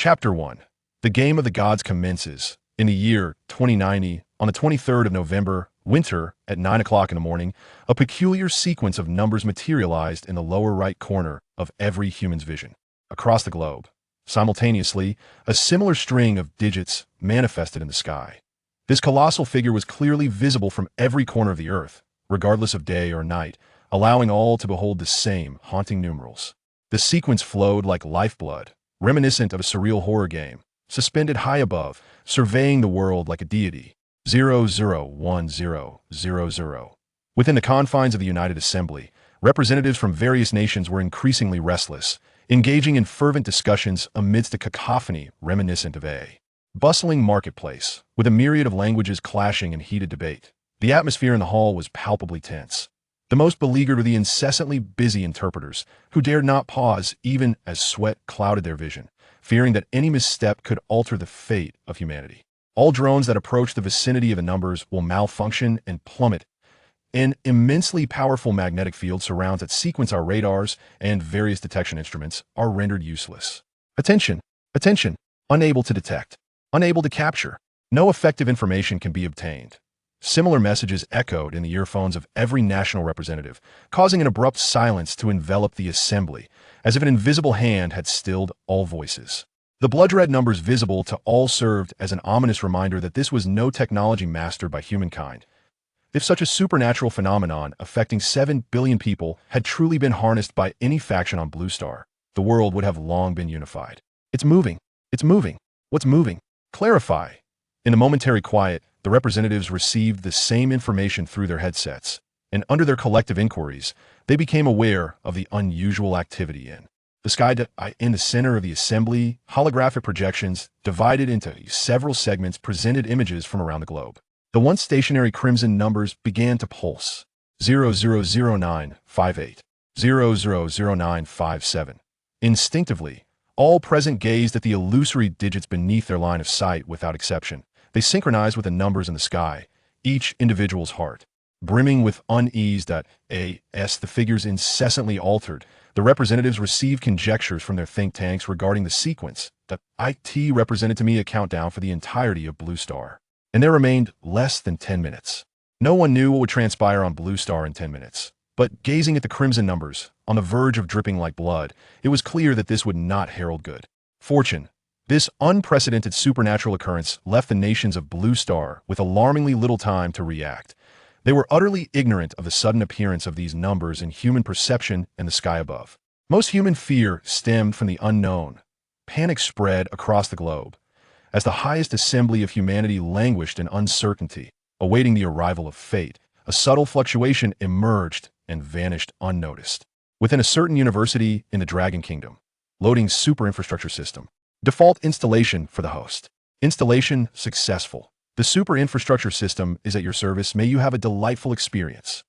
Chapter 1. The Game of the Gods commences. In the year 2090, on the 23rd of November, winter, at 9 o'clock in the morning, a peculiar sequence of numbers materialized in the lower right corner of every human's vision. Across the globe, simultaneously, a similar string of digits manifested in the sky. This colossal figure was clearly visible from every corner of the earth, regardless of day or night, allowing all to behold the same haunting numerals. The sequence flowed like lifeblood, reminiscent of a surreal horror game, suspended high above, surveying the world like a deity. 001000. Within the confines of the United Assembly, representatives from various nations were increasingly restless, engaging in fervent discussions amidst a cacophony reminiscent of a bustling marketplace, with a myriad of languages clashing in heated debate. The atmosphere in the hall was palpably tense. The most beleaguered were the incessantly busy interpreters, who dared not pause even as sweat clouded their vision, fearing that any misstep could alter the fate of humanity. All drones that approach the vicinity of the numbers will malfunction and plummet. An immensely powerful magnetic field surrounds that sequence our radars, and various detection instruments are rendered useless. Attention! Attention! Unable to detect. Unable to capture. No effective information can be obtained. Similar messages echoed in the earphones of every national representative, causing an abrupt silence to envelop the assembly, as if an invisible hand had stilled all voices. The blood-red numbers visible to all served as an ominous reminder that this was no technology mastered by humankind. If such a supernatural phenomenon affecting 7 billion people had truly been harnessed by any faction on Blue Star, the world would have long been unified. It's moving. It's moving. What's moving? Clarify. In the momentary quiet, the representatives received the same information through their headsets, and under their collective inquiries, they became aware of the unusual activity in the sky. In the center of the assembly, holographic projections, divided into several segments, presented images from around the globe. The once stationary crimson numbers began to pulse. 000958. 000957. Instinctively, all present gazed at the illusory digits beneath their line of sight without exception. They synchronized with the numbers in the sky, each individual's heart brimming with unease. As the figures incessantly altered, the representatives received conjectures from their think tanks regarding the sequence. IT represented to me a countdown for the entirety of Blue Star, and there remained less than 10 minutes. No one knew what would transpire on Blue Star in 10 minutes, but gazing at the crimson numbers, on the verge of dripping like blood, it was clear that this would not herald good fortune. This unprecedented supernatural occurrence left the nations of Blue Star with alarmingly little time to react. They were utterly ignorant of the sudden appearance of these numbers in human perception and the sky above. Most human fear stemmed from the unknown. Panic spread across the globe, as the highest assembly of humanity languished in uncertainty, awaiting the arrival of fate. A subtle fluctuation emerged and vanished unnoticed. Within a certain university in the Dragon Kingdom, loading super infrastructure system. Default installation for the host. Installation successful. The super infrastructure system is at your service. May you have a delightful experience.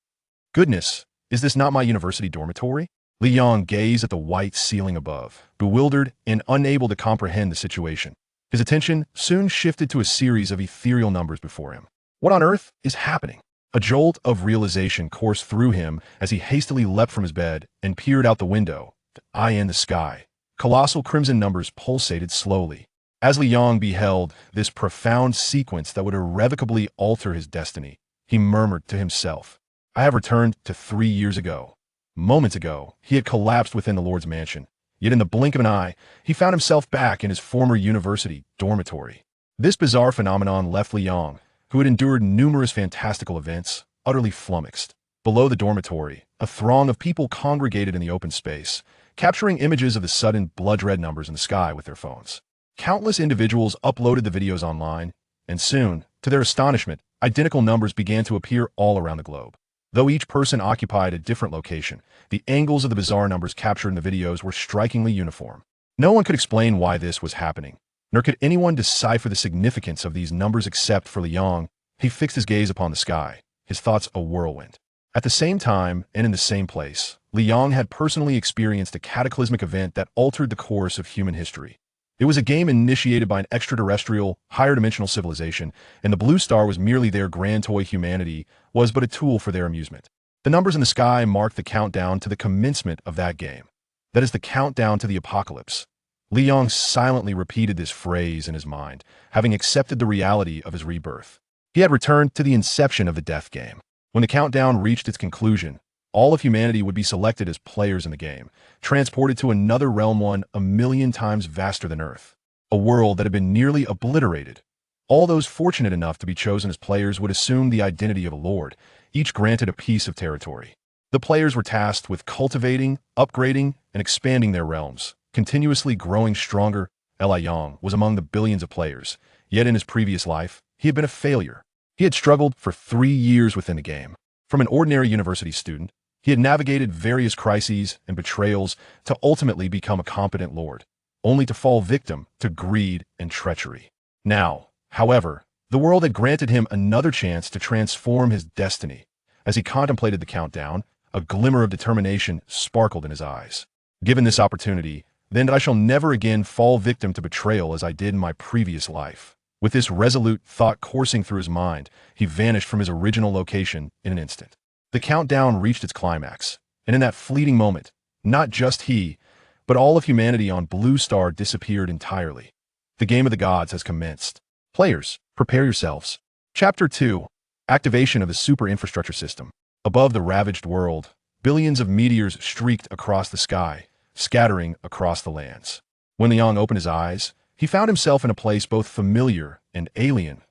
Goodness, is this not my university dormitory? Li Yong gazed at the white ceiling above, bewildered and unable to comprehend the situation. His attention soon shifted to a series of ethereal numbers before him. What on earth is happening? A jolt of realization coursed through him as he hastily leapt from his bed and peered out the window, the eye in the sky. Colossal crimson numbers pulsated slowly. As Li Yong beheld this profound sequence that would irrevocably alter his destiny, he murmured to himself, I have returned to 3 years ago. Moments ago, he had collapsed within the Lord's mansion, yet in the blink of an eye, he found himself back in his former university dormitory. This bizarre phenomenon left Li Yong, who had endured numerous fantastical events, utterly flummoxed. Below the dormitory, a throng of people congregated in the open space, capturing images of the sudden blood-red numbers in the sky with their phones. Countless individuals uploaded the videos online, and soon, to their astonishment, identical numbers began to appear all around the globe. Though each person occupied a different location, the angles of the bizarre numbers captured in the videos were strikingly uniform. No one could explain why this was happening, nor could anyone decipher the significance of these numbers except for Li Yong. He fixed his gaze upon the sky, his thoughts a whirlwind. At the same time, and in the same place, Li Yong had personally experienced a cataclysmic event that altered the course of human history. It was a game initiated by an extraterrestrial, higher-dimensional civilization, and the Blue Star was merely their grand toy. Humanity was but a tool for their amusement. The numbers in the sky marked the countdown to the commencement of that game. That is the countdown to the apocalypse. Li Yong silently repeated this phrase in his mind, having accepted the reality of his rebirth. He had returned to the inception of the death game. When the countdown reached its conclusion, all of humanity would be selected as players in the game, transported to another realm, one 1,000,000 times vaster than Earth. A world that had been nearly obliterated. All those fortunate enough to be chosen as players would assume the identity of a lord, each granted a piece of territory. The players were tasked with cultivating, upgrading, and expanding their realms, continuously growing stronger. Li Yong was among the billions of players, yet in his previous life, he had been a failure. He had struggled for 3 years within the game. From an ordinary university student, he had navigated various crises and betrayals to ultimately become a competent lord, only to fall victim to greed and treachery. Now, however, the world had granted him another chance to transform his destiny. As he contemplated the countdown, a glimmer of determination sparkled in his eyes. Given this opportunity, then I shall never again fall victim to betrayal as I did in my previous life. With this resolute thought coursing through his mind, he vanished from his original location in an instant. The countdown reached its climax, and in that fleeting moment, not just he, but all of humanity on Blue Star disappeared entirely. The game of the gods has commenced. Players, prepare yourselves. Chapter 2. Activation of the Super Infrastructure System. Above the ravaged world, billions of meteors streaked across the sky, scattering across the lands. When Li Yong opened his eyes, he found himself in a place both familiar and alien.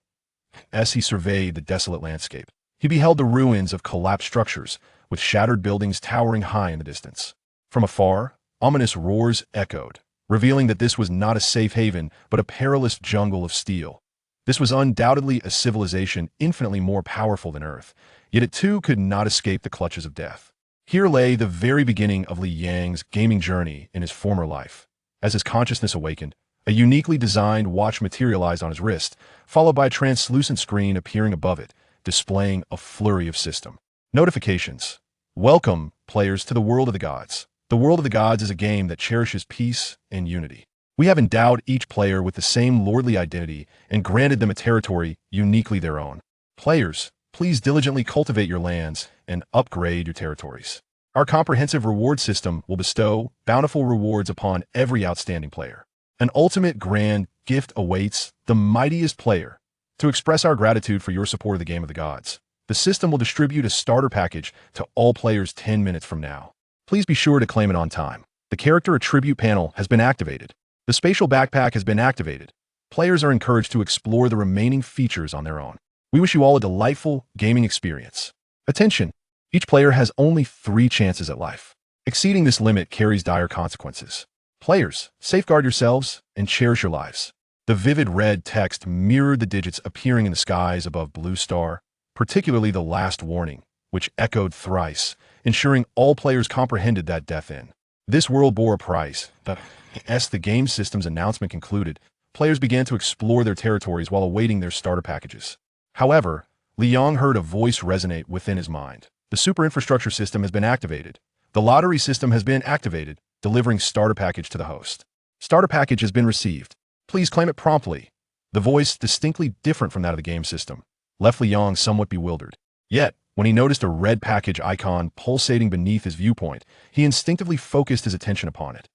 As he surveyed the desolate landscape, he beheld the ruins of collapsed structures, with shattered buildings towering high in the distance. From afar, ominous roars echoed, revealing that this was not a safe haven, but a perilous jungle of steel. This was undoubtedly a civilization infinitely more powerful than Earth, yet it too could not escape the clutches of death. Here lay the very beginning of Li Yang's gaming journey in his former life. As his consciousness awakened, a uniquely designed watch materialized on his wrist, followed by a translucent screen appearing above it, displaying a flurry of system notifications. Welcome, players, to the World of the Gods. The World of the Gods is a game that cherishes peace and unity. We have endowed each player with the same lordly identity and granted them a territory uniquely their own. Players, please diligently cultivate your lands and upgrade your territories. Our comprehensive reward system will bestow bountiful rewards upon every outstanding player. An ultimate grand gift awaits the mightiest player. To express our gratitude for your support of the Game of the Gods, the system will distribute a starter package to all players 10 minutes from now. Please be sure to claim it on time. The character attribute panel has been activated. The spatial backpack has been activated. Players are encouraged to explore the remaining features on their own. We wish you all a delightful gaming experience. Attention! Each player has only 3 chances at life. Exceeding this limit carries dire consequences. Players, safeguard yourselves and cherish your lives. The vivid red text mirrored the digits appearing in the skies above Blue Star, particularly the last warning, which echoed thrice, ensuring all players comprehended that death in. This world bore a price. As the game system's announcement concluded, players began to explore their territories while awaiting their starter packages. However, Li Yong heard a voice resonate within his mind. The super infrastructure system has been activated. The lottery system has been activated, delivering starter package to the host. Starter package has been received. Please claim it promptly. The voice, distinctly different from that of the game system, left Li Yong somewhat bewildered. Yet, when he noticed a red package icon pulsating beneath his viewpoint, he instinctively focused his attention upon it.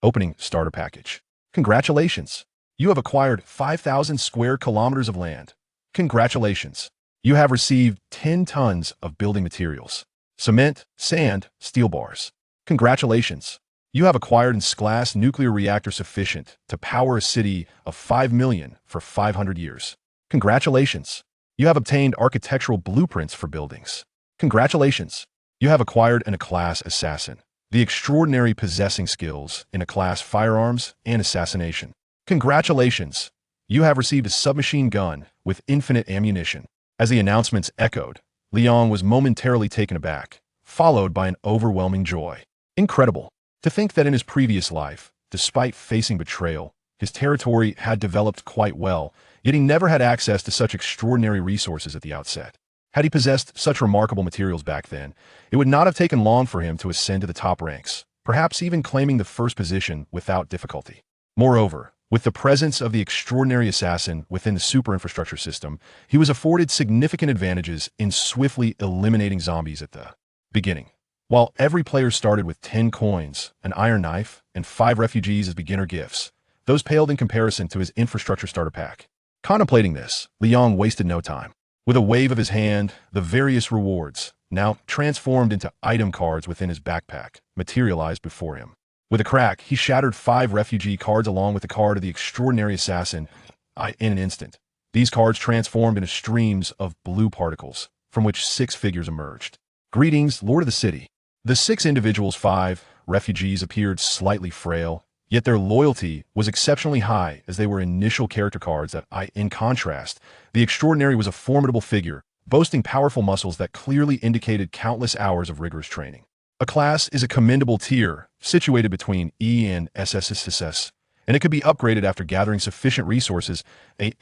Opening starter package. Congratulations! You have acquired 5,000 square kilometers of land. Congratulations! You have received 10 tons of building materials. Cement, sand, steel bars. Congratulations! You have acquired an S-class nuclear reactor sufficient to power a city of 5 million for 500 years. Congratulations! You have obtained architectural blueprints for buildings. Congratulations! You have acquired an A-class assassin, the extraordinary possessing skills in A-class firearms and assassination. Congratulations! You have received a submachine gun with infinite ammunition. As the announcements echoed, Li Yong was momentarily taken aback, followed by an overwhelming joy. Incredible! To think that in his previous life, despite facing betrayal, his territory had developed quite well, yet he never had access to such extraordinary resources at the outset. Had he possessed such remarkable materials back then, it would not have taken long for him to ascend to the top ranks, perhaps even claiming the first position without difficulty. Moreover, with the presence of the extraordinary assassin within the super infrastructure system, he was afforded significant advantages in swiftly eliminating zombies at the beginning. While every player started with 10 coins, an iron knife, and 5 refugees as beginner gifts, Those paled in comparison to his infrastructure starter pack. Contemplating this, Liang wasted no time. With a wave of his hand, the various rewards, now transformed into item cards within his backpack, materialized before him. With a crack, he shattered 5 refugee cards along with the card of the extraordinary assassin in an instant. These cards transformed into streams of blue particles, from which 6 figures emerged. Greetings, Lord of the City. The 6 individuals, 5 refugees, appeared slightly frail, yet their loyalty was exceptionally high as they were initial character cards in contrast, the extraordinary was a formidable figure, boasting powerful muscles that clearly indicated countless hours of rigorous training. A class is a commendable tier, situated between E and SSSS, and it could be upgraded after gathering sufficient resources.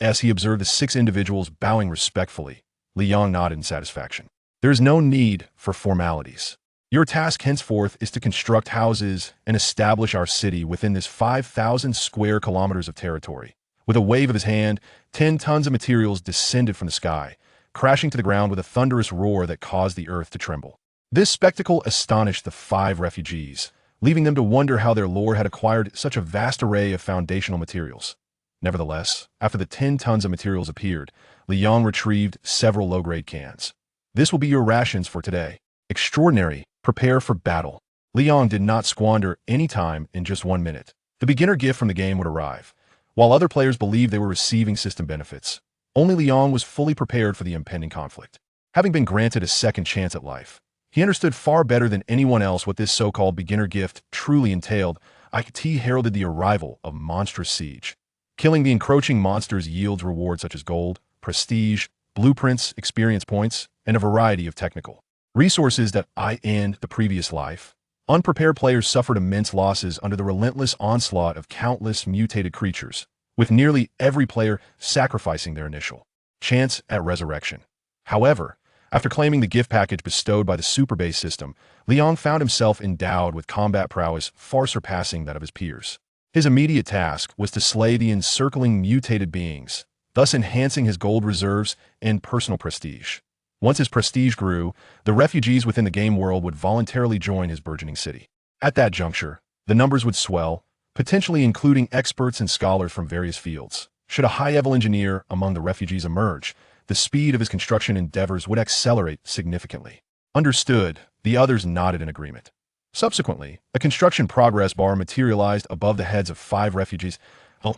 As he observed the 6 individuals bowing respectfully, Liang nodded in satisfaction. There is no need for formalities. Your task henceforth is to construct houses and establish our city within this 5,000 square kilometers of territory. With a wave of his hand, 10 tons of materials descended from the sky, crashing to the ground with a thunderous roar that caused the earth to tremble. This spectacle astonished the 5 refugees, leaving them to wonder how their lord had acquired such a vast array of foundational materials. Nevertheless, after the 10 tons of materials appeared, Liang retrieved several low-grade cans. This will be your rations for today. Extraordinary. Prepare for battle. Liang did not squander any time. In just 1 minute, the beginner gift from the game would arrive. While other players believed they were receiving system benefits, only Liang was fully prepared for the impending conflict. Having been granted a second chance at life, he understood far better than anyone else what this so-called beginner gift truly entailed. It heralded the arrival of monstrous siege. Killing the encroaching monsters yields rewards such as gold, prestige, blueprints, experience points, and a variety of technical resources that end the previous life. Unprepared players suffered immense losses under the relentless onslaught of countless mutated creatures, with nearly every player sacrificing their initial chance at resurrection. However, after claiming the gift package bestowed by the super base system, Liang found himself endowed with combat prowess far surpassing that of his peers. His immediate task was to slay the encircling mutated beings, thus enhancing his gold reserves and personal prestige. Once his prestige grew, the refugees within the game world would voluntarily join his burgeoning city. At that juncture, the numbers would swell, potentially including experts and scholars from various fields. Should a high-level engineer among the refugees emerge, the speed of his construction endeavors would accelerate significantly. Understood, the others nodded in agreement. Subsequently, a construction progress bar materialized above the heads of 5 refugees.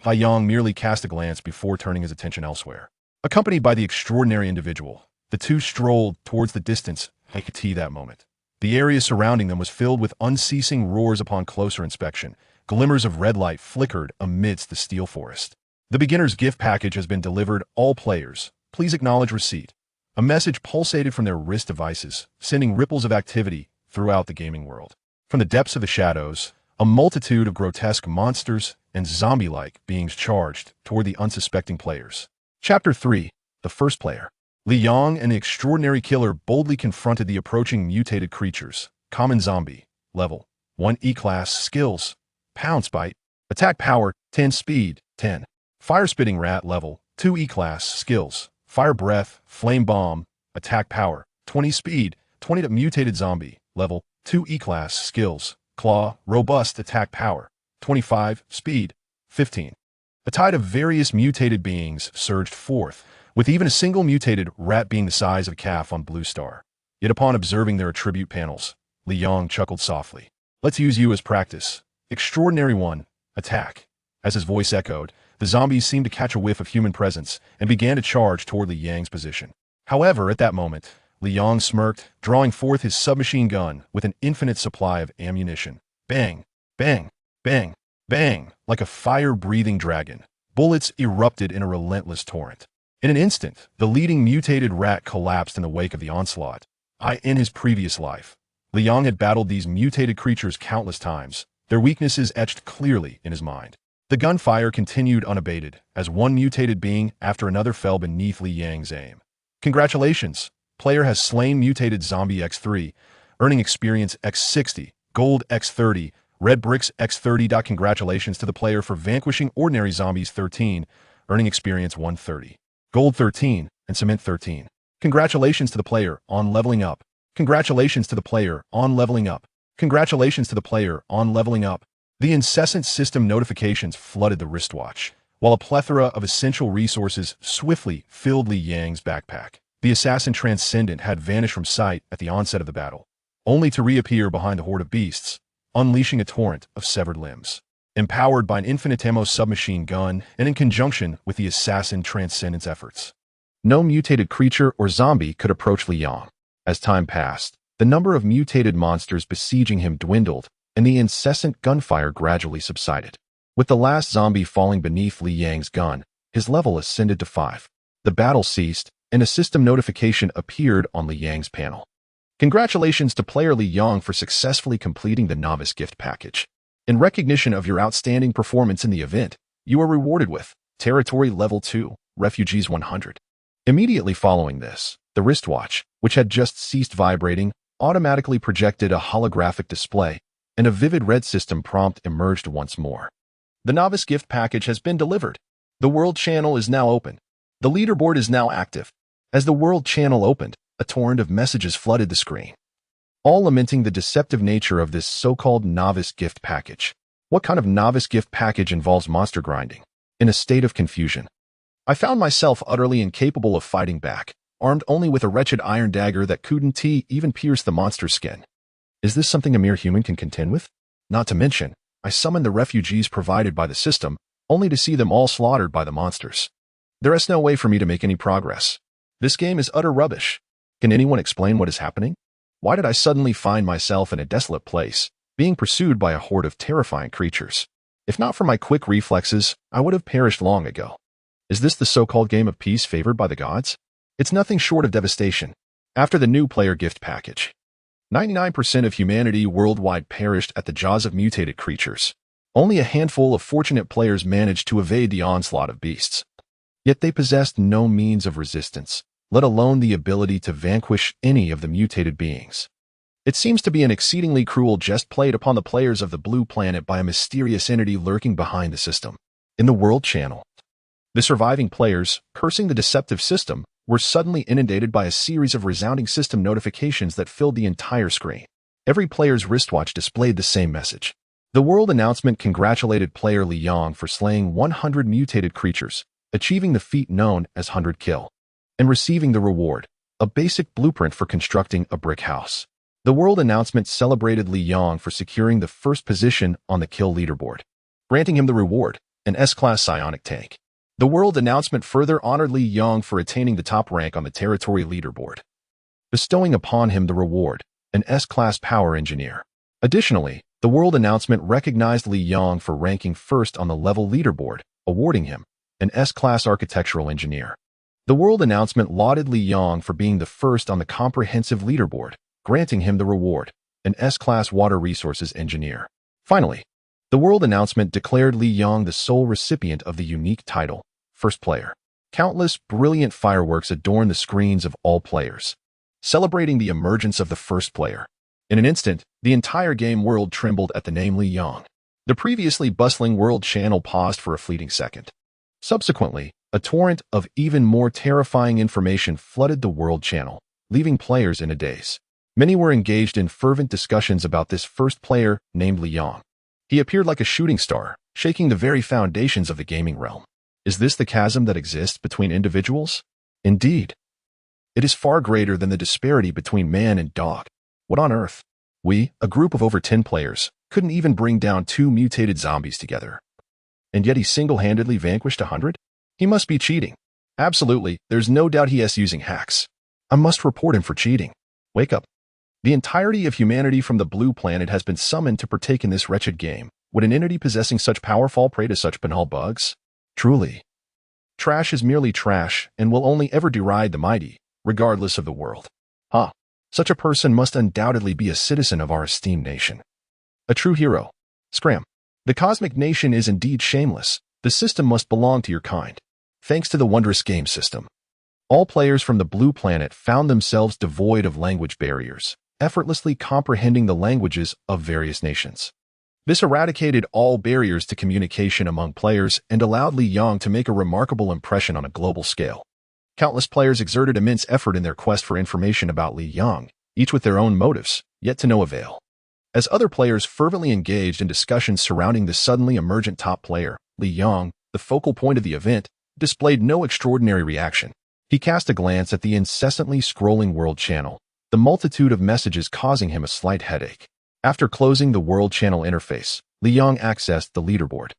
Liang merely cast a glance before turning his attention elsewhere. Accompanied by the extraordinary individual, the 2 strolled towards the distance. That moment, the area surrounding them was filled with unceasing roars. Upon closer inspection, glimmers of red light flickered amidst the steel forest. The beginner's gift package has been delivered. All players, please acknowledge receipt. A message pulsated from their wrist devices, sending ripples of activity throughout the gaming world. From the depths of the shadows, a multitude of grotesque monsters and zombie-like beings charged toward the unsuspecting players. Chapter 3. The First Player. Liang and the extraordinary killer boldly confronted the approaching mutated creatures. Common zombie. Level 1 E-class. Skills: Pounce Bite. Attack power 10. Speed 10. Fire-spitting rat. Level 2 E-class. Skills: Fire breath, flame bomb. Attack power 20. Speed 20. Mutated zombie. Level 2 E-class. Skills: Claw, robust. Attack power 25. Speed 15. A tide of various mutated beings surged forth, with even a single mutated rat being the size of a calf on Blue Star. Yet upon observing their attribute panels, Liang chuckled softly. Let's use you as practice. Extraordinary one, attack. As his voice echoed, the zombies seemed to catch a whiff of human presence and began to charge toward Liang's position. However, at that moment, Liang smirked, drawing forth his submachine gun with an infinite supply of ammunition. Bang, bang, bang, bang, like a fire-breathing dragon. Bullets erupted in a relentless torrent. In an instant, the leading mutated rat collapsed in the wake of the onslaught. In his previous life, Liang had battled these mutated creatures countless times, their weaknesses etched clearly in his mind. The gunfire continued unabated, as one mutated being after another fell beneath Liang's aim. Congratulations! Player has slain mutated zombie X3, earning experience X60, gold X30, red bricks X30. Congratulations to the player for vanquishing ordinary zombies 13, earning experience 130. Gold 13, and cement 13. Congratulations to the player on leveling up. Congratulations to the player on leveling up. Congratulations to the player on leveling up. The incessant system notifications flooded the wristwatch, while a plethora of essential resources swiftly filled Li Yang's backpack. The assassin transcendent had vanished from sight at the onset of the battle, only to reappear behind the horde of beasts, unleashing a torrent of severed limbs. Empowered by an infinitamo submachine gun and in conjunction with the assassin transcendent's efforts, no mutated creature or zombie could approach Li Yang. As time passed, the number of mutated monsters besieging him dwindled, and the incessant gunfire gradually subsided. With the last zombie falling beneath Li Yang's gun, his level ascended to 5. The battle ceased, and a system notification appeared on Li Yang's panel. Congratulations to player Li Yang for successfully completing the novice gift package. In recognition of your outstanding performance in the event, you are rewarded with Territory Level 2, Refugees 100. Immediately following this, the wristwatch, which had just ceased vibrating, automatically projected a holographic display, and a vivid red system prompt emerged once more. The novice gift package has been delivered. The world channel is now open. The leaderboard is now active. As the world channel opened, a torrent of messages flooded the screen, all lamenting the deceptive nature of this so-called novice gift package. What kind of novice gift package involves monster grinding? In a state of confusion, I found myself utterly incapable of fighting back, armed only with a wretched iron dagger that couldn't even pierce the monster's skin. Is this something a mere human can contend with? Not to mention, I summoned the refugees provided by the system, only to see them all slaughtered by the monsters. There is no way for me to make any progress. This game is utter rubbish. Can anyone explain what is happening? Why did I suddenly find myself in a desolate place, being pursued by a horde of terrifying creatures? If not for my quick reflexes, I would have perished long ago. Is this the so-called game of peace favored by the gods? It's nothing short of devastation. After the new player gift package, 99% of humanity worldwide perished at the jaws of mutated creatures. Only a handful of fortunate players managed to evade the onslaught of beasts. Yet they possessed no means of resistance, let alone the ability to vanquish any of the mutated beings. It seems to be an exceedingly cruel jest played upon the players of the blue planet by a mysterious entity lurking behind the system. In the world channel, the surviving players, cursing the deceptive system, were suddenly inundated by a series of resounding system notifications that filled the entire screen. Every player's wristwatch displayed the same message. The world announcement congratulated player Li Yang for slaying 100 mutated creatures, achieving the feat known as 100 kill, and receiving the reward, a basic blueprint for constructing a brick house. The world announcement celebrated Li Yang for securing the first position on the kill leaderboard, granting him the reward, an S-class psionic tank. The world announcement further honored Li Yang for attaining the top rank on the territory leaderboard, bestowing upon him the reward, an S-class power engineer. Additionally, the world announcement recognized Li Yang for ranking first on the level leaderboard, awarding him an S-class architectural engineer. The world announcement lauded Li Yang for being the first on the comprehensive leaderboard, granting him the reward, an S-class water resources engineer. Finally, the world announcement declared Li Yang the sole recipient of the unique title, First Player. Countless brilliant fireworks adorned the screens of all players, celebrating the emergence of the first player. In an instant, the entire game world trembled at the name Li Yang. The previously bustling world channel paused for a fleeting second. Subsequently, a torrent of even more terrifying information flooded the world channel, leaving players in a daze. Many were engaged in fervent discussions about this first player named Li Yang. He appeared like a shooting star, shaking the very foundations of the gaming realm. Is this the chasm that exists between individuals? Indeed. It is far greater than the disparity between man and dog. What on earth? We, a group of over 10 players, couldn't even bring down 2 mutated zombies together. And yet he single-handedly vanquished 100? He must be cheating. Absolutely, there's no doubt he is using hacks. I must report him for cheating. Wake up. The entirety of humanity from the blue planet has been summoned to partake in this wretched game. Would an entity possessing such power fall prey to such banal bugs? Truly. Trash is merely trash and will only ever deride the mighty, regardless of the world. Such a person must undoubtedly be a citizen of our esteemed nation. A true hero. Scram. The cosmic nation is indeed shameless. The system must belong to your kind. Thanks to the wondrous game system, all players from the blue planet found themselves devoid of language barriers, effortlessly comprehending the languages of various nations. This eradicated all barriers to communication among players and allowed Li Yang to make a remarkable impression on a global scale. Countless players exerted immense effort in their quest for information about Li Yang, each with their own motives, yet to no avail. As other players fervently engaged in discussions surrounding the suddenly emergent top player, Li Yong, the focal point of the event, displayed no extraordinary reaction. He cast a glance at the incessantly scrolling world channel, the multitude of messages causing him a slight headache. After closing the world channel interface, Li Yong accessed the leaderboard.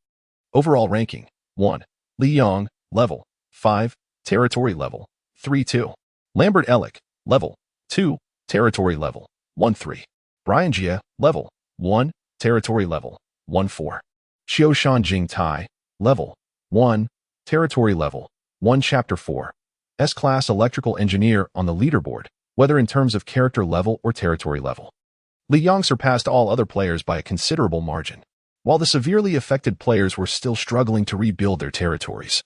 Overall ranking: 1. Li Yong, level 5, territory level 3-2. Lambert Ellick, level 2, territory level 1-3. Brian Jia, level 1, territory level 1-4. Xiaoshan Jing Tai, level 1, territory level 1 Chapter 4. S-Class Electrical Engineer on the leaderboard, whether in terms of character level or territory level. Li Yong surpassed all other players by a considerable margin, while the severely affected players were still struggling to rebuild their territories.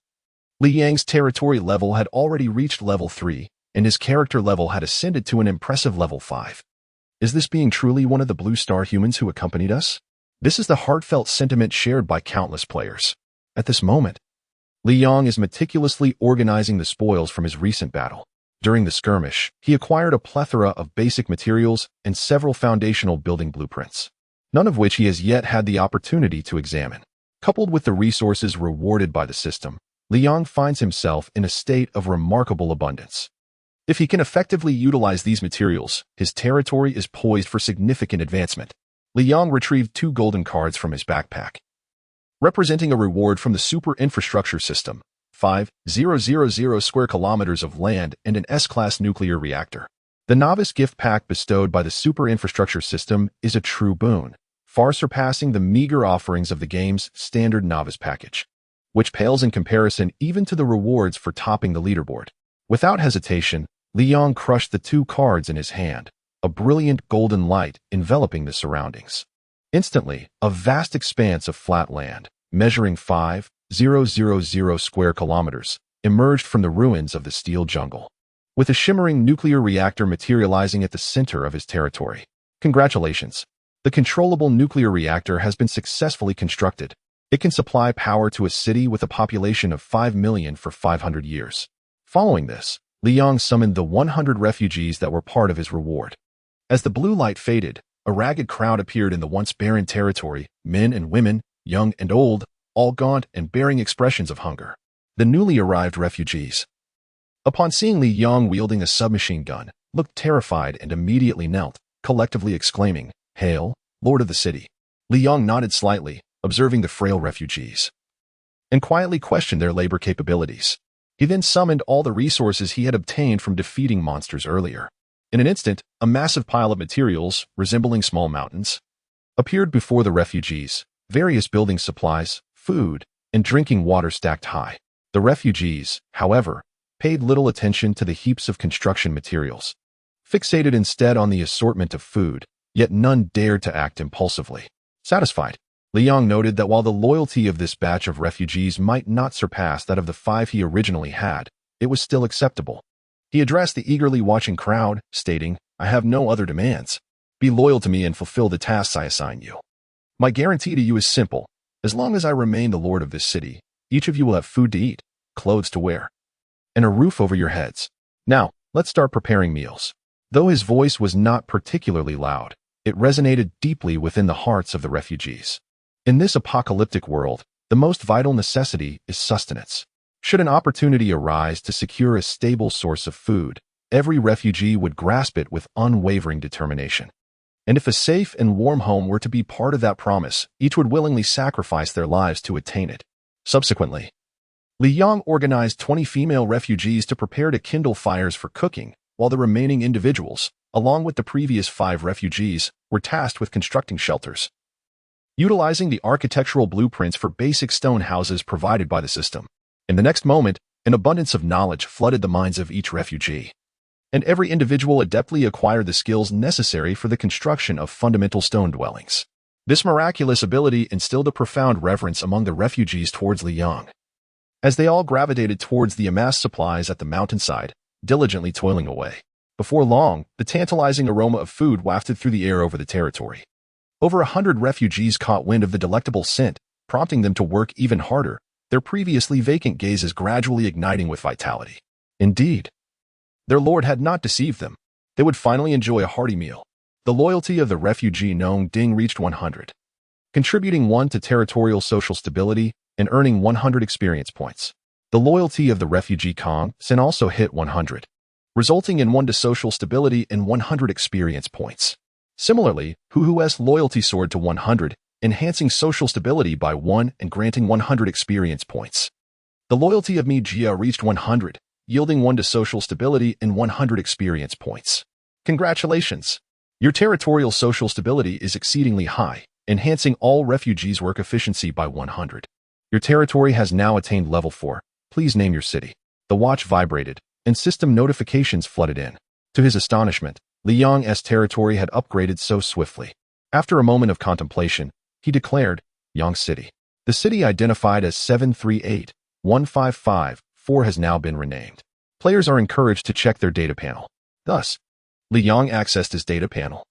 Li Yang's territory level had already reached level 3, and his character level had ascended to an impressive level 5. Is this being truly one of the Blue Star humans who accompanied us? This is the heartfelt sentiment shared by countless players. At this moment, Li Yong is meticulously organizing the spoils from his recent battle. During the skirmish, he acquired a plethora of basic materials and several foundational building blueprints, none of which he has yet had the opportunity to examine. Coupled with the resources rewarded by the system, Li Yong finds himself in a state of remarkable abundance. If he can effectively utilize these materials, his territory is poised for significant advancement. Li Yong retrieved 2 golden cards from his backpack, representing a reward from the Super Infrastructure System, 5,000 square kilometers of land and an S-Class nuclear reactor. The novice gift pack bestowed by the Super Infrastructure System is a true boon, far surpassing the meager offerings of the game's standard novice package, which pales in comparison even to the rewards for topping the leaderboard. Without hesitation, Li Yong crushed the 2 cards in his hand, a brilliant golden light enveloping the surroundings. Instantly, a vast expanse of flat land, measuring 5,000 square kilometers, emerged from the ruins of the steel jungle, with a shimmering nuclear reactor materializing at the center of his territory. Congratulations! The controllable nuclear reactor has been successfully constructed. It can supply power to a city with a population of 5 million for 500 years. Following this, Li Yong summoned the 100 refugees that were part of his reward. As the blue light faded, a ragged crowd appeared in the once barren territory, men and women, young and old, all gaunt and bearing expressions of hunger. The newly arrived refugees, upon seeing Li Yong wielding a submachine gun, looked terrified and immediately knelt, collectively exclaiming, "Hail, Lord of the City." Li Yong nodded slightly, observing the frail refugees, and quietly questioned their labor capabilities. He then summoned all the resources he had obtained from defeating monsters earlier. In an instant, a massive pile of materials, resembling small mountains, appeared before the refugees, various building supplies, food, and drinking water stacked high. The refugees, however, paid little attention to the heaps of construction materials, fixated instead on the assortment of food, yet none dared to act impulsively. Satisfied, Li Yong noted that while the loyalty of this batch of refugees might not surpass that of the 5 he originally had, it was still acceptable. He addressed the eagerly watching crowd, stating, "I have no other demands. Be loyal to me and fulfill the tasks I assign you. My guarantee to you is simple. As long as I remain the lord of this city, each of you will have food to eat, clothes to wear, and a roof over your heads. Now, let's start preparing meals." Though his voice was not particularly loud, it resonated deeply within the hearts of the refugees. In this apocalyptic world, the most vital necessity is sustenance. Should an opportunity arise to secure a stable source of food, every refugee would grasp it with unwavering determination. And if a safe and warm home were to be part of that promise, each would willingly sacrifice their lives to attain it. Subsequently, Li Yong organized 20 female refugees to prepare to kindle fires for cooking, while the remaining individuals, along with the previous 5 refugees, were tasked with constructing shelters, utilizing the architectural blueprints for basic stone houses provided by the system. In the next moment, an abundance of knowledge flooded the minds of each refugee, and every individual adeptly acquired the skills necessary for the construction of fundamental stone dwellings. This miraculous ability instilled a profound reverence among the refugees towards Li Yong, as they all gravitated towards the amassed supplies at the mountainside, diligently toiling away. Before long, the tantalizing aroma of food wafted through the air over the territory. Over 100 refugees caught wind of the delectable scent, prompting them to work even harder, their previously vacant gazes gradually igniting with vitality. Indeed, their lord had not deceived them. They would finally enjoy a hearty meal. The loyalty of the refugee Nong Ding reached 100, contributing 1 to territorial social stability and earning 100 experience points. The loyalty of the refugee Kong Sin also hit 100, resulting in 1 to social stability and 100 experience points. Similarly, Huhu's loyalty soared to 100, enhancing social stability by 1 and granting 100 experience points. The loyalty of Mi Jia reached 100, yielding 1 to social stability and 100 experience points. Congratulations! Your territorial social stability is exceedingly high, enhancing all refugees' work efficiency by 100. Your territory has now attained level 4. Please name your city. The watch vibrated, and system notifications flooded in. To his astonishment, Li Yang's territory had upgraded so swiftly. After a moment of contemplation, he declared, Yang City. The city identified as 738-155-4 has now been renamed. Players are encouraged to check their data panel. Thus, Li Yang accessed his data panel.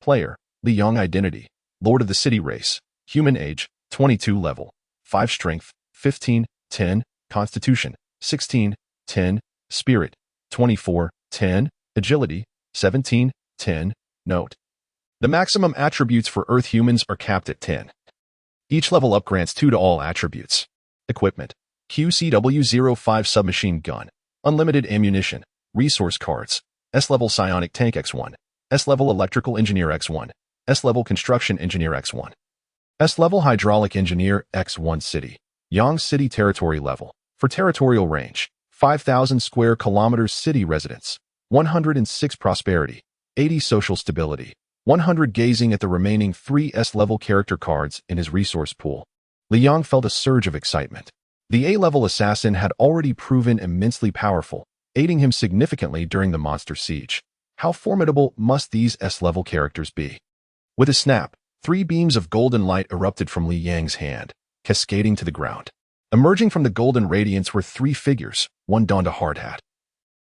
Player, Li Yang identity, Lord of the City race, human age, 22 level, 5 strength, 15, 10, constitution, 16, 10, spirit, 24, 10, agility, 17, 10, note. The maximum attributes for Earth humans are capped at 10. Each level up grants 2 to all attributes. Equipment, QCW-05 submachine gun, unlimited ammunition, resource cards, S-level psionic tank X1, S-level electrical engineer X1, S-level construction engineer X1, S-level hydraulic engineer X1 city, Yang City territory level. For territorial range, 5,000 square kilometers city residence, 106 prosperity, 80 social stability, 100 gazing at the remaining 3 S-level character cards in his resource pool. Li Yang felt a surge of excitement. The A-level assassin had already proven immensely powerful, aiding him significantly during the monster siege. How formidable must these S-level characters be? With a snap, 3 beams of golden light erupted from Li Yang's hand, cascading to the ground. Emerging from the golden radiance were 3 figures. One donned a hard hat.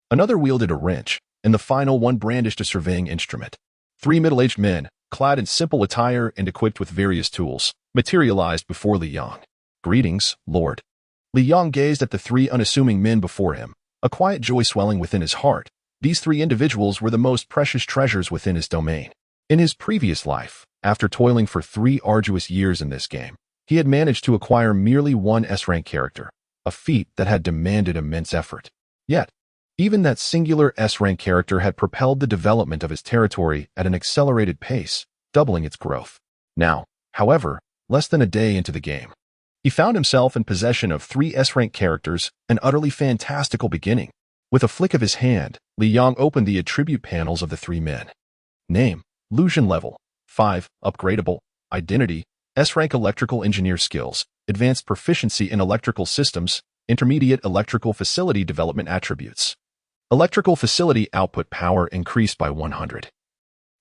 Another wielded a wrench, and the final one brandished a surveying instrument. 3 middle-aged men, clad in simple attire and equipped with various tools, materialized before Li Yang. Greetings, Lord. Li Yang gazed at the 3 unassuming men before him, a quiet joy swelling within his heart. These 3 individuals were the most precious treasures within his domain. In his previous life, after toiling for 3 arduous years in this game, he had managed to acquire merely 1 S-rank character, a feat that had demanded immense effort. Yet, even that singular S-rank character had propelled the development of his territory at an accelerated pace, doubling its growth. Now, however, less than a day into the game, he found himself in possession of 3 S-rank characters, an utterly fantastical beginning. With a flick of his hand, Li Yang opened the attribute panels of the 3 men. Name, Illusion level, 5, upgradable, identity, S-rank electrical engineer skills, advanced proficiency in electrical systems, intermediate electrical facility development attributes. Electrical facility output power increased by 100.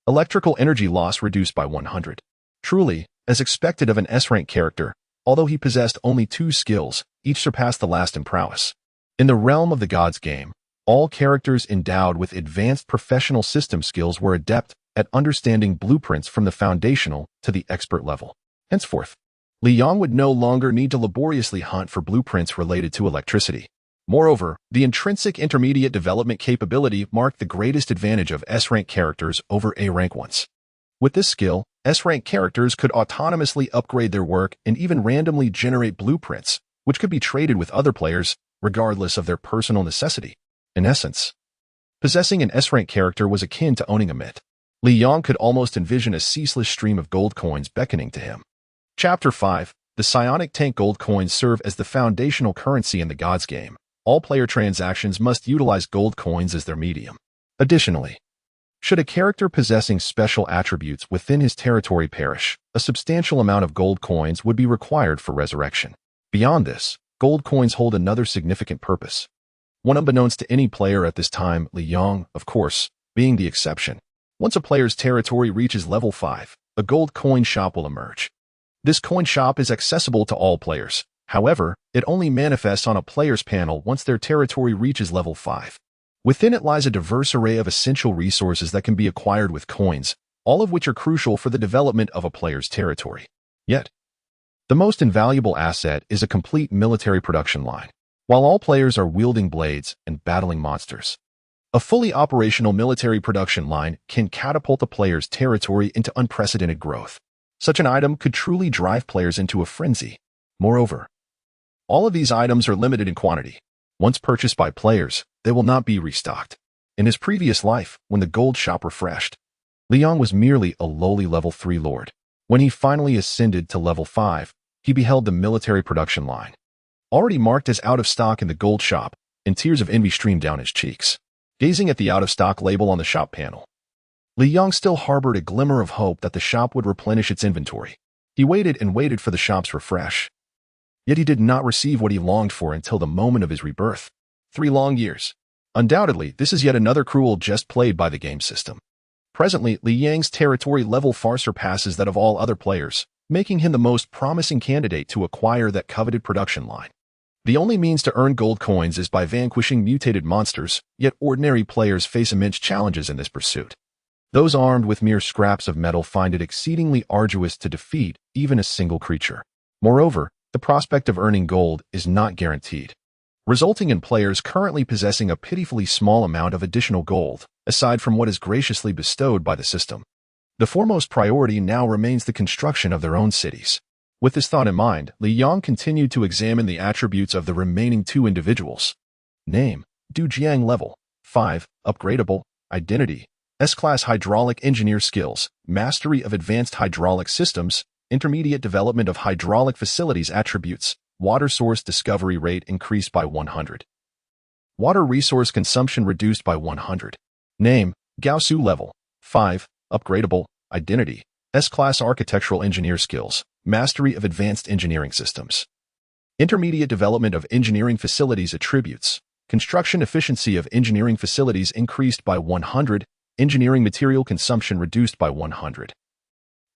Electrical energy loss reduced by 100. Truly, as expected of an S-rank character, although he possessed only 2 skills, each surpassed the last in prowess. In the realm of the gods game, all characters endowed with advanced professional system skills were adept at understanding blueprints from the foundational to the expert level. Henceforth, Li Yang would no longer need to laboriously hunt for blueprints related to electricity. Moreover, the intrinsic intermediate development capability marked the greatest advantage of S-rank characters over A-rank ones. With this skill, S-rank characters could autonomously upgrade their work and even randomly generate blueprints, which could be traded with other players, regardless of their personal necessity. In essence, possessing an S-rank character was akin to owning a myth. Li Yang could almost envision a ceaseless stream of gold coins beckoning to him. Chapter 5. The psionic tank gold coins serve as the foundational currency in the gods game. All player transactions must utilize gold coins as their medium. Additionally, should a character possessing special attributes within his territory perish, a substantial amount of gold coins would be required for resurrection. Beyond this, gold coins hold another significant purpose. One unbeknownst to any player at this time, Li Yang, of course, being the exception. Once a player's territory reaches level 5, a gold coin shop will emerge. This coin shop is accessible to all players. However, it only manifests on a player's panel once their territory reaches level 5. Within it lies a diverse array of essential resources that can be acquired with coins, all of which are crucial for the development of a player's territory. Yet, the most invaluable asset is a complete military production line. While all players are wielding blades and battling monsters, A fully operational military production line can catapult a player's territory into unprecedented growth. Such an item could truly drive players into a frenzy. Moreover, all of these items are limited in quantity. Once purchased by players, they will not be restocked. In his previous life, when the gold shop refreshed, Liang was merely a lowly level 3 lord. When he finally ascended to level 5, he beheld the military production line, already marked as out of stock in the gold shop, and tears of envy streamed down his cheeks. Gazing at the out-of-stock label on the shop panel, Liang still harbored a glimmer of hope that the shop would replenish its inventory. He waited and waited for the shop's refresh. Yet he did not receive what he longed for until the moment of his rebirth. 3 long years. Undoubtedly, this is yet another cruel jest played by the game system. Presently, Liang's territory level far surpasses that of all other players, making him the most promising candidate to acquire that coveted production line. The only means to earn gold coins is by vanquishing mutated monsters, yet ordinary players face immense challenges in this pursuit. Those armed with mere scraps of metal find it exceedingly arduous to defeat even a single creature. Moreover, the prospect of earning gold is not guaranteed, resulting in players currently possessing a pitifully small amount of additional gold, aside from what is graciously bestowed by the system. The foremost priority now remains the construction of their own cities. With this thought in mind, Liang continued to examine the attributes of the remaining 2 individuals. Name: Du Jiang level 5, upgradable, identity, S-class hydraulic engineer skills, mastery of advanced hydraulic systems, intermediate development of hydraulic facilities attributes, water source discovery rate increased by 100. Water resource consumption reduced by 100. Name: Gaosu level 5, upgradable, identity, S-class architectural engineer skills, mastery of advanced engineering systems. Intermediate development of engineering facilities attributes, construction efficiency of engineering facilities increased by 100, engineering material consumption reduced by 100.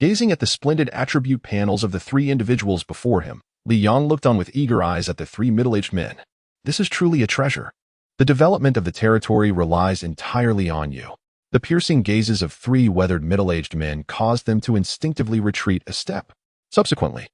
Gazing at the splendid attribute panels of the 3 individuals before him, Liang looked on with eager eyes at the 3 middle-aged men. This is truly a treasure. The development of the territory relies entirely on you. The piercing gazes of 3 weathered middle-aged men caused them to instinctively retreat a step. Subsequently,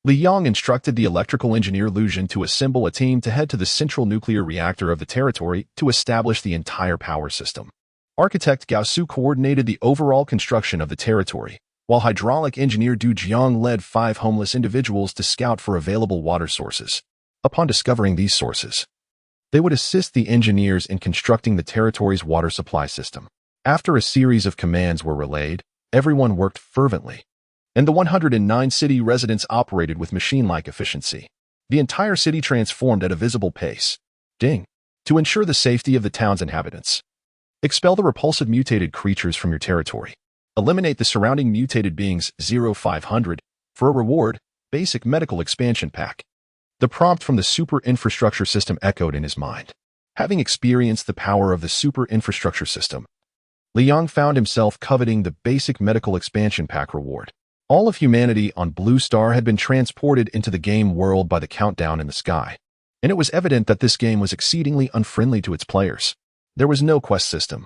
Liang instructed the electrical engineer Luzhen to assemble a team to head to the central nuclear reactor of the territory to establish the entire power system. Architect Gaosu coordinated the overall construction of the territory, while hydraulic engineer Du Jiang led 5 homeless individuals to scout for available water sources. Upon discovering these sources, they would assist the engineers in constructing the territory's water supply system. After a series of commands were relayed, everyone worked fervently, and the 109 city residents operated with machine-like efficiency. The entire city transformed at a visible pace. Ding. To ensure the safety of the town's inhabitants, expel the repulsive mutated creatures from your territory. Eliminate the surrounding mutated beings 0500 for a reward, basic medical expansion pack. The prompt from the super infrastructure system echoed in his mind. Having experienced the power of the super infrastructure system, Liang found himself coveting the basic medical expansion pack reward. All of humanity on Blue Star had been transported into the game world by the countdown in the sky, and it was evident that this game was exceedingly unfriendly to its players. There was no quest system.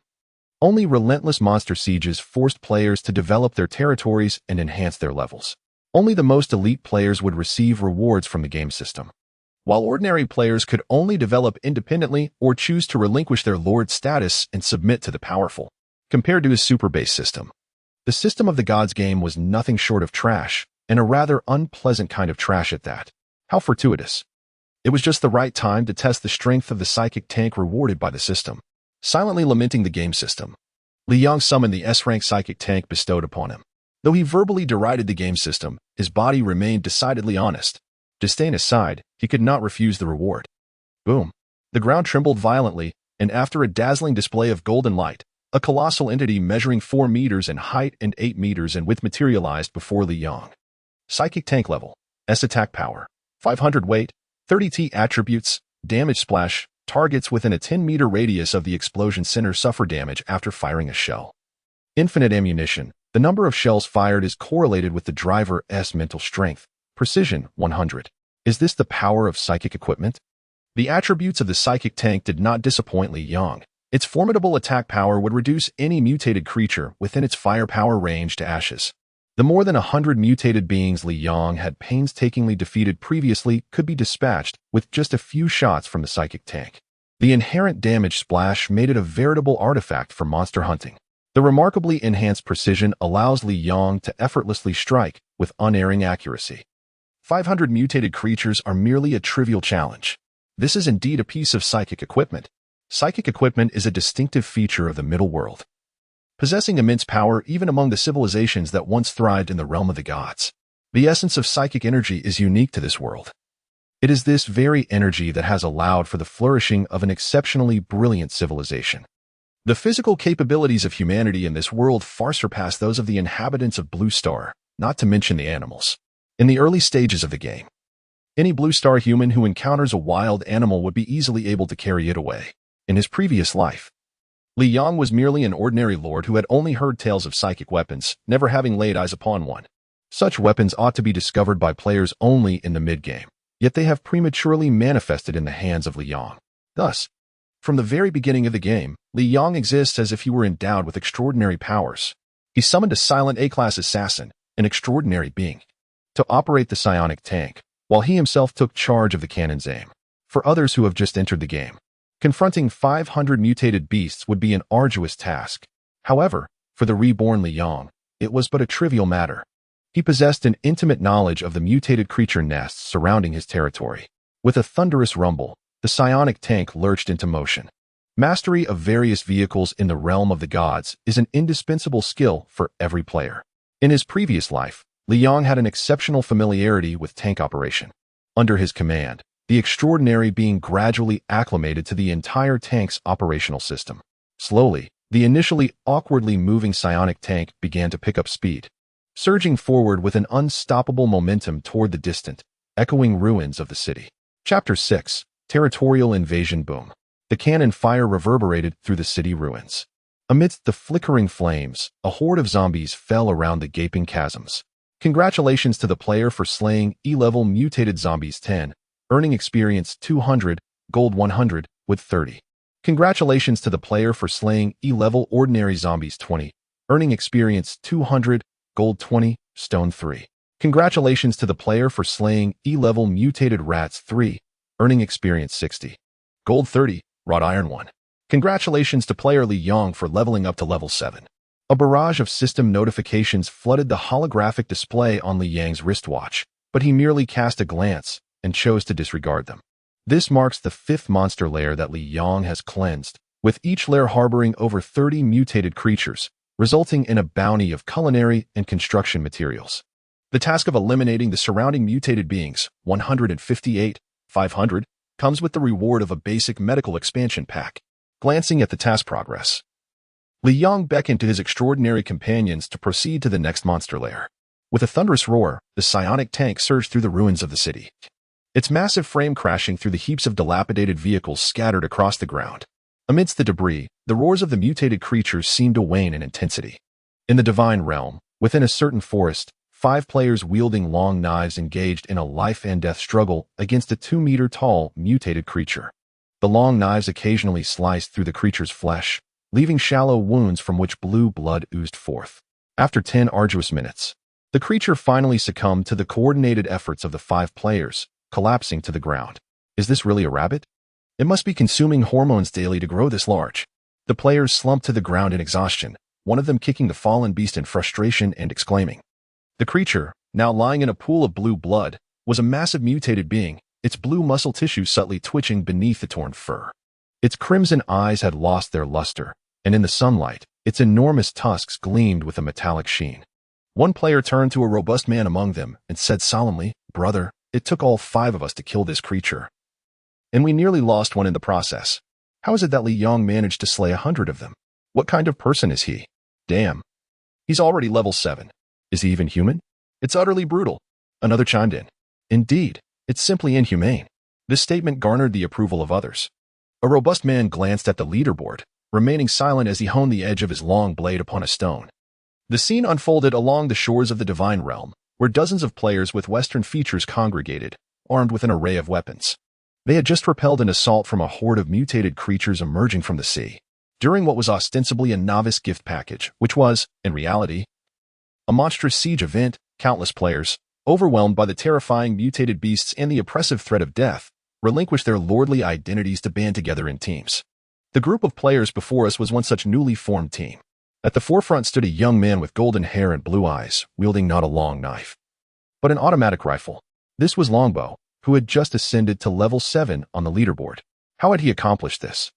Only relentless monster sieges forced players to develop their territories and enhance their levels. Only the most elite players would receive rewards from the game system, while ordinary players could only develop independently or choose to relinquish their lord status and submit to the powerful. Compared to his super-based system, the system of the gods game was nothing short of trash, and a rather unpleasant kind of trash at that. How fortuitous. It was just the right time to test the strength of the psychic tank rewarded by the system. Silently lamenting the game system, Liang summoned the S-rank psychic tank bestowed upon him. Though he verbally derided the game system, his body remained decidedly honest. Disdain aside, he could not refuse the reward. Boom. The ground trembled violently, and after a dazzling display of golden light, a colossal entity measuring 4 meters in height and 8 meters in width materialized before Liang. Psychic tank level, S attack power, 500 weight, 30 T attributes, damage splash, targets within a 10-meter radius of the explosion center suffer damage after firing a shell. Infinite ammunition, the number of shells fired is correlated with the driver's mental strength. Precision, 100. Is this the power of psychic equipment? The attributes of the psychic tank did not disappoint Liang. Its formidable attack power would reduce any mutated creature within its firepower range to ashes. The more than 100 mutated beings Liang had painstakingly defeated previously could be dispatched with just a few shots from the psychic tank. The inherent damage splash made it a veritable artifact for monster hunting. The remarkably enhanced precision allows Li Yong to effortlessly strike with unerring accuracy. 500 mutated creatures are merely a trivial challenge. This is indeed a piece of psychic equipment. Psychic equipment is a distinctive feature of the middle world, possessing immense power even among the civilizations that once thrived in the realm of the gods. The essence of psychic energy is unique to this world. It is this very energy that has allowed for the flourishing of an exceptionally brilliant civilization. The physical capabilities of humanity in this world far surpass those of the inhabitants of Blue Star, not to mention the animals. In the early stages of the game, any Blue Star human who encounters a wild animal would be easily able to carry it away. In his previous life, Li Yong was merely an ordinary lord who had only heard tales of psychic weapons, never having laid eyes upon one. Such weapons ought to be discovered by players only in the mid-game, yet they have prematurely manifested in the hands of Li Yong. Thus, from the very beginning of the game, Li Yong exists as if he were endowed with extraordinary powers. He summoned a silent A-class assassin, an extraordinary being, to operate the psionic tank, while he himself took charge of the cannon's aim. For others who have just entered the game, confronting 500 mutated beasts would be an arduous task. However, for the reborn Li Yong, it was but a trivial matter. He possessed an intimate knowledge of the mutated creature nests surrounding his territory. With a thunderous rumble, the psionic tank lurched into motion. Mastery of various vehicles in the realm of the gods is an indispensable skill for every player. In his previous life, Li Yong had an exceptional familiarity with tank operation. Under his command, the extraordinary being gradually acclimated to the entire tank's operational system. Slowly, the initially awkwardly moving psionic tank began to pick up speed, surging forward with an unstoppable momentum toward the distant, echoing ruins of the city. Chapter 6. Territorial Invasion Boom. The cannon fire reverberated through the city ruins. Amidst the flickering flames, a horde of zombies fell around the gaping chasms. Congratulations to the player for slaying E-level mutated zombies 10, earning experience 200, gold 100, with 30. Congratulations to the player for slaying E-level ordinary zombies 20, earning experience 200, gold 20, stone 3. Congratulations to the player for slaying E-level mutated rats 3, earning experience 60, gold 30, wrought iron 1. Congratulations to player Li Yong for leveling up to level 7. A barrage of system notifications flooded the holographic display on Li Yang's wristwatch, but he merely cast a glance and chose to disregard them. This marks the 5th monster lair that Li Yong has cleansed, with each lair harboring over 30 mutated creatures, resulting in a bounty of culinary and construction materials. The task of eliminating the surrounding mutated beings, 158, 500, comes with the reward of a basic medical expansion pack. Glancing at the task progress, Li Yong beckoned to his extraordinary companions to proceed to the next monster lair. With a thunderous roar, the psionic tank surged through the ruins of the city, its massive frame crashing through the heaps of dilapidated vehicles scattered across the ground. Amidst the debris, the roars of the mutated creatures seemed to wane in intensity. In the divine realm, within a certain forest, 5 players wielding long knives engaged in a life-and-death struggle against a 2-meter-tall mutated creature. The long knives occasionally sliced through the creature's flesh, leaving shallow wounds from which blue blood oozed forth. After 10 arduous minutes, the creature finally succumbed to the coordinated efforts of the 5 players, collapsing to the ground. Is this really a rabbit? It must be consuming hormones daily to grow this large. The players slumped to the ground in exhaustion, one of them kicking the fallen beast in frustration and exclaiming. The creature, now lying in a pool of blue blood, was a massive mutated being, its blue muscle tissue subtly twitching beneath the torn fur. Its crimson eyes had lost their luster, and in the sunlight, its enormous tusks gleamed with a metallic sheen. One player turned to a robust man among them and said solemnly, "Brother, it took all 5 of us to kill this creature, and we nearly lost one in the process. How is it that Li Yong managed to slay 100 of them? What kind of person is he? Damn. He's already level 7. Is he even human? It's utterly brutal." Another chimed in. "Indeed, it's simply inhumane." This statement garnered the approval of others. A robust man glanced at the leaderboard, remaining silent as he honed the edge of his long blade upon a stone. The scene unfolded along the shores of the divine realm, where dozens of players with Western features congregated, armed with an array of weapons. They had just repelled an assault from a horde of mutated creatures emerging from the sea, during what was ostensibly a novice gift package, which was, in reality, a monstrous siege event. Countless players, overwhelmed by the terrifying mutated beasts and the oppressive threat of death, relinquish their lordly identities to band together in teams. The group of players before us was one such newly formed team. At the forefront stood a young man with golden hair and blue eyes, wielding not a long knife, but an automatic rifle. This was Longbow, who had just ascended to level 7 on the leaderboard. How had he accomplished this?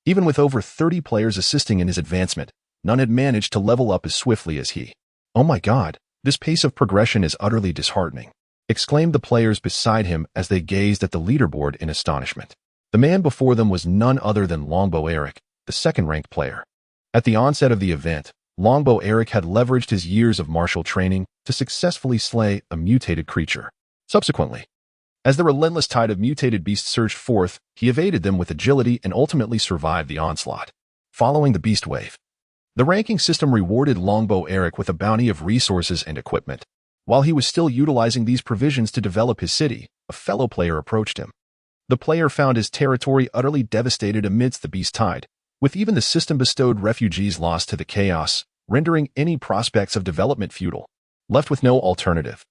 Even with over 30 players assisting in his advancement, none had managed to level up as swiftly as he. "Oh my God, this pace of progression is utterly disheartening," exclaimed the players beside him as they gazed at the leaderboard in astonishment. The man before them was none other than Longbow Eric, the second-ranked player. At the onset of the event, Longbow Eric had leveraged his years of martial training to successfully slay a mutated creature. Subsequently, as the relentless tide of mutated beasts surged forth, he evaded them with agility and ultimately survived the onslaught. Following the beast wave, the ranking system rewarded Longbow Eric with a bounty of resources and equipment. While he was still utilizing these provisions to develop his city, a fellow player approached him. The player found his territory utterly devastated amidst the beast tide, with even the system-bestowed refugees lost to the chaos, rendering any prospects of development futile. Left with no alternative,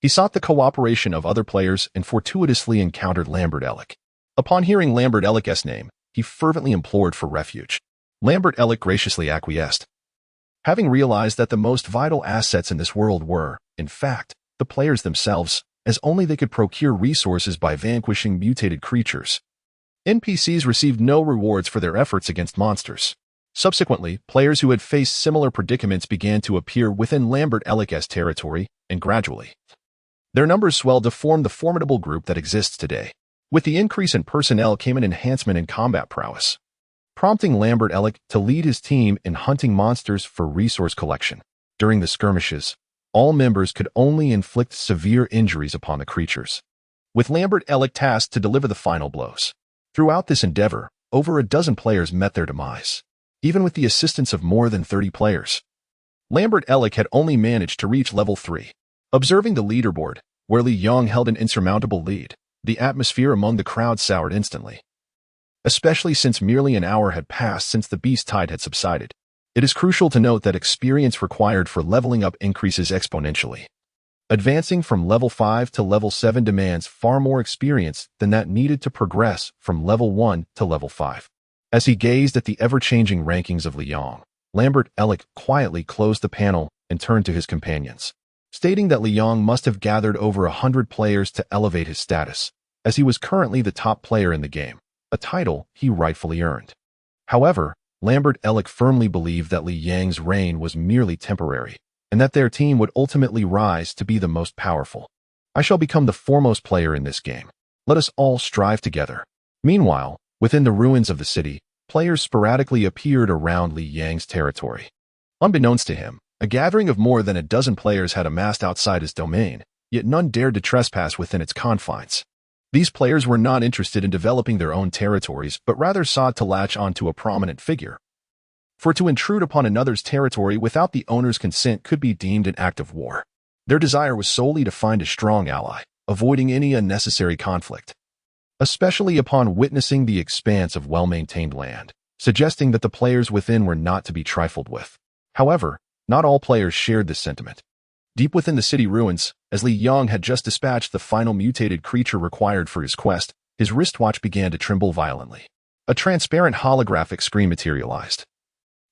he sought the cooperation of other players and fortuitously encountered Lambert Ellick. Upon hearing Lambert Ellick's name, he fervently implored for refuge. Lambert Ellick graciously acquiesced. Having realized that the most vital assets in this world were, in fact, the players themselves, as only they could procure resources by vanquishing mutated creatures. NPCs received no rewards for their efforts against monsters. Subsequently, players who had faced similar predicaments began to appear within Lambert Ellick's territory, and gradually, their numbers swelled to form the formidable group that exists today. With the increase in personnel came an enhancement in combat prowess, prompting Lambert Ellick to lead his team in hunting monsters for resource collection. During the skirmishes, all members could only inflict severe injuries upon the creatures, with Lambert Ellick tasked to deliver the final blows. Throughout this endeavor, over a dozen players met their demise. Even with the assistance of more than 30 players, Lambert Ellick had only managed to reach level 3. Observing the leaderboard, where Li Yong held an insurmountable lead, the atmosphere among the crowd soured instantly. Especially since merely an hour had passed since the beast tide had subsided. It is crucial to note that experience required for leveling up increases exponentially. Advancing from level 5 to level 7 demands far more experience than that needed to progress from level 1 to level 5. As he gazed at the ever-changing rankings of Li Yong, Lambert Ellick quietly closed the panel and turned to his companions, stating that Li Yong must have gathered over 100 players to elevate his status, as he was currently the top player in the game, a title he rightfully earned. However, Lambert Ellick firmly believed that Li Yang's reign was merely temporary, and that their team would ultimately rise to be the most powerful. "I shall become the foremost player in this game. Let us all strive together." Meanwhile, within the ruins of the city, players sporadically appeared around Li Yang's territory. Unbeknownst to him, a gathering of more than a dozen players had amassed outside his domain, yet none dared to trespass within its confines. These players were not interested in developing their own territories, but rather sought to latch onto a prominent figure. For to intrude upon another's territory without the owner's consent could be deemed an act of war. Their desire was solely to find a strong ally, avoiding any unnecessary conflict, especially upon witnessing the expanse of well-maintained land, suggesting that the players within were not to be trifled with. However, not all players shared this sentiment. Deep within the city ruins, as Li Yong had just dispatched the final mutated creature required for his quest, his wristwatch began to tremble violently. A transparent holographic screen materialized,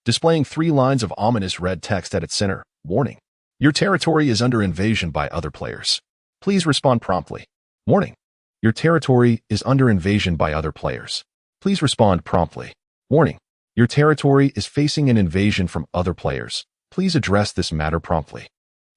displaying 3 lines of ominous red text at its center. "Warning. Your territory is under invasion by other players. Please respond promptly." "Warning. Your territory is under invasion by other players. Please respond promptly." "Warning. Your territory is facing an invasion from other players. Please address this matter promptly."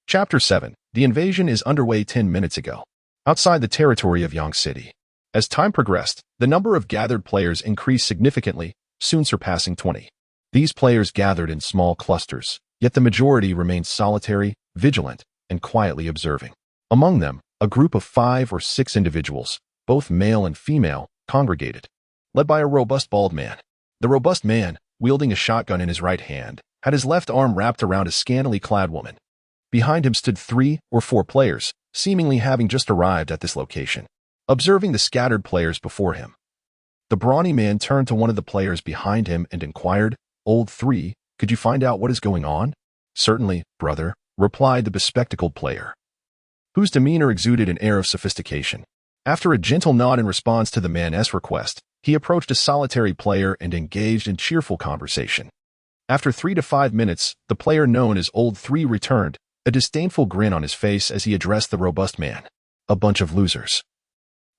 Chapter 7. The invasion is underway 10 minutes ago, outside the territory of Yang City. As time progressed, the number of gathered players increased significantly, soon surpassing 20. These players gathered in small clusters, yet the majority remained solitary, vigilant, and quietly observing. Among them, a group of 5 or 6 individuals, both male and female, congregated, led by a robust bald man. The robust man, wielding a shotgun in his right hand, had his left arm wrapped around a scantily clad woman. Behind him stood 3 or 4 players, seemingly having just arrived at this location. Observing the scattered players before him, the brawny man turned to one of the players behind him and inquired, "Old 3, could you find out what is going on?" "Certainly, brother," replied the bespectacled player, whose demeanor exuded an air of sophistication. After a gentle nod in response to the man's request, he approached a solitary player and engaged in cheerful conversation. After 3 to 5 minutes, the player known as Old 3 returned, a disdainful grin on his face as he addressed the robust man. A bunch of losers.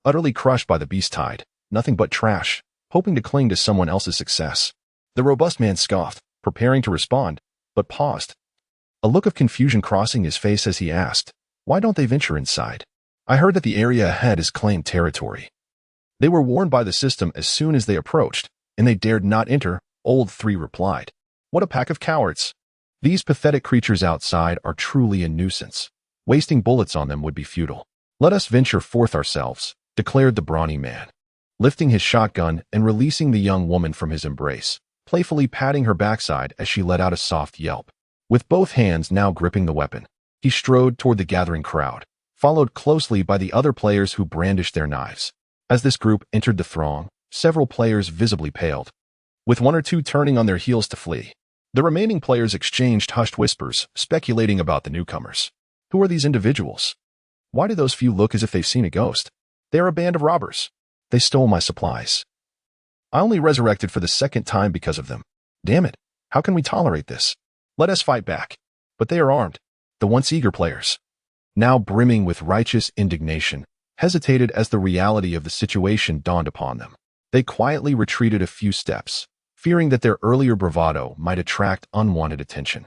Utterly crushed by the beast tide, nothing but trash, hoping to cling to someone else's success. The robust man scoffed, preparing to respond, but paused. A look of confusion crossing his face as he asked, "Why don't they venture inside? I heard that the area ahead is claimed territory." They were warned by the system as soon as they approached, and they dared not enter, Old 3 replied. What a pack of cowards. These pathetic creatures outside are truly a nuisance. Wasting bullets on them would be futile. Let us venture forth ourselves, declared the brawny man, lifting his shotgun and releasing the young woman from his embrace, playfully patting her backside as she let out a soft yelp. With both hands now gripping the weapon, he strode toward the gathering crowd, followed closely by the other players who brandished their knives. As this group entered the throng, several players visibly paled, with one or two turning on their heels to flee. The remaining players exchanged hushed whispers, speculating about the newcomers. Who are these individuals? Why do those few look as if they've seen a ghost? They are a band of robbers. They stole my supplies. I only resurrected for the second time because of them. Damn it, how can we tolerate this? Let us fight back. But they are armed. The once eager players, now brimming with righteous indignation, hesitated as the reality of the situation dawned upon them. They quietly retreated a few steps, fearing that their earlier bravado might attract unwanted attention.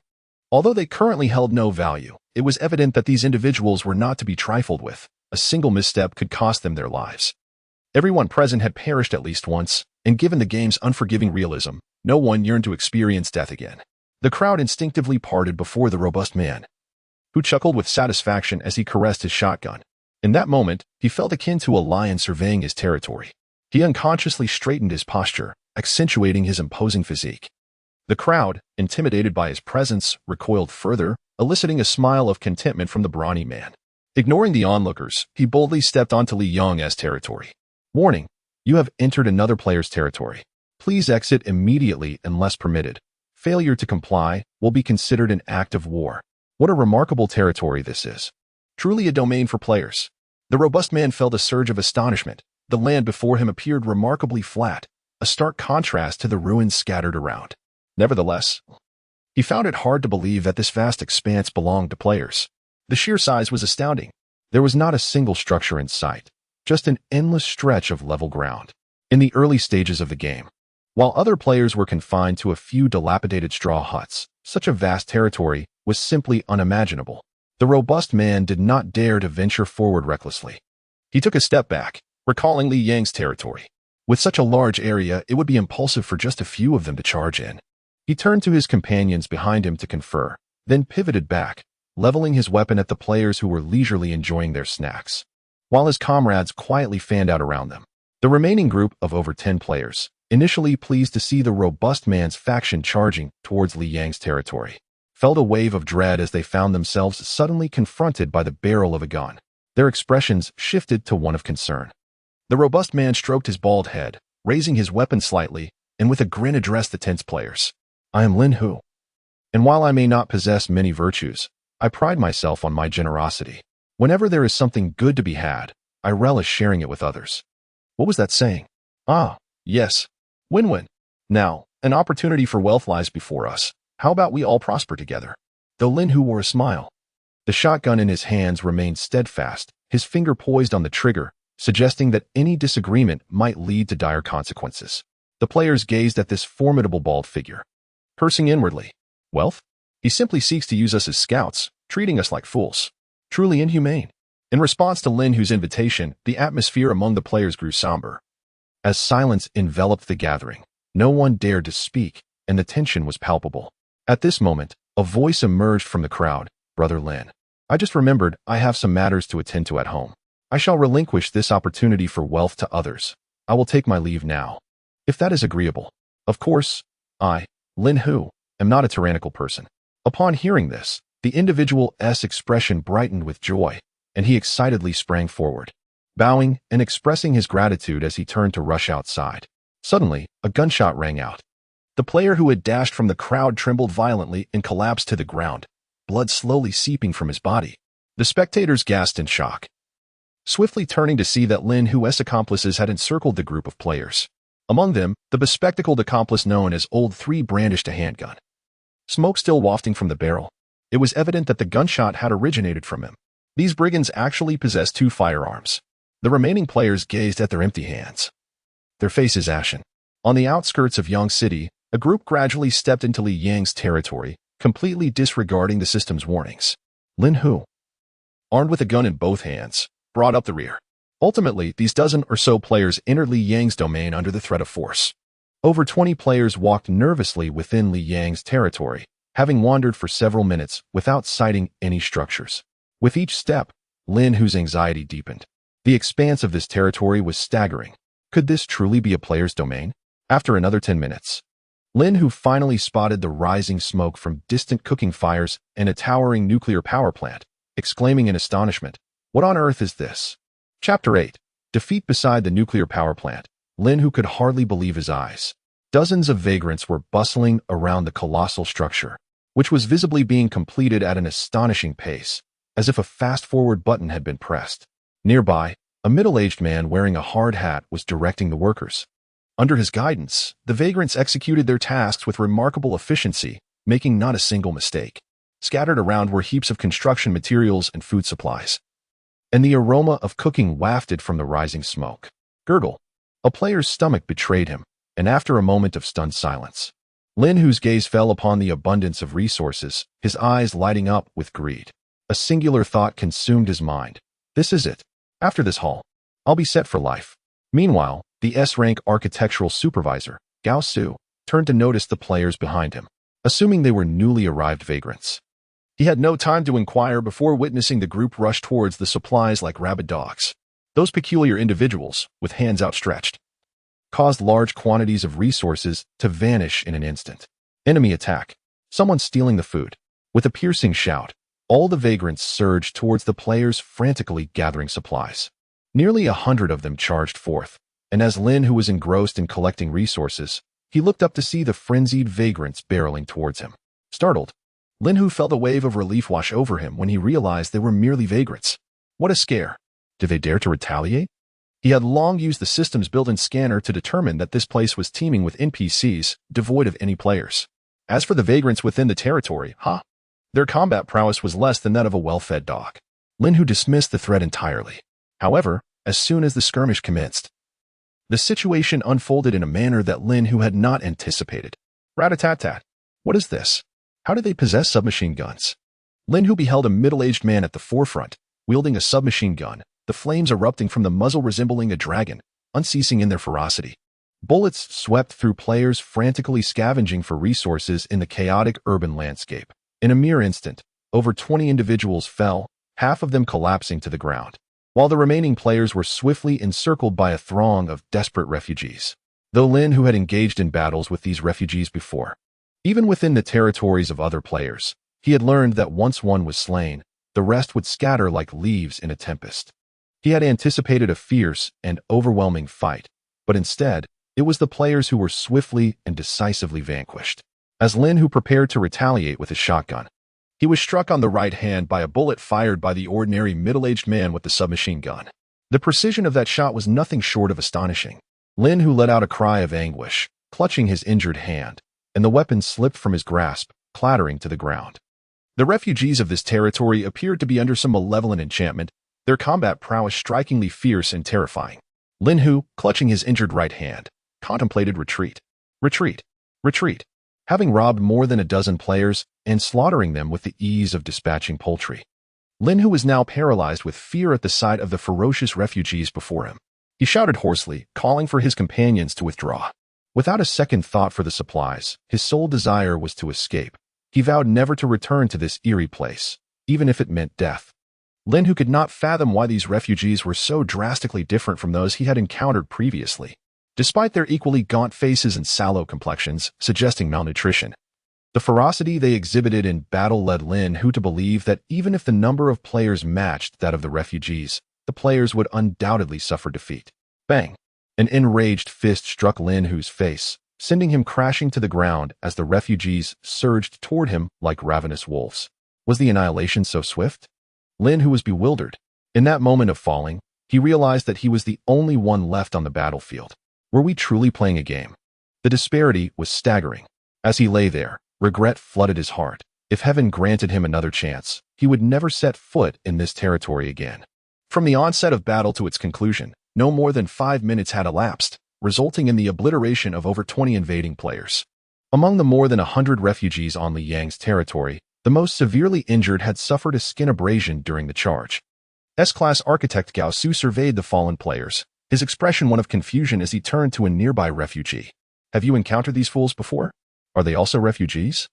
Although they currently held no value, it was evident that these individuals were not to be trifled with. A single misstep could cost them their lives. Everyone present had perished at least once, and given the game's unforgiving realism, no one yearned to experience death again. The crowd instinctively parted before the robust man, who chuckled with satisfaction as he caressed his shotgun. In that moment, he felt akin to a lion surveying his territory. He unconsciously straightened his posture, accentuating his imposing physique. The crowd, intimidated by his presence, recoiled further, eliciting a smile of contentment from the brawny man. Ignoring the onlookers, he boldly stepped onto Li Yang's territory. Warning, you have entered another player's territory. Please exit immediately unless permitted. Failure to comply will be considered an act of war. What a remarkable territory this is. Truly a domain for players. The robust man felt a surge of astonishment. The land before him appeared remarkably flat, a stark contrast to the ruins scattered around. Nevertheless, he found it hard to believe that this vast expanse belonged to players. The sheer size was astounding. There was not a single structure in sight, just an endless stretch of level ground. In the early stages of the game, while other players were confined to a few dilapidated straw huts, such a vast territory was simply unimaginable. The robust man did not dare to venture forward recklessly. He took a step back, recalling Li Yang's territory. With such a large area, it would be impulsive for just a few of them to charge in. He turned to his companions behind him to confer, then pivoted back, leveling his weapon at the players who were leisurely enjoying their snacks, while his comrades quietly fanned out around them. The remaining group of over 10 players, initially pleased to see the robust man's faction charging towards Li Yang's territory, felt a wave of dread as they found themselves suddenly confronted by the barrel of a gun. Their expressions shifted to one of concern. The robust man stroked his bald head, raising his weapon slightly, and with a grin addressed the tense players. I am Lin Hu, and while I may not possess many virtues, I pride myself on my generosity. Whenever there is something good to be had, I relish sharing it with others. What was that saying? Ah, yes. Win-win. Now, an opportunity for wealth lies before us. How about we all prosper together? Though Lin Hu wore a smile, the shotgun in his hands remained steadfast, his finger poised on the trigger, suggesting that any disagreement might lead to dire consequences. The players gazed at this formidable bald figure, cursing inwardly. Wealth? He simply seeks to use us as scouts, treating us like fools. Truly inhumane. In response to Lin Hu's invitation, the atmosphere among the players grew somber. As silence enveloped the gathering, no one dared to speak, and the tension was palpable. At this moment, a voice emerged from the crowd. Brother Lin, I just remembered I have some matters to attend to at home. I shall relinquish this opportunity for wealth to others. I will take my leave now, if that is agreeable. Of course, I, Lin Hu, am not a tyrannical person. Upon hearing this, the individual's expression brightened with joy, and he excitedly sprang forward, bowing and expressing his gratitude as he turned to rush outside. Suddenly, a gunshot rang out. The player who had dashed from the crowd trembled violently and collapsed to the ground, blood slowly seeping from his body. The spectators gasped in shock. swiftly turning to see that Lin Hu's accomplices had encircled the group of players. Among them, the bespectacled accomplice known as Old 3 brandished a handgun. Smoke still wafting from the barrel. It was evident that the gunshot had originated from him. These brigands actually possessed 2 firearms. The remaining players gazed at their empty hands, their faces ashen. On the outskirts of Yang City, a group gradually stepped into Li Yang's territory, completely disregarding the system's warnings. Lin Hu, armed with a gun in both hands, brought up the rear. Ultimately, these dozen or so players entered Li Yang's domain under the threat of force. Over 20 players walked nervously within Li Yang's territory, having wandered for several minutes without sighting any structures. With each step, Lin Hu's anxiety deepened. The expanse of this territory was staggering. Could this truly be a player's domain? After another 10 minutes, Lin Hu finally spotted the rising smoke from distant cooking fires and a towering nuclear power plant, exclaiming in astonishment, "What on earth is this?" Chapter 8. Defeat beside the nuclear power plant. Lin Hu could hardly believe his eyes. Dozens of vagrants were bustling around the colossal structure, which was visibly being completed at an astonishing pace, as if a fast-forward button had been pressed. Nearby, a middle-aged man wearing a hard hat was directing the workers. Under his guidance, the vagrants executed their tasks with remarkable efficiency, making not a single mistake. Scattered around were heaps of construction materials and food supplies, and the aroma of cooking wafted from the rising smoke. Gurgle. A player's stomach betrayed him, and after a moment of stunned silence, Lin Hu's gaze fell upon the abundance of resources, his eyes lighting up with greed. A singular thought consumed his mind. This is it. After this haul, I'll be set for life. Meanwhile, the S-rank architectural supervisor, Gao Su, turned to notice the players behind him, assuming they were newly arrived vagrants. He had no time to inquire before witnessing the group rush towards the supplies like rabid dogs. Those peculiar individuals, with hands outstretched, caused large quantities of resources to vanish in an instant. Enemy attack. Someone stealing the food. With a piercing shout, all the vagrants surged towards the players, frantically gathering supplies. Nearly 100 of them charged forth, and as Lin Hu was engrossed in collecting resources, he looked up to see the frenzied vagrants barreling towards him. Startled, Lin Hu felt a wave of relief wash over him when he realized they were merely vagrants. What a scare! Did they dare to retaliate? He had long used the system's built-in scanner to determine that this place was teeming with NPCs, devoid of any players. As for the vagrants within the territory, their combat prowess was less than that of a well-fed dog. Lin Hu dismissed the threat entirely. However, as soon as the skirmish commenced, the situation unfolded in a manner that Lin Hu had not anticipated. Rat-a-tat-tat. What is this? How did they possess submachine guns? Lin Hu beheld a middle-aged man at the forefront, wielding a submachine gun, the flames erupting from the muzzle resembling a dragon, unceasing in their ferocity. Bullets swept through players frantically scavenging for resources in the chaotic urban landscape. In a mere instant, over 20 individuals fell, half of them collapsing to the ground, while the remaining players were swiftly encircled by a throng of desperate refugees. Though Lin Hu had engaged in battles with these refugees before, even within the territories of other players, he had learned that once one was slain, the rest would scatter like leaves in a tempest. He had anticipated a fierce and overwhelming fight, but instead, it was the players who were swiftly and decisively vanquished. As Lin Hu prepared to retaliate with his shotgun, he was struck on the right hand by a bullet fired by the ordinary middle-aged man with the submachine gun. The precision of that shot was nothing short of astonishing. Lin Hu let out a cry of anguish, clutching his injured hand, and the weapon slipped from his grasp, clattering to the ground. The refugees of this territory appeared to be under some malevolent enchantment, their combat prowess strikingly fierce and terrifying. Lin Hu, clutching his injured right hand, contemplated retreat. Retreat. Retreat. Having robbed more than a dozen players and slaughtering them with the ease of dispatching poultry, Lin Hu was now paralyzed with fear at the sight of the ferocious refugees before him. He shouted hoarsely, calling for his companions to withdraw. Without a second thought for the supplies, his sole desire was to escape. He vowed never to return to this eerie place, even if it meant death. Lin Hu could not fathom why these refugees were so drastically different from those he had encountered previously, despite their equally gaunt faces and sallow complexions, suggesting malnutrition. The ferocity they exhibited in battle led Lin Hu to believe that even if the number of players matched that of the refugees, the players would undoubtedly suffer defeat. Bang! An enraged fist struck Lin Hu's face, sending him crashing to the ground as the refugees surged toward him like ravenous wolves. Was the annihilation so swift? Lin Hu was bewildered. In that moment of falling, He realized that he was the only one left on the battlefield. Were we truly playing a game? The disparity was staggering. As he lay there, regret flooded his heart. If heaven granted him another chance, he would never set foot in this territory again. From the onset of battle to its conclusion, no more than 5 minutes had elapsed, resulting in the obliteration of over 20 invading players. Among the more than 100 refugees on Li Yang's territory, the most severely injured had suffered a skin abrasion during the charge. S-class architect Gao Su surveyed the fallen players, his expression one of confusion as he turned to a nearby refugee. Have you encountered these fools before? Are they also refugees?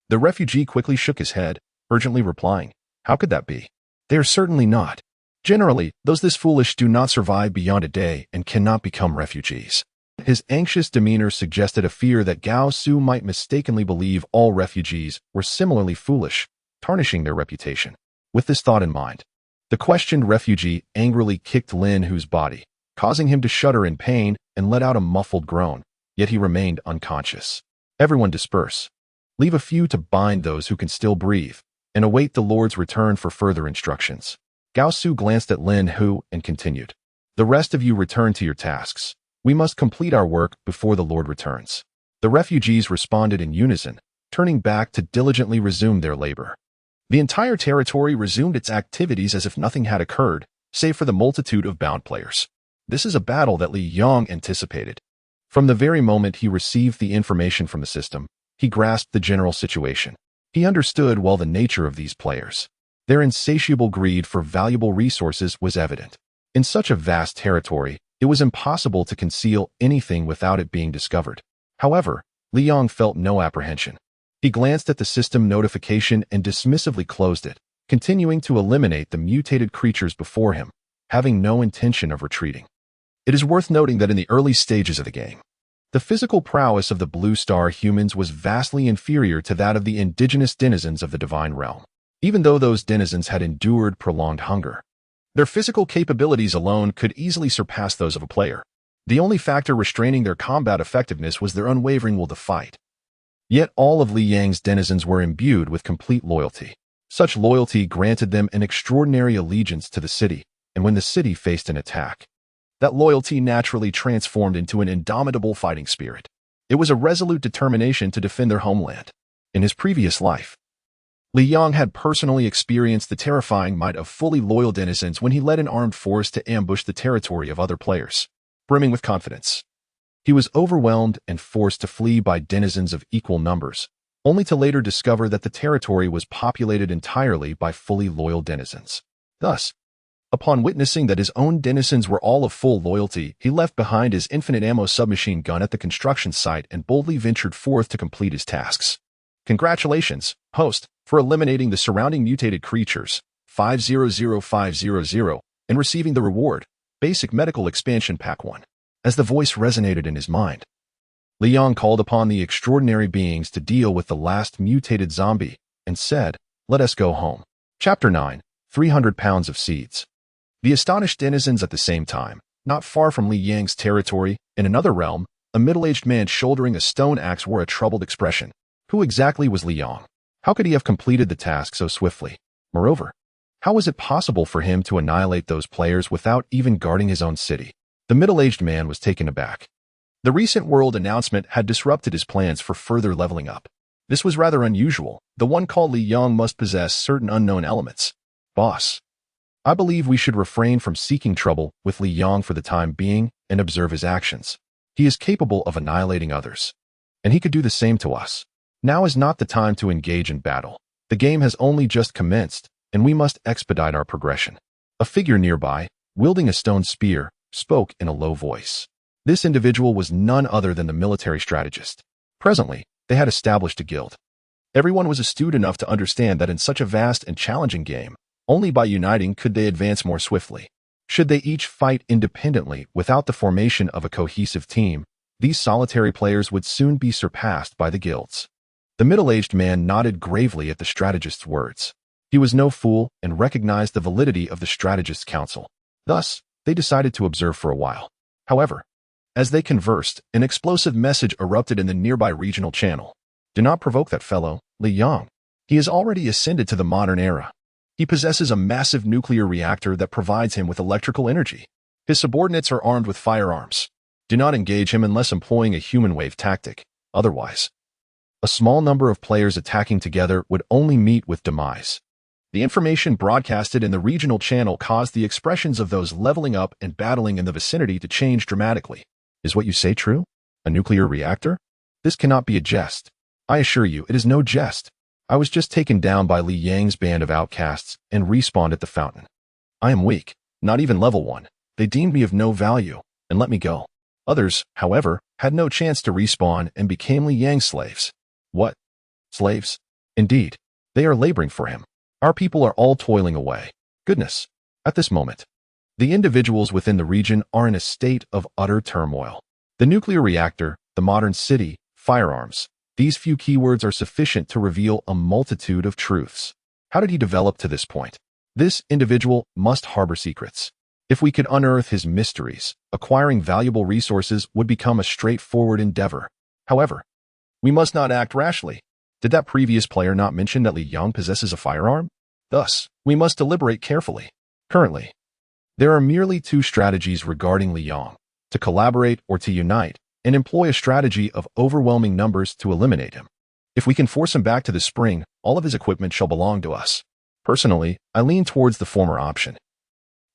The refugee quickly shook his head, urgently replying, how could that be? They are certainly not. Generally, those this foolish do not survive beyond a day and cannot become refugees. His anxious demeanor suggested a fear that Gao Su might mistakenly believe all refugees were similarly foolish, tarnishing their reputation. With this thought in mind, the questioned refugee angrily kicked Lin Hu's body, causing him to shudder in pain and let out a muffled groan, yet he remained unconscious. Everyone disperse. Leave a few to bind those who can still breathe, and await the Lord's return for further instructions. Gao Su glanced at Lin Hu and continued. The rest of you return to your tasks. We must complete our work before the Lord returns. The refugees responded in unison, turning back to diligently resume their labor. The entire territory resumed its activities as if nothing had occurred, save for the multitude of bound players. This is a battle that Li Yang anticipated. From the very moment he received the information from the system, he grasped the general situation. He understood well the nature of these players. Their insatiable greed for valuable resources was evident. In such a vast territory, it was impossible to conceal anything without it being discovered. However, Li Yang felt no apprehension. He glanced at the system notification and dismissively closed it, continuing to eliminate the mutated creatures before him, having no intention of retreating. It is worth noting that in the early stages of the game, the physical prowess of the Blue Star humans was vastly inferior to that of the indigenous denizens of the Divine Realm. Even though those denizens had endured prolonged hunger, their physical capabilities alone could easily surpass those of a player. The only factor restraining their combat effectiveness was their unwavering will to fight. Yet all of Li Yang's denizens were imbued with complete loyalty. Such loyalty granted them an extraordinary allegiance to the city, and when the city faced an attack, that loyalty naturally transformed into an indomitable fighting spirit. It was a resolute determination to defend their homeland. In his previous life, Li Yang had personally experienced the terrifying might of fully loyal denizens when he led an armed force to ambush the territory of other players. Brimming with confidence, he was overwhelmed and forced to flee by denizens of equal numbers, only to later discover that the territory was populated entirely by fully loyal denizens. Thus, upon witnessing that his own denizens were all of full loyalty, he left behind his infinite ammo submachine gun at the construction site and boldly ventured forth to complete his tasks. Congratulations, host, for eliminating the surrounding mutated creatures, 500500, and receiving the reward, Basic Medical Expansion Pack 1. As the voice resonated in his mind, Li Yang called upon the extraordinary beings to deal with the last mutated zombie and said, let us go home. Chapter 9, 300 pounds of seeds. The astonished denizens at the same time, not far from Li Yang's territory, in another realm, a middle-aged man shouldering a stone axe wore a troubled expression. Who exactly was Li Yang? How could he have completed the task so swiftly? Moreover, how was it possible for him to annihilate those players without even guarding his own city? The middle-aged man was taken aback. The recent world announcement had disrupted his plans for further leveling up. This was rather unusual. The one called Li Yang must possess certain unknown elements. Boss, I believe we should refrain from seeking trouble with Li Yang for the time being and observe his actions. He is capable of annihilating others, and he could do the same to us. Now is not the time to engage in battle. The game has only just commenced, and we must expedite our progression. A figure nearby, wielding a stone spear, spoke in a low voice. This individual was none other than the military strategist. Presently, they had established a guild. Everyone was astute enough to understand that in such a vast and challenging game, only by uniting could they advance more swiftly. Should they each fight independently without the formation of a cohesive team, these solitary players would soon be surpassed by the guilds. The middle-aged man nodded gravely at the strategist's words. He was no fool and recognized the validity of the strategist's counsel. Thus, they decided to observe for a while. However, as they conversed, an explosive message erupted in the nearby regional channel. Do not provoke that fellow, Li Yang. He has already ascended to the modern era. He possesses a massive nuclear reactor that provides him with electrical energy. His subordinates are armed with firearms. Do not engage him unless employing a human wave tactic. Otherwise, a small number of players attacking together would only meet with demise. The information broadcasted in the regional channel caused the expressions of those leveling up and battling in the vicinity to change dramatically. Is what you say true? A nuclear reactor? This cannot be a jest. I assure you, it is no jest. I was just taken down by Li Yang's band of outcasts and respawned at the fountain. I am weak, not even level 1. They deemed me of no value and let me go. Others, however, had no chance to respawn and became Li Yang's slaves. What? Slaves? Indeed. They are laboring for him. Our people are all toiling away. Goodness. At this moment, the individuals within the region are in a state of utter turmoil. The nuclear reactor, the modern city, firearms. These few keywords are sufficient to reveal a multitude of truths. How did he develop to this point? This individual must harbor secrets. If we could unearth his mysteries, acquiring valuable resources would become a straightforward endeavor. However, we must not act rashly. Did that previous player not mention that Li Yang possesses a firearm? Thus, we must deliberate carefully. Currently, there are merely two strategies regarding Li Yang: to collaborate or to unite, and employ a strategy of overwhelming numbers to eliminate him. If we can force him back to the spring, all of his equipment shall belong to us. Personally, I lean towards the former option.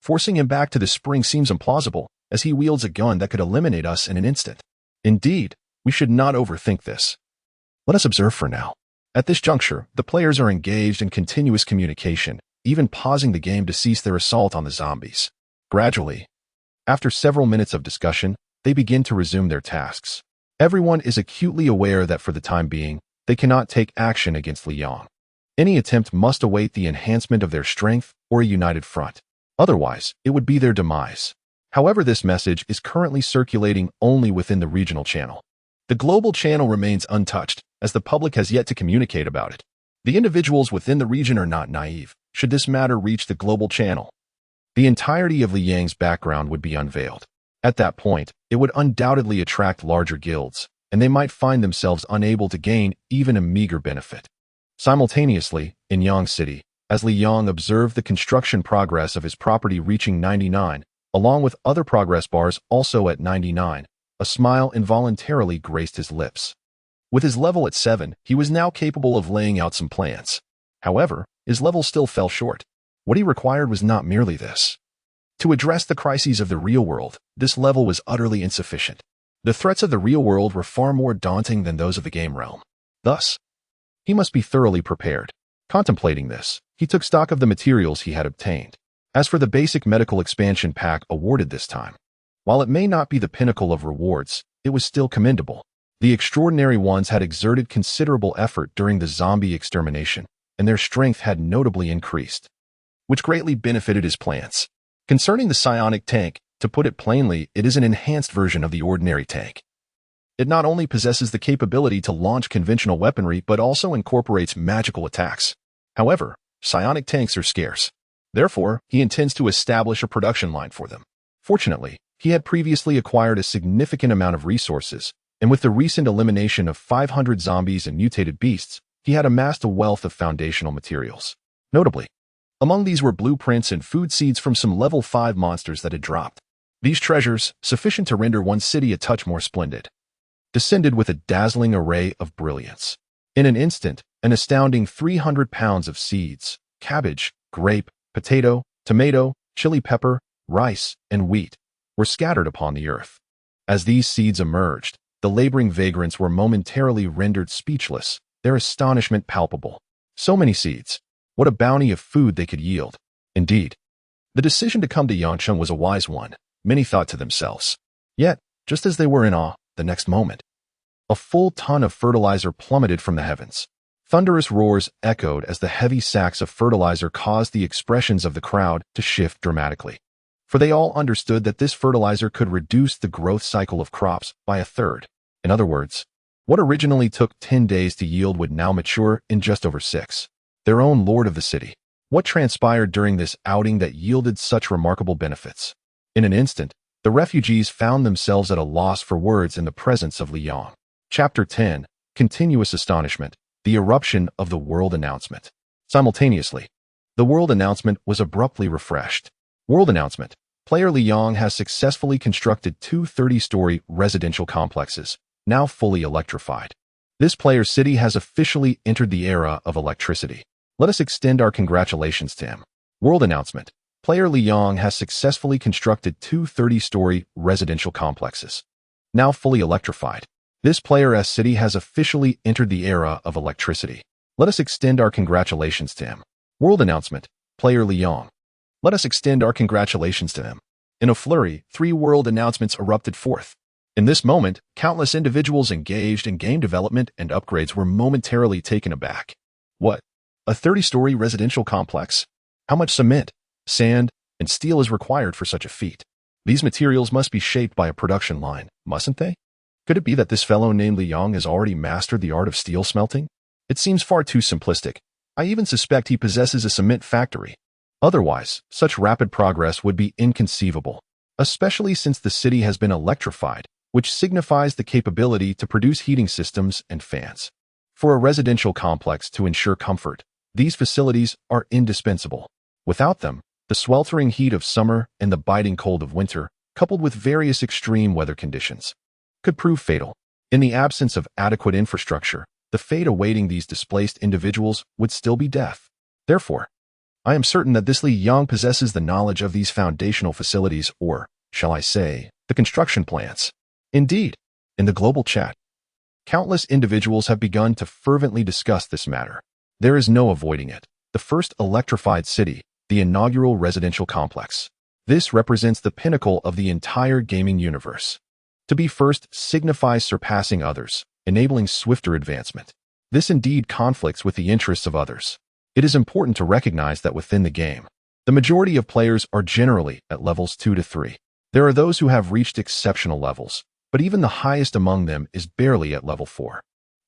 Forcing him back to the spring seems implausible, as he wields a gun that could eliminate us in an instant. Indeed, we should not overthink this. Let us observe for now. At this juncture, the players are engaged in continuous communication, even pausing the game to cease their assault on the zombies. Gradually, after several minutes of discussion, they begin to resume their tasks. Everyone is acutely aware that for the time being, they cannot take action against Li Yang. Any attempt must await the enhancement of their strength or a united front. Otherwise, it would be their demise. However, this message is currently circulating only within the regional channel. The global channel remains untouched, as the public has yet to communicate about it. The individuals within the region are not naive. Should this matter reach the global channel, the entirety of Li Yang's background would be unveiled. At that point, it would undoubtedly attract larger guilds, and they might find themselves unable to gain even a meager benefit. Simultaneously, in Yang City, as Li Yang observed the construction progress of his property reaching 99, along with other progress bars also at 99, a smile involuntarily graced his lips. With his level at 7, he was now capable of laying out some plans. However, his level still fell short. What he required was not merely this. To address the crises of the real world, this level was utterly insufficient. The threats of the real world were far more daunting than those of the game realm. Thus, he must be thoroughly prepared. Contemplating this, he took stock of the materials he had obtained. As for the basic medical expansion pack awarded this time, while it may not be the pinnacle of rewards, it was still commendable. The extraordinary ones had exerted considerable effort during the zombie extermination, and their strength had notably increased, which greatly benefited his plans. Concerning the psionic tank, to put it plainly, it is an enhanced version of the ordinary tank. It not only possesses the capability to launch conventional weaponry, but also incorporates magical attacks. However, psionic tanks are scarce. Therefore, he intends to establish a production line for them. Fortunately, he had previously acquired a significant amount of resources, and with the recent elimination of 500 zombies and mutated beasts, he had amassed a wealth of foundational materials. Notably, among these were blueprints and food seeds from some level 5 monsters that had dropped. These treasures, sufficient to render one city a touch more splendid, descended with a dazzling array of brilliance. In an instant, an astounding 300 pounds of seeds, cabbage, grape, potato, tomato, chili pepper, rice, and wheat were scattered upon the earth. As these seeds emerged, the laboring vagrants were momentarily rendered speechless, their astonishment palpable. So many seeds. What a bounty of food they could yield. Indeed, the decision to come to Yancheng was a wise one, many thought to themselves. Yet, just as they were in awe, the next moment, a full ton of fertilizer plummeted from the heavens. Thunderous roars echoed as the heavy sacks of fertilizer caused the expressions of the crowd to shift dramatically. For they all understood that this fertilizer could reduce the growth cycle of crops by a third. In other words, what originally took 10 days to yield would now mature in just over 6. Their own lord of the city. What transpired during this outing that yielded such remarkable benefits? In an instant, the refugees found themselves at a loss for words in the presence of Li Yang. Chapter 10. Continuous Astonishment. The Eruption of the World Announcement. Simultaneously, The world announcement was abruptly refreshed. World announcement. Player Li Yong has successfully constructed two 30-story residential complexes, now fully electrified. This player's city has officially entered the era of electricity. Let us extend our congratulations to him. World announcement. Player Li Yong has successfully constructed two 30-story residential complexes, now fully electrified. This player's city has officially entered the era of electricity. Let us extend our congratulations to him. World announcement. Player Li Yong. Let us extend our congratulations to him. In a flurry, 3 world announcements erupted forth. In this moment, countless individuals engaged in game development and upgrades were momentarily taken aback. What? A 30-story residential complex? How much cement, sand, and steel is required for such a feat? These materials must be shaped by a production line, mustn't they? Could it be that this fellow named Li Yong has already mastered the art of steel smelting? It seems far too simplistic. I even suspect he possesses a cement factory. Otherwise, such rapid progress would be inconceivable, especially since the city has been electrified, which signifies the capability to produce heating systems and fans. For a residential complex to ensure comfort, these facilities are indispensable. Without them, the sweltering heat of summer and the biting cold of winter, coupled with various extreme weather conditions, could prove fatal. In the absence of adequate infrastructure, the fate awaiting these displaced individuals would still be death. Therefore, I am certain that this Li Yong possesses the knowledge of these foundational facilities, or, shall I say, the construction plans. Indeed, in the global chat, countless individuals have begun to fervently discuss this matter. There is no avoiding it. The first electrified city, the inaugural residential complex. This represents the pinnacle of the entire gaming universe. To be first signifies surpassing others, enabling swifter advancement. This indeed conflicts with the interests of others. It is important to recognize that within the game, the majority of players are generally at levels 2 to 3. There are those who have reached exceptional levels, but even the highest among them is barely at level 4.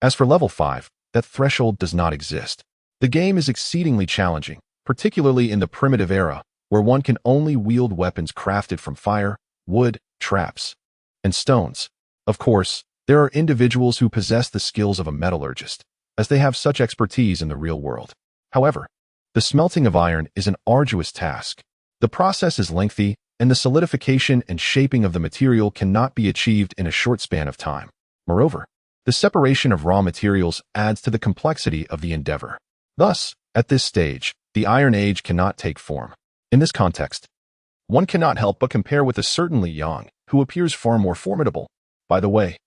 As for level 5, that threshold does not exist. The game is exceedingly challenging, particularly in the primitive era, where one can only wield weapons crafted from fire, wood, traps, and stones. Of course, there are individuals who possess the skills of a metallurgist, as they have such expertise in the real world. However, the smelting of iron is an arduous task. The process is lengthy, and the solidification and shaping of the material cannot be achieved in a short span of time. Moreover, the separation of raw materials adds to the complexity of the endeavor. Thus, at this stage, the Iron Age cannot take form. In this context, one cannot help but compare with a certain Li Yong, who appears far more formidable. By the way,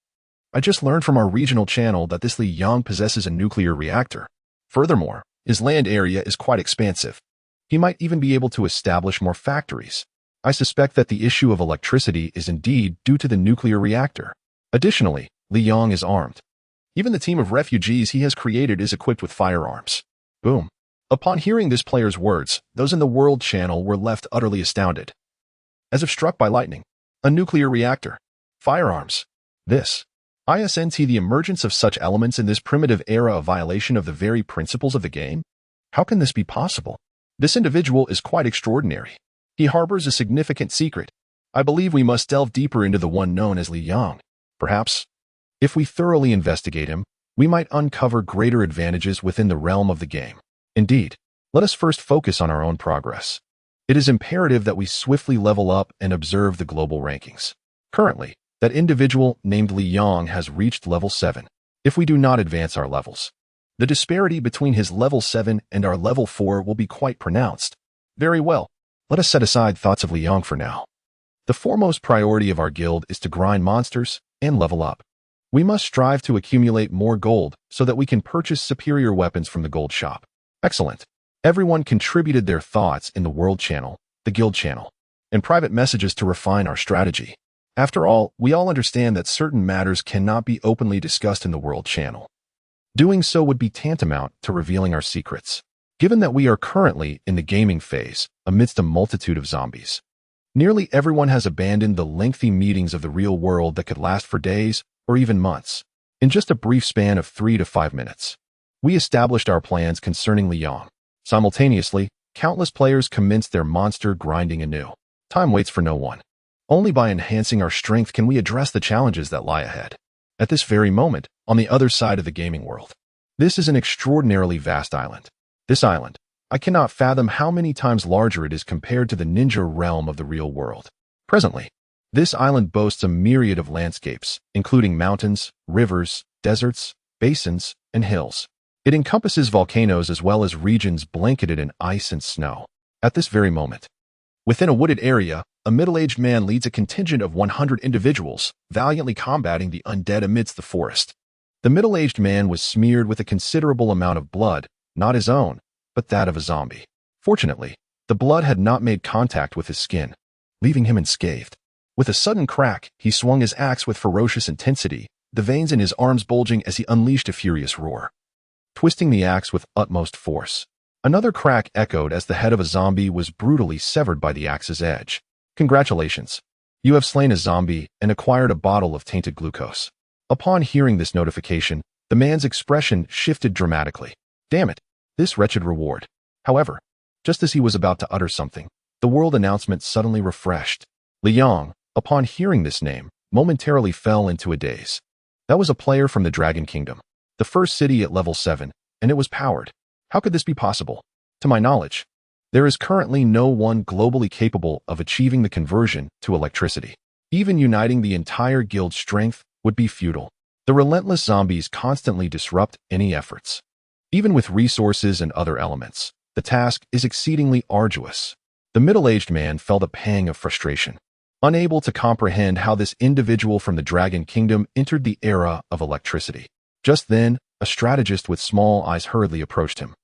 I just learned from our regional channel that this Li Yong possesses a nuclear reactor. Furthermore, his land area is quite expansive. He might even be able to establish more factories. I suspect that the issue of electricity is indeed due to the nuclear reactor. Additionally, Li Yong is armed. Even the team of refugees he has created is equipped with firearms. Boom. Upon hearing this player's words, those in the world channel were left utterly astounded. As if struck by lightning. A nuclear reactor. Firearms. This. Isn't the emergence of such elements in this primitive era a violation of the very principles of the game? How can this be possible? This individual is quite extraordinary. He harbors a significant secret. I believe we must delve deeper into the one known as Li Yong. Perhaps, if we thoroughly investigate him, we might uncover greater advantages within the realm of the game. Indeed, let us first focus on our own progress. It is imperative that we swiftly level up and observe the global rankings. Currently, that individual named Li Yong has reached level 7. If we do not advance our levels, the disparity between his level 7 and our level 4 will be quite pronounced. Very well, let us set aside thoughts of Li Yong for now. The foremost priority of our guild is to grind monsters and level up. We must strive to accumulate more gold so that we can purchase superior weapons from the gold shop. Excellent. Everyone contributed their thoughts in the world channel, the guild channel, and private messages to refine our strategy. After all, we all understand that certain matters cannot be openly discussed in the world channel. Doing so would be tantamount to revealing our secrets. Given that we are currently in the gaming phase, amidst a multitude of zombies, nearly everyone has abandoned the lengthy meetings of the real world that could last for days or even months. In just a brief span of 3 to 5 minutes, we established our plans concerning Li Yong. Simultaneously, countless players commenced their monster grinding anew. Time waits for no one. Only by enhancing our strength can we address the challenges that lie ahead. At this very moment, on the other side of the gaming world, this is an extraordinarily vast island. This island, I cannot fathom how many times larger it is compared to the ninja realm of the real world. Presently, this island boasts a myriad of landscapes, including mountains, rivers, deserts, basins, and hills. It encompasses volcanoes as well as regions blanketed in ice and snow. At this very moment, within a wooded area, a middle-aged man leads a contingent of 100 individuals, valiantly combating the undead amidst the forest. The middle-aged man was smeared with a considerable amount of blood, not his own, but that of a zombie. Fortunately, the blood had not made contact with his skin, leaving him unscathed. With a sudden crack, he swung his axe with ferocious intensity, the veins in his arms bulging as he unleashed a furious roar, twisting the axe with utmost force. Another crack echoed as the head of a zombie was brutally severed by the axe's edge. Congratulations! You have slain a zombie and acquired a bottle of tainted glucose. Upon hearing this notification, the man's expression shifted dramatically. Damn it, this wretched reward. However, just as he was about to utter something, the world announcement suddenly refreshed. Liang, upon hearing this name, momentarily fell into a daze. That was a player from the Dragon Kingdom, the first city at level 7, and it was powered. How could this be possible? To my knowledge, there is currently no one globally capable of achieving the conversion to electricity. Even uniting the entire guild's strength would be futile. The relentless zombies constantly disrupt any efforts. Even with resources and other elements, the task is exceedingly arduous. The middle-aged man felt a pang of frustration, unable to comprehend how this individual from the Dragon Kingdom entered the era of electricity. Just then, a strategist with small eyes hurriedly approached him.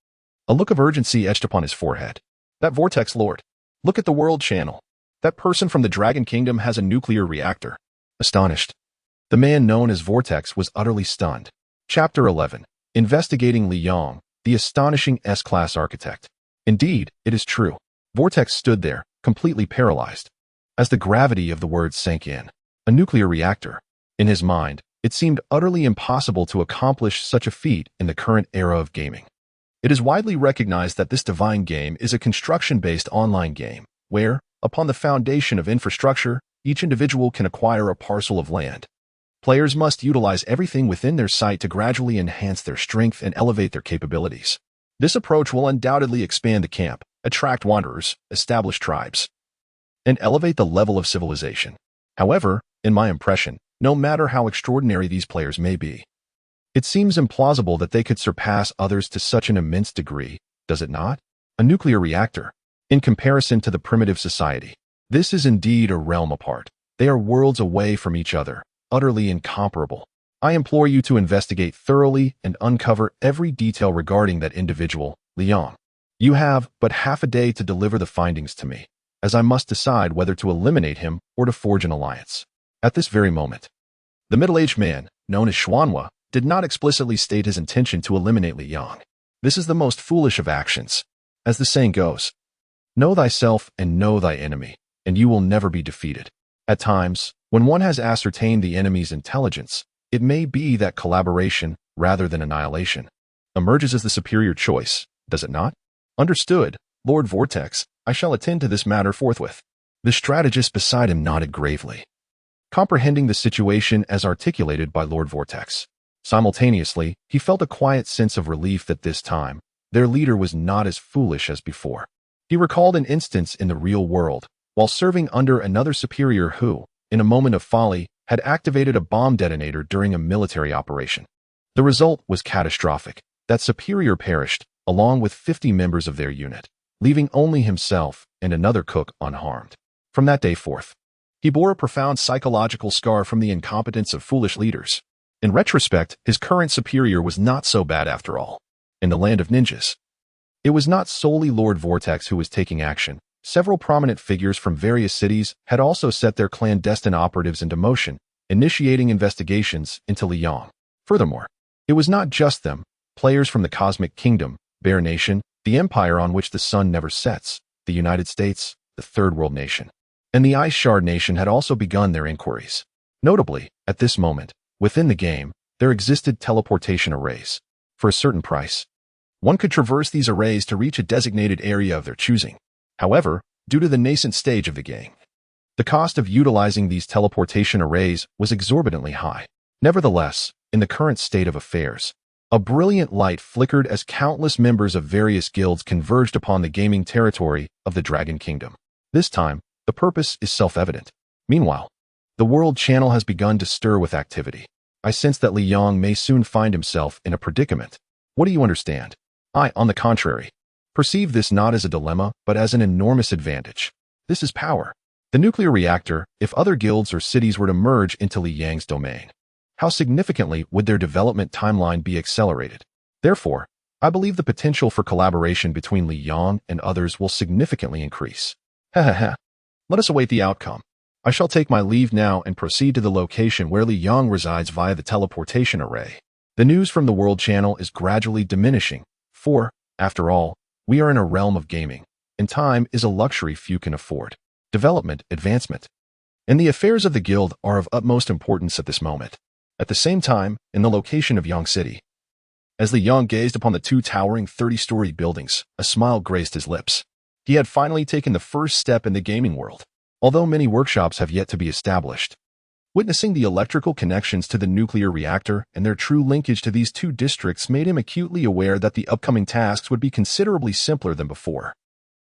A look of urgency etched upon his forehead. That Vortex Lord. Look at the world channel. That person from the Dragon Kingdom has a nuclear reactor. Astonished, the man known as Vortex was utterly stunned. Chapter 11. Investigating Liang, the astonishing S-class architect. Indeed, it is true. Vortex stood there, completely paralyzed, as the gravity of the words sank in. A nuclear reactor. In his mind, it seemed utterly impossible to accomplish such a feat in the current era of gaming. It is widely recognized that this divine game is a construction-based online game, where, upon the foundation of infrastructure, each individual can acquire a parcel of land. Players must utilize everything within their sight to gradually enhance their strength and elevate their capabilities. This approach will undoubtedly expand the camp, attract wanderers, establish tribes, and elevate the level of civilization. However, in my impression, no matter how extraordinary these players may be, it seems implausible that they could surpass others to such an immense degree, does it not? A nuclear reactor. In comparison to the primitive society, this is indeed a realm apart. They are worlds away from each other, utterly incomparable. I implore you to investigate thoroughly and uncover every detail regarding that individual, Liang. You have but half a day to deliver the findings to me, as I must decide whether to eliminate him or to forge an alliance. At this very moment, the middle-aged man, known as Xuanhua, did not explicitly state his intention to eliminate Liang. This is the most foolish of actions. As the saying goes, know thyself and know thy enemy, and you will never be defeated. At times, when one has ascertained the enemy's intelligence, it may be that collaboration, rather than annihilation, emerges as the superior choice, does it not? Understood, Lord Vortex. I shall attend to this matter forthwith. The strategist beside him nodded gravely, comprehending the situation as articulated by Lord Vortex. Simultaneously, he felt a quiet sense of relief that this time, their leader was not as foolish as before. He recalled an instance in the real world, while serving under another superior who, in a moment of folly, had activated a bomb detonator during a military operation. The result was catastrophic. That superior perished, along with 50 members of their unit, leaving only himself and another cook unharmed. From that day forth, he bore a profound psychological scar from the incompetence of foolish leaders. In retrospect, his current superior was not so bad after all. In the land of ninjas, it was not solely Lord Vortex who was taking action. Several prominent figures from various cities had also set their clandestine operatives into motion, initiating investigations into Liang. Furthermore, it was not just them. Players from the Cosmic Kingdom, Bear Nation, the empire on which the sun never sets, the United States, the Third World Nation, and the Ice Shard Nation had also begun their inquiries. Notably, at this moment, within the game, there existed teleportation arrays. For a certain price, one could traverse these arrays to reach a designated area of their choosing. However, due to the nascent stage of the game, the cost of utilizing these teleportation arrays was exorbitantly high. Nevertheless, in the current state of affairs, A brilliant light flickered as countless members of various guilds converged upon the gaming territory of the Dragon Kingdom. This time, the purpose is self-evident. Meanwhile, the World Channel has begun to stir with activity. I sense that Li Yong may soon find himself in a predicament. What do you understand? I, on the contrary, perceive this not as a dilemma, but as an enormous advantage. This is power. The nuclear reactor, if other guilds or cities were to merge into Li Yang's domain, how significantly would their development timeline be accelerated? Therefore, I believe the potential for collaboration between Li Yong and others will significantly increase. Let us await the outcome. I shall take my leave now and proceed to the location where Li Yong resides via the teleportation array. The news from the World Channel is gradually diminishing, for, after all, we are in a realm of gaming, and time is a luxury few can afford. Development, advancement, and the affairs of the guild are of utmost importance at this moment. At the same time, in the location of Yang City, as Li Yong gazed upon the two towering 30-story buildings, a smile graced his lips. He had finally taken the first step in the gaming world, although many workshops have yet to be established. Witnessing the electrical connections to the nuclear reactor and their true linkage to these two districts made him acutely aware that the upcoming tasks would be considerably simpler than before.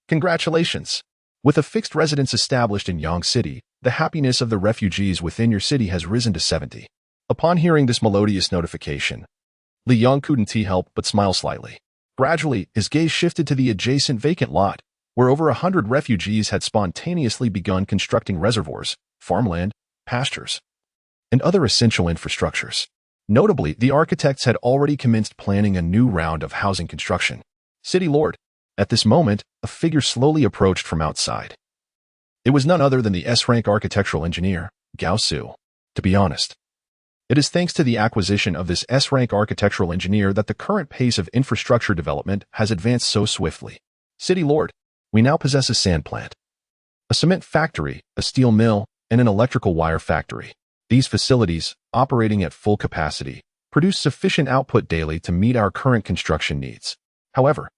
Congratulations! With a fixed residence established in Yang City, the happiness of the refugees within your city has risen to 70. Upon hearing this melodious notification, Li Yong couldn't help but smile slightly. Gradually, his gaze shifted to the adjacent vacant lot, where over 100 refugees had spontaneously begun constructing reservoirs, farmland, pastures, and other essential infrastructures. Notably, the architects had already commenced planning a new round of housing construction. City Lord. At this moment, a figure slowly approached from outside. It was none other than the S-rank architectural engineer, Gao Su. To be honest, it is thanks to the acquisition of this S-rank architectural engineer that the current pace of infrastructure development has advanced so swiftly. City Lord, we now possess a sand plant, a cement factory, a steel mill, and an electrical wire factory. These facilities, operating at full capacity, produce sufficient output daily to meet our current construction needs. However,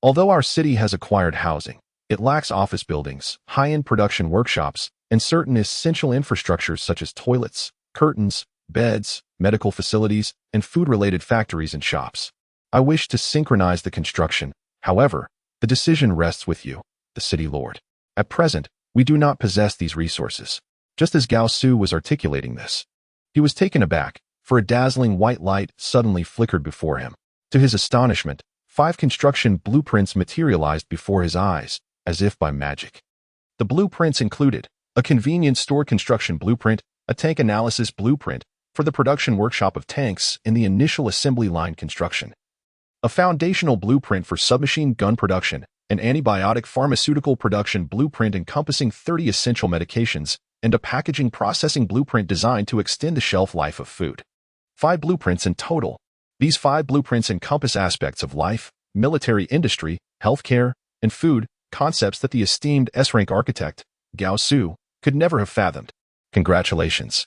although our city has acquired housing, it lacks office buildings, high-end production workshops, and certain essential infrastructures such as toilets, curtains, beds, medical facilities, and food-related factories and shops. I wish to synchronize the construction. However, the decision rests with you, the City Lord. At present, we do not possess these resources. Just as Gao Su was articulating this, he was taken aback, for a dazzling white light suddenly flickered before him. To his astonishment, 5 construction blueprints materialized before his eyes, as if by magic. The blueprints included a convenience store construction blueprint, a tank analysis blueprint for the production workshop of tanks in the initial assembly line construction, a foundational blueprint for submachine gun production, an antibiotic pharmaceutical production blueprint encompassing 30 essential medications, and a packaging processing blueprint designed to extend the shelf life of food. 5 blueprints in total. These 5 blueprints encompass aspects of life, military industry, healthcare, and food, concepts that the esteemed S-rank architect, Gao Su, could never have fathomed. Congratulations.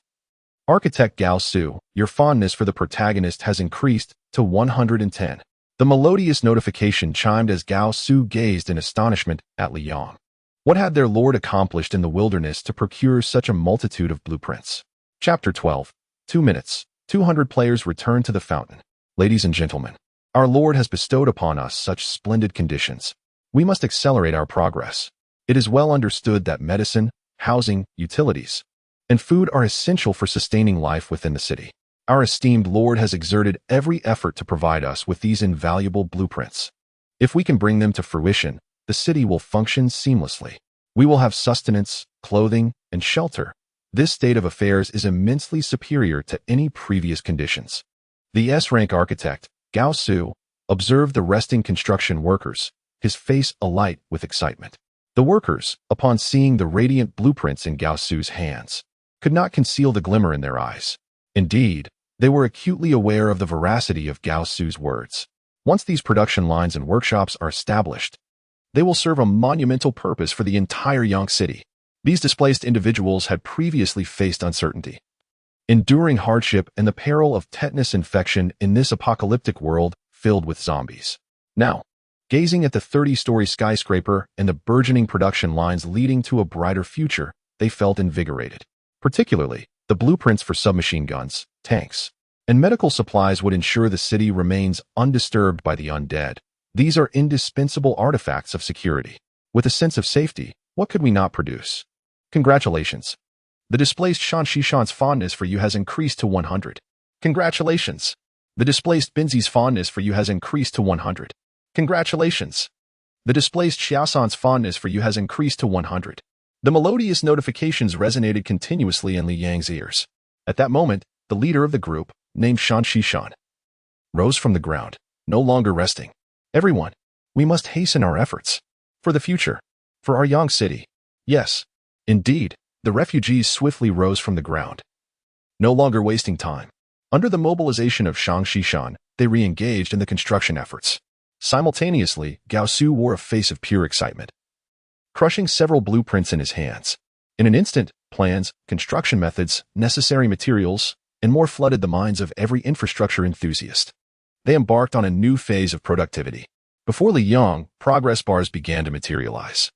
Architect Gao Su, your fondness for the protagonist has increased to 110. The melodious notification chimed as Gao Su gazed in astonishment at Li Yong. What had their lord accomplished in the wilderness to procure such a multitude of blueprints? Chapter 12. 2 minutes. 200 players return to the fountain. Ladies and gentlemen, our Lord has bestowed upon us such splendid conditions. We must accelerate our progress. It is well understood that medicine, housing, utilities, and food are essential for sustaining life within the city. Our esteemed Lord has exerted every effort to provide us with these invaluable blueprints. If we can bring them to fruition, the city will function seamlessly. We will have sustenance, clothing, and shelter. This state of affairs is immensely superior to any previous conditions. The S-rank architect, Gao Su, observed the resting construction workers, his face alight with excitement. The workers, upon seeing the radiant blueprints in Gao Su's hands, could not conceal the glimmer in their eyes. Indeed, they were acutely aware of the veracity of Gao Su's words. Once these production lines and workshops are established, they will serve a monumental purpose for the entire Yang City. These displaced individuals had previously faced uncertainty, enduring hardship and the peril of tetanus infection in this apocalyptic world filled with zombies. Now, gazing at the 30-story skyscraper and the burgeoning production lines leading to a brighter future, they felt invigorated. Particularly, the blueprints for submachine guns, tanks, and medical supplies would ensure the city remains undisturbed by the undead. These are indispensable artifacts of security. With a sense of safety, what could we not produce? Congratulations. The displaced Shan Shishan's fondness for you has increased to 100. Congratulations. The displaced Binzi's fondness for you has increased to 100. Congratulations. The displaced Xiaosan's fondness for you has increased to 100. The melodious notifications resonated continuously in Li Yang's ears. At that moment, the leader of the group, named Shan Shishan, rose from the ground, no longer resting. Everyone, we must hasten our efforts. For the future. For our young city. Yes. Indeed, the refugees swiftly rose from the ground. No longer wasting time. Under the mobilization of Shang Shishan, they re-engaged in the construction efforts. Simultaneously, Gao Su wore a face of pure excitement, crushing several blueprints in his hands. In an instant, plans, construction methods, necessary materials, and more flooded the minds of every infrastructure enthusiast. They embarked on a new phase of productivity. Before Li Yang, progress bars began to materialize.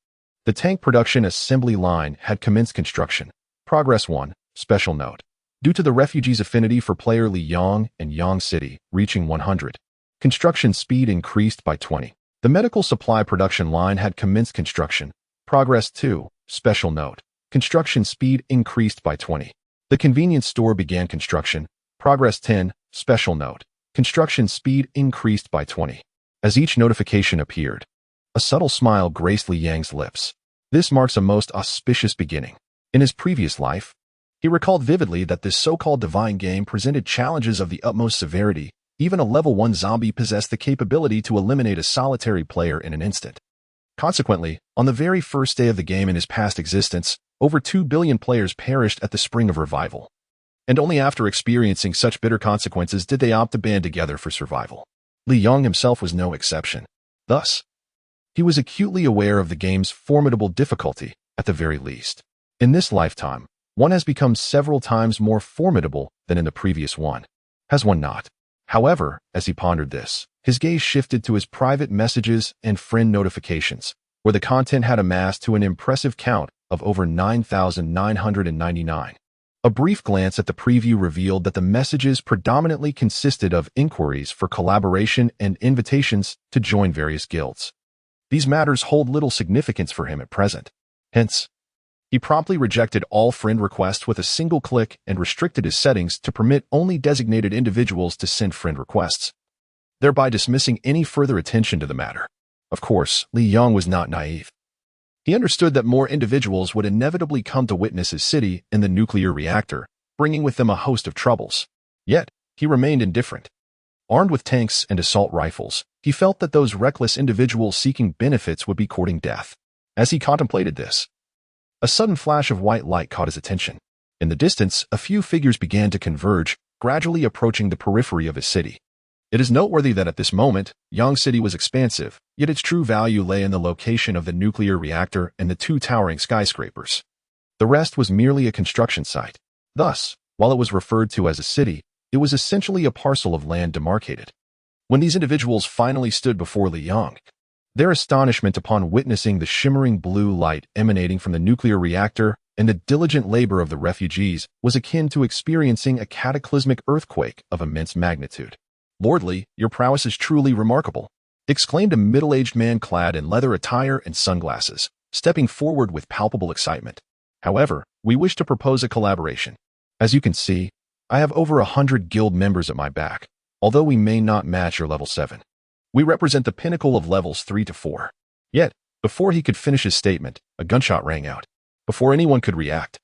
The tank production assembly line had commenced construction. Progress 1, special note. Due to the refugees' affinity for player Li Yang and Yang City reaching 100, construction speed increased by 20. The medical supply production line had commenced construction. Progress 2, special note. Construction speed increased by 20. The convenience store began construction. Progress 10, special note. Construction speed increased by 20. As each notification appeared, a subtle smile graced Li Yang's lips. This marks a most auspicious beginning. In his previous life, he recalled vividly that this so-called divine game presented challenges of the utmost severity. Even a level 1 zombie possessed the capability to eliminate a solitary player in an instant. Consequently, on the very first day of the game in his past existence, over 2 billion players perished at the Spring of Revival. And only after experiencing such bitter consequences did they opt to band together for survival. Li Yang himself was no exception. Thus, he was acutely aware of the game's formidable difficulty, at the very least. In this lifetime, one has become several times more formidable than in the previous one. Has one not? However, as he pondered this, his gaze shifted to his private messages and friend notifications, where the content had amassed to an impressive count of over 9,999. A brief glance at the preview revealed that the messages predominantly consisted of inquiries for collaboration and invitations to join various guilds. These matters hold little significance for him at present. Hence, he promptly rejected all friend requests with a single click and restricted his settings to permit only designated individuals to send friend requests, thereby dismissing any further attention to the matter. Of course, Li Yang was not naive. He understood that more individuals would inevitably come to witness his city in the nuclear reactor, bringing with them a host of troubles. Yet, he remained indifferent. Armed with tanks and assault rifles, he felt that those reckless individuals seeking benefits would be courting death. As he contemplated this, a sudden flash of white light caught his attention. In the distance, a few figures began to converge, gradually approaching the periphery of his city. It is noteworthy that at this moment, Yang City was expansive, yet its true value lay in the location of the nuclear reactor and the 2 towering skyscrapers. The rest was merely a construction site. Thus, while it was referred to as a city, it was essentially a parcel of land demarcated. When these individuals finally stood before Li Yang, their astonishment upon witnessing the shimmering blue light emanating from the nuclear reactor and the diligent labor of the refugees was akin to experiencing a cataclysmic earthquake of immense magnitude. "Lord Li, your prowess is truly remarkable," exclaimed a middle-aged man clad in leather attire and sunglasses, stepping forward with palpable excitement. "However, we wish to propose a collaboration. As you can see, I have over 100 guild members at my back, although we may not match your level 7. We represent the pinnacle of levels 3 to 4. Yet, before he could finish his statement, a gunshot rang out. Before anyone could react,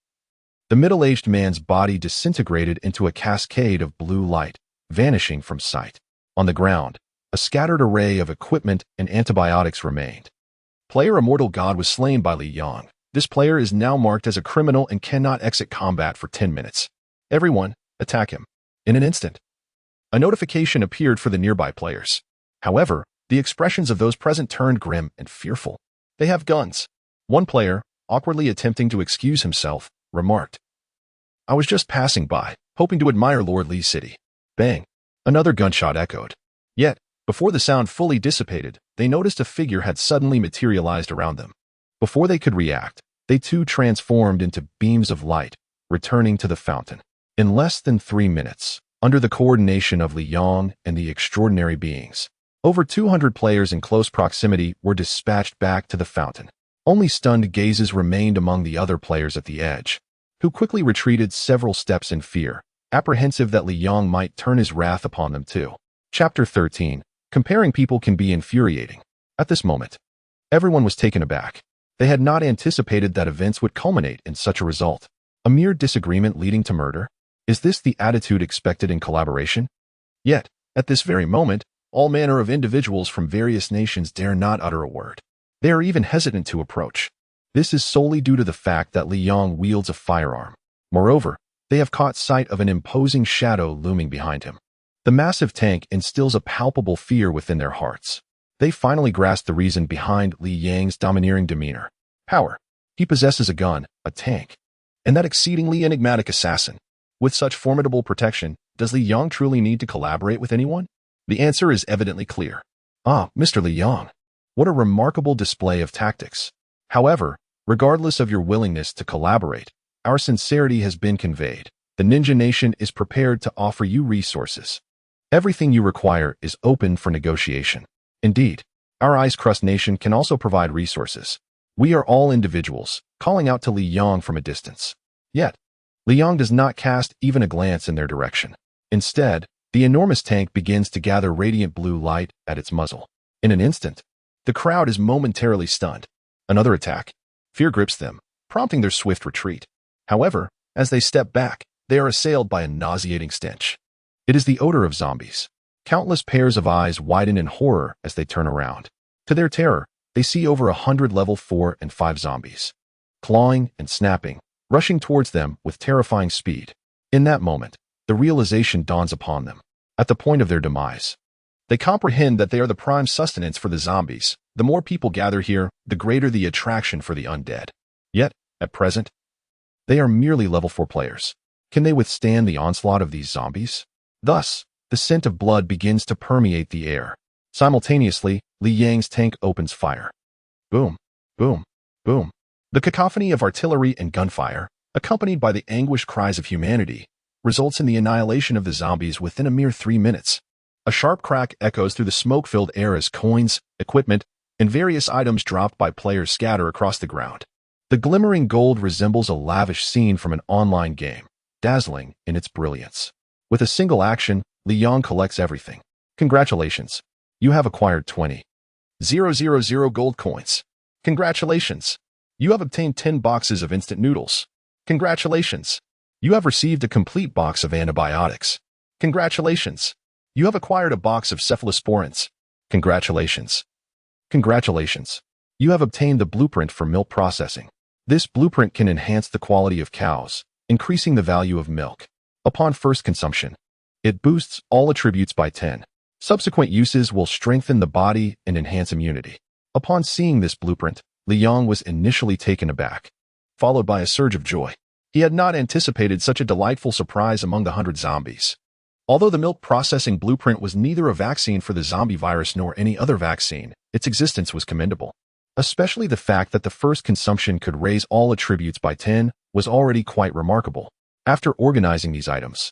the middle-aged man's body disintegrated into a cascade of blue light, vanishing from sight. On the ground, a scattered array of equipment and antibiotics remained. Player Immortal God was slain by Li Yang. This player is now marked as a criminal and cannot exit combat for 10 minutes. Everyone, attack him. In an instant, a notification appeared for the nearby players. However, the expressions of those present turned grim and fearful. "They have guns." One player, awkwardly attempting to excuse himself, remarked, "I was just passing by, hoping to admire Lord Li's city." Bang! Another gunshot echoed. Yet, before the sound fully dissipated, they noticed a figure had suddenly materialized around them. Before they could react, they too transformed into beams of light, returning to the fountain. In less than 3 minutes, under the coordination of Li Yong and the extraordinary beings. Over 200 players in close proximity were dispatched back to the fountain. Only stunned gazes remained among the other players at the edge, who quickly retreated several steps in fear, apprehensive that Li Yong might turn his wrath upon them too. Chapter 13. Comparing people can be infuriating. At this moment, everyone was taken aback. They had not anticipated that events would culminate in such a result. A mere disagreement leading to murder? Is this the attitude expected in collaboration? Yet, at this very moment, all manner of individuals from various nations dare not utter a word. They are even hesitant to approach. This is solely due to the fact that Li Yong wields a firearm. Moreover, they have caught sight of an imposing shadow looming behind him. The massive tank instills a palpable fear within their hearts. They finally grasp the reason behind Li Yang's domineering demeanor. Power. He possesses a gun, a tank, and that exceedingly enigmatic assassin. With such formidable protection, does Li Yong truly need to collaborate with anyone? The answer is evidently clear. Ah, Mr. Li Yong. What a remarkable display of tactics. However, regardless of your willingness to collaborate, our sincerity has been conveyed. The Ninja Nation is prepared to offer you resources. Everything you require is open for negotiation. Indeed, our Ice Crust Nation can also provide resources. We are all individuals, calling out to Li Yong from a distance. Yet, Li Yong does not cast even a glance in their direction. Instead, the enormous tank begins to gather radiant blue light at its muzzle. In an instant, the crowd is momentarily stunned. Another attack. Fear grips them, prompting their swift retreat. However, as they step back, they are assailed by a nauseating stench. It is the odor of zombies. Countless pairs of eyes widen in horror as they turn around. To their terror, they see over 100 level 4 and 5 zombies, clawing and snapping, rushing towards them with terrifying speed. In that moment, the realization dawns upon them. At the point of their demise, they comprehend that they are the prime sustenance for the zombies. The more people gather here, the greater the attraction for the undead. Yet, at present, they are merely level 4 players. Can they withstand the onslaught of these zombies? Thus, the scent of blood begins to permeate the air. Simultaneously, Li Yang's tank opens fire. Boom, boom, boom. The cacophony of artillery and gunfire, accompanied by the anguished cries of humanity, results in the annihilation of the zombies within a mere 3 minutes. A sharp crack echoes through the smoke-filled air as coins, equipment, and various items dropped by players scatter across the ground. The glimmering gold resembles a lavish scene from an online game, dazzling in its brilliance. With a single action, Li Yong collects everything. Congratulations. You have acquired 20,000 gold coins. Congratulations. You have obtained 10 boxes of instant noodles. Congratulations. You have received a complete box of antibiotics. Congratulations. You have acquired a box of cephalosporins. Congratulations. Congratulations. You have obtained the blueprint for milk processing. This blueprint can enhance the quality of cows, increasing the value of milk. Upon first consumption, it boosts all attributes by 10. Subsequent uses will strengthen the body and enhance immunity. Upon seeing this blueprint, Li Yong was initially taken aback, followed by a surge of joy. He had not anticipated such a delightful surprise among the 100 zombies. Although the milk processing blueprint was neither a vaccine for the zombie virus nor any other vaccine, its existence was commendable. Especially the fact that the first consumption could raise all attributes by 10 was already quite remarkable. After organizing these items,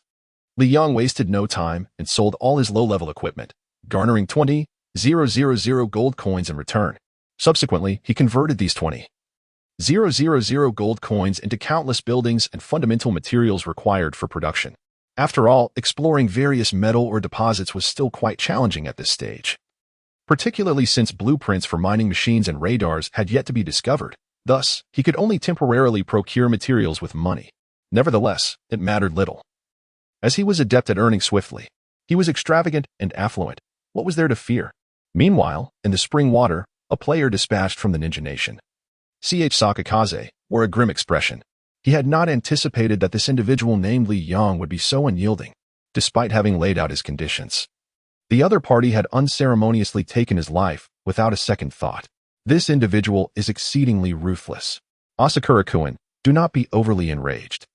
Li Yong wasted no time and sold all his low-level equipment, garnering 20,000 gold coins in return. Subsequently, he converted these 20,000 gold coins into countless buildings and fundamental materials required for production. After all, exploring various metal or deposits was still quite challenging at this stage, particularly since blueprints for mining machines and radars had yet to be discovered. Thus, he could only temporarily procure materials with money. Nevertheless, it mattered little, as he was adept at earning swiftly. He was extravagant and affluent. What was there to fear? Meanwhile, in the spring water, a player dispatched from the Ninja Nation, Sakakaze, wore a grim expression. He had not anticipated that this individual named Li Yong would be so unyielding, despite having laid out his conditions. The other party had unceremoniously taken his life without a second thought. This individual is exceedingly ruthless. Asakura-kun, do not be overly enraged.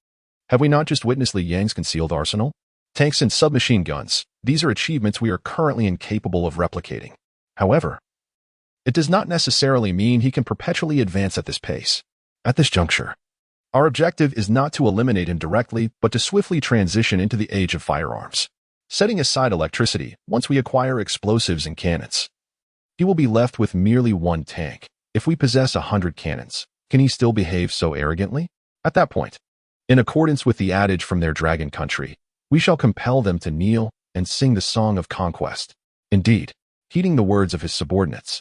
Have we not just witnessed Li Yang's concealed arsenal? Tanks and submachine guns, these are achievements we are currently incapable of replicating. However, it does not necessarily mean he can perpetually advance at this pace. At this juncture, Our objective is not to eliminate him directly, but to swiftly transition into the age of firearms. Setting aside electricity, once we acquire explosives and cannons, he will be left with merely one tank. If we possess 100 cannons, can he still behave so arrogantly? At that point, in accordance with the adage from their dragon country, we shall compel them to kneel and sing the song of conquest. Indeed, heeding the words of his subordinates,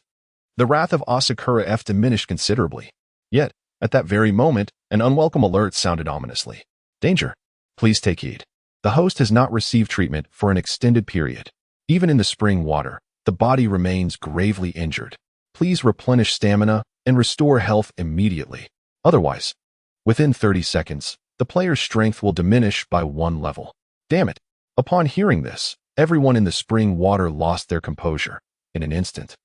the wrath of Asakura F diminished considerably. Yet, at that very moment, an unwelcome alert sounded ominously. Danger! Please take heed. The host has not received treatment for an extended period. Even in the spring water, the body remains gravely injured. Please replenish stamina and restore health immediately. Otherwise, within 30 seconds, the player's strength will diminish by 1 level. Damn it! Upon hearing this, everyone in the spring water lost their composure. In an instant,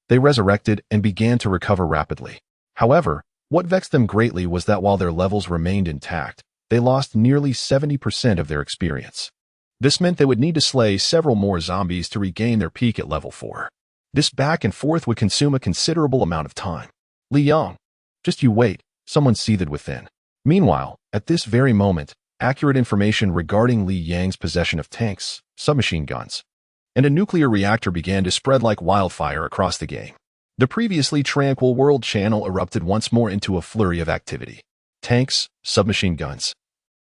they resurrected and began to recover rapidly. However, what vexed them greatly was that while their levels remained intact, they lost nearly 70% of their experience. This meant they would need to slay several more zombies to regain their peak at level 4. This back and forth would consume a considerable amount of time. Li Yang, just you wait, someone seethed within. Meanwhile, at this very moment, accurate information regarding Li Yang's possession of tanks, submachine guns, and a nuclear reactor began to spread like wildfire across the game. The previously tranquil world channel erupted once more into a flurry of activity. Tanks, submachine guns,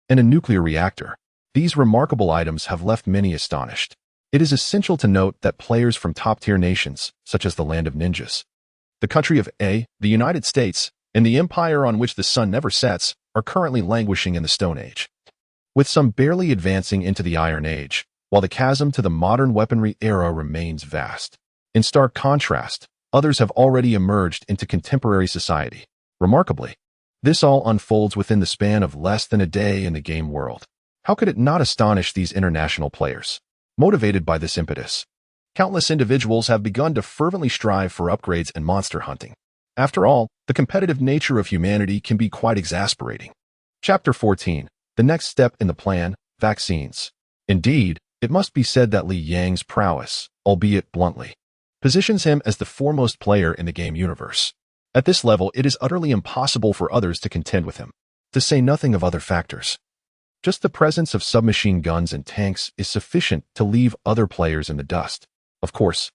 and a nuclear reactor. These remarkable items have left many astonished. It is essential to note that players from top-tier nations, such as the Land of Ninjas, the country of A, the United States, and the empire on which the sun never sets, are currently languishing in the Stone Age, with some barely advancing into the Iron Age, while the chasm to the modern weaponry era remains vast. In stark contrast, others have already emerged into contemporary society. Remarkably, this all unfolds within the span of less than a day in the game world. How could it not astonish these international players? Motivated by this impetus, countless individuals have begun to fervently strive for upgrades and monster hunting. After all, the competitive nature of humanity can be quite exasperating. Chapter 14. The next step in the plan, vaccines. Indeed, it must be said that Li Yang's prowess, albeit bluntly, positions him as the foremost player in the game universe. At this level, it is utterly impossible for others to contend with him, to say nothing of other factors. Just the presence of submachine guns and tanks is sufficient to leave other players in the dust. Of course,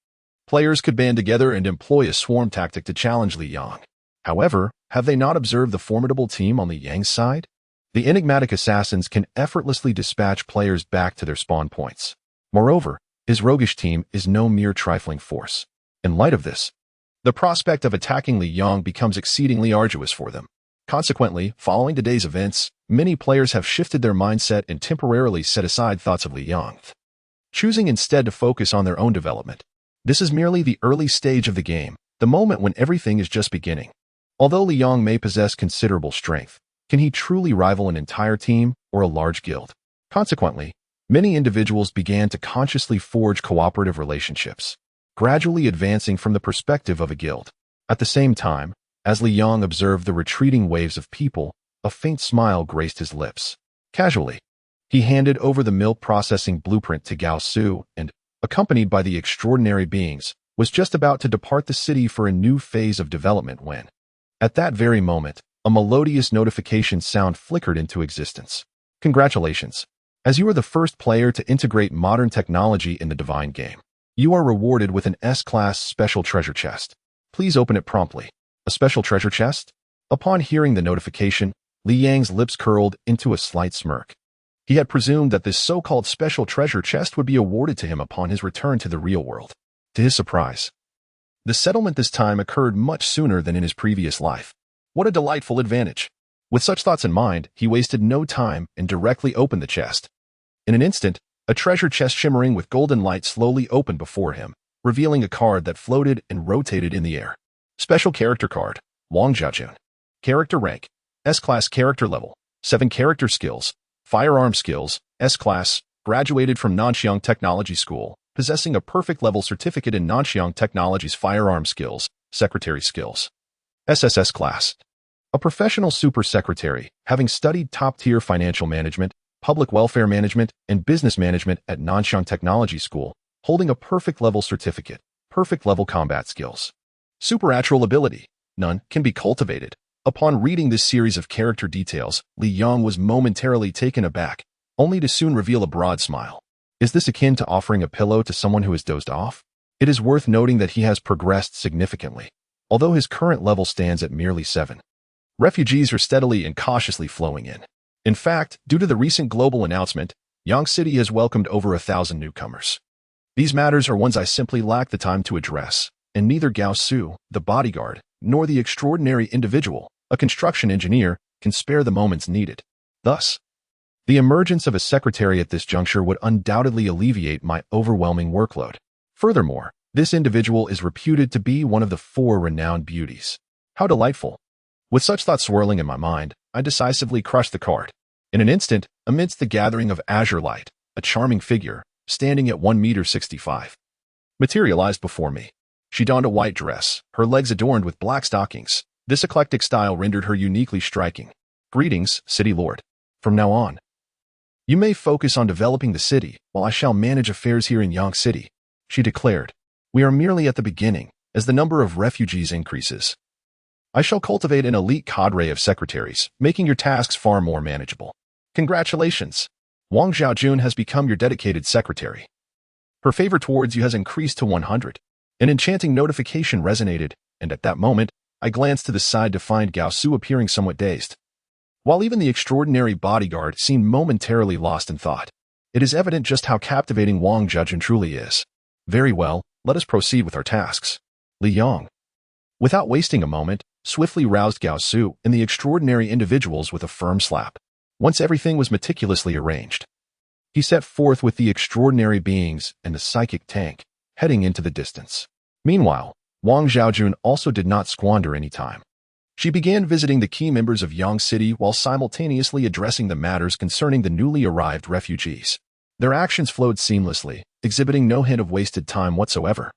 players could band together and employ a swarm tactic to challenge Li Yang. However, have they not observed the formidable team on Li Yang's side? The enigmatic assassins can effortlessly dispatch players back to their spawn points. Moreover, his roguish team is no mere trifling force. In light of this, the prospect of attacking Li Yang becomes exceedingly arduous for them. Consequently, following today's events, many players have shifted their mindset and temporarily set aside thoughts of Li Yang, choosing instead to focus on their own development. This is merely the early stage of the game, the moment when everything is just beginning. Although Li Yang may possess considerable strength, can he truly rival an entire team or a large guild? Consequently, many individuals began to consciously forge cooperative relationships, gradually advancing from the perspective of a guild. At the same time, as Li Yang observed the retreating waves of people, a faint smile graced his lips. Casually, he handed over the milk processing blueprint to Gao Su and, accompanied by the extraordinary beings, was just about to depart the city for a new phase of development when, at that very moment, a melodious notification sound flickered into existence. Congratulations! As you are the first player to integrate modern technology in the Divine game, you are rewarded with an S-Class special treasure chest. Please open it promptly. A special treasure chest? Upon hearing the notification, Li Yang's lips curled into a slight smirk. He had presumed that this so-called special treasure chest would be awarded to him upon his return to the real world. To his surprise, the settlement this time occurred much sooner than in his previous life. What a delightful advantage! With such thoughts in mind, he wasted no time and directly opened the chest. In an instant, a treasure chest shimmering with golden light slowly opened before him, revealing a card that floated and rotated in the air. Special character card, Wang Jiajun. Character rank, S-Class character level, 7 character skills, firearm skills, S-Class, graduated from Nanxiang Technology School, possessing a perfect level certificate in Nanxiang Technology's firearm skills, secretary skills. SSS class. A professional super secretary, having studied top-tier financial management, public welfare management, and business management at Nanxiang Technology School, holding a perfect level certificate, perfect level combat skills. Supernatural ability. None can be cultivated. Upon reading this series of character details, Li Yong was momentarily taken aback, only to soon reveal a broad smile. Is this akin to offering a pillow to someone who has dozed off? It is worth noting that he has progressed significantly, although his current level stands at merely 7. Refugees are steadily and cautiously flowing in. In fact, due to the recent global announcement, Yang City has welcomed over 1,000 newcomers. These matters are ones I simply lack the time to address, and neither Gao Su, the bodyguard, nor the extraordinary individual, a construction engineer, can spare the moments needed. Thus, the emergence of a secretary at this juncture would undoubtedly alleviate my overwhelming workload. Furthermore, this individual is reputed to be one of the 4 renowned beauties. How delightful! With such thoughts swirling in my mind, I decisively crushed the card. In an instant, amidst the gathering of azure light, a charming figure, standing at 1.65 meters, materialized before me. She donned a white dress, her legs adorned with black stockings. This eclectic style rendered her uniquely striking. Greetings, City Lord. From now on, you may focus on developing the city, while I shall manage affairs here in Yang City, she declared. We are merely at the beginning, as the number of refugees increases. I shall cultivate an elite cadre of secretaries, making your tasks far more manageable. Congratulations! Wang Xiaojun has become your dedicated secretary. Her favor towards you has increased to 100. An enchanting notification resonated, and at that moment, I glanced to the side to find Gao Su appearing somewhat dazed. While even the extraordinary bodyguard seemed momentarily lost in thought, it is evident just how captivating Wang Xiaojun truly is. Very well, let us proceed with our tasks. Li Yong, without wasting a moment, swiftly roused Gao Su and the extraordinary individuals with a firm slap. Once everything was meticulously arranged, he set forth with the extraordinary beings and the psychic tank, heading into the distance. Meanwhile, Wang Xiaojun also did not squander any time. She began visiting the key members of Yang City while simultaneously addressing the matters concerning the newly arrived refugees. Their actions flowed seamlessly, exhibiting no hint of wasted time whatsoever.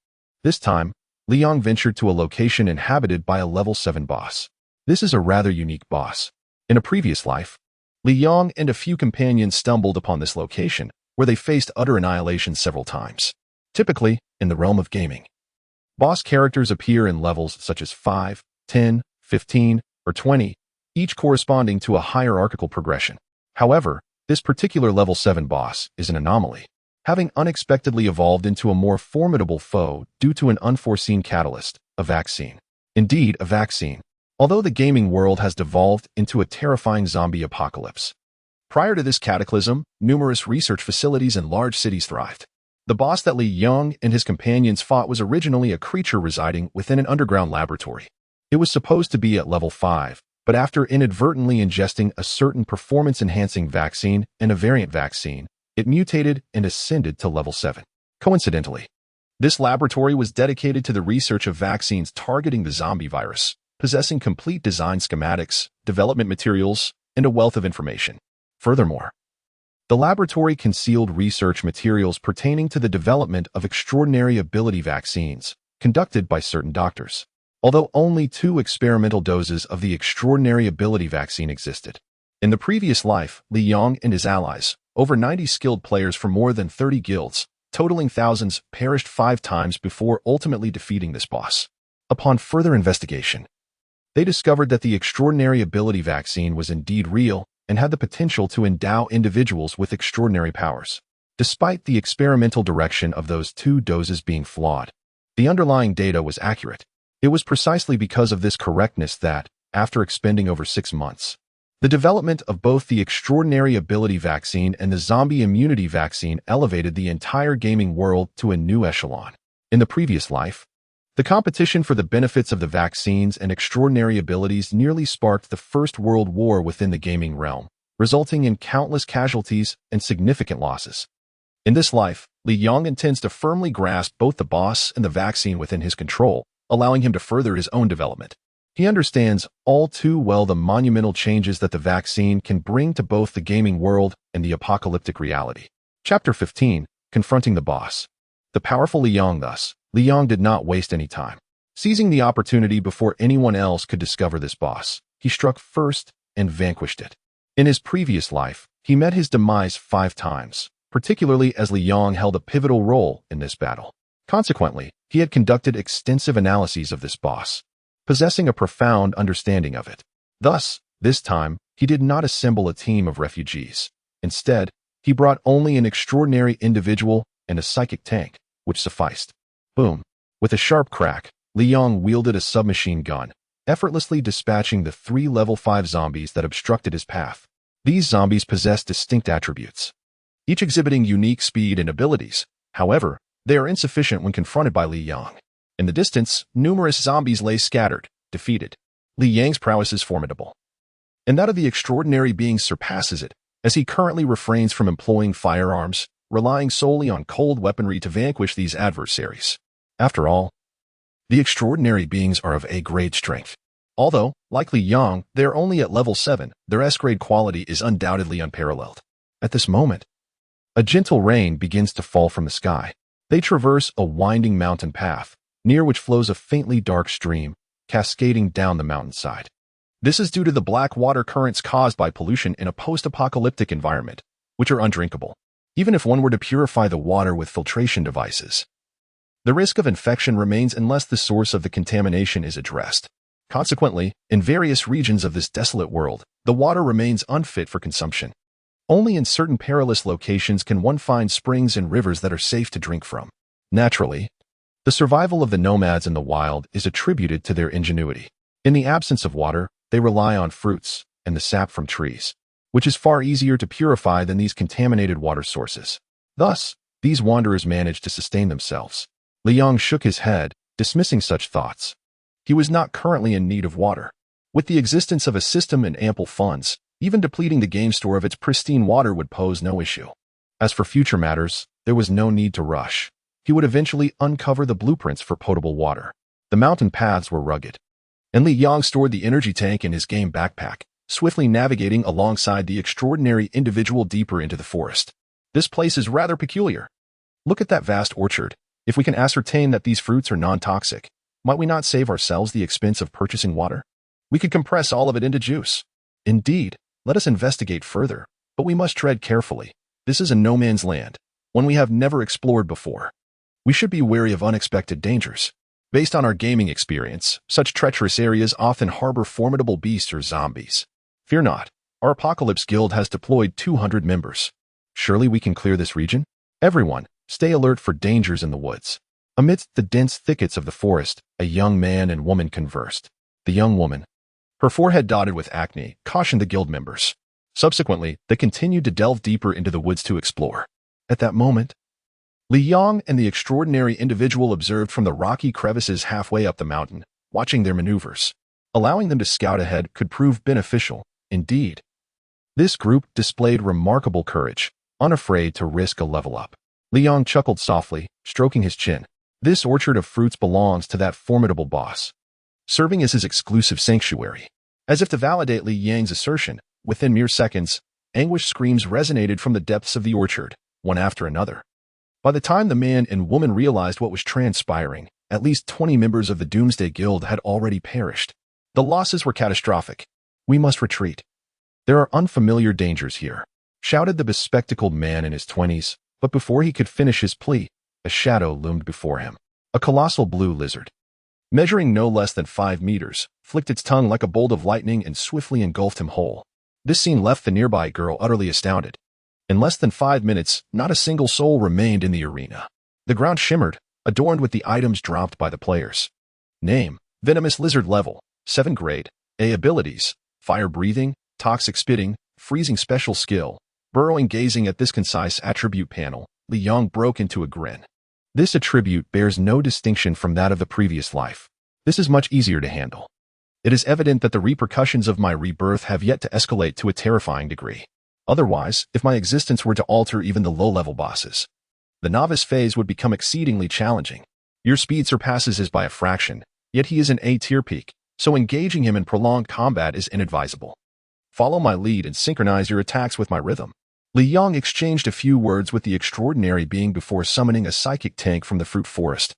This time, Li Yong ventured to a location inhabited by a level 7 boss. This is a rather unique boss. In a previous life, Li Yong and a few companions stumbled upon this location, where they faced utter annihilation several times. Typically, in the realm of gaming, boss characters appear in levels such as 5, 10, 15, or 20, each corresponding to a hierarchical progression. However, this particular level 7 boss is an anomaly, having unexpectedly evolved into a more formidable foe due to an unforeseen catalyst, a vaccine. Indeed, a vaccine, although the gaming world has devolved into a terrifying zombie apocalypse. Prior to this cataclysm, numerous research facilities and large cities thrived. The boss that Li Yong and his companions fought was originally a creature residing within an underground laboratory. It was supposed to be at level 5, but after inadvertently ingesting a certain performance-enhancing vaccine and a variant vaccine, it mutated and ascended to level 7. Coincidentally, this laboratory was dedicated to the research of vaccines targeting the zombie virus, possessing complete design schematics, development materials, and a wealth of information. Furthermore, the laboratory concealed research materials pertaining to the development of extraordinary ability vaccines, conducted by certain doctors. Although only 2 experimental doses of the extraordinary ability vaccine existed. In the previous life, Li Yong and his allies, over 90 skilled players from more than 30 guilds, totaling thousands, perished 5 times before ultimately defeating this boss. Upon further investigation, they discovered that the extraordinary ability vaccine was indeed real and had the potential to endow individuals with extraordinary powers. Despite the experimental direction of those 2 doses being flawed, the underlying data was accurate. It was precisely because of this correctness that, after expending over 6 months, the development of both the extraordinary ability vaccine and the zombie immunity vaccine elevated the entire gaming world to a new echelon. In the previous life, the competition for the benefits of the vaccines and extraordinary abilities nearly sparked the First World War within the gaming realm, resulting in countless casualties and significant losses. In this life, Li Yong intends to firmly grasp both the boss and the vaccine within his control, allowing him to further his own development. He understands all too well the monumental changes that the vaccine can bring to both the gaming world and the apocalyptic reality. Chapter 15, Confronting the Boss. The powerful Li Yong thus, Li Yong did not waste any time. Seizing the opportunity before anyone else could discover this boss, he struck first and vanquished it. In his previous life, he met his demise 5 times, particularly as Li Yong held a pivotal role in this battle. Consequently, he had conducted extensive analyses of this boss, possessing a profound understanding of it. Thus, this time, he did not assemble a team of refugees. Instead, he brought only an extraordinary individual and a psychic tank, which sufficed. Boom. With a sharp crack, Li Yong wielded a submachine gun, effortlessly dispatching the 3 level 5 zombies that obstructed his path. These zombies possessed distinct attributes, each exhibiting unique speed and abilities. However, they are insufficient when confronted by Li Yong. In the distance, numerous zombies lay scattered, defeated. Li Yang's prowess is formidable, and that of the extraordinary being surpasses it, as he currently refrains from employing firearms, relying solely on cold weaponry to vanquish these adversaries. After all, the extraordinary beings are of A-grade strength. Although, like Li Yong, they are only at level 7, their S-grade quality is undoubtedly unparalleled. At this moment, a gentle rain begins to fall from the sky. They traverse a winding mountain path, near which flows a faintly dark stream, cascading down the mountainside. This is due to the black water currents caused by pollution in a post-apocalyptic environment, which are undrinkable, even if one were to purify the water with filtration devices. The risk of infection remains unless the source of the contamination is addressed. Consequently, in various regions of this desolate world, the water remains unfit for consumption. Only in certain perilous locations can one find springs and rivers that are safe to drink from. Naturally, the survival of the nomads in the wild is attributed to their ingenuity. In the absence of water, they rely on fruits and the sap from trees, which is far easier to purify than these contaminated water sources. Thus, these wanderers manage to sustain themselves. Li Yong shook his head, dismissing such thoughts. He was not currently in need of water. With the existence of a system and ample funds, even depleting the game store of its pristine water would pose no issue. As for future matters, there was no need to rush. He would eventually uncover the blueprints for potable water. The mountain paths were rugged, and Li Yong stored the energy tank in his game backpack, swiftly navigating alongside the extraordinary individual deeper into the forest. This place is rather peculiar. Look at that vast orchard. If we can ascertain that these fruits are non-toxic, might we not save ourselves the expense of purchasing water? We could compress all of it into juice. Indeed, let us investigate further, but we must tread carefully. This is a no-man's land, one we have never explored before. We should be wary of unexpected dangers. Based on our gaming experience, such treacherous areas often harbor formidable beasts or zombies. Fear not, our Apocalypse Guild has deployed 200 members. Surely we can clear this region? Everyone, stay alert for dangers in the woods. Amidst the dense thickets of the forest, a young man and woman conversed. The young woman, her forehead dotted with acne, cautioned the guild members. Subsequently, they continued to delve deeper into the woods to explore. At that moment, Li Yong and the extraordinary individual observed from the rocky crevices halfway up the mountain, watching their maneuvers. Allowing them to scout ahead could prove beneficial. Indeed, this group displayed remarkable courage, unafraid to risk a level up. Li Yong chuckled softly, stroking his chin. This orchard of fruits belongs to that formidable boss, serving as his exclusive sanctuary. As if to validate Li Yang's assertion, within mere seconds, anguish screams resonated from the depths of the orchard, one after another. By the time the man and woman realized what was transpiring, at least 20 members of the Doomsday Guild had already perished. The losses were catastrophic. We must retreat. There are unfamiliar dangers here, shouted the bespectacled man in his 20s, but before he could finish his plea, a shadow loomed before him. A colossal blue lizard, measuring no less than 5 meters, flicked its tongue like a bolt of lightning and swiftly engulfed him whole. This scene left the nearby girl utterly astounded. In less than 5 minutes, not a single soul remained in the arena. The ground shimmered, adorned with the items dropped by the players. Name: Venomous Lizard Level, 7 grade. A abilities: Fire Breathing, Toxic Spitting, Freezing Special Skill. Burrowing. Gazing at this concise attribute panel, Li Yong broke into a grin. This attribute bears no distinction from that of the previous life. This is much easier to handle. It is evident that the repercussions of my rebirth have yet to escalate to a terrifying degree. Otherwise, if my existence were to alter even the low-level bosses, the novice phase would become exceedingly challenging. Your speed surpasses his by a fraction, yet he is an A-tier peak, so engaging him in prolonged combat is inadvisable. Follow my lead and synchronize your attacks with my rhythm. Li Yong exchanged a few words with the extraordinary being before summoning a psychic tank from the fruit forest,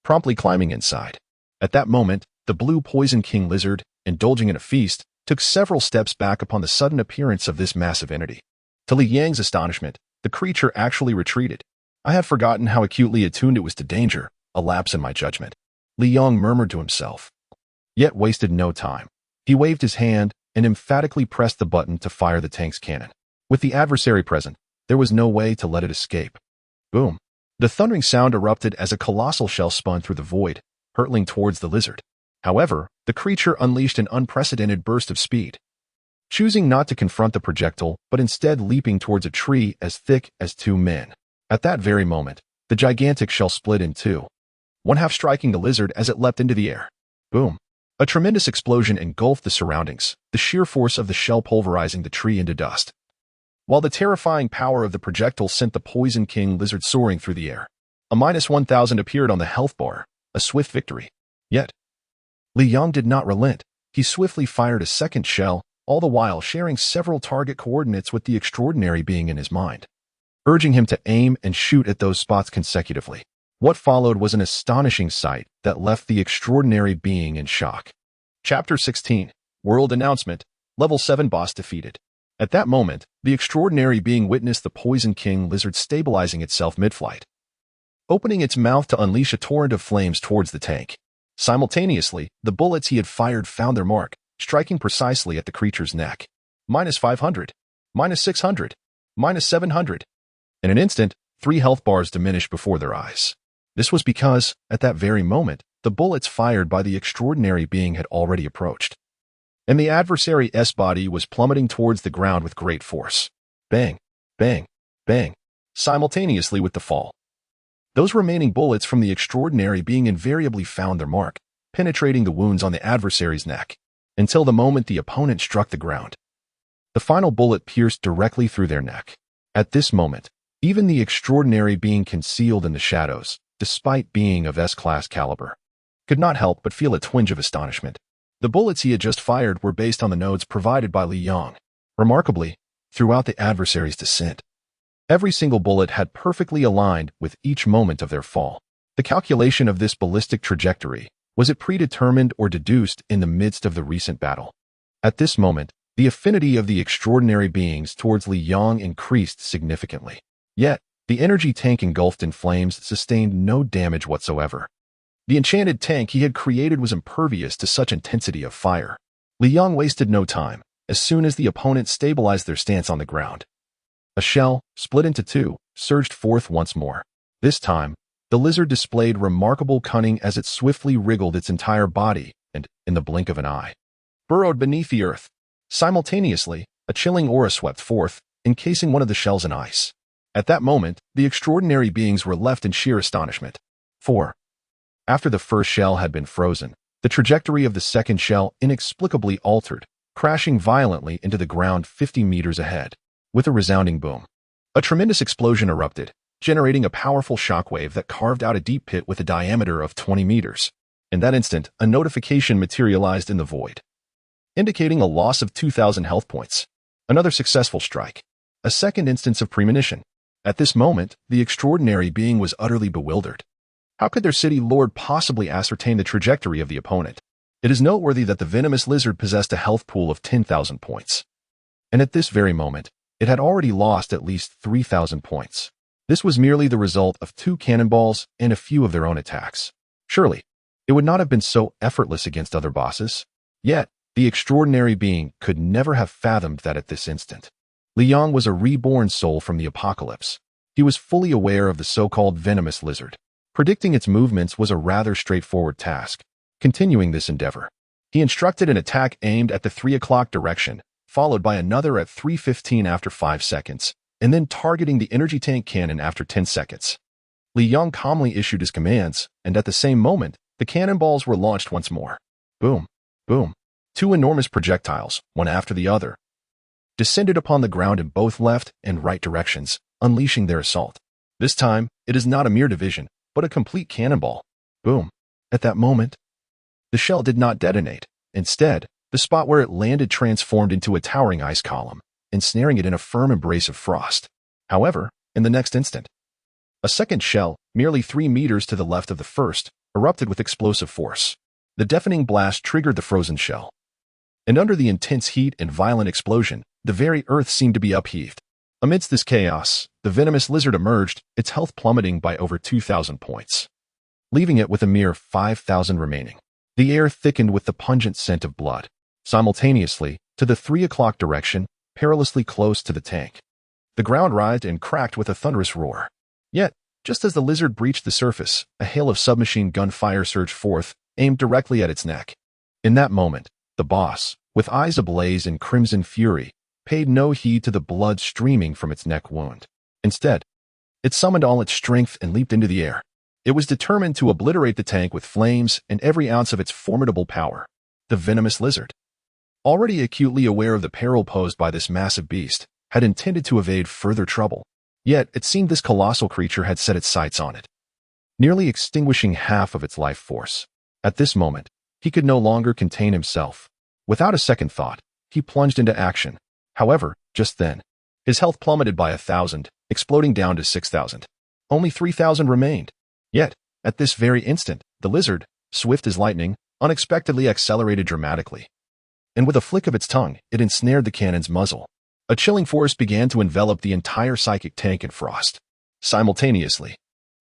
promptly climbing inside. At that moment, the blue Poison King lizard, indulging in a feast, took several steps back upon the sudden appearance of this massive entity. To Li Yang's astonishment, the creature actually retreated. I had forgotten how acutely attuned it was to danger, a lapse in my judgment. Li Yong murmured to himself, yet wasted no time. He waved his hand and emphatically pressed the button to fire the tank's cannon. With the adversary present, there was no way to let it escape. Boom. The thundering sound erupted as a colossal shell spun through the void, hurtling towards the lizard. However, the creature unleashed an unprecedented burst of speed, choosing not to confront the projectile, but instead leaping towards a tree as thick as two men. At that very moment, the gigantic shell split in two, one half striking the lizard as it leapt into the air. Boom. A tremendous explosion engulfed the surroundings, the sheer force of the shell pulverizing the tree into dust, while the terrifying power of the projectile sent the Poison King lizard soaring through the air. A -1000 appeared on the health bar, a swift victory. Yet, Li Yang did not relent. He swiftly fired a second shell, all the while sharing several target coordinates with the extraordinary being in his mind, urging him to aim and shoot at those spots consecutively. What followed was an astonishing sight that left the extraordinary being in shock. Chapter 16. World Announcement. Level 7 Boss Defeated. At that moment, the extraordinary being witnessed the Poison King lizard stabilizing itself mid-flight, opening its mouth to unleash a torrent of flames towards the tank. Simultaneously, the bullets he had fired found their mark, striking precisely at the creature's neck. -500, -600, -700. In an instant, 3 health bars diminished before their eyes. This was because, at that very moment, the bullets fired by the extraordinary being had already approached, and the adversary's body was plummeting towards the ground with great force. Bang, bang, bang, simultaneously with the fall. Those remaining bullets from the extraordinary being invariably found their mark, penetrating the wounds on the adversary's neck, until the moment the opponent struck the ground. The final bullet pierced directly through their neck. At this moment, even the extraordinary being concealed in the shadows, despite being of S-class caliber, could not help but feel a twinge of astonishment. The bullets he had just fired were based on the nodes provided by Li Yang. Remarkably, throughout the adversary's descent, every single bullet had perfectly aligned with each moment of their fall. The calculation of this ballistic trajectory, was it predetermined or deduced in the midst of the recent battle? At this moment, the affinity of the extraordinary beings towards Li Yang increased significantly. Yet, the energy tank engulfed in flames sustained no damage whatsoever. The enchanted tank he had created was impervious to such intensity of fire. Li Yang wasted no time. As soon as the opponent stabilized their stance on the ground, a shell, split into two, surged forth once more. This time, the lizard displayed remarkable cunning as it swiftly wriggled its entire body and, in the blink of an eye, burrowed beneath the earth. Simultaneously, a chilling aura swept forth, encasing one of the shells in ice. At that moment, the extraordinary beings were left in sheer astonishment. 4. After the first shell had been frozen, the trajectory of the second shell inexplicably altered, crashing violently into the ground 50 meters ahead. With a resounding boom, a tremendous explosion erupted, generating a powerful shockwave that carved out a deep pit with a diameter of 20 meters. In that instant, a notification materialized in the void, indicating a loss of 2,000 health points. Another successful strike. A second instance of premonition. At this moment, the extraordinary being was utterly bewildered. How could their city lord possibly ascertain the trajectory of the opponent? It is noteworthy that the venomous lizard possessed a health pool of 10,000 points. And at this very moment, it had already lost at least 3,000 points. This was merely the result of 2 cannonballs and a few of their own attacks. Surely, it would not have been so effortless against other bosses. Yet, the extraordinary being could never have fathomed that at this instant. Li Yang was a reborn soul from the apocalypse. He was fully aware of the so-called venomous lizard. Predicting its movements was a rather straightforward task. Continuing this endeavor, he instructed an attack aimed at the 3 o'clock direction, followed by another at 3:15 after 5 seconds, and then targeting the energy tank cannon after 10 seconds. Li Yang calmly issued his commands, and at the same moment, the cannonballs were launched once more. Boom, boom. 2 enormous projectiles, one after the other, descended upon the ground in both left and right directions, unleashing their assault. This time, it is not a mere division, but a complete cannonball. Boom. At that moment, the shell did not detonate. Instead, the spot where it landed transformed into a towering ice column, ensnaring it in a firm embrace of frost. However, in the next instant, a second shell, merely 3 meters to the left of the first, erupted with explosive force. The deafening blast triggered the frozen shell, and under the intense heat and violent explosion, the very earth seemed to be upheaved. Amidst this chaos, the venomous lizard emerged, its health plummeting by over 2,000 points, leaving it with a mere 5,000 remaining. The air thickened with the pungent scent of blood. simultaneously, to the 3 o'clock direction, perilously close to the tank. The ground writhed and cracked with a thunderous roar. Yet, just as the lizard breached the surface, a hail of submachine gun fire surged forth, aimed directly at its neck. In that moment, the boss, with eyes ablaze in crimson fury, paid no heed to the blood streaming from its neck wound. Instead, it summoned all its strength and leaped into the air. It was determined to obliterate the tank with flames and every ounce of its formidable power. The venomous lizard, already acutely aware of the peril posed by this massive beast, had intended to evade further trouble. Yet, it seemed this colossal creature had set its sights on it, nearly extinguishing half of its life force. At this moment, he could no longer contain himself. Without a second thought, he plunged into action. However, just then, his health plummeted by 1,000, exploding down to 6,000. Only 3,000 remained. Yet, at this very instant, the lizard, swift as lightning, unexpectedly accelerated dramatically. And with a flick of its tongue, it ensnared the cannon's muzzle. A chilling force began to envelop the entire psychic tank in frost. Simultaneously,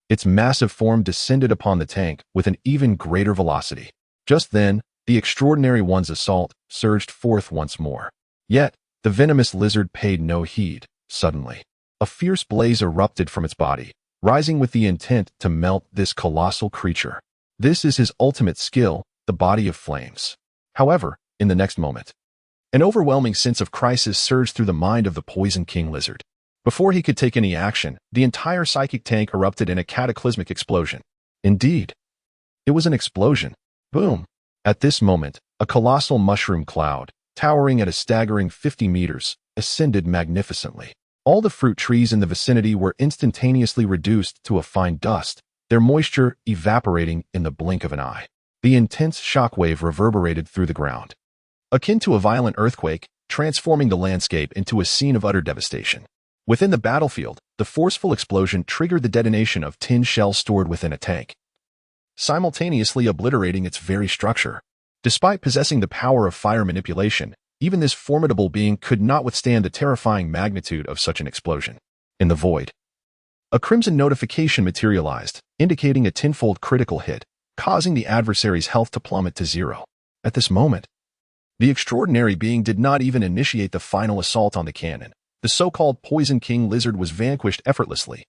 its massive form descended upon the tank with an even greater velocity. Just then, the extraordinary one's assault surged forth once more. Yet, the venomous lizard paid no heed. Suddenly, a fierce blaze erupted from its body, rising with the intent to melt this colossal creature. This is his ultimate skill, the body of flames. However, in the next moment, an overwhelming sense of crisis surged through the mind of the Poison King lizard. Before he could take any action, the entire psychic tank erupted in a cataclysmic explosion. Indeed, it was an explosion. Boom! At this moment, a colossal mushroom cloud, towering at a staggering 50 meters, ascended magnificently. All the fruit trees in the vicinity were instantaneously reduced to a fine dust, their moisture evaporating in the blink of an eye. The intense shockwave reverberated through the ground, akin to a violent earthquake, transforming the landscape into a scene of utter devastation. Within the battlefield, the forceful explosion triggered the detonation of tin shells stored within a tank, simultaneously obliterating its very structure. Despite possessing the power of fire manipulation, even this formidable being could not withstand the terrifying magnitude of such an explosion. In the void, a crimson notification materialized, indicating a tenfold critical hit, causing the adversary's health to plummet to 0. At this moment, the extraordinary being did not even initiate the final assault on the cannon. The so-called Poison King lizard was vanquished effortlessly.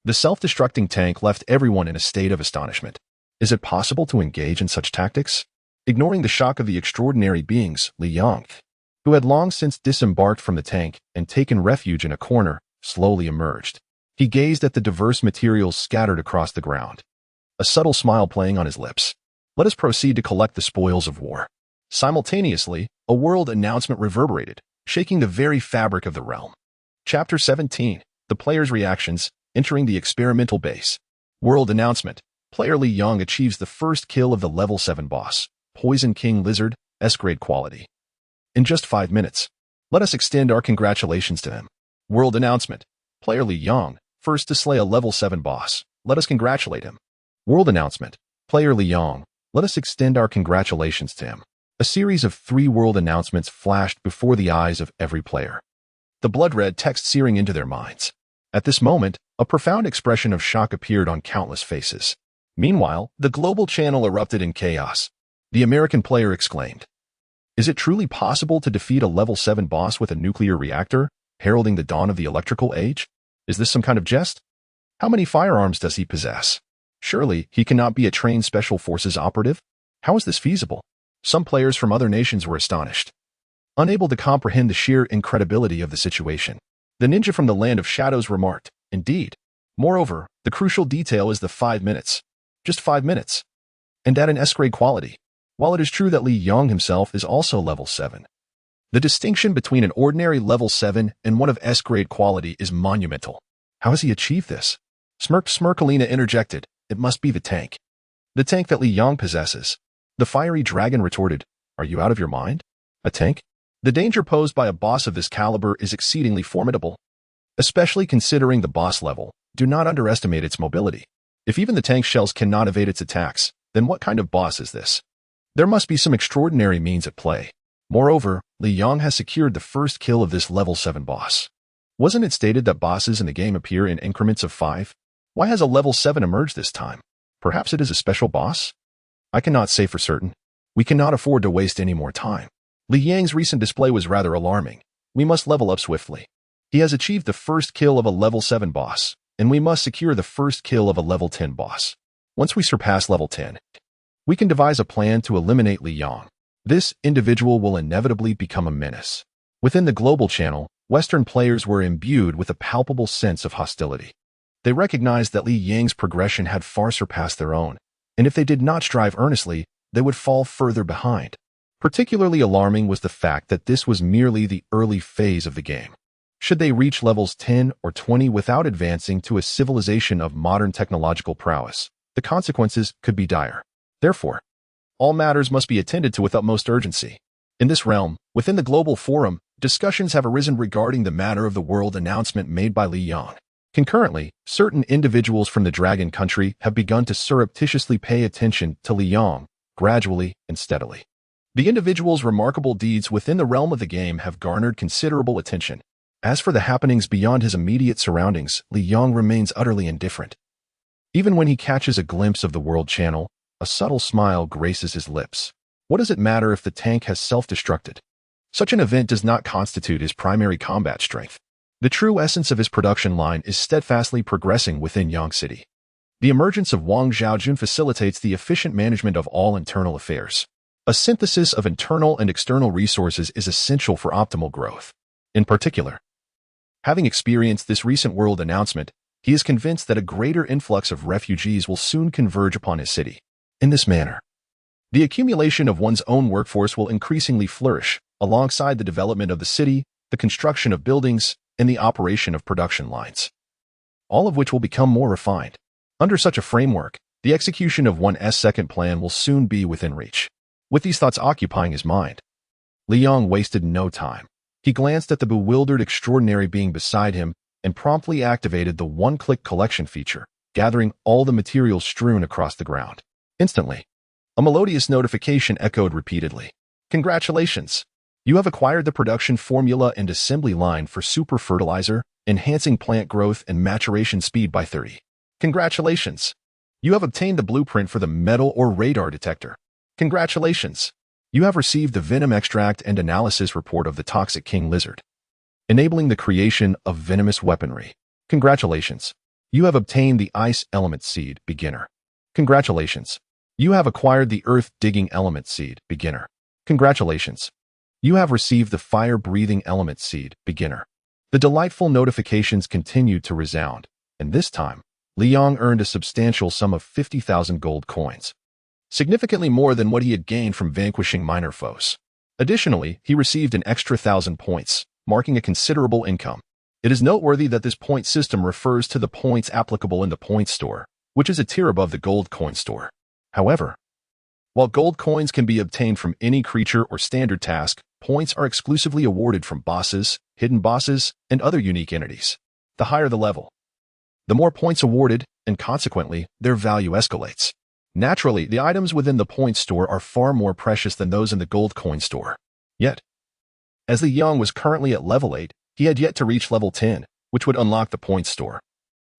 The self-destructing tank left everyone in a state of astonishment. Is it possible to engage in such tactics? Ignoring the shock of the extraordinary beings, Li Yang, who had long since disembarked from the tank and taken refuge in a corner, slowly emerged. He gazed at the diverse materials scattered across the ground, a subtle smile playing on his lips. Let us proceed to collect the spoils of war. Simultaneously, a world announcement reverberated, shaking the very fabric of the realm. Chapter 17. The Player's Reactions, Entering the Experimental Base. World Announcement. Player Li Yang achieves the first kill of the Level 7 boss, Poison King Lizard, S-grade quality. In just 5 minutes. Let us extend our congratulations to him. World Announcement. Player Li Yang, first to slay a Level 7 boss. Let us congratulate him. World Announcement. Player Li Yang, let us extend our congratulations to him. A series of 3 world announcements flashed before the eyes of every player, the blood-red text searing into their minds. At this moment, a profound expression of shock appeared on countless faces. Meanwhile, the global channel erupted in chaos. The American player exclaimed, "Is it truly possible to defeat a Level 7 boss with a nuclear reactor, heralding the dawn of the electrical age? Is this some kind of jest? How many firearms does he possess? Surely, he cannot be a trained Special Forces operative? How is this feasible?" Some players from other nations were astonished, unable to comprehend the sheer incredibility of the situation. The ninja from the Land of Shadows remarked, "Indeed. Moreover, the crucial detail is the 5 minutes. Just 5 minutes. And at an S-grade quality. While it is true that Li Yang himself is also Level 7, the distinction between an ordinary Level 7 and one of S-grade quality is monumental. How has he achieved this?" Smirkalina interjected, "It must be the tank. The tank that Li Yang possesses." The fiery dragon retorted, "Are you out of your mind? A tank? The danger posed by a boss of this caliber is exceedingly formidable. Especially considering the boss level, do not underestimate its mobility. If even the tank shells cannot evade its attacks, then what kind of boss is this? There must be some extraordinary means at play. Moreover, Li Yang has secured the first kill of this Level 7 boss. Wasn't it stated that bosses in the game appear in increments of 5? Why has a Level 7 emerged this time? Perhaps it is a special boss? I cannot say for certain. We cannot afford to waste any more time. Li Yang's recent display was rather alarming. We must level up swiftly. He has achieved the first kill of a level 7 boss, and we must secure the first kill of a level 10 boss. Once we surpass level 10, we can devise a plan to eliminate Li Yang. This individual will inevitably become a menace. Within the global channel, Western players were imbued with a palpable sense of hostility. They recognized that Li Yang's progression had far surpassed their own, and if they did not strive earnestly, they would fall further behind. Particularly alarming was the fact that this was merely the early phase of the game. Should they reach levels 10 or 20 without advancing to a civilization of modern technological prowess, the consequences could be dire. Therefore, all matters must be attended to with utmost urgency. In this realm, within the global forum, discussions have arisen regarding the matter of the world announcement made by Li Yang. Concurrently, certain individuals from the Dragon Country have begun to surreptitiously pay attention to Li Yang, gradually and steadily. The individual's remarkable deeds within the realm of the game have garnered considerable attention. As for the happenings beyond his immediate surroundings, Li Yang remains utterly indifferent. Even when he catches a glimpse of the world channel, a subtle smile graces his lips. What does it matter if the tank has self-destructed? Such an event does not constitute his primary combat strength. The true essence of his production line is steadfastly progressing within Yang City. The emergence of Wang Zhaojun facilitates the efficient management of all internal affairs. A synthesis of internal and external resources is essential for optimal growth. In particular, having experienced this recent world announcement, he is convinced that a greater influx of refugees will soon converge upon his city. In this manner, the accumulation of one's own workforce will increasingly flourish, alongside the development of the city, the construction of buildings, and the operation of production lines, all of which will become more refined. Under such a framework, the execution of one's second plan will soon be within reach. With these thoughts occupying his mind, Li Yang wasted no time. He glanced at the bewildered extraordinary being beside him and promptly activated the one-click collection feature, gathering all the materials strewn across the ground. Instantly, a melodious notification echoed repeatedly. Congratulations! You have acquired the production formula and assembly line for super fertilizer, enhancing plant growth and maturation speed by 30. Congratulations! You have obtained the blueprint for the metal or radar detector. Congratulations! You have received the venom extract and analysis report of the toxic king lizard, enabling the creation of venomous weaponry. Congratulations! You have obtained the ice element seed, beginner. Congratulations! You have acquired the earth-digging element seed, beginner. Congratulations! You have received the fire-breathing element seed, beginner. The delightful notifications continued to resound, and this time, Li Yang earned a substantial sum of 50,000 gold coins, significantly more than what he had gained from vanquishing minor foes. Additionally, he received an extra 1,000 points, marking a considerable income. It is noteworthy that this point system refers to the points applicable in the point store, which is a tier above the gold coin store. However, while gold coins can be obtained from any creature or standard task, points are exclusively awarded from bosses, hidden bosses, and other unique entities. The higher the level, the more points awarded, and consequently, their value escalates. Naturally, the items within the point store are far more precious than those in the gold coin store. Yet, as Li Yang was currently at level 8, he had yet to reach level 10, which would unlock the point store,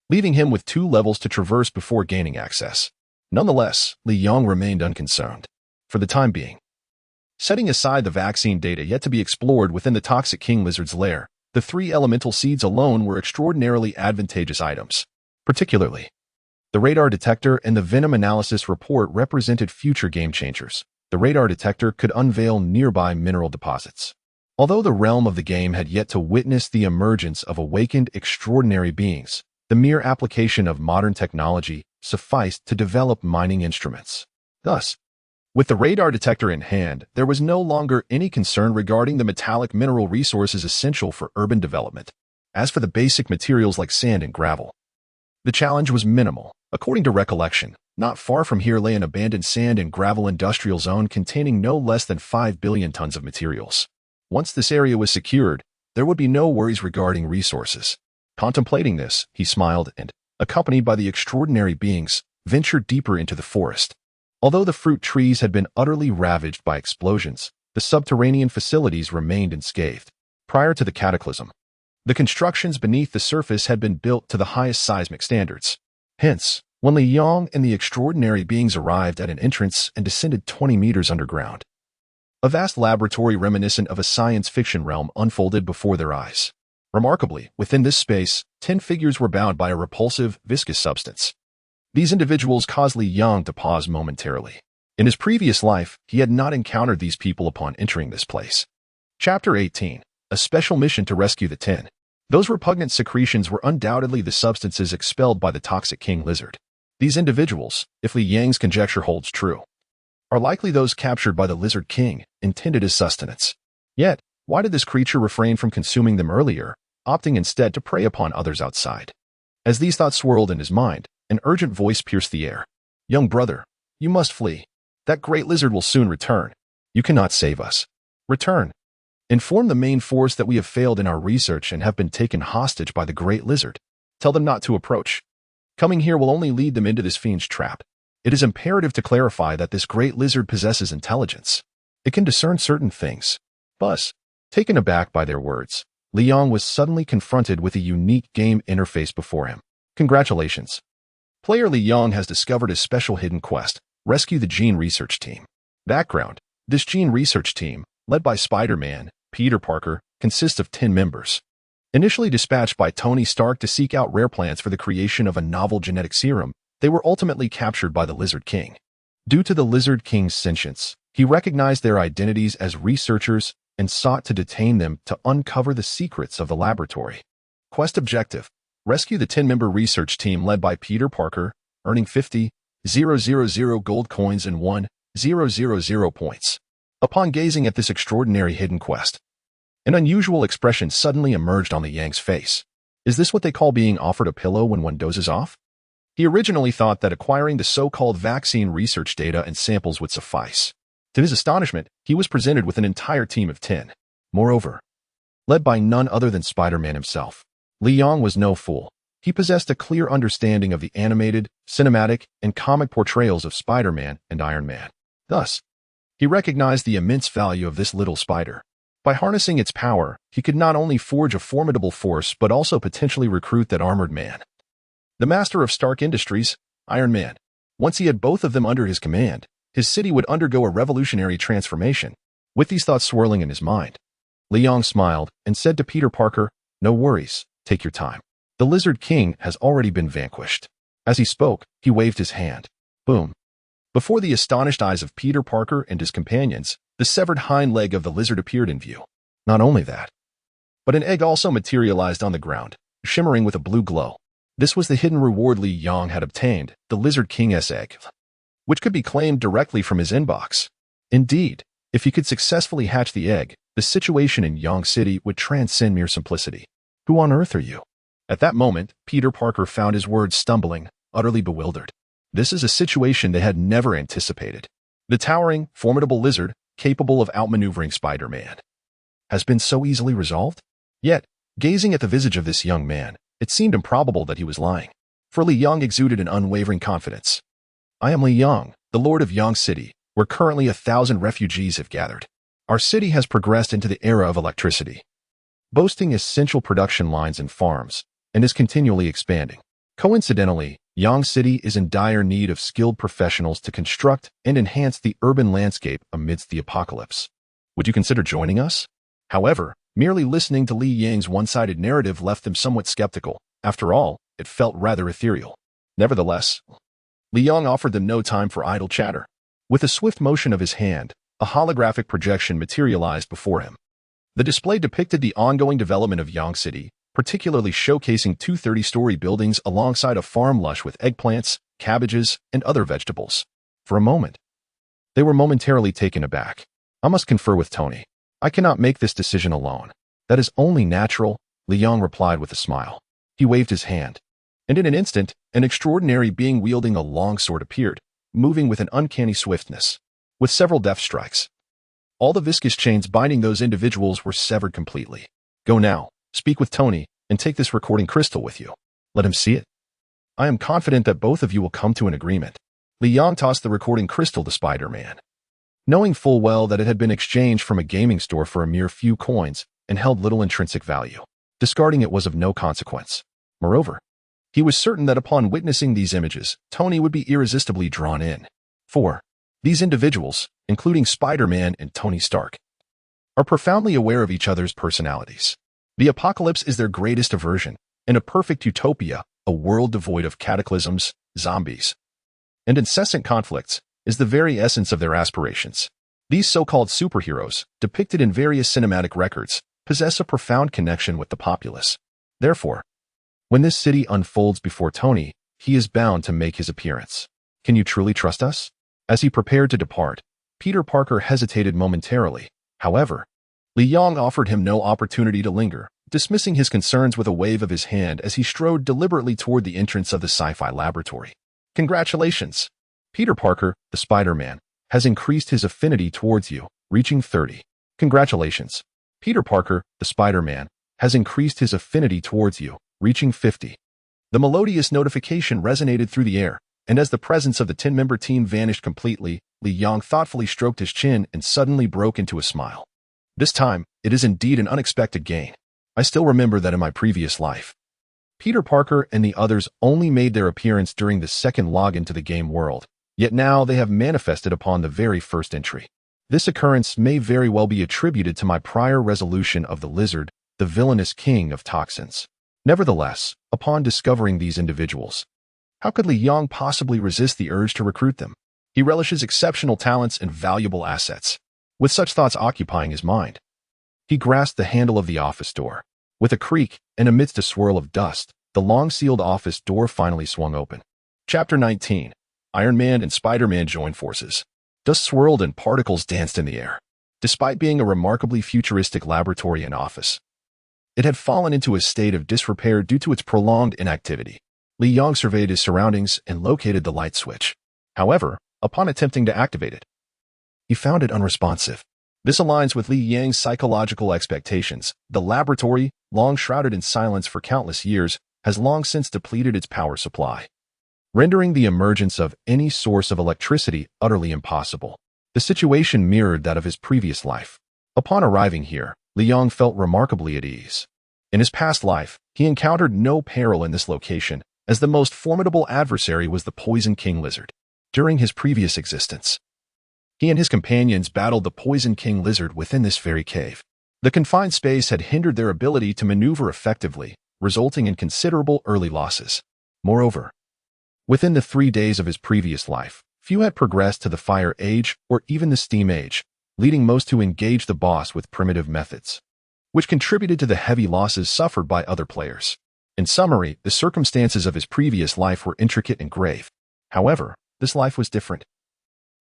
leaving him with 2 levels to traverse before gaining access. Nonetheless, Li Yang remained unconcerned. For the time being, setting aside the vaccine data yet to be explored within the toxic king lizard's lair, the 3 elemental seeds alone were extraordinarily advantageous items. Particularly, the radar detector and the venom analysis report represented future game changers. The radar detector could unveil nearby mineral deposits. Although the realm of the game had yet to witness the emergence of awakened extraordinary beings, the mere application of modern technology sufficed to develop mining instruments. Thus, with the radar detector in hand, there was no longer any concern regarding the metallic mineral resources essential for urban development. As for the basic materials like sand and gravel, the challenge was minimal. According to recollection, not far from here lay an abandoned sand and gravel industrial zone containing no less than 5 billion tons of materials. Once this area was secured, there would be no worries regarding resources. Contemplating this, he smiled and, accompanied by the extraordinary beings, ventured deeper into the forest. Although the fruit trees had been utterly ravaged by explosions, the subterranean facilities remained unscathed. Prior to the cataclysm, the constructions beneath the surface had been built to the highest seismic standards. Hence, when Li Yang and the extraordinary beings arrived at an entrance and descended 20 meters underground, A vast laboratory reminiscent of a science fiction realm unfolded before their eyes. Remarkably, within this space, 10 figures were bound by a repulsive, viscous substance. These individuals caused Li Yang to pause momentarily. In his previous life, he had not encountered these people upon entering this place. Chapter 18. A special mission to rescue the 10. Those repugnant secretions were undoubtedly the substances expelled by the toxic king lizard. These individuals, if Li Yang's conjecture holds true, are likely those captured by the lizard king, intended as sustenance. Yet, why did this creature refrain from consuming them earlier, opting instead to prey upon others outside? As these thoughts swirled in his mind, an urgent voice pierced the air. Young brother, you must flee. That great lizard will soon return. You cannot save us. Return. Inform the main force that we have failed in our research and have been taken hostage by the great lizard. Tell them not to approach. Coming here will only lead them into this fiend's trap. It is imperative to clarify that this great lizard possesses intelligence. It can discern certain things. Thus, taken aback by their words, Li Yang was suddenly confronted with a unique game interface before him. Congratulations. Player Li Yang has discovered a special hidden quest, Rescue the Gene Research Team. Background: this gene research team, led by Spider-Man, Peter Parker, consists of 10 members. Initially dispatched by Tony Stark to seek out rare plants for the creation of a novel genetic serum, they were ultimately captured by the Lizard King. Due to the Lizard King's sentience, he recognized their identities as researchers and sought to detain them to uncover the secrets of the laboratory. Quest objective: rescue the 10-member research team led by Peter Parker, earning 50,000 gold coins and 1,000 points. Upon gazing at this extraordinary hidden quest, an unusual expression suddenly emerged on Li Yang's face. Is this what they call being offered a pillow when one dozes off? He originally thought that acquiring the so-called vaccine research data and samples would suffice. To his astonishment, he was presented with an entire team of 10. Moreover, led by none other than Spider-Man himself. Li Yang was no fool. He possessed a clear understanding of the animated, cinematic, and comic portrayals of Spider-Man and Iron Man. Thus, he recognized the immense value of this little spider. By harnessing its power, he could not only forge a formidable force but also potentially recruit that armored man. The master of Stark Industries, Iron Man. Once he had both of them under his command, his city would undergo a revolutionary transformation. With these thoughts swirling in his mind, Li Yang smiled and said to Peter Parker, "No worries, take your time. The Lizard King has already been vanquished." As he spoke, he waved his hand. Boom. Before the astonished eyes of Peter Parker and his companions, the severed hind leg of the lizard appeared in view. Not only that, but an egg also materialized on the ground, shimmering with a blue glow. This was the hidden reward Li Yang had obtained, the Lizard King's egg, which could be claimed directly from his inbox. Indeed, if he could successfully hatch the egg, the situation in Yang City would transcend mere simplicity. Who on earth are you? At that moment, Peter Parker found his words stumbling, utterly bewildered. This is a situation they had never anticipated. The towering, formidable lizard, capable of outmaneuvering Spider-Man, has been so easily resolved? Yet, gazing at the visage of this young man, it seemed improbable that he was lying. For Li Yang exuded an unwavering confidence. I am Li Yang, the Lord of Yang City, where currently 1,000 refugees have gathered. Our city has progressed into the era of electricity, boasting essential production lines and farms, and is continually expanding. Coincidentally, Yang City is in dire need of skilled professionals to construct and enhance the urban landscape amidst the apocalypse. Would you consider joining us? However, merely listening to Li Yang's one-sided narrative left them somewhat skeptical. After all, it felt rather ethereal. Nevertheless, Li Yang offered them no time for idle chatter. With a swift motion of his hand, a holographic projection materialized before him. The display depicted the ongoing development of Yang City, particularly showcasing two 30-story buildings alongside a farm lush with eggplants, cabbages, and other vegetables. For a moment, they were momentarily taken aback. I must confer with Tony. I cannot make this decision alone. That is only natural, Li Yang replied with a smile. He waved his hand, and in an instant, an extraordinary being wielding a long sword appeared, moving with an uncanny swiftness. With several deft strikes, all the viscous chains binding those individuals were severed completely. Go now, speak with Tony, and take this recording crystal with you. Let him see it. I am confident that both of you will come to an agreement. Li Yang tossed the recording crystal to Spider-Man, knowing full well that it had been exchanged from a gaming store for a mere few coins and held little intrinsic value. Discarding it was of no consequence. Moreover, he was certain that upon witnessing these images, Tony would be irresistibly drawn in. 4. These individuals, including Spider-Man and Tony Stark, are profoundly aware of each other's personalities. The apocalypse is their greatest aversion, and a perfect utopia, a world devoid of cataclysms, zombies, and incessant conflicts, is the very essence of their aspirations. These so-called superheroes, depicted in various cinematic records, possess a profound connection with the populace. Therefore, when this city unfolds before Tony, he is bound to make his appearance. Can you truly trust us? As he prepared to depart, Peter Parker hesitated momentarily. However, Li Yong offered him no opportunity to linger, dismissing his concerns with a wave of his hand as he strode deliberately toward the entrance of the sci-fi laboratory. Congratulations! Peter Parker, the Spider-Man, has increased his affinity towards you, reaching 30. Congratulations! Peter Parker, the Spider-Man, has increased his affinity towards you, reaching 50. The melodious notification resonated through the air, and as the presence of the 10-member team vanished completely, Li Yong thoughtfully stroked his chin and suddenly broke into a smile. This time, it is indeed an unexpected gain. I still remember that in my previous life, Peter Parker and the others only made their appearance during the second login to the game world, yet now they have manifested upon the very first entry. This occurrence may very well be attributed to my prior resolution of the lizard, the villainous king of toxins. Nevertheless, upon discovering these individuals, how could Li Yong possibly resist the urge to recruit them? He relishes exceptional talents and valuable assets. With such thoughts occupying his mind, he grasped the handle of the office door. With a creak, and amidst a swirl of dust, the long-sealed office door finally swung open. Chapter 19. Iron Man and Spider-Man join forces. Dust swirled and particles danced in the air. Despite being a remarkably futuristic laboratory and office, it had fallen into a state of disrepair due to its prolonged inactivity. Li Yong surveyed his surroundings and located the light switch. However, upon attempting to activate it, he found it unresponsive. This aligns with Li Yang's psychological expectations. The laboratory, long shrouded in silence for countless years, has long since depleted its power supply, rendering the emergence of any source of electricity utterly impossible. The situation mirrored that of his previous life. Upon arriving here, Li Yong felt remarkably at ease. In his past life, he encountered no peril in this location, as the most formidable adversary was the Poison King Lizard. During his previous existence, he and his companions battled the Poison King Lizard within this very cave. The confined space had hindered their ability to maneuver effectively, resulting in considerable early losses. Moreover, within the 3 days of his previous life, few had progressed to the Fire Age or even the Steam Age, leading most to engage the boss with primitive methods, which contributed to the heavy losses suffered by other players. In summary, the circumstances of his previous life were intricate and grave. However, this life was different.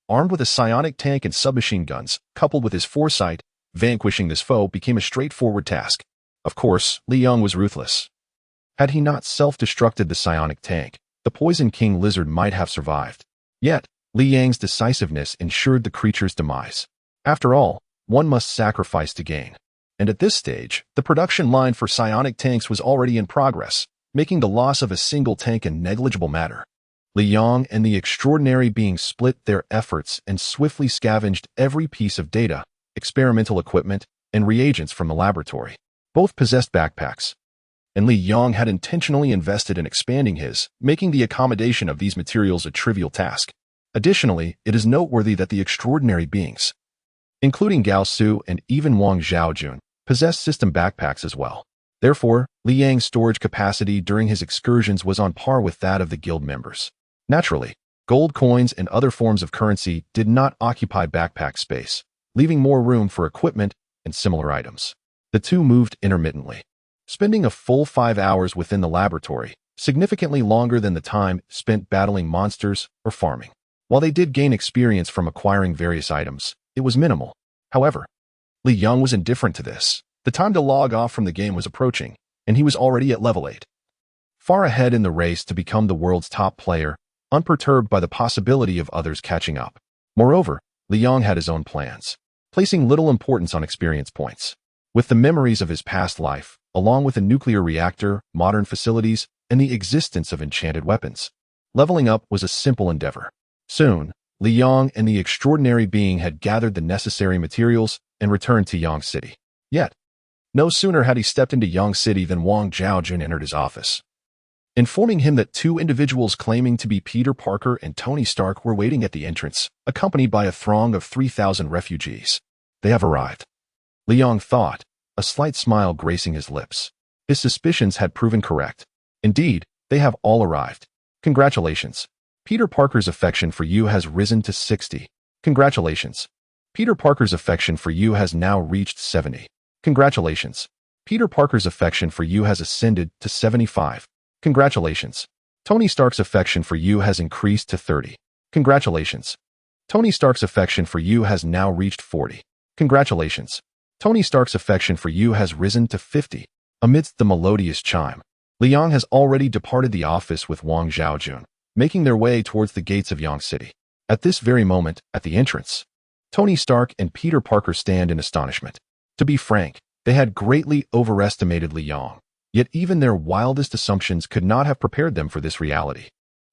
Armed with a psionic tank and submachine guns, coupled with his foresight, vanquishing this foe became a straightforward task. Of course, Li Yong was ruthless. Had he not self-destructed the psionic tank, the Poison King Lizard might have survived. Yet, Li Yang's decisiveness ensured the creature's demise. After all, one must sacrifice to gain. And at this stage, the production line for psionic tanks was already in progress, making the loss of a single tank a negligible matter. Li Yong and the extraordinary being split their efforts and swiftly scavenged every piece of data, experimental equipment, and reagents from the laboratory. Both possessed backpacks, and Li Yong had intentionally invested in expanding his, making the accommodation of these materials a trivial task. Additionally, it is noteworthy that the extraordinary beings, including Gao Su and even Wang Zhaojun, possessed system backpacks as well. Therefore, Li Yang's storage capacity during his excursions was on par with that of the guild members. Naturally, gold coins and other forms of currency did not occupy backpack space, leaving more room for equipment and similar items. The two moved intermittently, spending a full 5 hours within the laboratory, significantly longer than the time spent battling monsters or farming. While they did gain experience from acquiring various items, it was minimal. However, Li Yong was indifferent to this. The time to log off from the game was approaching, and he was already at level 8. Far ahead in the race to become the world's top player, unperturbed by the possibility of others catching up. Moreover, Li Yong had his own plans, placing little importance on experience points. With the memories of his past life, along with a nuclear reactor, modern facilities, and the existence of enchanted weapons, leveling up was a simple endeavor. Soon, Li Yong and the extraordinary being had gathered the necessary materials and returned to Yang City. Yet, no sooner had he stepped into Yang City than Wang Zhaojun entered his office. informing him that two individuals claiming to be Peter Parker and Tony Stark were waiting at the entrance, accompanied by a throng of 3,000 refugees. They have arrived. Liang thought, a slight smile gracing his lips. His suspicions had proven correct. Indeed, they have all arrived. Congratulations. Peter Parker's affection for you has risen to 60. Congratulations. Peter Parker's affection for you has now reached 70. Congratulations. Peter Parker's affection for you has ascended to 75. Congratulations. Tony Stark's affection for you has increased to 30. Congratulations. Tony Stark's affection for you has now reached 40. Congratulations. Tony Stark's affection for you has risen to 50. Amidst the melodious chime, Liang has already departed the office with Wang Zhaojun, making their way towards the gates of Yang City. At this very moment, at the entrance, Tony Stark and Peter Parker stand in astonishment. To be frank, they had greatly overestimated Liang, yet even their wildest assumptions could not have prepared them for this reality.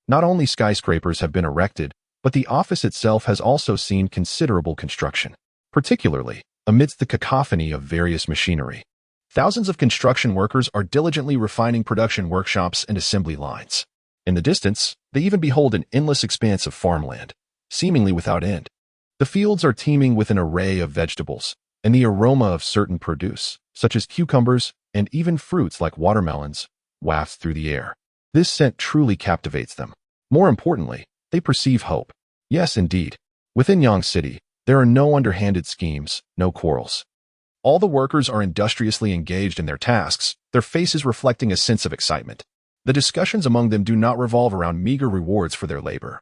Not only skyscrapers have been erected, but the office itself has also seen considerable construction, particularly amidst the cacophony of various machinery. Thousands of construction workers are diligently refining production workshops and assembly lines. In the distance, they even behold an endless expanse of farmland, seemingly without end. The fields are teeming with an array of vegetables, and the aroma of certain produce, such as cucumbers and even fruits like watermelons, wafts through the air. This scent truly captivates them. More importantly, they perceive hope. Yes, indeed. Within Yang City, there are no underhanded schemes, no quarrels. All the workers are industriously engaged in their tasks, their faces reflecting a sense of excitement. The discussions among them do not revolve around meager rewards for their labor,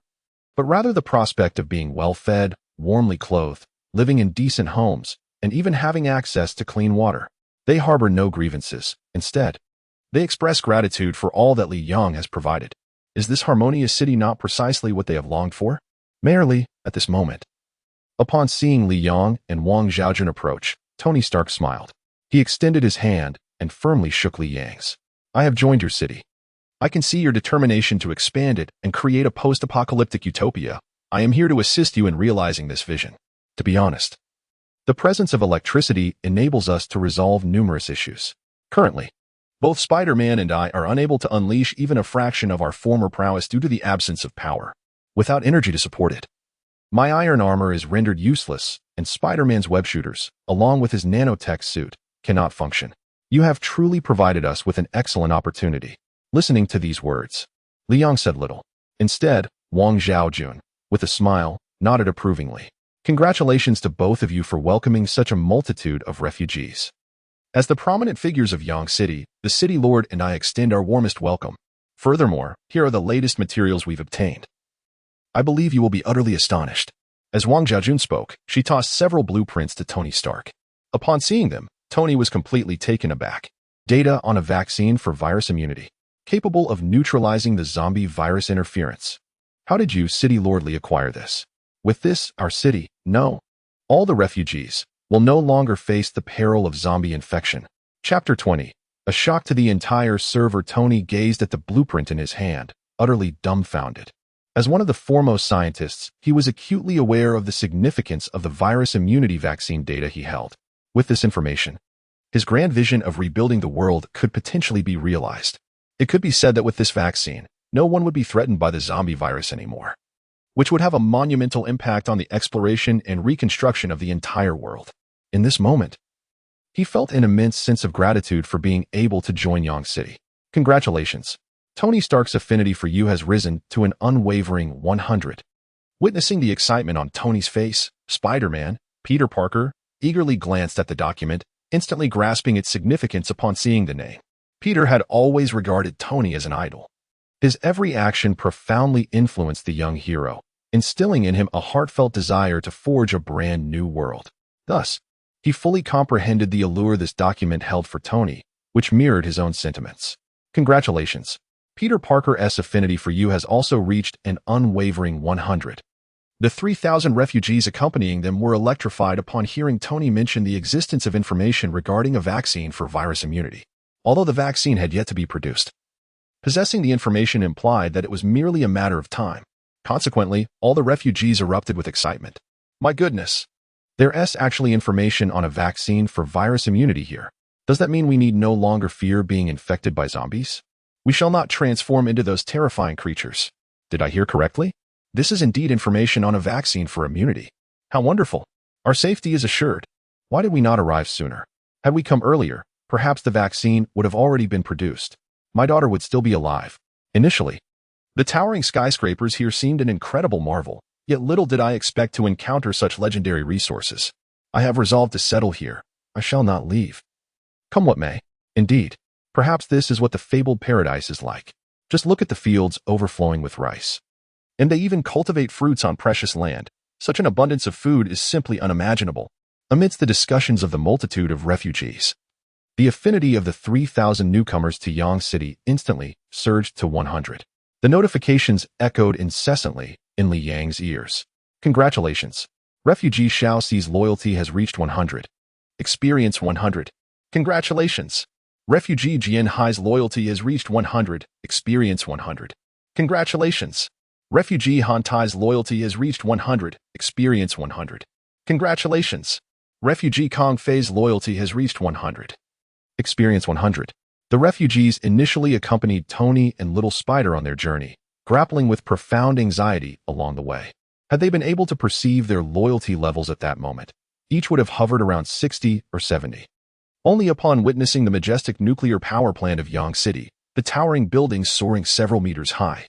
but rather the prospect of being well-fed, warmly clothed, living in decent homes, and even having access to clean water. They harbor no grievances. Instead, they express gratitude for all that Liang has provided. Is this harmonious city not precisely what they have longed for? Merely, at this moment. Upon seeing Liang and Wang Zhaojun approach, Tony Stark smiled. He extended his hand and firmly shook Liang's. I have joined your city. I can see your determination to expand it and create a post-apocalyptic utopia. I am here to assist you in realizing this vision. To be honest, the presence of electricity enables us to resolve numerous issues. Currently, both Spider-Man and I are unable to unleash even a fraction of our former prowess due to the absence of power, without energy to support it. My iron armor is rendered useless, and Spider-Man's web shooters, along with his nanotech suit, cannot function. You have truly provided us with an excellent opportunity. Listening to these words, Liang said little. Instead, Wang Zhaojun, with a smile, nodded approvingly. Congratulations to both of you for welcoming such a multitude of refugees. As the prominent figures of Yang City, the City Lord and I extend our warmest welcome. Furthermore, here are the latest materials we've obtained. I believe you will be utterly astonished. As Wang Zhaojun spoke, she tossed several blueprints to Tony Stark. Upon seeing them, Tony was completely taken aback. Data on a vaccine for virus immunity, capable of neutralizing the zombie virus interference. How did you, City Lordly, acquire this? With this, our city, no. All the refugees will no longer face the peril of zombie infection. Chapter 20. A shock to the entire server. Tony gazed at the blueprint in his hand, utterly dumbfounded. As one of the foremost scientists, he was acutely aware of the significance of the virus immunity vaccine data he held. With this information, his grand vision of rebuilding the world could potentially be realized. It could be said that with this vaccine, no one would be threatened by the zombie virus anymore, which would have a monumental impact on the exploration and reconstruction of the entire world. In this moment, he felt an immense sense of gratitude for being able to join Yang City. Congratulations. Tony Stark's affinity for you has risen to an unwavering 100. Witnessing the excitement on Tony's face, Spider-Man, Peter Parker, eagerly glanced at the document, instantly grasping its significance upon seeing the name. Peter had always regarded Tony as an idol. His every action profoundly influenced the young hero, instilling in him a heartfelt desire to forge a brand new world. Thus, he fully comprehended the allure this document held for Tony, which mirrored his own sentiments. Congratulations. Peter Parker's affinity for you has also reached an unwavering 100. The 3,000 refugees accompanying them were electrified upon hearing Tony mention the existence of information regarding a vaccine for virus immunity, although the vaccine had yet to be produced. Possessing the information implied that it was merely a matter of time. Consequently, all the refugees erupted with excitement. My goodness! There's actually information on a vaccine for virus immunity here. Does that mean we need no longer fear being infected by zombies? We shall not transform into those terrifying creatures. Did I hear correctly? This is indeed information on a vaccine for immunity. How wonderful. Our safety is assured. Why did we not arrive sooner? Had we come earlier, perhaps the vaccine would have already been produced. My daughter would still be alive. Initially, the towering skyscrapers here seemed an incredible marvel, yet little did I expect to encounter such legendary resources. I have resolved to settle here. I shall not leave. Come what may. Indeed, perhaps this is what the fabled paradise is like. Just look at the fields overflowing with rice. And they even cultivate fruits on precious land. Such an abundance of food is simply unimaginable. Amidst the discussions of the multitude of refugees, the affinity of the 3,000 newcomers to Yang City instantly surged to 100. The notifications echoed incessantly in Li Yang's ears. Congratulations. Refugee Xiao Xi's loyalty has reached 100. Experience 100. Congratulations. Refugee Jian Hai's loyalty has reached 100. Experience 100. Congratulations. Refugee Han Tai's loyalty has reached 100. Experience 100. Congratulations. Refugee Kong Fei's loyalty has reached 100. Experience 100. The refugees initially accompanied Tony and Little Spider on their journey, grappling with profound anxiety along the way. Had they been able to perceive their loyalty levels at that moment, each would have hovered around 60 or 70. Only upon witnessing the majestic nuclear power plant of Yang City, the towering buildings soaring several meters high,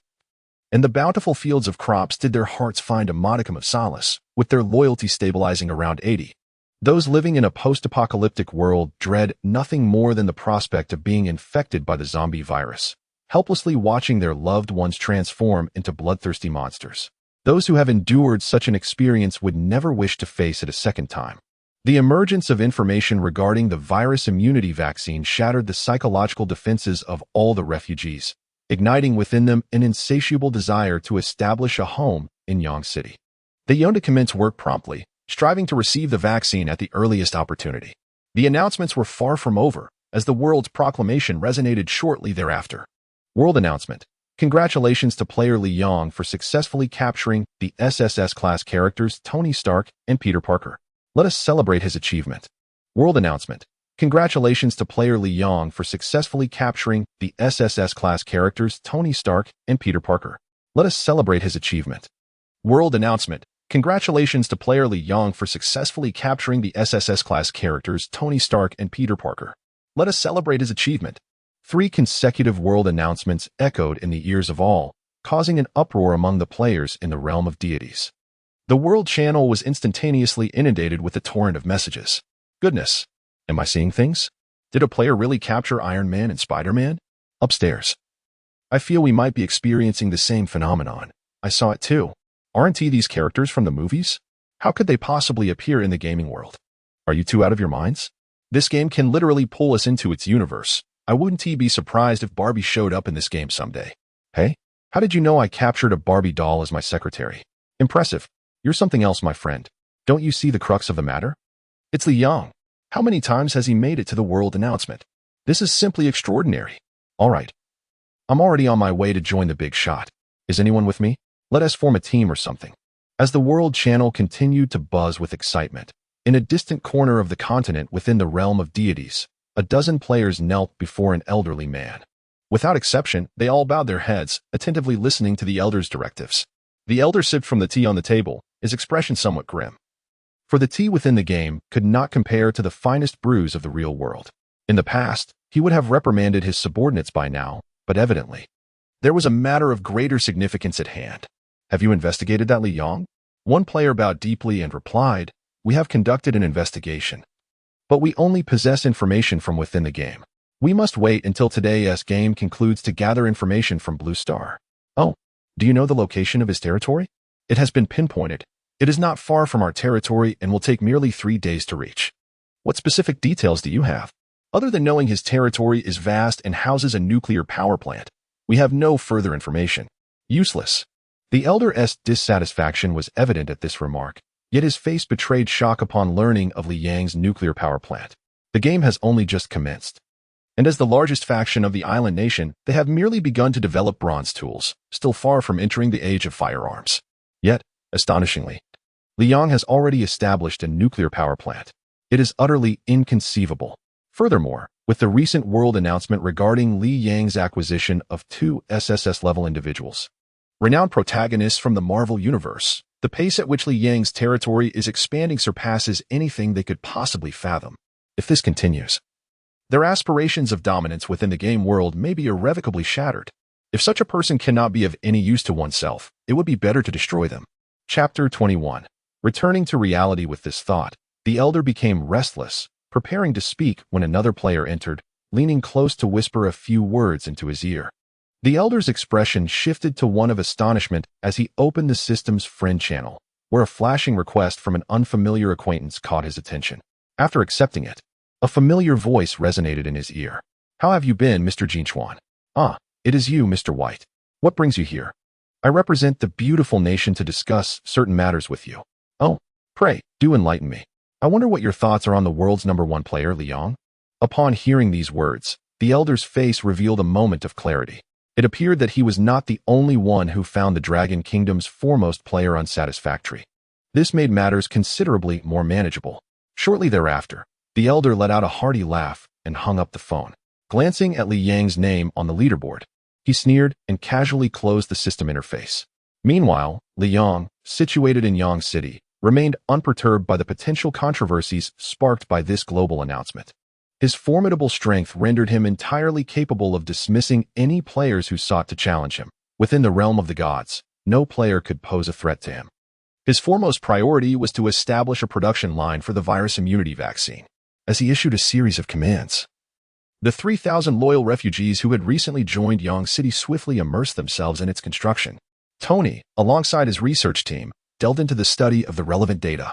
and the bountiful fields of crops did their hearts find a modicum of solace, with their loyalty stabilizing around 80. Those living in a post-apocalyptic world dread nothing more than the prospect of being infected by the zombie virus, helplessly watching their loved ones transform into bloodthirsty monsters. Those who have endured such an experience would never wish to face it a second time. The emergence of information regarding the virus immunity vaccine shattered the psychological defenses of all the refugees, igniting within them an insatiable desire to establish a home in Yang City. They yearned to commence work promptly, striving to receive the vaccine at the earliest opportunity. The announcements were far from over, as the world's proclamation resonated shortly thereafter. World announcement. Congratulations to player Li Yang for successfully capturing the SSS-class characters Tony Stark and Peter Parker. Let us celebrate his achievement. World announcement. Congratulations to player Li Yang for successfully capturing the SSS-class characters Tony Stark and Peter Parker. Let us celebrate his achievement. World announcement. Congratulations to player Li Yang for successfully capturing the SSS-class characters Tony Stark and Peter Parker. Let us celebrate his achievement. 3 consecutive world announcements echoed in the ears of all, causing an uproar among the players in the realm of deities. The world channel was instantaneously inundated with a torrent of messages. Goodness, am I seeing things? Did a player really capture Iron Man and Spider-Man? Upstairs. I feel we might be experiencing the same phenomenon. I saw it too. Aren't these characters from the movies? How could they possibly appear in the gaming world? Are you two out of your minds? This game can literally pull us into its universe. I wouldn't be surprised if Barbie showed up in this game someday. Hey, how did you know I captured a Barbie doll as my secretary? Impressive. You're something else, my friend. Don't you see the crux of the matter? It's Li Yang. How many times has he made it to the world announcement? This is simply extraordinary. All right. I'm already on my way to join the big shot. Is anyone with me? Let us form a team or something. As the world channel continued to buzz with excitement, in a distant corner of the continent within the realm of deities, a dozen players knelt before an elderly man. Without exception, they all bowed their heads, attentively listening to the elder's directives. The elder sipped from the tea on the table, his expression somewhat grim. For the tea within the game could not compare to the finest brews of the real world. In the past, he would have reprimanded his subordinates by now, but evidently, there was a matter of greater significance at hand. Have you investigated that, Li Yang? One player bowed deeply and replied, "We have conducted an investigation. But we only possess information from within the game. We must wait until today's game concludes to gather information from Blue Star." Oh, do you know the location of his territory? It has been pinpointed. It is not far from our territory and will take merely 3 days to reach. What specific details do you have? Other than knowing his territory is vast and houses a nuclear power plant, we have no further information. Useless. The elder's dissatisfaction was evident at this remark, yet his face betrayed shock upon learning of Li Yang's nuclear power plant. The game has only just commenced. And as the largest faction of the island nation, they have merely begun to develop bronze tools, still far from entering the age of firearms. Yet, astonishingly, Li Yang has already established a nuclear power plant. It is utterly inconceivable. Furthermore, with the recent world announcement regarding Li Yang's acquisition of two SSS-level individuals, renowned protagonists from the Marvel Universe, the pace at which Li Yang's territory is expanding surpasses anything they could possibly fathom. If this continues, their aspirations of dominance within the game world may be irrevocably shattered. If such a person cannot be of any use to oneself, it would be better to destroy them. Chapter 21. Returning to reality with this thought, the elder became restless, preparing to speak when another player entered, leaning close to whisper a few words into his ear. The elder's expression shifted to one of astonishment as he opened the system's friend channel, where a flashing request from an unfamiliar acquaintance caught his attention. After accepting it, a familiar voice resonated in his ear. "How have you been, Mr. Jinchuan?" "Ah, it is you, Mr. White. What brings you here?" "I represent the beautiful nation to discuss certain matters with you." "Oh, pray, do enlighten me. I wonder what your thoughts are on the world's #1 player, Li Yang?" Upon hearing these words, the elder's face revealed a moment of clarity. It appeared that he was not the only one who found the Dragon Kingdom's foremost player unsatisfactory. This made matters considerably more manageable. Shortly thereafter, the elder let out a hearty laugh and hung up the phone. Glancing at Li Yang's name on the leaderboard, he sneered and casually closed the system interface. Meanwhile, Li Yang, situated in Yang City, remained unperturbed by the potential controversies sparked by this global announcement. His formidable strength rendered him entirely capable of dismissing any players who sought to challenge him. Within the realm of the gods, no player could pose a threat to him. His foremost priority was to establish a production line for the virus immunity vaccine, as he issued a series of commands. The 3,000 loyal refugees who had recently joined Yang City swiftly immersed themselves in its construction. Tony, alongside his research team, delved into the study of the relevant data,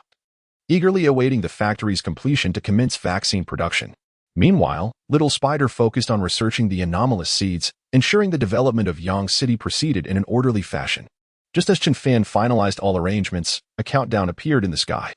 eagerly awaiting the factory's completion to commence vaccine production. Meanwhile, Little Spider focused on researching the anomalous seeds, ensuring the development of Yang City proceeded in an orderly fashion. Just as Chen Fan finalized all arrangements, a countdown appeared in the sky.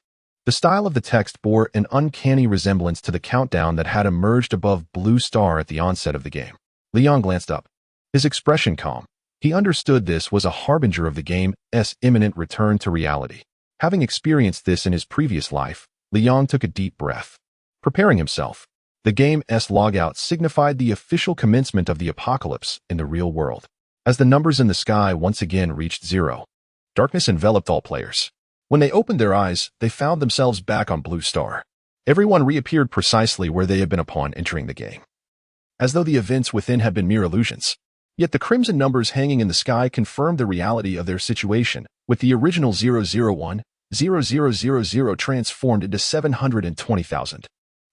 The style of the text bore an uncanny resemblance to the countdown that had emerged above Blue Star at the onset of the game. Li Yang glanced up, his expression calm. He understood this was a harbinger of the game's imminent return to reality. Having experienced this in his previous life, Li Yang took a deep breath. Preparing himself, the game's logout signified the official commencement of the apocalypse in the real world. As the numbers in the sky once again reached 0, darkness enveloped all players. When they opened their eyes, they found themselves back on Blue Star. Everyone reappeared precisely where they had been upon entering the game, as though the events within had been mere illusions. Yet the crimson numbers hanging in the sky confirmed the reality of their situation, with the original 001,0000 transformed into 720,000.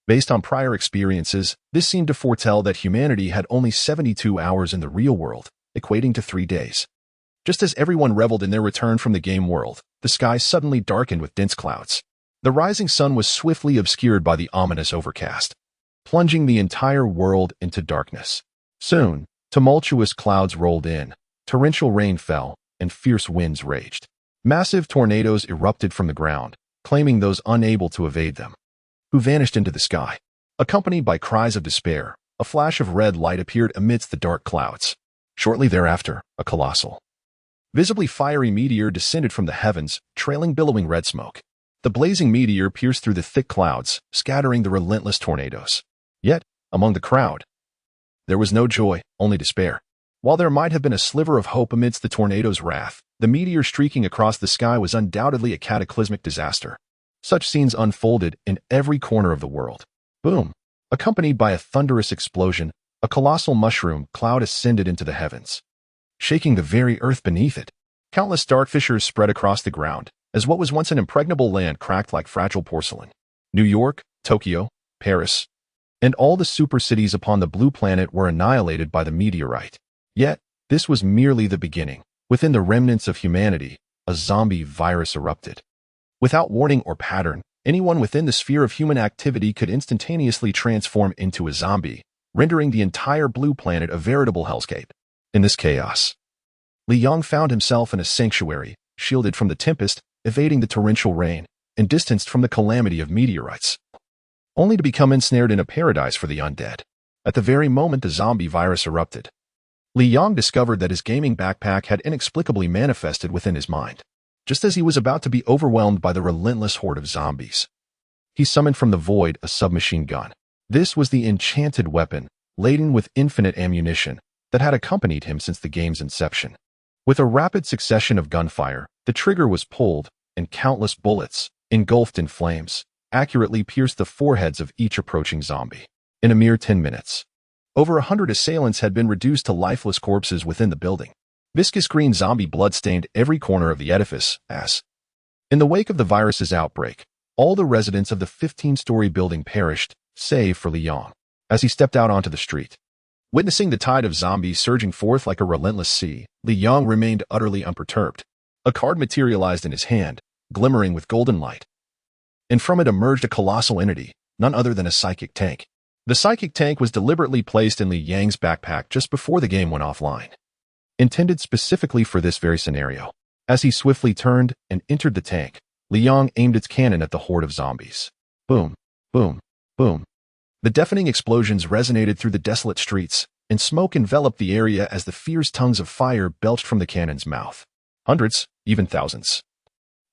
Based on prior experiences, this seemed to foretell that humanity had only 72 hours in the real world, equating to 3 days. Just as everyone reveled in their return from the game world, the sky suddenly darkened with dense clouds. The rising sun was swiftly obscured by the ominous overcast, plunging the entire world into darkness. Soon, tumultuous clouds rolled in, torrential rain fell, and fierce winds raged. Massive tornadoes erupted from the ground, claiming those unable to evade them, who vanished into the sky. Accompanied by cries of despair, a flash of red light appeared amidst the dark clouds. Shortly thereafter, a colossal, visibly fiery meteor descended from the heavens, trailing billowing red smoke. The blazing meteor pierced through the thick clouds, scattering the relentless tornadoes. Yet, among the crowd, there was no joy, only despair. While there might have been a sliver of hope amidst the tornado's wrath, the meteor streaking across the sky was undoubtedly a cataclysmic disaster. Such scenes unfolded in every corner of the world. Boom! Accompanied by a thunderous explosion, a colossal mushroom cloud ascended into the heavens, shaking the very earth beneath it. Countless dark fissures spread across the ground, as what was once an impregnable land cracked like fragile porcelain. New York, Tokyo, Paris, and all the super cities upon the blue planet were annihilated by the meteorite. Yet, this was merely the beginning. Within the remnants of humanity, a zombie virus erupted. Without warning or pattern, anyone within the sphere of human activity could instantaneously transform into a zombie, rendering the entire blue planet a veritable hellscape. In this chaos, Li Yang found himself in a sanctuary, shielded from the tempest, evading the torrential rain, and distanced from the calamity of meteorites, only to become ensnared in a paradise for the undead. At the very moment the zombie virus erupted, Li Yang discovered that his gaming backpack had inexplicably manifested within his mind. Just as he was about to be overwhelmed by the relentless horde of zombies, he summoned from the void a submachine gun. This was the enchanted weapon, laden with infinite ammunition, that had accompanied him since the game's inception. With a rapid succession of gunfire, the trigger was pulled, and countless bullets, engulfed in flames, accurately pierced the foreheads of each approaching zombie. In a mere 10 minutes, over 100 assailants had been reduced to lifeless corpses within the building. Viscous green zombie blood stained every corner of the edifice as, in the wake of the virus's outbreak, all the residents of the 15-story building perished, save for Li Yang, as he stepped out onto the street. Witnessing the tide of zombies surging forth like a relentless sea, Li Yang remained utterly unperturbed. A card materialized in his hand, glimmering with golden light. And from it emerged a colossal entity, none other than a psychic tank. The psychic tank was deliberately placed in Li Yang's backpack just before the game went offline, intended specifically for this very scenario. As he swiftly turned and entered the tank, Li Yang aimed its cannon at the horde of zombies. Boom, boom, boom. The deafening explosions resonated through the desolate streets, and smoke enveloped the area as the fierce tongues of fire belched from the cannon's mouth. Hundreds, even thousands,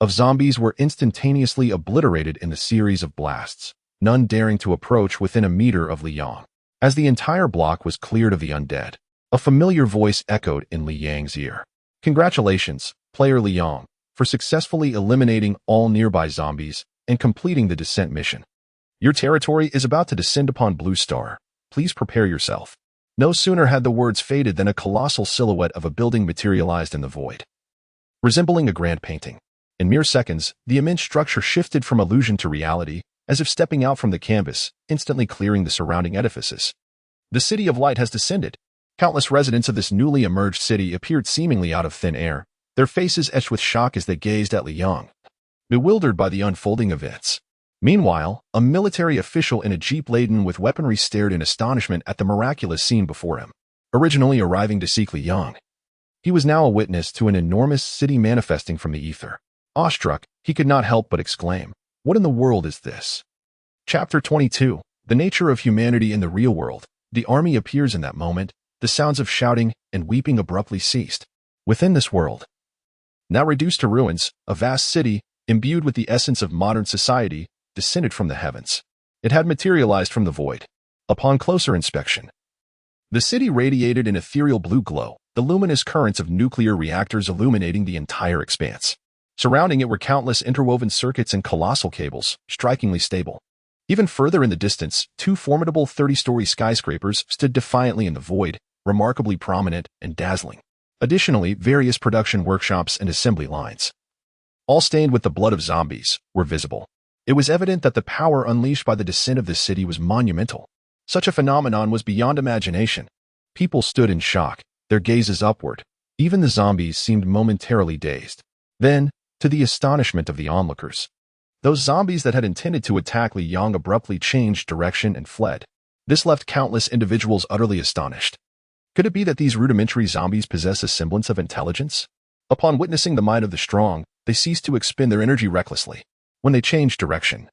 of zombies were instantaneously obliterated in the series of blasts, none daring to approach within a meter of Li Yang. As the entire block was cleared of the undead, a familiar voice echoed in Li Yang's ear. Congratulations, player Li Yang, for successfully eliminating all nearby zombies and completing the descent mission. Your territory is about to descend upon Blue Star. Please prepare yourself. No sooner had the words faded than a colossal silhouette of a building materialized in the void, resembling a grand painting. In mere seconds, the immense structure shifted from illusion to reality, as if stepping out from the canvas, instantly clearing the surrounding edifices. The City of Light has descended. Countless residents of this newly emerged city appeared seemingly out of thin air, their faces etched with shock as they gazed at Li Yang, bewildered by the unfolding events. Meanwhile, a military official in a jeep laden with weaponry stared in astonishment at the miraculous scene before him. Originally arriving to seek Li Yang, he was now a witness to an enormous city manifesting from the ether. Awestruck, he could not help but exclaim, "What in the world is this?" Chapter 22. The nature of humanity in the real world. The army appears in that moment. The sounds of shouting and weeping abruptly ceased. Within this world, now reduced to ruins, a vast city, imbued with the essence of modern society, descended from the heavens. It had materialized from the void. Upon closer inspection, the city radiated an ethereal blue glow, the luminous currents of nuclear reactors illuminating the entire expanse. Surrounding it were countless interwoven circuits and colossal cables, strikingly stable. Even further in the distance, two formidable 30-story skyscrapers stood defiantly in the void, remarkably prominent and dazzling. Additionally, various production workshops and assembly lines, all stained with the blood of zombies, were visible. It was evident that the power unleashed by the descent of this city was monumental. Such a phenomenon was beyond imagination. People stood in shock, their gazes upward. Even the zombies seemed momentarily dazed. Then, to the astonishment of the onlookers, those zombies that had intended to attack Li Yang abruptly changed direction and fled. This left countless individuals utterly astonished. Could it be that these rudimentary zombies possess a semblance of intelligence? Upon witnessing the might of the strong, they ceased to expend their energy recklessly. When they changed direction,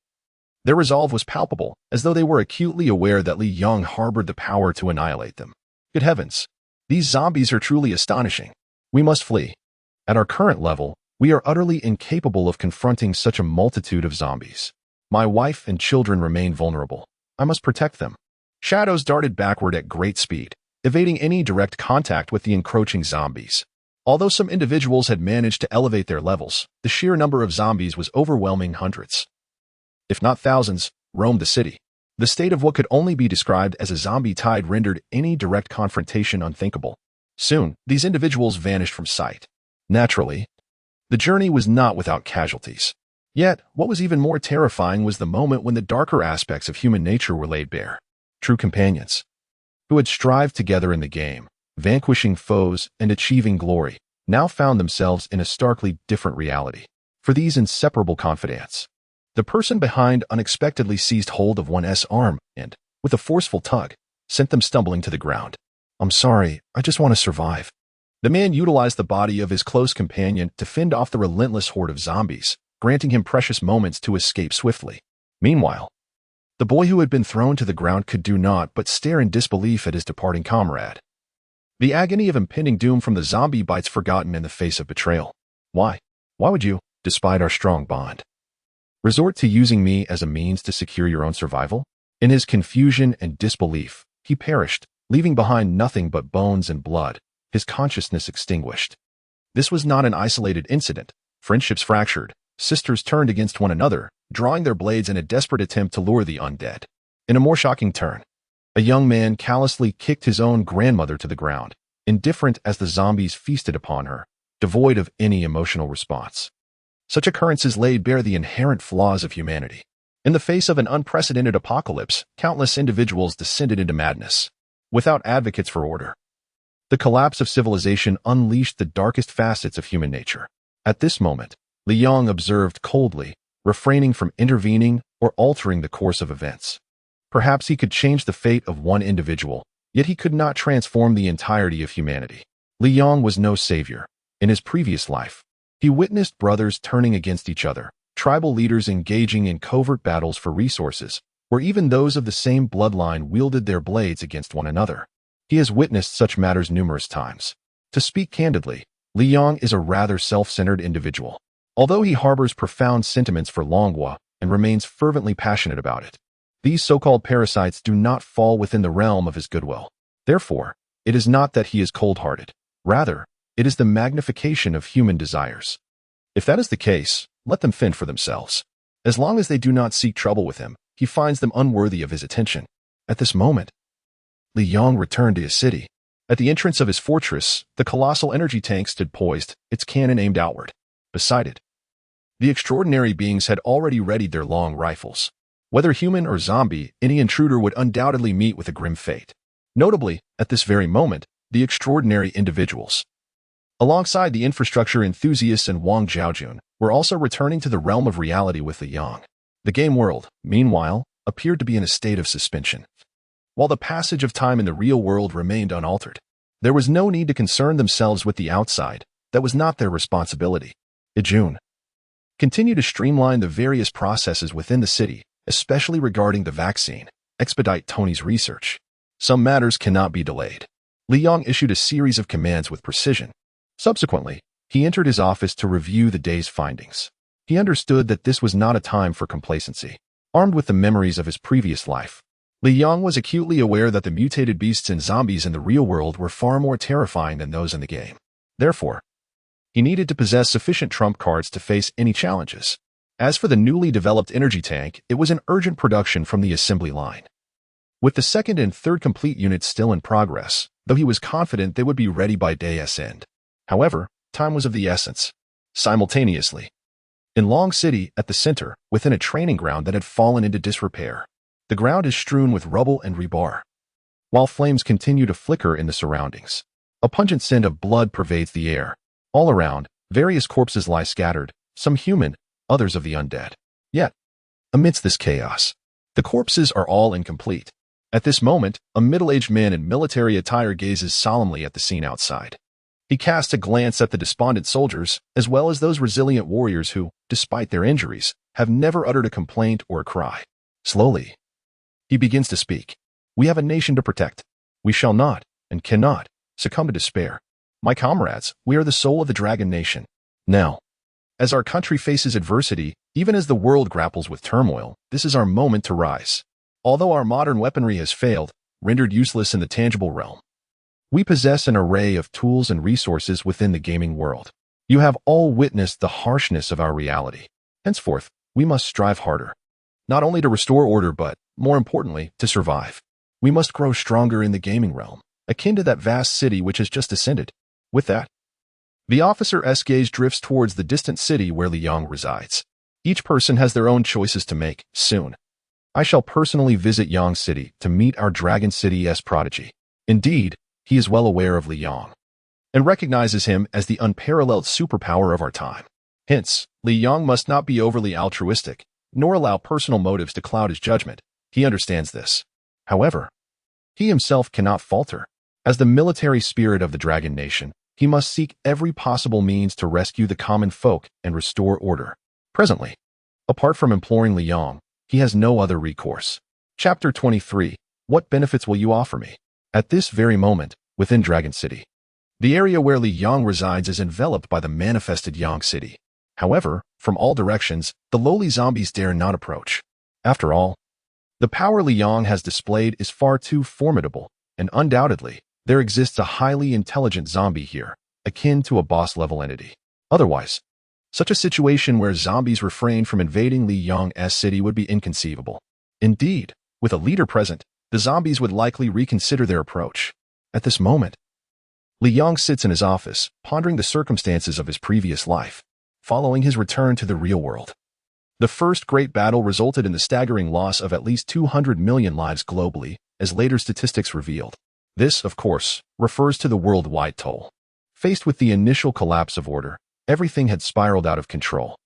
their resolve was palpable, as though they were acutely aware that Li Yang harbored the power to annihilate them. Good heavens, these zombies are truly astonishing. We must flee. At our current level, we are utterly incapable of confronting such a multitude of zombies. My wife and children remain vulnerable. I must protect them. Shadows darted backward at great speed, evading any direct contact with the encroaching zombies. Although some individuals had managed to elevate their levels, the sheer number of zombies was overwhelming. Hundreds, if not thousands, roamed the city. The state of what could only be described as a zombie tide rendered any direct confrontation unthinkable. Soon, these individuals vanished from sight. Naturally, the journey was not without casualties. Yet, what was even more terrifying was the moment when the darker aspects of human nature were laid bare. True companions, who had strived together in the game, vanquishing foes and achieving glory, now found themselves in a starkly different reality. For these inseparable confidants, the person behind unexpectedly seized hold of one's arm and, with a forceful tug, sent them stumbling to the ground. "I'm sorry, I just want to survive." The man utilized the body of his close companion to fend off the relentless horde of zombies, granting him precious moments to escape swiftly. Meanwhile, the boy who had been thrown to the ground could do naught but stare in disbelief at his departing comrade. The agony of impending doom from the zombie bites forgotten in the face of betrayal. Why? Why would you, despite our strong bond, resort to using me as a means to secure your own survival? In his confusion and disbelief, he perished, leaving behind nothing but bones and blood, his consciousness extinguished. This was not an isolated incident. Friendships fractured, sisters turned against one another, drawing their blades in a desperate attempt to lure the undead. In a more shocking turn, a young man callously kicked his own grandmother to the ground, indifferent as the zombies feasted upon her, devoid of any emotional response. Such occurrences laid bare the inherent flaws of humanity. In the face of an unprecedented apocalypse, countless individuals descended into madness, without advocates for order. The collapse of civilization unleashed the darkest facets of human nature. At this moment, Li Yong observed coldly, refraining from intervening or altering the course of events. Perhaps he could change the fate of one individual, yet he could not transform the entirety of humanity. Li Yong was no savior. In his previous life, he witnessed brothers turning against each other, tribal leaders engaging in covert battles for resources, where even those of the same bloodline wielded their blades against one another. He has witnessed such matters numerous times. To speak candidly, Li Yong is a rather self-centered individual. Although he harbors profound sentiments for Longhua and remains fervently passionate about it, these so-called parasites do not fall within the realm of his goodwill. Therefore, it is not that he is cold-hearted. Rather, it is the magnification of human desires. If that is the case, let them fend for themselves. As long as they do not seek trouble with him, he finds them unworthy of his attention. At this moment, Li Yong returned to his city. At the entrance of his fortress, the colossal energy tank stood poised, its cannon aimed outward. Beside it, the extraordinary beings had already readied their long rifles. Whether human or zombie, any intruder would undoubtedly meet with a grim fate. Notably, at this very moment, the extraordinary individuals, alongside the infrastructure enthusiasts and Wang Zhaojun, were also returning to the realm of reality with Li Yong. The game world, meanwhile, appeared to be in a state of suspension. While the passage of time in the real world remained unaltered, there was no need to concern themselves with the outside. That was not their responsibility. Ijun continued to streamline the various processes within the city, especially regarding the vaccine, expedite Tony's research. Some matters cannot be delayed. Li Yong issued a series of commands with precision. Subsequently, he entered his office to review the day's findings. He understood that this was not a time for complacency. Armed with the memories of his previous life, Li Yong was acutely aware that the mutated beasts and zombies in the real world were far more terrifying than those in the game. Therefore, he needed to possess sufficient trump cards to face any challenges. As for the newly developed energy tank, it was in urgent production from the assembly line. With the second and third complete units still in progress, though he was confident they would be ready by day's end. However, time was of the essence. Simultaneously, in Long City, at the center, within a training ground that had fallen into disrepair, the ground is strewn with rubble and rebar. While flames continue to flicker in the surroundings, a pungent scent of blood pervades the air. All around, various corpses lie scattered, some human, others of the undead. Yet, amidst this chaos, the corpses are all incomplete. At this moment, a middle-aged man in military attire gazes solemnly at the scene outside. He casts a glance at the despondent soldiers, as well as those resilient warriors who, despite their injuries, have never uttered a complaint or a cry. Slowly, he begins to speak. We have a nation to protect. We shall not, and cannot, succumb to despair. My comrades, we are the soul of the Dragon Nation. Now, as our country faces adversity, even as the world grapples with turmoil, this is our moment to rise. Although our modern weaponry has failed, rendered useless in the tangible realm, we possess an array of tools and resources within the gaming world. You have all witnessed the harshness of our reality. Henceforth, we must strive harder. Not only to restore order but, more importantly, to survive. We must grow stronger in the gaming realm, akin to that vast city which has just ascended. With that, the officer's gaze drifts towards the distant city where Li Yong resides. Each person has their own choices to make. Soon, I shall personally visit Yang City to meet our Dragon City's prodigy. Indeed, he is well aware of Li Yong and recognizes him as the unparalleled superpower of our time. Hence, Li Yong must not be overly altruistic, nor allow personal motives to cloud his judgment. He understands this. However, he himself cannot falter. As the military spirit of the Dragon Nation, he must seek every possible means to rescue the common folk and restore order. Presently, apart from imploring Li Yong, he has no other recourse. Chapter 23. What benefits will you offer me? At this very moment, within Dragon City, the area where Li Yong resides is enveloped by the manifested Yang City. However, from all directions, the lowly zombies dare not approach. After all, The power Li Yang has displayed is far too formidable, and undoubtedly, there exists a highly intelligent zombie here, akin to a boss-level entity. Otherwise, such a situation where zombies refrain from invading Li Yang's city would be inconceivable. Indeed, with a leader present, the zombies would likely reconsider their approach. At this moment, Li Yang sits in his office, pondering the circumstances of his previous life, following his return to the real world. The first great battle resulted in the staggering loss of at least 200 million lives globally, as later statistics revealed. This, of course, refers to the worldwide toll. Faced with the initial collapse of order, everything had spiraled out of control.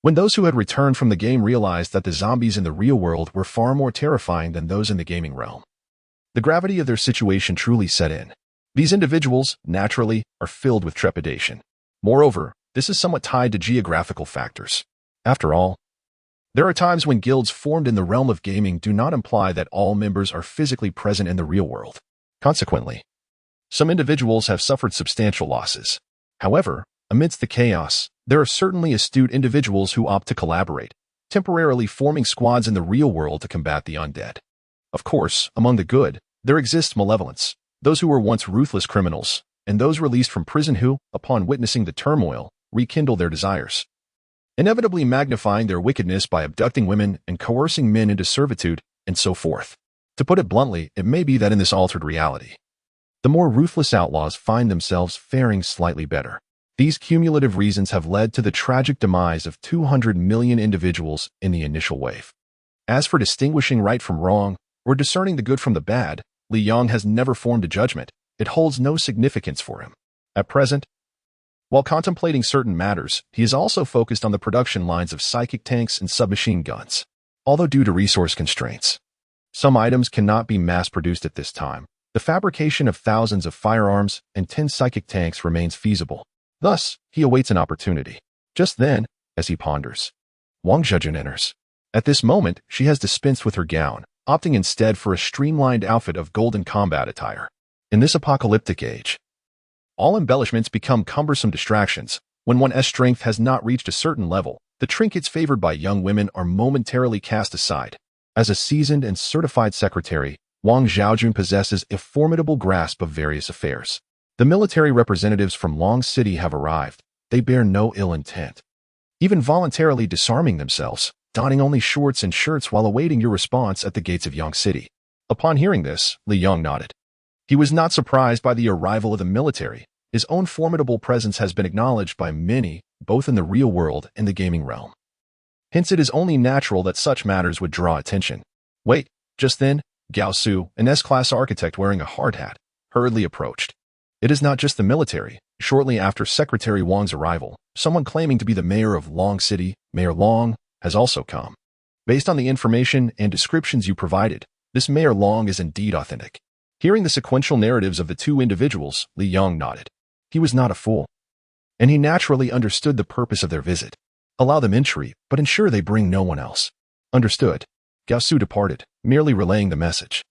When those who had returned from the game realized that the zombies in the real world were far more terrifying than those in the gaming realm, the gravity of their situation truly set in. These individuals, naturally, are filled with trepidation. Moreover, this is somewhat tied to geographical factors. After all, there are times when guilds formed in the realm of gaming do not imply that all members are physically present in the real world. Consequently, some individuals have suffered substantial losses. However, amidst the chaos, there are certainly astute individuals who opt to collaborate, temporarily forming squads in the real world to combat the undead. Of course, among the good, there exists malevolence, those who were once ruthless criminals, and those released from prison who, upon witnessing the turmoil, rekindle their desires, inevitably magnifying their wickedness by abducting women and coercing men into servitude, and so forth. To put it bluntly, it may be that in this altered reality, the more ruthless outlaws find themselves faring slightly better. These cumulative reasons have led to the tragic demise of 200 million individuals in the initial wave. As for distinguishing right from wrong, or discerning the good from the bad, Li Yang has never formed a judgment. It holds no significance for him. At present, while contemplating certain matters, he is also focused on the production lines of psychic tanks and submachine guns. Although due to resource constraints, some items cannot be mass-produced at this time, the fabrication of thousands of firearms and 10 psychic tanks remains feasible. Thus, he awaits an opportunity. Just then, as he ponders, Wang Zhejun enters. At this moment, she has dispensed with her gown, opting instead for a streamlined outfit of golden combat attire. In this apocalyptic age, all embellishments become cumbersome distractions. When one's strength has not reached a certain level, the trinkets favored by young women are momentarily cast aside. As a seasoned and certified secretary, Wang Zhaojun possesses a formidable grasp of various affairs. The military representatives from Long City have arrived. They bear no ill intent, even voluntarily disarming themselves, donning only shorts and shirts while awaiting your response at the gates of Yang City. Upon hearing this, Li Yang nodded. He was not surprised by the arrival of the military. His own formidable presence has been acknowledged by many, both in the real world and the gaming realm. Hence, it is only natural that such matters would draw attention. Wait, just then, Gao Su, an S-class architect wearing a hard hat, hurriedly approached. It is not just the military. Shortly after Secretary Wang's arrival, someone claiming to be the mayor of Long City, Mayor Long, has also come. Based on the information and descriptions you provided, this Mayor Long is indeed authentic. Hearing the sequential narratives of the two individuals, Li Yang nodded. He was not a fool, and he naturally understood the purpose of their visit. Allow them entry, but ensure they bring no one else. Understood. Gao Su departed, merely relaying the message.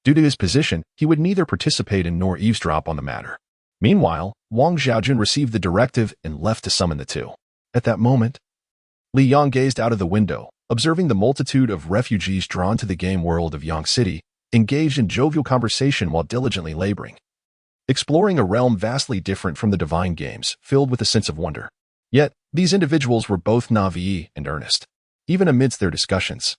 Due to his position, he would neither participate in nor eavesdrop on the matter. Meanwhile, Wang Zhaojun received the directive and left to summon the two. At that moment, Li Yang gazed out of the window, observing the multitude of refugees drawn to the game world of Yang City, engaged in jovial conversation while diligently laboring, exploring a realm vastly different from the divine games, filled with a sense of wonder. Yet, these individuals were both naive and earnest. Even amidst their discussions,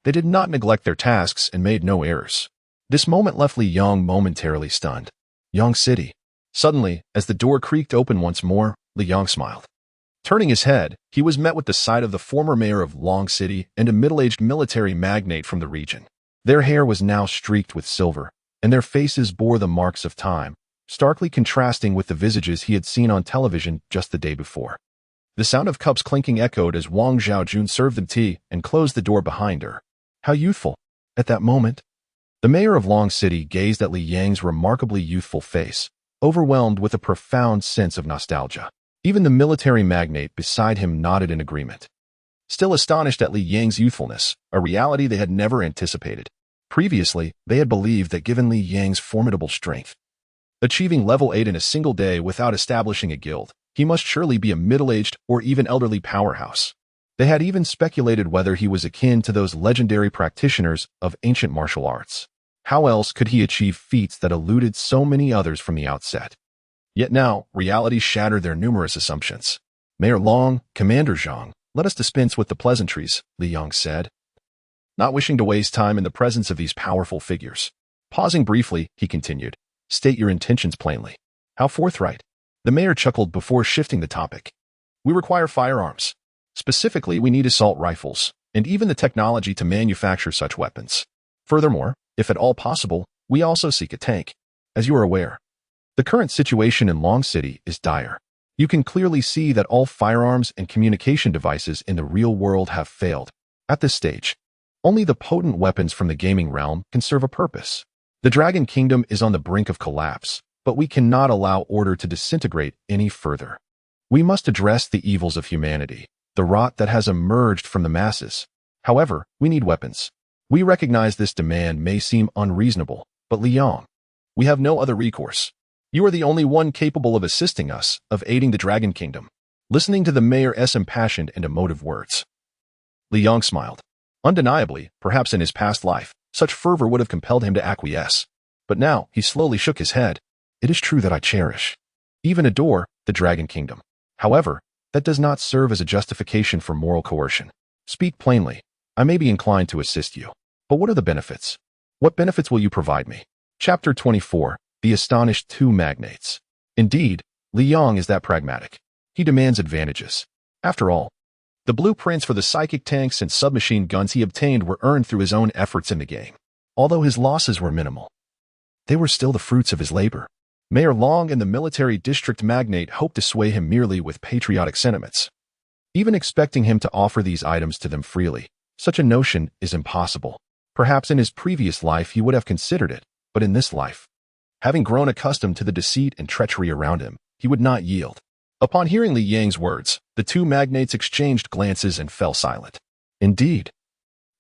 they did not neglect their tasks and made no errors. This moment left Li Yang momentarily stunned. Yang City. Suddenly, as the door creaked open once more, Li Yang smiled. Turning his head, he was met with the sight of the former mayor of Long City and a middle-aged military magnate from the region. Their hair was now streaked with silver, and their faces bore the marks of time, starkly contrasting with the visages he had seen on television just the day before. The sound of cups clinking echoed as Wang Zhaojun served them tea and closed the door behind her. How youthful! At that moment, the mayor of Long City gazed at Li Yang's remarkably youthful face, overwhelmed with a profound sense of nostalgia. Even the military magnate beside him nodded in agreement. Still astonished at Li Yang's youthfulness, a reality they had never anticipated. Previously, they had believed that given Li Yang's formidable strength, achieving level 8 in a single day without establishing a guild, he must surely be a middle-aged or even elderly powerhouse. They had even speculated whether he was akin to those legendary practitioners of ancient martial arts. How else could he achieve feats that eluded so many others from the outset? Yet now, reality shattered their numerous assumptions. Mayor Long, Commander Zhang, let us dispense with the pleasantries, Li Yang said, not wishing to waste time in the presence of these powerful figures. Pausing briefly, he continued, state your intentions plainly. How forthright. The mayor chuckled before shifting the topic. We require firearms. Specifically, we need assault rifles, and even the technology to manufacture such weapons. Furthermore, if at all possible, we also seek a tank. As you are aware, the current situation in Long City is dire. You can clearly see that all firearms and communication devices in the real world have failed. At this stage, only the potent weapons from the gaming realm can serve a purpose. The Dragon Kingdom is on the brink of collapse, but we cannot allow order to disintegrate any further. We must address the evils of humanity, the rot that has emerged from the masses. However, we need weapons. We recognize this demand may seem unreasonable, but Li Yang, we have no other recourse. You are the only one capable of assisting us, of aiding the Dragon Kingdom. Listening to the mayor's impassioned and emotive words, Li Yang smiled. Undeniably, perhaps in his past life, such fervor would have compelled him to acquiesce. But now, he slowly shook his head. It is true that I cherish, even adore, the Dragon Kingdom. However, that does not serve as a justification for moral coercion. Speak plainly. I may be inclined to assist you. But what are the benefits? What benefits will you provide me? Chapter 24. The Astonished Two Magnates. Indeed, Li Yang is that pragmatic. He demands advantages. After all, the blueprints for the psychic tanks and submachine guns he obtained were earned through his own efforts in the game. Although his losses were minimal, they were still the fruits of his labor. Mayor Long and the military district magnate hoped to sway him merely with patriotic sentiments. Even expecting him to offer these items to them freely, such a notion is impossible. Perhaps in his previous life he would have considered it, but in this life, having grown accustomed to the deceit and treachery around him, he would not yield. Upon hearing Li Yang's words, the two magnates exchanged glances and fell silent. Indeed,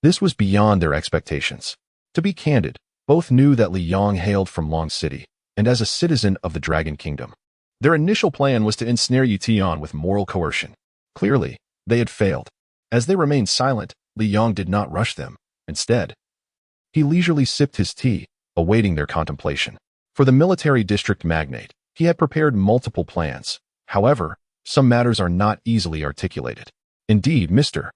this was beyond their expectations. To be candid, both knew that Li Yang hailed from Long City, and as a citizen of the Dragon Kingdom. Their initial plan was to ensnare Yu Tian with moral coercion. Clearly, they had failed. As they remained silent, Li Yang did not rush them. Instead, he leisurely sipped his tea, awaiting their contemplation. For the military district magnate, he had prepared multiple plans. However, some matters are not easily articulated. Indeed, Mr.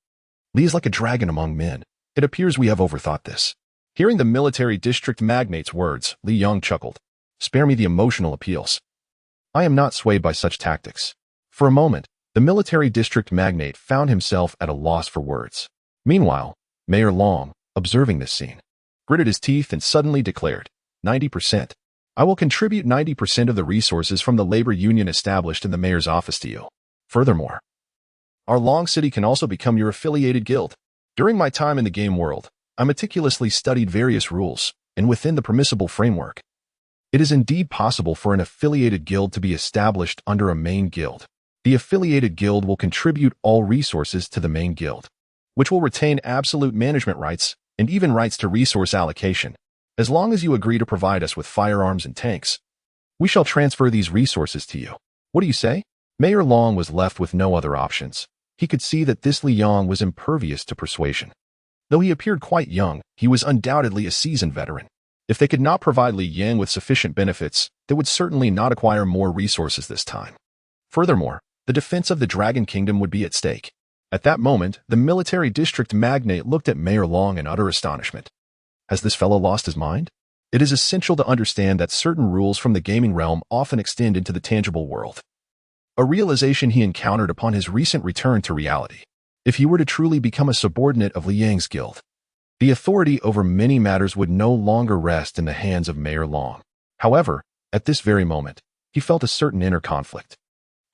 Li is like a dragon among men. It appears we have overthought this. Hearing the military district magnate's words, Li Yang chuckled. Spare me the emotional appeals. I am not swayed by such tactics. For a moment, the military district magnate found himself at a loss for words. Meanwhile, Mayor Long, observing this scene, gritted his teeth and suddenly declared, 90%. I will contribute 90% of the resources from the labor union established in the mayor's office to you. Furthermore, our Long City can also become your affiliated guild. During my time in the game world, I meticulously studied various rules, and within the permissible framework, it is indeed possible for an affiliated guild to be established under a main guild. The affiliated guild will contribute all resources to the main guild, which will retain absolute management rights and even rights to resource allocation. As long as you agree to provide us with firearms and tanks, we shall transfer these resources to you. What do you say? Mayor Long was left with no other options. He could see that this Li Yang was impervious to persuasion. Though he appeared quite young, he was undoubtedly a seasoned veteran. If they could not provide Li Yang with sufficient benefits, they would certainly not acquire more resources this time. Furthermore, the defense of the Dragon Kingdom would be at stake. At that moment, the military district magnate looked at Mayor Long in utter astonishment. Has this fellow lost his mind? It is essential to understand that certain rules from the gaming realm often extend into the tangible world. A realization he encountered upon his recent return to reality. If he were to truly become a subordinate of Li Yang's guild, the authority over many matters would no longer rest in the hands of Mayor Long. However, at this very moment, he felt a certain inner conflict.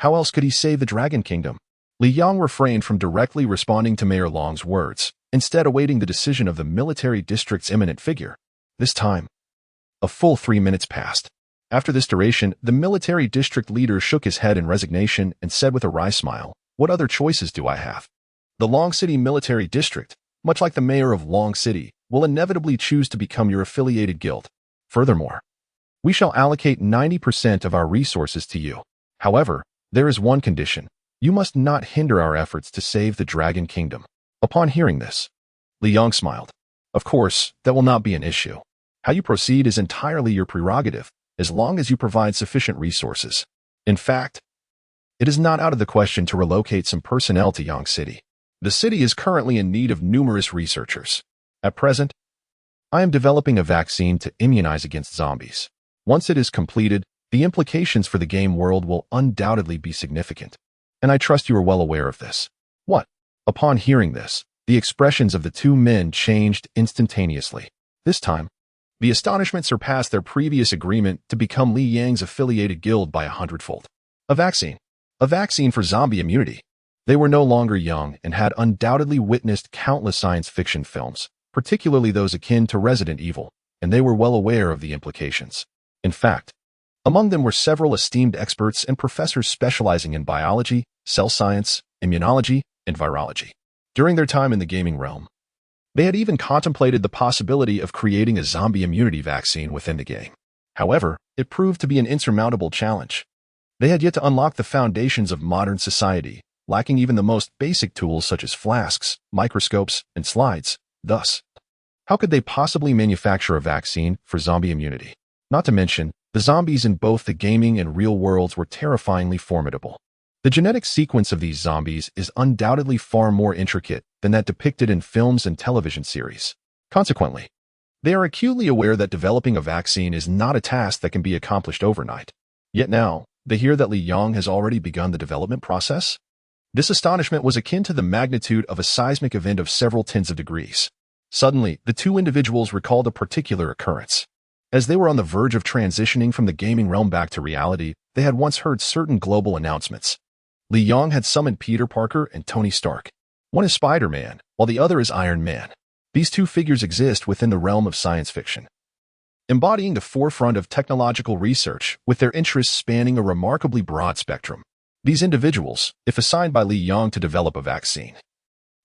How else could he save the Dragon Kingdom? Li Yang refrained from directly responding to Mayor Long's words, instead awaiting the decision of the military district's eminent figure. This time, a full 3 minutes passed. After this duration, the military district leader shook his head in resignation and said with a wry smile, "What other choices do I have? The Long City Military District, much like the mayor of Long City, will inevitably choose to become your affiliated guild. Furthermore, we shall allocate 90% of our resources to you. However, there is one condition. You must not hinder our efforts to save the Dragon Kingdom. Upon hearing this, Li Yang smiled. Of course, that will not be an issue. How you proceed is entirely your prerogative, as long as you provide sufficient resources. In fact, it is not out of the question to relocate some personnel to Yang City. The city is currently in need of numerous researchers. At present, I am developing a vaccine to immunize against zombies. Once it is completed, the implications for the game world will undoubtedly be significant. And I trust you are well aware of this. What? Upon hearing this, the expressions of the two men changed instantaneously. This time, the astonishment surpassed their previous agreement to become Li Yang's affiliated guild by 100-fold. A vaccine. A vaccine for zombie immunity. They were no longer young and had undoubtedly witnessed countless science fiction films, particularly those akin to Resident Evil, and they were well aware of the implications. In fact, among them were several esteemed experts and professors specializing in biology, cell science, immunology, and virology. During their time in the gaming realm, they had even contemplated the possibility of creating a zombie immunity vaccine within the game. However, it proved to be an insurmountable challenge. They had yet to unlock the foundations of modern society, lacking even the most basic tools such as flasks, microscopes, and slides. Thus, how could they possibly manufacture a vaccine for zombie immunity? Not to mention, the zombies in both the gaming and real worlds were terrifyingly formidable. The genetic sequence of these zombies is undoubtedly far more intricate than that depicted in films and television series. Consequently, they are acutely aware that developing a vaccine is not a task that can be accomplished overnight. Yet now, they hear that Li Yang has already begun the development process? This astonishment was akin to the magnitude of a seismic event of several tens of degrees. Suddenly, the two individuals recalled a particular occurrence. As they were on the verge of transitioning from the gaming realm back to reality, they had once heard certain global announcements. Li Yang had summoned Peter Parker and Tony Stark. One is Spider-Man, while the other is Iron Man. These two figures exist within the realm of science fiction, embodying the forefront of technological research with their interests spanning a remarkably broad spectrum. These individuals, if assigned by Li Yang to develop a vaccine,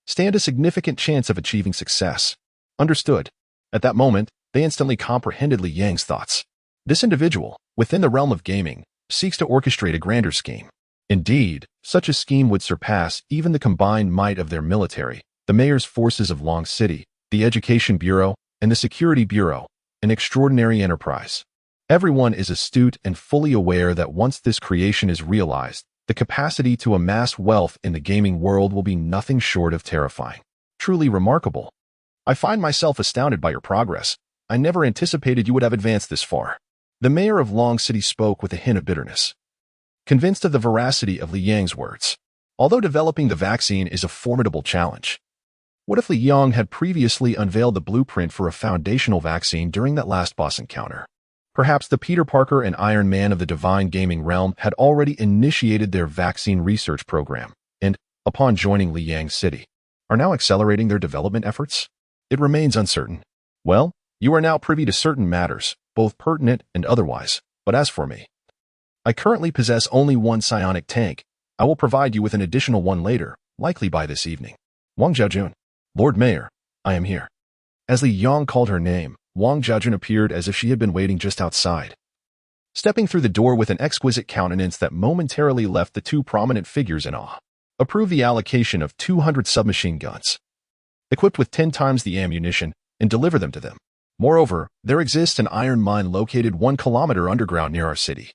stand a significant chance of achieving success. Understood. At that moment, they instantly comprehended Li Yang's thoughts. This individual, within the realm of gaming, seeks to orchestrate a grander scheme. Indeed, such a scheme would surpass even the combined might of their military, the mayor's forces of Long City, the Education Bureau, and the Security Bureau, an extraordinary enterprise. Everyone is astute and fully aware that once this creation is realized, the capacity to amass wealth in the gaming world will be nothing short of terrifying. Truly remarkable. I find myself astounded by your progress. I never anticipated you would have advanced this far. The mayor of Long City spoke with a hint of bitterness, convinced of the veracity of Li Yang's words. Although developing the vaccine is a formidable challenge, what if Li Yang had previously unveiled the blueprint for a foundational vaccine during that last boss encounter? Perhaps the Peter Parker and Iron Man of the divine gaming realm had already initiated their vaccine research program and, upon joining Li Yang's city, are now accelerating their development efforts? It remains uncertain. Well, you are now privy to certain matters, both pertinent and otherwise. But as for me, I currently possess only one psionic tank. I will provide you with an additional one later, likely by this evening. Wang Zhaojun. Lord Mayor, I am here. As Li Yang called her name, Wang Zhaojun appeared as if she had been waiting just outside, stepping through the door with an exquisite countenance that momentarily left the two prominent figures in awe. Approve the allocation of 200 submachine guns, equipped with 10 times the ammunition, and deliver them to them. Moreover, there exists an iron mine located 1 kilometer underground near our city.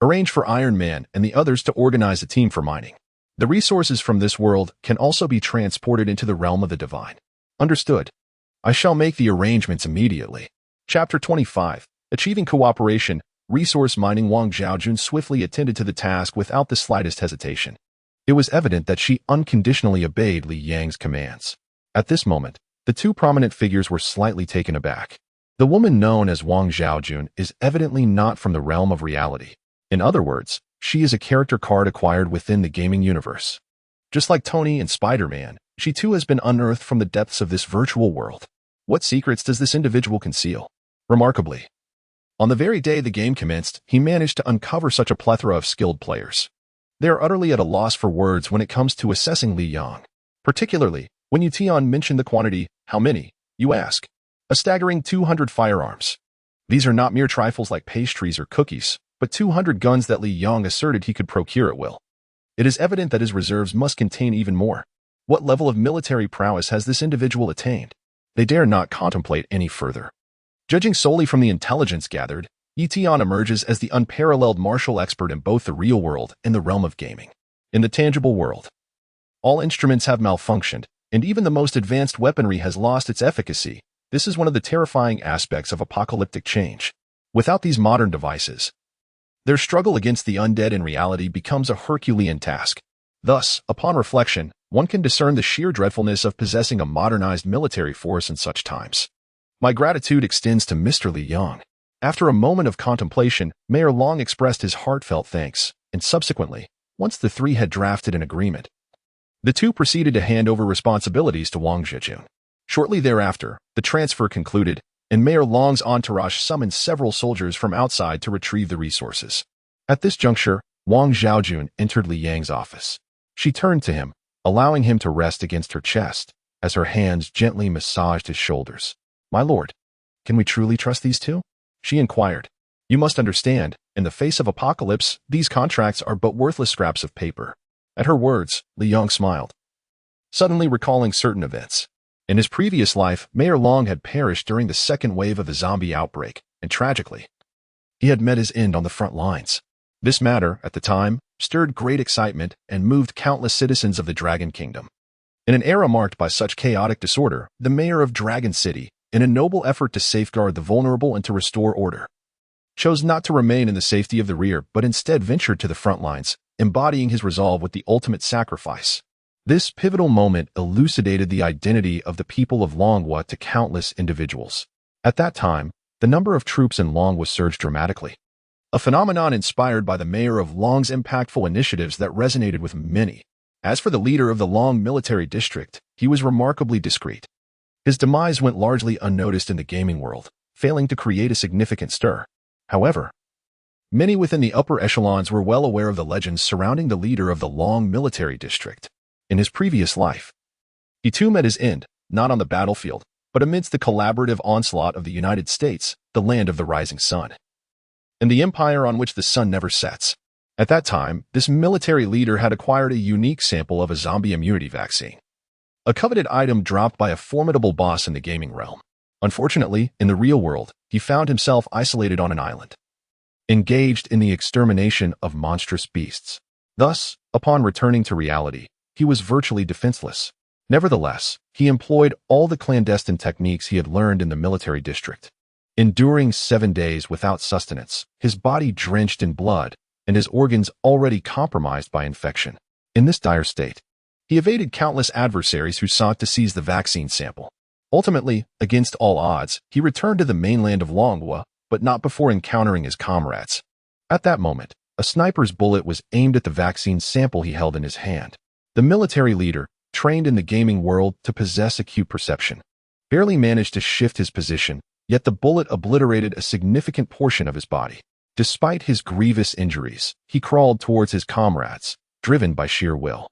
Arrange for Iron Man and the others to organize a team for mining. The resources from this world can also be transported into the realm of the divine. Understood. I shall make the arrangements immediately. Chapter 25. Achieving cooperation. Resource mining. Wang Zhaojun swiftly attended to the task without the slightest hesitation. It was evident that she unconditionally obeyed Li Yang's commands. At this moment, the two prominent figures were slightly taken aback. The woman known as Wang Zhaojun is evidently not from the realm of reality. In other words, she is a character card acquired within the gaming universe. Just like Tony and Spider-Man, she too has been unearthed from the depths of this virtual world. What secrets does this individual conceal? Remarkably, on the very day the game commenced, he managed to uncover such a plethora of skilled players. They are utterly at a loss for words when it comes to assessing Li Yang. Particularly, when Tion mentioned the quantity, how many, you ask? A staggering 200 firearms. These are not mere trifles like pastries or cookies, but 200 guns that Li Yang asserted he could procure at will. It is evident that his reserves must contain even more. What level of military prowess has this individual attained? They dare not contemplate any further. Judging solely from the intelligence gathered, Etion emerges as the unparalleled martial expert in both the real world and the realm of gaming. In the tangible world, all instruments have malfunctioned, and even the most advanced weaponry has lost its efficacy. This is one of the terrifying aspects of apocalyptic change. Without these modern devices, their struggle against the undead in reality becomes a Herculean task. Thus, upon reflection, one can discern the sheer dreadfulness of possessing a modernized military force in such times. My gratitude extends to Mr. Li Yang. After a moment of contemplation, Mayor Long expressed his heartfelt thanks, and subsequently, once the three had drafted an agreement, the two proceeded to hand over responsibilities to Wang Zhejun. Shortly thereafter, the transfer concluded, and Mayor Long's entourage summoned several soldiers from outside to retrieve the resources. At this juncture, Wang Zhaojun entered Li Yang's office. She turned to him, allowing him to rest against her chest, as her hands gently massaged his shoulders. "My lord, can we truly trust these two?" she inquired. "You must understand, in the face of apocalypse, these contracts are but worthless scraps of paper." At her words, Li Yang smiled, suddenly recalling certain events. In his previous life, Mayor Long had perished during the second wave of the zombie outbreak, and tragically, he had met his end on the front lines. This matter, at the time, stirred great excitement and moved countless citizens of the Dragon Kingdom. In an era marked by such chaotic disorder, the mayor of Dragon City, in a noble effort to safeguard the vulnerable and to restore order, chose not to remain in the safety of the rear but instead ventured to the front lines, embodying his resolve with the ultimate sacrifice. This pivotal moment elucidated the identity of the people of Longhua to countless individuals. At that time, the number of troops in Longhua surged dramatically, a phenomenon inspired by the mayor of Long's impactful initiatives that resonated with many. As for the leader of the Long military district, he was remarkably discreet. His demise went largely unnoticed in the gaming world, failing to create a significant stir. However, many within the upper echelons were well aware of the legends surrounding the leader of the Long military district. In his previous life, he too met his end, not on the battlefield, but amidst the collaborative onslaught of the United States, the land of the rising sun, and the empire on which the sun never sets. At that time, this military leader had acquired a unique sample of a zombie immunity vaccine, a coveted item dropped by a formidable boss in the gaming realm. Unfortunately, in the real world, he found himself isolated on an island, engaged in the extermination of monstrous beasts. Thus, upon returning to reality, he was virtually defenseless. Nevertheless, he employed all the clandestine techniques he had learned in the military district. Enduring 7 days without sustenance, his body drenched in blood, and his organs already compromised by infection. In this dire state, he evaded countless adversaries who sought to seize the vaccine sample. Ultimately, against all odds, he returned to the mainland of Longhua, but not before encountering his comrades. At that moment, a sniper's bullet was aimed at the vaccine sample he held in his hand. The military leader, trained in the gaming world to possess acute perception, barely managed to shift his position, yet the bullet obliterated a significant portion of his body. Despite his grievous injuries, he crawled towards his comrades, driven by sheer will.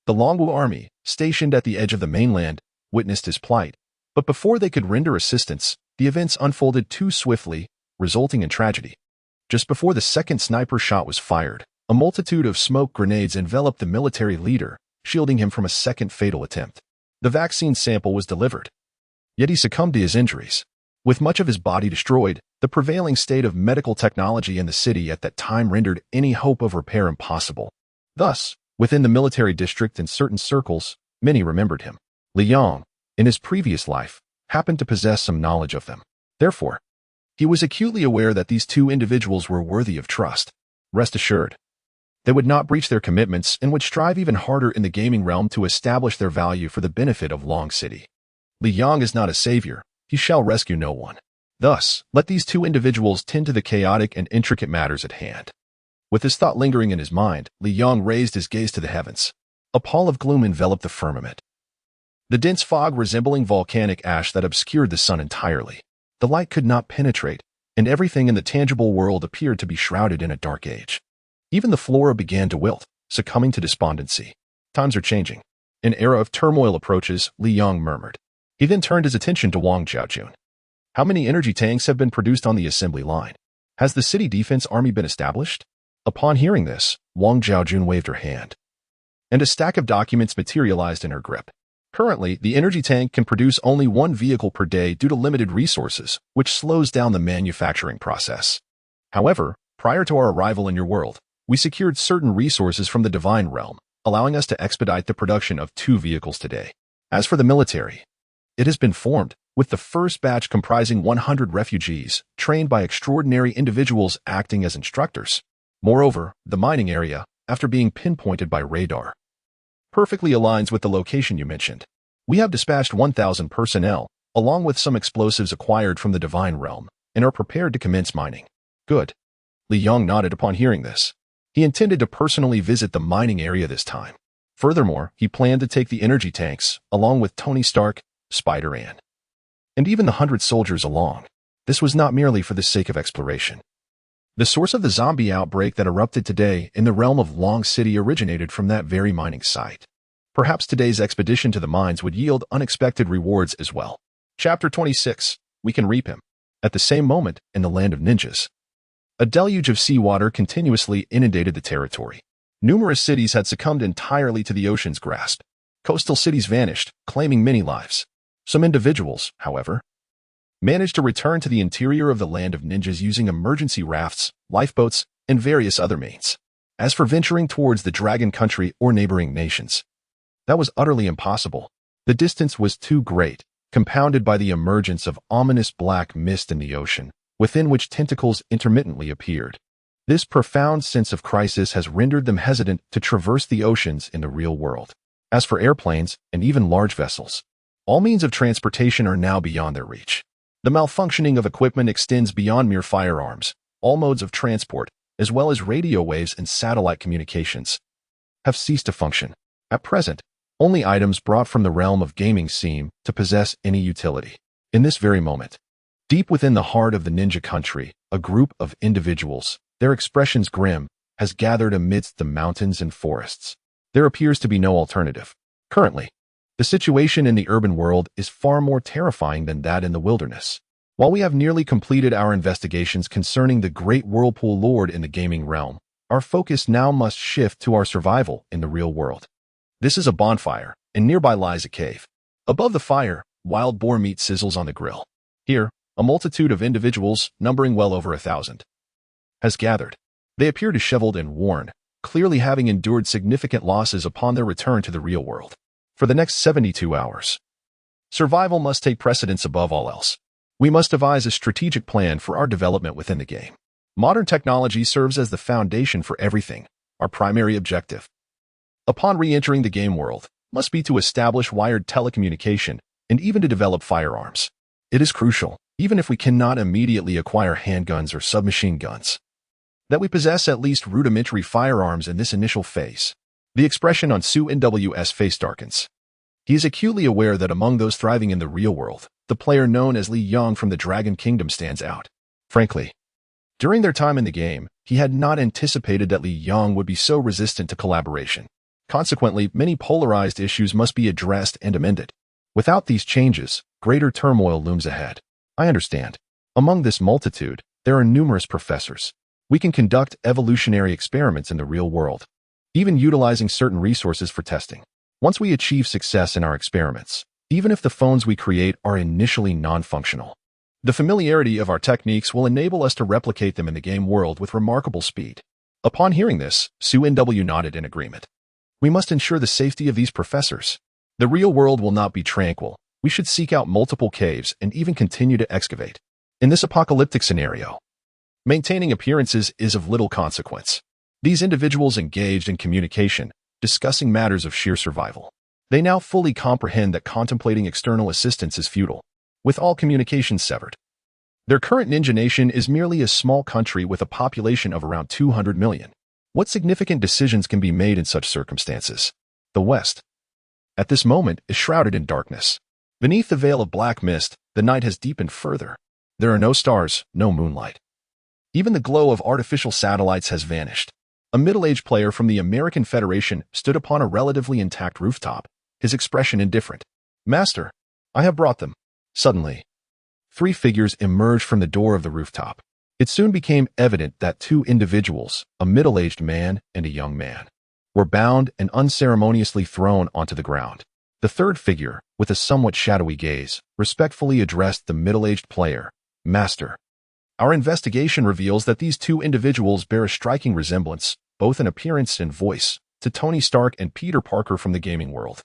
The Longhua army, stationed at the edge of the mainland, witnessed his plight, but before they could render assistance, the events unfolded too swiftly, resulting in tragedy. Just before the second sniper shot was fired, a multitude of smoke grenades enveloped the military leader, shielding him from a second fatal attempt. The vaccine sample was delivered, yet he succumbed to his injuries. With much of his body destroyed, the prevailing state of medical technology in the city at that time rendered any hope of repair impossible. Thus, within the military district and certain circles, many remembered him. Li Yang, in his previous life, happened to possess some knowledge of them. Therefore, he was acutely aware that these two individuals were worthy of trust. Rest assured, they would not breach their commitments and would strive even harder in the gaming realm to establish their value for the benefit of Long City. Li Yang is not a savior. He shall rescue no one. Thus, let these two individuals tend to the chaotic and intricate matters at hand. With this thought lingering in his mind, Li Yang raised his gaze to the heavens. A pall of gloom enveloped the firmament, the dense fog resembling volcanic ash that obscured the sun entirely. The light could not penetrate, and everything in the tangible world appeared to be shrouded in a dark age. Even the flora began to wilt, succumbing to despondency. Times are changing. An era of turmoil approaches, Li Yang murmured. He then turned his attention to Wang Zhaojun. How many energy tanks have been produced on the assembly line? Has the city defense army been established? Upon hearing this, Wang Zhaojun waved her hand. and a stack of documents materialized in her grip. Currently, the energy tank can produce only one vehicle per day due to limited resources, which slows down the manufacturing process. However, prior to our arrival in your world, we secured certain resources from the divine realm, allowing us to expedite the production of 2 vehicles today. As for the military, it has been formed, with the first batch comprising 100 refugees, trained by extraordinary individuals acting as instructors. Moreover, the mining area, after being pinpointed by radar, perfectly aligns with the location you mentioned. We have dispatched 1,000 personnel, along with some explosives acquired from the divine realm, and are prepared to commence mining. Good. Li Yong nodded upon hearing this. He intended to personally visit the mining area this time. Furthermore, he planned to take the energy tanks, along with Tony Stark, Spider-Man, and even the 100 soldiers along. This was not merely for the sake of exploration. The source of the zombie outbreak that erupted today in the realm of Long City originated from that very mining site. Perhaps today's expedition to the mines would yield unexpected rewards as well. Chapter 26. We can reap him. At the same moment, in the land of ninjas, a deluge of seawater continuously inundated the territory. Numerous cities had succumbed entirely to the ocean's grasp. Coastal cities vanished, claiming many lives. Some individuals, however, managed to return to the interior of the land of ninjas using emergency rafts, lifeboats, and various other means. As for venturing towards the Dragon Country or neighboring nations, that was utterly impossible. The distance was too great, compounded by the emergence of ominous black mist in the ocean, within which tentacles intermittently appeared. This profound sense of crisis has rendered them hesitant to traverse the oceans in the real world. As for airplanes and even large vessels, all means of transportation are now beyond their reach. The malfunctioning of equipment extends beyond mere firearms. All modes of transport, as well as radio waves and satellite communications, have ceased to function. At present, only items brought from the realm of gaming seem to possess any utility. In this very moment, deep within the heart of the ninja country, a group of individuals, their expressions grim, has gathered amidst the mountains and forests. There appears to be no alternative. Currently, the situation in the urban world is far more terrifying than that in the wilderness. While we have nearly completed our investigations concerning the great whirlpool lord in the gaming realm, our focus now must shift to our survival in the real world. This is a bonfire, and nearby lies a cave. Above the fire, wild boar meat sizzles on the grill. Here, a multitude of individuals, numbering well over 1,000, has gathered. They appear disheveled and worn, clearly having endured significant losses upon their return to the real world. For the next 72 hours, survival must take precedence above all else. We must devise a strategic plan for our development within the game. Modern technology serves as the foundation for everything. Our primary objective, upon re-entering the game world, must be to establish wired telecommunication and even to develop firearms. It is crucial, even if we cannot immediately acquire handguns or submachine guns, that we possess at least rudimentary firearms in this initial phase. The expression on Su NW's face darkens. He is acutely aware that among those thriving in the real world, the player known as Li Yong from the Dragon Kingdom stands out. Frankly, during their time in the game, he had not anticipated that Li Yong would be so resistant to collaboration. Consequently, many polarized issues must be addressed and amended. Without these changes, greater turmoil looms ahead. I understand. Among this multitude, there are numerous professors. We can conduct evolutionary experiments in the real world, even utilizing certain resources for testing. Once we achieve success in our experiments, even if the phones we create are initially non-functional, the familiarity of our techniques will enable us to replicate them in the game world with remarkable speed. Upon hearing this, Su NW nodded in agreement. We must ensure the safety of these professors. The real world will not be tranquil. We should seek out multiple caves and even continue to excavate. In this apocalyptic scenario, maintaining appearances is of little consequence. These individuals engaged in communication, discussing matters of sheer survival. They now fully comprehend that contemplating external assistance is futile, with all communications severed. Their current ninja nation is merely a small country with a population of around 200 million. What significant decisions can be made in such circumstances? The West, at this moment, is shrouded in darkness. Beneath the veil of black mist, the night has deepened further. There are no stars, no moonlight. Even the glow of artificial satellites has vanished. A middle-aged player from the American Federation stood upon a relatively intact rooftop, his expression indifferent. Master, I have brought them. Suddenly, 3 figures emerged from the door of the rooftop. It soon became evident that 2 individuals, a middle-aged man and a young man, were bound and unceremoniously thrown onto the ground. The third figure, with a somewhat shadowy gaze, respectfully addressed the middle-aged player, Master. Our investigation reveals that these two individuals bear a striking resemblance, both in appearance and voice, to Tony Stark and Peter Parker from the gaming world.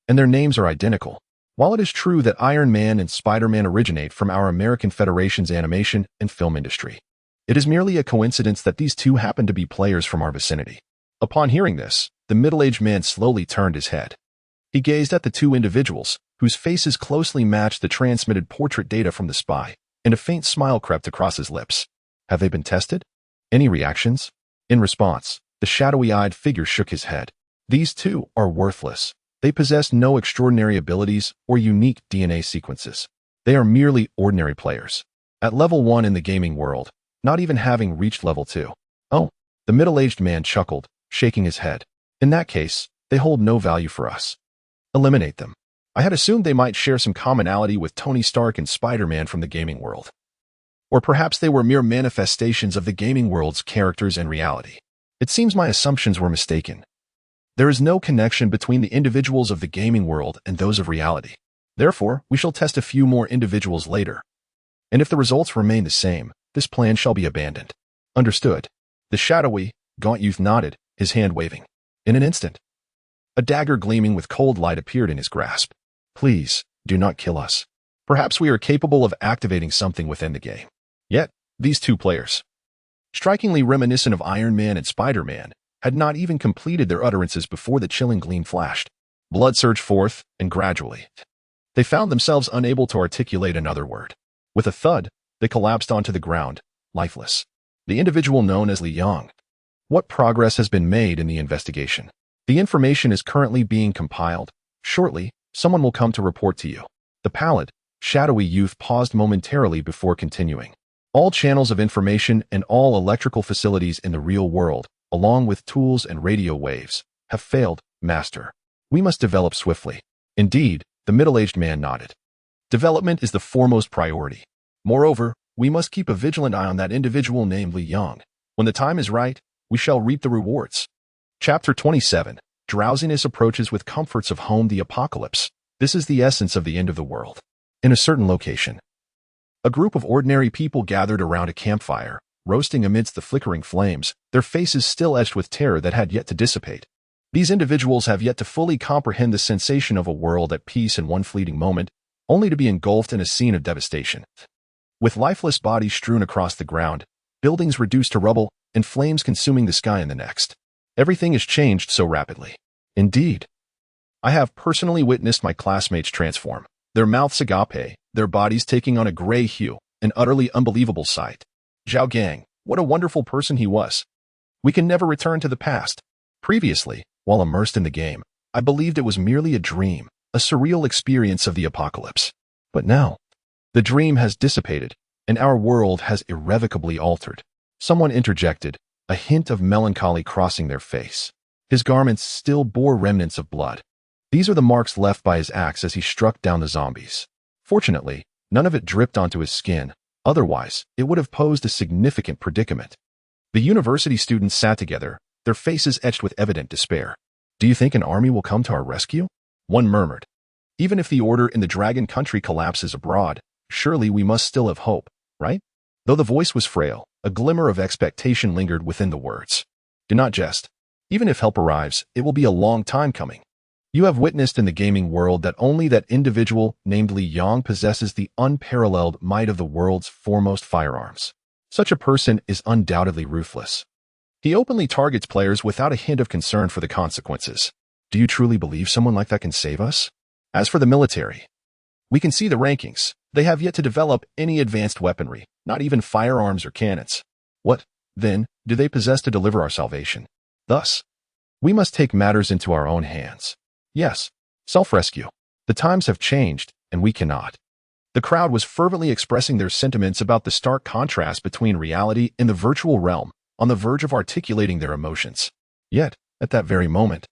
And their names are identical. While it is true that Iron Man and Spider-Man originate from our American Federation's animation and film industry, it is merely a coincidence that these two happen to be players from our vicinity. Upon hearing this, the middle-aged man slowly turned his head. He gazed at the two individuals, whose faces closely matched the transmitted portrait data from the spy, and a faint smile crept across his lips. Have they been tested? Any reactions? In response, the shadowy-eyed figure shook his head. These two are worthless. They possess no extraordinary abilities or unique DNA sequences. They are merely ordinary players. At level 1 in the gaming world, not even having reached level 2. Oh, the middle-aged man chuckled, shaking his head. In that case, they hold no value for us. Eliminate them. I had assumed they might share some commonality with Tony Stark and Spider-Man from the gaming world. Or perhaps they were mere manifestations of the gaming world's characters and reality. It seems my assumptions were mistaken. There is no connection between the individuals of the gaming world and those of reality. Therefore, we shall test a few more individuals later. And if the results remain the same, this plan shall be abandoned. Understood. The shadowy, gaunt youth nodded, his hand waving. In an instant, a dagger gleaming with cold light appeared in his grasp. Please, do not kill us. Perhaps we are capable of activating something within the game. Yet, these two players, strikingly reminiscent of Iron Man and Spider-Man, had not even completed their utterances before the chilling gleam flashed. Blood surged forth, and gradually, they found themselves unable to articulate another word. With a thud, they collapsed onto the ground, lifeless. The individual known as Li Yang. What progress has been made in the investigation? The information is currently being compiled. Shortly, someone will come to report to you. The pallid, shadowy youth paused momentarily before continuing. All channels of information and all electrical facilities in the real world, along with tools and radio waves, have failed, Master. We must develop swiftly. Indeed, the middle-aged man nodded. Development is the foremost priority. Moreover, we must keep a vigilant eye on that individual named Li Yang. When the time is right, we shall reap the rewards. Chapter 27. Drowsiness approaches with comforts of home. The apocalypse. This is the essence of the end of the world. In a certain location, a group of ordinary people gathered around a campfire, roasting amidst the flickering flames, their faces still etched with terror that had yet to dissipate. These individuals have yet to fully comprehend the sensation of a world at peace in one fleeting moment, only to be engulfed in a scene of devastation. With lifeless bodies strewn across the ground, buildings reduced to rubble, and flames consuming the sky in the next. Everything has changed so rapidly. Indeed, I have personally witnessed my classmates transform, their mouths agape, their bodies taking on a gray hue, an utterly unbelievable sight. Zhao Gang, what a wonderful person he was. We can never return to the past. Previously, while immersed in the game, I believed it was merely a dream, a surreal experience of the apocalypse. But now, the dream has dissipated, and our world has irrevocably altered. Someone interjected, a hint of melancholy crossing their face. His garments still bore remnants of blood. These are the marks left by his axe as he struck down the zombies. Fortunately, none of it dripped onto his skin. Otherwise, it would have posed a significant predicament. The university students sat together, their faces etched with evident despair. Do you think an army will come to our rescue? One murmured. Even if the order in the Dragon Country collapses abroad, surely we must still have hope, right? Though the voice was frail, a glimmer of expectation lingered within the words. Do not jest. Even if help arrives, it will be a long time coming. You have witnessed in the gaming world that only that individual, named Li Yang, possesses the unparalleled might of the world's foremost firearms. Such a person is undoubtedly ruthless. He openly targets players without a hint of concern for the consequences. Do you truly believe someone like that can save us? As for the military, we can see the rankings. They have yet to develop any advanced weaponry, not even firearms or cannons. What, then, do they possess to deliver our salvation? Thus, we must take matters into our own hands. Yes, self-rescue. The times have changed, and we cannot. The crowd was fervently expressing their sentiments about the stark contrast between reality and the virtual realm, on the verge of articulating their emotions. Yet, at that very moment,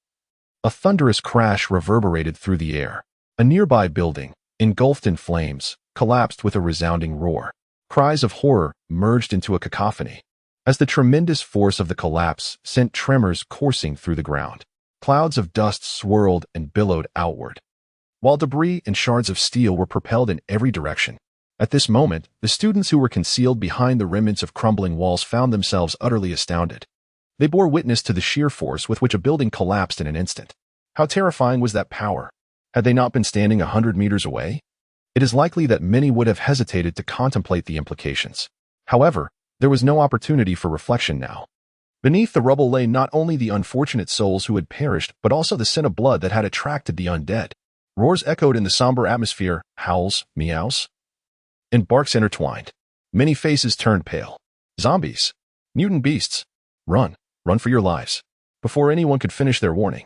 a thunderous crash reverberated through the air. A nearby building, engulfed in flames, collapsed with a resounding roar. Cries of horror merged into a cacophony. as the tremendous force of the collapse sent tremors coursing through the ground. Clouds of dust swirled and billowed outward, while debris and shards of steel were propelled in every direction. At this moment, the students who were concealed behind the remnants of crumbling walls found themselves utterly astounded. They bore witness to the sheer force with which a building collapsed in an instant. How terrifying was that power? Had they not been standing 100 meters away? It is likely that many would have hesitated to contemplate the implications. However, there was no opportunity for reflection now. Beneath the rubble lay not only the unfortunate souls who had perished, but also the sin of blood that had attracted the undead. Roars echoed in the somber atmosphere, howls, meows, and barks intertwined. Many faces turned pale. Zombies. Mutant beasts. Run. Run for your lives. Before anyone could finish their warning,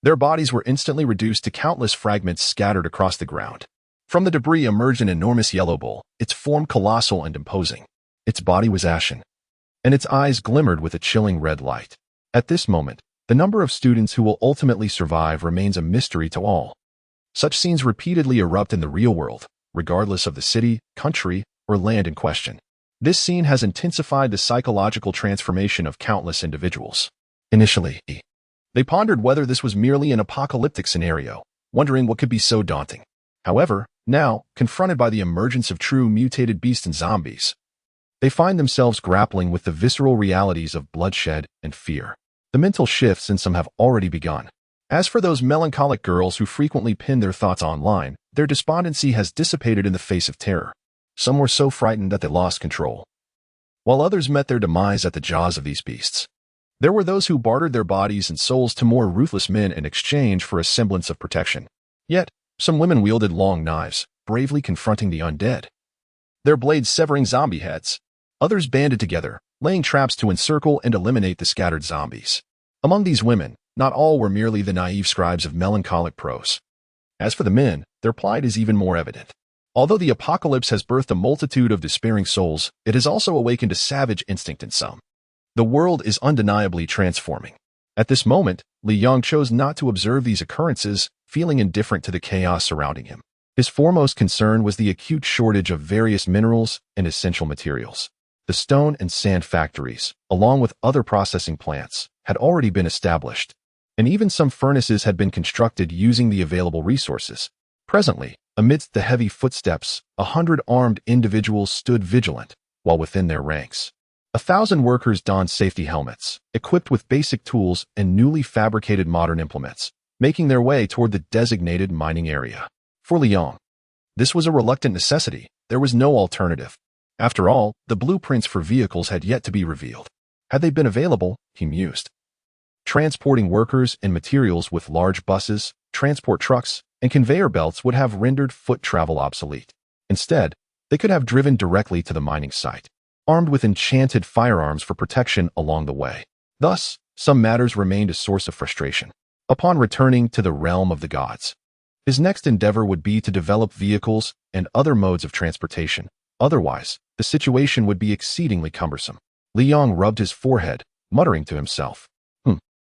their bodies were instantly reduced to countless fragments scattered across the ground. From the debris emerged an enormous yellow bull, its form colossal and imposing. Its body was ashen, and its eyes glimmered with a chilling red light. At this moment, the number of students who will ultimately survive remains a mystery to all. Such scenes repeatedly erupt in the real world, regardless of the city, country, or land in question. This scene has intensified the psychological transformation of countless individuals. Initially, they pondered whether this was merely an apocalyptic scenario, wondering what could be so daunting. However, now, confronted by the emergence of true mutated beasts and zombies, they find themselves grappling with the visceral realities of bloodshed and fear. The mental shifts in some have already begun. As for those melancholic girls who frequently pin their thoughts online, their despondency has dissipated in the face of terror. Some were so frightened that they lost control, while others met their demise at the jaws of these beasts. There were those who bartered their bodies and souls to more ruthless men in exchange for a semblance of protection. Yet, some women wielded long knives, bravely confronting the undead, their blades severing zombie heads. Others banded together, laying traps to encircle and eliminate the scattered zombies. Among these women, not all were merely the naive scribes of melancholic prose. As for the men, their plight is even more evident. Although the apocalypse has birthed a multitude of despairing souls, it has also awakened a savage instinct in some. The world is undeniably transforming. At this moment, Li Yang chose not to observe these occurrences, feeling indifferent to the chaos surrounding him. His foremost concern was the acute shortage of various minerals and essential materials. The stone and sand factories, along with other processing plants, had already been established, and even some furnaces had been constructed using the available resources. Presently, amidst the heavy footsteps, 100 armed individuals stood vigilant, while within their ranks 1,000 workers donned safety helmets, equipped with basic tools and newly fabricated modern implements, making their way toward the designated mining area. For Liang, this was a reluctant necessity. There was no alternative. After all, the blueprints for vehicles had yet to be revealed. Had they been available, he mused, transporting workers and materials with large buses, transport trucks, and conveyor belts would have rendered foot travel obsolete. Instead, they could have driven directly to the mining site, armed with enchanted firearms for protection along the way. Thus, some matters remained a source of frustration. Upon returning to the realm of the gods, his next endeavor would be to develop vehicles and other modes of transportation. Otherwise, the situation would be exceedingly cumbersome. Li Yang rubbed his forehead, muttering to himself,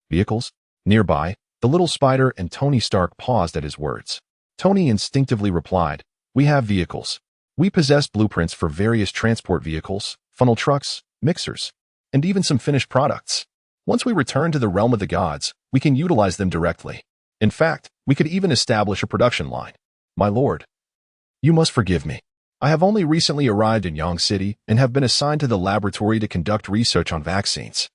Vehicles? Nearby, the little spider and Tony Stark paused at his words. Tony instinctively replied, "We have vehicles. We possess blueprints for various transport vehicles, funnel trucks, mixers, and even some finished products. Once we return to the realm of the gods, we can utilize them directly. In fact, we could even establish a production line. My lord, you must forgive me. I have only recently arrived in Yang City and have been assigned to the laboratory to conduct research on vaccines.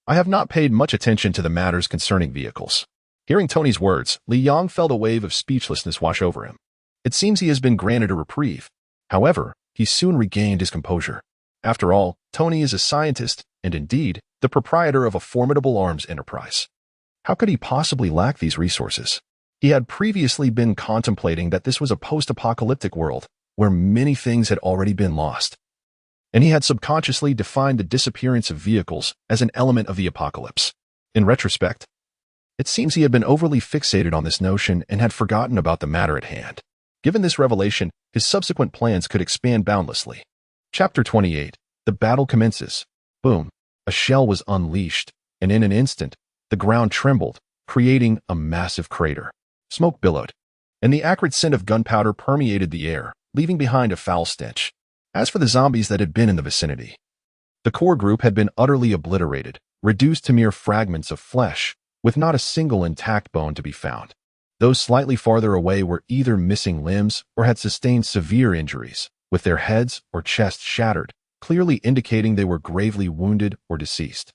I have not paid much attention to the matters concerning vehicles." Hearing Tony's words, Li Yang felt a wave of speechlessness wash over him. It seems he has been granted a reprieve. However, he soon regained his composure. After all, Tony is a scientist and indeed the proprietor of a formidable arms enterprise. How could he possibly lack these resources? He had previously been contemplating that this was a post-apocalyptic world where many things had already been lost, and he had subconsciously defined the disappearance of vehicles as an element of the apocalypse. In retrospect, it seems he had been overly fixated on this notion and had forgotten about the matter at hand. Given this revelation, his subsequent plans could expand boundlessly. Chapter 28. The battle commences. Boom. A shell was unleashed, and in an instant, the ground trembled, creating a massive crater. Smoke billowed, and the acrid scent of gunpowder permeated the air, leaving behind a foul stench. As for the zombies that had been in the vicinity, The core group had been utterly obliterated, reduced to mere fragments of flesh, with not a single intact bone to be found. Those slightly farther away were either missing limbs or had sustained severe injuries, with their heads or chests shattered, clearly indicating they were gravely wounded or deceased.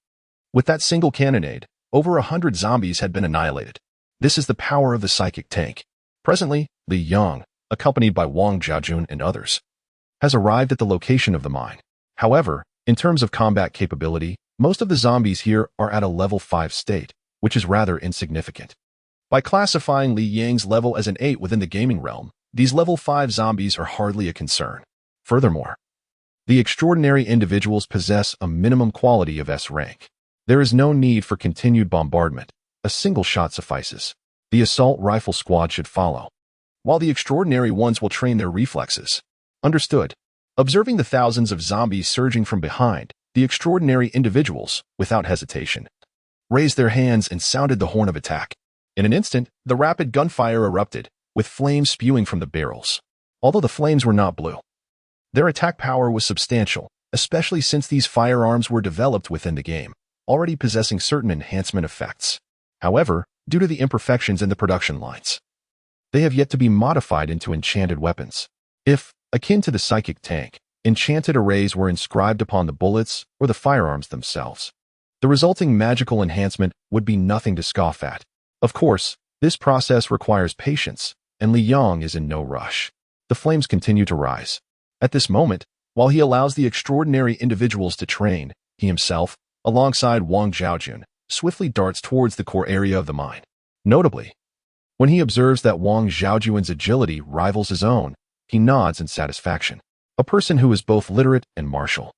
With that single cannonade, over 100 zombies had been annihilated. This is the power of the psychic tank. Presently, Li Yang, accompanied by Wang Zhaojun and others, has arrived at the location of the mine. However, in terms of combat capability, most of the zombies here are at a level 5 state, which is rather insignificant. By classifying Li Yang's level as an 8 within the gaming realm, these level 5 zombies are hardly a concern. Furthermore, the extraordinary individuals possess a minimum quality of S rank. There is no need for continued bombardment. A single shot suffices. The assault rifle squad should follow, while the extraordinary ones will train their reflexes. Understood. Observing the thousands of zombies surging from behind, the extraordinary individuals, without hesitation, raised their hands and sounded the horn of attack. In an instant, the rapid gunfire erupted, with flames spewing from the barrels. Although the flames were not blue, their attack power was substantial, especially since these firearms were developed within the game, already possessing certain enhancement effects. However, due to the imperfections in the production lines, they have yet to be modified into enchanted weapons. If, akin to the psychic tank, enchanted arrays were inscribed upon the bullets or the firearms themselves, the resulting magical enhancement would be nothing to scoff at. Of course, this process requires patience, and Li Yang is in no rush. The flames continue to rise. At this moment, while he allows the extraordinary individuals to train, he himself, alongside Wang Zhaojun, swiftly darts towards the core area of the mine. Notably, when he observes that Wang Zhaojun's agility rivals his own, he nods in satisfaction. A person who is both literate and martial.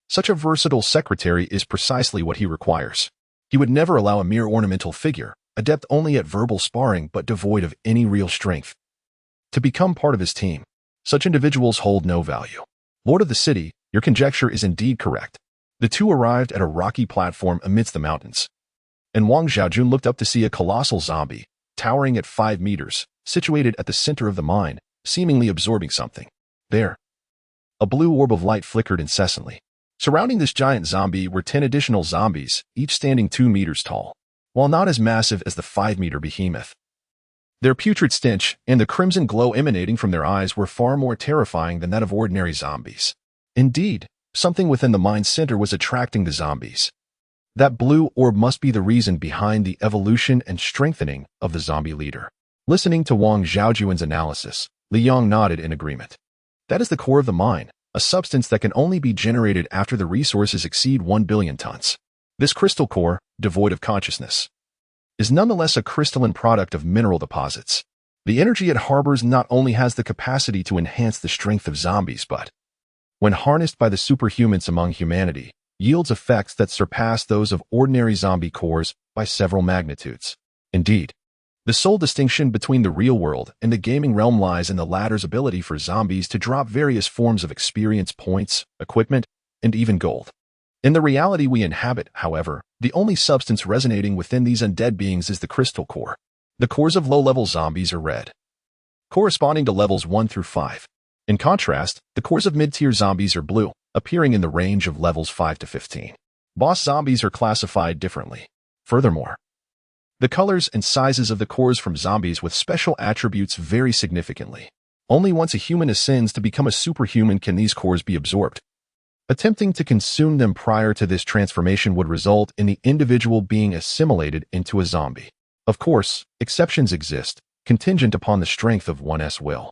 Such a versatile secretary is precisely what he requires. He would never allow a mere ornamental figure, adept only at verbal sparring but devoid of any real strength, to become part of his team. Such individuals hold no value. Lord of the city, your conjecture is indeed correct. The two arrived at a rocky platform amidst the mountains, and Wang Zhaojun looked up to see a colossal zombie, towering at 5 meters, situated at the center of the mine, seemingly absorbing something. There, a blue orb of light flickered incessantly. Surrounding this giant zombie were 10 additional zombies, each standing 2 meters tall, while not as massive as the 5-meter behemoth. Their putrid stench and the crimson glow emanating from their eyes were far more terrifying than that of ordinary zombies. Indeed, something within the mine's center was attracting the zombies. That blue orb must be the reason behind the evolution and strengthening of the zombie leader. Listening to Wang Zhaojun's analysis, Li Yang nodded in agreement. That is the core of the mine, a substance that can only be generated after the resources exceed 1 billion tons. This crystal core, devoid of consciousness, is nonetheless a crystalline product of mineral deposits. The energy it harbors not only has the capacity to enhance the strength of zombies but, when harnessed by the superhumans among humanity, yields effects that surpass those of ordinary zombie cores by several magnitudes. Indeed, the sole distinction between the real world and the gaming realm lies in the latter's ability for zombies to drop various forms of experience points, equipment, and even gold. In the reality we inhabit, however, the only substance resonating within these undead beings is the crystal core. The cores of low-level zombies are red, corresponding to levels 1 through 5. In contrast, the cores of mid-tier zombies are blue, appearing in the range of levels 5 to 15. Boss zombies are classified differently. Furthermore, the colors and sizes of the cores from zombies with special attributes vary significantly. Only once a human ascends to become a superhuman can these cores be absorbed. Attempting to consume them prior to this transformation would result in the individual being assimilated into a zombie. Of course, exceptions exist, contingent upon the strength of one's will.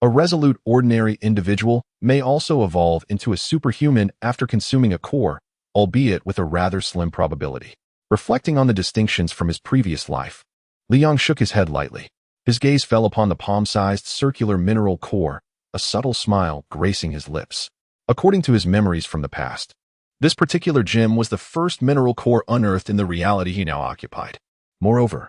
A resolute ordinary individual may also evolve into a superhuman after consuming a core, albeit with a rather slim probability. Reflecting on the distinctions from his previous life, Li Yang shook his head lightly. His gaze fell upon the palm-sized circular mineral core, a subtle smile gracing his lips. According to his memories from the past, this particular gem was the first mineral core unearthed in the reality he now occupied. Moreover,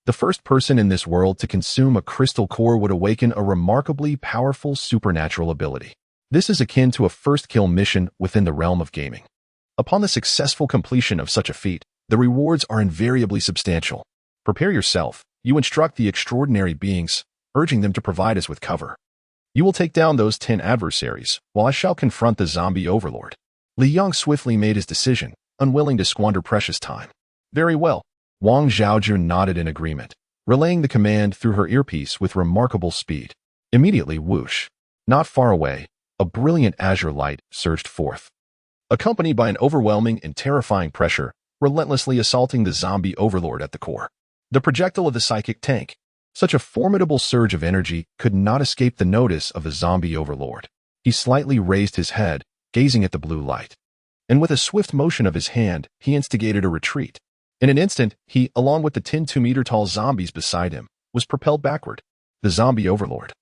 the first person in this world to consume a crystal core would awaken a remarkably powerful supernatural ability. This is akin to a first-kill mission within the realm of gaming. Upon the successful completion of such a feat, the rewards are invariably substantial. Prepare yourself, you instruct the extraordinary beings, urging them to provide us with cover. You will take down those 10 adversaries, while I shall confront the zombie overlord. Li Yang swiftly made his decision, unwilling to squander precious time. Very well. Wang Zhaojun nodded in agreement, relaying the command through her earpiece with remarkable speed. Immediately, whoosh. Not far away, a brilliant azure light surged forth, accompanied by an overwhelming and terrifying pressure, relentlessly assaulting the zombie overlord at the core. The projectile of the psychic tank. Such a formidable surge of energy could not escape the notice of the zombie overlord. He slightly raised his head, gazing at the blue light. And with a swift motion of his hand, he instigated a retreat. In an instant, he, along with the 2-meter-tall zombies beside him, was propelled backward. The zombie overlord,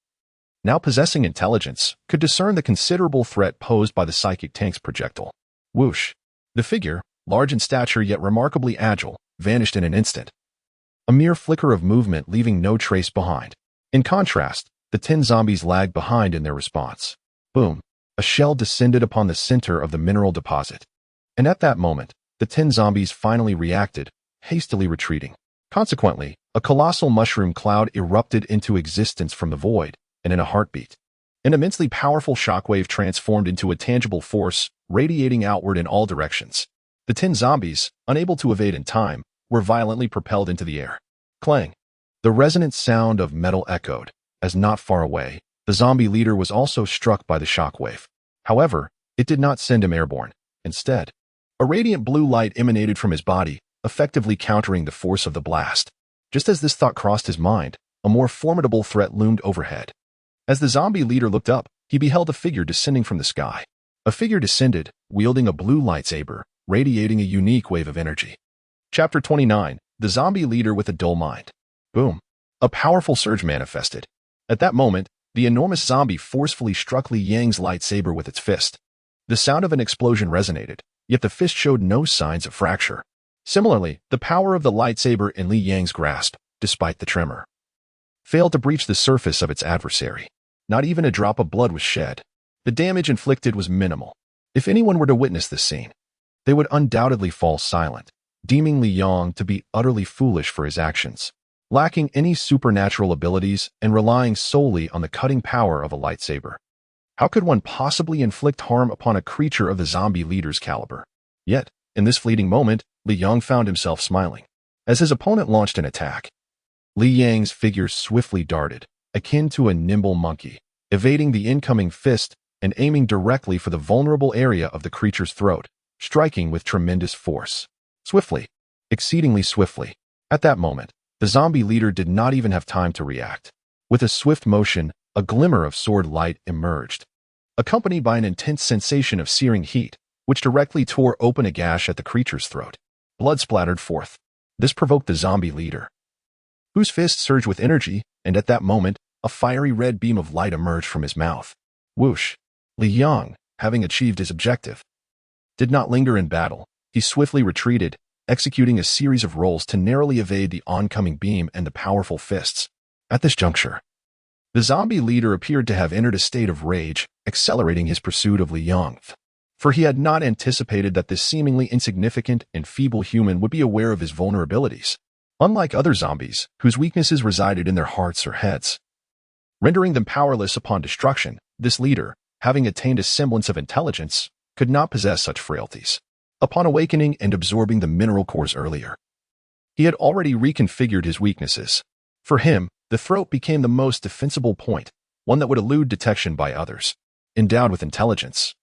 now possessing intelligence, could discern the considerable threat posed by the psychic tank's projectile. Whoosh. The figure, large in stature yet remarkably agile, vanished in an instant. A mere flicker of movement leaving no trace behind. In contrast, the 10 zombies lagged behind in their response. Boom. A shell descended upon the center of the mineral deposit. And at that moment, the 10 zombies finally reacted, hastily retreating. Consequently, a colossal mushroom cloud erupted into existence from the void, and in a heartbeat, an immensely powerful shockwave transformed into a tangible force, radiating outward in all directions. The 10 zombies, unable to evade in time, were violently propelled into the air. Clang! The resonant sound of metal echoed, as not far away, the zombie leader was also struck by the shockwave. However, it did not send him airborne. Instead, a radiant blue light emanated from his body, effectively countering the force of the blast. Just as this thought crossed his mind, a more formidable threat loomed overhead. As the zombie leader looked up, he beheld a figure descending from the sky. A figure descended, wielding a blue lightsaber, radiating a unique wave of energy. Chapter 29, The Zombie Leader with a Dull Mind. Boom. A powerful surge manifested. At that moment, the enormous zombie forcefully struck Li Yang's lightsaber with its fist. The sound of an explosion resonated, yet the fist showed no signs of fracture. Similarly, the power of the lightsaber in Li Yang's grasp, despite the tremor, failed to breach the surface of its adversary. Not even a drop of blood was shed. The damage inflicted was minimal. If anyone were to witness this scene, they would undoubtedly fall silent, deeming Li Yang to be utterly foolish for his actions, lacking any supernatural abilities and relying solely on the cutting power of a lightsaber. How could one possibly inflict harm upon a creature of the zombie leader's caliber? Yet, in this fleeting moment, Li Yang found himself smiling. As his opponent launched an attack, Li Yang's figure swiftly darted, akin to a nimble monkey, evading the incoming fist and aiming directly for the vulnerable area of the creature's throat, striking with tremendous force. Swiftly, exceedingly swiftly. At that moment, the zombie leader did not even have time to react. With a swift motion, a glimmer of sword light emerged, accompanied by an intense sensation of searing heat, which directly tore open a gash at the creature's throat. Blood splattered forth. This provoked the zombie leader, whose fist surged with energy, and at that moment, a fiery red beam of light emerged from his mouth. Whoosh! Li Yang, having achieved his objective, did not linger in battle. He swiftly retreated, executing a series of rolls to narrowly evade the oncoming beam and the powerful fists. At this juncture, the zombie leader appeared to have entered a state of rage, accelerating his pursuit of Li Yang. For he had not anticipated that this seemingly insignificant and feeble human would be aware of his vulnerabilities, unlike other zombies, whose weaknesses resided in their hearts or heads. Rendering them powerless upon destruction, this leader, having attained a semblance of intelligence, could not possess such frailties. Upon awakening and absorbing the mineral cores earlier, he had already reconfigured his weaknesses. For him, the throat became the most defensible point, one that would elude detection by others. Endowed with intelligence,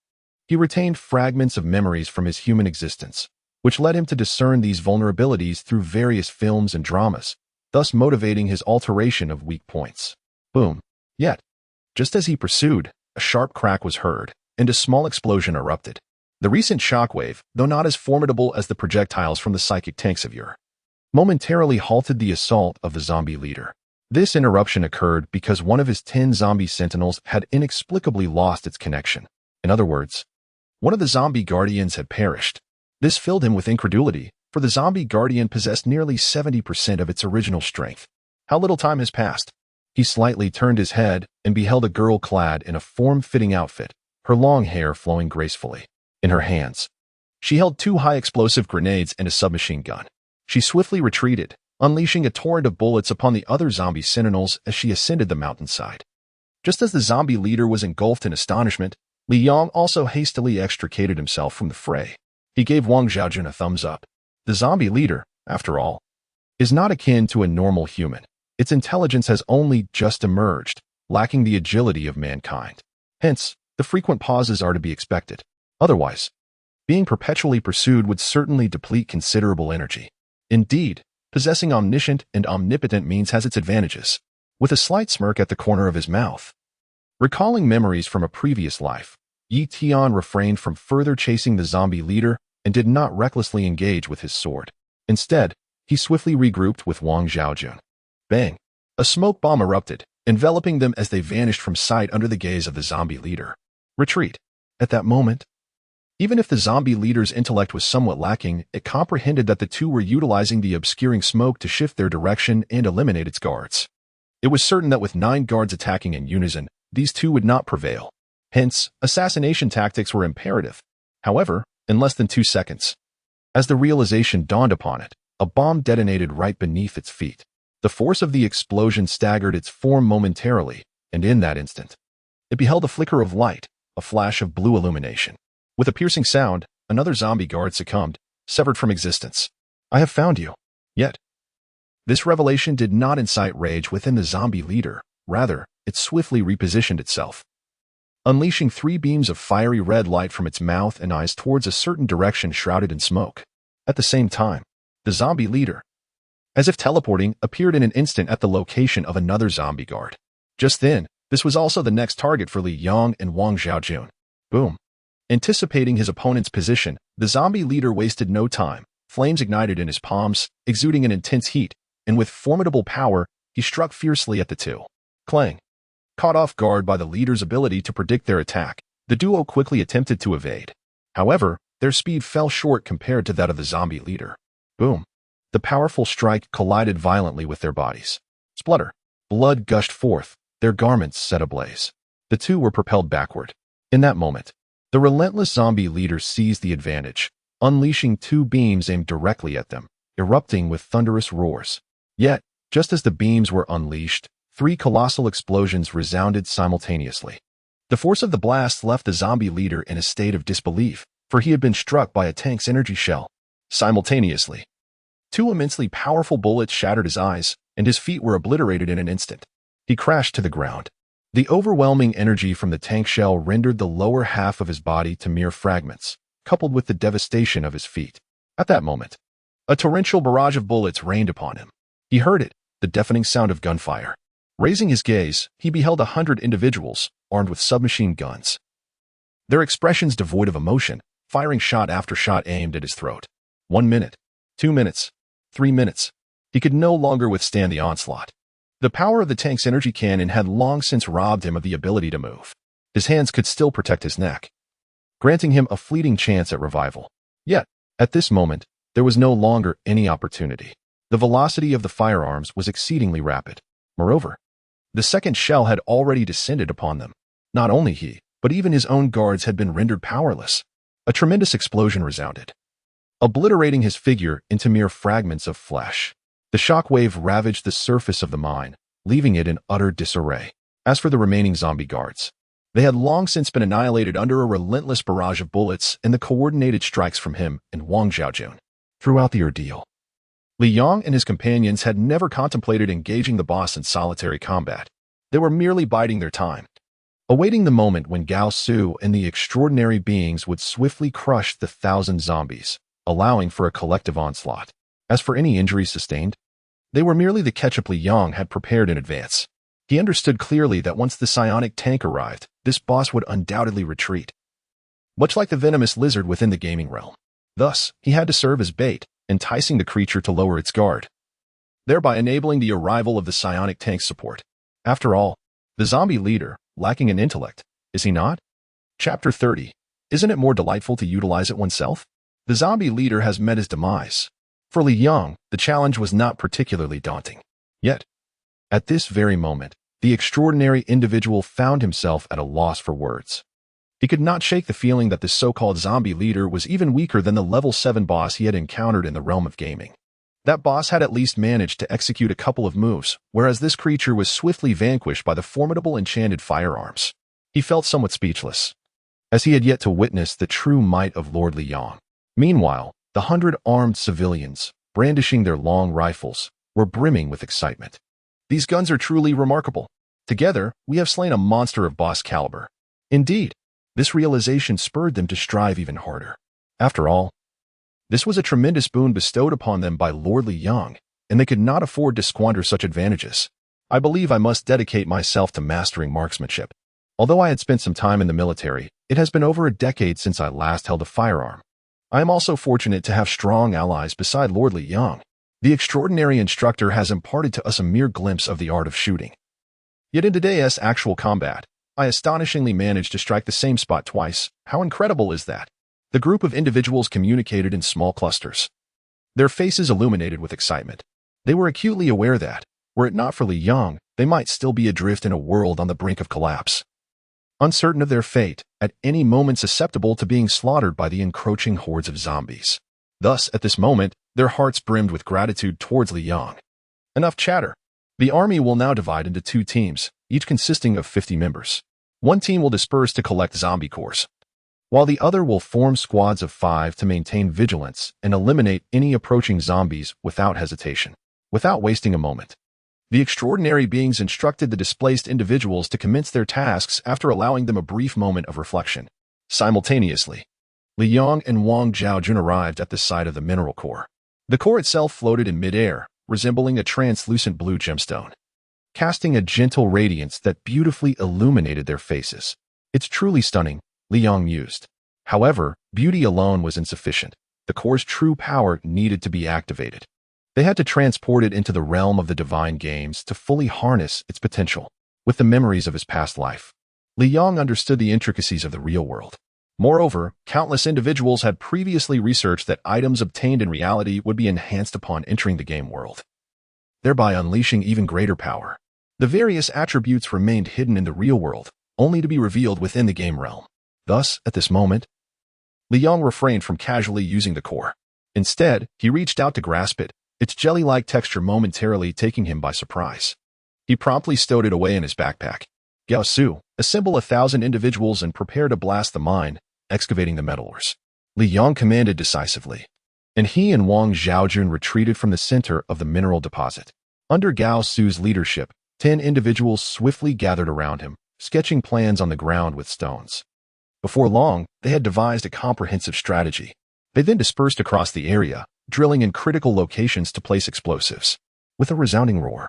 he retained fragments of memories from his human existence, which led him to discern these vulnerabilities through various films and dramas, thus motivating his alteration of weak points. Boom. Yet, just as he pursued, a sharp crack was heard, and a small explosion erupted. The recent shockwave, though not as formidable as the projectiles from the psychic tanks of yore, momentarily halted the assault of the zombie leader. This interruption occurred because one of his 10 zombie sentinels had inexplicably lost its connection. In other words, one of the zombie guardians had perished. This filled him with incredulity, for the zombie guardian possessed nearly 70% of its original strength. How little time has passed? He slightly turned his head and beheld a girl clad in a form-fitting outfit, her long hair flowing gracefully. In her hands, she held 2 high-explosive grenades and a submachine gun. She swiftly retreated, unleashing a torrent of bullets upon the other zombie sentinels as she ascended the mountainside. Just as the zombie leader was engulfed in astonishment, Li Yong also hastily extricated himself from the fray. He gave Wang Xiaojun a thumbs up. The zombie leader, after all, is not akin to a normal human. Its intelligence has only just emerged, lacking the agility of mankind. Hence, the frequent pauses are to be expected. Otherwise, being perpetually pursued would certainly deplete considerable energy. Indeed, possessing omniscient and omnipotent means has its advantages. With a slight smirk at the corner of his mouth, recalling memories from a previous life, Yi Tian refrained from further chasing the zombie leader and did not recklessly engage with his sword. Instead, he swiftly regrouped with Wang Xiaojun. Bang! A smoke bomb erupted, enveloping them as they vanished from sight under the gaze of the zombie leader. Retreat. At that moment, even if the zombie leader's intellect was somewhat lacking, it comprehended that the two were utilizing the obscuring smoke to shift their direction and eliminate its guards. It was certain that with 9 guards attacking in unison, these two would not prevail. Hence, assassination tactics were imperative. However, in less than 2 seconds, as the realization dawned upon it, a bomb detonated right beneath its feet. The force of the explosion staggered its form momentarily, and in that instant, it beheld a flicker of light, a flash of blue illumination. With a piercing sound, another zombie guard succumbed, severed from existence. I have found you. Yet, this revelation did not incite rage within the zombie leader. Rather, it swiftly repositioned itself, unleashing 3 beams of fiery red light from its mouth and eyes towards a certain direction shrouded in smoke. At the same time, the zombie leader, as if teleporting, appeared in an instant at the location of another zombie guard. Just then, this was also the next target for Li Yong and Wang Xiaojun. Boom. Anticipating his opponent's position, the zombie leader wasted no time. Flames ignited in his palms, exuding an intense heat, and with formidable power, he struck fiercely at the two. Clang. Caught off guard by the leader's ability to predict their attack, the duo quickly attempted to evade. However, their speed fell short compared to that of the zombie leader. Boom. The powerful strike collided violently with their bodies. Splutter. Blood gushed forth, their garments set ablaze. The two were propelled backward. In that moment, the relentless zombie leader seized the advantage, unleashing 2 beams aimed directly at them, erupting with thunderous roars. Yet, just as the beams were unleashed, 3 colossal explosions resounded simultaneously. The force of the blast left the zombie leader in a state of disbelief, for he had been struck by a tank's energy shell. Simultaneously, 2 immensely powerful bullets shattered his eyes, and his feet were obliterated in an instant. He crashed to the ground. The overwhelming energy from the tank shell rendered the lower half of his body to mere fragments, coupled with the devastation of his feet. At that moment, a torrential barrage of bullets rained upon him. He heard it, the deafening sound of gunfire. Raising his gaze, he beheld 100 individuals, armed with submachine guns. Their expressions devoid of emotion, firing shot after shot aimed at his throat. 1 minute, 2 minutes, 3 minutes. He could no longer withstand the onslaught. The power of the tank's energy cannon had long since robbed him of the ability to move. His hands could still protect his neck, granting him a fleeting chance at revival. Yet, at this moment, there was no longer any opportunity. The velocity of the firearms was exceedingly rapid. Moreover, the second shell had already descended upon them. Not only he, but even his own guards had been rendered powerless. A tremendous explosion resounded, obliterating his figure into mere fragments of flesh. The shockwave ravaged the surface of the mine, leaving it in utter disarray. As for the remaining zombie guards, they had long since been annihilated under a relentless barrage of bullets and the coordinated strikes from him and Wang Xiaojun. Throughout the ordeal, Li Yong and his companions had never contemplated engaging the boss in solitary combat. They were merely biding their time, awaiting the moment when Gao Su and the extraordinary beings would swiftly crush the 1,000 zombies, allowing for a collective onslaught. As for any injuries sustained, they were merely the ketchup Li Yong had prepared in advance. He understood clearly that once the psionic tank arrived, this boss would undoubtedly retreat, much like the venomous lizard within the gaming realm. Thus, he had to serve as bait, enticing the creature to lower its guard, thereby enabling the arrival of the psionic tank's support. After all, the zombie leader, lacking in intellect, is he not? Chapter 30. Isn't it more delightful to utilize it oneself? The zombie leader has met his demise. For Li Yong, the challenge was not particularly daunting. Yet, at this very moment, the extraordinary individual found himself at a loss for words. He could not shake the feeling that the so-called zombie leader was even weaker than the level 7 boss he had encountered in the realm of gaming. That boss had at least managed to execute a couple of moves, whereas this creature was swiftly vanquished by the formidable enchanted firearms. He felt somewhat speechless. as he had yet to witness the true might of Lord Liang. Meanwhile, the 100 armed civilians, brandishing their long rifles, were brimming with excitement. These guns are truly remarkable. Together, we have slain a monster of boss caliber. Indeed, this realization spurred them to strive even harder. After all, this was a tremendous boon bestowed upon them by Lord Liang, and they could not afford to squander such advantages. I believe I must dedicate myself to mastering marksmanship. Although I had spent some time in the military, it has been over a decade since I last held a firearm. I am also fortunate to have strong allies beside Lord Liang. The extraordinary instructor has imparted to us a mere glimpse of the art of shooting. Yet in today's actual combat, I astonishingly managed to strike the same spot twice. How incredible is that? The group of individuals communicated in small clusters. Their faces illuminated with excitement. They were acutely aware that, were it not for Liang, they might still be adrift in a world on the brink of collapse. Uncertain of their fate, at any moment susceptible to being slaughtered by the encroaching hordes of zombies. Thus, at this moment, their hearts brimmed with gratitude towards Liang. Enough chatter. The army will now divide into 2 teams, each consisting of 50 members. One team will disperse to collect zombie cores, while the other will form squads of 5 to maintain vigilance and eliminate any approaching zombies without hesitation. Without wasting a moment, the extraordinary beings instructed the displaced individuals to commence their tasks after allowing them a brief moment of reflection. Simultaneously, Liang and Wang Zhaojun arrived at the site of the mineral core. The core itself floated in midair, resembling a translucent blue gemstone, casting a gentle radiance that beautifully illuminated their faces. It's truly stunning, Liang mused. However, beauty alone was insufficient. The core's true power needed to be activated. They had to transport it into the realm of the divine games to fully harness its potential. With the memories of his past life, Liang understood the intricacies of the real world. Moreover, countless individuals had previously researched that items obtained in reality would be enhanced upon entering the game world, thereby unleashing even greater power. The various attributes remained hidden in the real world, only to be revealed within the game realm. Thus, at this moment, Liang refrained from casually using the core. Instead, he reached out to grasp it, its jelly-like texture momentarily taking him by surprise. He promptly stowed it away in his backpack. Gao Su, assemble 1,000 individuals and prepare to blast the mine, excavating the metal ores. Liang commanded decisively, and he and Wang Zhaojun retreated from the center of the mineral deposit. Under Gao Su's leadership, 10 individuals swiftly gathered around him, sketching plans on the ground with stones. Before long, they had devised a comprehensive strategy. They then dispersed across the area, drilling in critical locations to place explosives. With a resounding roar,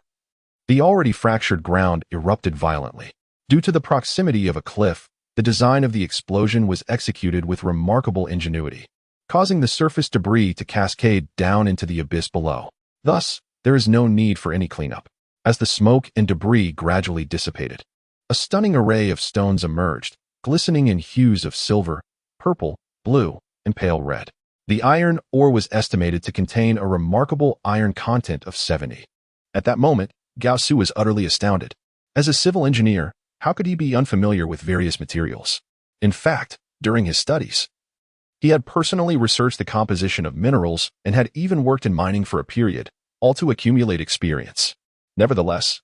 the already fractured ground erupted violently. Due to the proximity of a cliff, the design of the explosion was executed with remarkable ingenuity, causing the surface debris to cascade down into the abyss below. Thus, there is no need for any cleanup. As the smoke and debris gradually dissipated, a stunning array of stones emerged, glistening in hues of silver, purple, blue, and pale red. The iron ore was estimated to contain a remarkable iron content of 70. At that moment, Gao Su was utterly astounded. As a civil engineer, how could he be unfamiliar with various materials? In fact, during his studies, he had personally researched the composition of minerals and had even worked in mining for a period, all to accumulate experience. Nevertheless,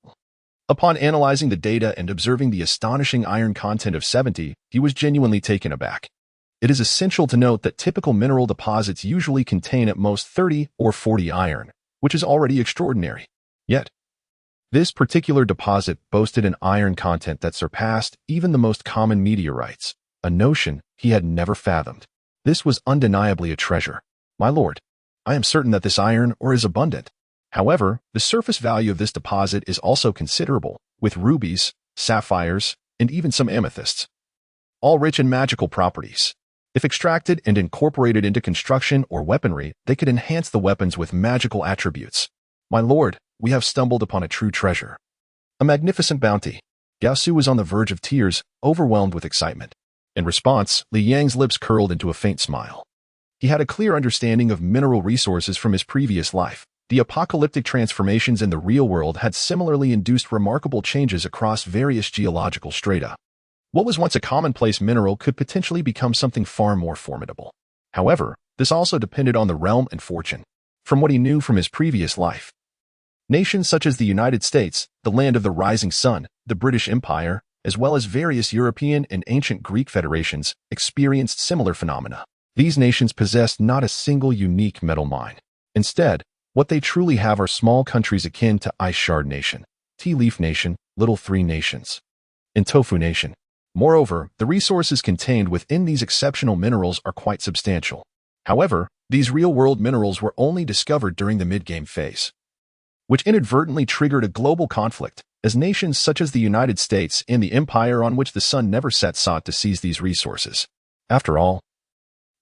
upon analyzing the data and observing the astonishing iron content of 70, he was genuinely taken aback. It is essential to note that typical mineral deposits usually contain at most 30 or 40 iron, which is already extraordinary. Yet, this particular deposit boasted an iron content that surpassed even the most common meteorites, a notion he had never fathomed. This was undeniably a treasure. My lord, I am certain that this iron ore is abundant. However, the surface value of this deposit is also considerable, with rubies, sapphires, and even some amethysts, all rich in magical properties. If extracted and incorporated into construction or weaponry, they could enhance the weapons with magical attributes. My lord, we have stumbled upon a true treasure. A magnificent bounty. Gao Su was on the verge of tears, overwhelmed with excitement. In response, Li Yang's lips curled into a faint smile. He had a clear understanding of mineral resources from his previous life. The apocalyptic transformations in the real world had similarly induced remarkable changes across various geological strata. What was once a commonplace mineral could potentially become something far more formidable. However, this also depended on the realm and fortune. From what he knew from his previous life, nations such as the United States, the land of the rising sun, the British Empire, as well as various European and ancient Greek federations, experienced similar phenomena. These nations possessed not a single unique metal mine. Instead, what they truly have are small countries akin to Ice Shard Nation, Tea Leaf Nation, Little Three Nations, and Tofu Nation. Moreover, the resources contained within these exceptional minerals are quite substantial. However, these real-world minerals were only discovered during the mid-game phase, which inadvertently triggered a global conflict, as nations such as the United States and the empire on which the sun never set sought to seize these resources. After all,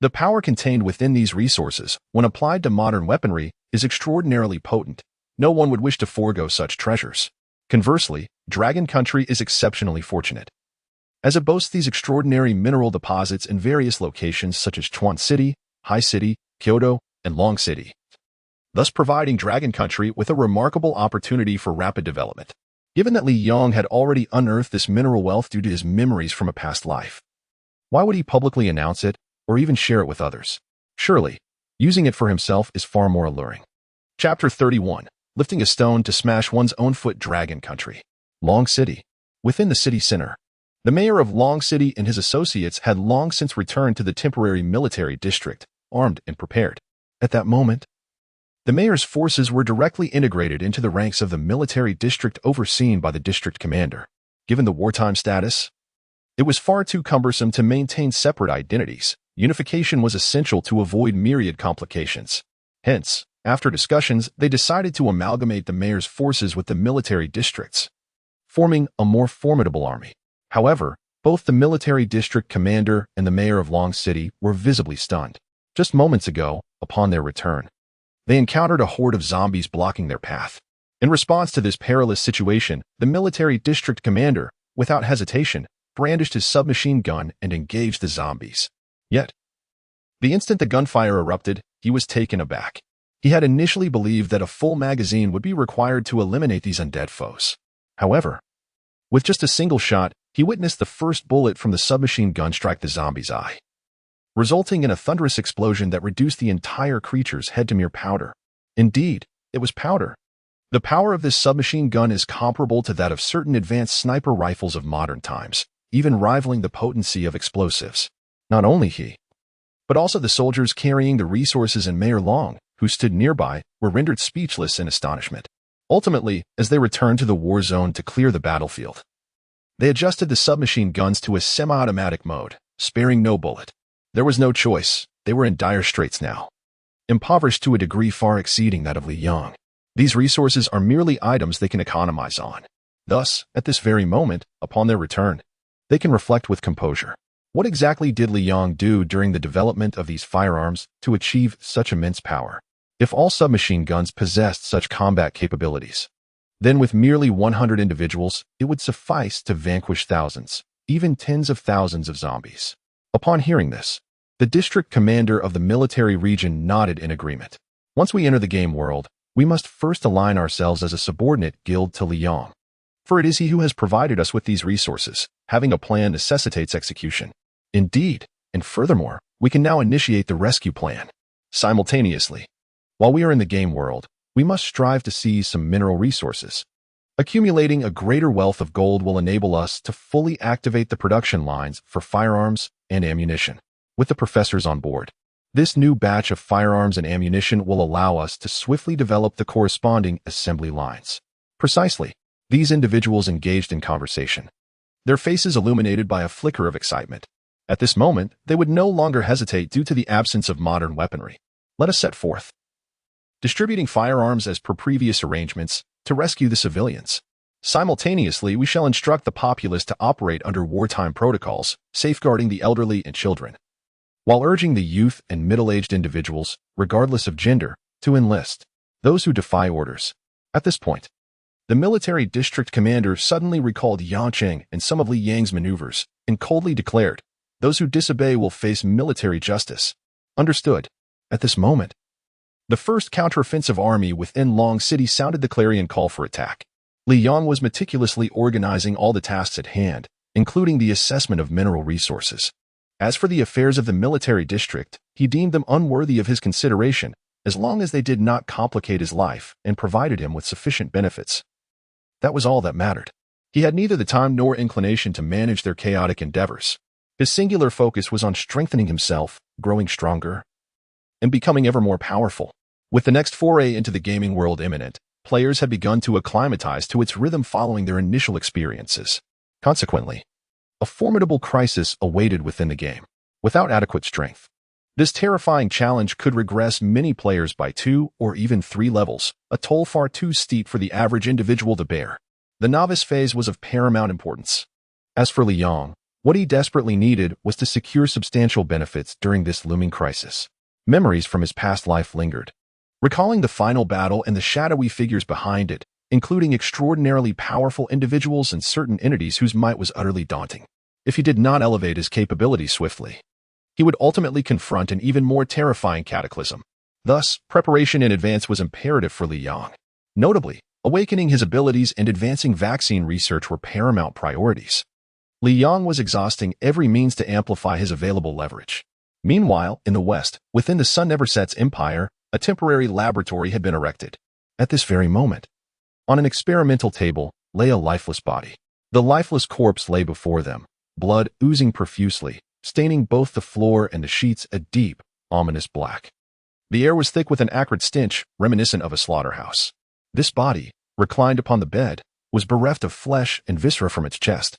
the power contained within these resources, when applied to modern weaponry, is extraordinarily potent. No one would wish to forego such treasures. Conversely, Dragon Country is exceptionally fortunate, as it boasts these extraordinary mineral deposits in various locations such as Chuan City, Hai City, Kyoto, and Long City, thus providing Dragon Country with a remarkable opportunity for rapid development. Given that Li Yong had already unearthed this mineral wealth due to his memories from a past life, why would he publicly announce it or even share it with others? Surely, using it for himself is far more alluring. Chapter 31. Lifting a stone to smash one's own foot. Dragon Country. Long City. Within the city center, the mayor of Long City and his associates had long since returned to the temporary military district, armed and prepared. At that moment, the mayor's forces were directly integrated into the ranks of the military district overseen by the district commander. Given the wartime status, it was far too cumbersome to maintain separate identities. Unification was essential to avoid myriad complications. Hence, after discussions, they decided to amalgamate the mayor's forces with the military districts, forming a more formidable army. However, both the military district commander and the mayor of Long City were visibly stunned. Just moments ago, upon their return, they encountered a horde of zombies blocking their path. In response to this perilous situation, the military district commander, without hesitation, brandished his submachine gun and engaged the zombies. Yet, the instant the gunfire erupted, he was taken aback. He had initially believed that a full magazine would be required to eliminate these undead foes. However, with just a single shot, he witnessed the first bullet from the submachine gun strike the zombie's eye, resulting in a thunderous explosion that reduced the entire creature's head to mere powder. Indeed, it was powder. The power of this submachine gun is comparable to that of certain advanced sniper rifles of modern times, even rivaling the potency of explosives. Not only he, but also the soldiers carrying the resources and Mayor Long, who stood nearby, were rendered speechless in astonishment. Ultimately, as they returned to the war zone to clear the battlefield, they adjusted the submachine guns to a semi-automatic mode, sparing no bullet. There was no choice. They were in dire straits now, impoverished to a degree far exceeding that of Li Yong. These resources are merely items they can economize on. Thus, at this very moment, upon their return, they can reflect with composure. What exactly did Li Yong do during the development of these firearms to achieve such immense power? If all submachine guns possessed such combat capabilities, then with merely 100 individuals, it would suffice to vanquish thousands, even tens of thousands of zombies. Upon hearing this, the district commander of the military region nodded in agreement. Once we enter the game world, we must first align ourselves as a subordinate guild to Li Yong, for it is he who has provided us with these resources. Having a plan necessitates execution. Indeed, and furthermore, we can now initiate the rescue plan. Simultaneously, while we are in the game world, we must strive to seize some mineral resources. Accumulating a greater wealth of gold will enable us to fully activate the production lines for firearms and ammunition. With the professors on board, this new batch of firearms and ammunition will allow us to swiftly develop the corresponding assembly lines. Precisely, these individuals engaged in conversation, their faces illuminated by a flicker of excitement. At this moment, they would no longer hesitate due to the absence of modern weaponry. Let us set forth, distributing firearms as per previous arrangements to rescue the civilians. Simultaneously, we shall instruct the populace to operate under wartime protocols, safeguarding the elderly and children, while urging the youth and middle-aged individuals, regardless of gender, to enlist. Those who defy orders. At this point, the military district commander suddenly recalled Yang Cheng and some of Li Yang's maneuvers, and coldly declared, "Those who disobey will face military justice." Understood. At this moment, the first counteroffensive army within Long City sounded the clarion call for attack. Li Yong was meticulously organizing all the tasks at hand, including the assessment of mineral resources. As for the affairs of the military district, he deemed them unworthy of his consideration, as long as they did not complicate his life and provided him with sufficient benefits. That was all that mattered. He had neither the time nor inclination to manage their chaotic endeavors. His singular focus was on strengthening himself, growing stronger, and becoming ever more powerful. With the next foray into the gaming world imminent, players had begun to acclimatize to its rhythm following their initial experiences. Consequently, a formidable crisis awaited within the game. Without adequate strength, this terrifying challenge could regress many players by 2 or even 3 levels, a toll far too steep for the average individual to bear. The novice phase was of paramount importance. As for Li Yong, what he desperately needed was to secure substantial benefits during this looming crisis. Memories from his past life lingered, recalling the final battle and the shadowy figures behind it, including extraordinarily powerful individuals and certain entities whose might was utterly daunting. If he did not elevate his capabilities swiftly, he would ultimately confront an even more terrifying cataclysm. Thus, preparation in advance was imperative for Li Yong. Notably, awakening his abilities and advancing vaccine research were paramount priorities. Li Yong was exhausting every means to amplify his available leverage. Meanwhile, in the West, within the Sun Never Sets Empire, a temporary laboratory had been erected. At this very moment, on an experimental table, lay a lifeless body. The lifeless corpse lay before them, blood oozing profusely, staining both the floor and the sheets a deep, ominous black. The air was thick with an acrid stench, reminiscent of a slaughterhouse. This body, reclined upon the bed, was bereft of flesh and viscera from its chest,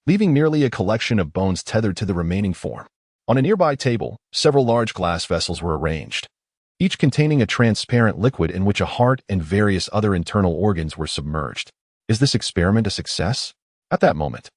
leaving merely a collection of bones tethered to the remaining form. On a nearby table, several large glass vessels were arranged, each containing a transparent liquid in which a heart and various other internal organs were submerged. Is this experiment a success? At that moment,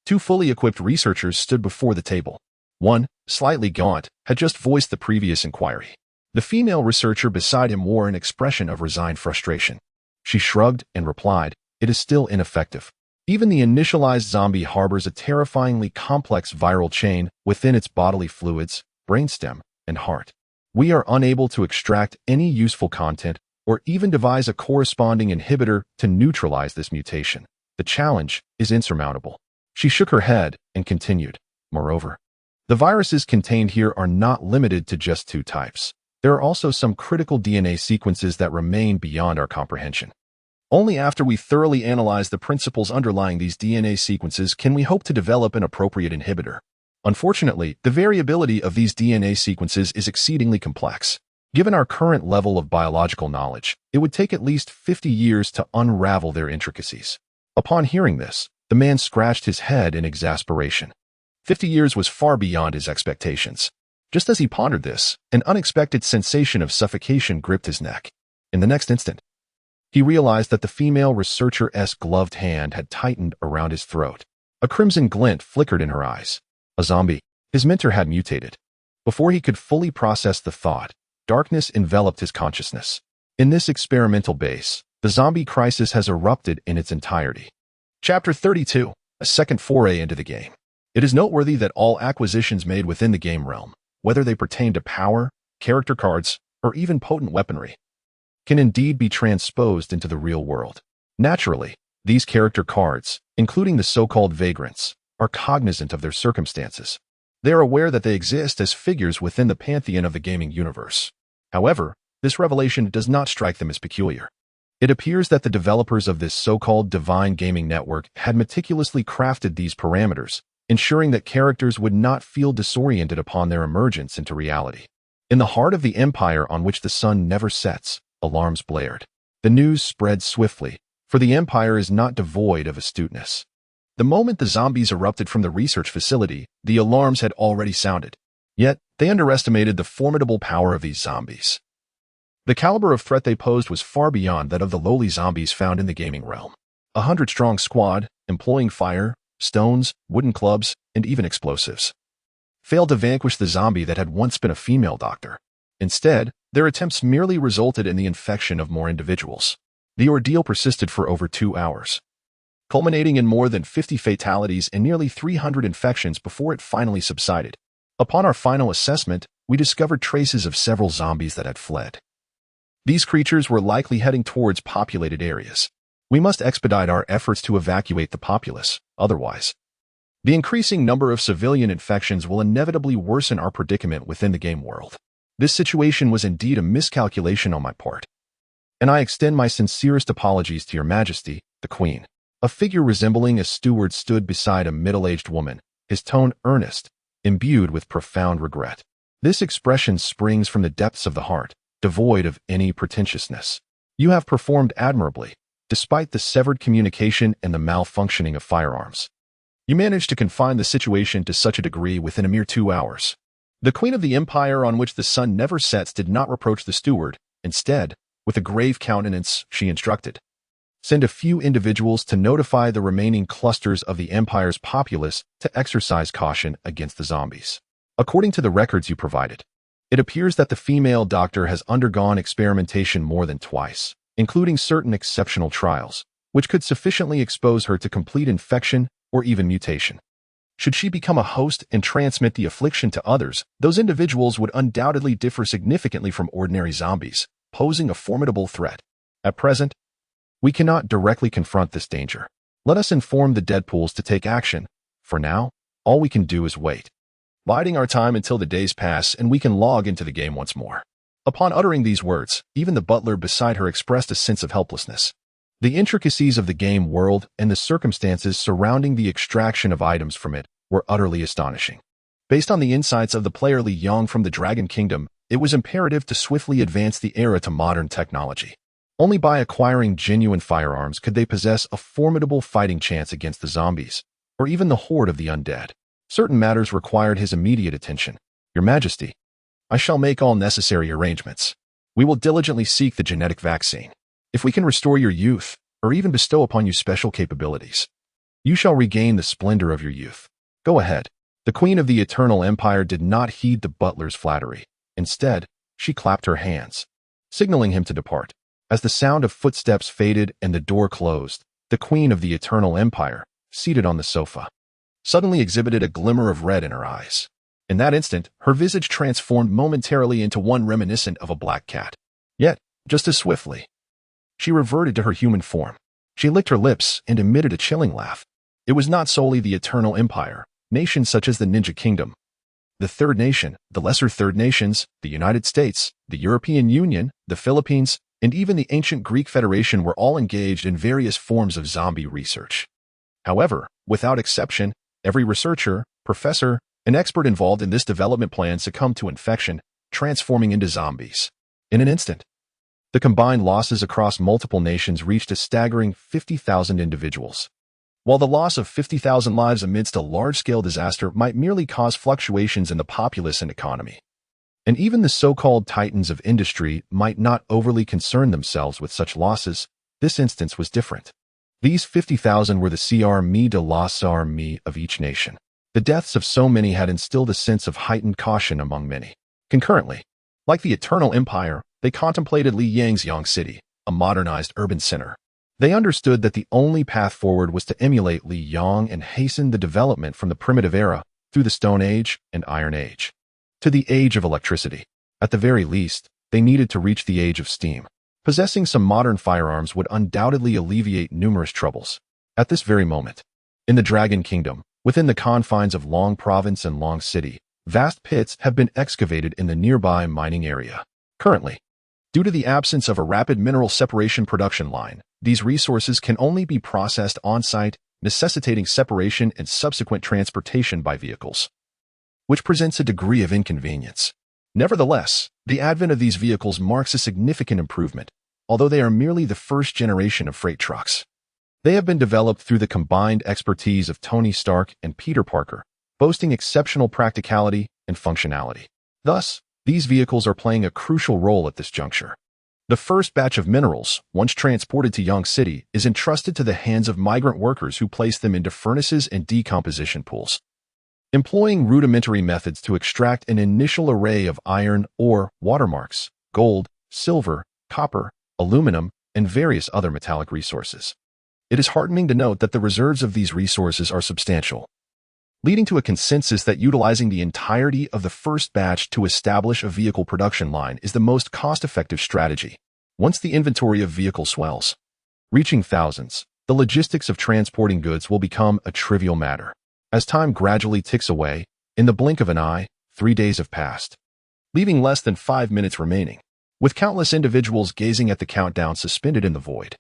2 fully equipped researchers stood before the table. One, slightly gaunt, had just voiced the previous inquiry. The female researcher beside him wore an expression of resigned frustration. She shrugged and replied, "It is still ineffective. Even the initialized zombie harbors a terrifyingly complex viral chain within its bodily fluids, brainstem, and heart. We are unable to extract any useful content or even devise a corresponding inhibitor to neutralize this mutation. The challenge is insurmountable." She shook her head and continued, "Moreover, the viruses contained here are not limited to just 2 types. There are also some critical DNA sequences that remain beyond our comprehension. Only after we thoroughly analyze the principles underlying these DNA sequences can we hope to develop an appropriate inhibitor. Unfortunately, the variability of these DNA sequences is exceedingly complex. Given our current level of biological knowledge, it would take at least 50 years to unravel their intricacies." Upon hearing this, the man scratched his head in exasperation. 50 years was far beyond his expectations. Just as he pondered this, an unexpected sensation of suffocation gripped his neck. In the next instant, he realized that the female researcher's gloved hand had tightened around his throat. A crimson glint flickered in her eyes. A zombie. His mentor had mutated. Before he could fully process the thought, darkness enveloped his consciousness. In this experimental base, the zombie crisis has erupted in its entirety. Chapter 32, a second foray into the game. It is noteworthy that all acquisitions made within the game realm, whether they pertain to power, character cards, or even potent weaponry, can indeed be transposed into the real world. Naturally, these character cards, including the so-called vagrants, are cognizant of their circumstances. They are aware that they exist as figures within the pantheon of the gaming universe. However, this revelation does not strike them as peculiar. It appears that the developers of this so-called divine gaming network had meticulously crafted these parameters, ensuring that characters would not feel disoriented upon their emergence into reality. In the heart of the empire on which the sun never sets, alarms blared. The news spread swiftly, for the empire is not devoid of astuteness. The moment the zombies erupted from the research facility, the alarms had already sounded. Yet, they underestimated the formidable power of these zombies. The caliber of threat they posed was far beyond that of the lowly zombies found in the gaming realm. 100-strong squad, employing fire, stones, wooden clubs, and even explosives, failed to vanquish the zombie that had once been a female doctor. Instead, their attempts merely resulted in the infection of more individuals. The ordeal persisted for over 2 hours, culminating in more than 50 fatalities and nearly 300 infections before it finally subsided. Upon our final assessment, we discovered traces of several zombies that had fled. These creatures were likely heading towards populated areas. We must expedite our efforts to evacuate the populace, otherwise, the increasing number of civilian infections will inevitably worsen our predicament within the game world. This situation was indeed a miscalculation on my part, and I extend my sincerest apologies to Your Majesty, the Queen. A figure resembling a steward stood beside a middle-aged woman, his tone earnest, imbued with profound regret. This expression springs from the depths of the heart, devoid of any pretentiousness. You have performed admirably, despite the severed communication and the malfunctioning of firearms. You managed to confine the situation to such a degree within a mere 2 hours. The queen of the empire on which the sun never sets did not reproach the steward. Instead, with a grave countenance, she instructed, "Send a few individuals to notify the remaining clusters of the empire's populace to exercise caution against the zombies." According to the records you provided, it appears that the female doctor has undergone experimentation more than twice, including certain exceptional trials, which could sufficiently expose her to complete infection or even mutation. Should she become a host and transmit the affliction to others, those individuals would undoubtedly differ significantly from ordinary zombies, posing a formidable threat. At present, we cannot directly confront this danger. Let us inform the Deadpools to take action. For now, all we can do is wait, biding our time until the days pass and we can log into the game once more. Upon uttering these words, even the butler beside her expressed a sense of helplessness. The intricacies of the game world and the circumstances surrounding the extraction of items from it were utterly astonishing. Based on the insights of the player Li Yong from the Dragon Kingdom, it was imperative to swiftly advance the era to modern technology. Only by acquiring genuine firearms could they possess a formidable fighting chance against the zombies, or even the horde of the undead. Certain matters required his immediate attention. "Your Majesty, I shall make all necessary arrangements. We will diligently seek the genetic vaccine. If we can restore your youth, or even bestow upon you special capabilities, you shall regain the splendor of your youth. Go ahead." The Queen of the Eternal Empire did not heed the butler's flattery. Instead, she clapped her hands, signaling him to depart. As the sound of footsteps faded and the door closed, the Queen of the Eternal Empire, seated on the sofa, suddenly exhibited a glimmer of red in her eyes. In that instant, her visage transformed momentarily into one reminiscent of a black cat. Yet, just as swiftly, she reverted to her human form. She licked her lips and emitted a chilling laugh. It was not solely the Eternal Empire. Nations such as the Ninja Kingdom, the Third Nation, the Lesser Third Nations, the United States, the European Union, the Philippines, and even the ancient Greek Federation were all engaged in various forms of zombie research. However, without exception, every researcher, professor, and expert involved in this development plan succumbed to infection, transforming into zombies. In an instant, the combined losses across multiple nations reached a staggering 50,000 individuals. While the loss of 50,000 lives amidst a large-scale disaster might merely cause fluctuations in the populace and economy, and even the so-called titans of industry might not overly concern themselves with such losses, this instance was different. These 50,000 were the CRME de la CRME of each nation. The deaths of so many had instilled a sense of heightened caution among many. Concurrently, like the Eternal Empire, they contemplated Li Yang's Yang City, a modernized urban center. They understood that the only path forward was to emulate Li Yang and hasten the development from the primitive era through the Stone Age and Iron Age to the age of electricity. At the very least, they needed to reach the age of steam. Possessing some modern firearms would undoubtedly alleviate numerous troubles. At this very moment, in the Dragon Kingdom, within the confines of Long Province and Long City, vast pits have been excavated in the nearby mining area. Currently, due to the absence of a rapid mineral separation production line, these resources can only be processed on-site, necessitating separation and subsequent transportation by vehicles, which presents a degree of inconvenience. Nevertheless, the advent of these vehicles marks a significant improvement, although they are merely the first generation of freight trucks. They have been developed through the combined expertise of Tony Stark and Peter Parker, boasting exceptional practicality and functionality. Thus, these vehicles are playing a crucial role at this juncture. The first batch of minerals, once transported to Yang City, is entrusted to the hands of migrant workers who place them into furnaces and decomposition pools. Employing rudimentary methods to extract an initial array of iron ore, watermarks, gold, silver, copper, aluminum, and various other metallic resources. It is heartening to note that the reserves of these resources are substantial, leading to a consensus that utilizing the entirety of the first batch to establish a vehicle production line is the most cost-effective strategy. Once the inventory of vehicles swells, reaching thousands, the logistics of transporting goods will become a trivial matter. As time gradually ticks away, in the blink of an eye, 3 days have passed, leaving less than 5 minutes remaining, with countless individuals gazing at the countdown suspended in the void.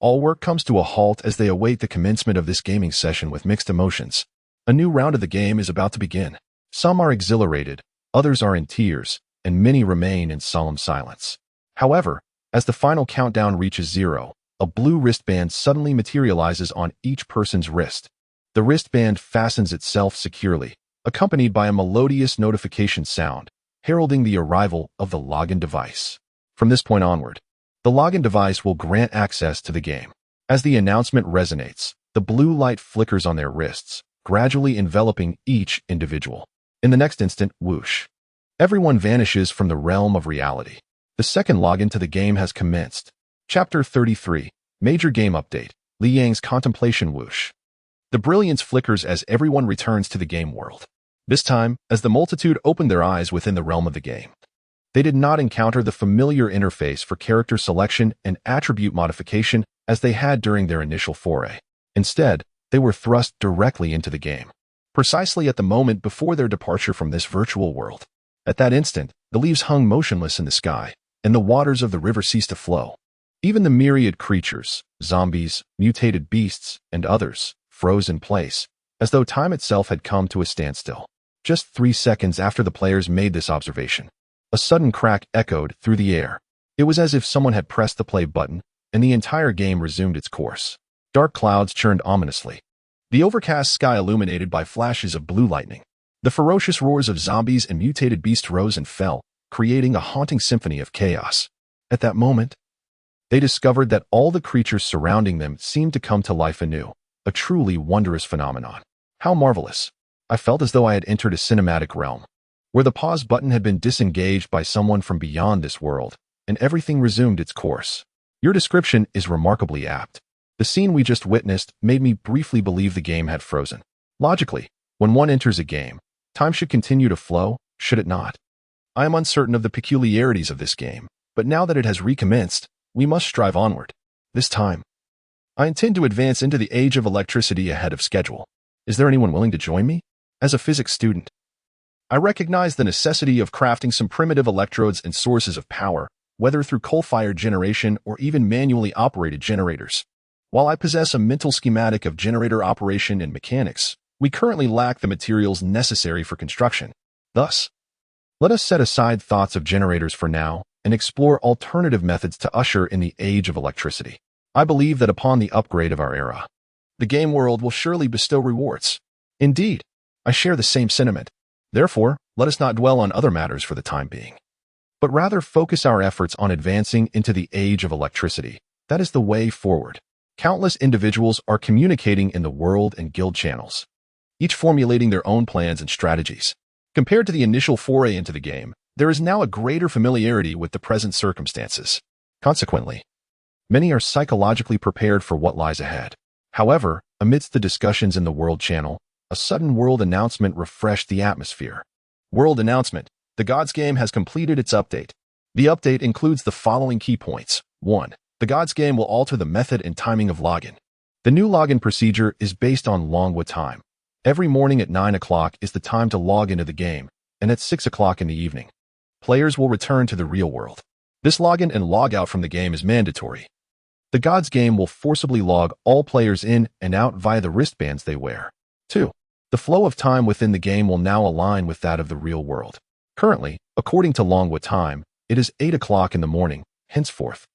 All work comes to a halt as they await the commencement of this gaming session with mixed emotions. A new round of the game is about to begin. Some are exhilarated, others are in tears, and many remain in solemn silence. However, as the final countdown reaches 0, a blue wristband suddenly materializes on each person's wrist. The wristband fastens itself securely, accompanied by a melodious notification sound, heralding the arrival of the login device. From this point onward, the login device will grant access to the game. As the announcement resonates, the blue light flickers on their wrists, gradually enveloping each individual. In the next instant, whoosh. Everyone vanishes from the realm of reality. The second login to the game has commenced. Chapter 33, Major Game Update, Li Yang's Contemplation Whoosh. The brilliance flickers as everyone returns to the game world. This time, as the multitude opened their eyes within the realm of the game. They did not encounter the familiar interface for character selection and attribute modification as they had during their initial foray. Instead, they were thrust directly into the game, precisely at the moment before their departure from this virtual world. At that instant, the leaves hung motionless in the sky, and the waters of the river ceased to flow. Even the myriad creatures, zombies, mutated beasts, and others, froze in place, as though time itself had come to a standstill. Just 3 seconds after the players made this observation, a sudden crack echoed through the air. It was as if someone had pressed the play button, and the entire game resumed its course. Dark clouds churned ominously, the overcast sky illuminated by flashes of blue lightning. The ferocious roars of zombies and mutated beasts rose and fell, creating a haunting symphony of chaos. At that moment, they discovered that all the creatures surrounding them seemed to come to life anew, a truly wondrous phenomenon. How marvelous! I felt as though I had entered a cinematic realm, where the pause button had been disengaged by someone from beyond this world, and everything resumed its course. Your description is remarkably apt. The scene we just witnessed made me briefly believe the game had frozen. Logically, when one enters a game, time should continue to flow, should it not? I am uncertain of the peculiarities of this game, but now that it has recommenced, we must strive onward. This time, I intend to advance into the age of electricity ahead of schedule. Is there anyone willing to join me? As a physics student, I recognize the necessity of crafting some primitive electrodes and sources of power, whether through coal-fired generation or even manually operated generators. While I possess a mental schematic of generator operation and mechanics, we currently lack the materials necessary for construction. Thus, let us set aside thoughts of generators for now and explore alternative methods to usher in the age of electricity. I believe that upon the upgrade of our era, the game world will surely bestow rewards. Indeed, I share the same sentiment. Therefore, let us not dwell on other matters for the time being, but rather focus our efforts on advancing into the age of electricity. That is the way forward. Countless individuals are communicating in the world and guild channels, each formulating their own plans and strategies. Compared to the initial foray into the game, there is now a greater familiarity with the present circumstances. Consequently, many are psychologically prepared for what lies ahead. However, amidst the discussions in the World Channel, a sudden world announcement refreshed the atmosphere. World announcement: the Gods game has completed its update. The update includes the following key points. 1. The Gods game will alter the method and timing of login. The new login procedure is based on Longwa time. Every morning at 9 o'clock is the time to log into the game, and at 6 o'clock in the evening, players will return to the real world. This login and logout from the game is mandatory. The Gods game will forcibly log all players in and out via the wristbands they wear. 2. The flow of time within the game will now align with that of the real world. Currently, according to Longwa time, it is 8 o'clock in the morning. Henceforth,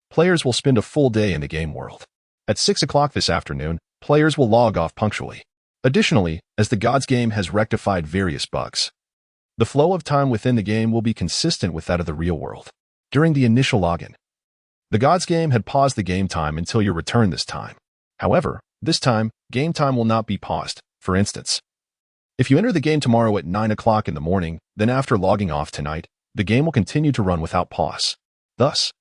players will spend a full day in the game world. At 6 o'clock this afternoon, players will log off punctually. Additionally, as the Gods game has rectified various bugs, the flow of time within the game will be consistent with that of the real world. During the initial login, the Gods game had paused the game time until your return this time. However, this time, game time will not be paused. For instance, if you enter the game tomorrow at 9 o'clock in the morning, then after logging off tonight, the game will continue to run without pause. Thus,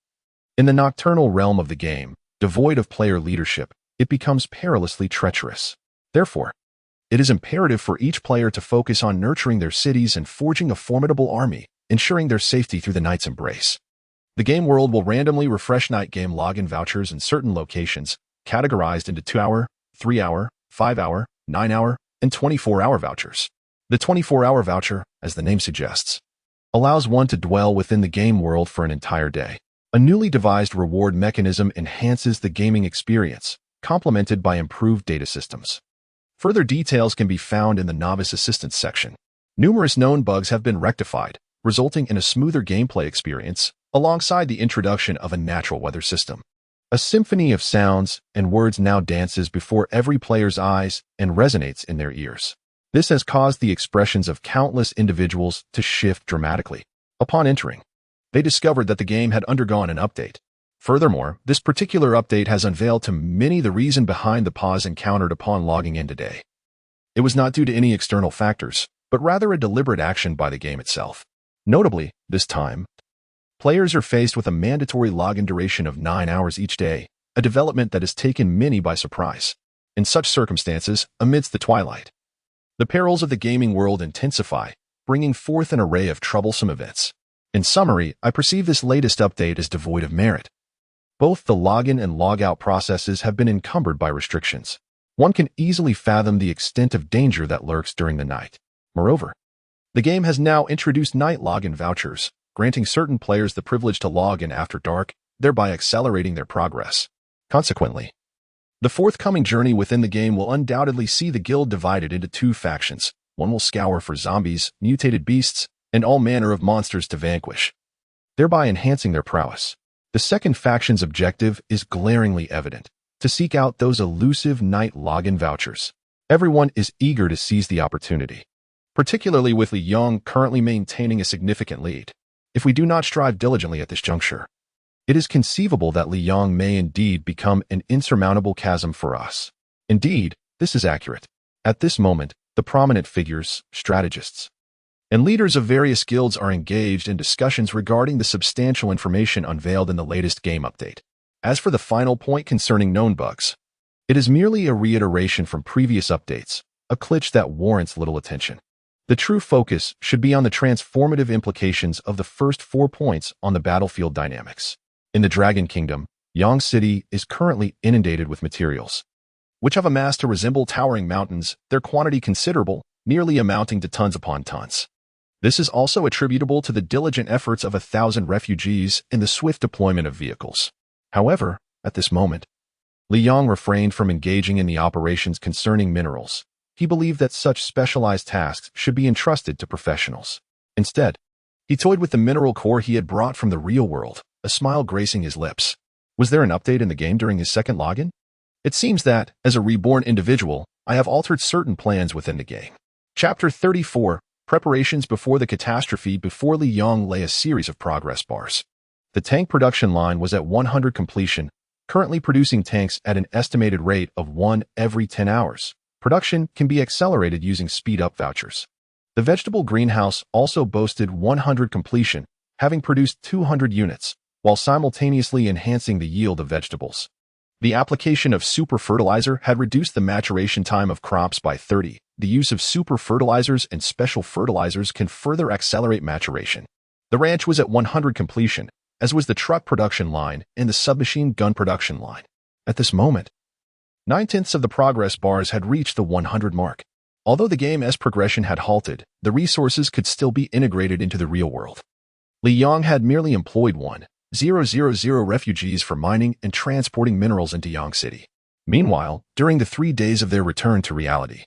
in the nocturnal realm of the game, devoid of player leadership, it becomes perilously treacherous. Therefore, it is imperative for each player to focus on nurturing their cities and forging a formidable army, ensuring their safety through the night's embrace. The game world will randomly refresh night game login vouchers in certain locations, categorized into 2-hour, 3-hour, 5-hour, 9-hour, and 24-hour vouchers. The 24-hour voucher, as the name suggests, allows one to dwell within the game world for an entire day. A newly devised reward mechanism enhances the gaming experience, complemented by improved data systems. Further details can be found in the Novice Assistance section. Numerous known bugs have been rectified, resulting in a smoother gameplay experience, alongside the introduction of a natural weather system. A symphony of sounds and words now dances before every player's eyes and resonates in their ears. This has caused the expressions of countless individuals to shift dramatically. Upon entering, they discovered that the game had undergone an update. Furthermore, this particular update has unveiled to many the reason behind the pause encountered upon logging in today. It was not due to any external factors, but rather a deliberate action by the game itself. Notably, this time, players are faced with a mandatory login duration of 9 hours each day, a development that has taken many by surprise. In such circumstances, amidst the twilight, the perils of the gaming world intensify, bringing forth an array of troublesome events. In summary, I perceive this latest update as devoid of merit. Both the login and logout processes have been encumbered by restrictions. One can easily fathom the extent of danger that lurks during the night. Moreover, the game has now introduced night login vouchers, granting certain players the privilege to log in after dark, thereby accelerating their progress. Consequently, the forthcoming journey within the game will undoubtedly see the guild divided into two factions. One will scour for zombies, mutated beasts, and all manner of monsters to vanquish, thereby enhancing their prowess. The second faction's objective is glaringly evident: to seek out those elusive night login vouchers. Everyone is eager to seize the opportunity, particularly with Li Yong currently maintaining a significant lead. If we do not strive diligently at this juncture, it is conceivable that Li Yong may indeed become an insurmountable chasm for us. Indeed, this is accurate. At this moment, the prominent figures, strategists, and leaders of various guilds are engaged in discussions regarding the substantial information unveiled in the latest game update. As for the final point concerning known bugs, it is merely a reiteration from previous updates, a glitch that warrants little attention. The true focus should be on the transformative implications of the first 4 points on the battlefield dynamics. In the Dragon Kingdom, Yang City is currently inundated with materials, which have amassed to resemble towering mountains, their quantity considerable, nearly amounting to tons upon tons. This is also attributable to the diligent efforts of 1,000 refugees in the swift deployment of vehicles. However, at this moment, Li Yong refrained from engaging in the operations concerning minerals. He believed that such specialized tasks should be entrusted to professionals. Instead, he toyed with the mineral core he had brought from the real world, a smile gracing his lips. Was there an update in the game during his second login? It seems that, as a reborn individual, I have altered certain plans within the game. Chapter 34, Preparations before the catastrophe. Before Li Yong lay a series of progress bars. The tank production line was at 100 completion, currently producing tanks at an estimated rate of 1 every 10 hours. Production can be accelerated using speed-up vouchers. The vegetable greenhouse also boasted 100 completion, having produced 200 units, while simultaneously enhancing the yield of vegetables. The application of super fertilizer had reduced the maturation time of crops by 30. The use of super fertilizers and special fertilizers can further accelerate maturation. The ranch was at 100 completion, as was the truck production line and the submachine gun production line. At this moment, 9/10 of the progress bars had reached the 100 mark. Although the game's progression had halted, the resources could still be integrated into the real world. Li Yong had merely employed 1,000 refugees for mining and transporting minerals into Yang City. Meanwhile, during the 3 days of their return to reality,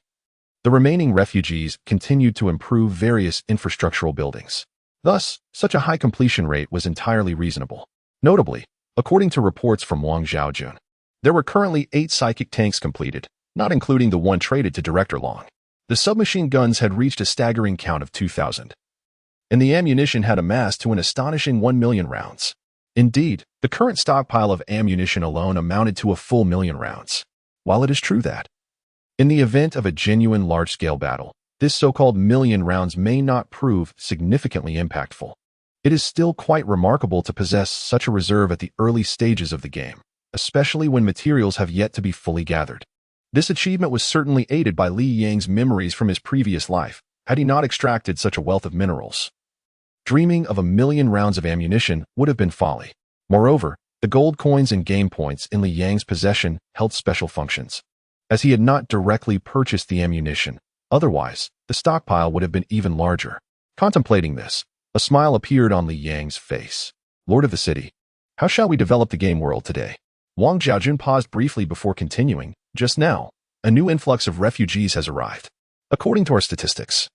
the remaining refugees continued to improve various infrastructural buildings. Thus, such a high completion rate was entirely reasonable. Notably, according to reports from Wang Zhaojun, there were currently 8 psychic tanks completed, not including the one traded to Director Long. The submachine guns had reached a staggering count of 2,000, and the ammunition had amassed to an astonishing 1 million rounds. Indeed, the current stockpile of ammunition alone amounted to a full 1 million rounds. While it is true that, in the event of a genuine large-scale battle, this so-called 1 million rounds may not prove significantly impactful, it is still quite remarkable to possess such a reserve at the early stages of the game, especially when materials have yet to be fully gathered. This achievement was certainly aided by Li Yang's memories from his previous life, had he not extracted such a wealth of minerals. Dreaming of 1 million rounds of ammunition would have been folly. Moreover, the gold coins and game points in Li Yang's possession held special functions, as he had not directly purchased the ammunition. Otherwise, the stockpile would have been even larger. Contemplating this, a smile appeared on Li Yang's face. Lord of the city, How shall we develop the game world today? Wang Xiaojun paused briefly before continuing. Just now, a new influx of refugees has arrived. According to our statistics,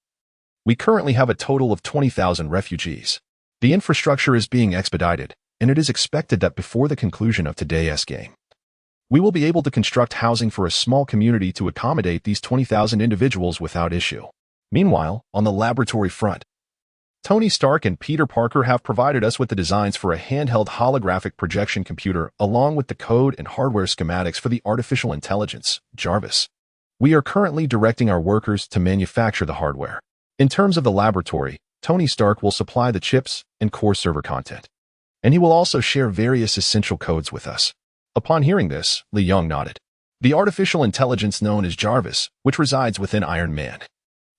we currently have a total of 20,000 refugees. The infrastructure is being expedited, and it is expected that before the conclusion of today's game, we will be able to construct housing for a small community to accommodate these 20,000 individuals without issue. Meanwhile, on the laboratory front, Tony Stark and Peter Parker have provided us with the designs for a handheld holographic projection computer along with the code and hardware schematics for the artificial intelligence, Jarvis. We are currently directing our workers to manufacture the hardware. In terms of the laboratory, Tony Stark will supply the chips and core server content, and he will also share various essential codes with us. Upon hearing this, Li Yong nodded. The artificial intelligence known as Jarvis, which resides within Iron Man,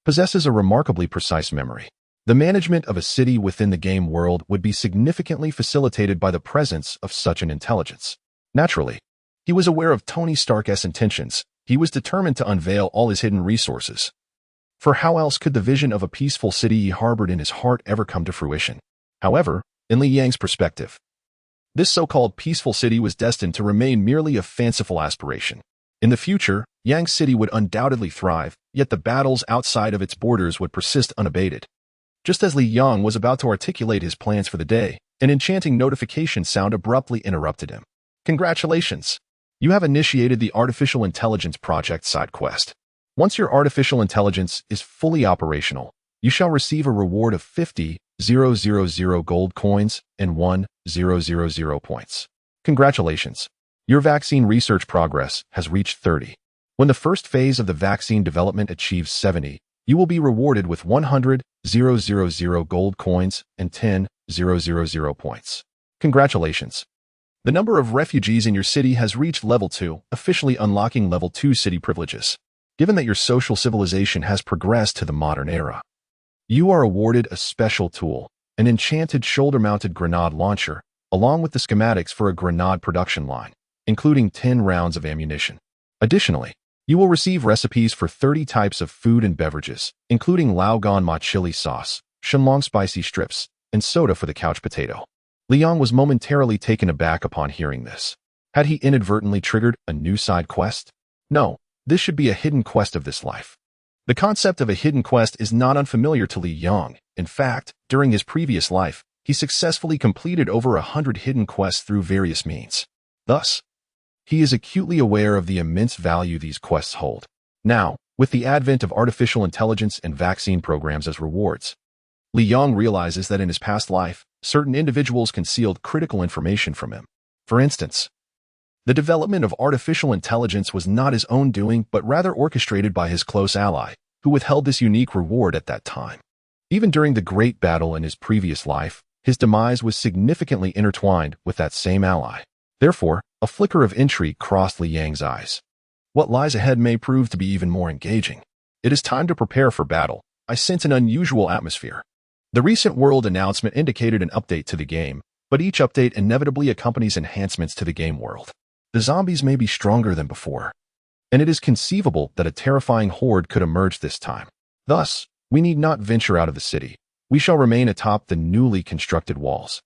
possesses a remarkably precise memory. The management of a city within the game world would be significantly facilitated by the presence of such an intelligence. Naturally, he was aware of Tony Stark's intentions. He was determined to unveil all his hidden resources. For how else could the vision of a peaceful city he harbored in his heart ever come to fruition? However, in Li Yang's perspective, this so-called peaceful city was destined to remain merely a fanciful aspiration. In the future, Yang's city would undoubtedly thrive, yet the battles outside of its borders would persist unabated. Just as Li Yang was about to articulate his plans for the day, an enchanting notification sound abruptly interrupted him. Congratulations! You have initiated the Artificial Intelligence Project side quest. Once your artificial intelligence is fully operational, you shall receive a reward of 50,000 gold coins and 1,000 points. Congratulations! Your vaccine research progress has reached 30. When the first phase of the vaccine development achieves 70, you will be rewarded with 100,000 gold coins and 10,000 points. Congratulations! The number of refugees in your city has reached level 2, officially unlocking level 2 city privileges. Given that your social civilization has progressed to the modern era, you are awarded a special tool, an enchanted shoulder-mounted grenade launcher, along with the schematics for a grenade production line, including 10 rounds of ammunition. Additionally, you will receive recipes for 30 types of food and beverages, including Laogan Ma chili sauce, Shenlong spicy strips, and soda for the couch potato. Li Yang was momentarily taken aback upon hearing this. Had he inadvertently triggered a new side quest? No, this should be a hidden quest of this life. The concept of a hidden quest is not unfamiliar to Li Yang. In fact, during his previous life, he successfully completed over 100 hidden quests through various means. Thus, he is acutely aware of the immense value these quests hold. Now, with the advent of artificial intelligence and vaccine programs as rewards, Li Yang realizes that in his past life, certain individuals concealed critical information from him. For instance, the development of artificial intelligence was not his own doing but rather orchestrated by his close ally, who withheld this unique reward at that time. Even during the great battle in his previous life, his demise was significantly intertwined with that same ally. Therefore, a flicker of intrigue crossed Li Yang's eyes. What lies ahead may prove to be even more engaging. It is time to prepare for battle. I sense an unusual atmosphere. The recent world announcement indicated an update to the game, but each update inevitably accompanies enhancements to the game world. The zombies may be stronger than before, and it is conceivable that a terrifying horde could emerge this time. Thus, we need not venture out of the city. We shall remain atop the newly constructed walls,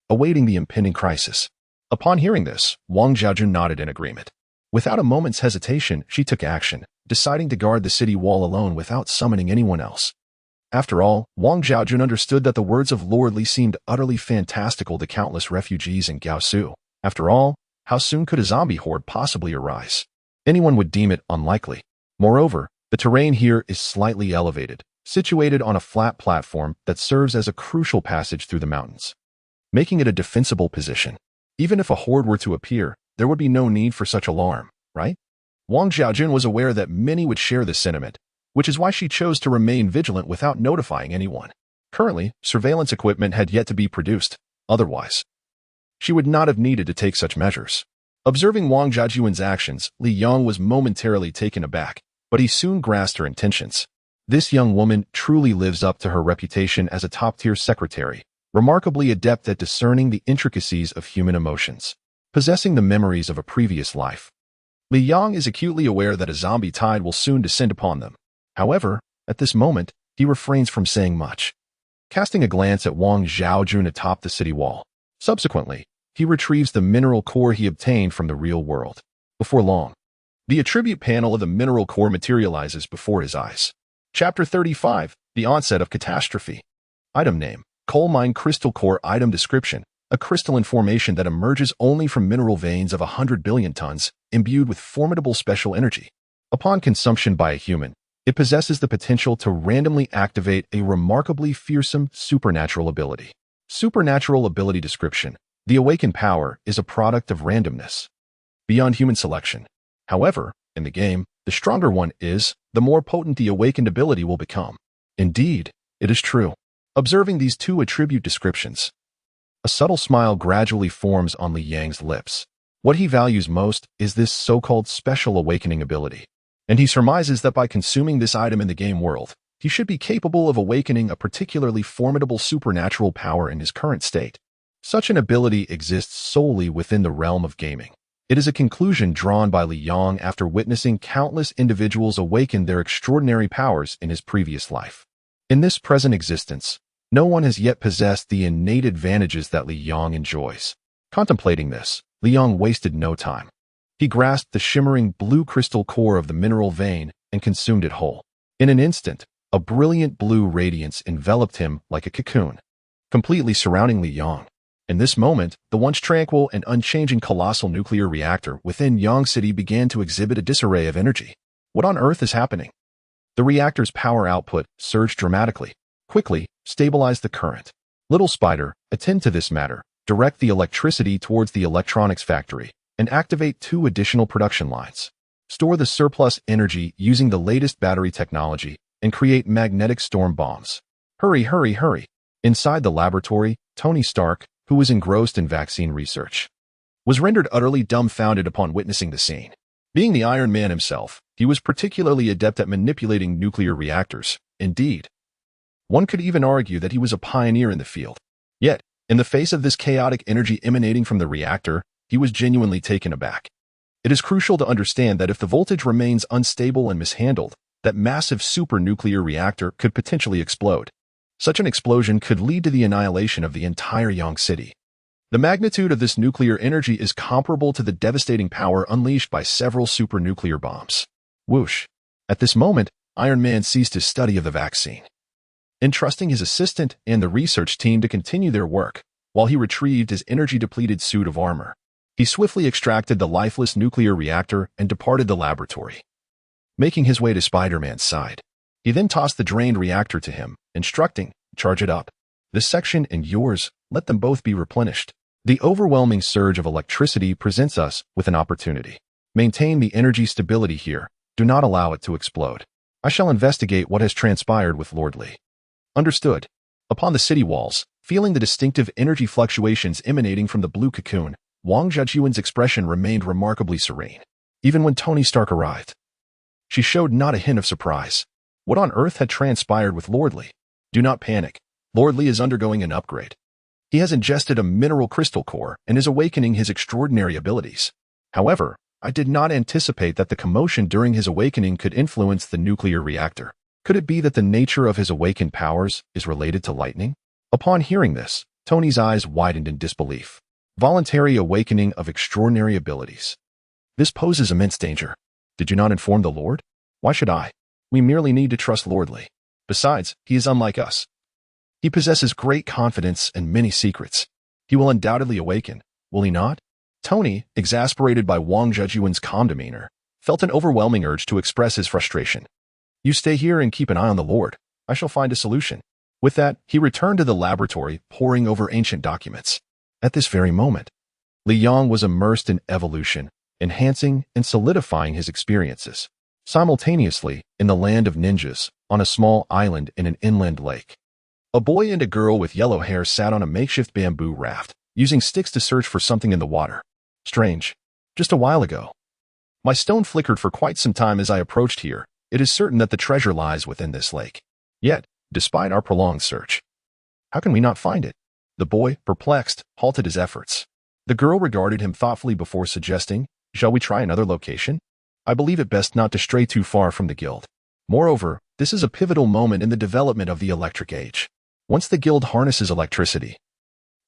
awaiting the impending crisis. Upon hearing this, Wang Xiaojun nodded in agreement. Without a moment's hesitation, she took action, deciding to guard the city wall alone without summoning anyone else. After all, Wang Xiaojun understood that the words of Lord Li seemed utterly fantastical to countless refugees in Gaosu. After all, how soon could a zombie horde possibly arise? Anyone would deem it unlikely. Moreover, the terrain here is slightly elevated, situated on a flat platform that serves as a crucial passage through the mountains, making it a defensible position. Even if a horde were to appear, there would be no need for such alarm, right? Wang Xiaojun was aware that many would share this sentiment, which is why she chose to remain vigilant without notifying anyone. Currently, surveillance equipment had yet to be produced. Otherwise, she would not have needed to take such measures. Observing Wang Xiaojun's actions, Li Yang was momentarily taken aback, but he soon grasped her intentions. This young woman truly lives up to her reputation as a top-tier secretary, remarkably adept at discerning the intricacies of human emotions. Possessing the memories of a previous life, Li Yang is acutely aware that a zombie tide will soon descend upon them. However, at this moment, he refrains from saying much. Casting a glance at Wang Xiaojun atop the city wall, subsequently, he retrieves the mineral core he obtained from the real world. Before long, the attribute panel of the mineral core materializes before his eyes. Chapter 35, The Onset of Catastrophe. Item name, Coal Mine Crystal Core. Item description, a crystalline formation that emerges only from mineral veins of 100 billion tons, imbued with formidable special energy. Upon consumption by a human, it possesses the potential to randomly activate a remarkably fearsome supernatural ability. Supernatural ability description. The awakened power is a product of randomness, beyond human selection. However, in the game, the stronger one is, the more potent the awakened ability will become. Indeed, it is true. Observing these two attribute descriptions, a subtle smile gradually forms on Li Yang's lips. What he values most is this so-called special awakening ability, and he surmises that by consuming this item in the game world, he should be capable of awakening a particularly formidable supernatural power in his current state. Such an ability exists solely within the realm of gaming. It is a conclusion drawn by Li Yang after witnessing countless individuals awaken their extraordinary powers in his previous life. In this present existence, no one has yet possessed the innate advantages that Li Yang enjoys. Contemplating this, Li Yang wasted no time. He grasped the shimmering blue crystal core of the mineral vein and consumed it whole. In an instant, a brilliant blue radiance enveloped him like a cocoon, completely surrounding Li Yang. In this moment, the once tranquil and unchanging colossal nuclear reactor within Yang City began to exhibit a disarray of energy. What on earth is happening? The reactor's power output surged dramatically. Quickly, stabilize the current. Little Spider, attend to this matter. Direct the electricity towards the electronics factory and activate 2 additional production lines. Store the surplus energy using the latest battery technology and create magnetic storm bombs. Hurry, hurry, hurry. Inside the laboratory, Tony Stark, who was engrossed in vaccine research, was rendered utterly dumbfounded upon witnessing the scene. Being the Iron Man himself, he was particularly adept at manipulating nuclear reactors. Indeed, one could even argue that he was a pioneer in the field. Yet, in the face of this chaotic energy emanating from the reactor, he was genuinely taken aback. It is crucial to understand that if the voltage remains unstable and mishandled, that massive super-nuclear reactor could potentially explode. Such an explosion could lead to the annihilation of the entire Yang City. The magnitude of this nuclear energy is comparable to the devastating power unleashed by several super-nuclear bombs. Whoosh! At this moment, Iron Man ceased his study of the vaccine, entrusting his assistant and the research team to continue their work, while he retrieved his energy-depleted suit of armor. He swiftly extracted the lifeless nuclear reactor and departed the laboratory, making his way to Spider-Man's side. He then tossed the drained reactor to him, instructing, charge it up. This section and yours, let them both be replenished. The overwhelming surge of electricity presents us with an opportunity. Maintain the energy stability here. Do not allow it to explode. I shall investigate what has transpired with Lord Li. Understood. Upon the city walls, feeling the distinctive energy fluctuations emanating from the blue cocoon, Wang Zhejuan's expression remained remarkably serene. Even when Tony Stark arrived, she showed not a hint of surprise. What on earth had transpired with Lord Li? Do not panic. Lord Li is undergoing an upgrade. He has ingested a mineral crystal core and is awakening his extraordinary abilities. However, I did not anticipate that the commotion during his awakening could influence the nuclear reactor. Could it be that the nature of his awakened powers is related to lightning? Upon hearing this, Tony's eyes widened in disbelief. Voluntary awakening of extraordinary abilities. This poses immense danger. Did you not inform the Lord? Why should I? We merely need to trust Lord Li. Besides, he is unlike us. He possesses great confidence and many secrets. He will undoubtedly awaken, will he not? Tony, exasperated by Wang Zhejuan's calm demeanor, felt an overwhelming urge to express his frustration. You stay here and keep an eye on the Lord. I shall find a solution. With that, he returned to the laboratory, poring over ancient documents. At this very moment, Li Yang was immersed in evolution, enhancing and solidifying his experiences. Simultaneously, in the land of ninjas, on a small island in an inland lake, a boy and a girl with yellow hair sat on a makeshift bamboo raft, using sticks to search for something in the water. Strange. Just a while ago, my stone flickered for quite some time as I approached here. It is certain that the treasure lies within this lake. Yet, despite our prolonged search, how can we not find it? The boy, perplexed, halted his efforts. The girl regarded him thoughtfully before suggesting, shall we try another location? I believe it best not to stray too far from the guild. Moreover, this is a pivotal moment in the development of the electric age. Once the guild harnesses electricity,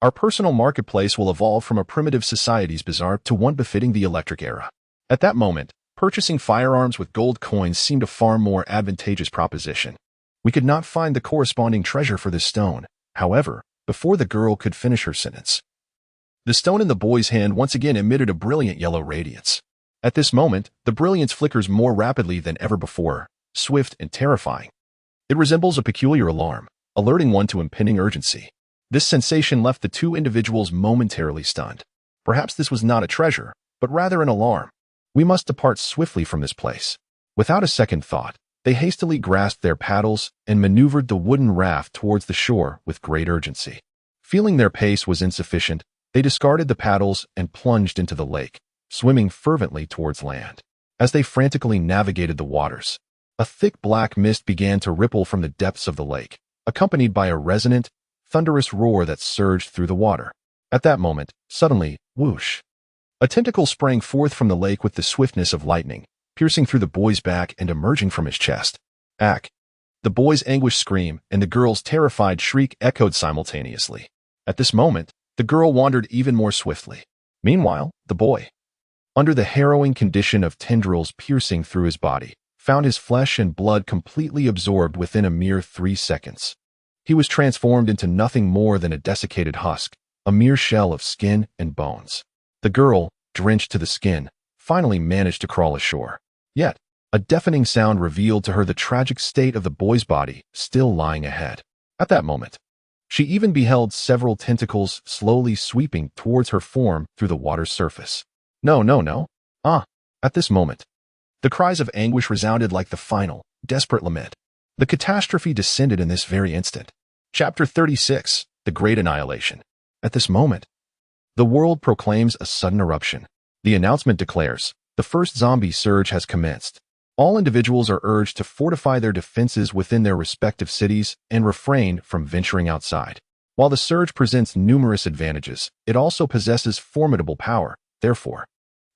Our personal marketplace will evolve from a primitive society's bazaar to one befitting the electric era. At that moment, purchasing firearms with gold coins seemed a far more advantageous proposition. We could not find the corresponding treasure for this stone, however, before the girl could finish her sentence. The stone in the boy's hand once again emitted a brilliant yellow radiance. At this moment, the brilliance flickers more rapidly than ever before, swift and terrifying. It resembles a peculiar alarm, alerting one to impending urgency. This sensation left the two individuals momentarily stunned. Perhaps this was not a treasure, but rather an alarm. We must depart swiftly from this place. Without a second thought, they hastily grasped their paddles and maneuvered the wooden raft towards the shore with great urgency. Feeling their pace was insufficient, they discarded the paddles and plunged into the lake, swimming fervently towards land. As they frantically navigated the waters, a thick black mist began to ripple from the depths of the lake, accompanied by a resonant, thunderous roar that surged through the water. At that moment, suddenly, whoosh! A tentacle sprang forth from the lake with the swiftness of lightning, piercing through the boy's back and emerging from his chest. Ack! The boy's anguished scream and the girl's terrified shriek echoed simultaneously. At this moment, the girl wandered even more swiftly. Meanwhile, the boy, under the harrowing condition of tendrils piercing through his body, found his flesh and blood completely absorbed within a mere 3 seconds. He was transformed into nothing more than a desiccated husk, a mere shell of skin and bones. The girl, drenched to the skin, finally managed to crawl ashore. Yet, a deafening sound revealed to her the tragic state of the boy's body still lying ahead. At that moment, she even beheld several tentacles slowly sweeping towards her form through the water's surface. No, no, no. At this moment, the cries of anguish resounded like the final, desperate lament. The catastrophe descended in this very instant. Chapter 36, The Great Annihilation. At this moment, the world proclaims a sudden eruption. The announcement declares, the first zombie surge has commenced. All individuals are urged to fortify their defenses within their respective cities and refrain from venturing outside. While the surge presents numerous advantages, it also possesses formidable power. Therefore,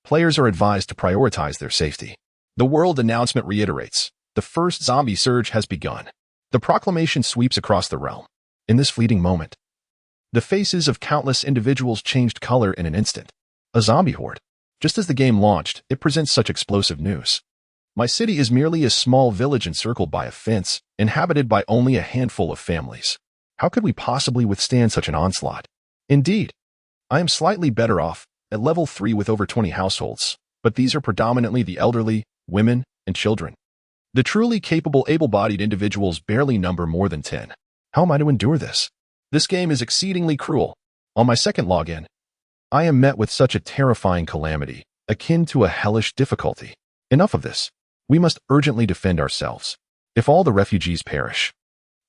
players are advised to prioritize their safety. The world announcement reiterates, the first zombie surge has begun. The proclamation sweeps across the realm. In this fleeting moment, the faces of countless individuals changed color in an instant. A zombie horde. Just as the game launched, it presents such explosive news. My city is merely a small village encircled by a fence, inhabited by only a handful of families. How could we possibly withstand such an onslaught? Indeed, I am slightly better off, at level 3 with over 20 households, but these are predominantly the elderly, women, and children. The truly capable able-bodied individuals barely number more than 10. How am I to endure this? This game is exceedingly cruel. On my second login, I am met with such a terrifying calamity, akin to a hellish difficulty. Enough of this. We must urgently defend ourselves. If all the refugees perish,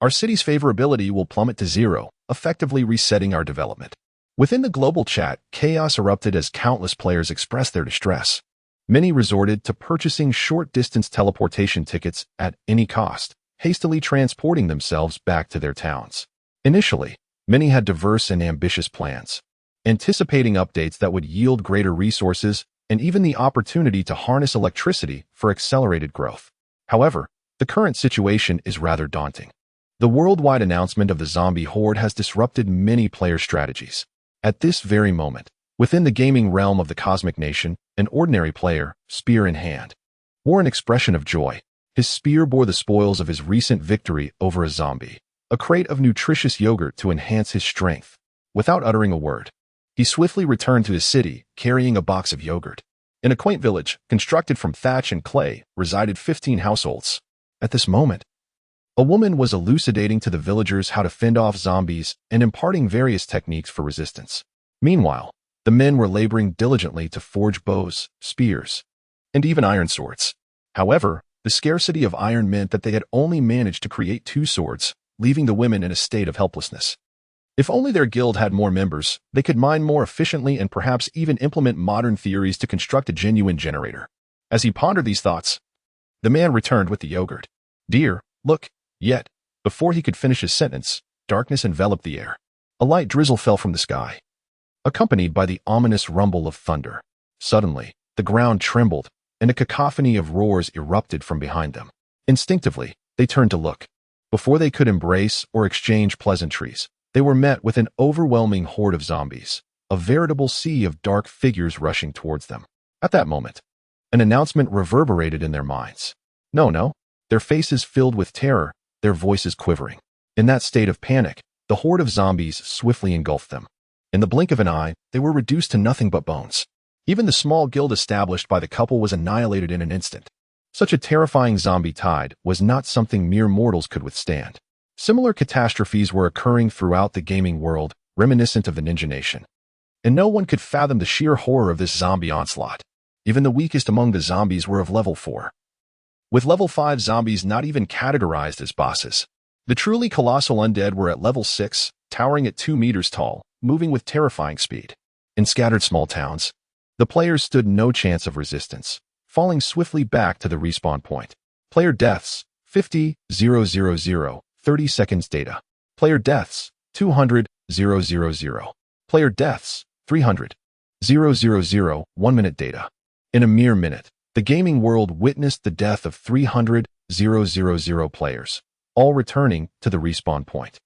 our city's favorability will plummet to 0, effectively resetting our development. Within the global chat, chaos erupted as countless players expressed their distress. Many resorted to purchasing short-distance teleportation tickets at any cost, hastily transporting themselves back to their towns. Initially, many had diverse and ambitious plans, anticipating updates that would yield greater resources and even the opportunity to harness electricity for accelerated growth. However, the current situation is rather daunting. The worldwide announcement of the zombie horde has disrupted many player strategies. At this very moment, within the gaming realm of the Cosmic Nation, an ordinary player, spear in hand, wore an expression of joy. His spear bore the spoils of his recent victory over a zombie, a crate of nutritious yogurt to enhance his strength. Without uttering a word, he swiftly returned to his city, carrying a box of yogurt. In a quaint village, constructed from thatch and clay, resided 15 households. At this moment, a woman was elucidating to the villagers how to fend off zombies and imparting various techniques for resistance. Meanwhile, the men were laboring diligently to forge bows, spears, and even iron swords. However, the scarcity of iron meant that they had only managed to create 2 swords, leaving the women in a state of helplessness. If only their guild had more members, they could mine more efficiently and perhaps even implement modern theories to construct a genuine generator. As he pondered these thoughts, the man returned with the yogurt. "Dear, look." Yet, before he could finish his sentence, darkness enveloped the air. A light drizzle fell from the sky, accompanied by the ominous rumble of thunder. Suddenly, the ground trembled, and a cacophony of roars erupted from behind them. Instinctively, they turned to look. Before they could embrace or exchange pleasantries, They were met with an overwhelming horde of zombies, a veritable sea of dark figures rushing towards them. At that moment, an announcement reverberated in their minds. No, their faces filled with terror, their voices quivering. In that state of panic, the horde of zombies swiftly engulfed them. In the blink of an eye, they were reduced to nothing but bones. Even the small guild established by the couple was annihilated in an instant. Such a terrifying zombie tide was not something mere mortals could withstand. Similar catastrophes were occurring throughout the gaming world, reminiscent of the Ninja Nation. And no one could fathom the sheer horror of this zombie onslaught. Even the weakest among the zombies were of level 4. With level 5 zombies not even categorized as bosses. The truly colossal undead were at level 6, towering at 2 meters tall, moving with terrifying speed. In scattered small towns, the players stood no chance of resistance, falling swiftly back to the respawn point. Player deaths, 50,000, 30 seconds data. Player deaths, 200,000. Player deaths, 300,000, 1 minute data. In a mere minute, the gaming world witnessed the death of 300,000 players, all returning to the respawn point.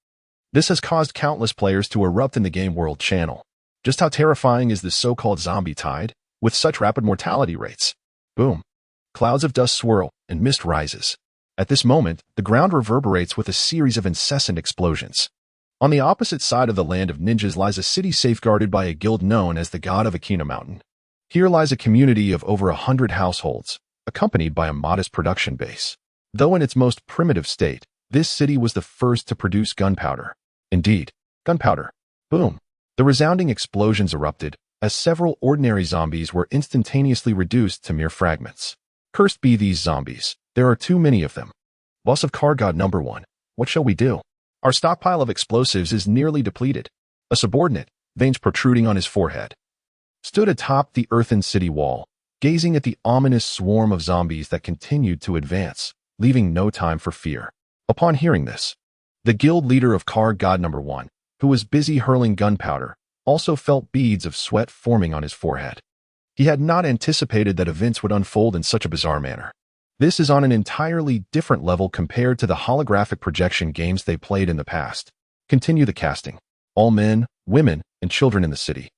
This has caused countless players to erupt in the game world channel. Just how terrifying is this so-called zombie tide, with such rapid mortality rates? Boom. Clouds of dust swirl, and mist rises. At this moment, the ground reverberates with a series of incessant explosions. On the opposite side of the land of ninjas lies a city safeguarded by a guild known as the God of Akina Mountain. Here lies a community of over 100 households, accompanied by a modest production base. Though in its most primitive state, this city was the first to produce gunpowder. Indeed, gunpowder. Boom. The resounding explosions erupted, as several ordinary zombies were instantaneously reduced to mere fragments. Cursed be these zombies. There are too many of them. Boss of Car God number 1. What shall we do? Our stockpile of explosives is nearly depleted. A subordinate, veins protruding on his forehead, stood atop the earthen city wall, gazing at the ominous swarm of zombies that continued to advance, leaving no time for fear. Upon hearing this, the guild leader of Car God number 1, who was busy hurling gunpowder, also felt beads of sweat forming on his forehead. He had not anticipated that events would unfold in such a bizarre manner. This is on an entirely different level compared to the holographic projection games they played in the past. Continue the casting. All men, women, and children in the city,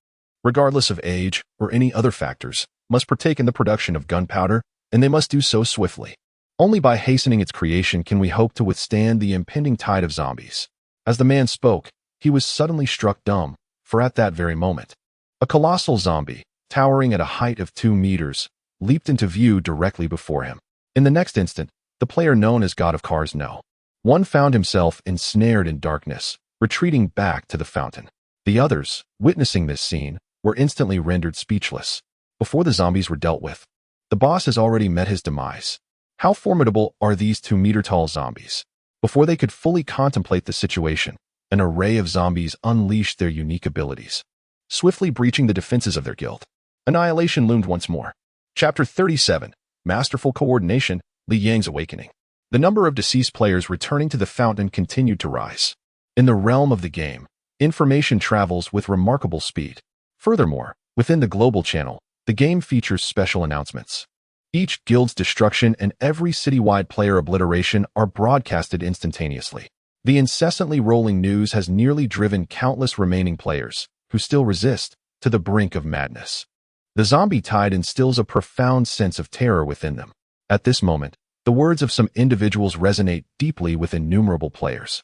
regardless of age or any other factors, must partake in the production of gunpowder, and they must do so swiftly. Only by hastening its creation can we hope to withstand the impending tide of zombies. As the man spoke, he was suddenly struck dumb, for at that very moment, a colossal zombie, towering at a height of 2 meters, leaped into view directly before him. In the next instant, the player known as God of Cars No. 1 found himself ensnared in darkness, retreating back to the fountain. The others, witnessing this scene, were instantly rendered speechless. Before the zombies were dealt with, the boss has already met his demise. How formidable are these 2-meter-tall zombies? Before they could fully contemplate the situation, an array of zombies unleashed their unique abilities, swiftly breaching the defenses of their guild. Annihilation loomed once more. Chapter 37. Masterful Coordination, Li Yang's Awakening. The number of deceased players returning to the fountain continued to rise. In the realm of the game, information travels with remarkable speed. Furthermore, within the global channel, the game features special announcements. Each guild's destruction and every citywide player obliteration are broadcasted instantaneously. The incessantly rolling news has nearly driven countless remaining players, who still resist, to the brink of madness. The zombie tide instills a profound sense of terror within them. At this moment, the words of some individuals resonate deeply with innumerable players.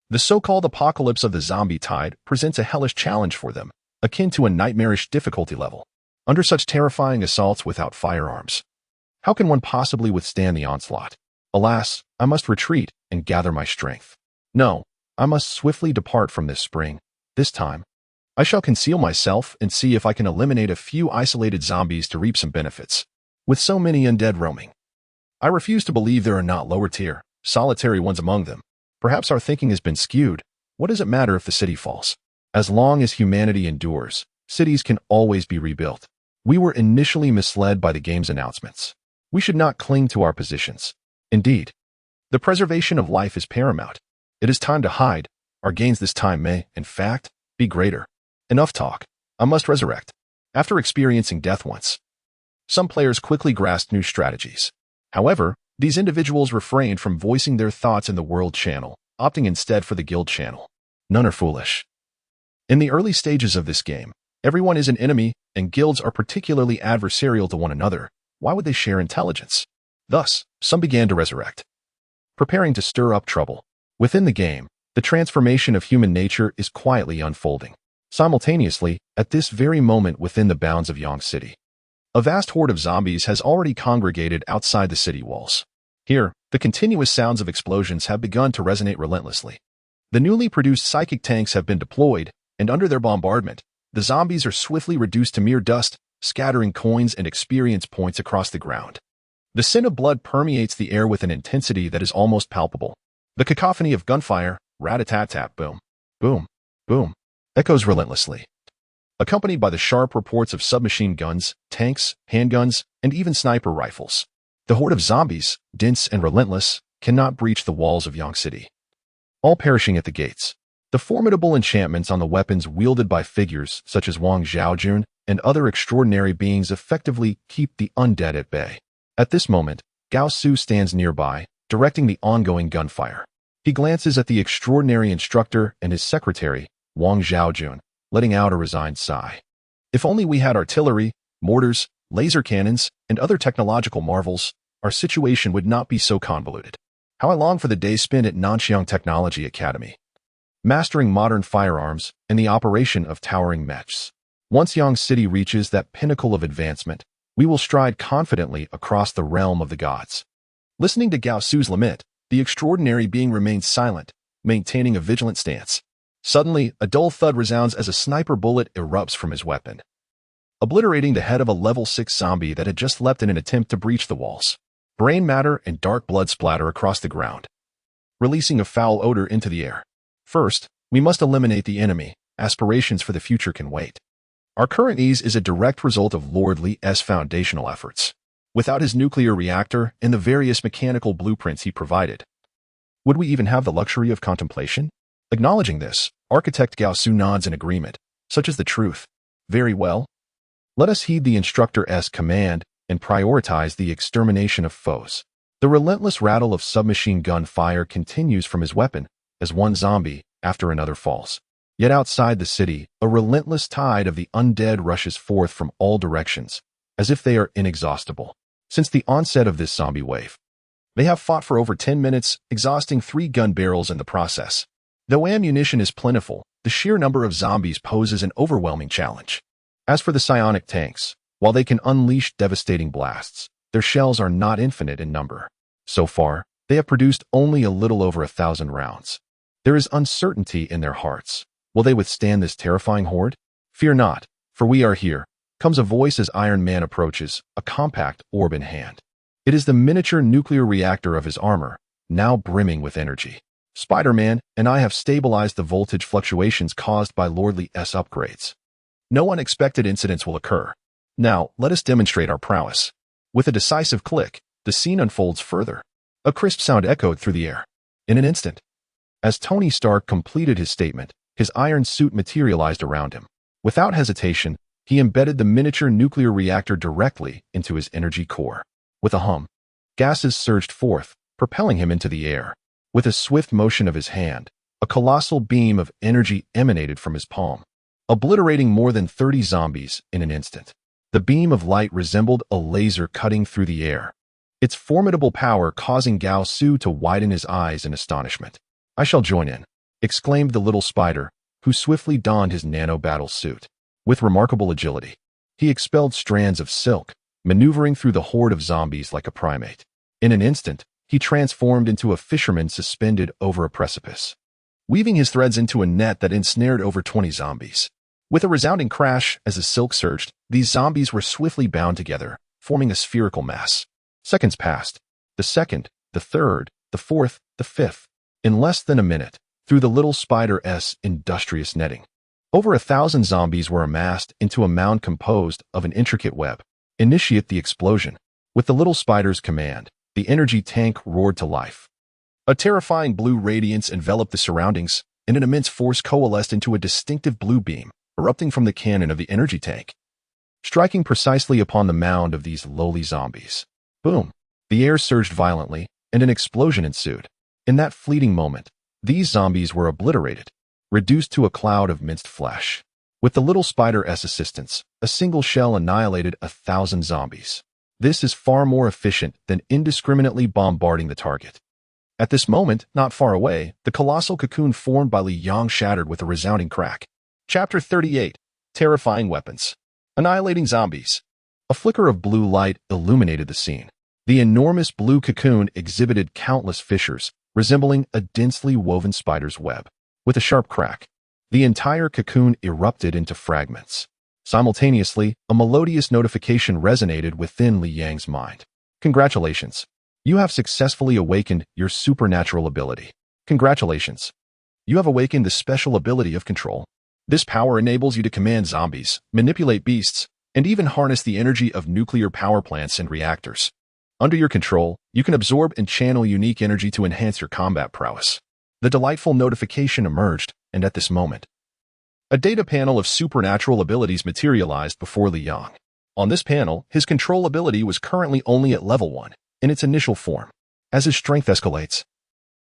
The so-called apocalypse of the zombie tide presents a hellish challenge for them, akin to a nightmarish difficulty level. Under such terrifying assaults without firearms, how can one possibly withstand the onslaught? Alas, I must retreat and gather my strength. No, I must swiftly depart from this spring. This time, I shall conceal myself and see if I can eliminate a few isolated zombies to reap some benefits. With so many undead roaming, I refuse to believe there are not lower-tier, solitary ones among them. Perhaps our thinking has been skewed. What does it matter if the city falls? As long as humanity endures, cities can always be rebuilt. We were initially misled by the game's announcements. We should not cling to our positions. Indeed, the preservation of life is paramount. It is time to hide. Our gains this time may, in fact, be greater. Enough talk. I must resurrect. After experiencing death once, some players quickly grasped new strategies. However, these individuals refrained from voicing their thoughts in the world channel, opting instead for the guild channel. None are foolish. In the early stages of this game, everyone is an enemy, and guilds are particularly adversarial to one another. Why would they share intelligence? Thus, some began to resurrect, preparing to stir up trouble. Within the game, the transformation of human nature is quietly unfolding. Simultaneously, at this very moment within the bounds of Yang City, a vast horde of zombies has already congregated outside the city walls. Here, the continuous sounds of explosions have begun to resonate relentlessly. The newly produced psychic tanks have been deployed, and under their bombardment, the zombies are swiftly reduced to mere dust, scattering coins and experience points across the ground. The scent of blood permeates the air with an intensity that is almost palpable. The cacophony of gunfire, rat-a-tat-tat, boom, boom, boom, echoes relentlessly, accompanied by the sharp reports of submachine guns, tanks, handguns, and even sniper rifles. The horde of zombies, dense and relentless, cannot breach the walls of Yang City, all perishing at the gates. The formidable enchantments on the weapons wielded by figures such as Wang Zhaojun and other extraordinary beings effectively keep the undead at bay. At this moment, Gao Su stands nearby, directing the ongoing gunfire. He glances at the extraordinary instructor and his secretary, Wang Zhaojun, letting out a resigned sigh. If only we had artillery, mortars, laser cannons, and other technological marvels, our situation would not be so convoluted. How I long for the days spent at Nanxiang Technology Academy, mastering modern firearms and the operation of towering mechs. Once Yang City reaches that pinnacle of advancement, we will stride confidently across the realm of the gods. Listening to Gao Su's lament, the extraordinary being remains silent, maintaining a vigilant stance. Suddenly, a dull thud resounds as a sniper bullet erupts from his weapon, obliterating the head of a level 6 zombie that had just leapt in an attempt to breach the walls. Brain matter and dark blood splatter across the ground, releasing a foul odor into the air. First, we must eliminate the enemy. Aspirations for the future can wait. Our current ease is a direct result of Lord Li's foundational efforts. Without his nuclear reactor and the various mechanical blueprints he provided, would we even have the luxury of contemplation? Acknowledging this, Architect Gao Su nods in agreement, such is the truth. Very well. Let us heed the instructor's command and prioritize the extermination of foes. The relentless rattle of submachine gun fire continues from his weapon as one zombie after another falls. Yet outside the city, a relentless tide of the undead rushes forth from all directions, as if they are inexhaustible. Since the onset of this zombie wave, they have fought for over 10 minutes, exhausting 3 gun barrels in the process. Though ammunition is plentiful, the sheer number of zombies poses an overwhelming challenge. As for the psionic tanks, while they can unleash devastating blasts, their shells are not infinite in number. So far, they have produced only a little over 1,000 rounds. There is uncertainty in their hearts. Will they withstand this terrifying horde? Fear not, for we are here, comes a voice as Iron Man approaches, a compact orb in hand. It is the miniature nuclear reactor of his armor, now brimming with energy. Spider-Man and I have stabilized the voltage fluctuations caused by Lord Li's upgrades. No unexpected incidents will occur. Now, let us demonstrate our prowess. With a decisive click, the scene unfolds further. A crisp sound echoed through the air. In an instant, as Tony Stark completed his statement, his iron suit materialized around him. Without hesitation, he embedded the miniature nuclear reactor directly into his energy core. With a hum, gases surged forth, propelling him into the air. With a swift motion of his hand, a colossal beam of energy emanated from his palm, obliterating more than 30 zombies in an instant. The beam of light resembled a laser cutting through the air, its formidable power causing Gao Su to widen his eyes in astonishment. "I shall join in," exclaimed the little spider, who swiftly donned his nano-battle suit. With remarkable agility, he expelled strands of silk, maneuvering through the horde of zombies like a primate. In an instant, he transformed into a fisherman suspended over a precipice, weaving his threads into a net that ensnared over 20 zombies. With a resounding crash as the silk surged, these zombies were swiftly bound together, forming a spherical mass. Seconds passed. The second, the third, the fourth, the fifth. In less than a minute, through the little spider's industrious netting, over 1,000 zombies were amassed into a mound composed of an intricate web. Initiate the explosion. With the little spider's command, the energy tank roared to life. A terrifying blue radiance enveloped the surroundings, and an immense force coalesced into a distinctive blue beam, erupting from the cannon of the energy tank, striking precisely upon the mound of these lowly zombies. Boom! The air surged violently, and an explosion ensued. In that fleeting moment, these zombies were obliterated, reduced to a cloud of minced flesh. With the little spider's assistance, a single shell annihilated 1,000 zombies. This is far more efficient than indiscriminately bombarding the target. At this moment, not far away, the colossal cocoon formed by Li Yang shattered with a resounding crack. Chapter 38. Terrifying Weapons. Annihilating Zombies. A flicker of blue light illuminated the scene. The enormous blue cocoon exhibited countless fissures, resembling a densely woven spider's web. With a sharp crack, the entire cocoon erupted into fragments. Simultaneously, a melodious notification resonated within Li Yang's mind. Congratulations. You have successfully awakened your supernatural ability. Congratulations. You have awakened the special ability of control. This power enables you to command zombies, manipulate beasts, and even harness the energy of nuclear power plants and reactors. Under your control, you can absorb and channel unique energy to enhance your combat prowess. The delightful notification emerged, and at this moment, a data panel of supernatural abilities materialized before Li Yang. On this panel, his control ability was currently only at level 1, in its initial form. As his strength escalates,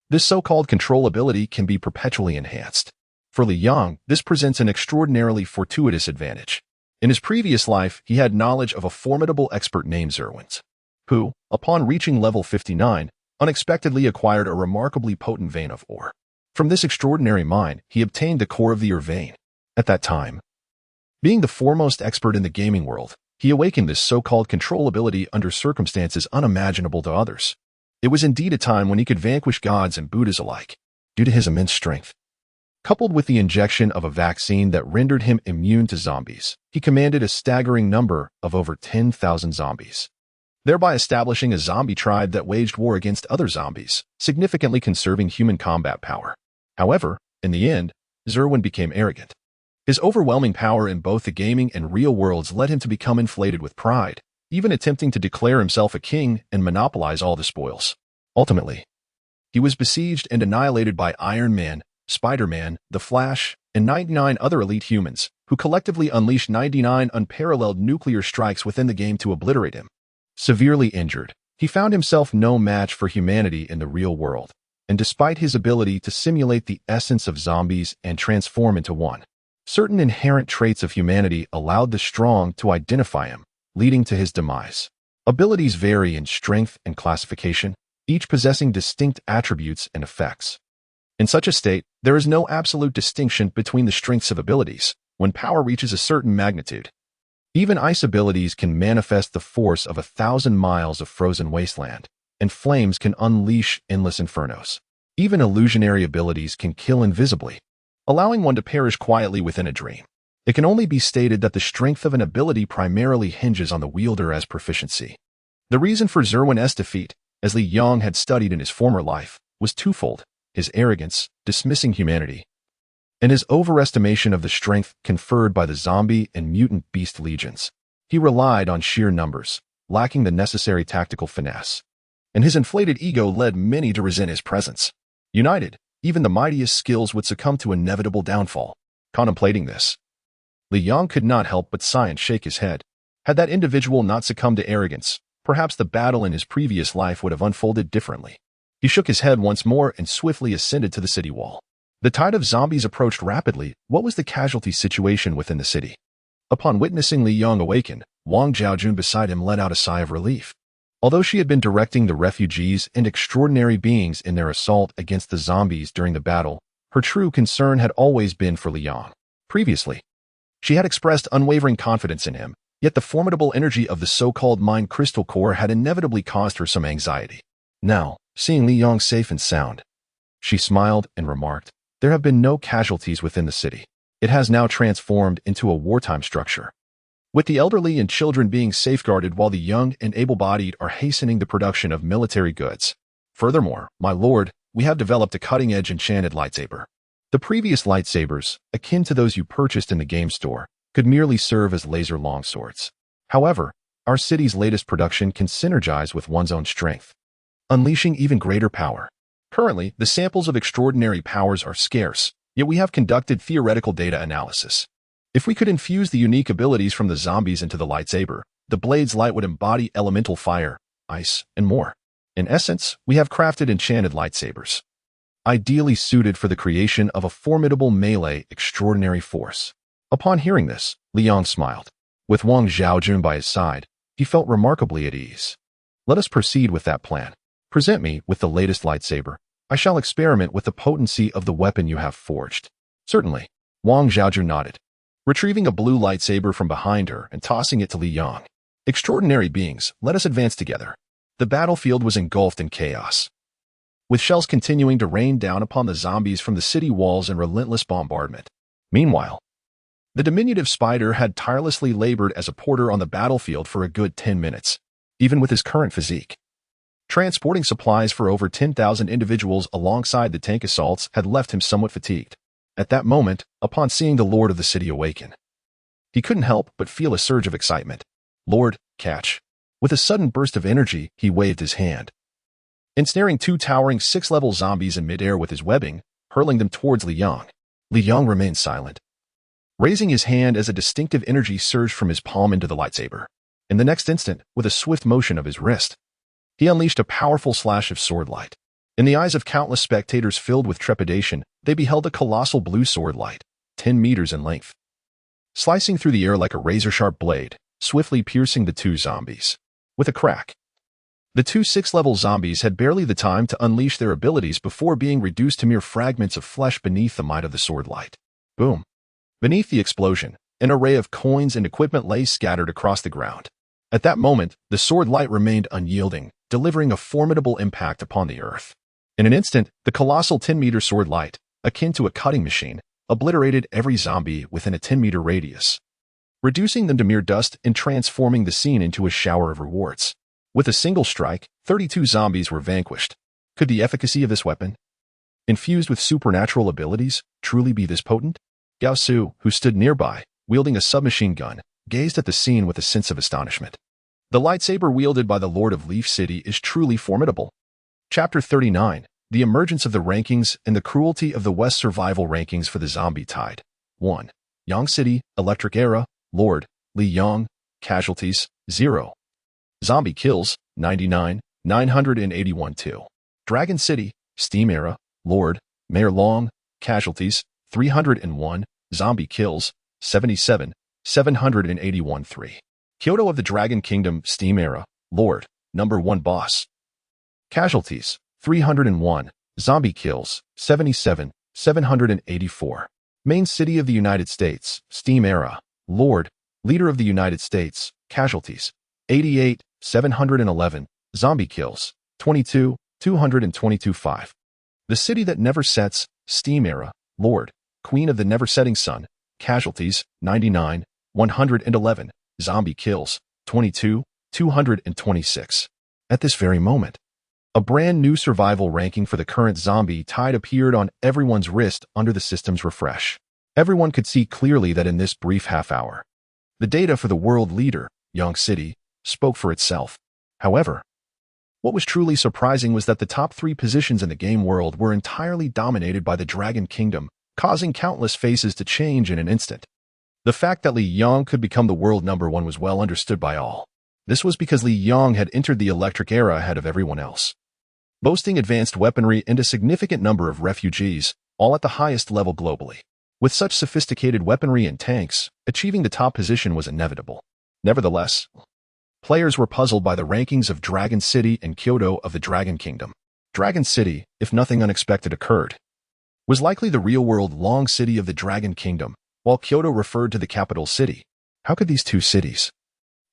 this so-called control ability can be perpetually enhanced. For Li Yang, this presents an extraordinarily fortuitous advantage. In his previous life, he had knowledge of a formidable expert named Zerwins, who, upon reaching level 59, unexpectedly acquired a remarkably potent vein of ore. From this extraordinary mine, he obtained the core of the ore vein. At that time, being the foremost expert in the gaming world, he awakened this so-called control ability under circumstances unimaginable to others. It was indeed a time when he could vanquish gods and Buddhas alike, due to his immense strength. Coupled with the injection of a vaccine that rendered him immune to zombies, he commanded a staggering number of over 10,000 zombies, thereby establishing a zombie tribe that waged war against other zombies, significantly conserving human combat power. However, in the end, Zerwin became arrogant. His overwhelming power in both the gaming and real worlds led him to become inflated with pride, even attempting to declare himself a king and monopolize all the spoils. Ultimately, he was besieged and annihilated by Iron Man, Spider-Man, The Flash, and 99 other elite humans, who collectively unleashed 99 unparalleled nuclear strikes within the game to obliterate him. Severely injured, he found himself no match for humanity in the real world, and despite his ability to simulate the essence of zombies and transform into one, certain inherent traits of humanity allowed the strong to identify him, leading to his demise. Abilities vary in strength and classification, each possessing distinct attributes and effects. In such a state, there is no absolute distinction between the strengths of abilities when power reaches a certain magnitude. Even ice abilities can manifest the force of 1,000 miles of frozen wasteland, and flames can unleash endless infernos. Even illusionary abilities can kill invisibly, allowing one to perish quietly within a dream. It can only be stated that the strength of an ability primarily hinges on the wielder's proficiency. The reason for Zerwin's defeat, as Li Yang had studied in his former life, was twofold: his arrogance, dismissing humanity, and his overestimation of the strength conferred by the zombie and mutant beast legions. He relied on sheer numbers, lacking the necessary tactical finesse, and his inflated ego led many to resent his presence. United, even the mightiest skills would succumb to inevitable downfall. Contemplating this, Li Yang could not help but sigh and shake his head. Had that individual not succumbed to arrogance, perhaps the battle in his previous life would have unfolded differently. He shook his head once more and swiftly ascended to the city wall. The tide of zombies approached rapidly. What was the casualty situation within the city? Upon witnessing Li Yang awaken, Wang Zhaojun beside him let out a sigh of relief. Although she had been directing the refugees and extraordinary beings in their assault against the zombies during the battle, her true concern had always been for Li Yang. Previously, she had expressed unwavering confidence in him, yet the formidable energy of the so-called Mind Crystal Core had inevitably caused her some anxiety. Now, seeing Li Yang safe and sound, she smiled and remarked, "There have been no casualties within the city. It has now transformed into a wartime structure, with the elderly and children being safeguarded while the young and able-bodied are hastening the production of military goods. Furthermore, my lord, we have developed a cutting-edge enchanted lightsaber. The previous lightsabers, akin to those you purchased in the game store, could merely serve as laser longswords. However, our city's latest production can synergize with one's own strength, unleashing even greater power. Currently, the samples of extraordinary powers are scarce, yet we have conducted theoretical data analysis. If we could infuse the unique abilities from the zombies into the lightsaber, the blade's light would embody elemental fire, ice, and more. In essence, we have crafted enchanted lightsabers. ideally suited for the creation of a formidable melee extraordinary force. Upon hearing this, Li Yang smiled. With Wang Xiaojun by his side, he felt remarkably at ease. Let us proceed with that plan. Present me with the latest lightsaber. I shall experiment with the potency of the weapon you have forged. Certainly. Wang Xiaojun nodded, retrieving a blue lightsaber from behind her and tossing it to Li Yang. Extraordinary beings, let us advance together. The battlefield was engulfed in chaos, with shells continuing to rain down upon the zombies from the city walls in relentless bombardment. Meanwhile, the diminutive spider had tirelessly labored as a porter on the battlefield for a good 10 minutes, even with his current physique. Transporting supplies for over 10,000 individuals alongside the tank assaults had left him somewhat fatigued. At that moment, upon seeing the Lord of the City awaken, he couldn't help but feel a surge of excitement. Lord, catch. With a sudden burst of energy, he waved his hand, ensnaring two towering 6-level zombies in midair with his webbing, hurling them towards Li Yang. Li Yang remained silent, raising his hand as a distinctive energy surged from his palm into the lightsaber. In the next instant, with a swift motion of his wrist, he unleashed a powerful slash of sword light. In the eyes of countless spectators filled with trepidation, they beheld a colossal blue sword light, 10 meters in length, slicing through the air like a razor-sharp blade, swiftly piercing the two zombies. With a crack, the two 6-level zombies had barely the time to unleash their abilities before being reduced to mere fragments of flesh beneath the might of the sword light. Boom. Beneath the explosion, an array of coins and equipment lay scattered across the ground. At that moment, the sword light remained unyielding, delivering a formidable impact upon the earth. In an instant, the colossal 10-meter sword light, akin to a cutting machine, obliterated every zombie within a 10-meter radius, reducing them to mere dust and transforming the scene into a shower of rewards. With a single strike, 32 zombies were vanquished. Could the efficacy of this weapon, infused with supernatural abilities, truly be this potent? Gao Su, who stood nearby, wielding a submachine gun, gazed at the scene with a sense of astonishment. The lightsaber wielded by the Lord of Leaf City is truly formidable. Chapter 39. The Emergence of the Rankings and the Cruelty of the West Survival Rankings for the Zombie Tide. 1. Yang City, Electric Era, Lord, Li Yang, Casualties, 0. Zombie Kills, 99, 981 2. Dragon City, Steam Era, Lord, Mayor Long, Casualties, 301, Zombie Kills, 77, 781 3. Kyoto of the Dragon Kingdom, Steam Era, Lord, Number 1 Boss. Casualties, 301, Zombie Kills, 77, 784. Main City of the United States, Steam Era, Lord, Leader of the United States, Casualties, 88, 711, Zombie Kills, 22, 222 5. The City That Never Sets, Steam Era, Lord, Queen of the Never-Setting Sun, Casualties, 99, 111, Zombie Kills, 22, 226. At this very moment, a brand new survival ranking for the current zombie tide appeared on everyone's wrist under the system's refresh. Everyone could see clearly that in this brief half hour, the data for the world leader, Yang City, spoke for itself. However, what was truly surprising was that the top 3 positions in the game world were entirely dominated by the Dragon Kingdom, causing countless faces to change in an instant. The fact that Li Yang could become the world number 1 was well understood by all. This was because Li Yang had entered the Electric Era ahead of everyone else, boasting advanced weaponry and a significant number of refugees, all at the highest level globally. With such sophisticated weaponry and tanks, achieving the top position was inevitable. Nevertheless, players were puzzled by the rankings of Dragon City and Kyoto of the Dragon Kingdom. Dragon City, if nothing unexpected occurred, was likely the real-world Long City of the Dragon Kingdom, while Kyoto referred to the capital city. How could these two cities,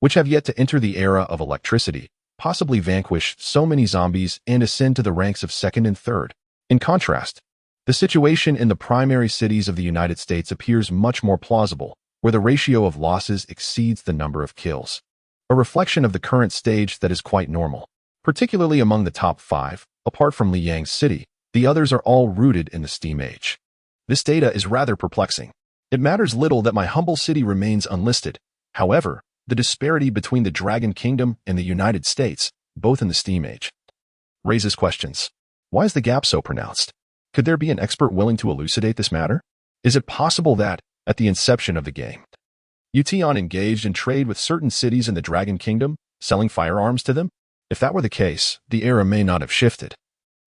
which have yet to enter the era of electricity, possibly vanquish so many zombies and ascend to the ranks of 2nd and 3rd? In contrast, the situation in the primary cities of the United States appears much more plausible, where the ratio of losses exceeds the number of kills, a reflection of the current stage that is quite normal. Particularly among the top 5, apart from Liang's city, the others are all rooted in the Steam Age. This data is rather perplexing. It matters little that my humble city remains unlisted. However, the disparity between the Dragon Kingdom and the United States, both in the Steam Age, raises questions. Why is the gap so pronounced? Could there be an expert willing to elucidate this matter? Is it possible that, at the inception of the game, Ution engaged in trade with certain cities in the Dragon Kingdom, selling firearms to them? If that were the case, the era may not have shifted.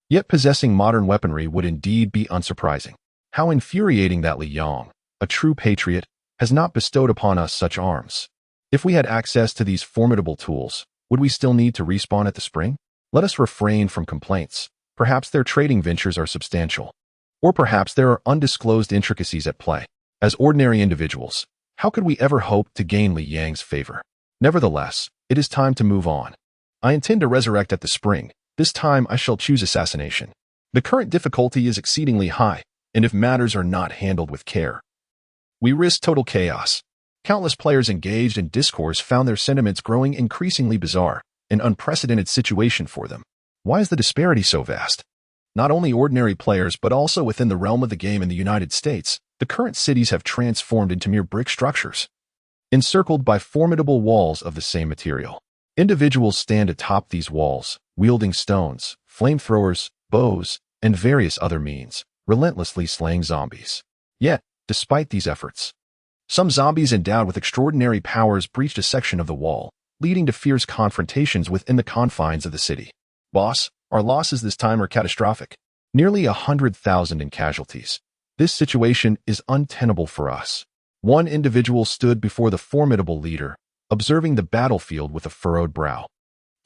Yet possessing modern weaponry would indeed be unsurprising. How infuriating that Li Yong, a true patriot, has not bestowed upon us such arms. If we had access to these formidable tools, would we still need to respawn at the spring? Let us refrain from complaints. Perhaps their trading ventures are substantial. Or perhaps there are undisclosed intricacies at play. As ordinary individuals, how could we ever hope to gain Li Yang's favor? Nevertheless, it is time to move on. I intend to resurrect at the spring. This time I shall choose assassination. The current difficulty is exceedingly high, and if matters are not handled with care, we risk total chaos. Countless players engaged in discourse found their sentiments growing increasingly bizarre, an unprecedented situation for them. Why is the disparity so vast? Not only ordinary players but also within the realm of the game in the United States, the current cities have transformed into mere brick structures, encircled by formidable walls of the same material. Individuals stand atop these walls, wielding stones, flamethrowers, bows, and various other means, relentlessly slaying zombies. Yet, despite these efforts, some zombies endowed with extraordinary powers breached a section of the wall, leading to fierce confrontations within the confines of the city. Boss, our losses this time are catastrophic. Nearly 100,000 in casualties. This situation is untenable for us. One individual stood before the formidable leader, observing the battlefield with a furrowed brow.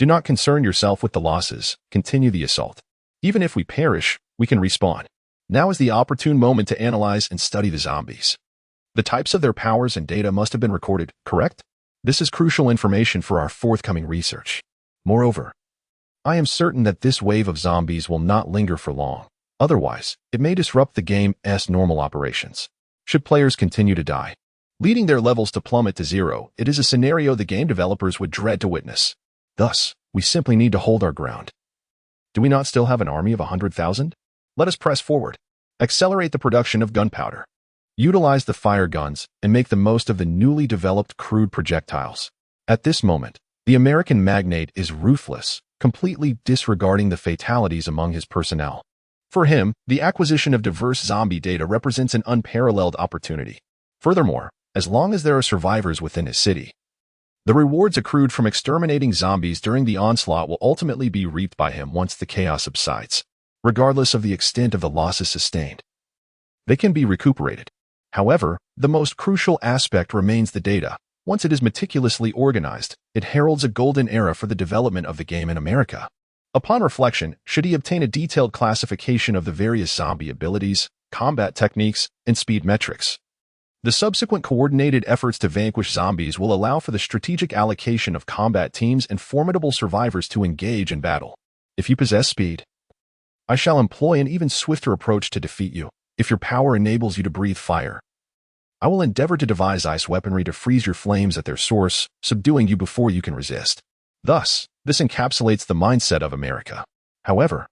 Do not concern yourself with the losses. Continue the assault. Even if we perish, we can respawn. Now is the opportune moment to analyze and study the zombies. The types of their powers and data must have been recorded, correct? This is crucial information for our forthcoming research. Moreover, I am certain that this wave of zombies will not linger for long. Otherwise, it may disrupt the game's normal operations. Should players continue to die, leading their levels to plummet to zero, it is a scenario the game developers would dread to witness. Thus, we simply need to hold our ground. Do we not still have an army of 100,000? Let us press forward. Accelerate the production of gunpowder. Utilize the fire guns and make the most of the newly developed crude projectiles. At this moment, the American magnate is ruthless, completely disregarding the fatalities among his personnel. For him, the acquisition of diverse zombie data represents an unparalleled opportunity. Furthermore, as long as there are survivors within his city, the rewards accrued from exterminating zombies during the onslaught will ultimately be reaped by him once the chaos subsides. Regardless of the extent of the losses sustained, they can be recuperated. However, the most crucial aspect remains the data. Once it is meticulously organized, it heralds a golden era for the development of the game in America. Upon reflection, should he obtain a detailed classification of the various zombie abilities, combat techniques, and speed metrics, the subsequent coordinated efforts to vanquish zombies will allow for the strategic allocation of combat teams and formidable survivors to engage in battle. If you possess speed, I shall employ an even swifter approach to defeat you. If your power enables you to breathe fire, I will endeavor to devise ice weaponry to freeze your flames at their source, subduing you before you can resist. Thus, this encapsulates the mindset of America. However,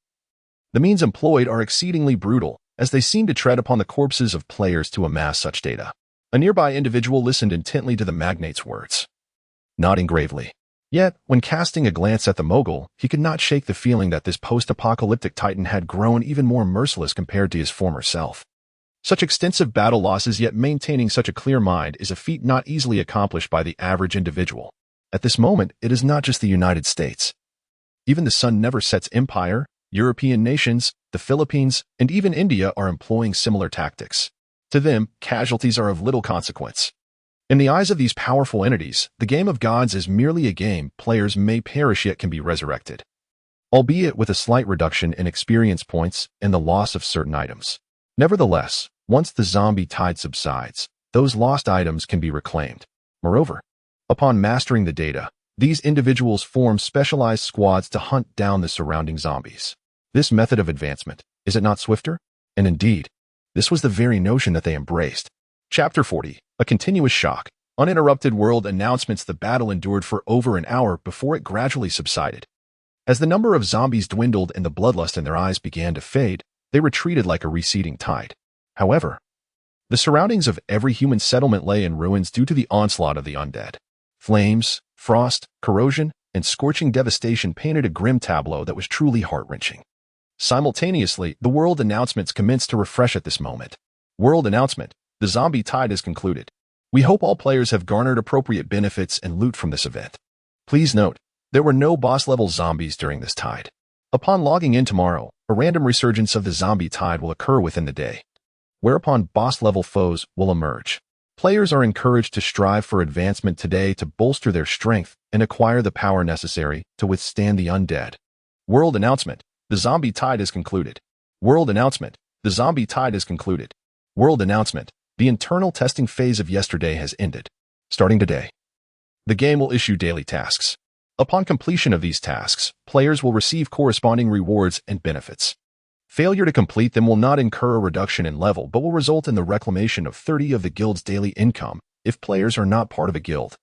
the means employed are exceedingly brutal, as they seem to tread upon the corpses of players to amass such data. A nearby individual listened intently to the magnate's words, nodding gravely. Yet, when casting a glance at the mogul, he could not shake the feeling that this post-apocalyptic titan had grown even more merciless compared to his former self. Such extensive battle losses yet maintaining such a clear mind is a feat not easily accomplished by the average individual. At this moment, it is not just the United States. Even the sun never sets empire, European nations, the Philippines, and even India are employing similar tactics. To them, casualties are of little consequence. In the eyes of these powerful entities, the game of gods is merely a game. Players may perish yet can be resurrected, albeit with a slight reduction in experience points and the loss of certain items. Nevertheless, once the zombie tide subsides, those lost items can be reclaimed. Moreover, upon mastering the data, these individuals form specialized squads to hunt down the surrounding zombies. This method of advancement, is it not swifter? And indeed, this was the very notion that they embraced. Chapter 40. A continuous shock. Uninterrupted world announcements. The battle endured for over an hour before it gradually subsided. As the number of zombies dwindled and the bloodlust in their eyes began to fade, they retreated like a receding tide. However, the surroundings of every human settlement lay in ruins due to the onslaught of the undead. Flames, frost, corrosion, and scorching devastation painted a grim tableau that was truly heart-wrenching. Simultaneously, the world announcements commenced to refresh at this moment. World announcement. The zombie tide is concluded. We hope all players have garnered appropriate benefits and loot from this event. Please note, there were no boss-level zombies during this tide. Upon logging in tomorrow, a random resurgence of the zombie tide will occur within the day, whereupon boss-level foes will emerge. Players are encouraged to strive for advancement today to bolster their strength and acquire the power necessary to withstand the undead. World announcement: the zombie tide is concluded. World announcement: the zombie tide is concluded. World announcement: the internal testing phase of yesterday has ended. Starting today, the game will issue daily tasks. Upon completion of these tasks, players will receive corresponding rewards and benefits. Failure to complete them will not incur a reduction in level but will result in the reclamation of 30 of the guild's daily income if players are not part of a guild.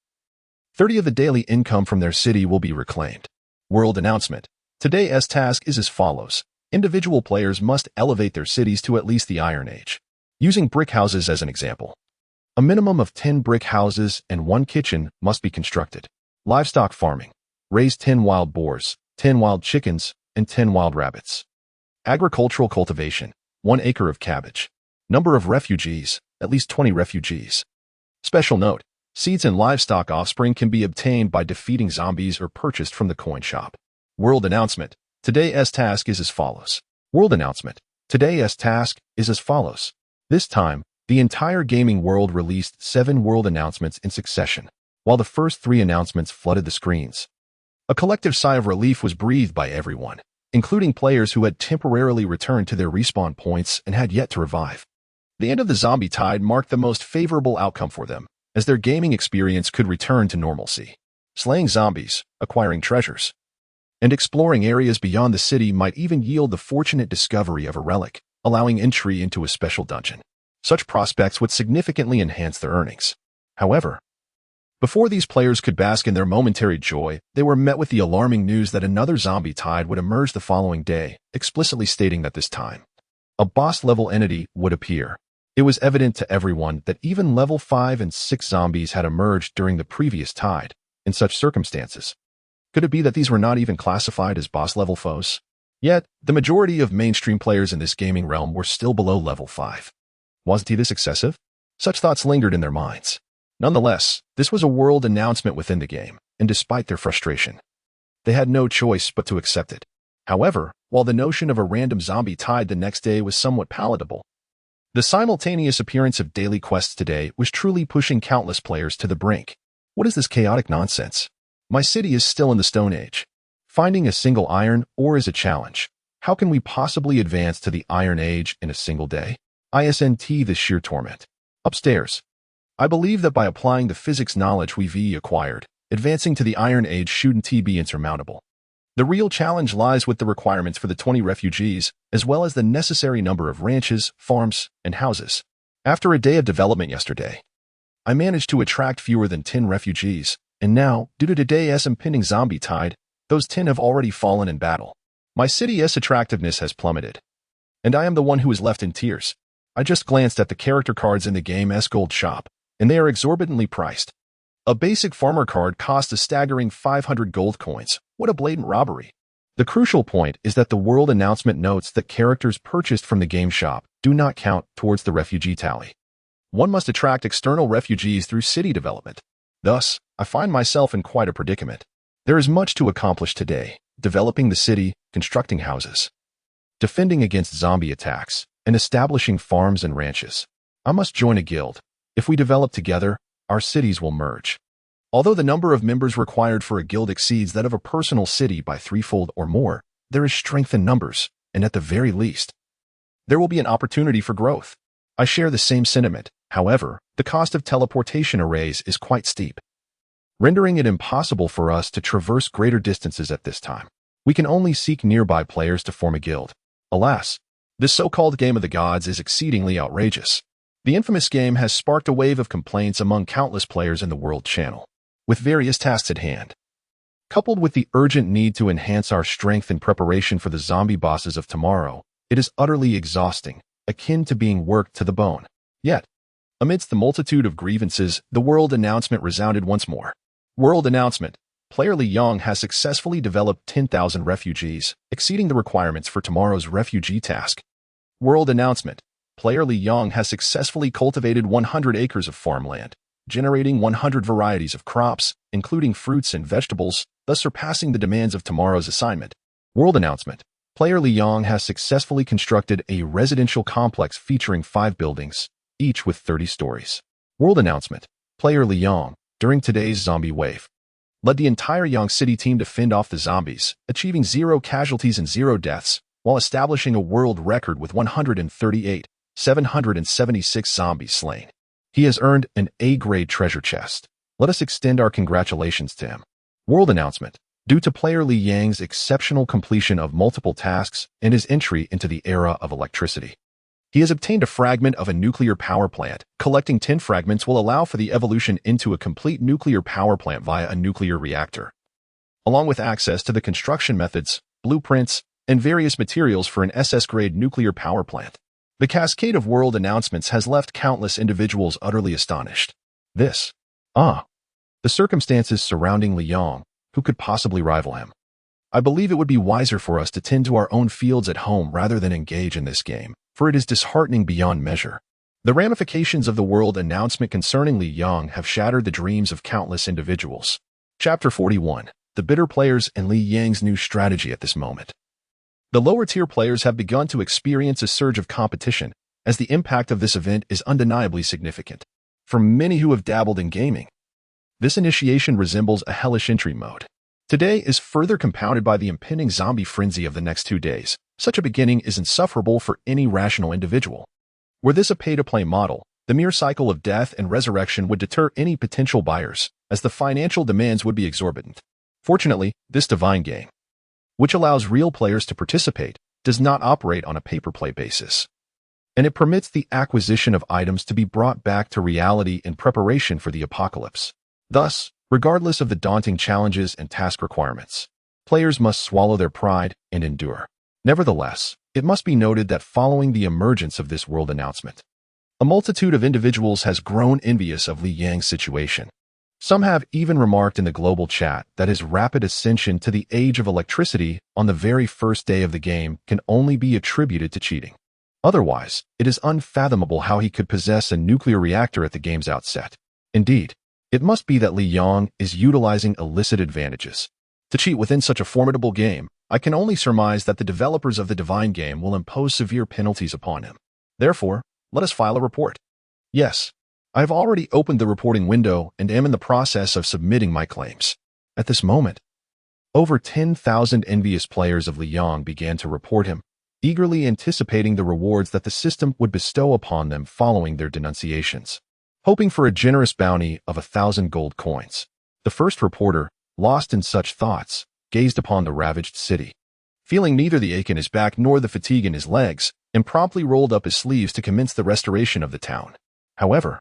30 of the daily income from their city will be reclaimed. World announcement: today's task is as follows. Individual players must elevate their cities to at least the Iron Age. Using brick houses as an example, a minimum of 10 brick houses and 1 kitchen must be constructed. Livestock farming: raise 10 wild boars, 10 wild chickens, and 10 wild rabbits. Agricultural cultivation: 1 acre of cabbage. Number of refugees: at least 20 refugees. Special note: seeds and livestock offspring can be obtained by defeating zombies or purchased from the coin shop. World announcement: today's task is as follows. World announcement: today's task is as follows. This time, the entire gaming world released 7 world announcements in succession, while the first 3 announcements flooded the screens. A collective sigh of relief was breathed by everyone, including players who had temporarily returned to their respawn points and had yet to revive. The end of the zombie tide marked the most favorable outcome for them, as their gaming experience could return to normalcy. Slaying zombies, acquiring treasures, and exploring areas beyond the city might even yield the fortunate discovery of a relic, allowing entry into a special dungeon. Such prospects would significantly enhance their earnings. However, before these players could bask in their momentary joy, they were met with the alarming news that another zombie tide would emerge the following day, explicitly stating that this time, a boss-level entity would appear. It was evident to everyone that even level 5 and 6 zombies had emerged during the previous tide. In such circumstances, could it be that these were not even classified as boss-level foes? Yet, the majority of mainstream players in this gaming realm were still below level 5. Wasn't he this excessive? Such thoughts lingered in their minds. Nonetheless, this was a world announcement within the game, and despite their frustration, they had no choice but to accept it. However, while the notion of a random zombie tide the next day was somewhat palatable, the simultaneous appearance of daily quests today was truly pushing countless players to the brink. What is this chaotic nonsense? My city is still in the Stone Age. Finding a single iron ore is a challenge. How can we possibly advance to the Iron Age in a single day? ISNT, the sheer torment. Upstairs, I believe that by applying the physics knowledge we've acquired, advancing to the Iron Age shouldn't be insurmountable. The real challenge lies with the requirements for the 20 refugees, as well as the necessary number of ranches, farms, and houses. After a day of development yesterday, I managed to attract fewer than 10 refugees, and now, due to today's impending zombie tide, those 10 have already fallen in battle. My city's attractiveness has plummeted, and I am the one who is left in tears. I just glanced at the character cards in the game's gold shop, and they are exorbitantly priced. A basic farmer card costs a staggering 500 gold coins. What a blatant robbery. The crucial point is that the world announcement notes that characters purchased from the game shop do not count towards the refugee tally. One must attract external refugees through city development. Thus, I find myself in quite a predicament. There is much to accomplish today: developing the city, constructing houses, defending against zombie attacks, and establishing farms and ranches. I must join a guild. If we develop together, our cities will merge. Although the number of members required for a guild exceeds that of a personal city by 3-fold or more, there is strength in numbers, and at the very least, there will be an opportunity for growth. I share the same sentiment. However, the cost of teleportation arrays is quite steep, rendering it impossible for us to traverse greater distances at this time. We can only seek nearby players to form a guild. Alas, this so-called game of the gods is exceedingly outrageous. The infamous game has sparked a wave of complaints among countless players in the world channel, with various tasks at hand. Coupled with the urgent need to enhance our strength in preparation for the zombie bosses of tomorrow, it is utterly exhausting, akin to being worked to the bone. Yet, amidst the multitude of grievances, the world announcement resounded once more. World announcement: Player Li Yong has successfully developed 10,000 refugees, exceeding the requirements for tomorrow's refugee task. World announcement: Player Li Yong has successfully cultivated 100 acres of farmland, generating 100 varieties of crops, including fruits and vegetables, thus surpassing the demands of tomorrow's assignment. World announcement: Player Li Yong has successfully constructed a residential complex featuring 5 buildings, each with 30 stories. World announcement. Player Li Yong, during today's zombie wave, led the entire Yang City team to fend off the zombies, achieving 0 casualties and 0 deaths, while establishing a world record with 138,776 zombies slain. He has earned an A-grade treasure chest. Let us extend our congratulations to him. World announcement. Due to player Li Yang's exceptional completion of multiple tasks and his entry into the era of electricity, he has obtained a fragment of a nuclear power plant. Collecting 10 fragments will allow for the evolution into a complete nuclear power plant via a nuclear reactor, along with access to the construction methods, blueprints, and various materials for an SS-grade nuclear power plant. The cascade of world announcements has left countless individuals utterly astonished. The circumstances surrounding Li Yong, who could possibly rival him. I believe it would be wiser for us to tend to our own fields at home rather than engage in this game, for it is disheartening beyond measure. The ramifications of the world announcement concerning Li Yong have shattered the dreams of countless individuals. Chapter 41. The bitter players and Li Yang's new strategy at this moment. The lower-tier players have begun to experience a surge of competition, as the impact of this event is undeniably significant. For many who have dabbled in gaming, this initiation resembles a hellish entry mode. Today is further compounded by the impending zombie frenzy of the next 2 days. Such a beginning is insufferable for any rational individual. Were this a pay-to-play model, the mere cycle of death and resurrection would deter any potential buyers, as the financial demands would be exorbitant. Fortunately, this divine game, which allows real players to participate, does not operate on a pay-per-play basis, and it permits the acquisition of items to be brought back to reality in preparation for the apocalypse. Thus, regardless of the daunting challenges and task requirements, players must swallow their pride and endure. Nevertheless, it must be noted that following the emergence of this world announcement, a multitude of individuals has grown envious of Li Yang's situation. Some have even remarked in the global chat that his rapid ascension to the age of electricity on the very first day of the game can only be attributed to cheating. Otherwise, it is unfathomable how he could possess a nuclear reactor at the game's outset. Indeed, it must be that Li Yong is utilizing illicit advantages to cheat within such a formidable game. I can only surmise that the developers of the divine game will impose severe penalties upon him. Therefore, let us file a report. Yes, I have already opened the reporting window and am in the process of submitting my claims. At this moment, over 10,000 envious players of Li Yong began to report him, eagerly anticipating the rewards that the system would bestow upon them following their denunciations. Hoping for a generous bounty of 1,000 gold coins, the first reporter, lost in such thoughts, gazed upon the ravaged city, feeling neither the ache in his back nor the fatigue in his legs, and promptly rolled up his sleeves to commence the restoration of the town. However,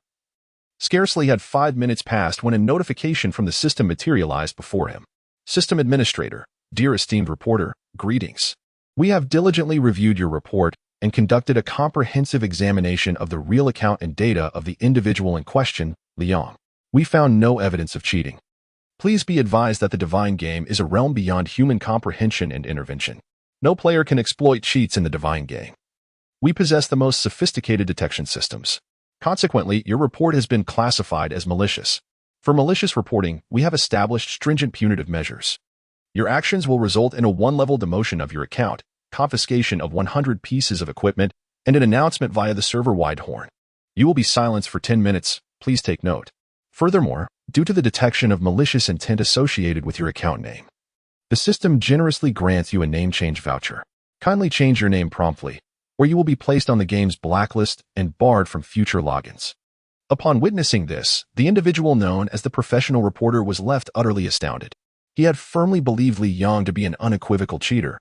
scarcely had 5 minutes passed when a notification from the system materialized before him. System Administrator, dear esteemed reporter, greetings. We have diligently reviewed your report and conducted a comprehensive examination of the real account and data of the individual in question, Li Yong. We found no evidence of cheating. Please be advised that the divine game is a realm beyond human comprehension and intervention. No player can exploit cheats in the divine game. We possess the most sophisticated detection systems. Consequently, your report has been classified as malicious. For malicious reporting, we have established stringent punitive measures. Your actions will result in a 1-level demotion of your account, confiscation of 100 pieces of equipment, and an announcement via the server-wide horn. You will be silenced for 10 minutes, please take note. Furthermore, due to the detection of malicious intent associated with your account name, the system generously grants you a name change voucher. Kindly change your name promptly, or you will be placed on the game's blacklist and barred from future logins. Upon witnessing this, the individual known as the professional reporter was left utterly astounded. He had firmly believed Li Yong to be an unequivocal cheater.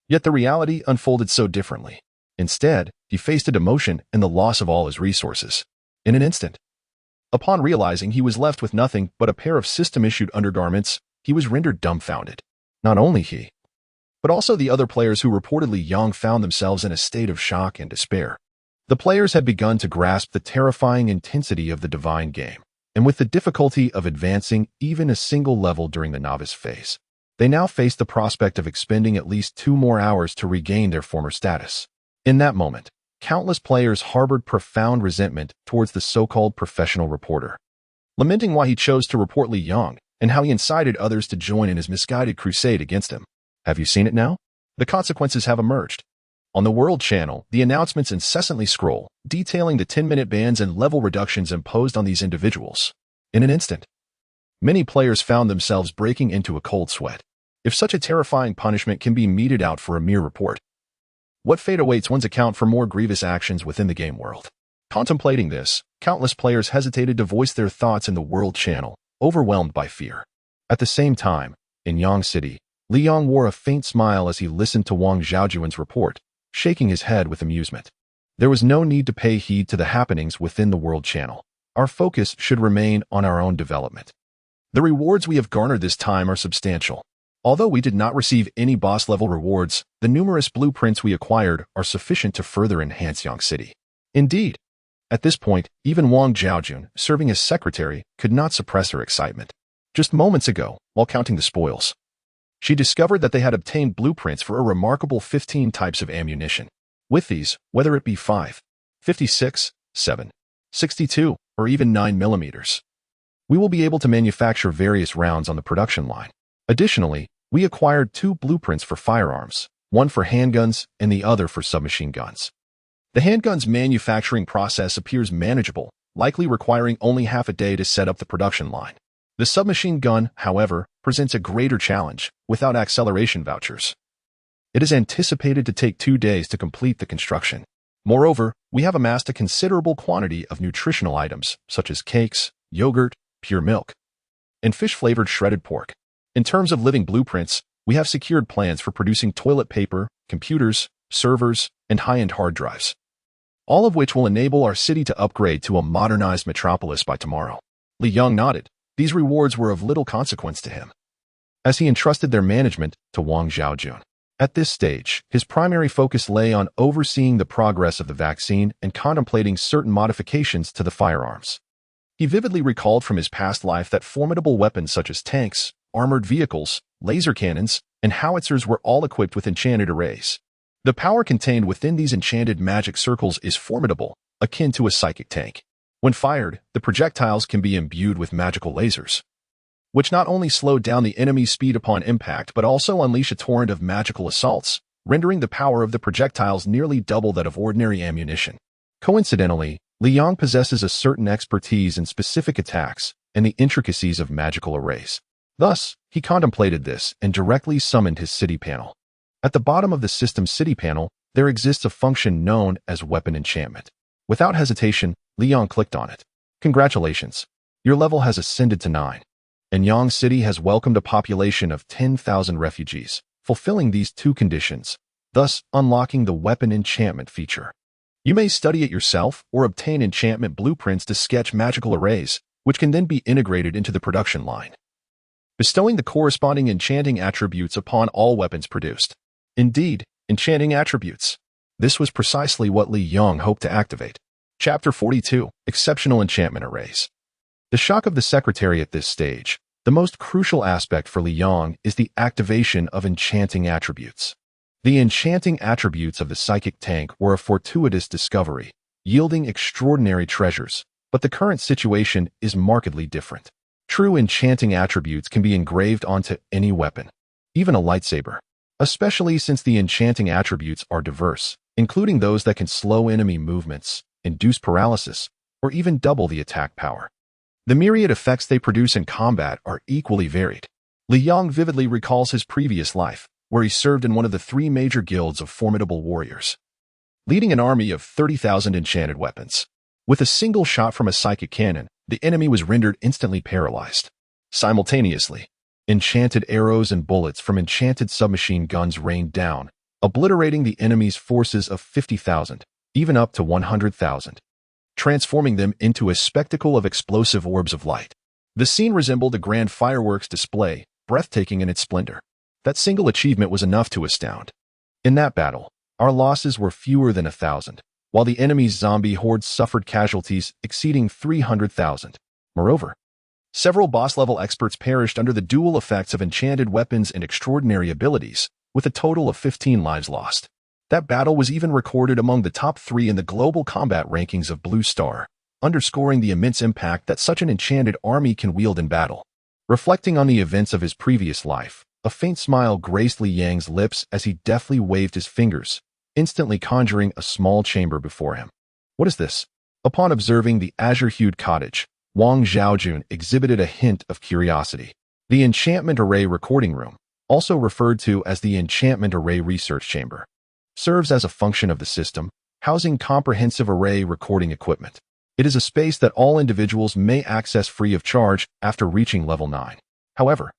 Yet the reality unfolded so differently. Instead, he faced a demotion and the loss of all his resources. In an instant. Upon realizing he was left with nothing but a pair of system-issued undergarments, he was rendered dumbfounded. Not only he, but also the other players who reportedly Yong found themselves in a state of shock and despair. The players had begun to grasp the terrifying intensity of the divine game, and with the difficulty of advancing even a single level during the novice phase, they now faced the prospect of expending at least 2 more hours to regain their former status. In that moment, countless players harbored profound resentment towards the so-called professional reporter, lamenting why he chose to report Li Yong and how he incited others to join in his misguided crusade against him. Have you seen it now? The consequences have emerged. On the World Channel, the announcements incessantly scroll, detailing the 10-minute bans and level reductions imposed on these individuals. In an instant, many players found themselves breaking into a cold sweat. If such a terrifying punishment can be meted out for a mere report, what fate awaits one's account for more grievous actions within the game world? Contemplating this, countless players hesitated to voice their thoughts in the World Channel, overwhelmed by fear. At the same time, in Yang City, Li Yong wore a faint smile as he listened to Wang Zhaojuan's report, shaking his head with amusement. There was no need to pay heed to the happenings within the World Channel. Our focus should remain on our own development. The rewards we have garnered this time are substantial. Although we did not receive any boss-level rewards, the numerous blueprints we acquired are sufficient to further enhance Yang City. Indeed, at this point, even Wang Zhaojun, serving as secretary, could not suppress her excitement. Just moments ago, while counting the spoils, she discovered that they had obtained blueprints for a remarkable 15 types of ammunition. With these, whether it be 5, 56, 7, 62, or even 9 millimeters, we will be able to manufacture various rounds on the production line. Additionally, we acquired 2 blueprints for firearms, one for handguns and the other for submachine guns. The handgun's manufacturing process appears manageable, likely requiring only half a day to set up the production line. The submachine gun, however, presents a greater challenge, without acceleration vouchers. It is anticipated to take 2 days to complete the construction. Moreover, we have amassed a considerable quantity of nutritional items, such as cakes, yogurt, pure milk, and fish-flavored shredded pork. In terms of living blueprints, we have secured plans for producing toilet paper, computers, servers, and high-end hard drives, all of which will enable our city to upgrade to a modernized metropolis by tomorrow. Li Yong nodded. These rewards were of little consequence to him, as he entrusted their management to Wang Zhaojun. At this stage, his primary focus lay on overseeing the progress of the vaccine and contemplating certain modifications to the firearms. He vividly recalled from his past life that formidable weapons such as tanks, armored vehicles, laser cannons, and howitzers were all equipped with enchanted arrays. The power contained within these enchanted magic circles is formidable, akin to a psychic tank. When fired, the projectiles can be imbued with magical lasers, which not only slow down the enemy's speed upon impact but also unleash a torrent of magical assaults, rendering the power of the projectiles nearly double that of ordinary ammunition. Coincidentally, Li Yong possesses a certain expertise in specific attacks and the intricacies of magical arrays. Thus, he contemplated this and directly summoned his city panel. At the bottom of the system's city panel, there exists a function known as weapon enchantment. Without hesitation, Li Yong clicked on it. Congratulations. Your level has ascended to 9. And Yang City has welcomed a population of 10,000 refugees, fulfilling these 2 conditions, thus unlocking the weapon enchantment feature. You may study it yourself or obtain enchantment blueprints to sketch magical arrays, which can then be integrated into the production line, bestowing the corresponding enchanting attributes upon all weapons produced. Indeed, enchanting attributes. This was precisely what Li Yong hoped to activate. Chapter 42, Exceptional Enchantment Arrays. The shock of the secretary at this stage. The most crucial aspect for Li Yong is the activation of enchanting attributes. The enchanting attributes of the psychic tank were a fortuitous discovery, yielding extraordinary treasures, but the current situation is markedly different. True enchanting attributes can be engraved onto any weapon, even a lightsaber, especially since the enchanting attributes are diverse, including those that can slow enemy movements, induce paralysis, or even double the attack power. The myriad effects they produce in combat are equally varied. Li Yong vividly recalls his previous life, where he served in one of the 3 major guilds of formidable warriors, leading an army of 30,000 enchanted weapons. With a single shot from a psychic cannon, the enemy was rendered instantly paralyzed. Simultaneously, enchanted arrows and bullets from enchanted submachine guns rained down, obliterating the enemy's forces of 50,000, even up to 100,000. Transforming them into a spectacle of explosive orbs of light. The scene resembled a grand fireworks display, breathtaking in its splendor. That single achievement was enough to astound. In that battle, our losses were fewer than 1,000, while the enemy's zombie horde suffered casualties exceeding 300,000. Moreover, several boss-level experts perished under the dual effects of enchanted weapons and extraordinary abilities, with a total of 15 lives lost. That battle was even recorded among the top 3 in the global combat rankings of Blue Star, underscoring the immense impact that such an enchanted army can wield in battle. Reflecting on the events of his previous life, A faint smile graced Li Yang's lips as he deftly waved his fingers, instantly conjuring a small chamber before him. What is this? Upon observing the azure-hued cottage, Wang Xiaojun exhibited a hint of curiosity. The Enchantment Array Recording Room, also referred to as the Enchantment Array Research Chamber, serves as a function of the system, housing comprehensive array recording equipment. It is a space that all individuals may access free of charge after reaching level 9. However,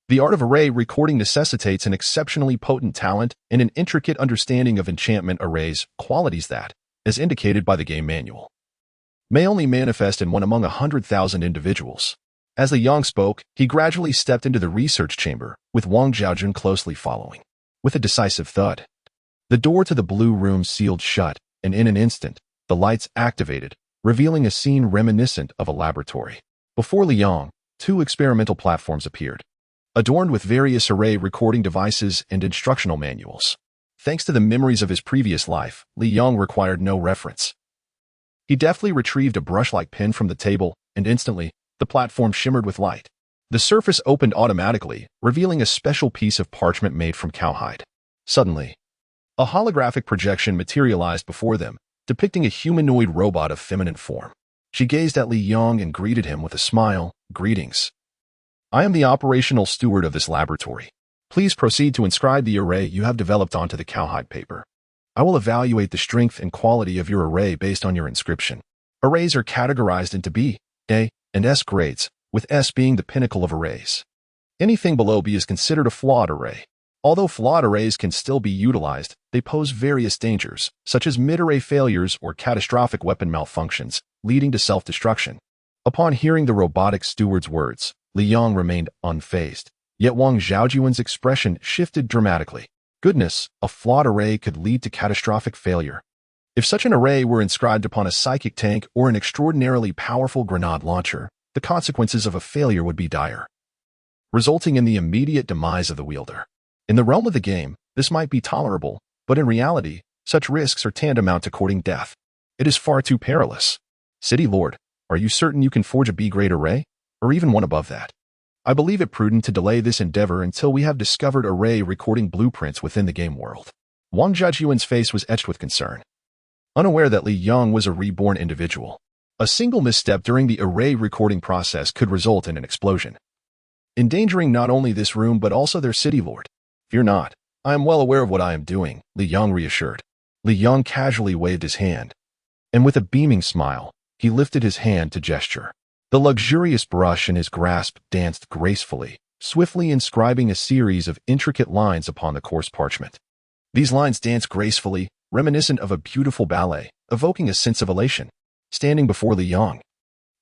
the art of array recording necessitates an exceptionally potent talent and an intricate understanding of enchantment arrays, qualities that, as indicated by the game manual, may only manifest in one among 100,000 individuals. As Li Yang spoke, he gradually stepped into the research chamber, with Wang Xiaojun closely following. With a decisive thud, the door to the blue room sealed shut, and in an instant, the lights activated, revealing a scene reminiscent of a laboratory. Before Li Yang, 2 experimental platforms appeared, adorned with various array recording devices and instructional manuals. Thanks to the memories of his previous life, Li Yang required no reference. He deftly retrieved a brush-like pen from the table, and instantly, the platform shimmered with light. The surface opened automatically, revealing a special piece of parchment made from cowhide. Suddenly, a holographic projection materialized before them, depicting a humanoid robot of feminine form. She gazed at Li Yang and greeted him with a smile. "Greetings. I am the operational steward of this laboratory. Please proceed to inscribe the array you have developed onto the cowhide paper. I will evaluate the strength and quality of your array based on your inscription." Arrays are categorized into B, A, and S grades, with S being the pinnacle of arrays. Anything below B is considered a flawed array. Although flawed arrays can still be utilized, they pose various dangers, such as mid-array failures or catastrophic weapon malfunctions, leading to self-destruction. Upon hearing the robotic steward's words, Li Yang remained unfazed. Yet Wang Xiaojun's expression shifted dramatically. Goodness, a flawed array could lead to catastrophic failure. If such an array were inscribed upon a psychic tank or an extraordinarily powerful grenade launcher, the consequences of a failure would be dire, resulting in the immediate demise of the wielder. In the realm of the game, this might be tolerable, but in reality, such risks are tantamount to courting death. It is far too perilous. City Lord, are you certain you can forge a B-grade array? Or even one above that? I believe it prudent to delay this endeavor until we have discovered array recording blueprints within the game world. Wang Xiaojun's face was etched with concern, unaware that Li Yang was a reborn individual. A single misstep during the array recording process could result in an explosion, endangering not only this room but also their city lord. "Fear not, I am well aware of what I am doing," Li Yang reassured. Li Yang casually waved his hand, and with a beaming smile, he lifted his hand to gesture. The luxurious brush in his grasp danced gracefully, swiftly inscribing a series of intricate lines upon the coarse parchment. These lines danced gracefully, reminiscent of a beautiful ballet, evoking a sense of elation. Standing before Li Yang,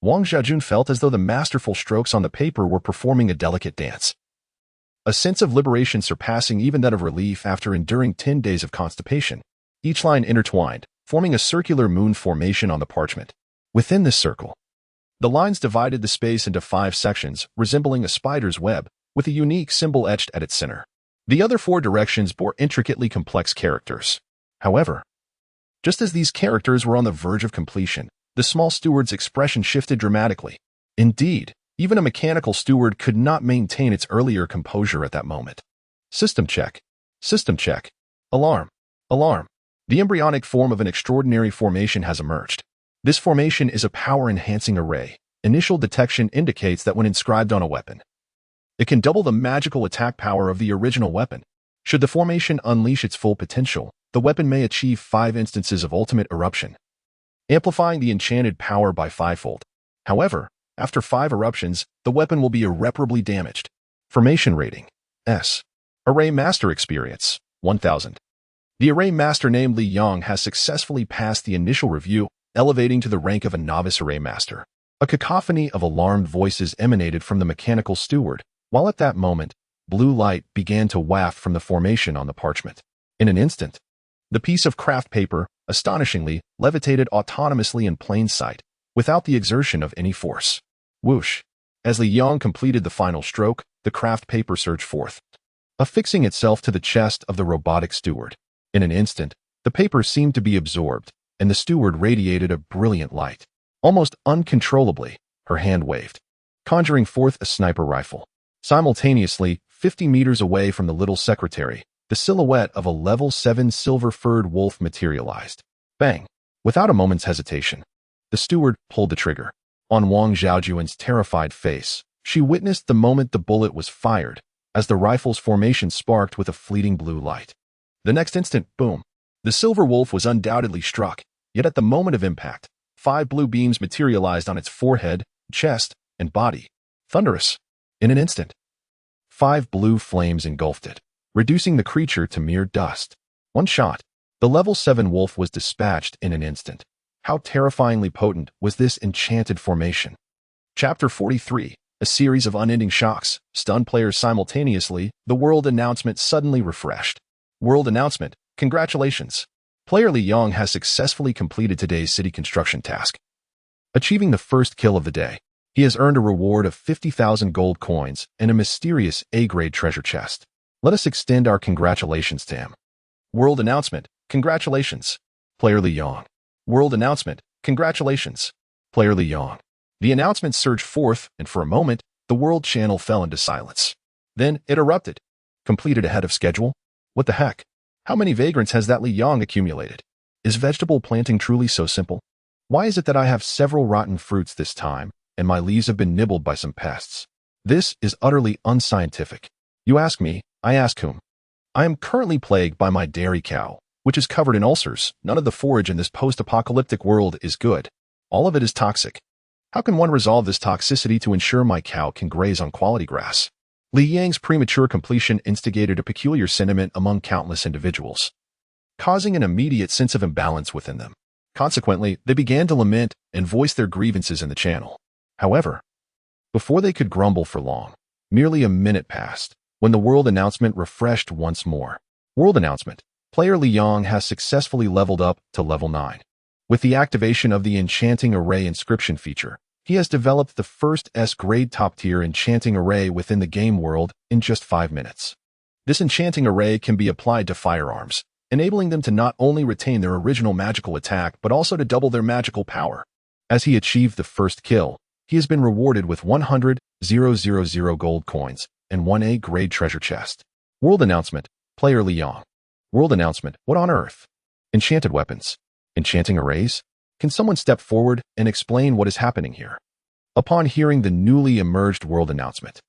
Wang Xiaojun felt as though the masterful strokes on the paper were performing a delicate dance. A sense of liberation surpassing even that of relief after enduring 10 days of constipation. Each line intertwined, forming a circular moon formation on the parchment. Within this circle, the lines divided the space into 5 sections, resembling a spider's web, with a unique symbol etched at its center. The other 4 directions bore intricately complex characters. However, just as these characters were on the verge of completion, the small steward's expression shifted dramatically. Indeed, even a mechanical steward could not maintain its earlier composure at that moment. System check. System check. Alarm. Alarm. The embryonic form of an extraordinary formation has emerged. This formation is a power-enhancing array. Initial detection indicates that when inscribed on a weapon, it can double the magical attack power of the original weapon. Should the formation unleash its full potential, the weapon may achieve 5 instances of ultimate eruption, amplifying the enchanted power by 5-fold. However, after 5 eruptions, the weapon will be irreparably damaged. Formation rating: S. Array Master Experience: 1000. The Array Master named Li Yang has successfully passed the initial review, elevating to the rank of a novice Array Master. A cacophony of alarmed voices emanated from the mechanical steward, while at that moment, blue light began to waft from the formation on the parchment. In an instant, the piece of craft paper, astonishingly, levitated autonomously in plain sight, without the exertion of any force. Whoosh! As Li Yang completed the final stroke, the craft paper surged forth, affixing itself to the chest of the robotic steward. In an instant, the paper seemed to be absorbed, and the steward radiated a brilliant light. Almost uncontrollably, her hand waved, conjuring forth a sniper rifle. Simultaneously, 50 meters away from the little secretary, the silhouette of a level 7 silver-furred wolf materialized. Bang! Without a moment's hesitation, the steward pulled the trigger. On Wang Zhaojuan's terrified face, she witnessed the moment the bullet was fired, as the rifle's formation sparked with a fleeting blue light. The next instant, boom! The silver wolf was undoubtedly struck, yet at the moment of impact, 5 blue beams materialized on its forehead, chest, and body. Thunderous! In an instant, 5 blue flames engulfed it, reducing the creature to mere dust. One shot, the level 7 wolf was dispatched in an instant. How terrifyingly potent was this enchanted formation? Chapter 43, a series of unending shocks, stunned players simultaneously. The world announcement suddenly refreshed. World announcement, congratulations! Player Li Yong has successfully completed today's city construction task. Achieving the first kill of the day, he has earned a reward of 50,000 gold coins and a mysterious A-grade treasure chest. Let us extend our congratulations to him. World announcement, congratulations! Player Li Yong. World announcement, congratulations! Player Li Yong. The announcement surged forth, and for a moment, the world channel fell into silence. Then it erupted. Completed ahead of schedule? What the heck? How many vagrants has that Li Yong accumulated? Is vegetable planting truly so simple? Why is it that I have several rotten fruits this time, and my leaves have been nibbled by some pests? This is utterly unscientific. You ask me, I ask whom? I am currently plagued by my dairy cow, which is covered in ulcers. None of the forage in this post-apocalyptic world is good. All of it is toxic. How can one resolve this toxicity to ensure my cow can graze on quality grass? Li Yang's premature completion instigated a peculiar sentiment among countless individuals, causing an immediate sense of imbalance within them. Consequently, they began to lament and voice their grievances in the channel. However, before they could grumble for long, merely a minute passed, when the world announcement refreshed once more. World announcement. Player Li Yong has successfully leveled up to level 9. With the activation of the Enchanting Array inscription feature, he has developed the first S-grade top-tier enchanting array within the game world in just 5 minutes. This enchanting array can be applied to firearms, enabling them to not only retain their original magical attack but also to double their magical power. As he achieved the first kill, he has been rewarded with 100,000 gold coins and 1 A-grade treasure chest. World announcement, Player Li Yong. World announcement, what on earth? Enchanted weapons. Enchanting arrays? Can someone step forward and explain what is happening here? Upon hearing the newly emerged world announcement,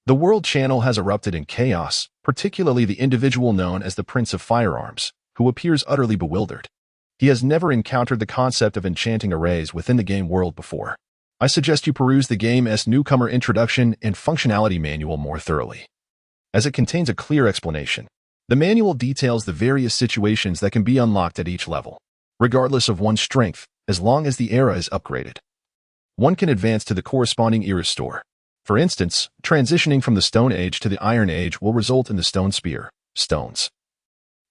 the world channel has erupted in chaos, particularly the individual known as the Prince of Firearms, who appears utterly bewildered. He has never encountered the concept of enchanting arrays within the game world before. I suggest you peruse the game's newcomer introduction and functionality manual more thoroughly, as it contains a clear explanation. The manual details the various situations that can be unlocked at each level, regardless of one's strength, as long as the era is upgraded. One can advance to the corresponding era store. For instance, transitioning from the Stone Age to the Iron Age will result in the Stone Spear, stones,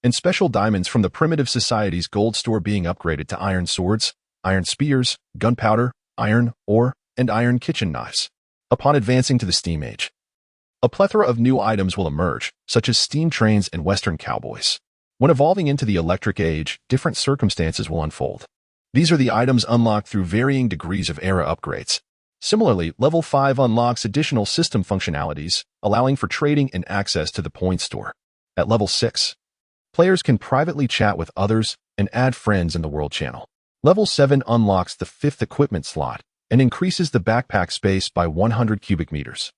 and special diamonds from the Primitive Society's gold store being upgraded to iron swords, iron spears, gunpowder, iron ore, and iron kitchen knives. Upon advancing to the Steam Age, a plethora of new items will emerge, such as steam trains and Western cowboys. When evolving into the Electric Age, different circumstances will unfold. These are the items unlocked through varying degrees of era upgrades. Similarly, Level 5 unlocks additional system functionalities, allowing for trading and access to the point store. At Level 6, players can privately chat with others and add friends in the world channel. Level 7 unlocks the 5th equipment slot and increases the backpack space by 100 cubic meters.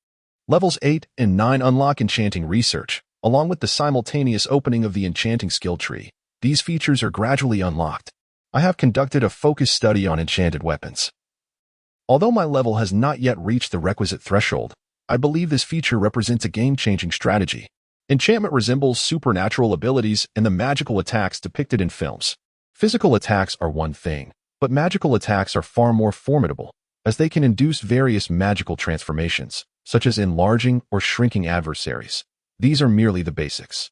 Levels 8 and 9 unlock enchanting research, along with the simultaneous opening of the enchanting skill tree. These features are gradually unlocked. I have conducted a focused study on enchanted weapons. Although my level has not yet reached the requisite threshold, I believe this feature represents a game-changing strategy. Enchantment resembles supernatural abilities and the magical attacks depicted in films. Physical attacks are one thing, but magical attacks are far more formidable, as they can induce various magical transformations, such as enlarging or shrinking adversaries. These are merely the basics.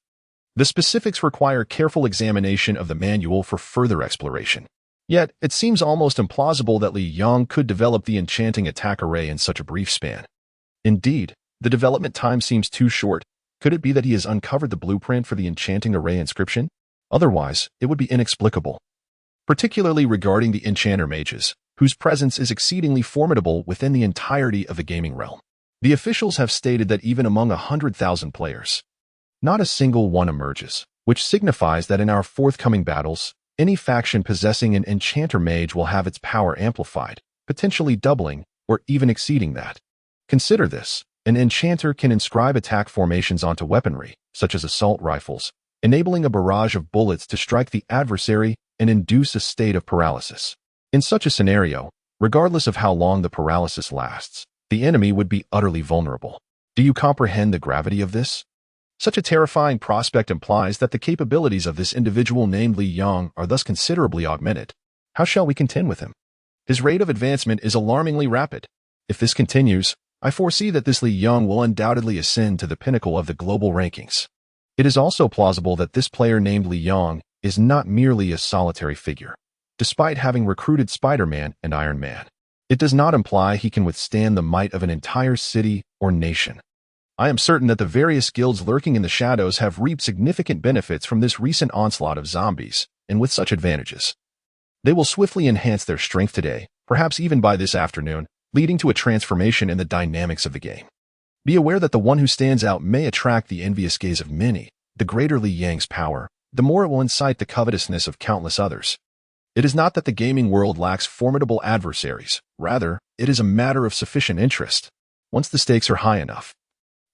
The specifics require careful examination of the manual for further exploration. Yet, it seems almost implausible that Li Yong could develop the enchanting attack array in such a brief span. Indeed, the development time seems too short. Could it be that he has uncovered the blueprint for the enchanting array inscription? Otherwise, it would be inexplicable. Particularly regarding the enchanter mages, whose presence is exceedingly formidable within the entirety of the gaming realm. The officials have stated that even among 100,000 players, not a single one emerges, which signifies that in our forthcoming battles, any faction possessing an enchanter mage will have its power amplified, potentially doubling or even exceeding that. Consider this. An enchanter can inscribe attack formations onto weaponry, such as assault rifles, enabling a barrage of bullets to strike the adversary and induce a state of paralysis. In such a scenario, regardless of how long the paralysis lasts, the enemy would be utterly vulnerable. Do you comprehend the gravity of this? Such a terrifying prospect implies that the capabilities of this individual named Li Yang are thus considerably augmented. How shall we contend with him? His rate of advancement is alarmingly rapid. If this continues, I foresee that this Li Yang will undoubtedly ascend to the pinnacle of the global rankings. It is also plausible that this player named Li Yang is not merely a solitary figure. Despite having recruited Spider-Man and Iron Man, it does not imply he can withstand the might of an entire city or nation. I am certain that the various guilds lurking in the shadows have reaped significant benefits from this recent onslaught of zombies, and with such advantages, they will swiftly enhance their strength today, perhaps even by this afternoon, leading to a transformation in the dynamics of the game. Be aware that the one who stands out may attract the envious gaze of many. The greater Li Yang's power, the more it will incite the covetousness of countless others. It is not that the gaming world lacks formidable adversaries. Rather, it is a matter of sufficient interest. Once the stakes are high enough,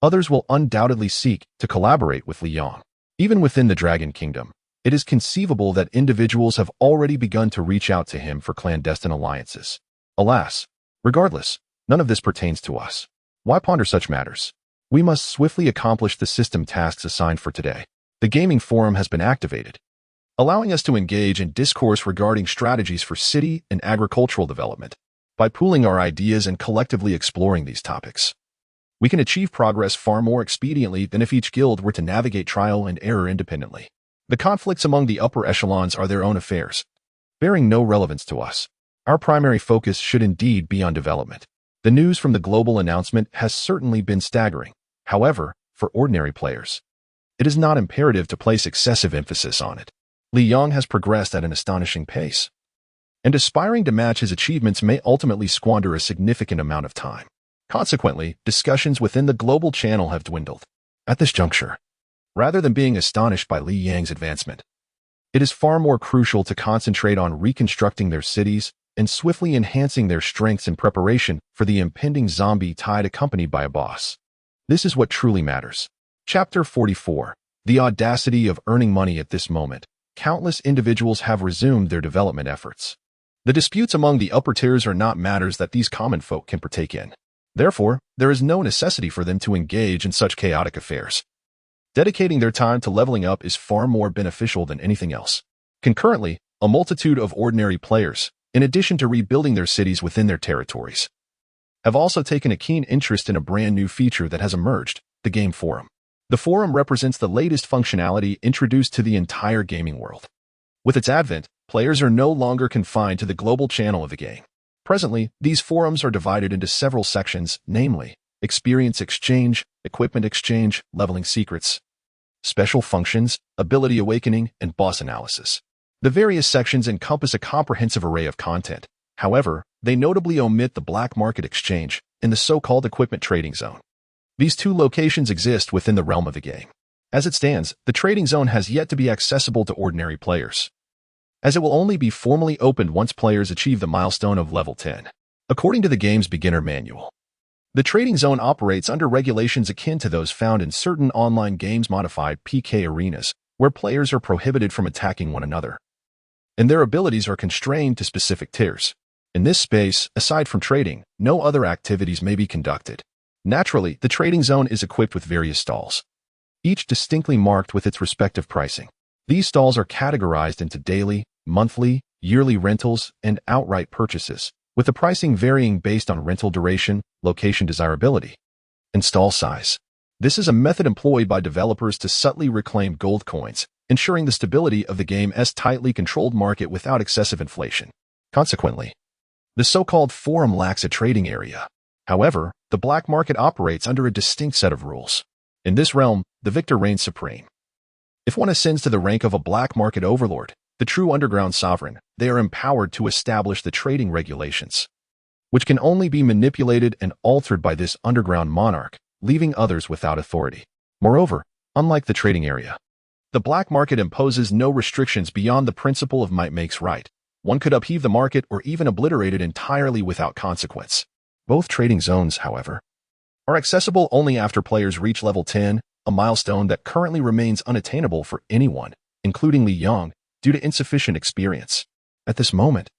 others will undoubtedly seek to collaborate with Li Yang. Even within the Dragon Kingdom, it is conceivable that individuals have already begun to reach out to him for clandestine alliances. Alas, regardless, none of this pertains to us. Why ponder such matters? We must swiftly accomplish the system tasks assigned for today. The gaming forum has been activated, allowing us to engage in discourse regarding strategies for city and agricultural development. By pooling our ideas and collectively exploring these topics, we can achieve progress far more expediently than if each guild were to navigate trial and error independently. The conflicts among the upper echelons are their own affairs, bearing no relevance to us. Our primary focus should indeed be on development. The news from the global announcement has certainly been staggering. However, for ordinary players, it is not imperative to place excessive emphasis on it. Li Yang has progressed at an astonishing pace, and aspiring to match his achievements may ultimately squander a significant amount of time. Consequently, discussions within the global channel have dwindled. At this juncture, rather than being astonished by Li Yang's advancement, it is far more crucial to concentrate on reconstructing their cities and swiftly enhancing their strengths in preparation for the impending zombie tide accompanied by a boss. This is what truly matters. Chapter 44. The audacity of earning money at this moment. Countless individuals have resumed their development efforts. The disputes among the upper tiers are not matters that these common folk can partake in. Therefore, there is no necessity for them to engage in such chaotic affairs. Dedicating their time to leveling up is far more beneficial than anything else. Concurrently, a multitude of ordinary players, in addition to rebuilding their cities within their territories, have also taken a keen interest in a brand new feature that has emerged, the Game Forum. The forum represents the latest functionality introduced to the entire gaming world. With its advent, players are no longer confined to the global channel of the game. Presently, these forums are divided into several sections, namely, experience exchange, equipment exchange, leveling secrets, special functions, ability awakening, and boss analysis. The various sections encompass a comprehensive array of content. However, they notably omit the black market exchange and the so-called equipment trading zone. These two locations exist within the realm of the game. As it stands, the trading zone has yet to be accessible to ordinary players, as it will only be formally opened once players achieve the milestone of level 10. According to the game's beginner manual, the trading zone operates under regulations akin to those found in certain online games modified PK arenas, where players are prohibited from attacking one another, and their abilities are constrained to specific tiers. In this space, aside from trading, no other activities may be conducted. Naturally, the trading zone is equipped with various stalls, each distinctly marked with its respective pricing. These stalls are categorized into daily, monthly, yearly rentals, and outright purchases, with the pricing varying based on rental duration, location desirability, and stall size. This is a method employed by developers to subtly reclaim gold coins, ensuring the stability of the game's tightly controlled market without excessive inflation. Consequently, the so-called forum lacks a trading area. However, the black market operates under a distinct set of rules. In this realm, the victor reigns supreme. If one ascends to the rank of a black market overlord, the true underground sovereign, they are empowered to establish the trading regulations. which can only be manipulated and altered by this underground monarch, leaving others without authority. Moreover, unlike the trading area, the black market imposes no restrictions beyond the principle of might makes right. One could upheave the market or even obliterate it entirely without consequence. Both trading zones, however, are accessible only after players reach level 10, a milestone that currently remains unattainable for anyone, including Li Yang, due to insufficient experience. At this moment,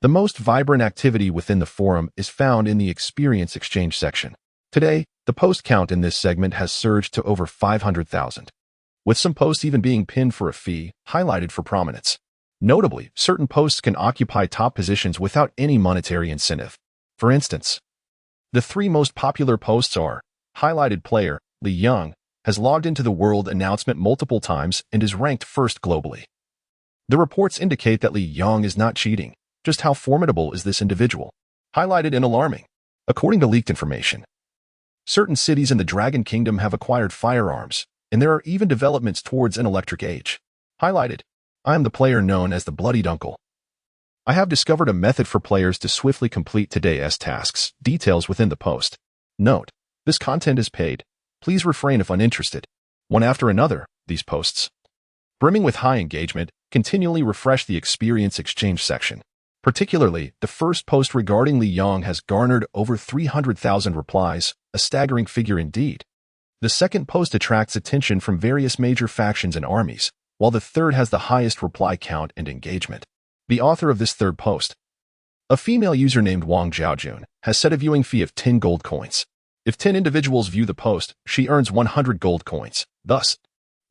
the most vibrant activity within the forum is found in the experience exchange section. Today, the post count in this segment has surged to over 500,000, with some posts even being pinned for a fee, highlighted for prominence. Notably, certain posts can occupy top positions without any monetary incentive. For instance, the three most popular posts are: highlighted player, Li Yang, has logged into the world announcement multiple times and is ranked first globally. The reports indicate that Li Yang is not cheating. Just how formidable is this individual? Highlighted and alarming. According to leaked information, certain cities in the Dragon Kingdom have acquired firearms, and there are even developments towards an electric age. Highlighted. I am the player known as the Bloodied Uncle. I have discovered a method for players to swiftly complete today's tasks. Details within the post. Note: this content is paid. Please refrain if uninterested. One after another, these posts, brimming with high engagement, continually refresh the experience exchange section. Particularly, the first post regarding Li Yang has garnered over 300,000 replies, a staggering figure indeed. The second post attracts attention from various major factions and armies, while the third has the highest reply count and engagement. The author of this third post, a female user named Wang Zhaojun, has set a viewing fee of 10 gold coins. If 10 individuals view the post, she earns 100 gold coins. Thus,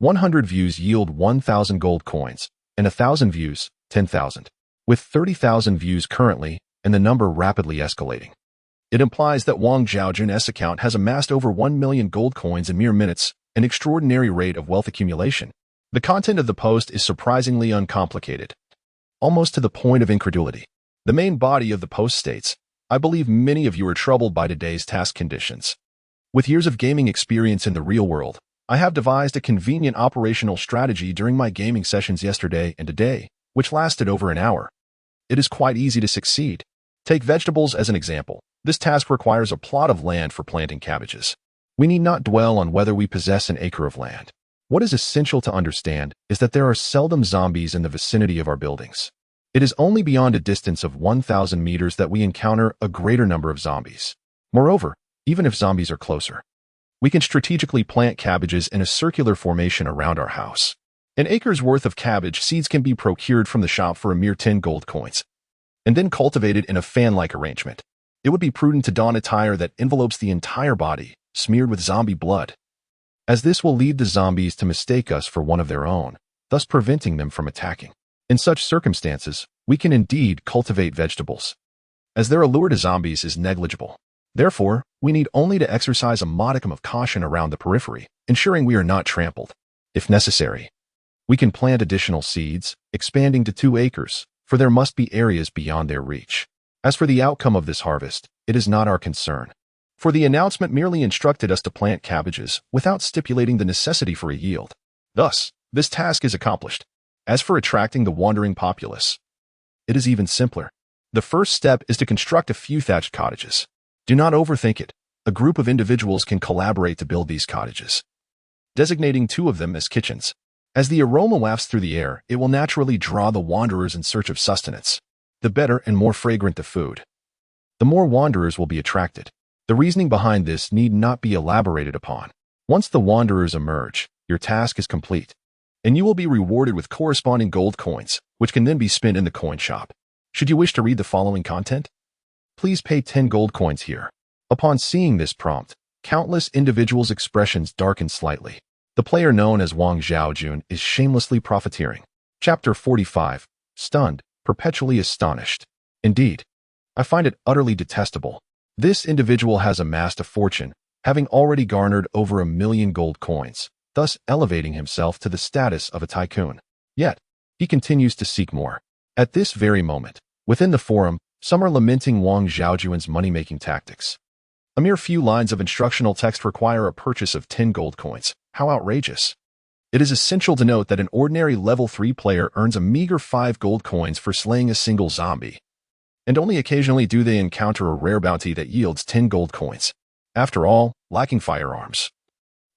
100 views yield 1,000 gold coins, and 1,000 views, 10,000. With 30,000 views currently, and the number rapidly escalating, it implies that Wang Zhaojun's account has amassed over 1 million gold coins in mere minutes, an extraordinary rate of wealth accumulation. The content of the post is surprisingly uncomplicated, almost to the point of incredulity. The main body of the post states, I believe many of you are troubled by today's task conditions. With years of gaming experience in the real world, I have devised a convenient operational strategy during my gaming sessions yesterday and today, which lasted over an hour. It is quite easy to succeed. Take vegetables as an example. This task requires a plot of land for planting cabbages. We need not dwell on whether we possess an acre of land. What is essential to understand is that there are seldom zombies in the vicinity of our buildings. It is only beyond a distance of 1,000 meters that we encounter a greater number of zombies. Moreover, even if zombies are closer, we can strategically plant cabbages in a circular formation around our house. An acre's worth of cabbage seeds can be procured from the shop for a mere 10 gold coins, and then cultivated in a fan-like arrangement. It would be prudent to don attire that envelopes the entire body, smeared with zombie blood, as this will lead the zombies to mistake us for one of their own, thus preventing them from attacking. In such circumstances, we can indeed cultivate vegetables, as their allure to zombies is negligible. Therefore, we need only to exercise a modicum of caution around the periphery, ensuring we are not trampled. If necessary, we can plant additional seeds, expanding to 2 acres, for there must be areas beyond their reach. As for the outcome of this harvest, it is not our concern, for the announcement merely instructed us to plant cabbages without stipulating the necessity for a yield. Thus, this task is accomplished. As for attracting the wandering populace, it is even simpler. The first step is to construct a few thatched cottages. Do not overthink it. A group of individuals can collaborate to build these cottages, designating 2 of them as kitchens. As the aroma wafts through the air, it will naturally draw the wanderers in search of sustenance. The better and more fragrant the food, the more wanderers will be attracted. The reasoning behind this need not be elaborated upon. Once the wanderers emerge, your task is complete, and you will be rewarded with corresponding gold coins, which can then be spent in the coin shop. Should you wish to read the following content, please pay 10 gold coins here. Upon seeing this prompt, countless individuals' expressions darken slightly. The player known as Wang Zhaojun is shamelessly profiteering. Chapter 45. Stunned, perpetually astonished. Indeed, I find it utterly detestable. This individual has amassed a fortune, having already garnered over 1 million gold coins, thus elevating himself to the status of a tycoon. Yet, he continues to seek more. At this very moment, within the forum, some are lamenting Wang Zhaojun's money-making tactics. A mere few lines of instructional text require a purchase of 10 gold coins. How outrageous. It is essential to note that an ordinary level 3 player earns a meager 5 gold coins for slaying a single zombie. and only occasionally do they encounter a rare bounty that yields 10 gold coins. After all, lacking firearms.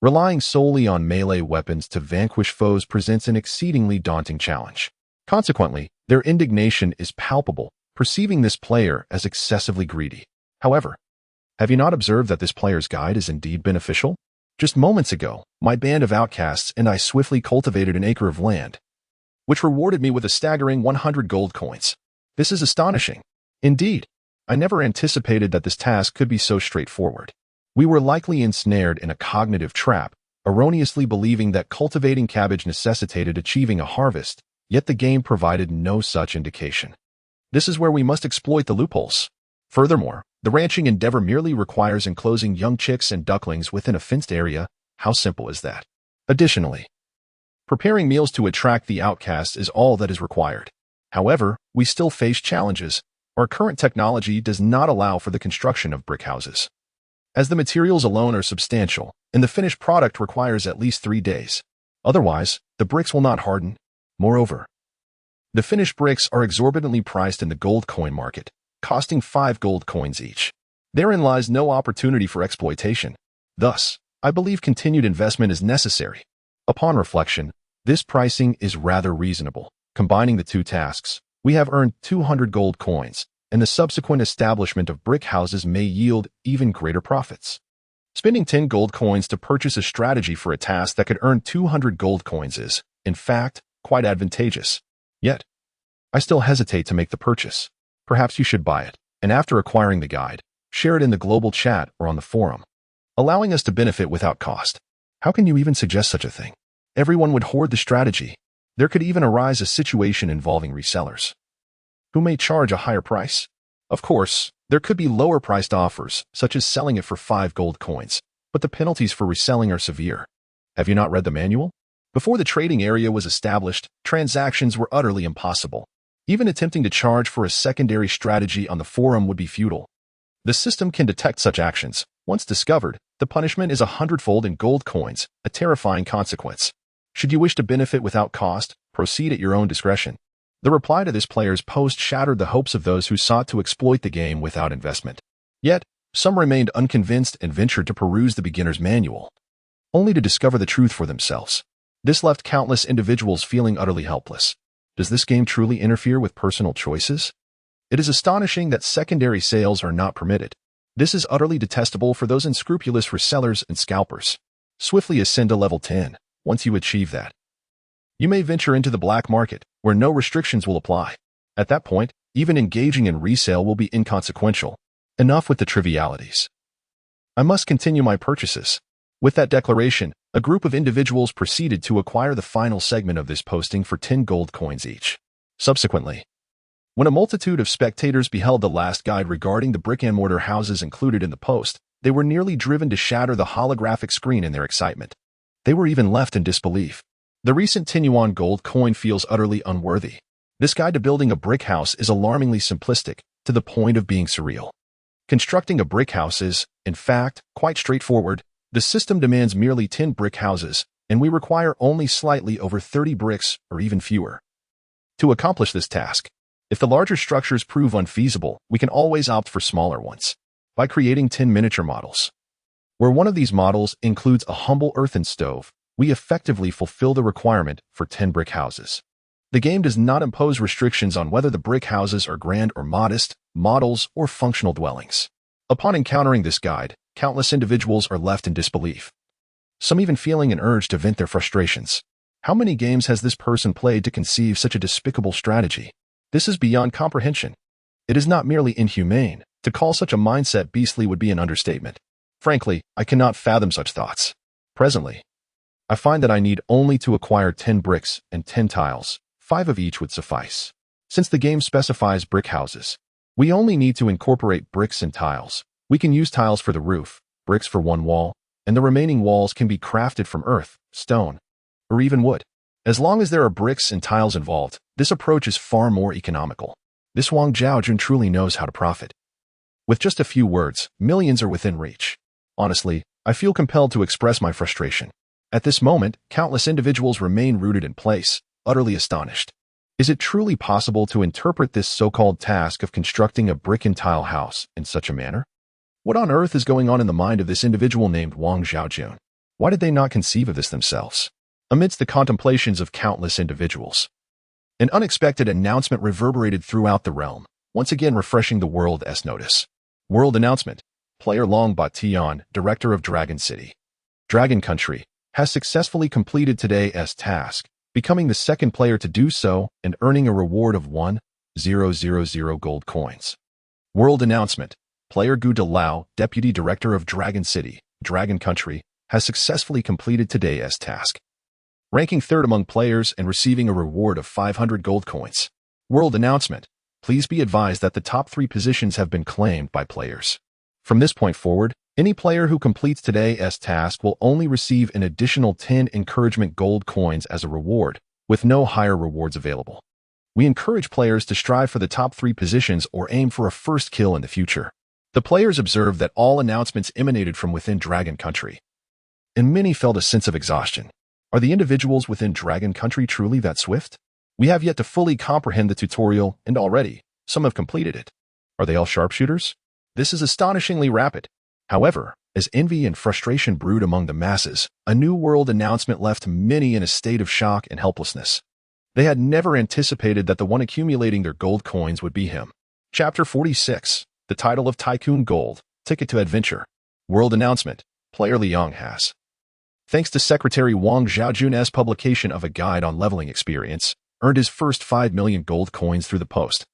Relying solely on melee weapons to vanquish foes presents an exceedingly daunting challenge. Consequently, their indignation is palpable, perceiving this player as excessively greedy. However, have you not observed that this player's guide is indeed beneficial? Just moments ago, my band of outcasts and I swiftly cultivated an acre of land, which rewarded me with a staggering 100 gold coins. This is astonishing. Indeed, I never anticipated that this task could be so straightforward. We were likely ensnared in a cognitive trap, erroneously believing that cultivating cabbage necessitated achieving a harvest, yet the game provided no such indication. This is where we must exploit the loopholes. Furthermore, the ranching endeavor merely requires enclosing young chicks and ducklings within a fenced area. How simple is that? Additionally, preparing meals to attract the outcasts is all that is required. However, we still face challenges. Our current technology does not allow for the construction of brick houses, as the materials alone are substantial, and the finished product requires at least 3 days. Otherwise, the bricks will not harden. Moreover, the finished bricks are exorbitantly priced in the gold coin market, costing 5 gold coins each. Therein lies no opportunity for exploitation. Thus, I believe continued investment is necessary. Upon reflection, this pricing is rather reasonable. Combining the two tasks, we have earned 200 gold coins, and the subsequent establishment of brick houses may yield even greater profits. Spending 10 gold coins to purchase a strategy for a task that could earn 200 gold coins is, in fact, quite advantageous. Yet, I still hesitate to make the purchase. Perhaps you should buy it, and after acquiring the guide, share it in the global chat or on the forum, allowing us to benefit without cost. How can you even suggest such a thing? Everyone would hoard the strategy. There could even arise a situation involving resellers, who may charge a higher price. Of course, there could be lower-priced offers, such as selling it for 5 gold coins, but the penalties for reselling are severe. Have you not read the manual? Before the trading area was established, transactions were utterly impossible. Even attempting to charge for a secondary strategy on the forum would be futile. The system can detect such actions. Once discovered, the punishment is 100-fold in gold coins, a terrifying consequence. Should you wish to benefit without cost, proceed at your own discretion. The reply to this player's post shattered the hopes of those who sought to exploit the game without investment. Yet, some remained unconvinced and ventured to peruse the beginner's manual, only to discover the truth for themselves. This left countless individuals feeling utterly helpless. Does this game truly interfere with personal choices? It is astonishing that secondary sales are not permitted. This is utterly detestable for those unscrupulous resellers and scalpers. Swiftly ascend to level 10. Once you achieve that, you may venture into the black market, where no restrictions will apply. At that point, even engaging in resale will be inconsequential. Enough with the trivialities. I must continue my purchases. With that declaration, a group of individuals proceeded to acquire the final segment of this posting for 10 gold coins each. Subsequently, when a multitude of spectators beheld the last guide regarding the brick-and-mortar houses included in the post, they were nearly driven to shatter the holographic screen in their excitement. They were even left in disbelief. The recent 10 gold coin feels utterly unworthy. This guide to building a brick house is alarmingly simplistic, to the point of being surreal. Constructing a brick house is, in fact, quite straightforward. The system demands merely 10 brick houses, and we require only slightly over 30 bricks or even fewer to accomplish this task. If the larger structures prove unfeasible, we can always opt for smaller ones by creating 10 miniature models. Where one of these models includes a humble earthen stove, we effectively fulfill the requirement for 10 brick houses. The game does not impose restrictions on whether the brick houses are grand or modest, models, or functional dwellings. Upon encountering this guide, countless individuals are left in disbelief, some even feeling an urge to vent their frustrations. How many games has this person played to conceive such a despicable strategy? This is beyond comprehension. It is not merely inhumane. To call such a mindset beastly would be an understatement. Frankly, I cannot fathom such thoughts. Presently, I find that I need only to acquire 10 bricks and 10 tiles. 5 of each would suffice. Since the game specifies brick houses, we only need to incorporate bricks and tiles. We can use tiles for the roof, bricks for one wall, and the remaining walls can be crafted from earth, stone, or even wood. As long as there are bricks and tiles involved, this approach is far more economical. This Wang Zhaojun truly knows how to profit. With just a few words, millions are within reach. Honestly, I feel compelled to express my frustration. At this moment, countless individuals remain rooted in place, utterly astonished. Is it truly possible to interpret this so-called task of constructing a brick and tile house in such a manner? What on earth is going on in the mind of this individual named Wang Xiaojun? Why did they not conceive of this themselves? Amidst the contemplations of countless individuals, an unexpected announcement reverberated throughout the realm, once again refreshing the world's notice. World announcement. Player Long Batian, director of Dragon City, Dragon Country, has successfully completed today's task, becoming the second player to do so and earning a reward of 1,000 gold coins. World announcement. Player Gu Delao, deputy director of Dragon City, Dragon Country, has successfully completed today's task, ranking third among players and receiving a reward of 500 gold coins. World announcement. Please be advised that the top 3 positions have been claimed by players. From this point forward, any player who completes today's task will only receive an additional 10 encouragement gold coins as a reward, with no higher rewards available. We encourage players to strive for the top 3 positions or aim for a first kill in the future. The players observed that all announcements emanated from within Dragon Country, and many felt a sense of exhaustion. Are the individuals within Dragon Country truly that swift? We have yet to fully comprehend the tutorial, and already, some have completed it. Are they all sharpshooters? This is astonishingly rapid. However, as envy and frustration brewed among the masses, a new world announcement left many in a state of shock and helplessness. They had never anticipated that the one accumulating their gold coins would be him. Chapter 46. The title of Tycoon Gold, Ticket to Adventure. World announcement. Player Liang has, thanks to Secretary Wang Xiaojun's publication of a guide on leveling experience, earned his first 5 million gold coins through the post,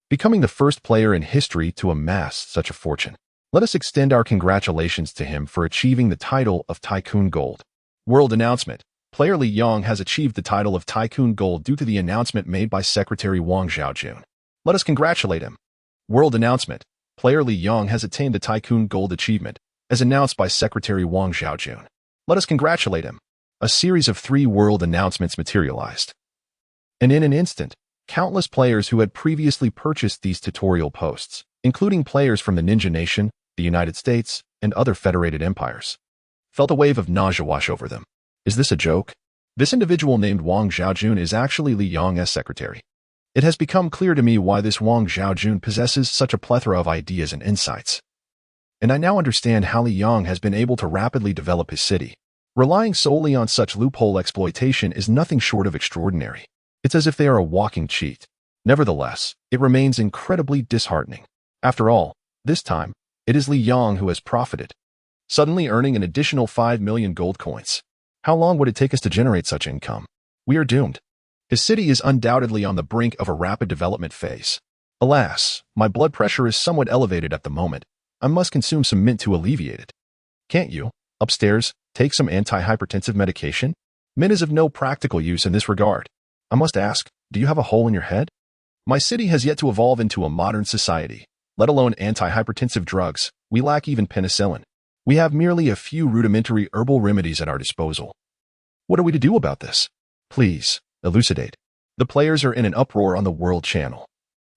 becoming the first player in history to amass such a fortune. Let us extend our congratulations to him for achieving the title of Tycoon Gold. World announcement. Player Li Yang has achieved the title of Tycoon Gold due to the announcement made by Secretary Wang Xiaojun. Let us congratulate him. World announcement. Player Li Yang has attained the Tycoon Gold achievement, as announced by Secretary Wang Xiaojun. Let us congratulate him. A series of 3 world announcements materialized, and in an instant, countless players who had previously purchased these tutorial posts, including players from the Ninja Nation, the United States, and other federated empires, felt a wave of nausea wash over them. Is this a joke? This individual named Wang Xiaojun is actually Li Yang's secretary. It has become clear to me why this Wang Xiaojun possesses such a plethora of ideas and insights. And I now understand how Li Yang has been able to rapidly develop his city. Relying solely on such loophole exploitation is nothing short of extraordinary. It's as if they are a walking cheat. Nevertheless, it remains incredibly disheartening. After all, this time, it is Li Yang who has profited, suddenly earning an additional 5 million gold coins. How long would it take us to generate such income? We are doomed. His city is undoubtedly on the brink of a rapid development phase. Alas, my blood pressure is somewhat elevated at the moment. I must consume some mint to alleviate it. Can't you, upstairs, take some anti-hypertensive medication? Mint is of no practical use in this regard. I must ask, do you have a hole in your head? My city has yet to evolve into a modern society, let alone anti-hypertensive drugs. We lack even penicillin. We have merely a few rudimentary herbal remedies at our disposal. What are we to do about this? Please, elucidate. The players are in an uproar on the World Channel,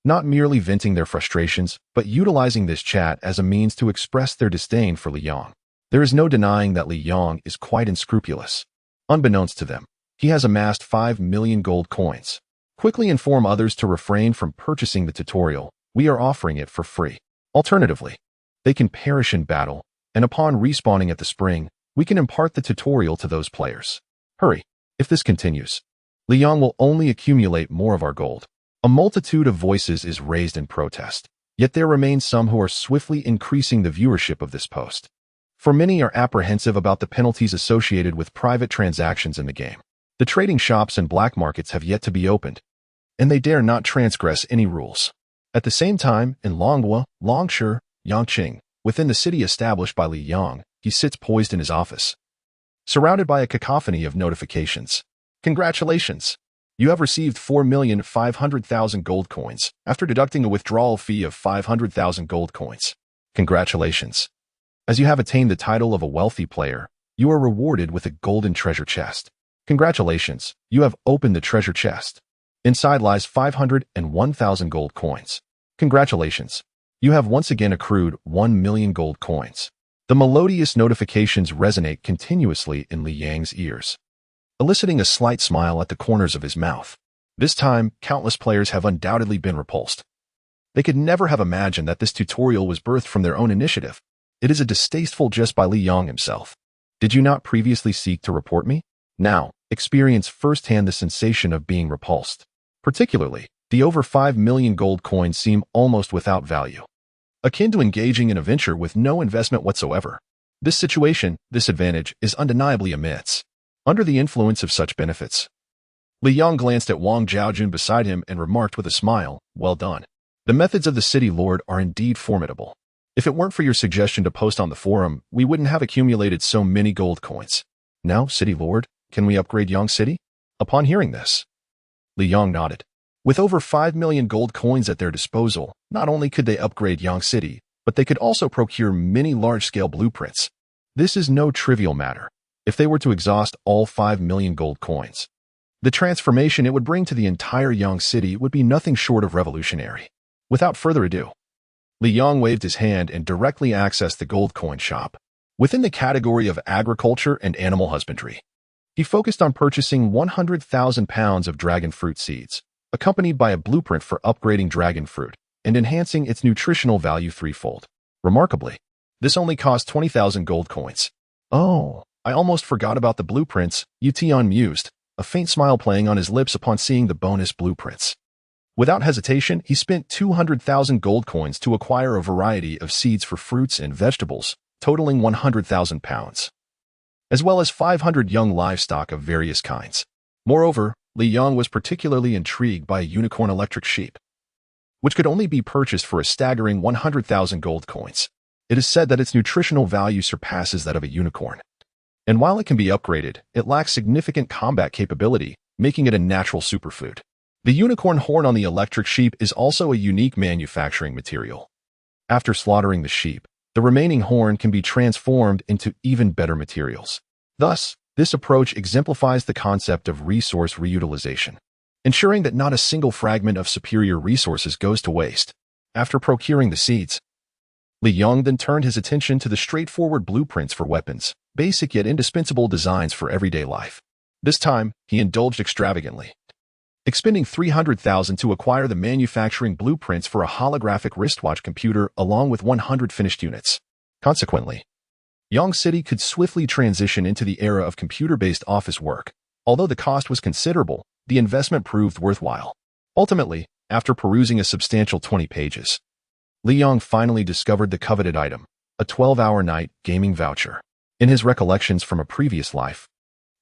not merely venting their frustrations, but utilizing this chat as a means to express their disdain for Li Yang. There is no denying that Li Yang is quite unscrupulous. Unbeknownst to them, he has amassed 5 million gold coins. Quickly inform others to refrain from purchasing the tutorial. We are offering it for free. Alternatively, they can perish in battle, and upon respawning at the spring, we can impart the tutorial to those players. Hurry. If this continues, Li Yang will only accumulate more of our gold. A multitude of voices is raised in protest, yet there remain some who are swiftly increasing the viewership of this post. For many are apprehensive about the penalties associated with private transactions in the game. The trading shops and black markets have yet to be opened, and they dare not transgress any rules. At the same time, in Longhua, Longshu, Yangqing, within the city established by Li Yang, he sits poised in his office, surrounded by a cacophony of notifications. Congratulations! You have received 4,500,000 gold coins after deducting a withdrawal fee of 500,000 gold coins. Congratulations! As you have attained the title of a wealthy player, you are rewarded with a golden treasure chest. Congratulations! You have opened the treasure chest. Inside lies 501,000 gold coins. Congratulations! You have once again accrued 1 million gold coins. The melodious notifications resonate continuously in Li Yang's ears, eliciting a slight smile at the corners of his mouth. This time, countless players have undoubtedly been repulsed. They could never have imagined that this tutorial was birthed from their own initiative. It is a distasteful jest by Li Yong himself. Did you not previously seek to report me? Now, experience firsthand the sensation of being repulsed. Particularly, the over 5 million gold coins seem almost without value, akin to engaging in a venture with no investment whatsoever. This situation, this advantage, is undeniably immense. Under the influence of such benefits, Li Yong glanced at Wang Zhaojun beside him and remarked with a smile, "Well done. The methods of the city lord are indeed formidable. If it weren't for your suggestion to post on the forum, we wouldn't have accumulated so many gold coins. Now, city lord, can we upgrade Yang City?" Upon hearing this, Li Yong nodded. With over 5 million gold coins at their disposal, not only could they upgrade Yang City, but they could also procure many large-scale blueprints. This is no trivial matter. If they were to exhaust all 5 million gold coins, the transformation it would bring to the entire Yang City would be nothing short of revolutionary. Without further ado, Li Yong waved his hand and directly accessed the gold coin shop. Within the category of agriculture and animal husbandry, he focused on purchasing 100,000 pounds of dragon fruit seeds, accompanied by a blueprint for upgrading dragon fruit and enhancing its nutritional value threefold. Remarkably, this only cost 20,000 gold coins. "Oh, I almost forgot about the blueprints," Yution mused, a faint smile playing on his lips upon seeing the bonus blueprints. Without hesitation, he spent 200,000 gold coins to acquire a variety of seeds for fruits and vegetables, totaling 100,000 pounds, as well as 500 young livestock of various kinds. Moreover, Li Yong was particularly intrigued by a unicorn electric sheep, which could only be purchased for a staggering 100,000 gold coins. It is said that its nutritional value surpasses that of a unicorn. And while it can be upgraded, it lacks significant combat capability, making it a natural superfood. The unicorn horn on the electric sheep is also a unique manufacturing material. After slaughtering the sheep, the remaining horn can be transformed into even better materials. Thus, this approach exemplifies the concept of resource reutilization, ensuring that not a single fragment of superior resources goes to waste. After procuring the seeds, Li Yong then turned his attention to the straightforward blueprints for weapons, basic yet indispensable designs for everyday life. This time, he indulged extravagantly, expending 300,000 to acquire the manufacturing blueprints for a holographic wristwatch computer along with 100 finished units. Consequently, Yang City could swiftly transition into the era of computer-based office work. Although the cost was considerable, the investment proved worthwhile. Ultimately, after perusing a substantial 20 pages, Li Yong finally discovered the coveted item, a 12-hour night gaming voucher. In his recollections from a previous life,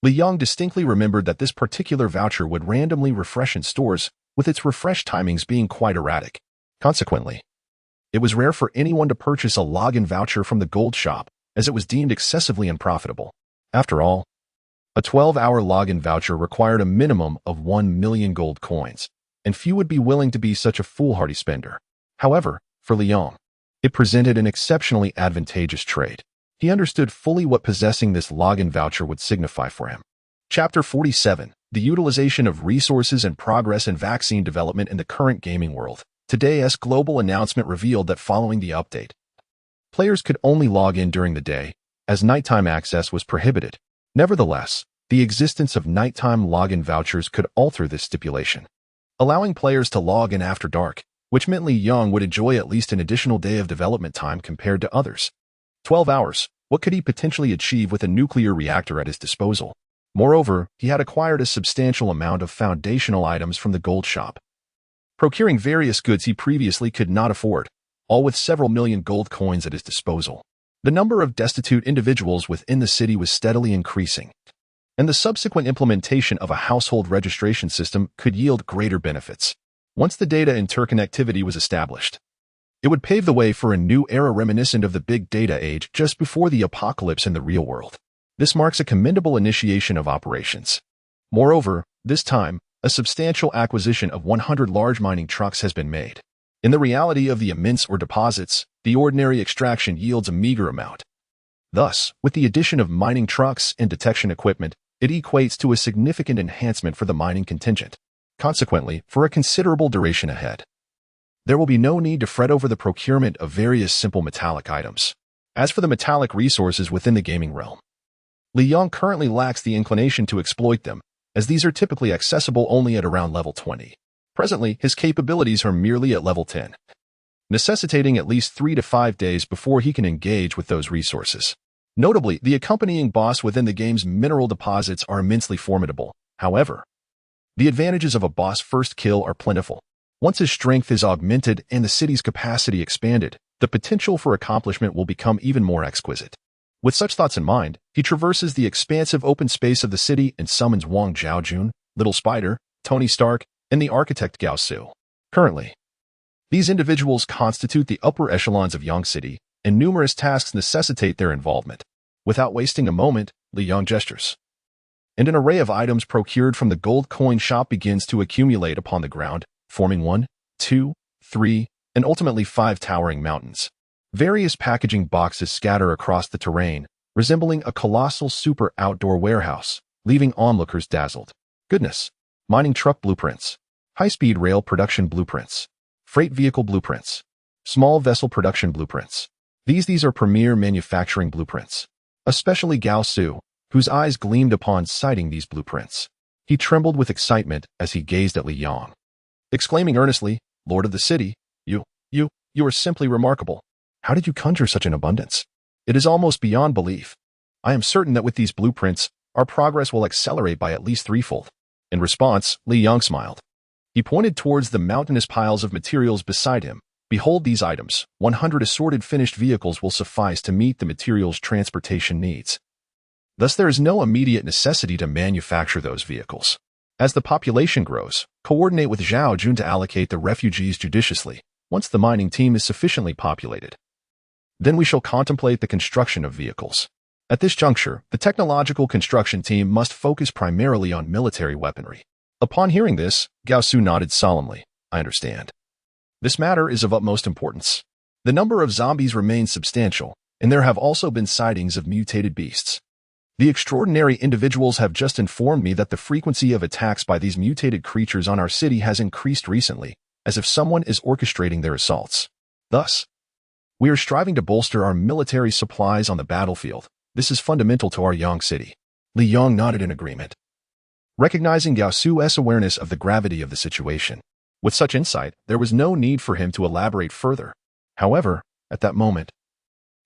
Li Yong distinctly remembered that this particular voucher would randomly refresh in stores, with its refresh timings being quite erratic. Consequently, it was rare for anyone to purchase a login voucher from the gold shop, as it was deemed excessively unprofitable. After all, a 12-hour login voucher required a minimum of 1 million gold coins, and few would be willing to be such a foolhardy spender. However, for Li Yong, it presented an exceptionally advantageous trade. He understood fully what possessing this login voucher would signify for him. Chapter 47. The utilization of resources and progress in vaccine development in the current gaming world. Today's global announcement revealed that following the update, players could only log in during the day, as nighttime access was prohibited. Nevertheless, the existence of nighttime login vouchers could alter this stipulation, allowing players to log in after dark, which meant Li Yong would enjoy at least an additional day of development time compared to others. 12 hours. What could he potentially achieve with a nuclear reactor at his disposal? Moreover, he had acquired a substantial amount of foundational items from the gold shop, procuring various goods he previously could not afford, all with several million gold coins at his disposal. The number of destitute individuals within the city was steadily increasing, and the subsequent implementation of a household registration system could yield greater benefits. Once the data interconnectivity was established, it would pave the way for a new era reminiscent of the big data age just before the apocalypse in the real world. This marks a commendable initiation of operations. Moreover, this time, a substantial acquisition of 100 large mining trucks has been made. In the reality of the immense ore deposits, the ordinary extraction yields a meager amount. Thus, with the addition of mining trucks and detection equipment, it equates to a significant enhancement for the mining contingent. Consequently, for a considerable duration ahead, there will be no need to fret over the procurement of various simple metallic items. As for the metallic resources within the gaming realm, Li Yong currently lacks the inclination to exploit them, as these are typically accessible only at around level 20. Presently, his capabilities are merely at level 10, necessitating at least 3 to 5 days before he can engage with those resources. Notably, the accompanying boss within the game's mineral deposits are immensely formidable. However, the advantages of a boss first kill are plentiful. Once his strength is augmented and the city's capacity expanded, the potential for accomplishment will become even more exquisite. With such thoughts in mind, he traverses the expansive open space of the city and summons Wang Zhaojun, Little Spider, Tony Stark, and the architect Gao Su. Currently, these individuals constitute the upper echelons of Yang City, and numerous tasks necessitate their involvement. Without wasting a moment, Li Yang gestures, and an array of items procured from the gold coin shop begins to accumulate upon the ground, forming 1, 2, 3, and ultimately 5 towering mountains. Various packaging boxes scatter across the terrain, resembling a colossal super outdoor warehouse, leaving onlookers dazzled. Goodness! Mining truck blueprints, high-speed rail production blueprints, freight vehicle blueprints, small vessel production blueprints. These are premier manufacturing blueprints. Especially Gao Su, whose eyes gleamed upon sighting these blueprints. He trembled with excitement as he gazed at Li Yang, exclaiming earnestly, "Lord of the city, you are simply remarkable. How did you conjure such an abundance? It is almost beyond belief. I am certain that with these blueprints, our progress will accelerate by at least threefold." In response, Li Yang smiled. He pointed towards the mountainous piles of materials beside him. "Behold these items. 100 assorted finished vehicles will suffice to meet the materials' transportation needs. Thus, there is no immediate necessity to manufacture those vehicles. As the population grows, coordinate with Zhao Jun to allocate the refugees judiciously. Once the mining team is sufficiently populated, then we shall contemplate the construction of vehicles. At this juncture, the technological construction team must focus primarily on military weaponry." Upon hearing this, Gao Su nodded solemnly. "I understand. This matter is of utmost importance. The number of zombies remains substantial, and there have also been sightings of mutated beasts. The extraordinary individuals have just informed me that the frequency of attacks by these mutated creatures on our city has increased recently, as if someone is orchestrating their assaults. Thus, we are striving to bolster our military supplies on the battlefield. This is fundamental to our Yang City." Li Yang nodded in agreement, recognizing Gao Su's awareness of the gravity of the situation. With such insight, there was no need for him to elaborate further. However, at that moment,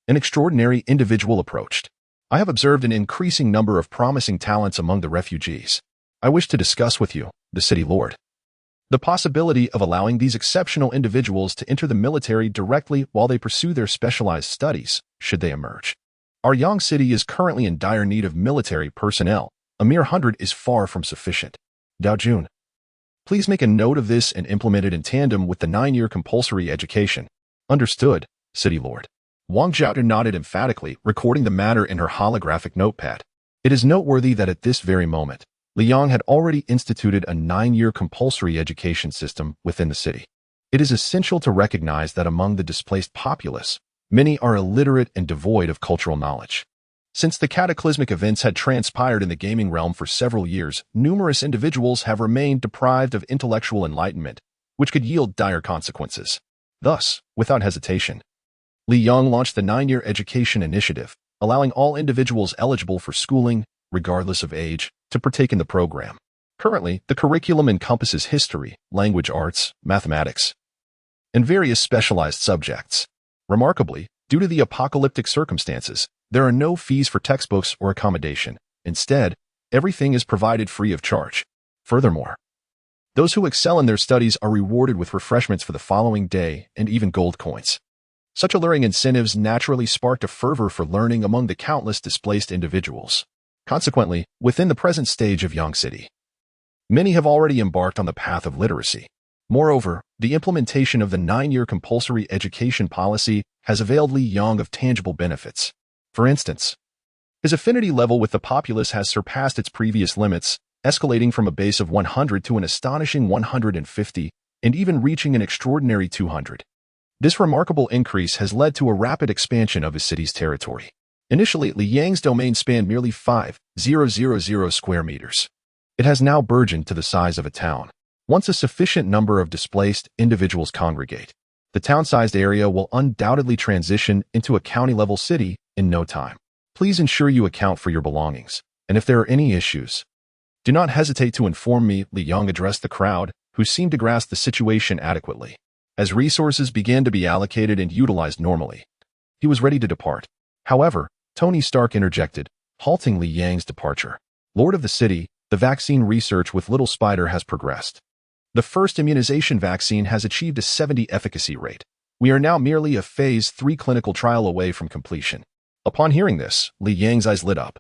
an extraordinary individual approached. "I have observed an increasing number of promising talents among the refugees. I wish to discuss with you, the city lord, the possibility of allowing these exceptional individuals to enter the military directly while they pursue their specialized studies, should they emerge. Our Yang City is currently in dire need of military personnel. A mere 100 is far from sufficient. Dao Jun, please make a note of this and implement it in tandem with the 9-year compulsory education." "Understood, City Lord." Wang Zhaojun nodded emphatically, recording the matter in her holographic notepad. It is noteworthy that at this very moment, Li Yang had already instituted a 9-year compulsory education system within the city. It is essential to recognize that among the displaced populace, many are illiterate and devoid of cultural knowledge. Since the cataclysmic events had transpired in the gaming realm for several years, numerous individuals have remained deprived of intellectual enlightenment, which could yield dire consequences. Thus, without hesitation, Li Yang launched the 9-year education initiative, allowing all individuals eligible for schooling, regardless of age, to partake in the program. Currently, the curriculum encompasses history, language arts, mathematics, and various specialized subjects. Remarkably, due to the apocalyptic circumstances, there are no fees for textbooks or accommodation. Instead, everything is provided free of charge. Furthermore, those who excel in their studies are rewarded with refreshments for the following day and even gold coins. Such alluring incentives naturally sparked a fervor for learning among the countless displaced individuals. Consequently, within the present stage of Yang City, many have already embarked on the path of literacy. Moreover, the implementation of the 9-year compulsory education policy has availed Li Yang of tangible benefits. For instance, his affinity level with the populace has surpassed its previous limits, escalating from a base of 100 to an astonishing 150, and even reaching an extraordinary 200. This remarkable increase has led to a rapid expansion of his city's territory. Initially, Li Yang's domain spanned merely 5,000 square meters. It has now burgeoned to the size of a town. Once a sufficient number of displaced individuals congregate, the town-sized area will undoubtedly transition into a county-level city in no time. Please ensure you account for your belongings, and if there are any issues, Do not hesitate to inform me, Li Yang addressed the crowd, who seemed to grasp the situation adequately. As resources began to be allocated and utilized normally, he was ready to depart. However, Tony Stark interjected, halting Li Yang's departure. Lord of the city, the vaccine research with Little Spider has progressed. The first immunization vaccine has achieved a 70% efficacy rate. We are now merely a Phase 3 clinical trial away from completion. Upon hearing this, Li Yang's eyes lit up.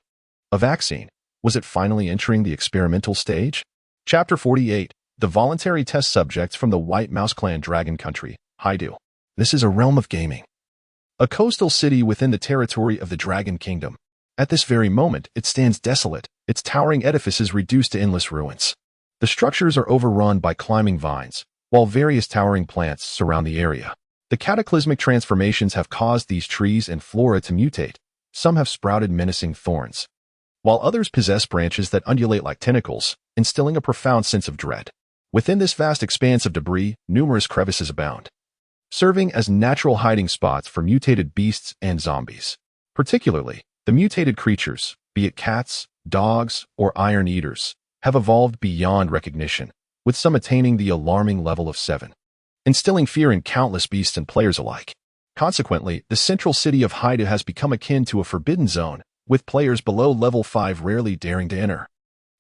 A vaccine? Was it finally entering the experimental stage? Chapter 48. The voluntary test subjects from the White Mouse Clan Dragon Country, Haidu. This is a realm of gaming. A coastal city within the territory of the Dragon Kingdom. At this very moment, it stands desolate, its towering edifices reduced to endless ruins. The structures are overrun by climbing vines, while various towering plants surround the area. The cataclysmic transformations have caused these trees and flora to mutate. Some have sprouted menacing thorns, while others possess branches that undulate like tentacles, instilling a profound sense of dread. Within this vast expanse of debris, numerous crevices abound, serving as natural hiding spots for mutated beasts and zombies. Particularly, the mutated creatures, be it cats, dogs, or iron eaters, have evolved beyond recognition, with some attaining the alarming level of 7. Instilling fear in countless beasts and players alike. Consequently, the central city of Haidu has become akin to a forbidden zone, with players below level 5 rarely daring to enter.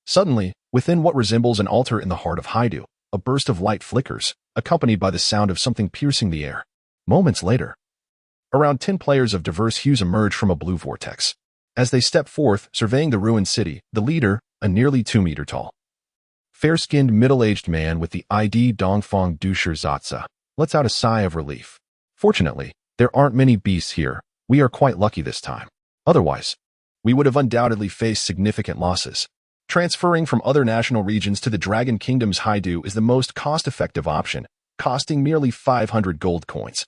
Suddenly, within what resembles an altar in the heart of Haidu, a burst of light flickers, accompanied by the sound of something piercing the air. Moments later, around 10 players of diverse hues emerge from a blue vortex. As they step forth, surveying the ruined city, the leader, a nearly 2-meter tall, fair-skinned middle-aged man with the ID Dongfang Dusher Zatsa, lets out a sigh of relief. Fortunately, there aren't many beasts here. We are quite lucky this time. Otherwise, we would have undoubtedly faced significant losses. Transferring from other national regions to the Dragon Kingdom's Haidu is the most cost-effective option, costing merely 500 gold coins.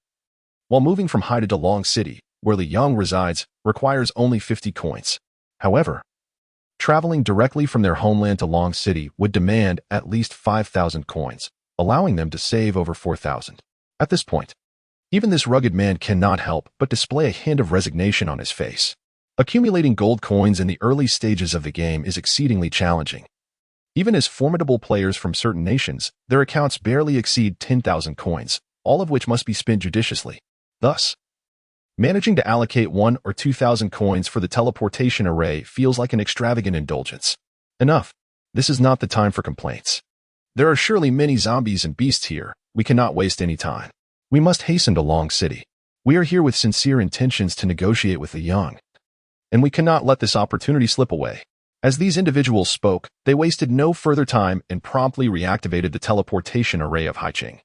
While moving from Haidu to Long City, where Li Yang resides, requires only 50 coins. However, traveling directly from their homeland to Long City would demand at least 5,000 coins, allowing them to save over 4,000. At this point, even this rugged man cannot help but display a hint of resignation on his face. Accumulating gold coins in the early stages of the game is exceedingly challenging. Even as formidable players from certain nations, their accounts barely exceed 10,000 coins, all of which must be spent judiciously. Thus, managing to allocate 1,000 or 2,000 coins for the teleportation array feels like an extravagant indulgence. Enough. This is not the time for complaints. There are surely many zombies and beasts here. We cannot waste any time. We must hasten to Long City. We are here with sincere intentions to negotiate with the young, and we cannot let this opportunity slip away. As these individuals spoke, they wasted no further time and promptly reactivated the teleportation array of Haiching.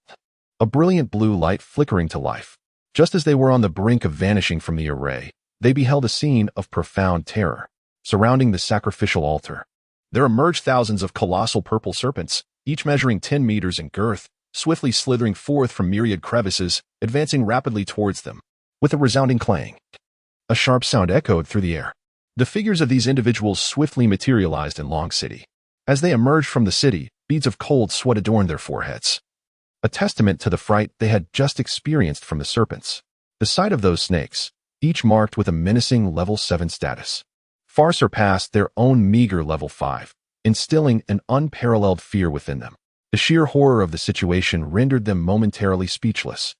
A brilliant blue light flickering to life. Just as they were on the brink of vanishing from the array, they beheld a scene of profound terror surrounding the sacrificial altar. There emerged thousands of colossal purple serpents, each measuring 10 meters in girth, swiftly slithering forth from myriad crevices, advancing rapidly towards them. With a resounding clang, a sharp sound echoed through the air. The figures of these individuals swiftly materialized in Long City. As they emerged from the city, beads of cold sweat adorned their foreheads, a testament to the fright they had just experienced from the serpents. The sight of those snakes, each marked with a menacing level 7 status, far surpassed their own meager level 5, instilling an unparalleled fear within them. The sheer horror of the situation rendered them momentarily speechless.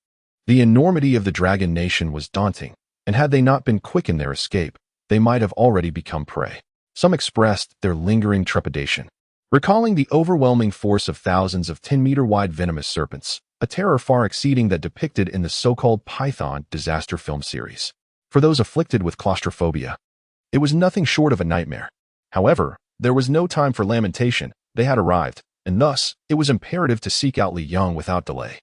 The enormity of the Dragon Nation was daunting, and had they not been quick in their escape, they might have already become prey. Some expressed their lingering trepidation, recalling the overwhelming force of thousands of 10-meter-wide venomous serpents, a terror far exceeding that depicted in the so-called Python disaster film series. For those afflicted with claustrophobia, it was nothing short of a nightmare. However, there was no time for lamentation. They had arrived, and thus, it was imperative to seek out Li Yang without delay.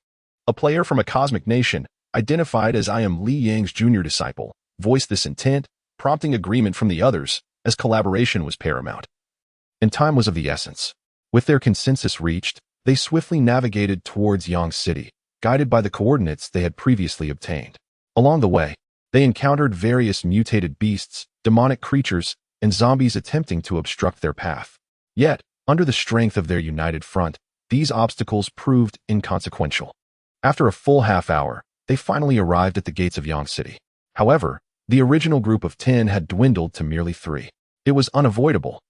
A player from a cosmic nation, identified as I am Li Yang's junior disciple, voiced this intent, prompting agreement from the others, as collaboration was paramount. And time was of the essence. With their consensus reached, they swiftly navigated towards Yang City, guided by the coordinates they had previously obtained. Along the way, they encountered various mutated beasts, demonic creatures, and zombies attempting to obstruct their path. Yet, under the strength of their united front, these obstacles proved inconsequential. After a full half hour, they finally arrived at the gates of Yang City. However, the original group of 10 had dwindled to merely 3. It was unavoidable.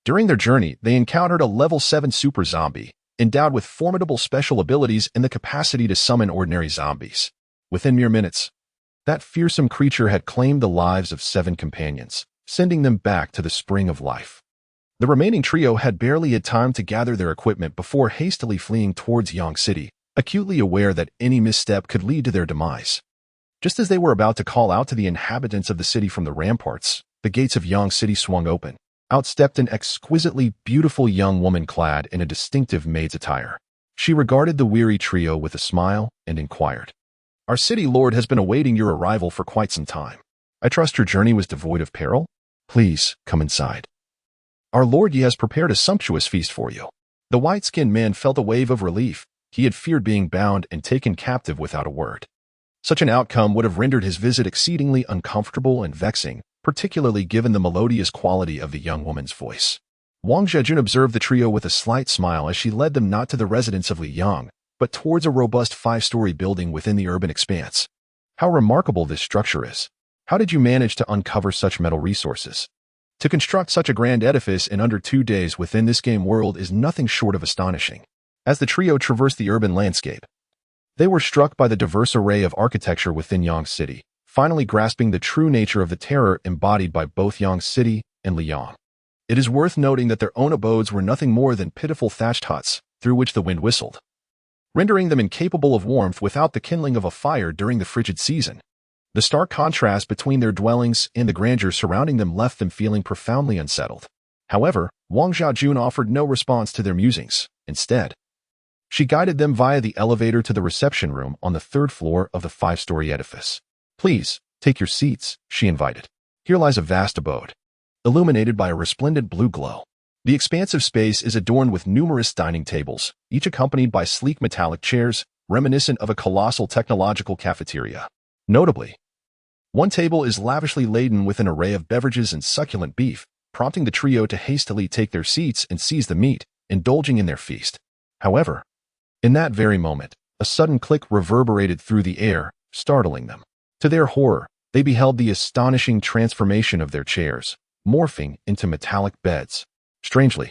During their journey, they encountered a level 7 super zombie, endowed with formidable special abilities and the capacity to summon ordinary zombies. Within mere minutes, that fearsome creature had claimed the lives of 7 companions, sending them back to the spring of life. The remaining trio had barely had time to gather their equipment before hastily fleeing towards Yang City, acutely aware that any misstep could lead to their demise. Just as they were about to call out to the inhabitants of the city from the ramparts, the gates of Yang City swung open. Out stepped an exquisitely beautiful young woman clad in a distinctive maid's attire. She regarded the weary trio with a smile and inquired, "Our city lord has been awaiting your arrival for quite some time. I trust your journey was devoid of peril? Please, come inside. Our lord Yi has prepared a sumptuous feast for you." The white-skinned man felt a wave of relief. He had feared being bound and taken captive without a word. Such an outcome would have rendered his visit exceedingly uncomfortable and vexing, particularly given the melodious quality of the young woman's voice. Wang Zhejun observed the trio with a slight smile as she led them not to the residence of Li Yang, but towards a robust 5-story building within the urban expanse. How remarkable this structure is. How did you manage to uncover such metal resources? To construct such a grand edifice in under 2 days within this game world is nothing short of astonishing. As the trio traversed the urban landscape, they were struck by the diverse array of architecture within Yang City, finally grasping the true nature of the terror embodied by both Yang City and Liyang. It is worth noting that their own abodes were nothing more than pitiful thatched huts, through which the wind whistled, rendering them incapable of warmth without the kindling of a fire during the frigid season. The stark contrast between their dwellings and the grandeur surrounding them left them feeling profoundly unsettled. However, Wang Zhejun offered no response to their musings. Instead, she guided them via the elevator to the reception room on the 3rd floor of the 5-story edifice. "Please, take your seats," she invited. "Here lies a vast abode, illuminated by a resplendent blue glow. The expansive space is adorned with numerous dining tables, each accompanied by sleek metallic chairs, reminiscent of a colossal technological cafeteria. Notably, one table is lavishly laden with an array of beverages and succulent beef, prompting the trio to hastily take their seats and seize the meat, indulging in their feast. However, in that very moment, a sudden click reverberated through the air, startling them. To their horror, they beheld the astonishing transformation of their chairs, morphing into metallic beds. Strangely,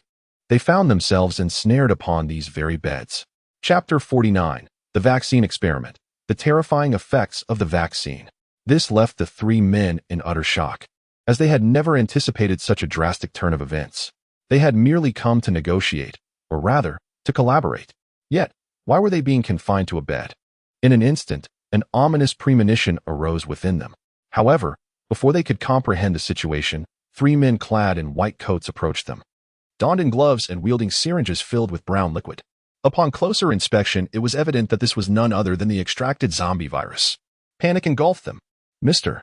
they found themselves ensnared upon these very beds. Chapter 49. The Vaccine Experiment. The terrifying effects of the vaccine. This left the 3 men in utter shock, as they had never anticipated such a drastic turn of events. They had merely come to negotiate, or rather, to collaborate. Yet, why were they being confined to a bed? In an instant, an ominous premonition arose within them. However, before they could comprehend the situation, 3 men clad in white coats approached them, donned in gloves and wielding syringes filled with brown liquid. Upon closer inspection, it was evident that this was none other than the extracted zombie virus. Panic engulfed them. "Mr.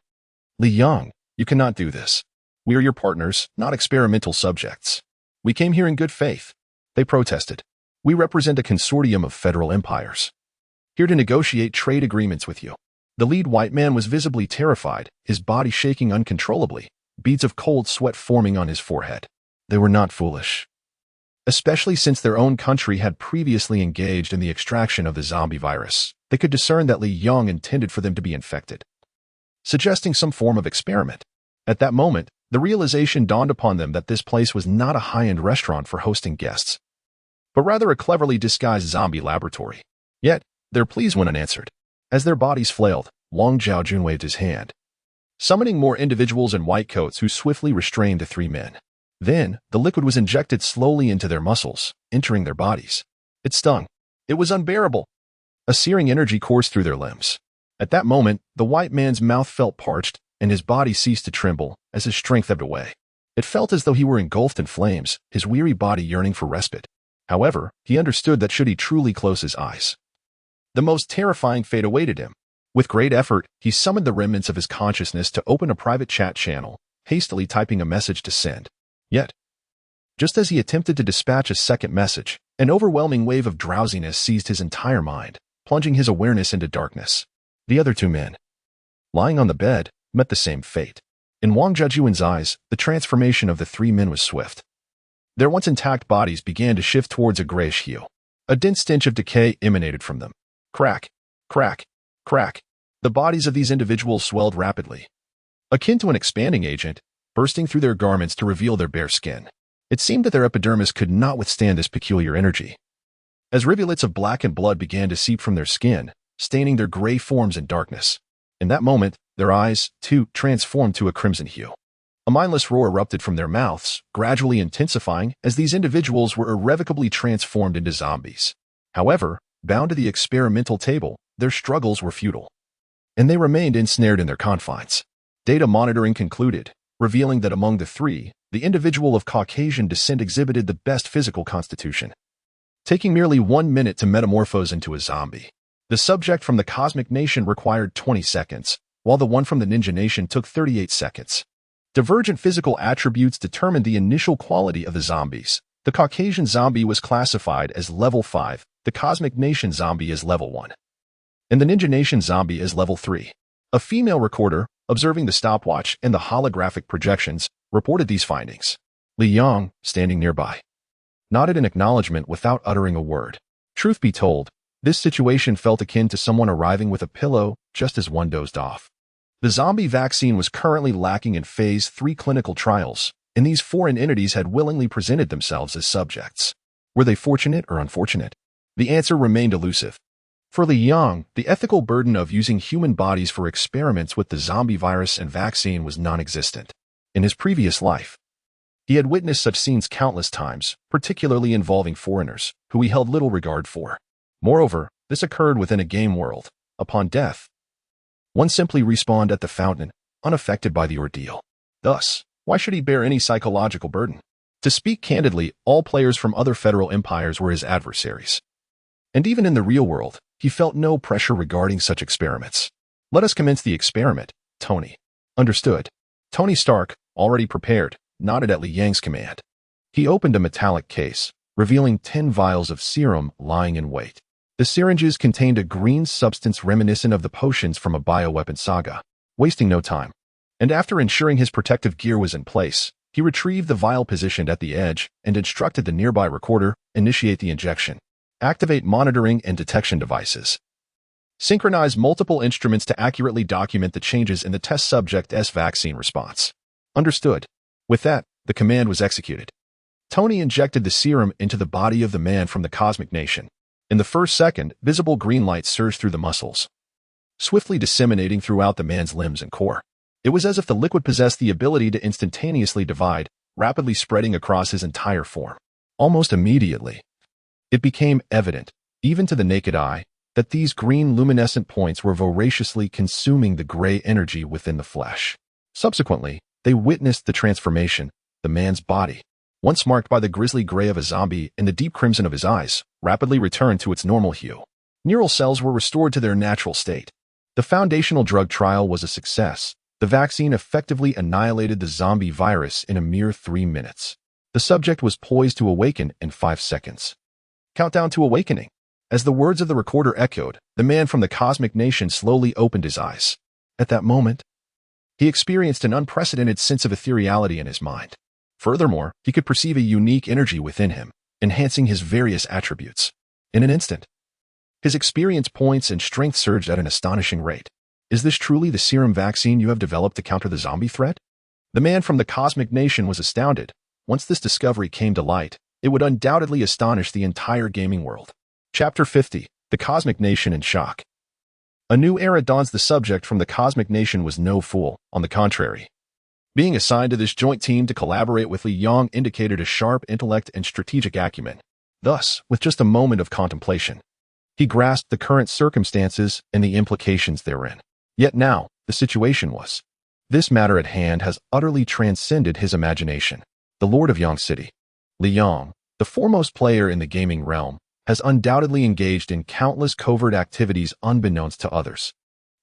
Li Yang, you cannot do this. We are your partners, not experimental subjects. We came here in good faith," they protested. "We represent a consortium of federal empires, here to negotiate trade agreements with you." The lead white man was visibly terrified, his body shaking uncontrollably, beads of cold sweat forming on his forehead. They were not foolish, especially since their own country had previously engaged in the extraction of the zombie virus. They could discern that Li Yang intended for them to be infected, suggesting some form of experiment. At that moment, the realization dawned upon them that this place was not a high-end restaurant for hosting guests, but rather a cleverly disguised zombie laboratory. Yet, their pleas went unanswered. As their bodies flailed, Wang Zhejun waved his hand, summoning more individuals in white coats who swiftly restrained the 3 men. Then, the liquid was injected slowly into their muscles, entering their bodies. It stung. It was unbearable. A searing energy coursed through their limbs. At that moment, the white man's mouth felt parched, and his body ceased to tremble as his strength ebbed away. It felt as though he were engulfed in flames, his weary body yearning for respite. However, he understood that should he truly close his eyes, the most terrifying fate awaited him. With great effort, he summoned the remnants of his consciousness to open a private chat channel, hastily typing a message to send. Yet, just as he attempted to dispatch a second message, an overwhelming wave of drowsiness seized his entire mind, plunging his awareness into darkness. The other 2 men, lying on the bed, met the same fate. In Wang Zhejun's eyes, the transformation of the 3 men was swift. Their once intact bodies began to shift towards a grayish hue. A dense stench of decay emanated from them. Crack, crack, crack. The bodies of these individuals swelled rapidly, akin to an expanding agent, bursting through their garments to reveal their bare skin. It seemed that their epidermis could not withstand this peculiar energy. As rivulets of blackened blood began to seep from their skin, staining their gray forms in darkness. In that moment, their eyes, too, transformed to a crimson hue. A mindless roar erupted from their mouths, gradually intensifying as these individuals were irrevocably transformed into zombies. However, bound to the experimental table, their struggles were futile. And they remained ensnared in their confines. Data monitoring concluded, revealing that among the three, the individual of Caucasian descent exhibited the best physical constitution, taking merely 1 minute to metamorphose into a zombie. The subject from the Cosmic Nation required 20 seconds, while the one from the Ninja Nation took 38 seconds. Divergent physical attributes determined the initial quality of the zombies. The Caucasian zombie was classified as level 5, the Cosmic Nation zombie as level 1, and the Ninja Nation zombie as level 3. A female recorder, observing the stopwatch and the holographic projections, reported these findings. Li Yang, standing nearby, nodded in acknowledgement without uttering a word. Truth be told, this situation felt akin to someone arriving with a pillow just as one dozed off. The zombie vaccine was currently lacking in Phase 3 clinical trials, and these foreign entities had willingly presented themselves as subjects. Were they fortunate or unfortunate? The answer remained elusive. For Li Yang, the ethical burden of using human bodies for experiments with the zombie virus and vaccine was non-existent. In his previous life, he had witnessed such scenes countless times, particularly involving foreigners, who he held little regard for. Moreover, this occurred within a game world. Upon death, one simply respawned at the fountain, unaffected by the ordeal. Thus, why should he bear any psychological burden? To speak candidly, all players from other federal empires were his adversaries. And even in the real world, he felt no pressure regarding such experiments. Let us commence the experiment, Tony. Understood. Tony Stark, already prepared, nodded at Li Yang's command. He opened a metallic case, revealing 10 vials of serum lying in wait. The syringes contained a green substance reminiscent of the potions from a bioweapon saga. Wasting no time, and after ensuring his protective gear was in place, he retrieved the vial positioned at the edge and instructed the nearby recorder, initiate the injection. Activate monitoring and detection devices. Synchronize multiple instruments to accurately document the changes in the test subject's vaccine response. Understood. With that, the command was executed. Tony injected the serum into the body of the man from the Cosmic Nation. In the first second, visible green light surged through the muscles, swiftly disseminating throughout the man's limbs and core. It was as if the liquid possessed the ability to instantaneously divide, rapidly spreading across his entire form. Almost immediately, it became evident, even to the naked eye, that these green luminescent points were voraciously consuming the gray energy within the flesh. Subsequently, they witnessed the transformation. The man's body, once marked by the grisly gray of a zombie and the deep crimson of his eyes, rapidly returned to its normal hue. Neural cells were restored to their natural state. The foundational drug trial was a success. The vaccine effectively annihilated the zombie virus in a mere 3 minutes. The subject was poised to awaken in 5 seconds. Countdown to awakening. As the words of the recorder echoed, the man from the Cosmic Nation slowly opened his eyes. At that moment, he experienced an unprecedented sense of ethereality in his mind. Furthermore, he could perceive a unique energy within him, enhancing his various attributes. In an instant, his experience points and strength surged at an astonishing rate. Is this truly the serum vaccine you have developed to counter the zombie threat? The man from the Cosmic Nation was astounded. Once this discovery came to light, it would undoubtedly astonish the entire gaming world. Chapter 50. The Cosmic Nation in Shock. A new era dawns. The subject from the Cosmic Nation was no fool, on the contrary. Being assigned to this joint team to collaborate with Li Yang indicated a sharp intellect and strategic acumen. Thus, with just a moment of contemplation, he grasped the current circumstances and the implications therein. Yet now, the situation was. This matter at hand has utterly transcended his imagination. The Lord of Yang City, Li Yang, the foremost player in the gaming realm, has undoubtedly engaged in countless covert activities unbeknownst to others.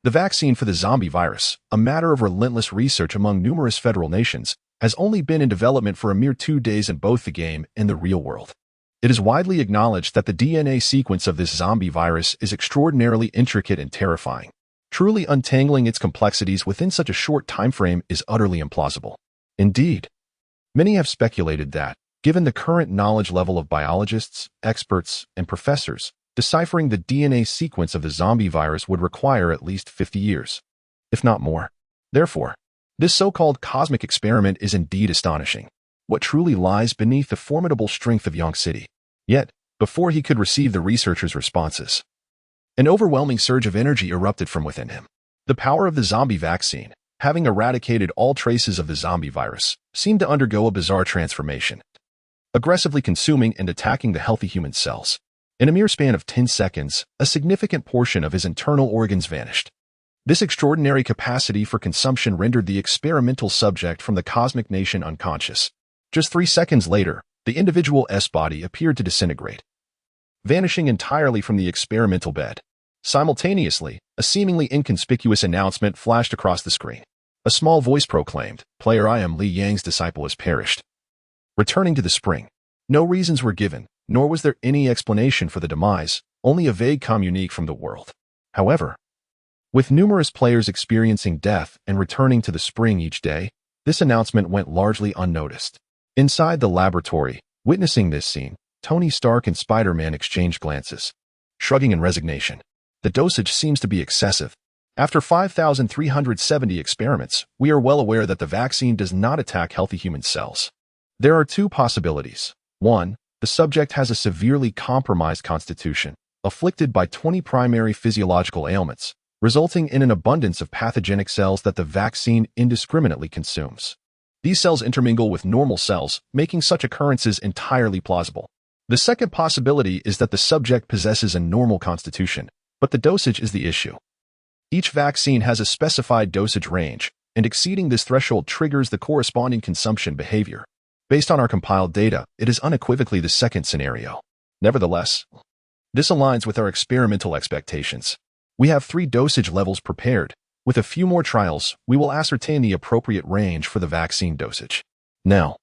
The vaccine for the zombie virus, a matter of relentless research among numerous federal nations, has only been in development for a mere 2 days in both the game and the real world. It is widely acknowledged that the DNA sequence of this zombie virus is extraordinarily intricate and terrifying. Truly untangling its complexities within such a short time frame is utterly implausible. Indeed, many have speculated that, given the current knowledge level of biologists, experts, and professors, deciphering the DNA sequence of the zombie virus would require at least 50 years, if not more. Therefore, this so-called cosmic experiment is indeed astonishing. what truly lies beneath the formidable strength of Yong City. Yet, before he could receive the researchers' responses, an overwhelming surge of energy erupted from within him. The power of the zombie vaccine, having eradicated all traces of the zombie virus, seemed to undergo a bizarre transformation, aggressively consuming and attacking the healthy human cells. In a mere span of 10 seconds, a significant portion of his internal organs vanished. This extraordinary capacity for consumption rendered the experimental subject from the Cosmic Nation unconscious. Just 3 seconds later, the individual's body appeared to disintegrate, vanishing entirely from the experimental bed. Simultaneously, a seemingly inconspicuous announcement flashed across the screen. A small voice proclaimed, "Player, I am Li Yang's disciple has perished." Returning to the spring. No reasons were given, nor was there any explanation for the demise, only a vague communique from the world. However, with numerous players experiencing death and returning to the spring each day, this announcement went largely unnoticed. Inside the laboratory, witnessing this scene, Tony Stark and Spider-Man exchanged glances, shrugging in resignation. The dosage seems to be excessive. After 5,370 experiments, we are well aware that the vaccine does not attack healthy human cells. There are two possibilities. 1. The subject has a severely compromised constitution, afflicted by 20 primary physiological ailments, resulting in an abundance of pathogenic cells that the vaccine indiscriminately consumes. These cells intermingle with normal cells, making such occurrences entirely plausible. The second possibility is that the subject possesses a normal constitution, but the dosage is the issue. Each vaccine has a specified dosage range, and exceeding this threshold triggers the corresponding consumption behavior. Based on our compiled data, it is unequivocally the second scenario. Nevertheless, this aligns with our experimental expectations. We have 3 dosage levels prepared. With a few more trials, we will ascertain the appropriate range for the vaccine dosage. Now,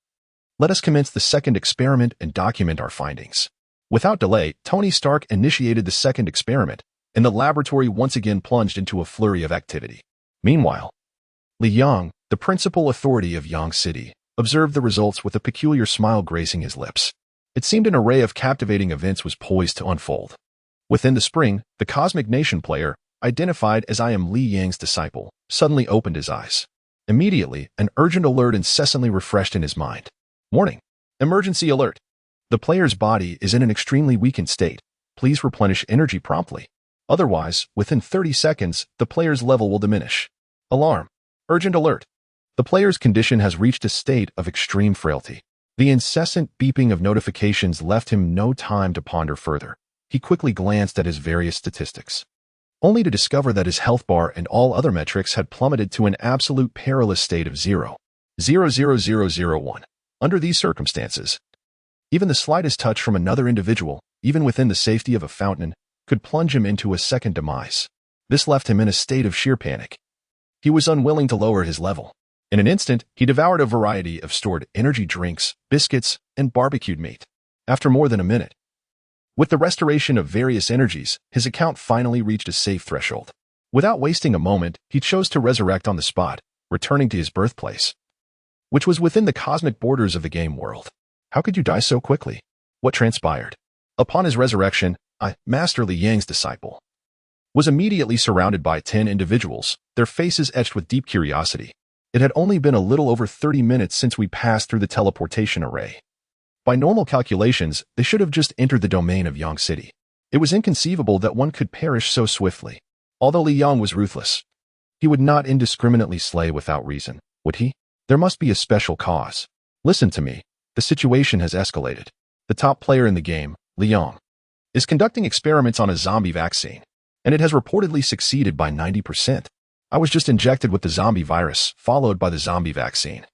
let us commence the second experiment and document our findings. Without delay, Tony Stark initiated the second experiment, and the laboratory once again plunged into a flurry of activity. Meanwhile, Li Yang, the principal authority of Yong City, observed the results with a peculiar smile gracing his lips. It seemed an array of captivating events was poised to unfold. Within the spring, the Cosmic Nation player, identified as I am Li Yang's disciple, suddenly opened his eyes. Immediately, an urgent alert incessantly refreshed in his mind. Warning! Emergency alert! The player's body is in an extremely weakened state. Please replenish energy promptly. Otherwise, within 30 seconds, the player's level will diminish. Alarm! Urgent alert! The player's condition has reached a state of extreme frailty. The incessant beeping of notifications left him no time to ponder further. He quickly glanced at his various statistics, only to discover that his health bar and all other metrics had plummeted to an absolute perilous state of 0.00001. Under these circumstances, even the slightest touch from another individual, even within the safety of a fountain, could plunge him into a second demise. This left him in a state of sheer panic. He was unwilling to lower his level. In an instant, he devoured a variety of stored energy drinks, biscuits, and barbecued meat. After more than a minute, with the restoration of various energies, his account finally reached a safe threshold. Without wasting a moment, he chose to resurrect on the spot, returning to his birthplace, which was within the cosmic borders of the game world. How could you die so quickly? What transpired? Upon his resurrection, I, Master Li Yang's disciple, was immediately surrounded by 10 individuals, their faces etched with deep curiosity. It had only been a little over 30 minutes since we passed through the teleportation array. By normal calculations, they should have just entered the domain of Yong City. It was inconceivable that one could perish so swiftly. Although Li Yang was ruthless, he would not indiscriminately slay without reason, would he? There must be a special cause. Listen to me. The situation has escalated. The top player in the game, Li Yang, is conducting experiments on a zombie vaccine, and it has reportedly succeeded by 90%. I was just injected with the zombie virus, followed by the zombie vaccine,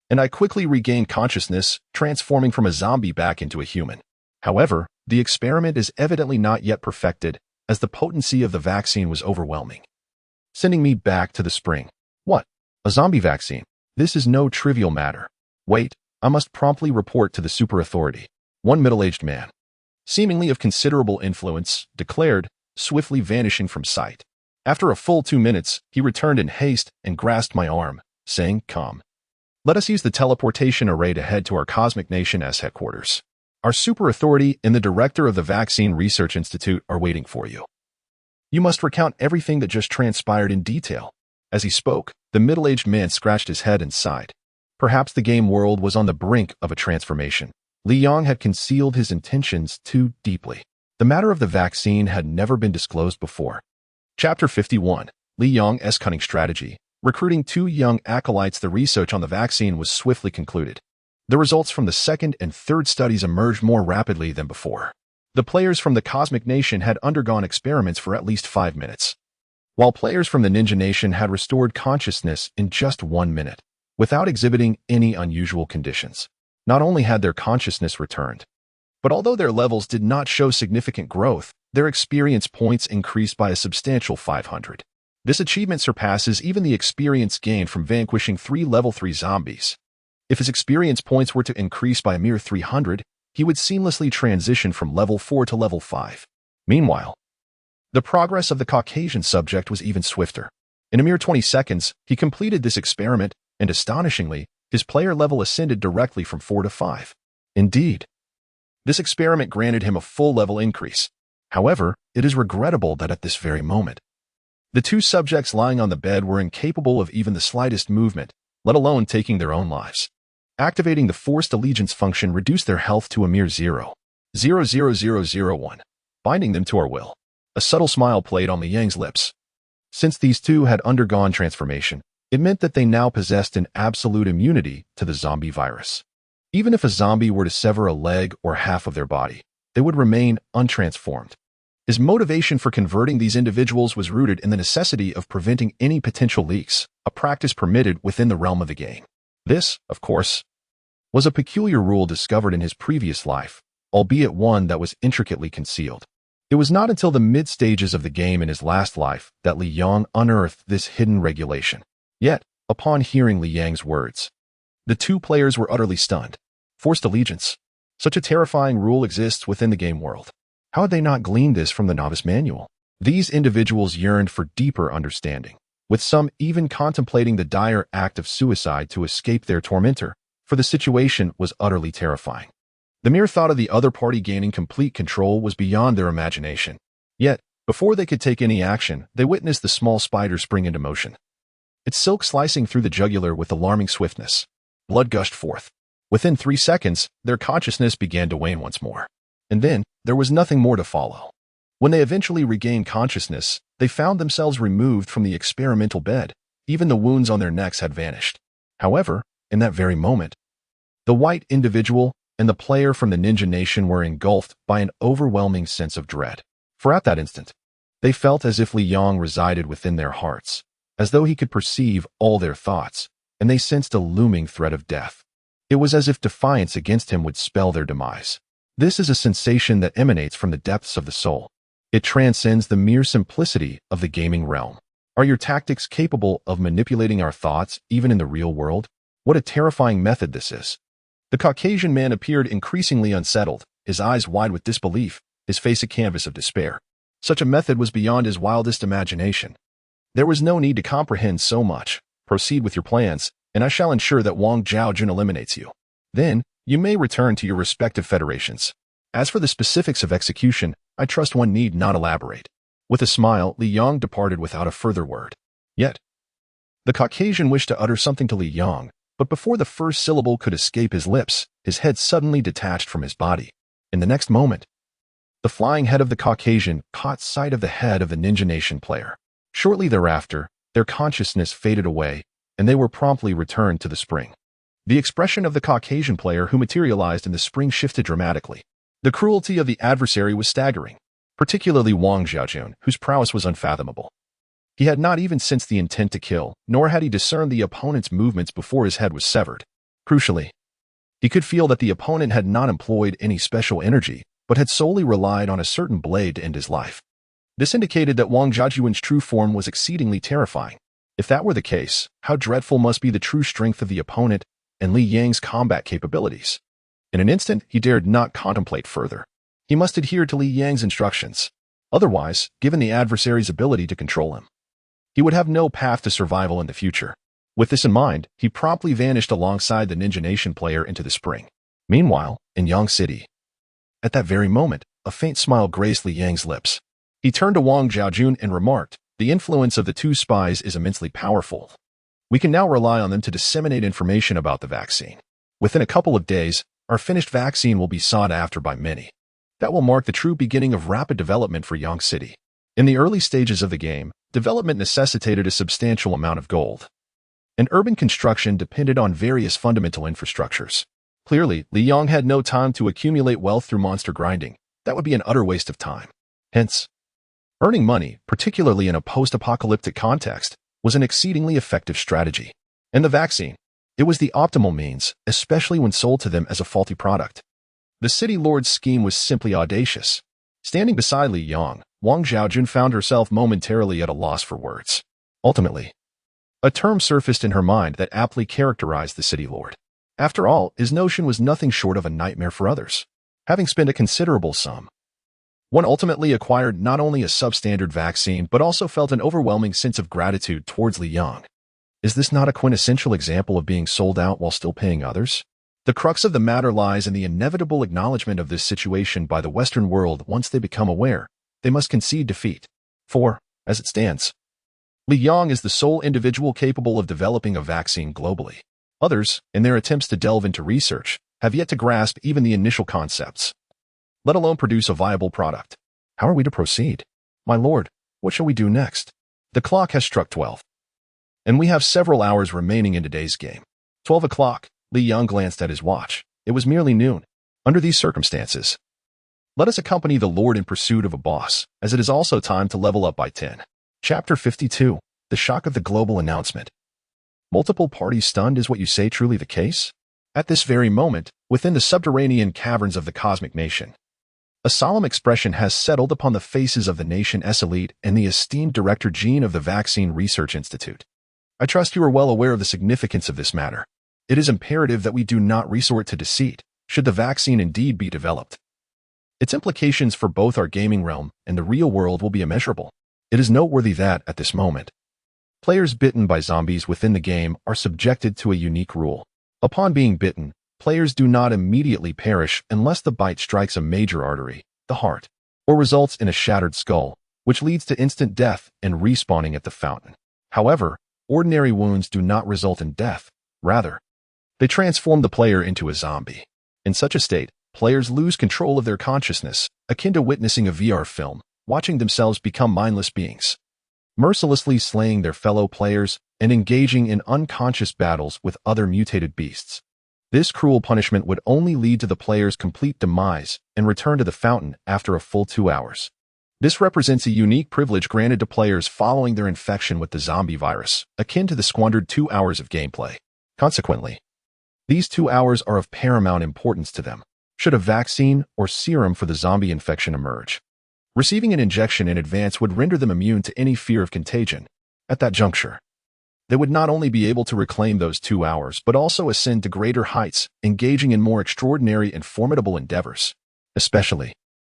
and I quickly regained consciousness, transforming from a zombie back into a human. However, the experiment is evidently not yet perfected, as the potency of the vaccine was overwhelming, sending me back to the spring. What? A zombie vaccine? This is no trivial matter. Wait, I must promptly report to the super authority. One middle-aged man, seemingly of considerable influence, declared, swiftly vanishing from sight. After a full 2 minutes, he returned in haste and grasped my arm, saying, "Come. Let us use the teleportation array to head to our Cosmic Nation's headquarters. Our super authority and the director of the Vaccine Research Institute are waiting for you. You must recount everything that just transpired in detail." As he spoke, the middle-aged man scratched his head and sighed. Perhaps the game world was on the brink of a transformation. Li Yang had concealed his intentions too deeply. The matter of the vaccine had never been disclosed before. Chapter 51. Li Yang's cunning strategy. Recruiting 2 young acolytes. The research on the vaccine was swiftly concluded. The results from the second and third studies emerged more rapidly than before. The players from the Cosmic Nation had undergone experiments for at least 5 minutes, while players from the Ninja Nation had restored consciousness in just 1 minute, without exhibiting any unusual conditions. Not only had their consciousness returned, but although their levels did not show significant growth, their experience points increased by a substantial 500. This achievement surpasses even the experience gained from vanquishing 3 level 3 zombies. If his experience points were to increase by a mere 300, he would seamlessly transition from level 4 to level 5. Meanwhile, the progress of the Caucasian subject was even swifter. In a mere 20 seconds, he completed this experiment, and astonishingly, his player level ascended directly from 4 to 5. Indeed, this experiment granted him a full level increase. However, it is regrettable that at this very moment, the 2 subjects lying on the bed were incapable of even the slightest movement, let alone taking their own lives. Activating the forced allegiance function reduced their health to a mere 0.00001, binding them to our will. A subtle smile played on Li Yang's lips. Since these 2 had undergone transformation, it meant that they now possessed an absolute immunity to the zombie virus. Even if a zombie were to sever a leg or half of their body, they would remain untransformed. His motivation for converting these individuals was rooted in the necessity of preventing any potential leaks, a practice permitted within the realm of the game. This, of course, was a peculiar rule discovered in his previous life, albeit one that was intricately concealed. It was not until the mid-stages of the game in his last life that Li Yang unearthed this hidden regulation. Yet, upon hearing Li Yang's words, the 2 players were utterly stunned. Forced allegiance. Such a terrifying rule exists within the game world. How had they not gleaned this from the novice manual? These individuals yearned for deeper understanding, with some even contemplating the dire act of suicide to escape their tormentor, for the situation was utterly terrifying. The mere thought of the other party gaining complete control was beyond their imagination. Yet, before they could take any action, they witnessed the small spider spring into motion. Its silk slicing through the jugular with alarming swiftness. Blood gushed forth. Within 3 seconds, their consciousness began to wane once more. And then, there was nothing more to follow. When they eventually regained consciousness, they found themselves removed from the experimental bed. Even the wounds on their necks had vanished. However, in that very moment, the white individual and the player from the Ninja Nation were engulfed by an overwhelming sense of dread. For at that instant, they felt as if Li Yang resided within their hearts, as though he could perceive all their thoughts, and they sensed a looming threat of death. It was as if defiance against him would spell their demise. This is a sensation that emanates from the depths of the soul. It transcends the mere simplicity of the gaming realm. Are your tactics capable of manipulating our thoughts even in the real world? What a terrifying method this is. The Caucasian man appeared increasingly unsettled, his eyes wide with disbelief, his face a canvas of despair. Such a method was beyond his wildest imagination. There was no need to comprehend so much. Proceed with your plans, and I shall ensure that Wang Zhaojun eliminates you. Then, you may return to your respective federations. As for the specifics of execution, I trust one need not elaborate. With a smile, Li Yang departed without a further word. Yet, the Caucasian wished to utter something to Li Yang, but before the first syllable could escape his lips, his head suddenly detached from his body. In the next moment, the flying head of the Caucasian caught sight of the head of the Ninja Nation player. Shortly thereafter, their consciousness faded away, and they were promptly returned to the spring. The expression of the Caucasian player who materialized in the spring shifted dramatically. The cruelty of the adversary was staggering, particularly Wang Zhaojun, whose prowess was unfathomable. He had not even sensed the intent to kill, nor had he discerned the opponent's movements before his head was severed. Crucially, he could feel that the opponent had not employed any special energy, but had solely relied on a certain blade to end his life. This indicated that Wang Zhaojun's true form was exceedingly terrifying. If that were the case, how dreadful must be the true strength of the opponent and Li Yang's combat capabilities. In an instant, he dared not contemplate further. He must adhere to Li Yang's instructions. Otherwise, given the adversary's ability to control him, he would have no path to survival in the future. With this in mind, he promptly vanished alongside the Ninja Nation player into the spring. Meanwhile, in Yang City, at that very moment, a faint smile graced Li Yang's lips. He turned to Wang Zhaojun and remarked, "The influence of the 2 spies is immensely powerful. We can now rely on them to disseminate information about the vaccine. Within a couple of days, our finished vaccine will be sought after by many. That will mark the true beginning of rapid development for Yang City. In the early stages of the game, development necessitated a substantial amount of gold. And urban construction depended on various fundamental infrastructures. Clearly, Li Yang had no time to accumulate wealth through monster grinding. That would be an utter waste of time. Hence, earning money, particularly in a post-apocalyptic context, was an exceedingly effective strategy. And the vaccine, it was the optimal means, especially when sold to them as a faulty product. The city lord's scheme was simply audacious. Standing beside Li Yang, Wang Xiaojun found herself momentarily at a loss for words. Ultimately, a term surfaced in her mind that aptly characterized the city lord. After all, his notion was nothing short of a nightmare for others. Having spent a considerable sum, one ultimately acquired not only a substandard vaccine but also felt an overwhelming sense of gratitude towards Li Yang. Is this not a quintessential example of being sold out while still paying others? The crux of the matter lies in the inevitable acknowledgement of this situation by the Western world. Once they become aware, they must concede defeat. For, as it stands, Li Yang is the sole individual capable of developing a vaccine globally. Others, in their attempts to delve into research, have yet to grasp even the initial concepts, let alone produce a viable product. How are we to proceed? My lord, what shall we do next? The clock has struck 12. And we have several hours remaining in today's game. 12 o'clock, Li Yang glanced at his watch. It was merely noon. Under these circumstances, let us accompany the lord in pursuit of a boss, as it is also time to level up by 10. Chapter 52. The shock of the global announcement. Multiple parties stunned. Is what you say truly the case? At this very moment, within the subterranean caverns of the cosmic nation, a solemn expression has settled upon the faces of the nation's elite and the esteemed Director Jean of the Vaccine Research Institute. I trust you are well aware of the significance of this matter. It is imperative that we do not resort to deceit, should the vaccine indeed be developed. Its implications for both our gaming realm and the real world will be immeasurable. It is noteworthy that, at this moment, players bitten by zombies within the game are subjected to a unique rule. Upon being bitten, players do not immediately perish unless the bite strikes a major artery, the heart, or results in a shattered skull, which leads to instant death and respawning at the fountain. However, ordinary wounds do not result in death. Rather, they transform the player into a zombie. In such a state, players lose control of their consciousness, akin to witnessing a VR film, watching themselves become mindless beings, mercilessly slaying their fellow players and engaging in unconscious battles with other mutated beasts. This cruel punishment would only lead to the player's complete demise and return to the fountain after a full 2 hours. This represents a unique privilege granted to players following their infection with the zombie virus, akin to the squandered 2 hours of gameplay. Consequently, these 2 hours are of paramount importance to them, should a vaccine or serum for the zombie infection emerge. Receiving an injection in advance would render them immune to any fear of contagion. At that juncture, they would not only be able to reclaim those 2 hours, but also ascend to greater heights, engaging in more extraordinary and formidable endeavors. Especially,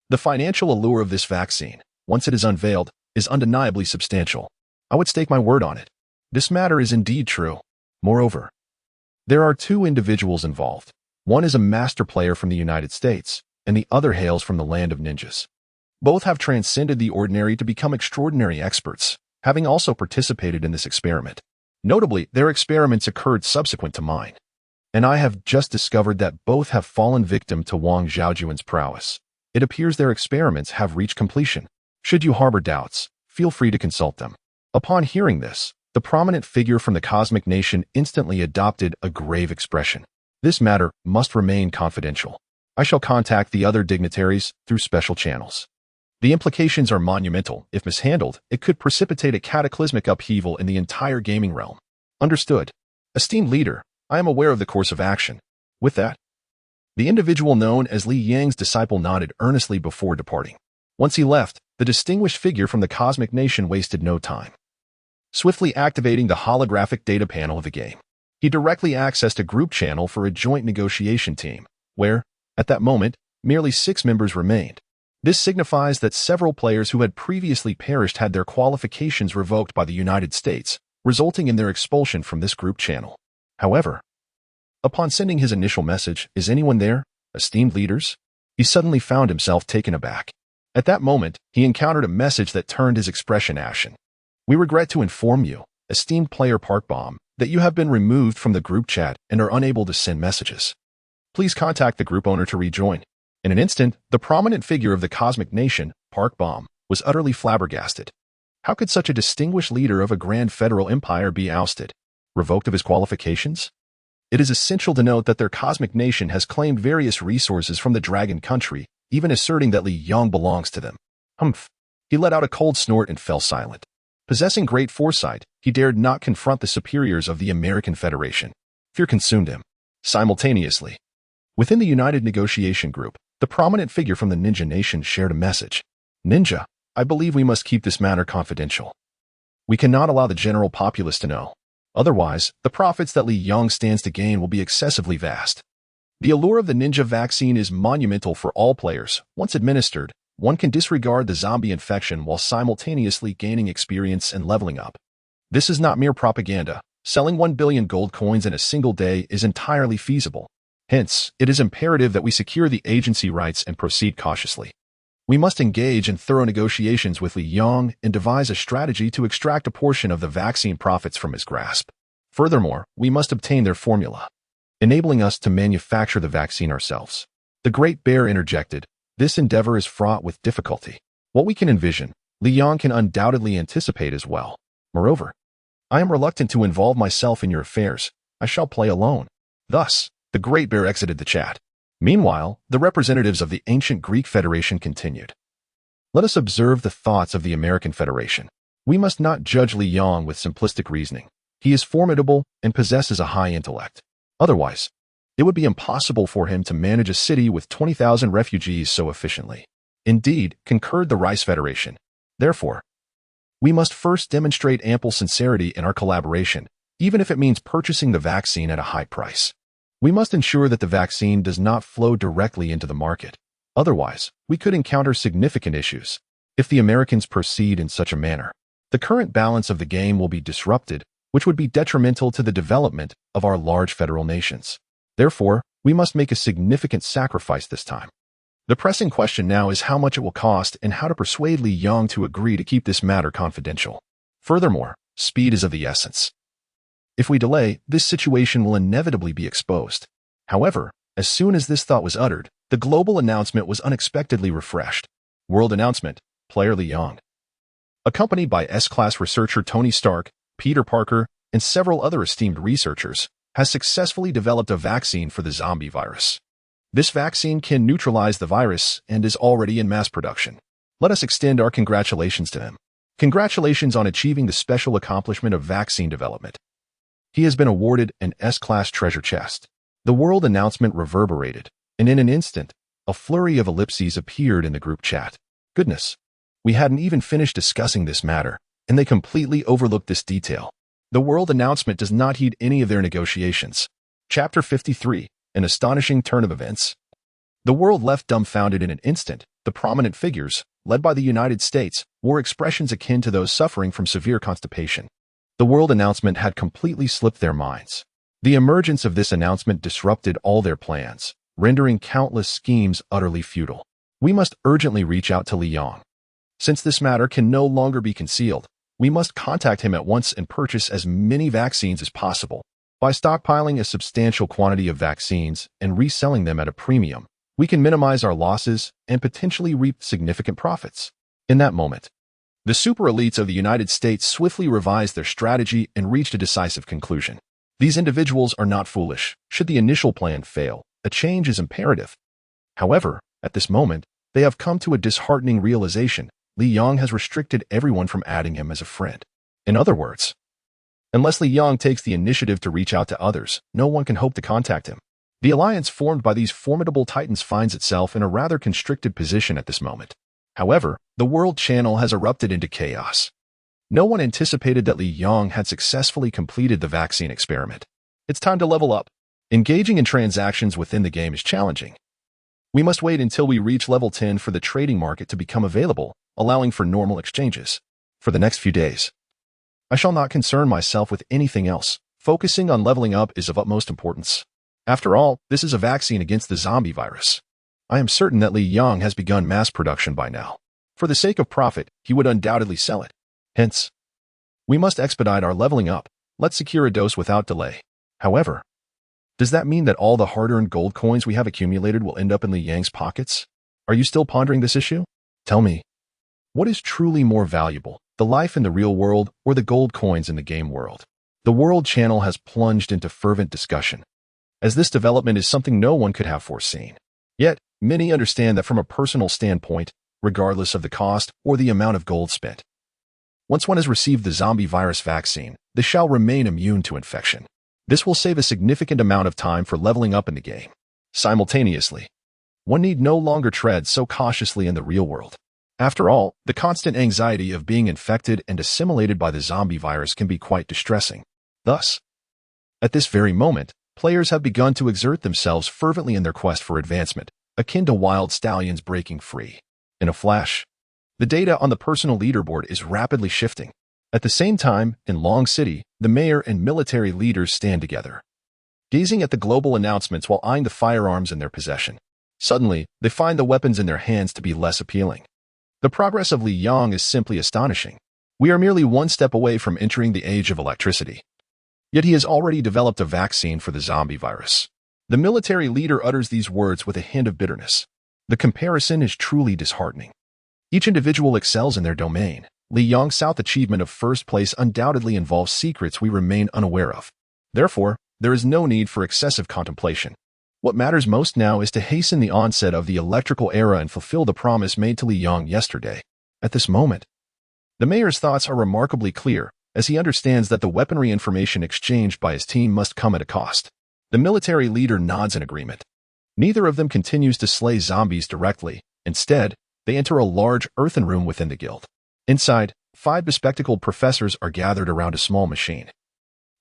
the financial allure of this vaccine, once it is unveiled, is undeniably substantial. I would stake my word on it. This matter is indeed true. Moreover, there are 2 individuals involved. One is a master player from the United States, and the other hails from the land of ninjas. Both have transcended the ordinary to become extraordinary experts, having also participated in this experiment. Notably, their experiments occurred subsequent to mine, and I have just discovered that both have fallen victim to Wang Xiaojun's prowess. It appears their experiments have reached completion. Should you harbor doubts, feel free to consult them. Upon hearing this, the prominent figure from the cosmic nation instantly adopted a grave expression. This matter must remain confidential. I shall contact the other dignitaries through special channels. The implications are monumental. If mishandled, it could precipitate a cataclysmic upheaval in the entire gaming realm. Understood. Esteemed leader, I am aware of the course of action. With that, the individual known as Li Yang's disciple nodded earnestly before departing. Once he left, the distinguished figure from the cosmic nation wasted no time. Swiftly activating the holographic data panel of the game, he directly accessed a group channel for a joint negotiation team, where, at that moment, merely 6 members remained. This signifies that several players who had previously perished had their qualifications revoked by the United States, resulting in their expulsion from this group channel. However, upon sending his initial message, "Is anyone there, esteemed leaders?" he suddenly found himself taken aback. At that moment, he encountered a message that turned his expression ashen. "We regret to inform you, esteemed player Park Bomb, that you have been removed from the group chat and are unable to send messages. Please contact the group owner to rejoin. In an instant, the prominent figure of the cosmic nation, Park Bomb, was utterly flabbergasted. How could such a distinguished leader of a grand federal empire be ousted, revoked of his qualifications? It is essential to note that their cosmic nation has claimed various resources from the Dragon Country, even asserting that Li Yong belongs to them. Humph. He let out a cold snort and fell silent. Possessing great foresight, he dared not confront the superiors of the American Federation. Fear consumed him. Simultaneously, within the United Negotiation Group, the prominent figure from the Ninja Nation shared a message. Ninja, I believe we must keep this matter confidential. We cannot allow the general populace to know. Otherwise, the profits that Li Yong stands to gain will be excessively vast. The allure of the ninja vaccine is monumental for all players. Once administered, one can disregard the zombie infection while simultaneously gaining experience and leveling up. This is not mere propaganda. Selling 1 billion gold coins in a single day is entirely feasible. Hence, it is imperative that we secure the agency rights and proceed cautiously. We must engage in thorough negotiations with Li Yong and devise a strategy to extract a portion of the vaccine profits from his grasp. Furthermore, we must obtain their formula, enabling us to manufacture the vaccine ourselves. The Great Bear interjected, this endeavor is fraught with difficulty. What we can envision, Li Yong can undoubtedly anticipate as well. Moreover, I am reluctant to involve myself in your affairs. I shall play alone. Thus, the Great Bear exited the chat. Meanwhile, the representatives of the ancient Greek Federation continued. Let us observe the thoughts of the American Federation. We must not judge Li Yong with simplistic reasoning. He is formidable and possesses a high intellect. Otherwise, it would be impossible for him to manage a city with 20,000 refugees so efficiently. Indeed, concurred the Rice Federation. Therefore, we must first demonstrate ample sincerity in our collaboration, even if it means purchasing the vaccine at a high price. We must ensure that the vaccine does not flow directly into the market. Otherwise, we could encounter significant issues. If the Americans proceed in such a manner, the current balance of the game will be disrupted, which would be detrimental to the development of our large federal nations. Therefore, we must make a significant sacrifice this time. The pressing question now is how much it will cost and how to persuade Li Yong to agree to keep this matter confidential. Furthermore, speed is of the essence. If we delay, this situation will inevitably be exposed. However, as soon as this thought was uttered, the global announcement was unexpectedly refreshed. World announcement, player Li Yong. Accompanied by S-Class researcher Tony Stark, Peter Parker, and several other esteemed researchers, has successfully developed a vaccine for the zombie virus. This vaccine can neutralize the virus and is already in mass production. Let us extend our congratulations to him. Congratulations on achieving the special accomplishment of vaccine development. He has been awarded an S-Class treasure chest. The world announcement reverberated, and in an instant, a flurry of ellipses appeared in the group chat. Goodness, we hadn't even finished discussing this matter, and they completely overlooked this detail. The world announcement does not heed any of their negotiations. Chapter 53, an astonishing turn of events. The world left dumbfounded in an instant. The prominent figures, led by the United States, wore expressions akin to those suffering from severe constipation. The world announcement had completely slipped their minds. The emergence of this announcement disrupted all their plans, rendering countless schemes utterly futile. We must urgently reach out to Li Yong. Since this matter can no longer be concealed, we must contact him at once and purchase as many vaccines as possible. By stockpiling a substantial quantity of vaccines and reselling them at a premium, we can minimize our losses and potentially reap significant profits. In that moment, the super elites of the United States swiftly revised their strategy and reached a decisive conclusion. These individuals are not foolish. Should the initial plan fail, a change is imperative. However, at this moment, they have come to a disheartening realization. Li Yong has restricted everyone from adding him as a friend. In other words, unless Li Yong takes the initiative to reach out to others, no one can hope to contact him. The alliance formed by these formidable titans finds itself in a rather constricted position at this moment. However, the world channel has erupted into chaos. No one anticipated that Li Yong had successfully completed the vaccine experiment. It's time to level up. Engaging in transactions within the game is challenging. We must wait until we reach level 10 for the trading market to become available, allowing for normal exchanges. For the next few days, I shall not concern myself with anything else. Focusing on leveling up is of utmost importance. After all, this is a vaccine against the zombie virus. I am certain that Li Yong has begun mass production by now. For the sake of profit, he would undoubtedly sell it. Hence, we must expedite our leveling up. Let's secure a dose without delay. However, does that mean that all the hard-earned gold coins we have accumulated will end up in Li Yang's pockets? Are you still pondering this issue? Tell me, what is truly more valuable, the life in the real world or the gold coins in the game world? The World Channel has plunged into fervent discussion, as this development is something no one could have foreseen. Yet, many understand that from a personal standpoint, regardless of the cost or the amount of gold spent, once one has received the zombie virus vaccine, they shall remain immune to infection. This will save a significant amount of time for leveling up in the game. Simultaneously, one need no longer tread so cautiously in the real world. After all, the constant anxiety of being infected and assimilated by the zombie virus can be quite distressing. Thus, at this very moment, players have begun to exert themselves fervently in their quest for advancement, akin to wild stallions breaking free. In a flash, the data on the personal leaderboard is rapidly shifting. At the same time, in Long City, the mayor and military leaders stand together, gazing at the global announcements while eyeing the firearms in their possession. Suddenly, they find the weapons in their hands to be less appealing. The progress of Li Yang is simply astonishing. We are merely one step away from entering the age of electricity. Yet he has already developed a vaccine for the zombie virus. The military leader utters these words with a hint of bitterness. The comparison is truly disheartening. Each individual excels in their domain. Li Yang's South achievement of first place undoubtedly involves secrets we remain unaware of. Therefore, there is no need for excessive contemplation. What matters most now is to hasten the onset of the electrical era and fulfill the promise made to Li Yang yesterday. At this moment, the mayor's thoughts are remarkably clear, as he understands that the weaponry information exchanged by his team must come at a cost. The military leader nods in agreement. Neither of them continues to slay zombies directly. Instead, they enter a large earthen room within the guild. Inside, 5 bespectacled professors are gathered around a small machine,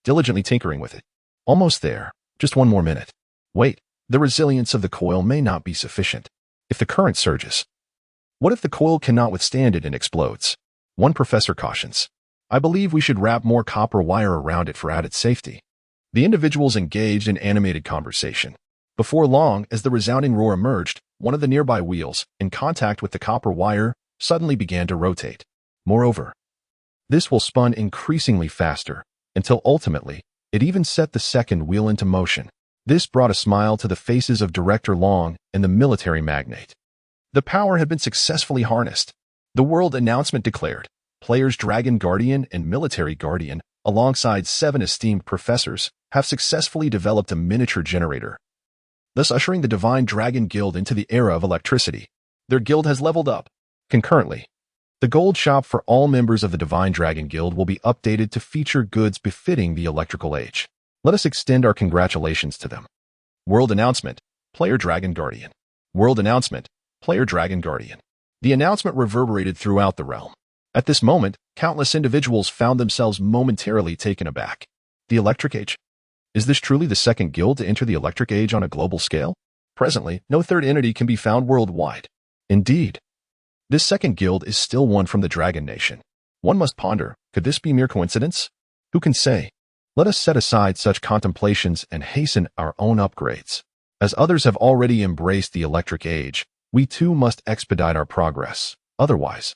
diligently tinkering with it. Almost there. Just one more minute. Wait, the resilience of the coil may not be sufficient. If the current surges, what if the coil cannot withstand it and explodes? One professor cautions. I believe we should wrap more copper wire around it for added safety. The individuals engaged in animated conversation. Before long, as the resounding roar emerged, one of the nearby wheels, in contact with the copper wire, suddenly began to rotate. Moreover, this will spun increasingly faster, until ultimately, it even set the second wheel into motion. This brought a smile to the faces of Director Long and the military magnate. The power had been successfully harnessed. The world announcement declared, players Dragon Guardian and Military Guardian, alongside 7 esteemed professors, have successfully developed a miniature generator, thus ushering the Divine Dragon Guild into the era of electricity. Their guild has leveled up. Concurrently, the gold shop for all members of the Divine Dragon Guild will be updated to feature goods befitting the electrical age. Let us extend our congratulations to them. World announcement, Player Dragon Guardian. World announcement, Player Dragon Guardian. The announcement reverberated throughout the realm. At this moment, countless individuals found themselves momentarily taken aback. The Electric Age? Is this truly the second guild to enter the Electric Age on a global scale? Presently, no third entity can be found worldwide. Indeed, this second guild is still one from the Dragon Nation. One must ponder, could this be mere coincidence? Who can say? Let us set aside such contemplations and hasten our own upgrades. As others have already embraced the Electric Age, we too must expedite our progress. Otherwise,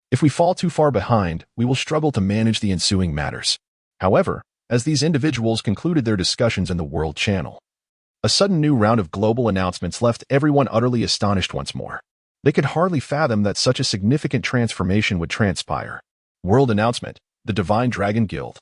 if we fall too far behind, we will struggle to manage the ensuing matters. However, as these individuals concluded their discussions in the World Channel, a sudden new round of global announcements left everyone utterly astonished once more. They could hardly fathom that such a significant transformation would transpire. World announcement, the Divine Dragon Guild,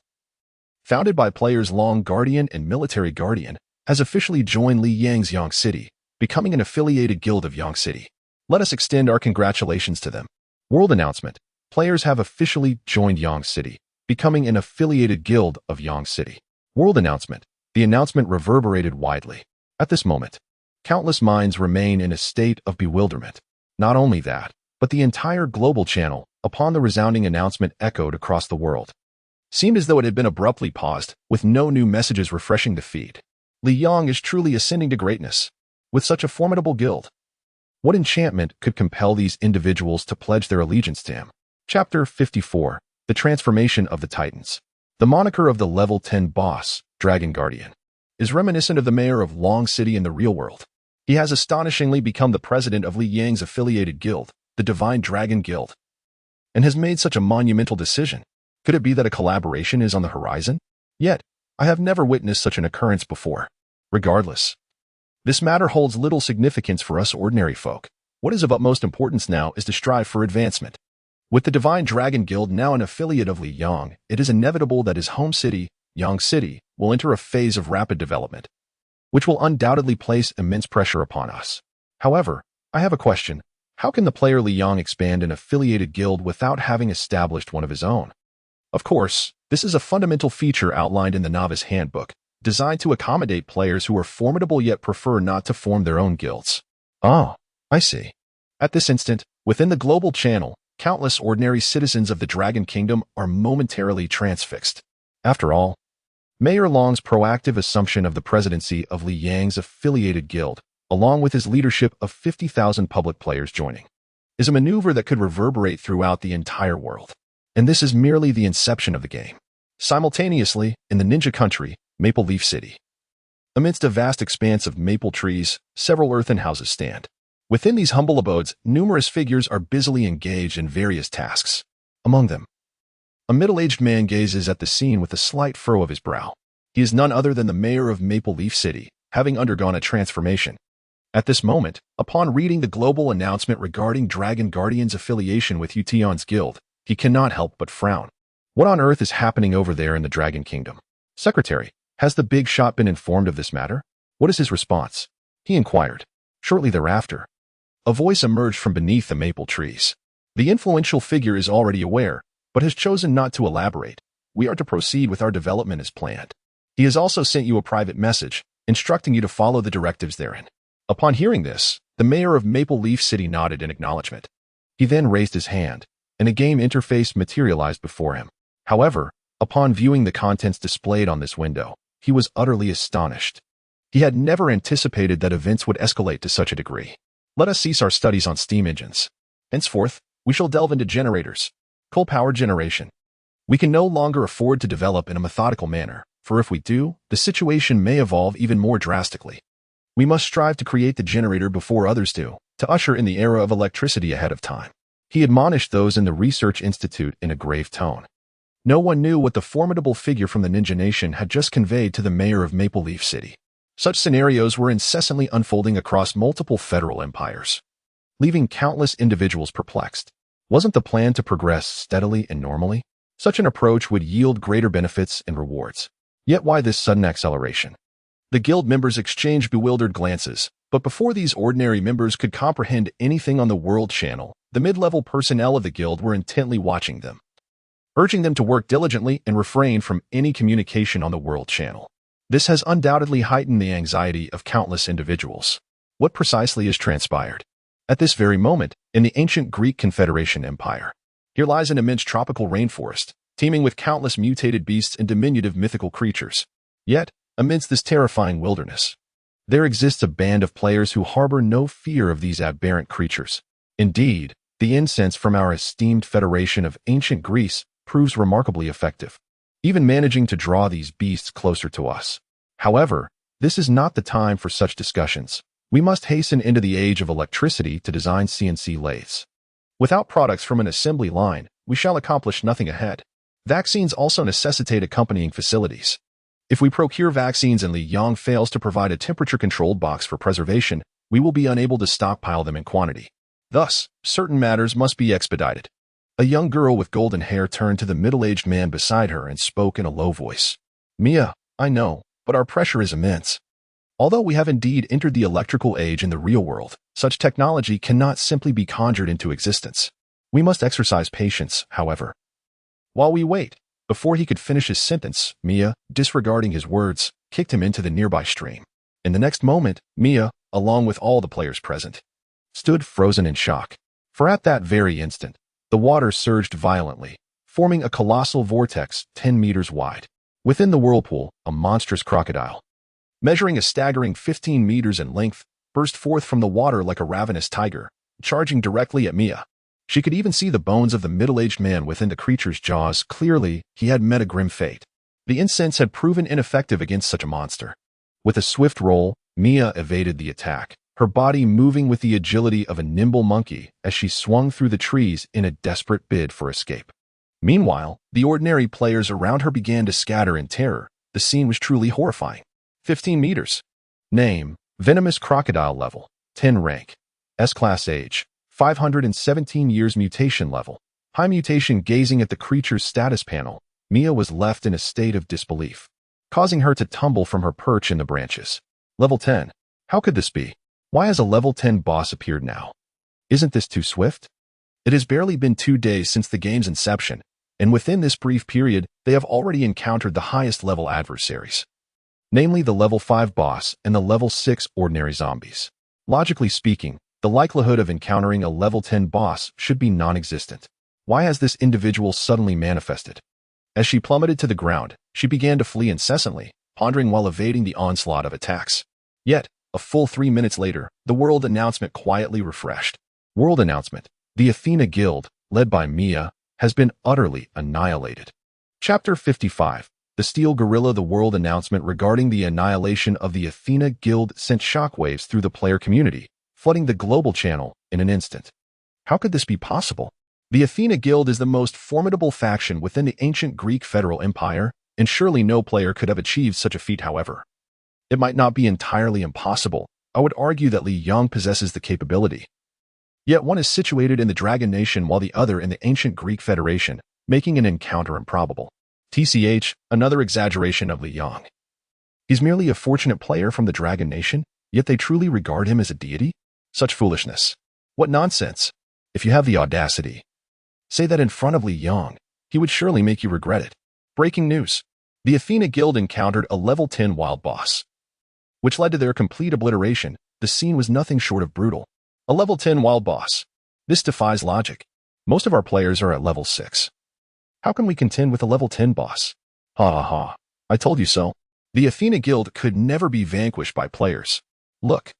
founded by players Long Guardian and Military Guardian, has officially joined Li Yang's Yang City, becoming an affiliated guild of Yang City. Let us extend our congratulations to them. World announcement, players have officially joined Yang City, becoming an affiliated guild of Yang City. World announcement, the announcement reverberated widely. At this moment, countless minds remain in a state of bewilderment. Not only that, but the entire global channel, upon the resounding announcement echoed across the world, seemed as though it had been abruptly paused, with no new messages refreshing the feed. Li Yang is truly ascending to greatness. With such a formidable guild, what enchantment could compel these individuals to pledge their allegiance to him? Chapter 54, The Transformation of the Titans. The moniker of the level 10 boss, Dragon Guardian, is reminiscent of the mayor of Long City in the real world. He has astonishingly become the president of Li Yang's affiliated guild, the Divine Dragon Guild, and has made such a monumental decision. Could it be that a collaboration is on the horizon? Yet, I have never witnessed such an occurrence before. Regardless, this matter holds little significance for us ordinary folk. What is of utmost importance now is to strive for advancement. With the Divine Dragon Guild now an affiliate of Li Yang, it is inevitable that his home city, Yang City, will enter a phase of rapid development, which will undoubtedly place immense pressure upon us. However, I have a question. How can the player Li Yang expand an affiliated guild without having established one of his own? Of course, this is a fundamental feature outlined in the Novice Handbook, designed to accommodate players who are formidable yet prefer not to form their own guilds. Oh, I see. At this instant, within the global channel, countless ordinary citizens of the Dragon Kingdom are momentarily transfixed. After all, Mayor Long's proactive assumption of the presidency of Li Yang's affiliated guild, along with his leadership of 50,000 public players joining, is a maneuver that could reverberate throughout the entire world. And this is merely the inception of the game. Simultaneously, in the Ninja Country, Maple Leaf City, amidst a vast expanse of maple trees, several earthen houses stand. Within these humble abodes, numerous figures are busily engaged in various tasks. Among them, a middle-aged man gazes at the scene with a slight furrow of his brow. He is none other than the mayor of Maple Leaf City, having undergone a transformation. At this moment, upon reading the global announcement regarding Dragon Guardian's affiliation with Yution's guild, he cannot help but frown. What on earth is happening over there in the Dragon Kingdom? Secretary, has the big shot been informed of this matter? What is his response? He inquired. Shortly thereafter, a voice emerged from beneath the maple trees. The influential figure is already aware, but has chosen not to elaborate. We are to proceed with our development as planned. He has also sent you a private message, instructing you to follow the directives therein. Upon hearing this, the mayor of Maple Leaf City nodded in acknowledgement. He then raised his hand, and a game interface materialized before him. However, upon viewing the contents displayed on this window, he was utterly astonished. He had never anticipated that events would escalate to such a degree. Let us cease our studies on steam engines. Henceforth, we shall delve into generators. Coal-powered generation. We can no longer afford to develop in a methodical manner, for if we do, the situation may evolve even more drastically. We must strive to create the generator before others do, to usher in the era of electricity ahead of time. He admonished those in the Research Institute in a grave tone. No one knew what the formidable figure from the Ninja Nation had just conveyed to the mayor of Maple Leaf City. Such scenarios were incessantly unfolding across multiple federal empires, leaving countless individuals perplexed. Wasn't the plan to progress steadily and normally? Such an approach would yield greater benefits and rewards. Yet why this sudden acceleration? The guild members exchanged bewildered glances, but before these ordinary members could comprehend anything on the World Channel, the mid-level personnel of the guild were intently watching them, urging them to work diligently and refrain from any communication on the World Channel. This has undoubtedly heightened the anxiety of countless individuals. What precisely is transpired? At this very moment, in the ancient Greek Confederation Empire, here lies an immense tropical rainforest, teeming with countless mutated beasts and diminutive mythical creatures. Yet, amidst this terrifying wilderness, there exists a band of players who harbor no fear of these aberrant creatures. Indeed, the incense from our esteemed Federation of Ancient Greece proves remarkably effective, even managing to draw these beasts closer to us. However, this is not the time for such discussions. We must hasten into the age of electricity to design CNC lathes. Without products from an assembly line, we shall accomplish nothing ahead. Vaccines also necessitate accompanying facilities. If we procure vaccines and Li Yang fails to provide a temperature-controlled box for preservation, we will be unable to stockpile them in quantity. Thus, certain matters must be expedited. A young girl with golden hair turned to the middle-aged man beside her and spoke in a low voice. Mia, I know, but our pressure is immense. Although we have indeed entered the electrical age in the real world, such technology cannot simply be conjured into existence. We must exercise patience, however. While we wait, before he could finish his sentence, Mia, disregarding his words, kicked him into the nearby stream. In the next moment, Mia, along with all the players present, stood frozen in shock. For at that very instant, the water surged violently, forming a colossal vortex 10 meters wide. Within the whirlpool, a monstrous crocodile, measuring a staggering 15 meters in length, burst forth from the water like a ravenous tiger, charging directly at Mia. She could even see the bones of the middle-aged man within the creature's jaws. Clearly, he had met a grim fate. The incense had proven ineffective against such a monster. With a swift roll, Mia evaded the attack, her body moving with the agility of a nimble monkey as she swung through the trees in a desperate bid for escape. Meanwhile, the ordinary players around her began to scatter in terror. The scene was truly horrifying. 15 meters. Name: Venomous Crocodile level. 10 rank. S-Class age: 517 years. Mutation level: high. Mutation. Gazing at the creature's status panel, Mia was left in a state of disbelief, causing her to tumble from her perch in the branches. Level 10. How could this be? Why has a level 10 boss appeared now? Isn't this too swift? It has barely been 2 days since the game's inception, and within this brief period, they have already encountered the highest level adversaries, namely the level 5 boss and the level 6 ordinary zombies. Logically speaking, the likelihood of encountering a level 10 boss should be non-existent. Why has this individual suddenly manifested? As she plummeted to the ground, she began to flee incessantly, pondering while evading the onslaught of attacks. Yet, a full 3 minutes later, the world announcement quietly refreshed. World announcement: the Athena Guild, led by Mia, has been utterly annihilated. Chapter 55. The Steel Gorilla. The world announcement regarding the annihilation of the Athena Guild sent shockwaves through the player community, flooding the global channel in an instant. How could this be possible? The Athena Guild is the most formidable faction within the ancient Greek Federal Empire, and surely no player could have achieved such a feat. However, it might not be entirely impossible. I would argue that Li Yang possesses the capability. Yet one is situated in the Dragon Nation while the other in the ancient Greek Federation, making an encounter improbable. TCH, another exaggeration of Li Yang. He's merely a fortunate player from the Dragon Nation, yet they truly regard him as a deity? Such foolishness. What nonsense. If you have the audacity, say that in front of Li Yang. He would surely make you regret it. Breaking news. The Athena Guild encountered a level 10 wild boss, which led to their complete obliteration. The scene was nothing short of brutal. A level 10 wild boss. This defies logic. Most of our players are at level 6. How can we contend with a level 10 boss? Ha ha ha. I told you so. The Athena Guild could never be vanquished by players. Look.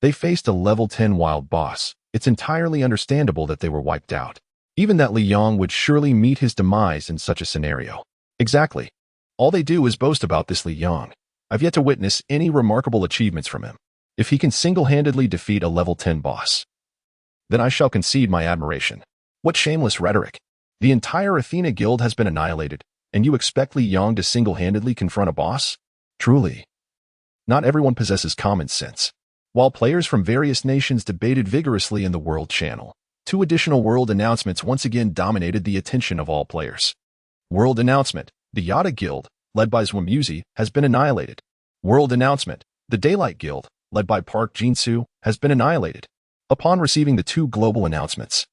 They faced a level 10 wild boss. It's entirely understandable that they were wiped out. Even that Li Yang would surely meet his demise in such a scenario. Exactly. All they do is boast about this Li Yang. I've yet to witness any remarkable achievements from him. If he can single-handedly defeat a level 10 boss, then I shall concede my admiration. What shameless rhetoric. The entire Athena Guild has been annihilated, and you expect Li Yang to single-handedly confront a boss? Truly. Not everyone possesses common sense. While players from various nations debated vigorously in the World Channel, 2 additional world announcements once again dominated the attention of all players. World announcement: the Yada Guild, led by Zwamuzi, has been annihilated. World announcement: the Daylight Guild, led by Park Jinsu, has been annihilated. Upon receiving the 2 global announcements,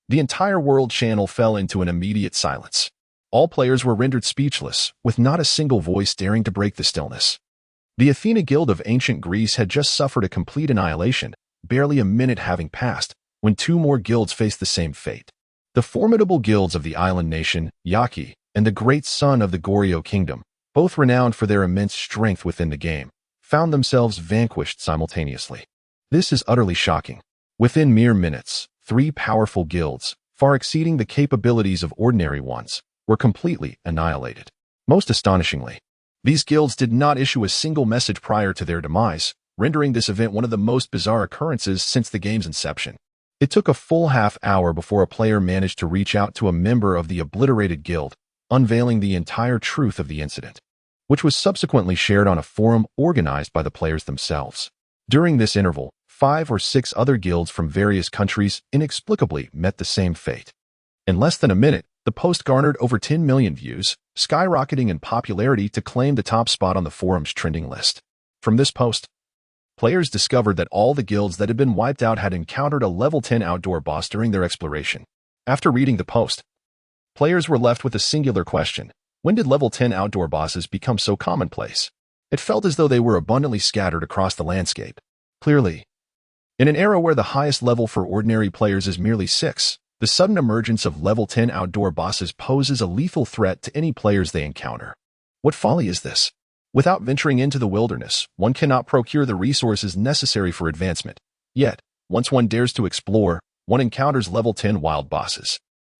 the entire World Channel fell into an immediate silence. All players were rendered speechless, with not a single voice daring to break the stillness. The Athena Guild of ancient Greece had just suffered a complete annihilation, barely a minute having passed, when 2 more guilds faced the same fate. The formidable guilds of the island nation, Yaki, and the great son of the Goryeo kingdom, both renowned for their immense strength within the game, found themselves vanquished simultaneously. This is utterly shocking. Within mere minutes, 3 powerful guilds, far exceeding the capabilities of ordinary ones, were completely annihilated. Most astonishingly, these guilds did not issue a single message prior to their demise, rendering this event one of the most bizarre occurrences since the game's inception. It took a full half-hour before a player managed to reach out to a member of the obliterated guild, unveiling the entire truth of the incident, which was subsequently shared on a forum organized by the players themselves. During this interval, 5 or 6 other guilds from various countries inexplicably met the same fate. In less than a minute, the post garnered over 10 million views, skyrocketing in popularity to claim the top spot on the forum's trending list. From this post, players discovered that all the guilds that had been wiped out had encountered a level 10 outdoor boss during their exploration. After reading the post, players were left with a singular question: when did level 10 outdoor bosses become so commonplace? It felt as though they were abundantly scattered across the landscape. Clearly, in an era where the highest level for ordinary players is merely 6, the sudden emergence of level 10 outdoor bosses poses a lethal threat to any players they encounter. What folly is this? Without venturing into the wilderness, one cannot procure the resources necessary for advancement. Yet, once one dares to explore, one encounters level 10 wild bosses.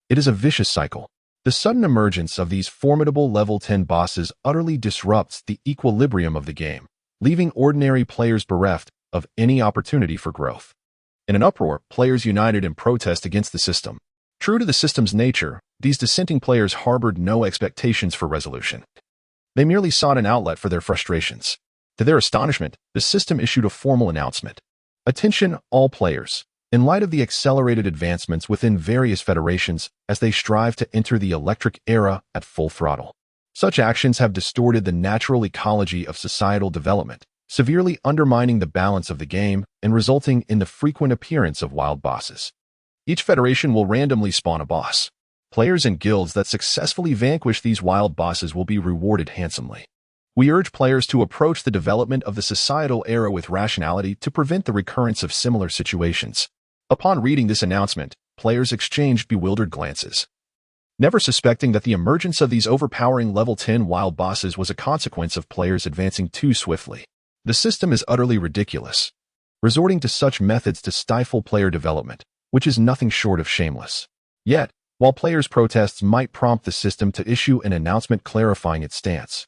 It is a vicious cycle. The sudden emergence of these formidable level 10 bosses utterly disrupts the equilibrium of the game, leaving ordinary players bereft of any opportunity for growth. In an uproar, players united in protest against the system. True to the system's nature, these dissenting players harbored no expectations for resolution. They merely sought an outlet for their frustrations. To their astonishment, the system issued a formal announcement. Attention, all players. In light of the accelerated advancements within various federations as they strive to enter the electric era at full throttle, such actions have distorted the natural ecology of societal development, severely undermining the balance of the game and resulting in the frequent appearance of wild bosses. Each federation will randomly spawn a boss. Players and guilds that successfully vanquish these wild bosses will be rewarded handsomely. We urge players to approach the development of the societal era with rationality to prevent the recurrence of similar situations. Upon reading this announcement, players exchanged bewildered glances, never suspecting that the emergence of these overpowering level 10 wild bosses was a consequence of players advancing too swiftly. The system is utterly ridiculous, resorting to such methods to stifle player development, which is nothing short of shameless. Yet, while players' protests might prompt the system to issue an announcement clarifying its stance,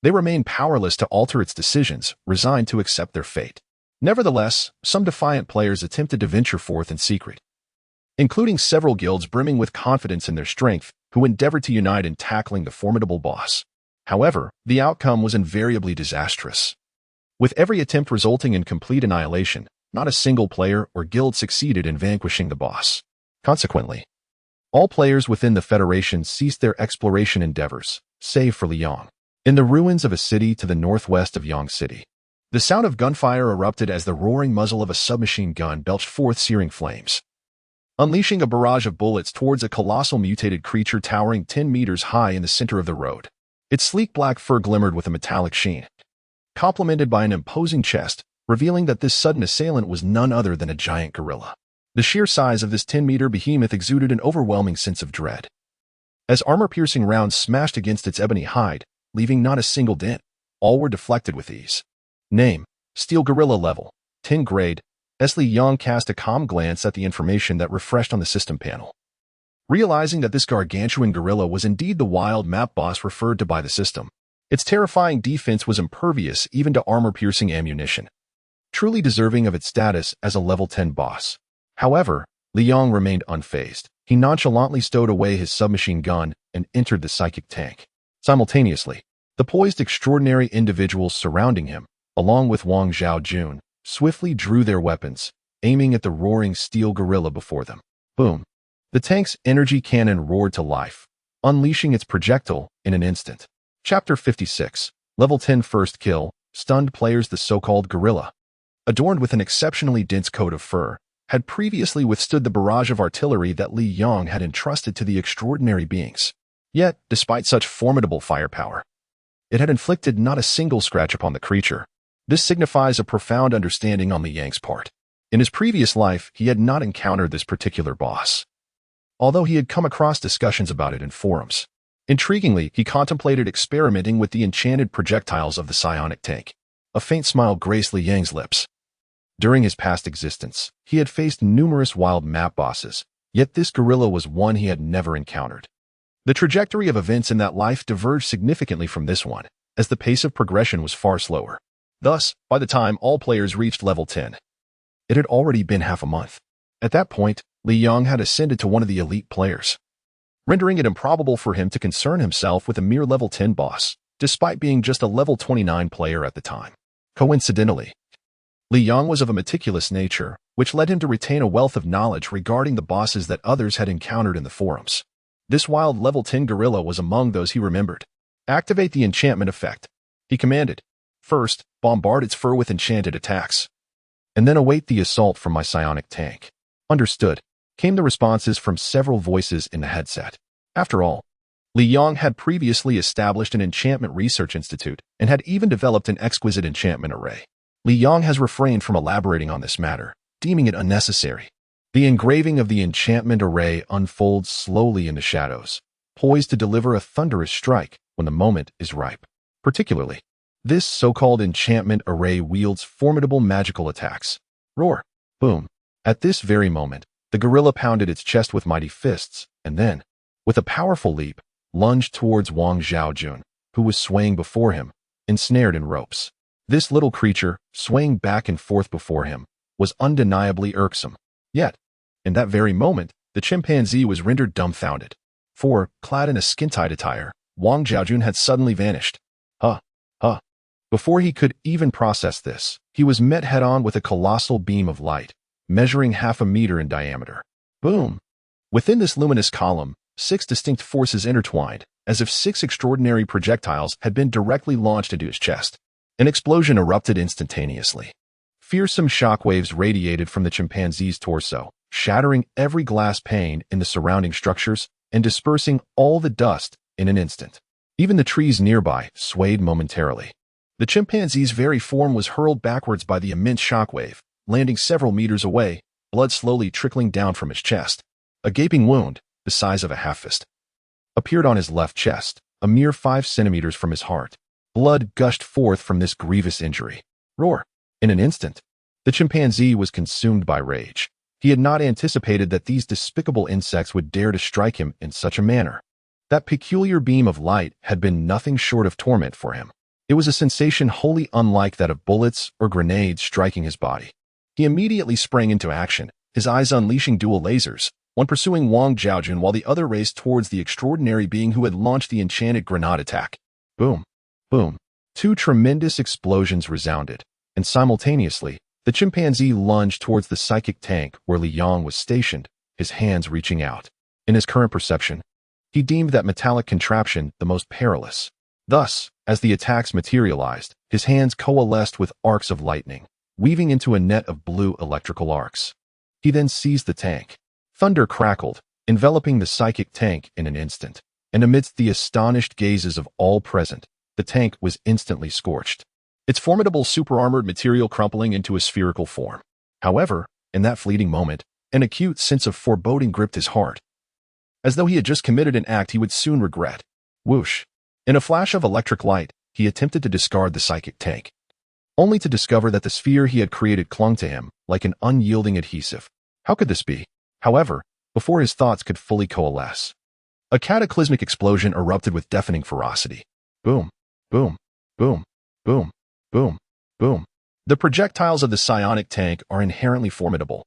they remain powerless to alter its decisions, resigned to accept their fate. Nevertheless, some defiant players attempted to venture forth in secret, including several guilds brimming with confidence in their strength, who endeavored to unite in tackling the formidable boss. However, the outcome was invariably disastrous, with every attempt resulting in complete annihilation. Not a single player or guild succeeded in vanquishing the boss. Consequently, all players within the Federation ceased their exploration endeavors, save for Liang. In the ruins of a city to the northwest of Yang City, the sound of gunfire erupted as the roaring muzzle of a submachine gun belched forth searing flames, unleashing a barrage of bullets towards a colossal mutated creature towering 10 meters high in the center of the road. Its sleek black fur glimmered with a metallic sheen, complemented by an imposing chest, revealing that this sudden assailant was none other than a giant gorilla. The sheer size of this 10-meter behemoth exuded an overwhelming sense of dread, as armor-piercing rounds smashed against its ebony hide, leaving not a single dent. All were deflected with ease. Name: Steel Gorilla Level 10 Grade. Li Yang cast a calm glance at the information that refreshed on the system panel, realizing that this gargantuan gorilla was indeed the wild map boss referred to by the system. Its terrifying defense was impervious even to armor-piercing ammunition, truly deserving of its status as a level 10 boss. However, Liang remained unfazed. He nonchalantly stowed away his submachine gun and entered the psychic tank. Simultaneously, the poised extraordinary individuals surrounding him, along with Wang Zhaojun, swiftly drew their weapons, aiming at the roaring steel gorilla before them. Boom! The tank's energy cannon roared to life, unleashing its projectile in an instant. Chapter 56. Level 10 First Kill. Stunned players. The so-called gorilla, adorned with an exceptionally dense coat of fur, had previously withstood the barrage of artillery that Li Yang had entrusted to the extraordinary beings. Yet, despite such formidable firepower, it had inflicted not a single scratch upon the creature. This signifies a profound understanding on Li Yang's part. In his previous life, he had not encountered this particular boss, although he had come across discussions about it in forums. Intriguingly, he contemplated experimenting with the enchanted projectiles of the psionic tank. A faint smile graced Li Yang's lips. During his past existence, he had faced numerous wild map bosses, yet this gorilla was one he had never encountered. The trajectory of events in that life diverged significantly from this one, as the pace of progression was far slower. Thus, by the time all players reached level 10, it had already been half a month. At that point, Li Yang had ascended to one of the elite players, rendering it improbable for him to concern himself with a mere level 10 boss, despite being just a level 29 player at the time. Coincidentally, Li Yang was of a meticulous nature, which led him to retain a wealth of knowledge regarding the bosses that others had encountered in the forums. This wild level 10 gorilla was among those he remembered. Activate the enchantment effect, he commanded. First, bombard its fur with enchanted attacks, and then await the assault from my psionic tank. Understood, came the responses from several voices in the headset. After all, Li Yang had previously established an enchantment research institute and had even developed an exquisite enchantment array. Li Yang has refrained from elaborating on this matter, deeming it unnecessary. The engraving of the enchantment array unfolds slowly in the shadows, poised to deliver a thunderous strike when the moment is ripe. Particularly, this so-called enchantment array wields formidable magical attacks. Roar! Boom! At this very moment, the gorilla pounded its chest with mighty fists, and then, with a powerful leap, lunged towards Wang Zhaojun, who was swaying before him, ensnared in ropes. This little creature, swaying back and forth before him, was undeniably irksome. Yet, in that very moment, The chimpanzee was rendered dumbfounded. For, clad in a skin-tight attire, Wang Zhaojun had suddenly vanished. Huh. Before he could even process this, he was met head-on with a colossal beam of light, measuring half a meter in diameter. Boom! Within this luminous column, 6 distinct forces intertwined, as if 6 extraordinary projectiles had been directly launched into his chest. An explosion erupted instantaneously. Fearsome shockwaves radiated from the chimpanzee's torso, shattering every glass pane in the surrounding structures and dispersing all the dust in an instant. Even the trees nearby swayed momentarily. The chimpanzee's very form was hurled backwards by the immense shockwave, landing several meters away, blood slowly trickling down from his chest. A gaping wound, the size of a half-fist, appeared on his left chest, a mere 5 centimeters from his heart. Blood gushed forth from this grievous injury. Roar! In an instant, the chimpanzee was consumed by rage. He had not anticipated that these despicable insects would dare to strike him in such a manner. That peculiar beam of light had been nothing short of torment for him. It was a sensation wholly unlike that of bullets or grenades striking his body. He immediately sprang into action, his eyes unleashing dual lasers, one pursuing Wang Zhaojun while the other raced towards the extraordinary being who had launched the enchanted grenade attack. Boom! Boom! 2 tremendous explosions resounded, and simultaneously, the chimpanzee lunged towards the psychic tank where Li Yang was stationed, his hands reaching out. In his current perception, he deemed that metallic contraption the most perilous. Thus, as the attacks materialized, his hands coalesced with arcs of lightning, weaving into a net of blue electrical arcs. He then seized the tank. Thunder crackled, enveloping the psychic tank in an instant, and amidst the astonished gazes of all present, the tank was instantly scorched, its formidable super-armored material crumpling into a spherical form. However, in that fleeting moment, an acute sense of foreboding gripped his heart, as though he had just committed an act he would soon regret. Whoosh! In a flash of electric light, he attempted to discard the psychic tank, only to discover that the sphere he had created clung to him like an unyielding adhesive. How could this be? However, before his thoughts could fully coalesce, a cataclysmic explosion erupted with deafening ferocity. Boom! Boom! Boom! Boom! Boom! Boom! The projectiles of the psionic tank are inherently formidable,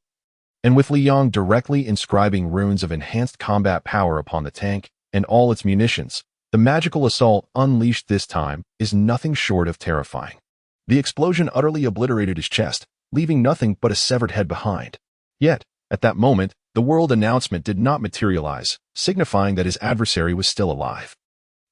and with Li Yang directly inscribing runes of enhanced combat power upon the tank and all its munitions, the magical assault unleashed this time is nothing short of terrifying. The explosion utterly obliterated his chest, leaving nothing but a severed head behind. Yet, at that moment, the world announcement did not materialize, signifying that his adversary was still alive.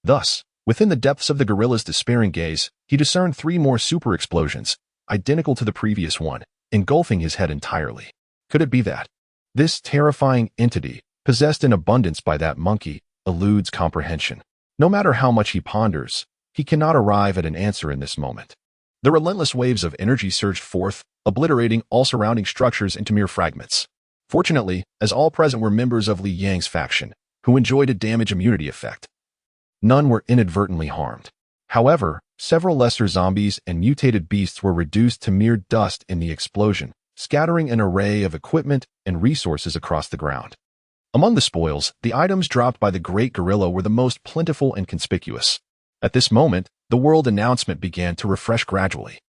Thus, within the depths of the gorilla's despairing gaze, he discerned 3 more super explosions, identical to the previous one, engulfing his head entirely. Could it be that this terrifying entity, possessed in abundance by that monkey, eludes comprehension? No matter how much he ponders, he cannot arrive at an answer in this moment. The relentless waves of energy surged forth, obliterating all surrounding structures into mere fragments. Fortunately, as all present were members of Li Yang's faction, who enjoyed a damage immunity effect, none were inadvertently harmed. However, several lesser zombies and mutated beasts were reduced to mere dust in the explosion, scattering an array of equipment and resources across the ground. Among the spoils, the items dropped by the great gorilla were the most plentiful and conspicuous. At this moment, the world announcement began to refresh gradually.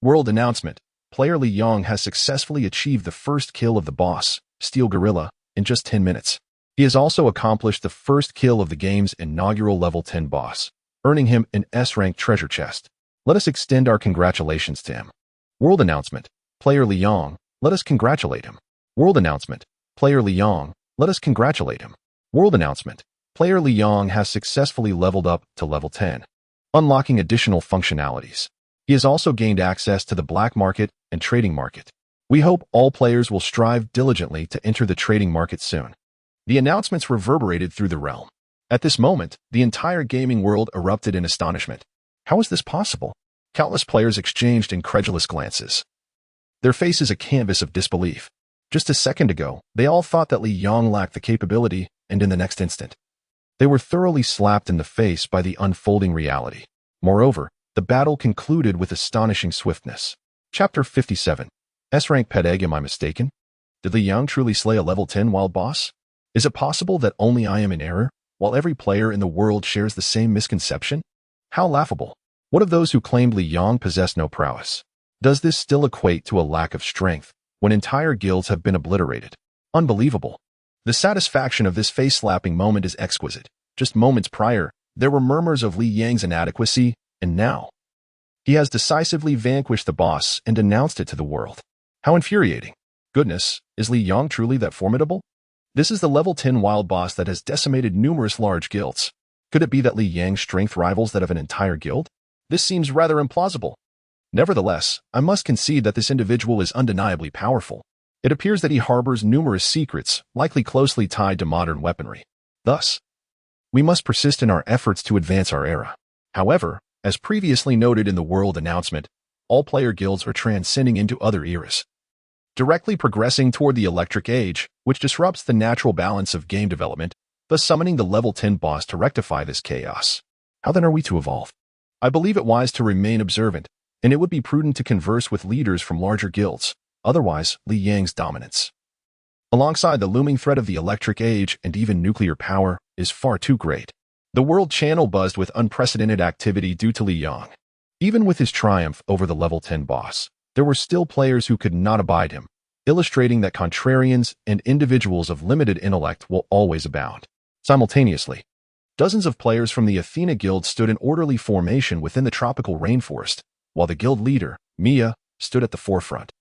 World announcement: player Li Yang has successfully achieved the first kill of the boss, Steel Gorilla, in just 10 minutes. He has also accomplished the first kill of the game's inaugural level 10 boss, earning him an S-rank treasure chest. Let us extend our congratulations to him. World announcement: player Li Yang, let us congratulate him. World announcement: player Li Yang, let us congratulate him. World announcement: player Li Yang has successfully leveled up to level 10, unlocking additional functionalities. He has also gained access to the black market and trading market. We hope all players will strive diligently to enter the trading market soon. The announcements reverberated through the realm. At this moment, the entire gaming world erupted in astonishment. How is this possible? Countless players exchanged incredulous glances, their faces a canvas of disbelief. Just a second ago, they all thought that Li Yang lacked the capability, and in the next instant, they were thoroughly slapped in the face by the unfolding reality. Moreover, the battle concluded with astonishing swiftness. Chapter 57. S-rank pet egg, am I mistaken? Did Li Yang truly slay a level 10 wild boss? Is it possible that only I am in error, while every player in the world shares the same misconception? How laughable. What of those who claimed Li Yang possessed no prowess? Does this still equate to a lack of strength, when entire guilds have been obliterated? Unbelievable. The satisfaction of this face-slapping moment is exquisite. Just moments prior, there were murmurs of Li Yang's inadequacy, and now he has decisively vanquished the boss and denounced it to the world. How infuriating. Goodness, is Li Yang truly that formidable? This is the level 10 wild boss that has decimated numerous large guilds. Could it be that Li Yang's strength rivals that of an entire guild? This seems rather implausible. Nevertheless, I must concede that this individual is undeniably powerful. It appears that he harbors numerous secrets, likely closely tied to modern weaponry. Thus, we must persist in our efforts to advance our era. However, as previously noted in the world announcement, all player guilds are transcending into other eras, directly progressing toward the Electric Age, which disrupts the natural balance of game development, thus summoning the level 10 boss to rectify this chaos. How then are we to evolve? I believe it wise to remain observant, and it would be prudent to converse with leaders from larger guilds, otherwise Li Yang's dominance, alongside the looming threat of the Electric Age and even nuclear power, is far too great. The world channel buzzed with unprecedented activity due to Li Yang. Even with his triumph over the level 10 boss, there were still players who could not abide him, illustrating that contrarians and individuals of limited intellect will always abound. Simultaneously, dozens of players from the Athena Guild stood in orderly formation within the tropical rainforest, while the guild leader, Mia, stood at the forefront,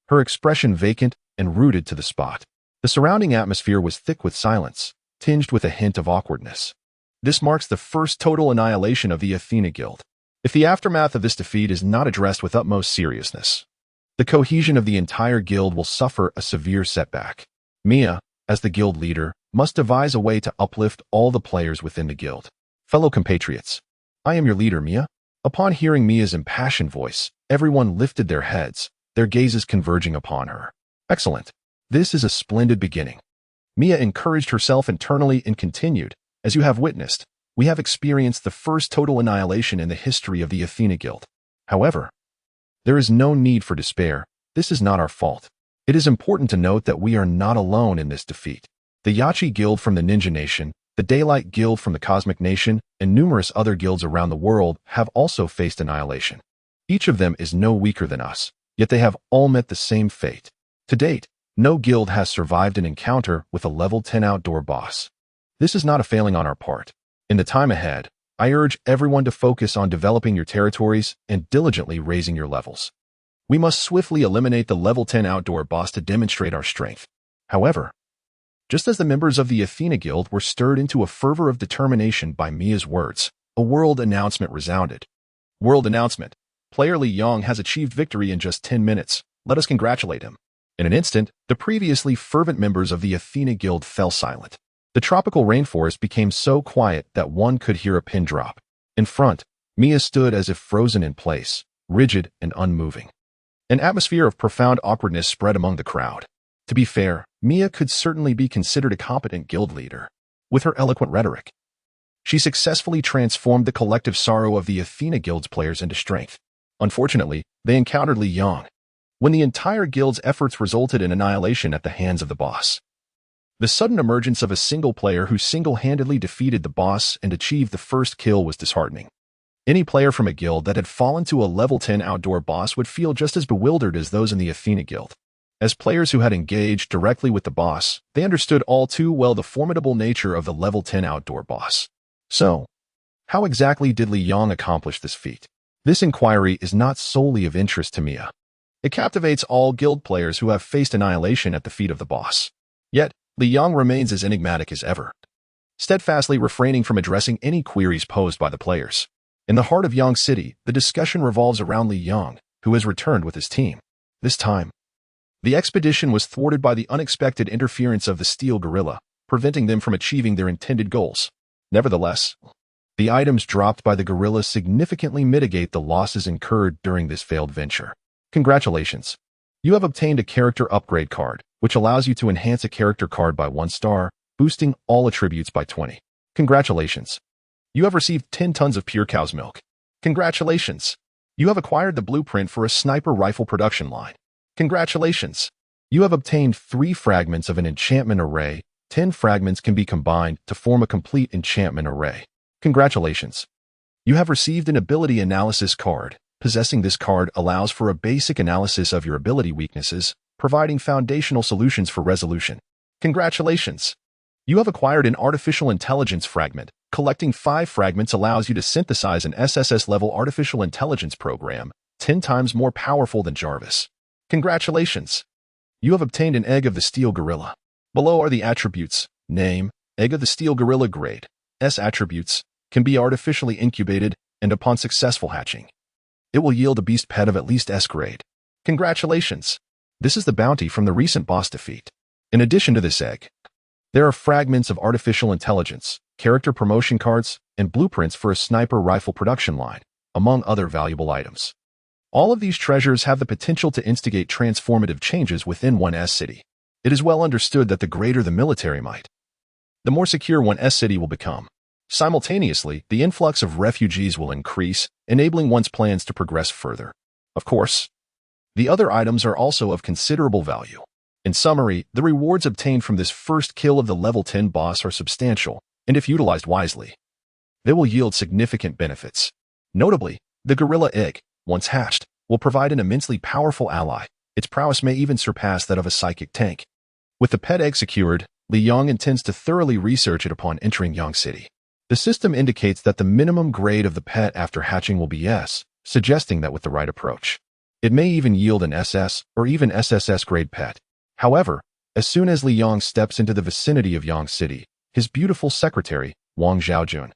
her expression vacant and rooted to the spot. The surrounding atmosphere was thick with silence, tinged with a hint of awkwardness. This marks the first total annihilation of the Athena Guild. If the aftermath of this defeat is not addressed with utmost seriousness, the cohesion of the entire guild will suffer a severe setback. Mia, as the guild leader, must devise a way to uplift all the players within the guild. Fellow compatriots, I am your leader, Mia. Upon hearing Mia's impassioned voice, everyone lifted their heads, their gazes converging upon her. Excellent. This is a splendid beginning. Mia encouraged herself internally and continued, as you have witnessed, we have experienced the first total annihilation in the history of the Athena Guild. However, there is no need for despair. This is not our fault. It is important to note that we are not alone in this defeat. The Yachi Guild from the Ninja Nation, the Daylight Guild from the Cosmic Nation, and numerous other guilds around the world have also faced annihilation. Each of them is no weaker than us, yet they have all met the same fate. To date, no guild has survived an encounter with a level 10 outdoor boss. This is not a failing on our part. In the time ahead, I urge everyone to focus on developing your territories and diligently raising your levels. We must swiftly eliminate the level 10 outdoor boss to demonstrate our strength. However, just as the members of the Athena Guild were stirred into a fervor of determination by Mia's words, a world announcement resounded. World announcement. Player Li Yang has achieved victory in just 10 minutes. Let us congratulate him. In an instant, the previously fervent members of the Athena Guild fell silent. The tropical rainforest became so quiet that one could hear a pin drop. In front, Mia stood as if frozen in place, rigid and unmoving. An atmosphere of profound awkwardness spread among the crowd. To be fair, Mia could certainly be considered a competent guild leader. With her eloquent rhetoric, she successfully transformed the collective sorrow of the Athena Guild's players into strength. Unfortunately, they encountered Li Yang, when the entire guild's efforts resulted in annihilation at the hands of the boss. The sudden emergence of a single player who single-handedly defeated the boss and achieved the first kill was disheartening. Any player from a guild that had fallen to a level 10 outdoor boss would feel just as bewildered as those in the Athena Guild. As players who had engaged directly with the boss, they understood all too well the formidable nature of the level 10 outdoor boss. So, how exactly did Li Yang accomplish this feat? This inquiry is not solely of interest to Mia. It captivates all guild players who have faced annihilation at the feet of the boss. Yet, Li Yang remains as enigmatic as ever, steadfastly refraining from addressing any queries posed by the players. In the heart of Yang City, the discussion revolves around Li Yang, who has returned with his team. This time, the expedition was thwarted by the unexpected interference of the Steel Gorilla, preventing them from achieving their intended goals. Nevertheless, the items dropped by the gorilla significantly mitigate the losses incurred during this failed venture. Congratulations! You have obtained a character upgrade card, which allows you to enhance a character card by 1 star, boosting all attributes by 20. Congratulations! You have received 10 tons of pure cow's milk. Congratulations! You have acquired the blueprint for a sniper rifle production line. Congratulations! You have obtained 3 fragments of an enchantment array. 10 fragments can be combined to form a complete enchantment array. Congratulations! You have received an ability analysis card. Possessing this card allows for a basic analysis of your ability weaknesses, providing foundational solutions for resolution. Congratulations! You have acquired an artificial intelligence fragment. Collecting 5 fragments allows you to synthesize an SSS-level artificial intelligence program, 10 times more powerful than Jarvis. Congratulations! You have obtained an egg of the steel gorilla. Below are the attributes. Name, egg of the steel gorilla grade. S attributes, can be artificially incubated, and upon successful hatching, it will yield a beast pet of at least S grade. Congratulations! This is the bounty from the recent boss defeat. In addition to this egg, there are fragments of artificial intelligence, character promotion cards, and blueprints for a sniper rifle production line, among other valuable items. All of these treasures have the potential to instigate transformative changes within 1S city. It is well understood that the greater the military might, the more secure 1S city will become. Simultaneously, the influx of refugees will increase, enabling one's plans to progress further. Of course, the other items are also of considerable value. In summary, the rewards obtained from this first kill of the level 10 boss are substantial, and if utilized wisely, they will yield significant benefits. Notably, the gorilla egg, once hatched, will provide an immensely powerful ally. Its prowess may even surpass that of a psychic tank. With the pet egg secured, Li Yong intends to thoroughly research it upon entering Yang City. The system indicates that the minimum grade of the pet after hatching will be S, suggesting that with the right approach, it may even yield an SS or even SSS grade pet. However, as soon as Li Yong steps into the vicinity of Yang City, his beautiful secretary, Wang Xiaojun,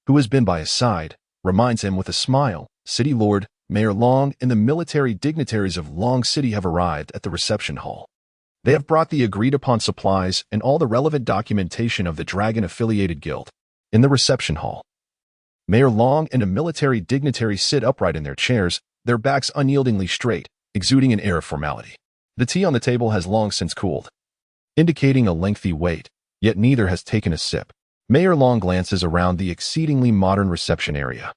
who has been by his side, reminds him with a smile, City Lord, Mayor Long, and the military dignitaries of Long City have arrived at the reception hall. They have brought the agreed-upon supplies and all the relevant documentation of the Dragon-affiliated guild. In the reception hall, Mayor Long and a military dignitary sit upright in their chairs, their backs unyieldingly straight, exuding an air of formality. The tea on the table has long since cooled, indicating a lengthy wait, yet neither has taken a sip. Mayor Long glances around the exceedingly modern reception area.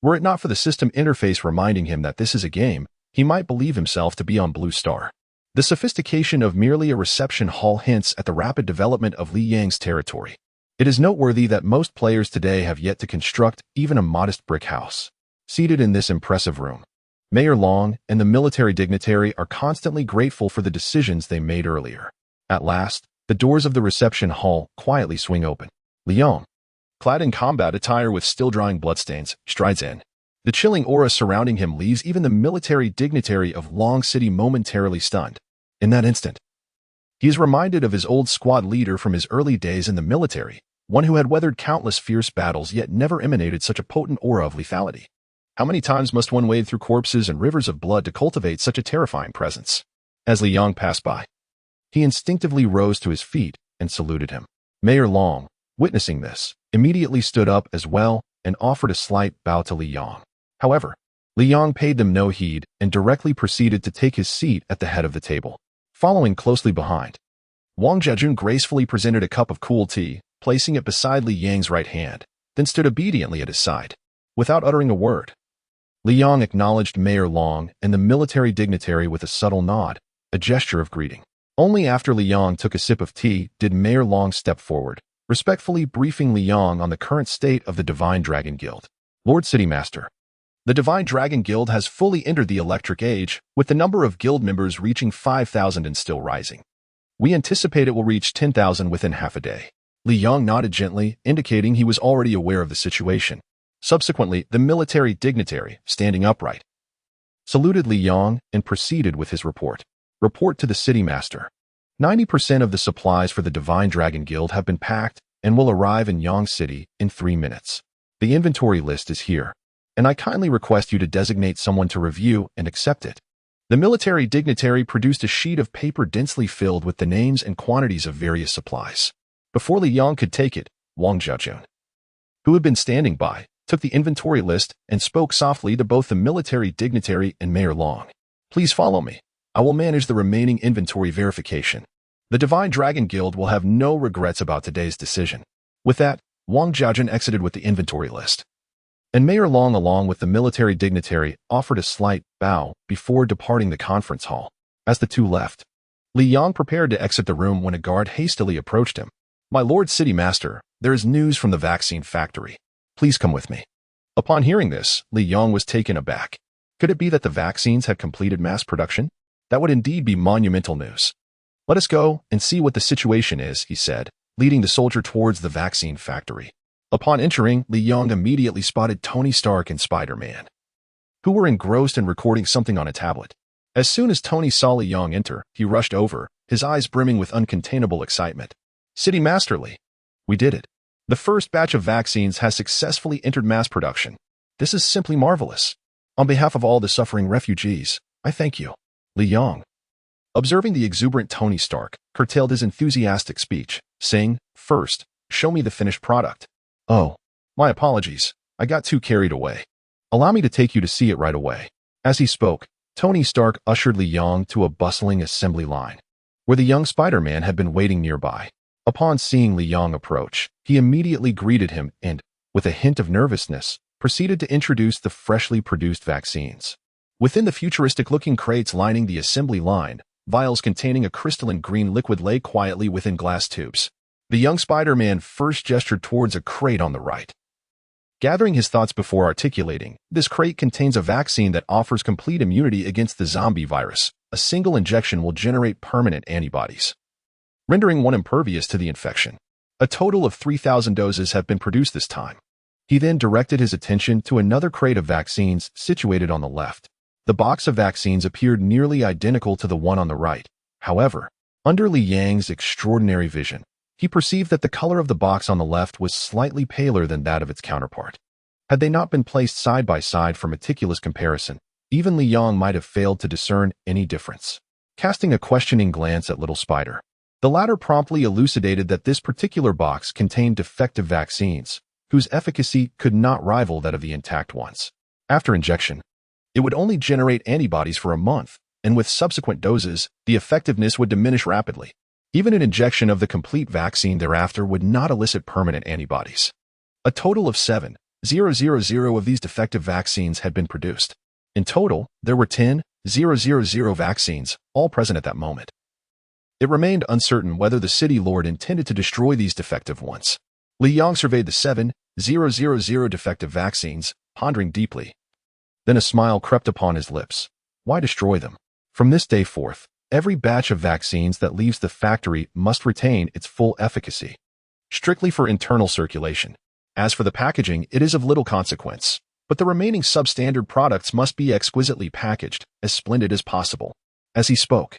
Were it not for the system interface reminding him that this is a game, he might believe himself to be on Blue Star. The sophistication of merely a reception hall hints at the rapid development of Li Yang's territory. It is noteworthy that most players today have yet to construct even a modest brick house. Seated in this impressive room, Mayor Long and the military dignitary are constantly grateful for the decisions they made earlier. At last, the doors of the reception hall quietly swing open. Li Yong, clad in combat attire with still-drying bloodstains, strides in. The chilling aura surrounding him leaves even the military dignitary of Long City momentarily stunned. In that instant, he is reminded of his old squad leader from his early days in the military, one who had weathered countless fierce battles yet never emanated such a potent aura of lethality. How many times must one wade through corpses and rivers of blood to cultivate such a terrifying presence? As Li Yong passed by, he instinctively rose to his feet and saluted him. Mayor Long, witnessing this, immediately stood up as well and offered a slight bow to Li Yong. However, Li Yong paid them no heed and directly proceeded to take his seat at the head of the table. Following closely behind, Wang Xiaojun gracefully presented a cup of cool tea, placing it beside Li Yang's right hand, then stood obediently at his side. Without uttering a word, Li Yong acknowledged Mayor Long and the military dignitary with a subtle nod, a gesture of greeting. Only after Li Yong took a sip of tea did Mayor Long step forward, respectfully briefing Li Yong on the current state of the Divine Dragon Guild. Lord City Master, the Divine Dragon Guild has fully entered the Electric Age, with the number of guild members reaching 5,000 and still rising. We anticipate it will reach 10,000 within half a day. Li Yong nodded gently, indicating he was already aware of the situation. Subsequently, the military dignitary, standing upright, saluted Li Yong and proceeded with his report. Report to the City Master. 90% of the supplies for the Divine Dragon Guild have been packed and will arrive in Yang City in 3 minutes. The inventory list is here, and I kindly request you to designate someone to review and accept it. The military dignitary produced a sheet of paper densely filled with the names and quantities of various supplies. Before Li Yong could take it, Wang Xiaojun, who had been standing by, took the inventory list and spoke softly to both the military dignitary and Mayor Long. Please follow me. I will manage the remaining inventory verification. The Divine Dragon Guild will have no regrets about today's decision. With that, Wang Xiaojun exited with the inventory list, and Mayor Long, along with the military dignitary, offered a slight bow before departing the conference hall. As the two left, Li Yong prepared to exit the room when a guard hastily approached him. My Lord City Master, there is news from the vaccine factory. Please come with me. Upon hearing this, Li Yong was taken aback. Could it be that the vaccines had completed mass production? That would indeed be monumental news. Let us go and see what the situation is, he said, leading the soldier towards the vaccine factory. Upon entering, Li Yong immediately spotted Tony Stark and Spider-Man, who were engrossed in recording something on a tablet. As soon as Tony saw Li Yong enter, he rushed over, his eyes brimming with uncontainable excitement. City Master Li, we did it. The first batch of vaccines has successfully entered mass production. This is simply marvelous. On behalf of all the suffering refugees, I thank you. Li Yong, observing the exuberant Tony Stark, curtailed his enthusiastic speech, saying, "First, show me the finished product." "Oh, my apologies. I got too carried away. Allow me to take you to see it right away." As he spoke, Tony Stark ushered Li Yong to a bustling assembly line, where the young Spider-Man had been waiting nearby. Upon seeing Li Yong approach, he immediately greeted him and, with a hint of nervousness, proceeded to introduce the freshly produced vaccines. Within the futuristic-looking crates lining the assembly line, vials containing a crystalline green liquid lay quietly within glass tubes. The young Spider-Man first gestured towards a crate on the right. Gathering his thoughts before articulating, this crate contains a vaccine that offers complete immunity against the zombie virus. A single injection will generate permanent antibodies, rendering one impervious to the infection. A total of 3,000 doses have been produced this time. He then directed his attention to another crate of vaccines situated on the left. The box of vaccines appeared nearly identical to the one on the right. However, under Li Yang's extraordinary vision, he perceived that the color of the box on the left was slightly paler than that of its counterpart. Had they not been placed side by side for meticulous comparison, even Li Yong might have failed to discern any difference. Casting a questioning glance at Little Spider, the latter promptly elucidated that this particular box contained defective vaccines, whose efficacy could not rival that of the intact ones. After injection, it would only generate antibodies for a month, and with subsequent doses, the effectiveness would diminish rapidly. Even an injection of the complete vaccine thereafter would not elicit permanent antibodies. A total of 7,000 of these defective vaccines had been produced. In total, there were 10,000 vaccines, all present at that moment. It remained uncertain whether the city lord intended to destroy these defective ones. Li Yong surveyed the 7,000 defective vaccines, pondering deeply. Then a smile crept upon his lips. Why destroy them? From this day forth, every batch of vaccines that leaves the factory must retain its full efficacy, strictly for internal circulation. As for the packaging, it is of little consequence, but the remaining substandard products must be exquisitely packaged, as splendid as possible. As he spoke,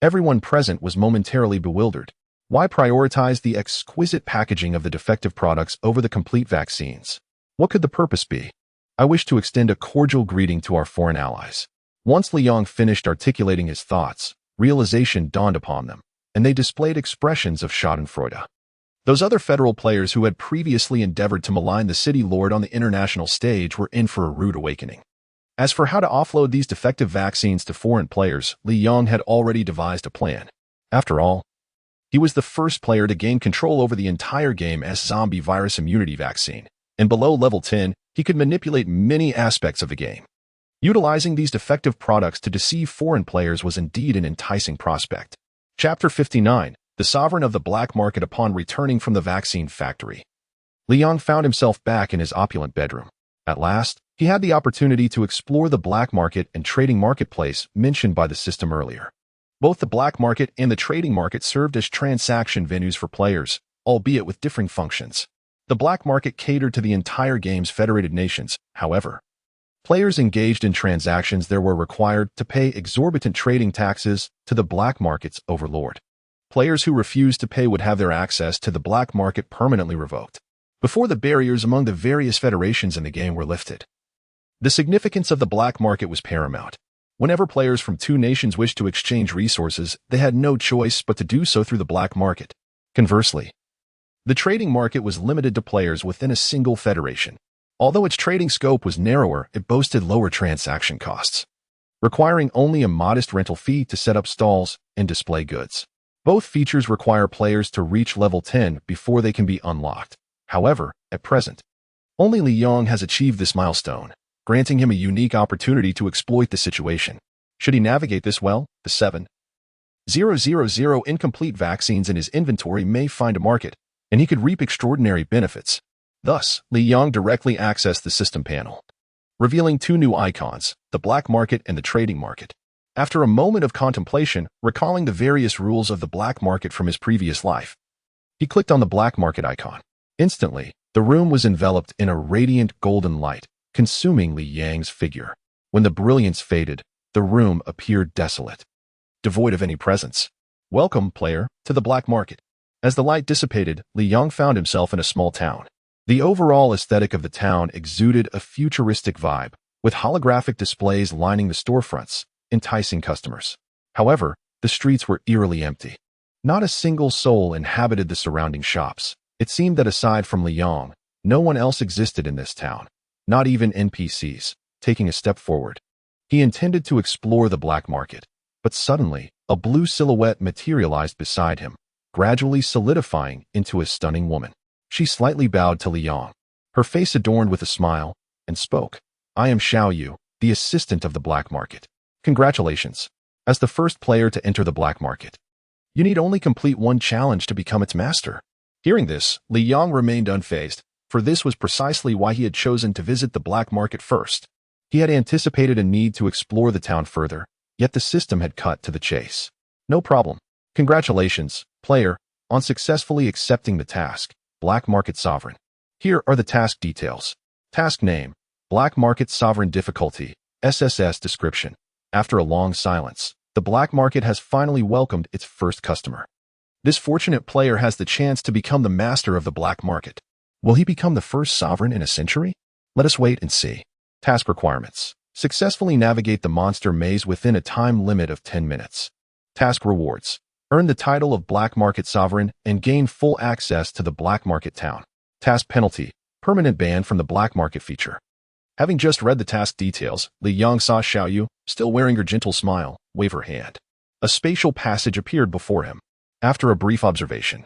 everyone present was momentarily bewildered. Why prioritize the exquisite packaging of the defective products over the complete vaccines? What could the purpose be? I wish to extend a cordial greeting to our foreign allies. Once Li Yong finished articulating his thoughts, realization dawned upon them, and they displayed expressions of schadenfreude. Those other federal players who had previously endeavored to malign the city lord on the international stage were in for a rude awakening. As for how to offload these defective vaccines to foreign players, Li Yong had already devised a plan. After all, he was the first player to gain control over the entire game as zombie virus immunity vaccine, and below level 10, he could manipulate many aspects of the game. Utilizing these defective products to deceive foreign players was indeed an enticing prospect. Chapter 59, The Sovereign of the Black Market. Upon returning from the vaccine factory, Li Yong found himself back in his opulent bedroom. At last, he had the opportunity to explore the black market and trading marketplace mentioned by the system earlier. Both the black market and the trading market served as transaction venues for players, albeit with differing functions. The black market catered to the entire game's federated nations, however. Players engaged in transactions there were required to pay exorbitant trading taxes to the black market's overlord. Players who refused to pay would have their access to the black market permanently revoked before the barriers among the various federations in the game were lifted. The significance of the black market was paramount. Whenever players from two nations wished to exchange resources, they had no choice but to do so through the black market. Conversely, the trading market was limited to players within a single federation. Although its trading scope was narrower, it boasted lower transaction costs, requiring only a modest rental fee to set up stalls and display goods. Both features require players to reach level 10 before they can be unlocked. However, at present, only Li Yong has achieved this milestone, granting him a unique opportunity to exploit the situation. Should he navigate this well, the 7,000 incomplete vaccines in his inventory may find a market, and he could reap extraordinary benefits. Thus, Li Yong directly accessed the system panel, revealing two new icons, the black market and the trading market. After a moment of contemplation, recalling the various rules of the black market from his previous life, he clicked on the black market icon. Instantly, the room was enveloped in a radiant golden light, consuming Li Yang's figure. When the brilliance faded, the room appeared desolate, devoid of any presence. Welcome, player, to the black market. As the light dissipated, Li Yang found himself in a small town. The overall aesthetic of the town exuded a futuristic vibe, with holographic displays lining the storefronts, enticing customers. However, the streets were eerily empty. Not a single soul inhabited the surrounding shops. It seemed that aside from Li Yang, no one else existed in this town, not even NPCs. Taking a step forward, he intended to explore the black market, but suddenly, a blue silhouette materialized beside him, gradually solidifying into a stunning woman. She slightly bowed to Li Yang, her face adorned with a smile, and spoke. I am Xiao Yu, the assistant of the black market. Congratulations. As the first player to enter the black market, you need only complete one challenge to become its master. Hearing this, Li Yang remained unfazed, for this was precisely why he had chosen to visit the black market first. He had anticipated a need to explore the town further, yet the system had cut to the chase. No problem. Congratulations, player, on successfully accepting the task, Black Market Sovereign. Here are the task details. Task name, Black Market Sovereign difficulty, SSS description. After a long silence, the black market has finally welcomed its first customer. This fortunate player has the chance to become the master of the black market. Will he become the first sovereign in a century? Let us wait and see. Task requirements. Successfully navigate the monster maze within a time limit of 10 minutes. Task rewards. Earn the title of Black Market Sovereign and gain full access to the Black Market Town. Task penalty. Permanent ban from the Black Market feature. Having just read the task details, Li Yang saw Xiao Yu, still wearing her gentle smile, wave her hand. A spatial passage appeared before him. After a brief observation,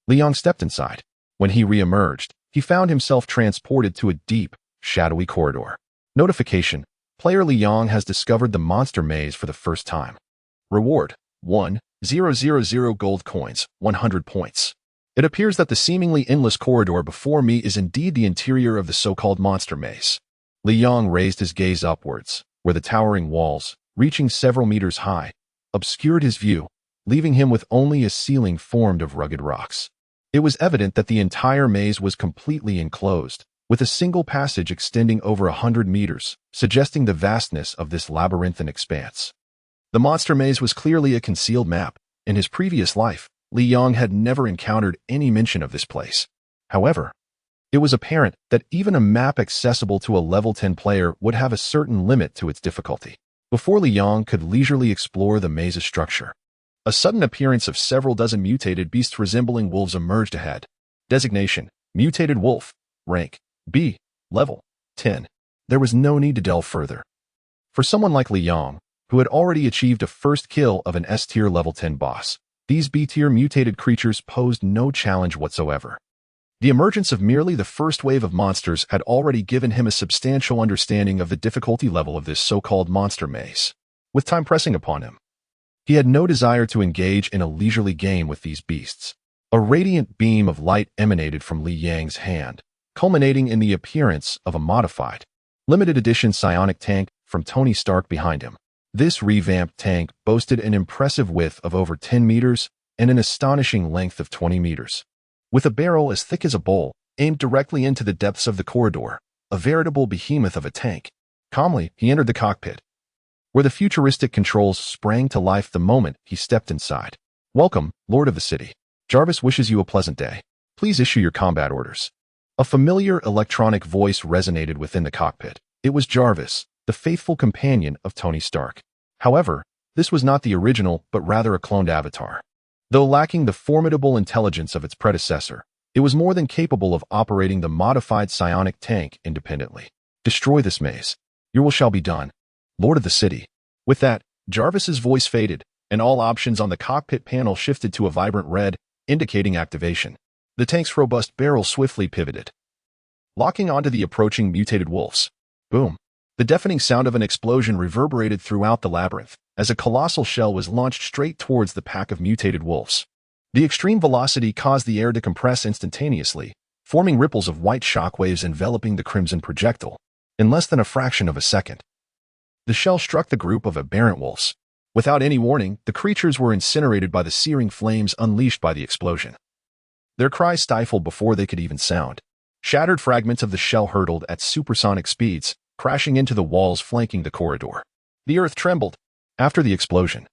Li Yang stepped inside. When he re-emerged, he found himself transported to a deep, shadowy corridor. Notification. Player Li Yang has discovered the monster maze for the first time. Reward. 1,000 gold coins, 100 points. It appears that the seemingly endless corridor before me is indeed the interior of the so-called monster maze. Li Yang raised his gaze upwards, where the towering walls, reaching several meters high, obscured his view, leaving him with only a ceiling formed of rugged rocks. It was evident that the entire maze was completely enclosed, with a single passage extending over 100 meters, suggesting the vastness of this labyrinthine expanse. The monster maze was clearly a concealed map. In his previous life, Li Yang had never encountered any mention of this place. However, it was apparent that even a map accessible to a level 10 player would have a certain limit to its difficulty. Before Li Yang could leisurely explore the maze's structure, a sudden appearance of several dozen mutated beasts resembling wolves emerged ahead. Designation: Mutated Wolf. Rank: B. Level: 10. There was no need to delve further. For someone like Li Yang, who had already achieved a first kill of an S-tier level 10 boss, these B-tier mutated creatures posed no challenge whatsoever. The emergence of merely the first wave of monsters had already given him a substantial understanding of the difficulty level of this so-called monster maze. With time pressing upon him, he had no desire to engage in a leisurely game with these beasts. A radiant beam of light emanated from Li Yang's hand, culminating in the appearance of a modified, limited edition psionic tank from Tony Stark behind him. This revamped tank boasted an impressive width of over 10 meters and an astonishing length of 20 meters. With a barrel as thick as a bowl, aimed directly into the depths of the corridor, a veritable behemoth of a tank. Calmly, he entered the cockpit, where the futuristic controls sprang to life the moment he stepped inside. Welcome, Lord of the City. Jarvis wishes you a pleasant day. Please issue your combat orders. A familiar electronic voice resonated within the cockpit. It was Jarvis, the faithful companion of Tony Stark. However, this was not the original, but rather a cloned avatar. Though lacking the formidable intelligence of its predecessor, it was more than capable of operating the modified psionic tank independently. Destroy this maze. Your will shall be done, Lord of the City. With that, Jarvis's voice faded, and all options on the cockpit panel shifted to a vibrant red, indicating activation. The tank's robust barrel swiftly pivoted, locking onto the approaching mutated wolves. Boom. The deafening sound of an explosion reverberated throughout the labyrinth, as a colossal shell was launched straight towards the pack of mutated wolves. The extreme velocity caused the air to compress instantaneously, forming ripples of white shockwaves enveloping the crimson projectile. In less than a fraction of a second, the shell struck the group of aberrant wolves, Without any warning, the creatures were incinerated by the searing flames unleashed by the explosion. Their cries stifled before they could even sound. Shattered fragments of the shell hurtled at supersonic speeds, crashing into the walls flanking the corridor. The earth trembled. After the explosion,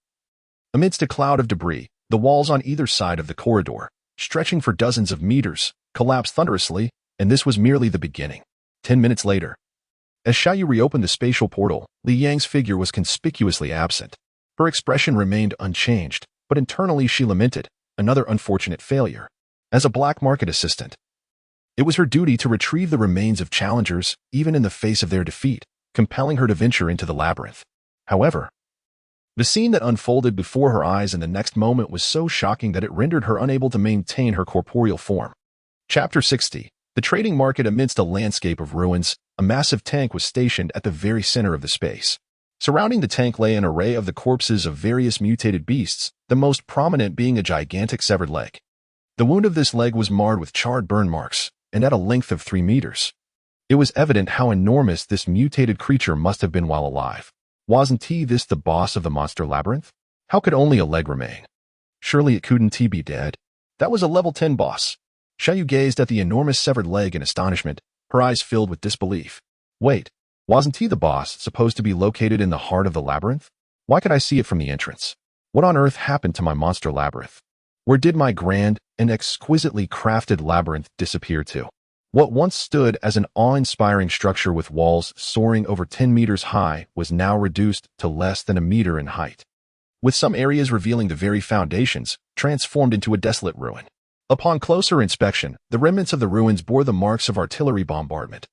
amidst a cloud of debris, the walls on either side of the corridor, stretching for dozens of meters, collapsed thunderously, and this was merely the beginning. 10 minutes later, as Xiaoyu reopened the spatial portal, Li Yang's figure was conspicuously absent. Her expression remained unchanged, but internally she lamented, another unfortunate failure. As a black market assistant, it was her duty to retrieve the remains of challengers, even in the face of their defeat, compelling her to venture into the labyrinth. However, the scene that unfolded before her eyes in the next moment was so shocking that it rendered her unable to maintain her corporeal form. Chapter 60. The trading market. Amidst a landscape of ruins, a massive tank was stationed at the very center of the space. Surrounding the tank lay an array of the corpses of various mutated beasts, the most prominent being a gigantic severed leg. The wound of this leg was marred with charred burn marks, and at a length of 3 meters. It was evident how enormous this mutated creature must have been while alive. Wasn't this the boss of the monster labyrinth? How could only a leg remain? Surely it couldn't be dead. That was a level 10 boss. Xiaoyu gazed at the enormous severed leg in astonishment, her eyes filled with disbelief. Wait, wasn't the boss supposed to be located in the heart of the labyrinth? Why could I see it from the entrance? What on earth happened to my monster labyrinth? Where did my grand and exquisitely crafted labyrinth disappear to? What once stood as an awe-inspiring structure with walls soaring over 10 meters high was now reduced to less than a meter in height, with some areas revealing the very foundations, transformed into a desolate ruin. Upon closer inspection, the remnants of the ruins bore the marks of artillery bombardment.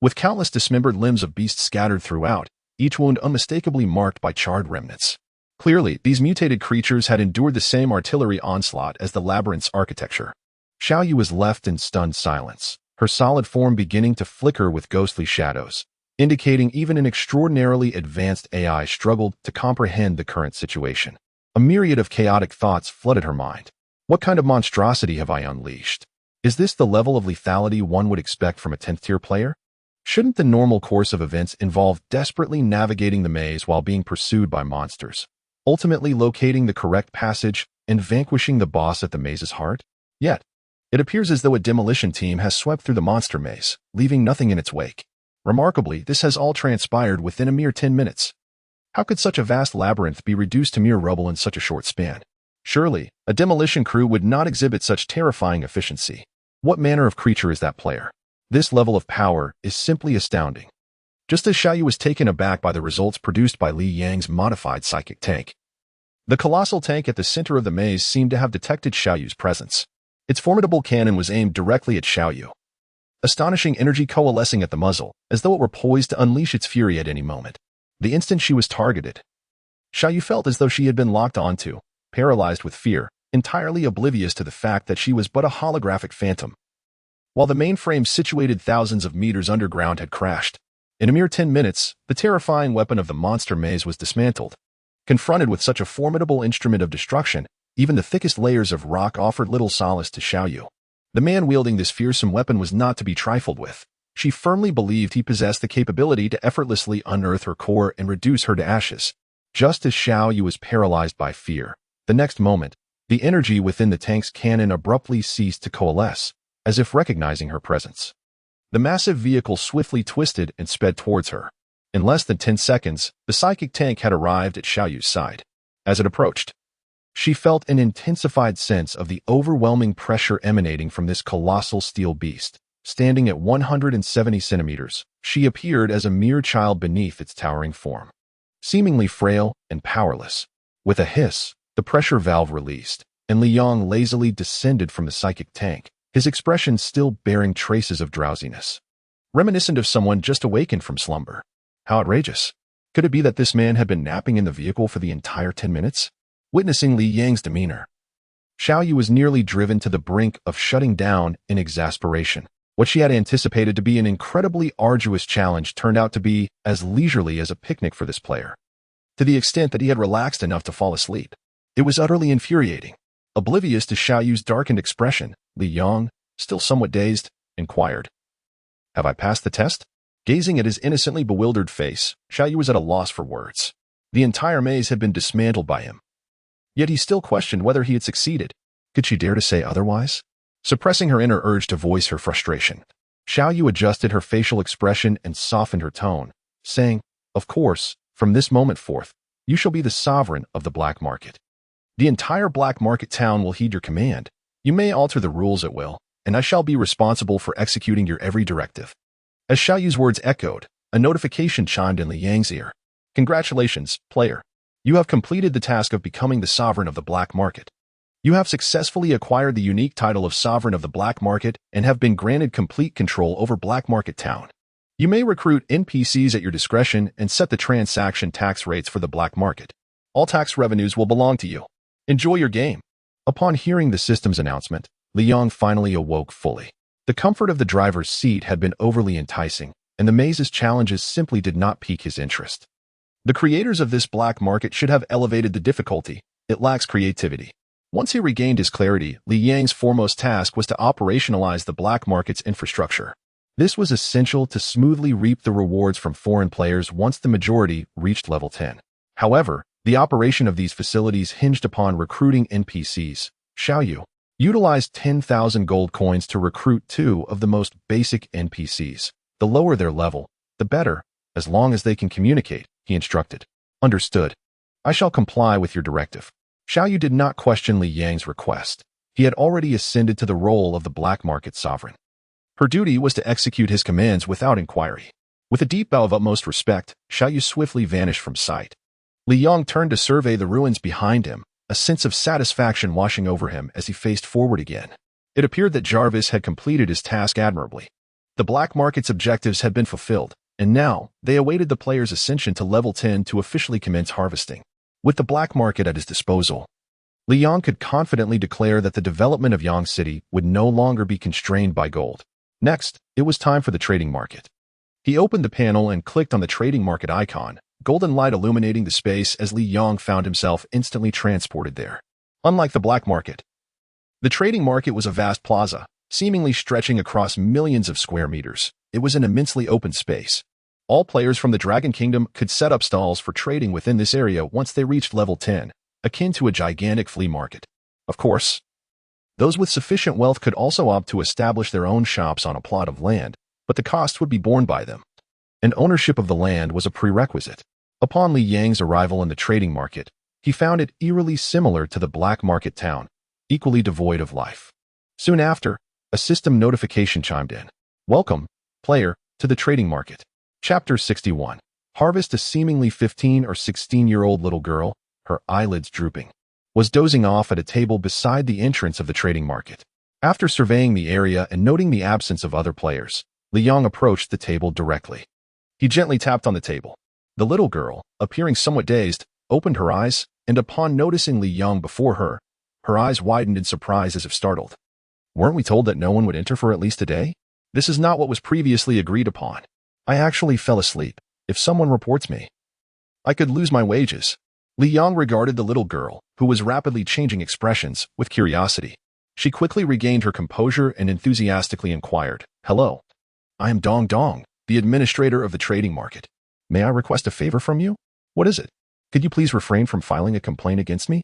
With countless dismembered limbs of beasts scattered throughout, each wound unmistakably marked by charred remnants. Clearly, these mutated creatures had endured the same artillery onslaught as the labyrinth's architecture. Xiaoyu was left in stunned silence, her solid form beginning to flicker with ghostly shadows, indicating even an extraordinarily advanced AI struggled to comprehend the current situation. A myriad of chaotic thoughts flooded her mind. What kind of monstrosity have I unleashed? Is this the level of lethality one would expect from a 10th-tier player? Shouldn't the normal course of events involve desperately navigating the maze while being pursued by monsters, ultimately locating the correct passage and vanquishing the boss at the maze's heart? Yet, it appears as though a demolition team has swept through the monster maze, leaving nothing in its wake. Remarkably, this has all transpired within a mere 10 minutes. How could such a vast labyrinth be reduced to mere rubble in such a short span? Surely, a demolition crew would not exhibit such terrifying efficiency. What manner of creature is that player? This level of power is simply astounding. Just as Xiaoyu was taken aback by the results produced by Li Yang's modified psychic tank, the colossal tank at the center of the maze seemed to have detected Xiaoyu's presence. Its formidable cannon was aimed directly at Xiaoyu, astonishing energy coalescing at the muzzle, as though it were poised to unleash its fury at any moment. The instant she was targeted, Xiaoyu felt as though she had been locked onto, paralyzed with fear, entirely oblivious to the fact that she was but a holographic phantom. While the mainframe situated thousands of meters underground had crashed, in a mere 10 minutes, the terrifying weapon of the monster maze was dismantled. Confronted with such a formidable instrument of destruction, even the thickest layers of rock offered little solace to Xiaoyu. The man wielding this fearsome weapon was not to be trifled with. She firmly believed he possessed the capability to effortlessly unearth her core and reduce her to ashes. Just as Xiaoyu was paralyzed by fear, the next moment, the energy within the tank's cannon abruptly ceased to coalesce, as if recognizing her presence. The massive vehicle swiftly twisted and sped towards her. In less than 10 seconds, the psychic tank had arrived at Xiaoyu's side. As it approached, she felt an intensified sense of the overwhelming pressure emanating from this colossal steel beast. Standing at 170 centimeters, she appeared as a mere child beneath its towering form. Seemingly frail and powerless. With a hiss, the pressure valve released, and Li Yang lazily descended from the psychic tank, his expression still bearing traces of drowsiness, reminiscent of someone just awakened from slumber. How outrageous. Could it be that this man had been napping in the vehicle for the entire 10 minutes? Witnessing Li Yang's demeanor, Xiaoyu was nearly driven to the brink of shutting down in exasperation. What she had anticipated to be an incredibly arduous challenge turned out to be as leisurely as a picnic for this player, to the extent that he had relaxed enough to fall asleep. It was utterly infuriating. Oblivious to Xiaoyu's darkened expression, Li Yang, still somewhat dazed, inquired, "Have I passed the test?" Gazing at his innocently bewildered face, Xiaoyu was at a loss for words. The entire maze had been dismantled by him. Yet he still questioned whether he had succeeded. Could she dare to say otherwise? Suppressing her inner urge to voice her frustration, Xiao Yu adjusted her facial expression and softened her tone, saying, "Of course, from this moment forth, you shall be the sovereign of the black market. The entire black market town will heed your command. You may alter the rules at will, and I shall be responsible for executing your every directive." As Xiao Yu's words echoed, a notification chimed in Li Yang's ear. "Congratulations, player. You have completed the task of becoming the sovereign of the black market. You have successfully acquired the unique title of Sovereign of the Black Market and have been granted complete control over Black Market Town. You may recruit NPCs at your discretion and set the transaction tax rates for the black market. All tax revenues will belong to you. Enjoy your game." Upon hearing the system's announcement, Li Yang finally awoke fully. The comfort of the driver's seat had been overly enticing, and the maze's challenges simply did not pique his interest. The creators of this black market should have elevated the difficulty. It lacks creativity. Once he regained his clarity, Li Yang's foremost task was to operationalize the black market's infrastructure. This was essential to smoothly reap the rewards from foreign players once the majority reached level 10. However, the operation of these facilities hinged upon recruiting NPCs. Xiao Yu utilized 10,000 gold coins to recruit 2 of the most basic NPCs. The lower their level, the better, as long as they can communicate, he instructed. "Understood. I shall comply with your directive." Xiao Yu did not question Li Yang's request. He had already ascended to the role of the black market sovereign. Her duty was to execute his commands without inquiry. With a deep bow of utmost respect, Xiao Yu swiftly vanished from sight. Li Yang turned to survey the ruins behind him, a sense of satisfaction washing over him as he faced forward again. It appeared that Jarvis had completed his task admirably. The black market's objectives had been fulfilled, and now they awaited the player's ascension to level 10 to officially commence harvesting. With the black market at his disposal, Li Yang could confidently declare that the development of Yang City would no longer be constrained by gold. Next, it was time for the trading market. He opened the panel and clicked on the trading market icon, golden light illuminating the space as Li Yang found himself instantly transported there. Unlike the black market, the trading market was a vast plaza, seemingly stretching across millions of square meters. It was an immensely open space. All players from the Dragon Kingdom could set up stalls for trading within this area once they reached level 10, akin to a gigantic flea market. Of course, those with sufficient wealth could also opt to establish their own shops on a plot of land, but the cost would be borne by them. And ownership of the land was a prerequisite. Upon Li Yang's arrival in the trading market, he found it eerily similar to the black market town, equally devoid of life. Soon after, a system notification chimed in. "Welcome, player, to the trading market." Chapter 61. Harvest. A seemingly 15 or 16-year-old little girl, her eyelids drooping, was dozing off at a table beside the entrance of the trading market. After surveying the area and noting the absence of other players, Li Yang approached the table directly. He gently tapped on the table. The little girl, appearing somewhat dazed, opened her eyes, and upon noticing Li Yang before her, her eyes widened in surprise as if startled. "Weren't we told that no one would enter for at least a day? This is not what was previously agreed upon. I actually fell asleep. If someone reports me, I could lose my wages." Li Yang regarded the little girl, who was rapidly changing expressions, with curiosity. She quickly regained her composure and enthusiastically inquired, "Hello. I am Dong Dong, the administrator of the trading market. May I request a favor from you? What is it? Could you please refrain from filing a complaint against me?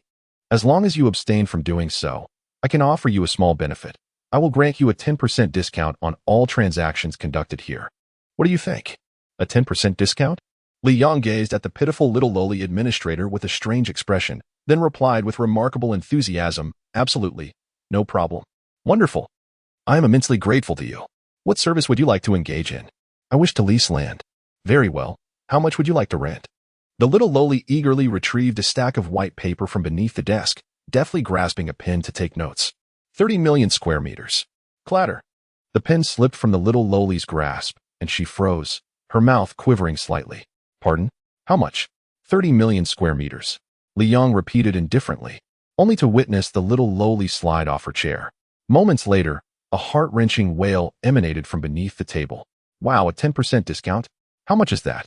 As long as you abstain from doing so, I can offer you a small benefit. I will grant you a 10% discount on all transactions conducted here. What do you think? A 10% discount?" Li Yang gazed at the pitiful little lowly administrator with a strange expression, then replied with remarkable enthusiasm, "Absolutely. No problem. Wonderful. I am immensely grateful to you. What service would you like to engage in?" "I wish to lease land." "Very well. How much would you like to rent?" The little lowly eagerly retrieved a stack of white paper from beneath the desk, deftly grasping a pen to take notes. 30 million square meters. Clatter. The pen slipped from the little lowly's grasp, and she froze, her mouth quivering slightly. "Pardon? How much?" 30 million square meters. Li Yang repeated indifferently, only to witness the little lowly slide off her chair. Moments later, a heart-wrenching wail emanated from beneath the table. "Wow, a 10% discount? How much is that?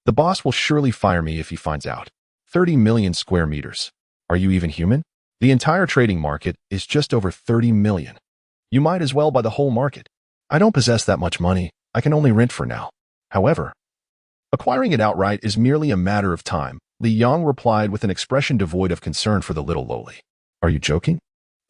The boss will surely fire me if he finds out. 30 million square meters. Are you even human? The entire trading market is just over 30 million. You might as well buy the whole market. I don't possess that much money. I can only rent for now. However, acquiring it outright is merely a matter of time. Li Yang replied with an expression devoid of concern for the little lowly. Are you joking?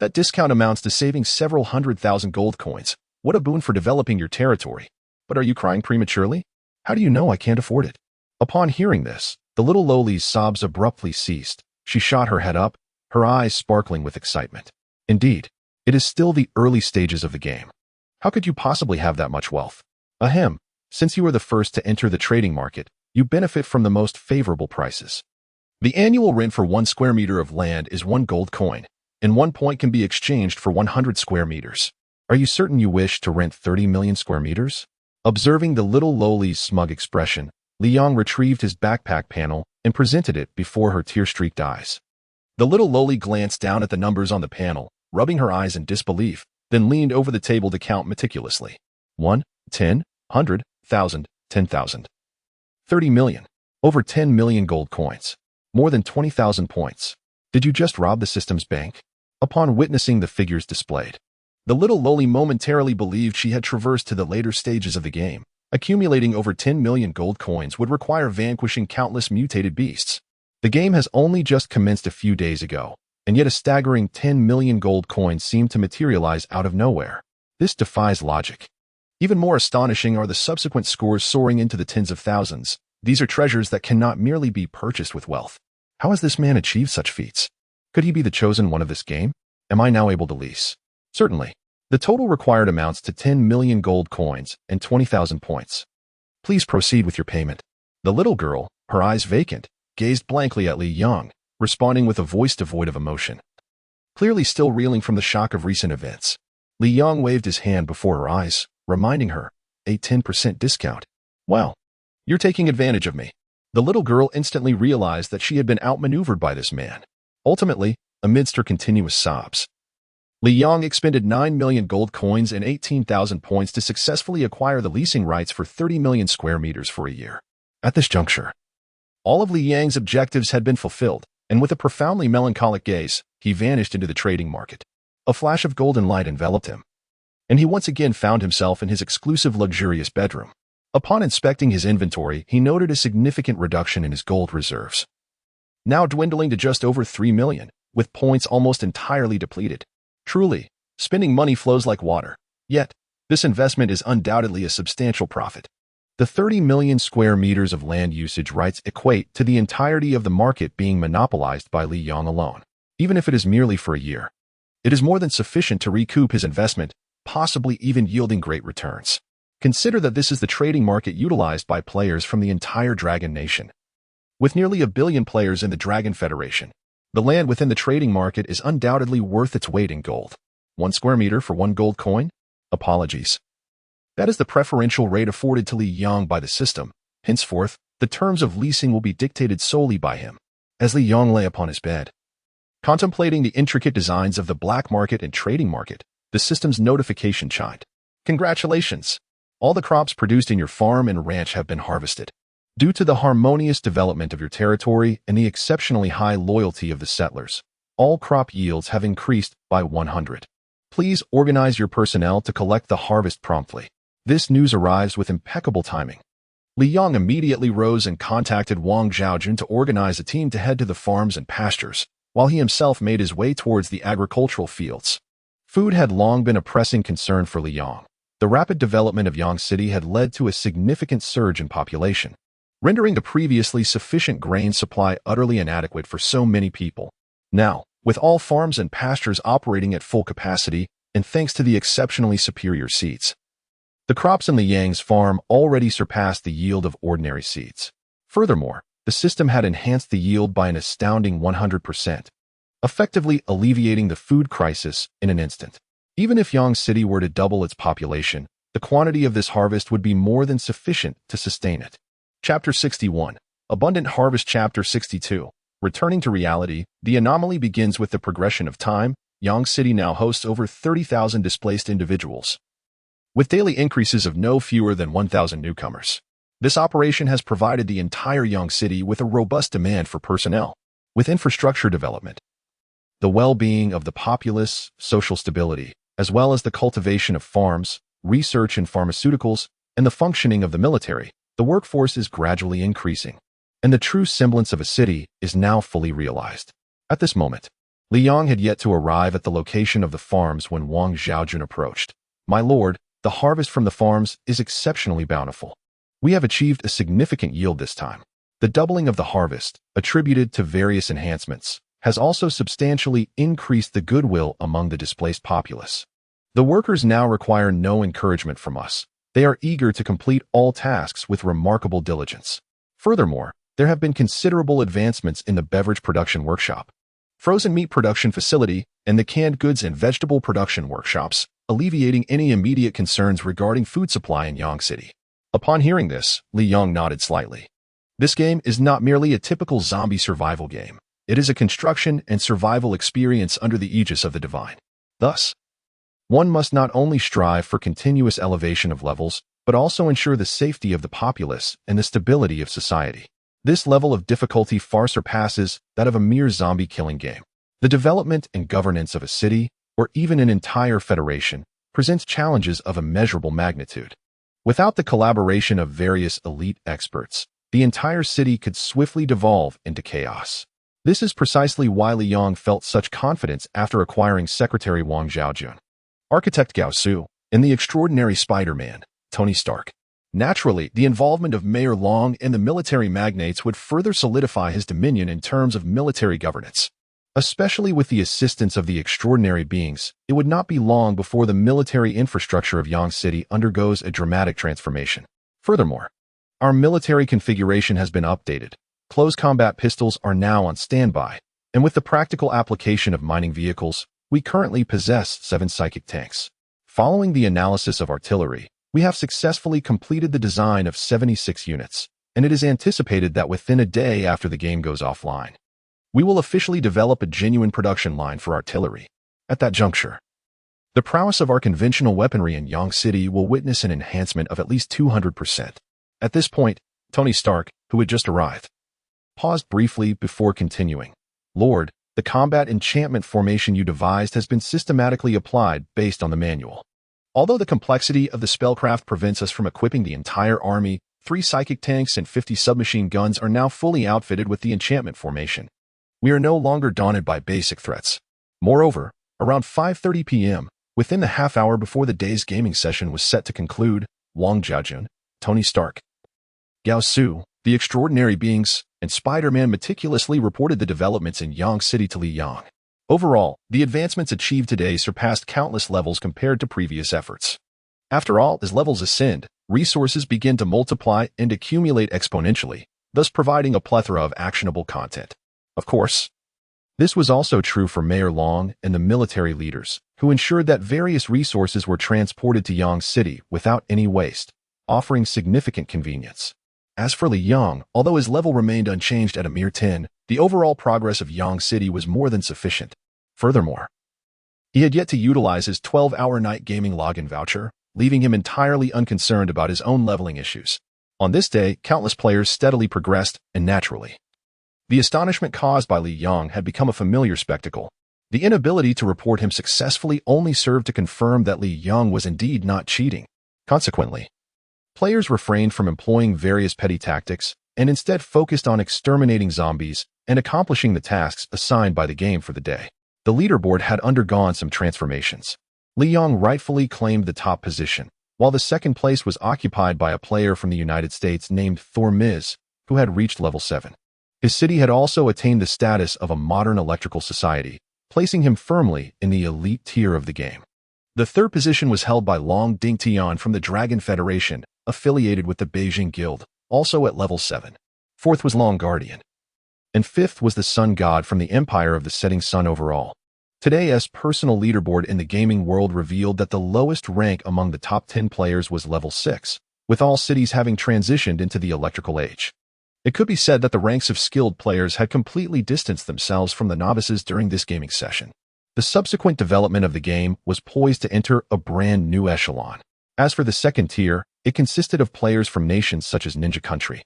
That discount amounts to saving several 100,000 gold coins. What a boon for developing your territory. But are you crying prematurely? How do you know I can't afford it? Upon hearing this, the little lowly's sobs abruptly ceased. She shot her head up, her eyes sparkling with excitement. Indeed, it is still the early stages of the game. How could you possibly have that much wealth? Ahem, since you are the first to enter the trading market, you benefit from the most favorable prices. The annual rent for 1 square meter of land is 1 gold coin, and 1 point can be exchanged for 100 square meters. Are you certain you wish to rent 30 million square meters? Observing the little lowly's smug expression, Li Yang retrieved his backpack panel and presented it before her tear-streaked eyes. The little lowly glanced down at the numbers on the panel, rubbing her eyes in disbelief, then leaned over the table to count meticulously. 1, 10, 100, 1,000, 10,000. 30 million. Over 10 million gold coins. More than 20,000 points. Did you just rob the system's bank? Upon witnessing the figures displayed, the little lowly momentarily believed she had traversed to the later stages of the game. Accumulating over 10 million gold coins would require vanquishing countless mutated beasts. The game has only just commenced a few days ago, and yet a staggering 10 million gold coins seem to materialize out of nowhere. This defies logic. Even more astonishing are the subsequent scores soaring into the tens of thousands. These are treasures that cannot merely be purchased with wealth. How has this man achieved such feats? Could he be the chosen one of this game? Am I now able to lease? Certainly. The total required amounts to 10 million gold coins and 20,000 points. Please proceed with your payment. The little girl, her eyes vacant, gazed blankly at Li Yang, responding with a voice devoid of emotion. Clearly still reeling from the shock of recent events, Li Yang waved his hand before her eyes, reminding her, a 10% discount. Well, you're taking advantage of me. The little girl instantly realized that she had been outmaneuvered by this man. Ultimately, amidst her continuous sobs, Li Yang expended 9 million gold coins and 18,000 points to successfully acquire the leasing rights for 30 million square meters for a year. At this juncture, all of Li Yang's objectives had been fulfilled, and with a profoundly melancholic gaze, he vanished into the trading market. A flash of golden light enveloped him, and he once again found himself in his exclusive luxurious bedroom. Upon inspecting his inventory, he noted a significant reduction in his gold reserves, now dwindling to just over 3 million, with points almost entirely depleted. Truly, spending money flows like water. Yet, this investment is undoubtedly a substantial profit. The 30 million square meters of land usage rights equate to the entirety of the market being monopolized by Li Yang alone. Even if it is merely for a year, it is more than sufficient to recoup his investment, possibly even yielding great returns. Consider that this is the trading market utilized by players from the entire Dragon Nation. With nearly 1 billion players in the Dragon Federation, the land within the trading market is undoubtedly worth its weight in gold. 1 square meter for 1 gold coin? Apologies. That is the preferential rate afforded to Li Yang by the system. Henceforth, the terms of leasing will be dictated solely by him. As Li Yang lay upon his bed, contemplating the intricate designs of the black market and trading market, the system's notification chimed. Congratulations! All the crops produced in your farm and ranch have been harvested. Due to the harmonious development of your territory and the exceptionally high loyalty of the settlers, all crop yields have increased by 100. Please organize your personnel to collect the harvest promptly. This news arrives with impeccable timing. Li Yang immediately rose and contacted Wang Zhaojun to organize a team to head to the farms and pastures, while he himself made his way towards the agricultural fields. Food had long been a pressing concern for Li Yang. The rapid development of Yang City had led to a significant surge in population, rendering the previously sufficient grain supply utterly inadequate for so many people. Now, with all farms and pastures operating at full capacity, and thanks to the exceptionally superior seeds, the crops in Li Yang's farm already surpassed the yield of ordinary seeds. Furthermore, the system had enhanced the yield by an astounding 100%, effectively alleviating the food crisis in an instant. Even if Yang City were to double its population, the quantity of this harvest would be more than sufficient to sustain it. Chapter 61. Abundant Harvest. Chapter 62. Returning to reality, the anomaly begins with the progression of time. Yang City now hosts over 30,000 displaced individuals, with daily increases of no fewer than 1,000 newcomers. This operation has provided the entire Yang City with a robust demand for personnel. With infrastructure development, the well-being of the populace, social stability, as well as the cultivation of farms, research in pharmaceuticals, and the functioning of the military, the workforce is gradually increasing. and the true semblance of a city is now fully realized. At this moment, Li Yong had yet to arrive at the location of the farms when Wang Xiaojun approached. "My lord, the harvest from the farms is exceptionally bountiful. We have achieved a significant yield this time. The doubling of the harvest, attributed to various enhancements, has also substantially increased the goodwill among the displaced populace. The workers now require no encouragement from us. They are eager to complete all tasks with remarkable diligence. Furthermore, there have been considerable advancements in the beverage production workshop, frozen meat production facility, and the canned goods and vegetable production workshops, alleviating any immediate concerns regarding food supply in Yang City." Upon hearing this, Li Yong nodded slightly. This game is not merely a typical zombie survival game. It is a construction and survival experience under the aegis of the divine. Thus, one must not only strive for continuous elevation of levels, but also ensure the safety of the populace and the stability of society. This level of difficulty far surpasses that of a mere zombie-killing game. The development and governance of a city, or even an entire federation, presents challenges of immeasurable magnitude. Without the collaboration of various elite experts, the entire city could swiftly devolve into chaos. This is precisely why Li Yong felt such confidence after acquiring Secretary Wang Xiaojun, Architect Gao Su, and the extraordinary Spider-Man, Tony Stark. Naturally, the involvement of Mayor Long and the military magnates would further solidify his dominion in terms of military governance. Especially with the assistance of the extraordinary beings, it would not be long before the military infrastructure of Yang City undergoes a dramatic transformation. Furthermore, our military configuration has been updated. Close combat pistols are now on standby, and with the practical application of mining vehicles, we currently possess 7 psychic tanks. Following the analysis of artillery, we have successfully completed the design of 76 units, and it is anticipated that within a day after the game goes offline, we will officially develop a genuine production line for artillery. At that juncture, the prowess of our conventional weaponry in Yang City will witness an enhancement of at least 200%. At this point, Tony Stark, who had just arrived, paused briefly before continuing. "Lord, the combat enchantment formation you devised has been systematically applied based on the manual. Although the complexity of the spellcraft prevents us from equipping the entire army, 3 psychic tanks and 50 submachine guns are now fully outfitted with the enchantment formation. We are no longer daunted by basic threats. Moreover, around 5:30 p.m., within the half hour before the day's gaming session was set to conclude, Wang Xiaojun, Tony Stark, Gao Su, the extraordinary beings, and Spider-Man meticulously reported the developments in Yang City to Li Yong. Overall, the advancements achieved today surpassed countless levels compared to previous efforts. After all, as levels ascend, resources begin to multiply and accumulate exponentially, thus providing a plethora of actionable content. Of course, this was also true for Mayor Long and the military leaders, who ensured that various resources were transported to Yang City without any waste, offering significant convenience. As for Li Yong, although his level remained unchanged at a mere 10, the overall progress of Yang City was more than sufficient. Furthermore, he had yet to utilize his 12-hour night gaming login voucher, leaving him entirely unconcerned about his own leveling issues. On this day, countless players steadily progressed, and naturally, the astonishment caused by Li Yong had become a familiar spectacle. The inability to report him successfully only served to confirm that Li Yong was indeed not cheating. Consequently, players refrained from employing various petty tactics and instead focused on exterminating zombies and accomplishing the tasks assigned by the game for the day. The leaderboard had undergone some transformations. Li Yong rightfully claimed the top position, while the second place was occupied by a player from the United States named Thor Miz, who had reached level 7. His city had also attained the status of a modern electrical society, placing him firmly in the elite tier of the game. The third position was held by Long Dingtian from the Dragon Federation, affiliated with the Beijing Guild, also at level 7. Fourth was Long Guardian. And fifth was the Sun God from the Empire of the Setting Sun overall. Today's personal leaderboard in the gaming world revealed that the lowest rank among the top 10 players was level 6, with all cities having transitioned into the electrical age. It could be said that the ranks of skilled players had completely distanced themselves from the novices during this gaming session. The subsequent development of the game was poised to enter a brand new echelon. As for the second tier, it consisted of players from nations such as Ninja Country,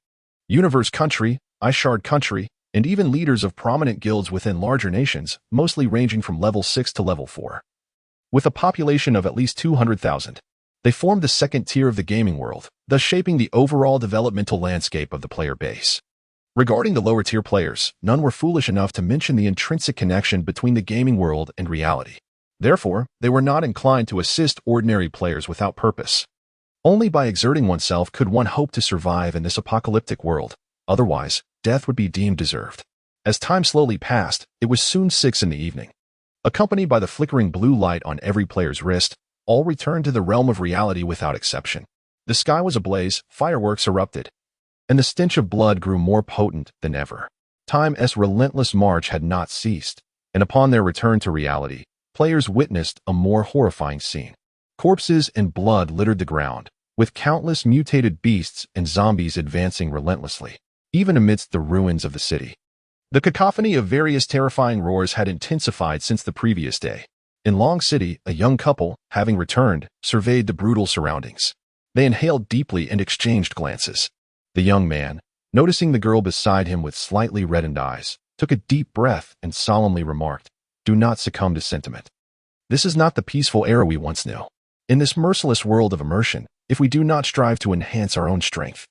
Universe Country, iShard Country, and even leaders of prominent guilds within larger nations, mostly ranging from level 6 to level 4. With a population of at least 200,000, they formed the second tier of the gaming world, thus shaping the overall developmental landscape of the player base. Regarding the lower-tier players, none were foolish enough to mention the intrinsic connection between the gaming world and reality. Therefore, they were not inclined to assist ordinary players without purpose. Only by exerting oneself could one hope to survive in this apocalyptic world. Otherwise, death would be deemed deserved. As time slowly passed, it was soon 6 in the evening. Accompanied by the flickering blue light on every player's wrist, all returned to the realm of reality without exception. The sky was ablaze, fireworks erupted, and the stench of blood grew more potent than ever. Time's relentless march had not ceased, and upon their return to reality, players witnessed a more horrifying scene. Corpses and blood littered the ground, with countless mutated beasts and zombies advancing relentlessly, even amidst the ruins of the city. The cacophony of various terrifying roars had intensified since the previous day. In Long City, a young couple, having returned, surveyed the brutal surroundings. They inhaled deeply and exchanged glances. The young man, noticing the girl beside him with slightly reddened eyes, took a deep breath and solemnly remarked, "Do not succumb to sentiment. This is not the peaceful era we once knew. In this merciless world of immersion, if we do not strive to enhance our own strength,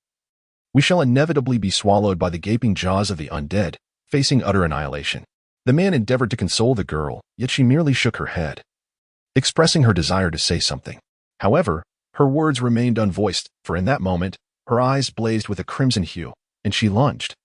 we shall inevitably be swallowed by the gaping jaws of the undead, facing utter annihilation." The man endeavored to console the girl, yet she merely shook her head, expressing her desire to say something. However, her words remained unvoiced, for in that moment, her eyes blazed with a crimson hue, and she lunged,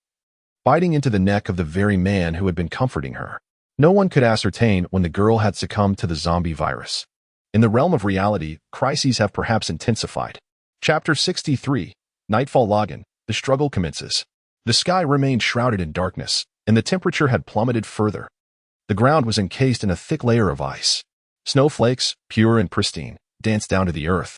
biting into the neck of the very man who had been comforting her. No one could ascertain when the girl had succumbed to the zombie virus. In the realm of reality, crises have perhaps intensified. Chapter 63, Nightfall Login, the struggle commences. The sky remained shrouded in darkness, and the temperature had plummeted further. The ground was encased in a thick layer of ice. Snowflakes, pure and pristine, danced down to the earth.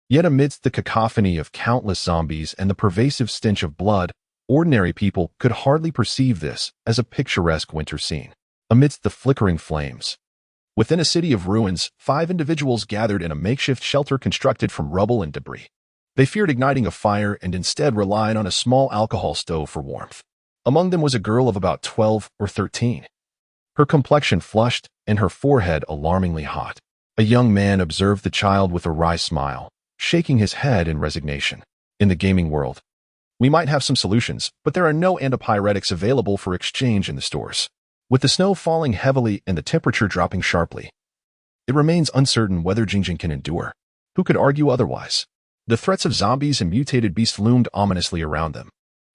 Yet amidst the cacophony of countless zombies and the pervasive stench of blood, ordinary people could hardly perceive this as a picturesque winter scene. Amidst the flickering flames, within a city of ruins, 5 individuals gathered in a makeshift shelter constructed from rubble and debris. They feared igniting a fire and instead relied on a small alcohol stove for warmth. Among them was a girl of about 12 or 13. Her complexion flushed and her forehead alarmingly hot. A young man observed the child with a wry smile, shaking his head in resignation. In the gaming world, we might have some solutions, but there are no antipyretics available for exchange in the stores. With the snow falling heavily and the temperature dropping sharply, it remains uncertain whether Jingjing can endure. Who could argue otherwise? The threats of zombies and mutated beasts loomed ominously around them.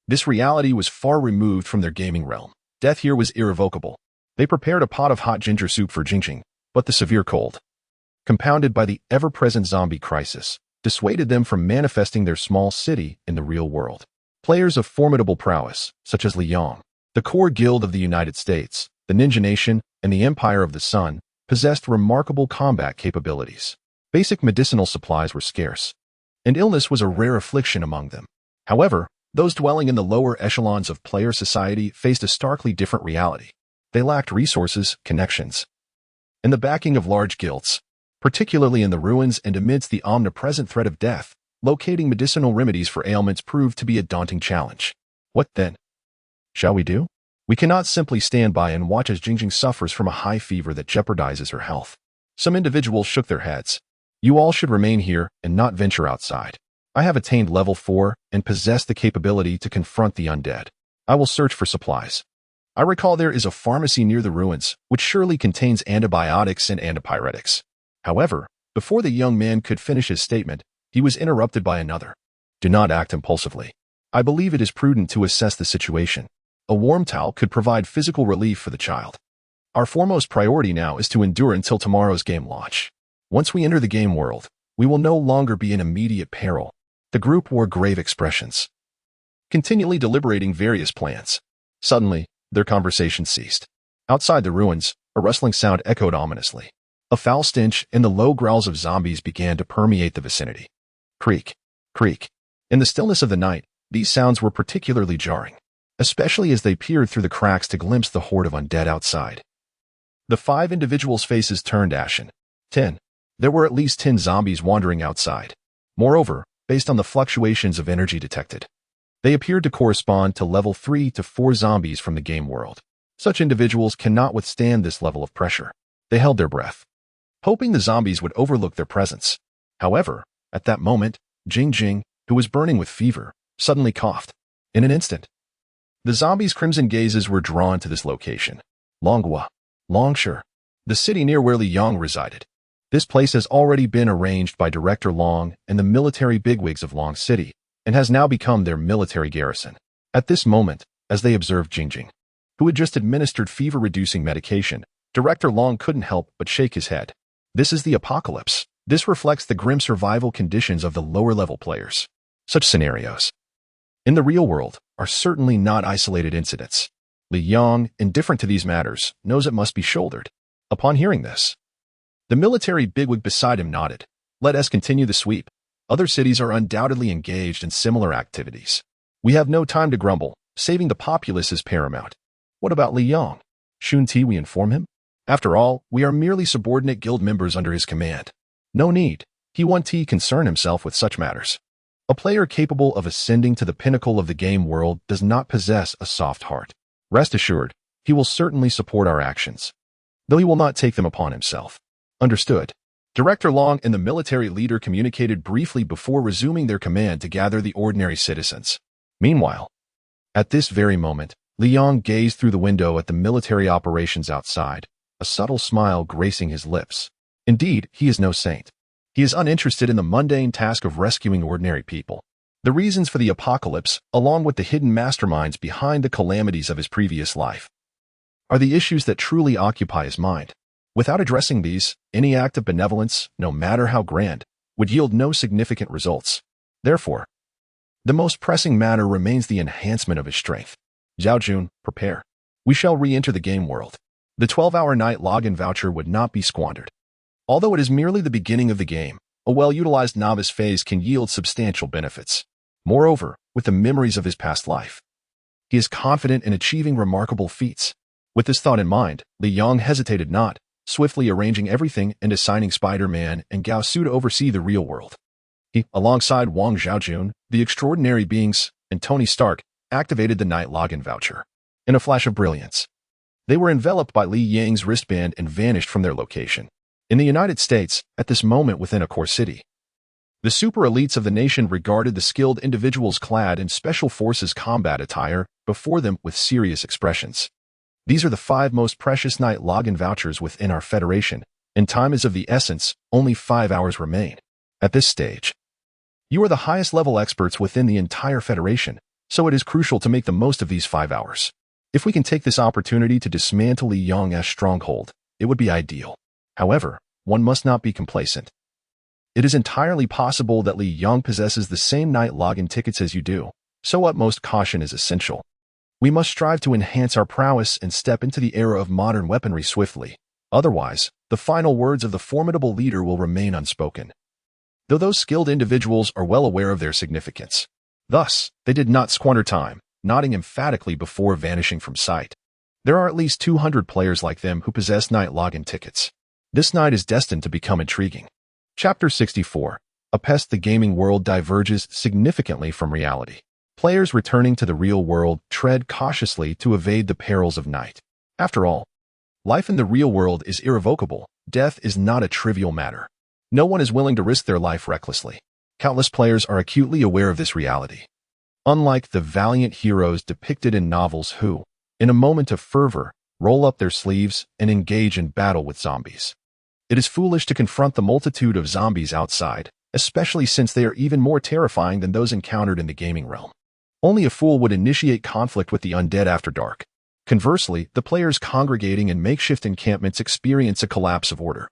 This reality was far removed from their gaming realm. Death here was irrevocable. They prepared a pot of hot ginger soup for Jingjing, but the severe cold, compounded by the ever-present zombie crisis, dissuaded them from manifesting their small city in the real world. Players of formidable prowess, such as Li Yong, the core guild of the United States, the Ninja Nation, and the Empire of the Sun, possessed remarkable combat capabilities. Basic medicinal supplies were scarce, and illness was a rare affliction among them. However, those dwelling in the lower echelons of player society faced a starkly different reality. They lacked resources, connections, and the backing of large guilds. Particularly in the ruins and amidst the omnipresent threat of death, locating medicinal remedies for ailments proved to be a daunting challenge. What then? Shall we do? We cannot simply stand by and watch as Jingjing suffers from a high fever that jeopardizes her health. Some individuals shook their heads. You all should remain here and not venture outside. I have attained level 4 and possess the capability to confront the undead. I will search for supplies. I recall there is a pharmacy near the ruins, which surely contains antibiotics and antipyretics. However, before the young man could finish his statement, he was interrupted by another. Do not act impulsively. I believe it is prudent to assess the situation. A warm towel could provide physical relief for the child. Our foremost priority now is to endure until tomorrow's game launch. Once we enter the game world, we will no longer be in immediate peril. The group wore grave expressions, continually deliberating various plans. Suddenly, their conversation ceased. Outside the ruins, a rustling sound echoed ominously. A foul stench and the low growls of zombies began to permeate the vicinity. Creak, creak. In the stillness of the night, these sounds were particularly jarring, especially as they peered through the cracks to glimpse the horde of undead outside. The 5 individuals' faces turned ashen. 10. There were at least 10 zombies wandering outside. Moreover, based on the fluctuations of energy detected, they appeared to correspond to level 3 to 4 zombies from the game world. Such individuals cannot withstand this level of pressure. They held their breath, hoping the zombies would overlook their presence. However, at that moment, Jingjing, who was burning with fever, suddenly coughed. In an instant, The zombies' crimson gazes were drawn to this location. Longhua, Longshire, the city near where Li Yong resided. This place has already been arranged by Director Long and the military bigwigs of Long City, and has now become their military garrison. At this moment, as they observed Jingjing, who had just administered fever-reducing medication, Director Long couldn't help but shake his head. This is the apocalypse. This reflects the grim survival conditions of the lower-level players. Such scenarios, in the real world, are certainly not isolated incidents. Li Yong, indifferent to these matters, knows it must be shouldered. Upon hearing this, the military bigwig beside him nodded. Let us continue the sweep. Other cities are undoubtedly engaged in similar activities. We have no time to grumble. Saving the populace is paramount. What about Li Yong? Shouldn't we inform him? After all, we are merely subordinate guild members under his command. No need. He won't concern himself with such matters. A player capable of ascending to the pinnacle of the game world does not possess a soft heart. Rest assured, he will certainly support our actions, though he will not take them upon himself. Understood. Director Long and the military leader communicated briefly before resuming their command to gather the ordinary citizens. Meanwhile, at this very moment, Li Yong gazed through the window at the military operations outside, a subtle smile gracing his lips. Indeed, he is no saint. He is uninterested in the mundane task of rescuing ordinary people. The reasons for the apocalypse, along with the hidden masterminds behind the calamities of his previous life, are the issues that truly occupy his mind. Without addressing these, any act of benevolence, no matter how grand, would yield no significant results. Therefore, the most pressing matter remains the enhancement of his strength. Zhao Jun, prepare. We shall re-enter the game world. The 12-hour night login voucher would not be squandered. Although it is merely the beginning of the game, a well-utilized novice phase can yield substantial benefits. Moreover, with the memories of his past life, he is confident in achieving remarkable feats. With this thought in mind, Li Yong hesitated not, swiftly arranging everything and assigning Spider-Man and Gao Su to oversee the real world. He, alongside Wang Zhaojun, the extraordinary beings, and Tony Stark, activated the night login voucher. In a flash of brilliance, they were enveloped by Li Yang's wristband and vanished from their location. In the United States, at this moment within a core city, the super elites of the nation regarded the skilled individuals clad in Special Forces combat attire before them with serious expressions. These are the 5 most precious night login vouchers within our Federation, and time is of the essence. Only 5 hours remain. At this stage, you are the highest level experts within the entire Federation, so it is crucial to make the most of these 5 hours. If we can take this opportunity to dismantle Li Yong's stronghold, it would be ideal. However, one must not be complacent. It is entirely possible that Li Yong possesses the same night login tickets as you do, so utmost caution is essential. We must strive to enhance our prowess and step into the era of modern weaponry swiftly. Otherwise, the final words of the formidable leader will remain unspoken, though those skilled individuals are well aware of their significance. Thus, they did not squander time, nodding emphatically before vanishing from sight. There are at least 200 players like them who possess night login tickets. This night is destined to become intriguing. Chapter 64. A pest. The gaming world diverges significantly from reality. Players returning to the real world tread cautiously to evade the perils of night. After all, life in the real world is irrevocable. Death is not a trivial matter. No one is willing to risk their life recklessly. Countless players are acutely aware of this reality. Unlike the valiant heroes depicted in novels who, in a moment of fervor, roll up their sleeves and engage in battle with zombies, it is foolish to confront the multitude of zombies outside, especially since they are even more terrifying than those encountered in the gaming realm. Only a fool would initiate conflict with the undead after dark. Conversely, the players congregating in makeshift encampments experience a collapse of order,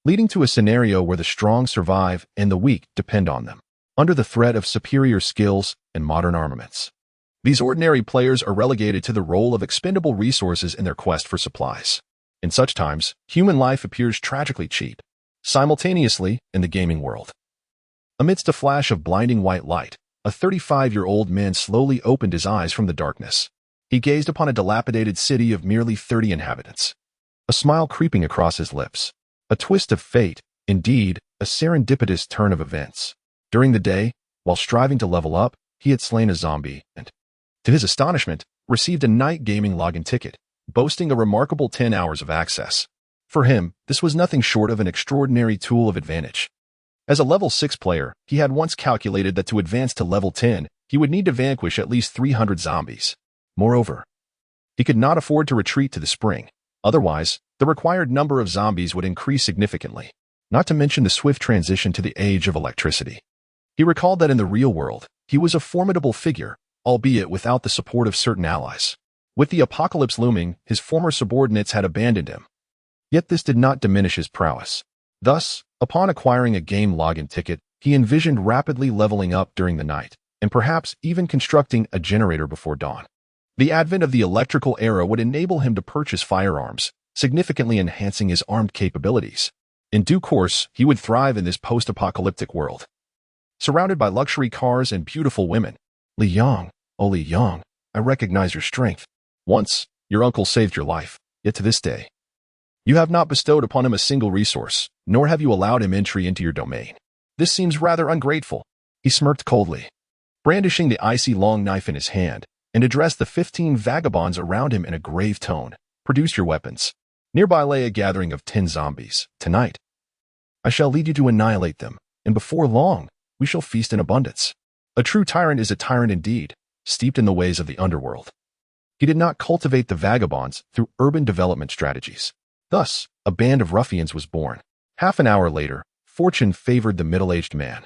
leading to a scenario where the strong survive and the weak depend on them, under the threat of superior skills and modern armaments. These ordinary players are relegated to the role of expendable resources in their quest for supplies. In such times, human life appears tragically cheap. Simultaneously, in the gaming world, amidst a flash of blinding white light, a 35-year-old man slowly opened his eyes from the darkness. He gazed upon a dilapidated city of merely 30 inhabitants, a smile creeping across his lips. A twist of fate, indeed, a serendipitous turn of events. During the day, while striving to level up, he had slain a zombie and, to his astonishment, received a night gaming login ticket, boasting a remarkable 10 hours of access. For him, this was nothing short of an extraordinary tool of advantage. As a level 6 player, he had once calculated that to advance to level 10, he would need to vanquish at least 300 zombies. Moreover, he could not afford to retreat to the spring. Otherwise, the required number of zombies would increase significantly, not to mention the swift transition to the age of electricity. He recalled that in the real world, he was a formidable figure, albeit without the support of certain allies. With the apocalypse looming, his former subordinates had abandoned him. Yet this did not diminish his prowess. Thus, upon acquiring a game login ticket, he envisioned rapidly leveling up during the night, and perhaps even constructing a generator before dawn. The advent of the electrical era would enable him to purchase firearms, significantly enhancing his armed capabilities. In due course, he would thrive in this post-apocalyptic world. Surrounded by luxury cars and beautiful women. Li Yang, oh Li Yang, I recognize your strength. Once, your uncle saved your life, yet to this day, you have not bestowed upon him a single resource, nor have you allowed him entry into your domain. This seems rather ungrateful. He smirked coldly, brandishing the icy long knife in his hand, and addressed the 15 vagabonds around him in a grave tone. Produce your weapons. Nearby lay a gathering of 10 zombies. Tonight, I shall lead you to annihilate them, and before long, we shall feast in abundance. A true tyrant is a tyrant indeed, steeped in the ways of the underworld. He did not cultivate the vagabonds through urban development strategies. Thus, a band of ruffians was born. Half an hour later, fortune favored the middle-aged man.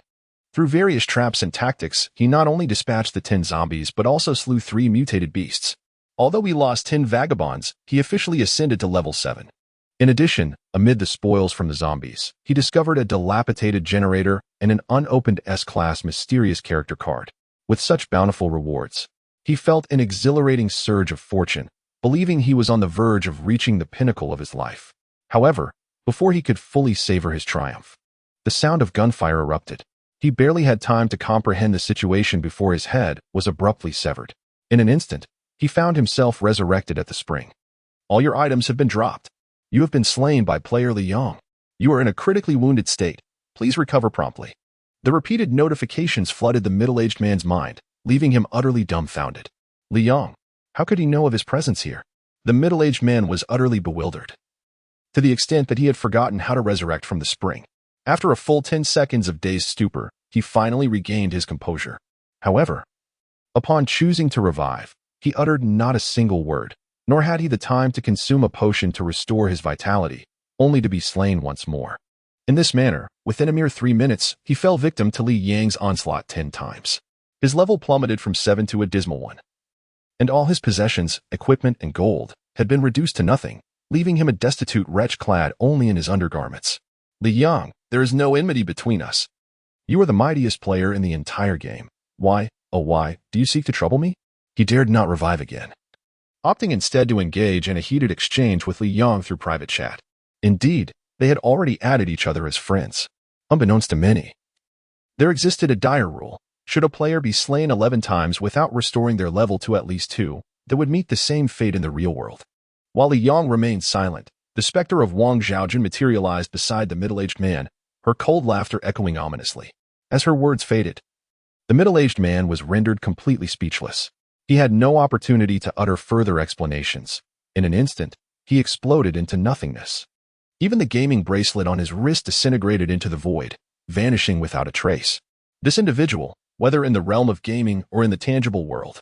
Through various traps and tactics, he not only dispatched the 10 zombies but also slew 3 mutated beasts. Although he lost 10 vagabonds, he officially ascended to level 7. In addition, amid the spoils from the zombies, he discovered a dilapidated generator and an unopened S-Class mysterious character card. With such bountiful rewards, he felt an exhilarating surge of fortune, believing he was on the verge of reaching the pinnacle of his life. However, before he could fully savor his triumph, the sound of gunfire erupted. He barely had time to comprehend the situation before his head was abruptly severed. In an instant, he found himself resurrected at the spring. All your items have been dropped. You have been slain by player Li Yang. You are in a critically wounded state. Please recover promptly. The repeated notifications flooded the middle-aged man's mind, leaving him utterly dumbfounded. Li Yang, how could he know of his presence here? The middle-aged man was utterly bewildered, to the extent that he had forgotten how to resurrect from the spring. After a full 10 seconds of dazed stupor, he finally regained his composure. However, upon choosing to revive, he uttered not a single word, nor had he the time to consume a potion to restore his vitality, only to be slain once more. In this manner, within a mere 3 minutes, he fell victim to Li Yang's onslaught 10 times. His level plummeted from 7 to a dismal 1. And all his possessions, equipment, and gold had been reduced to nothing, leaving him a destitute wretch clad only in his undergarments. Li Yang, there is no enmity between us. You are the mightiest player in the entire game. Why, oh why, do you seek to trouble me? He dared not revive again, opting instead to engage in a heated exchange with Li Yang through private chat. Indeed, they had already added each other as friends. Unbeknownst to many, there existed a dire rule. Should a player be slain 11 times without restoring their level to at least 2, they would meet the same fate in the real world. While Li Yang remained silent, the specter of Wang Zhaojun materialized beside the middle-aged man, her cold laughter echoing ominously. As her words faded, the middle-aged man was rendered completely speechless. He had no opportunity to utter further explanations. In an instant, he exploded into nothingness. Even the gaming bracelet on his wrist disintegrated into the void, vanishing without a trace. This individual, whether in the realm of gaming or in the tangible world,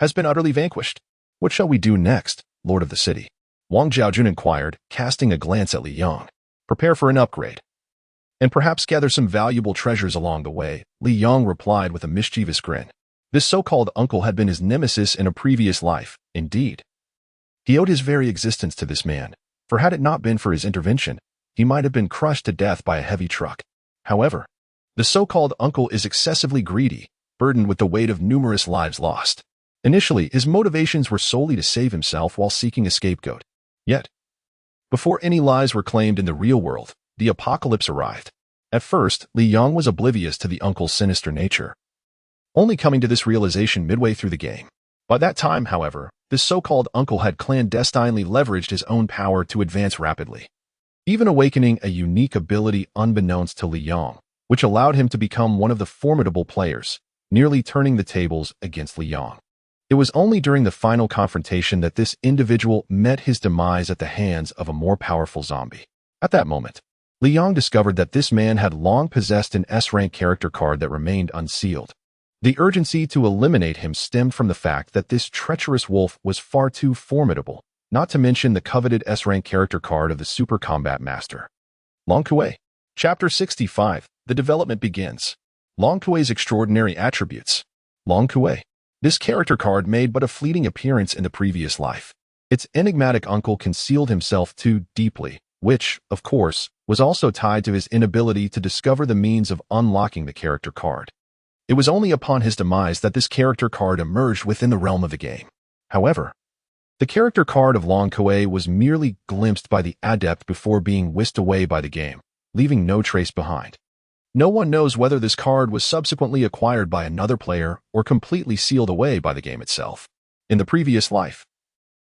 has been utterly vanquished. What shall we do next, Lord of the City? Wang Zhaojun inquired, casting a glance at Li Yang. Prepare for an upgrade, and perhaps gather some valuable treasures along the way, Li Yang replied with a mischievous grin. This so-called uncle had been his nemesis in a previous life. Indeed, he owed his very existence to this man, for had it not been for his intervention, he might have been crushed to death by a heavy truck. However, the so-called uncle is excessively greedy, burdened with the weight of numerous lives lost. Initially, his motivations were solely to save himself while seeking a scapegoat. Yet, before any lives were claimed in the real world, the apocalypse arrived. At first, Li Yang was oblivious to the uncle's sinister nature, only coming to this realization midway through the game. By that time, however, this so-called uncle had clandestinely leveraged his own power to advance rapidly, even awakening a unique ability unbeknownst to Li Yang, which allowed him to become one of the formidable players, nearly turning the tables against Li Yang. It was only during the final confrontation that this individual met his demise at the hands of a more powerful zombie. At that moment, Li Yang discovered that this man had long possessed an S-rank character card that remained unsealed. The urgency to eliminate him stemmed from the fact that this treacherous wolf was far too formidable, not to mention the coveted S-rank character card of the Super Combat Master. Long Kuei. Chapter 65. The development begins. Long Kuei's extraordinary attributes. Long Kuei. This character card made but a fleeting appearance in the previous life. Its enigmatic uncle concealed himself too deeply, which, of course, was also tied to his inability to discover the means of unlocking the character card. It was only upon his demise that this character card emerged within the realm of the game. However, the character card of Long Kuei was merely glimpsed by the adept before being whisked away by the game, leaving no trace behind. No one knows whether this card was subsequently acquired by another player or completely sealed away by the game itself. In the previous life,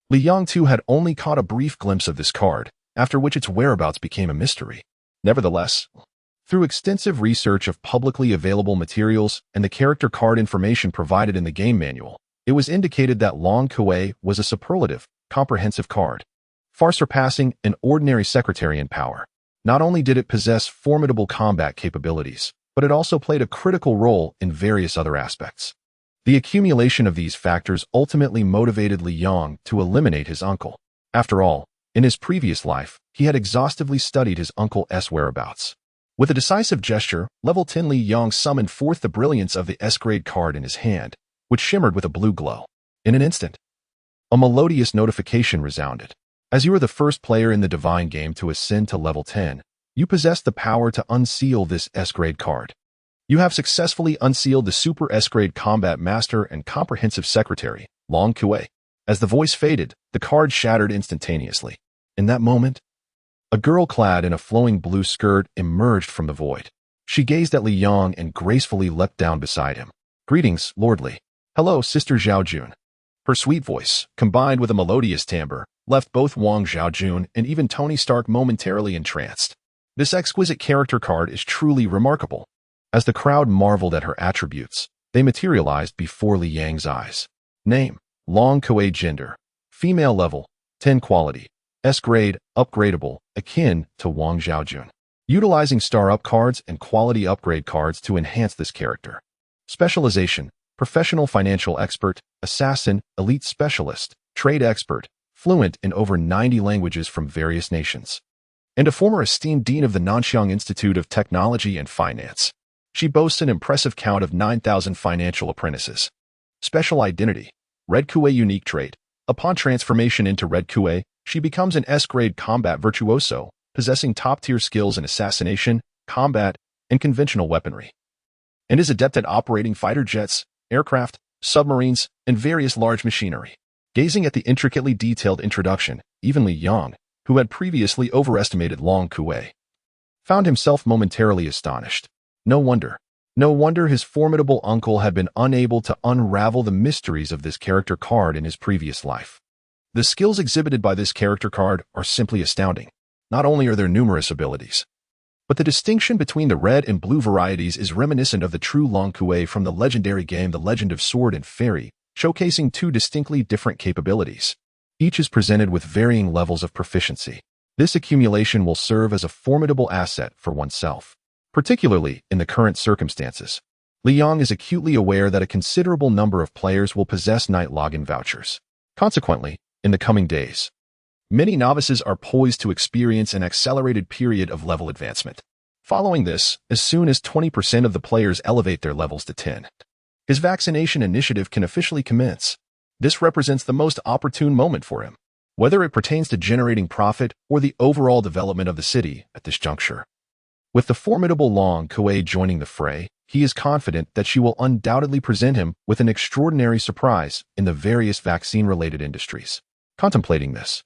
Li Yang too had only caught a brief glimpse of this card, after which its whereabouts became a mystery. Nevertheless, through extensive research of publicly available materials and the character card information provided in the game manual, it was indicated that Long Kuei was a superlative, comprehensive card, far surpassing an ordinary secretary in power. Not only did it possess formidable combat capabilities, but it also played a critical role in various other aspects. The accumulation of these factors ultimately motivated Li Yang to eliminate his uncle. After all, in his previous life, he had exhaustively studied his uncle's whereabouts. With a decisive gesture, Level 10 Li Yang summoned forth the brilliance of the S-grade card in his hand, which shimmered with a blue glow. In an instant, a melodious notification resounded. As you are the first player in the Divine game to ascend to Level 10, you possess the power to unseal this S-grade card. You have successfully unsealed the Super S-grade Combat Master and Comprehensive Secretary, Long Kuei. As the voice faded, the card shattered instantaneously. In that moment, a girl clad in a flowing blue skirt emerged from the void. She gazed at Li Yang and gracefully leapt down beside him. "Greetings, Lord Li." "Hello, Sister Zhaojun." Her sweet voice, combined with a melodious timbre, left both Wang Zhaojun and even Tony Stark momentarily entranced. This exquisite character card is truly remarkable. As the crowd marveled at her attributes, they materialized before Li Yang's eyes. Name: Long Kuei. Gender: female. Level: 10. Quality: S-grade, upgradable, akin to Wang Zhaojun. Utilizing star-up cards and quality upgrade cards to enhance this character. Specialization: professional financial expert, assassin, elite specialist, trade expert, fluent in over 90 languages from various nations, and a former esteemed dean of the Nanxiang Institute of Technology and Finance. She boasts an impressive count of 9,000 financial apprentices. Special identity: Red Kuei. Unique trait: upon transformation into Red Kuei, she becomes an S-grade combat virtuoso, possessing top-tier skills in assassination, combat, and conventional weaponry, and is adept at operating fighter jets, aircraft, submarines, and various large machinery. Gazing at the intricately detailed introduction, even Li Yang, who had previously overestimated Long Kuei, found himself momentarily astonished. No wonder his formidable uncle had been unable to unravel the mysteries of this character card in his previous life. The skills exhibited by this character card are simply astounding. Not only are there numerous abilities, but the distinction between the red and blue varieties is reminiscent of the true Long Kuei from the legendary game The Legend of Sword and Fairy, showcasing two distinctly different capabilities. Each is presented with varying levels of proficiency. This accumulation will serve as a formidable asset for oneself, particularly in the current circumstances. Li Yang is acutely aware that a considerable number of players will possess night login vouchers. Consequently, in the coming days, many novices are poised to experience an accelerated period of level advancement. Following this, as soon as 20% of the players elevate their levels to 10, his vaccination initiative can officially commence. This represents the most opportune moment for him, whether it pertains to generating profit or the overall development of the city at this juncture. With the formidable Long Kuei joining the fray, he is confident that she will undoubtedly present him with an extraordinary surprise in the various vaccine-related industries. Contemplating this,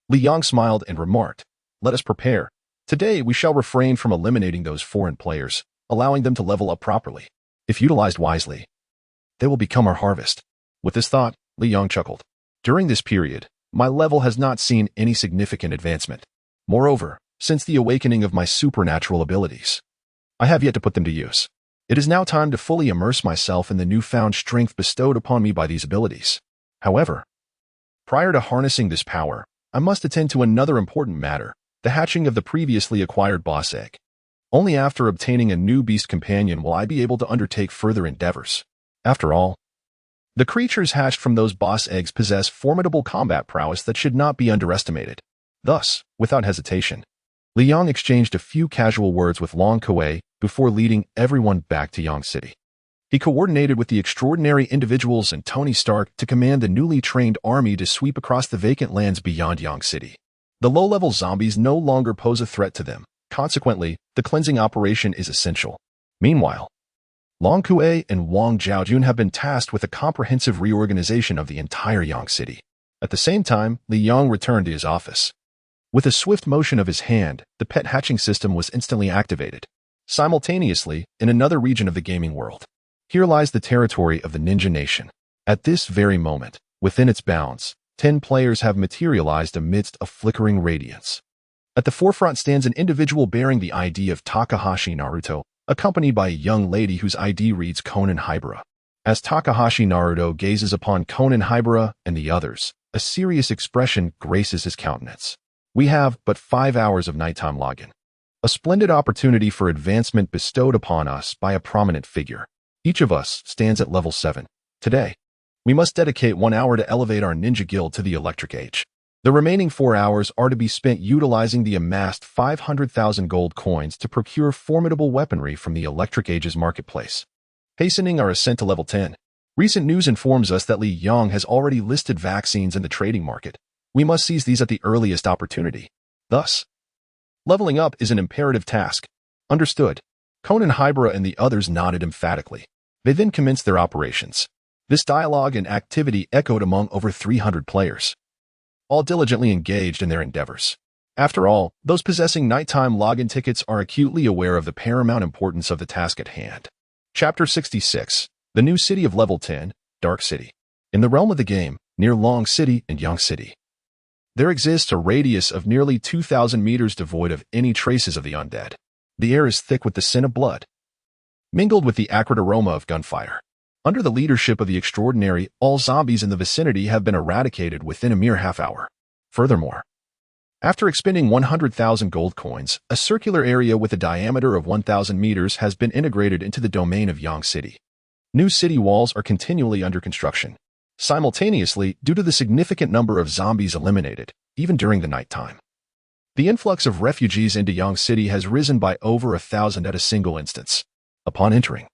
Li Yang smiled and remarked, "Let us prepare. Today we shall refrain from eliminating those foreign players, allowing them to level up properly. If utilized wisely, they will become our harvest." With this thought, Li Yang chuckled. "During this period, my level has not seen any significant advancement. Moreover, since the awakening of my supernatural abilities, I have yet to put them to use. It is now time to fully immerse myself in the newfound strength bestowed upon me by these abilities. However, prior to harnessing this power, I must attend to another important matter, the hatching of the previously acquired boss egg. Only after obtaining a new beast companion will I be able to undertake further endeavors." After all, the creatures hatched from those boss eggs possess formidable combat prowess that should not be underestimated. Thus, without hesitation, Li Yang exchanged a few casual words with Long Kuei before leading everyone back to Yang City. He coordinated with the extraordinary individuals and Tony Stark to command the newly trained army to sweep across the vacant lands beyond Yang City. The low-level zombies no longer pose a threat to them. Consequently, the cleansing operation is essential. Meanwhile, Long Kuei and Wang Zhaojun have been tasked with a comprehensive reorganization of the entire Yang City. At the same time, Li Yang returned to his office. With a swift motion of his hand, the pet hatching system was instantly activated. Simultaneously, in another region of the gaming world, here lies the territory of the Ninja Nation. At this very moment, within its bounds, 10 players have materialized amidst a flickering radiance. At the forefront stands an individual bearing the ID of Takahashi Naruto, accompanied by a young lady whose ID reads Conan Hibara. As Takahashi Naruto gazes upon Conan Hibara and the others, a serious expression graces his countenance. We have but 5 hours of nighttime login. A splendid opportunity for advancement bestowed upon us by a prominent figure. Each of us stands at level 7. Today, we must dedicate 1 hour to elevate our ninja guild to the electric age. The remaining 4 hours are to be spent utilizing the amassed 500,000 gold coins to procure formidable weaponry from the electric age's marketplace. Hastening our ascent to level 10. Recent news informs us that Li Yang has already listed vaccines in the trading market. We must seize these at the earliest opportunity. Thus, leveling up is an imperative task. Understood. Conan Hibara and the others nodded emphatically. They then commenced their operations. This dialogue and activity echoed among over 300 players, all diligently engaged in their endeavors. After all, those possessing nighttime login tickets are acutely aware of the paramount importance of the task at hand. Chapter 66. The New City of Level 10, Dark City. In the realm of the game, near Long City and Yang City, there exists a radius of nearly 2,000 meters devoid of any traces of the undead. The air is thick with the scent of blood, mingled with the acrid aroma of gunfire. Under the leadership of the extraordinary, all zombies in the vicinity have been eradicated within a mere half hour. Furthermore, after expending 100,000 gold coins, a circular area with a diameter of 1,000 meters has been integrated into the domain of Yang City. New city walls are continually under construction. Simultaneously, due to the significant number of zombies eliminated, even during the nighttime, the influx of refugees into Yang City has risen by over 1,000 at a single instance. Upon entering,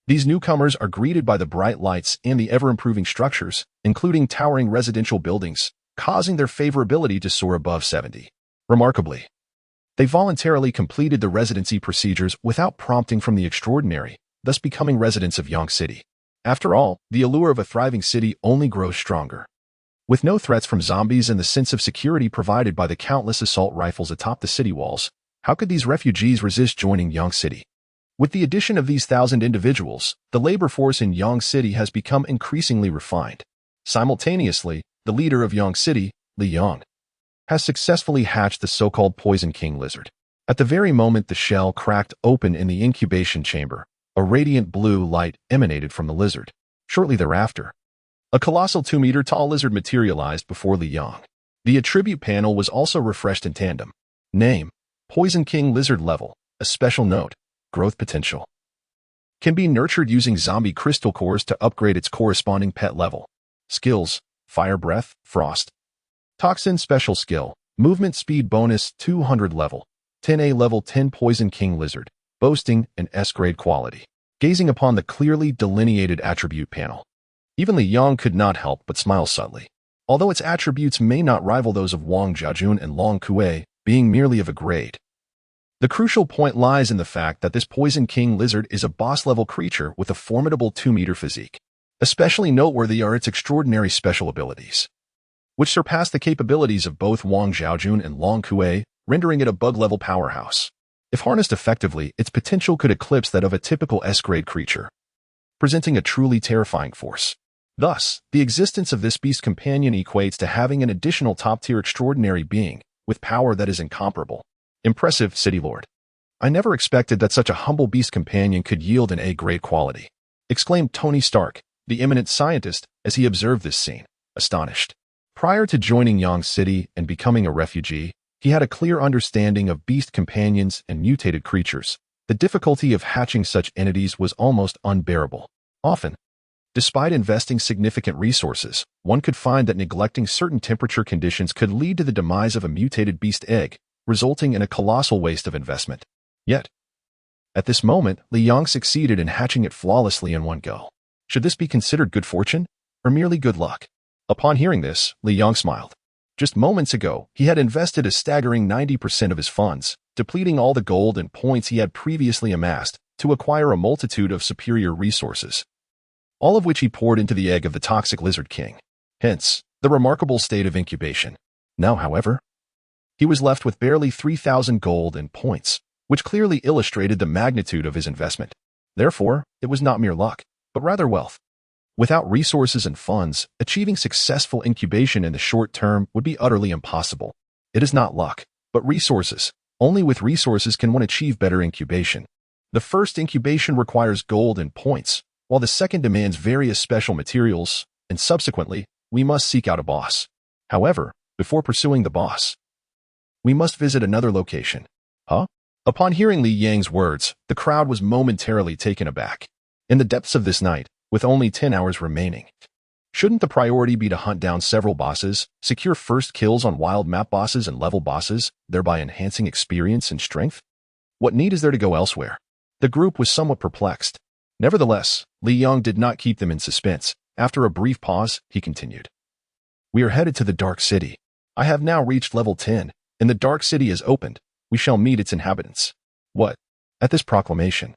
these newcomers are greeted by the bright lights and the ever-improving structures, including towering residential buildings, causing their favorability to soar above 70. Remarkably, they voluntarily completed the residency procedures without prompting from the extraordinary, thus becoming residents of Yang City. After all, the allure of a thriving city only grows stronger. With no threats from zombies and the sense of security provided by the countless assault rifles atop the city walls, how could these refugees resist joining Yang City? With the addition of these 1,000 individuals, the labor force in Yang City has become increasingly refined. Simultaneously, the leader of Yang City, Li Yang, has successfully hatched the so-called Poison King lizard. At the very moment the shell cracked open in the incubation chamber, a radiant blue light emanated from the lizard. Shortly thereafter, a colossal 2-meter-tall lizard materialized before Li Yang. The attribute panel was also refreshed in tandem. Name: Poison King Lizard Level. A special note: growth potential. Can be nurtured using zombie crystal cores to upgrade its corresponding pet level. Skills: Fire Breath, Frost. Toxin Special Skill: Movement Speed Bonus 200 level. 10A level 10 Poison King Lizard, boasting an S-grade quality. Gazing upon the clearly delineated attribute panel, even Li Yang could not help but smile subtly. Although its attributes may not rival those of Wang Zhaojun and Long Kuei, being merely of a grade, the crucial point lies in the fact that this Poison King lizard is a boss-level creature with a formidable 2-meter physique. Especially noteworthy are its extraordinary special abilities, which surpass the capabilities of both Wang Zhaojun and Long Kuei, rendering it a bug-level powerhouse. If harnessed effectively, its potential could eclipse that of a typical S-grade creature, presenting a truly terrifying force. Thus, the existence of this beast companion equates to having an additional top-tier extraordinary being, with power that is incomparable. Impressive, City Lord. I never expected that such a humble beast companion could yield an A-grade quality, exclaimed Tony Stark, the eminent scientist, as he observed this scene, astonished. Prior to joining Yang City and becoming a refugee, he had a clear understanding of beast companions and mutated creatures. The difficulty of hatching such entities was almost unbearable. Often, Despite investing significant resources, one could find that neglecting certain temperature conditions could lead to the demise of a mutated beast egg, resulting in a colossal waste of investment. Yet, at this moment, Li Yang succeeded in hatching it flawlessly in one go. Should this be considered good fortune, or merely good luck? Upon hearing this, Li Yang smiled. Just moments ago, he had invested a staggering 90% of his funds, depleting all the gold and points he had previously amassed to acquire a multitude of superior resources, all of which he poured into the egg of the toxic lizard king. Hence, the remarkable state of incubation. Now, however, he was left with barely 3,000 gold and points, which clearly illustrated the magnitude of his investment. Therefore, it was not mere luck, but rather wealth. Without resources and funds, achieving successful incubation in the short term would be utterly impossible. It is not luck, but resources. Only with resources can one achieve better incubation. The first incubation requires gold and points, while the second demands various special materials, and subsequently, we must seek out a boss. However, before pursuing the boss, we must visit another location. Huh? Upon hearing Li Yang's words, the crowd was momentarily taken aback. In the depths of this night, with only 10 hours remaining, shouldn't the priority be to hunt down several bosses, secure first kills on wild map bosses and level bosses, thereby enhancing experience and strength? What need is there to go elsewhere? The group was somewhat perplexed. Nevertheless, Li Yang did not keep them in suspense. After a brief pause, he continued. We are headed to the Dark City. I have now reached level 10, and the Dark City is opened. We shall meet its inhabitants. What? At this proclamation,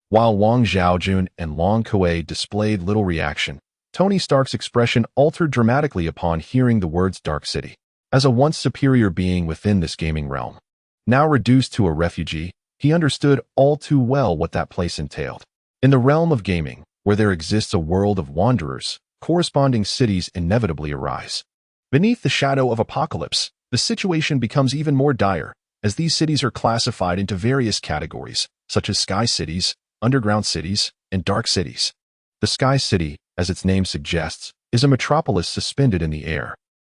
while Wang Xiaojun and Long Kuei displayed little reaction, Tony Stark's expression altered dramatically upon hearing the words Dark City. As a once superior being within this gaming realm, now reduced to a refugee, he understood all too well what that place entailed. In the realm of gaming, where there exists a world of wanderers, corresponding cities inevitably arise. Beneath the shadow of apocalypse, the situation becomes even more dire, as these cities are classified into various categories, such as sky cities, underground cities, and dark cities. The Sky City, as its name suggests, is a metropolis suspended in the air.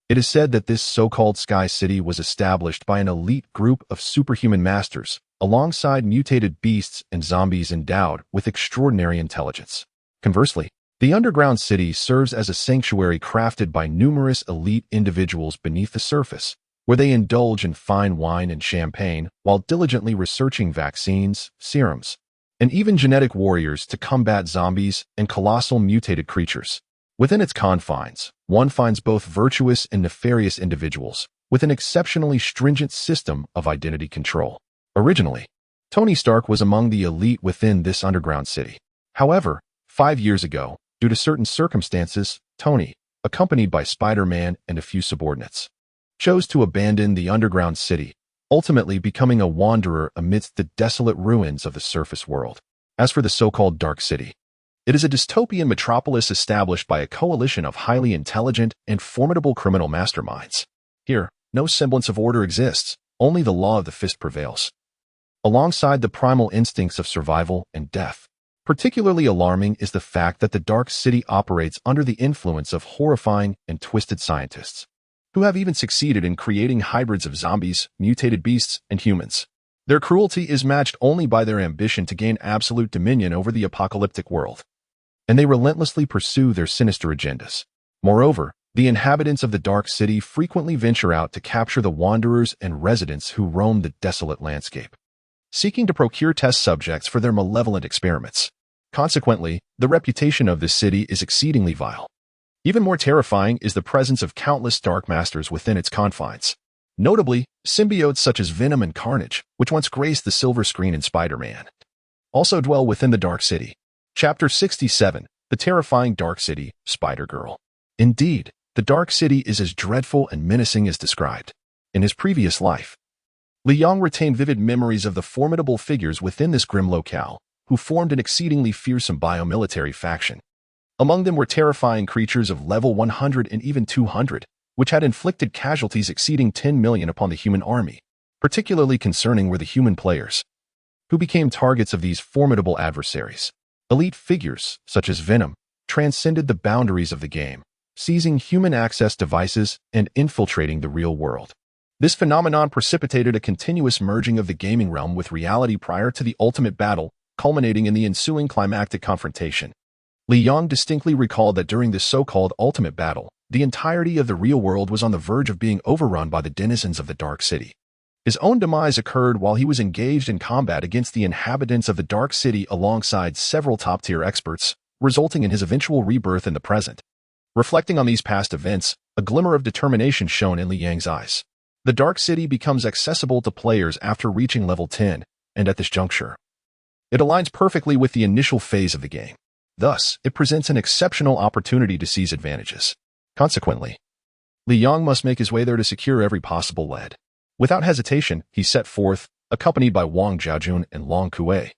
It is said that this so-called Sky City was established by an elite group of superhuman masters, alongside mutated beasts and zombies endowed with extraordinary intelligence. Conversely, the underground city serves as a sanctuary crafted by numerous elite individuals beneath the surface, where they indulge in fine wine and champagne while diligently researching vaccines, serums, and even genetic warriors to combat zombies and colossal mutated creatures. Within its confines, one finds both virtuous and nefarious individuals, with an exceptionally stringent system of identity control. Originally, Tony Stark was among the elite within this underground city. However, 5 years ago, due to certain circumstances, Tony, accompanied by Spider-Man and a few subordinates, chose to abandon the underground city, ultimately becoming a wanderer amidst the desolate ruins of the surface world. As for the so-called Dark City, it is a dystopian metropolis established by a coalition of highly intelligent and formidable criminal masterminds. Here, no semblance of order exists, only the law of the fist prevails, alongside the primal instincts of survival and death. Particularly alarming is the fact that the Dark City operates under the influence of horrifying and twisted scientists, who have even succeeded in creating hybrids of zombies, mutated beasts, and humans. Their cruelty is matched only by their ambition to gain absolute dominion over the apocalyptic world, and they relentlessly pursue their sinister agendas. Moreover, the inhabitants of the Dark City frequently venture out to capture the wanderers and residents who roam the desolate landscape, seeking to procure test subjects for their malevolent experiments. Consequently, the reputation of this city is exceedingly vile. Even more terrifying is the presence of countless Dark Masters within its confines. Notably, symbiotes such as Venom and Carnage, which once graced the silver screen in Spider-Man, also dwell within the Dark City. Chapter 67, The Terrifying Dark City, Spider-Girl. Indeed, the Dark City is as dreadful and menacing as described. In his previous life, Li Yang retained vivid memories of the formidable figures within this grim locale, who formed an exceedingly fearsome biomilitary faction. Among them were terrifying creatures of level 100 and even 200, which had inflicted casualties exceeding 10 million upon the human army. Particularly concerning were the human players, who became targets of these formidable adversaries. Elite figures, such as Venom, transcended the boundaries of the game, seizing human access devices and infiltrating the real world. This phenomenon precipitated a continuous merging of the gaming realm with reality prior to the ultimate battle, culminating in the ensuing climactic confrontation. Li Yong distinctly recalled that during this so-called ultimate battle, the entirety of the real world was on the verge of being overrun by the denizens of the Dark City. His own demise occurred while he was engaged in combat against the inhabitants of the Dark City alongside several top-tier experts, resulting in his eventual rebirth in the present. Reflecting on these past events, a glimmer of determination shone in Li Yang's eyes. The Dark City becomes accessible to players after reaching level 10, and at this juncture, it aligns perfectly with the initial phase of the game. Thus, it presents an exceptional opportunity to seize advantages. Consequently, Li Yang must make his way there to secure every possible lead. Without hesitation, he set forth, accompanied by Wang Jiajun and Long Kuei,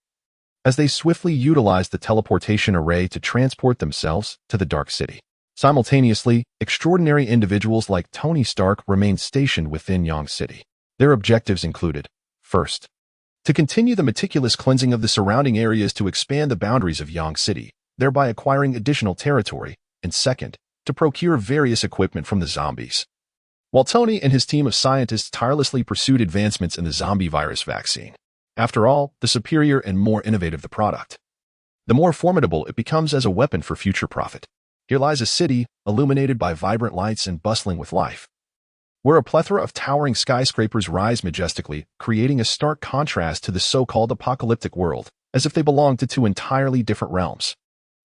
as they swiftly utilized the teleportation array to transport themselves to the Dark City. Simultaneously, extraordinary individuals like Tony Stark remained stationed within Yang City. Their objectives included, first, to continue the meticulous cleansing of the surrounding areas to expand the boundaries of Yang City, thereby acquiring additional territory, and second, to procure various equipment from the zombies. While Tony and his team of scientists tirelessly pursued advancements in the zombie virus vaccine. After all, the superior and more innovative the product, the more formidable it becomes as a weapon for future profit. Here lies a city, illuminated by vibrant lights and bustling with life, where a plethora of towering skyscrapers rise majestically, creating a stark contrast to the so-called apocalyptic world, as if they belonged to two entirely different realms.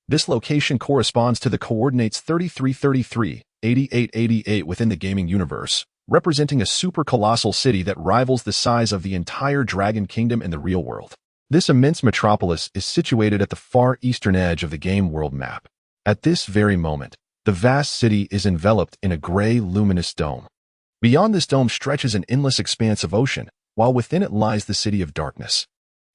This location corresponds to the coordinates 3333, 8888 within the gaming universe, representing a super-colossal city that rivals the size of the entire Dragon Kingdom in the real world. This immense metropolis is situated at the far eastern edge of the game world map. At this very moment, the vast city is enveloped in a gray, luminous dome. Beyond this dome stretches an endless expanse of ocean, while within it lies the City of Darkness.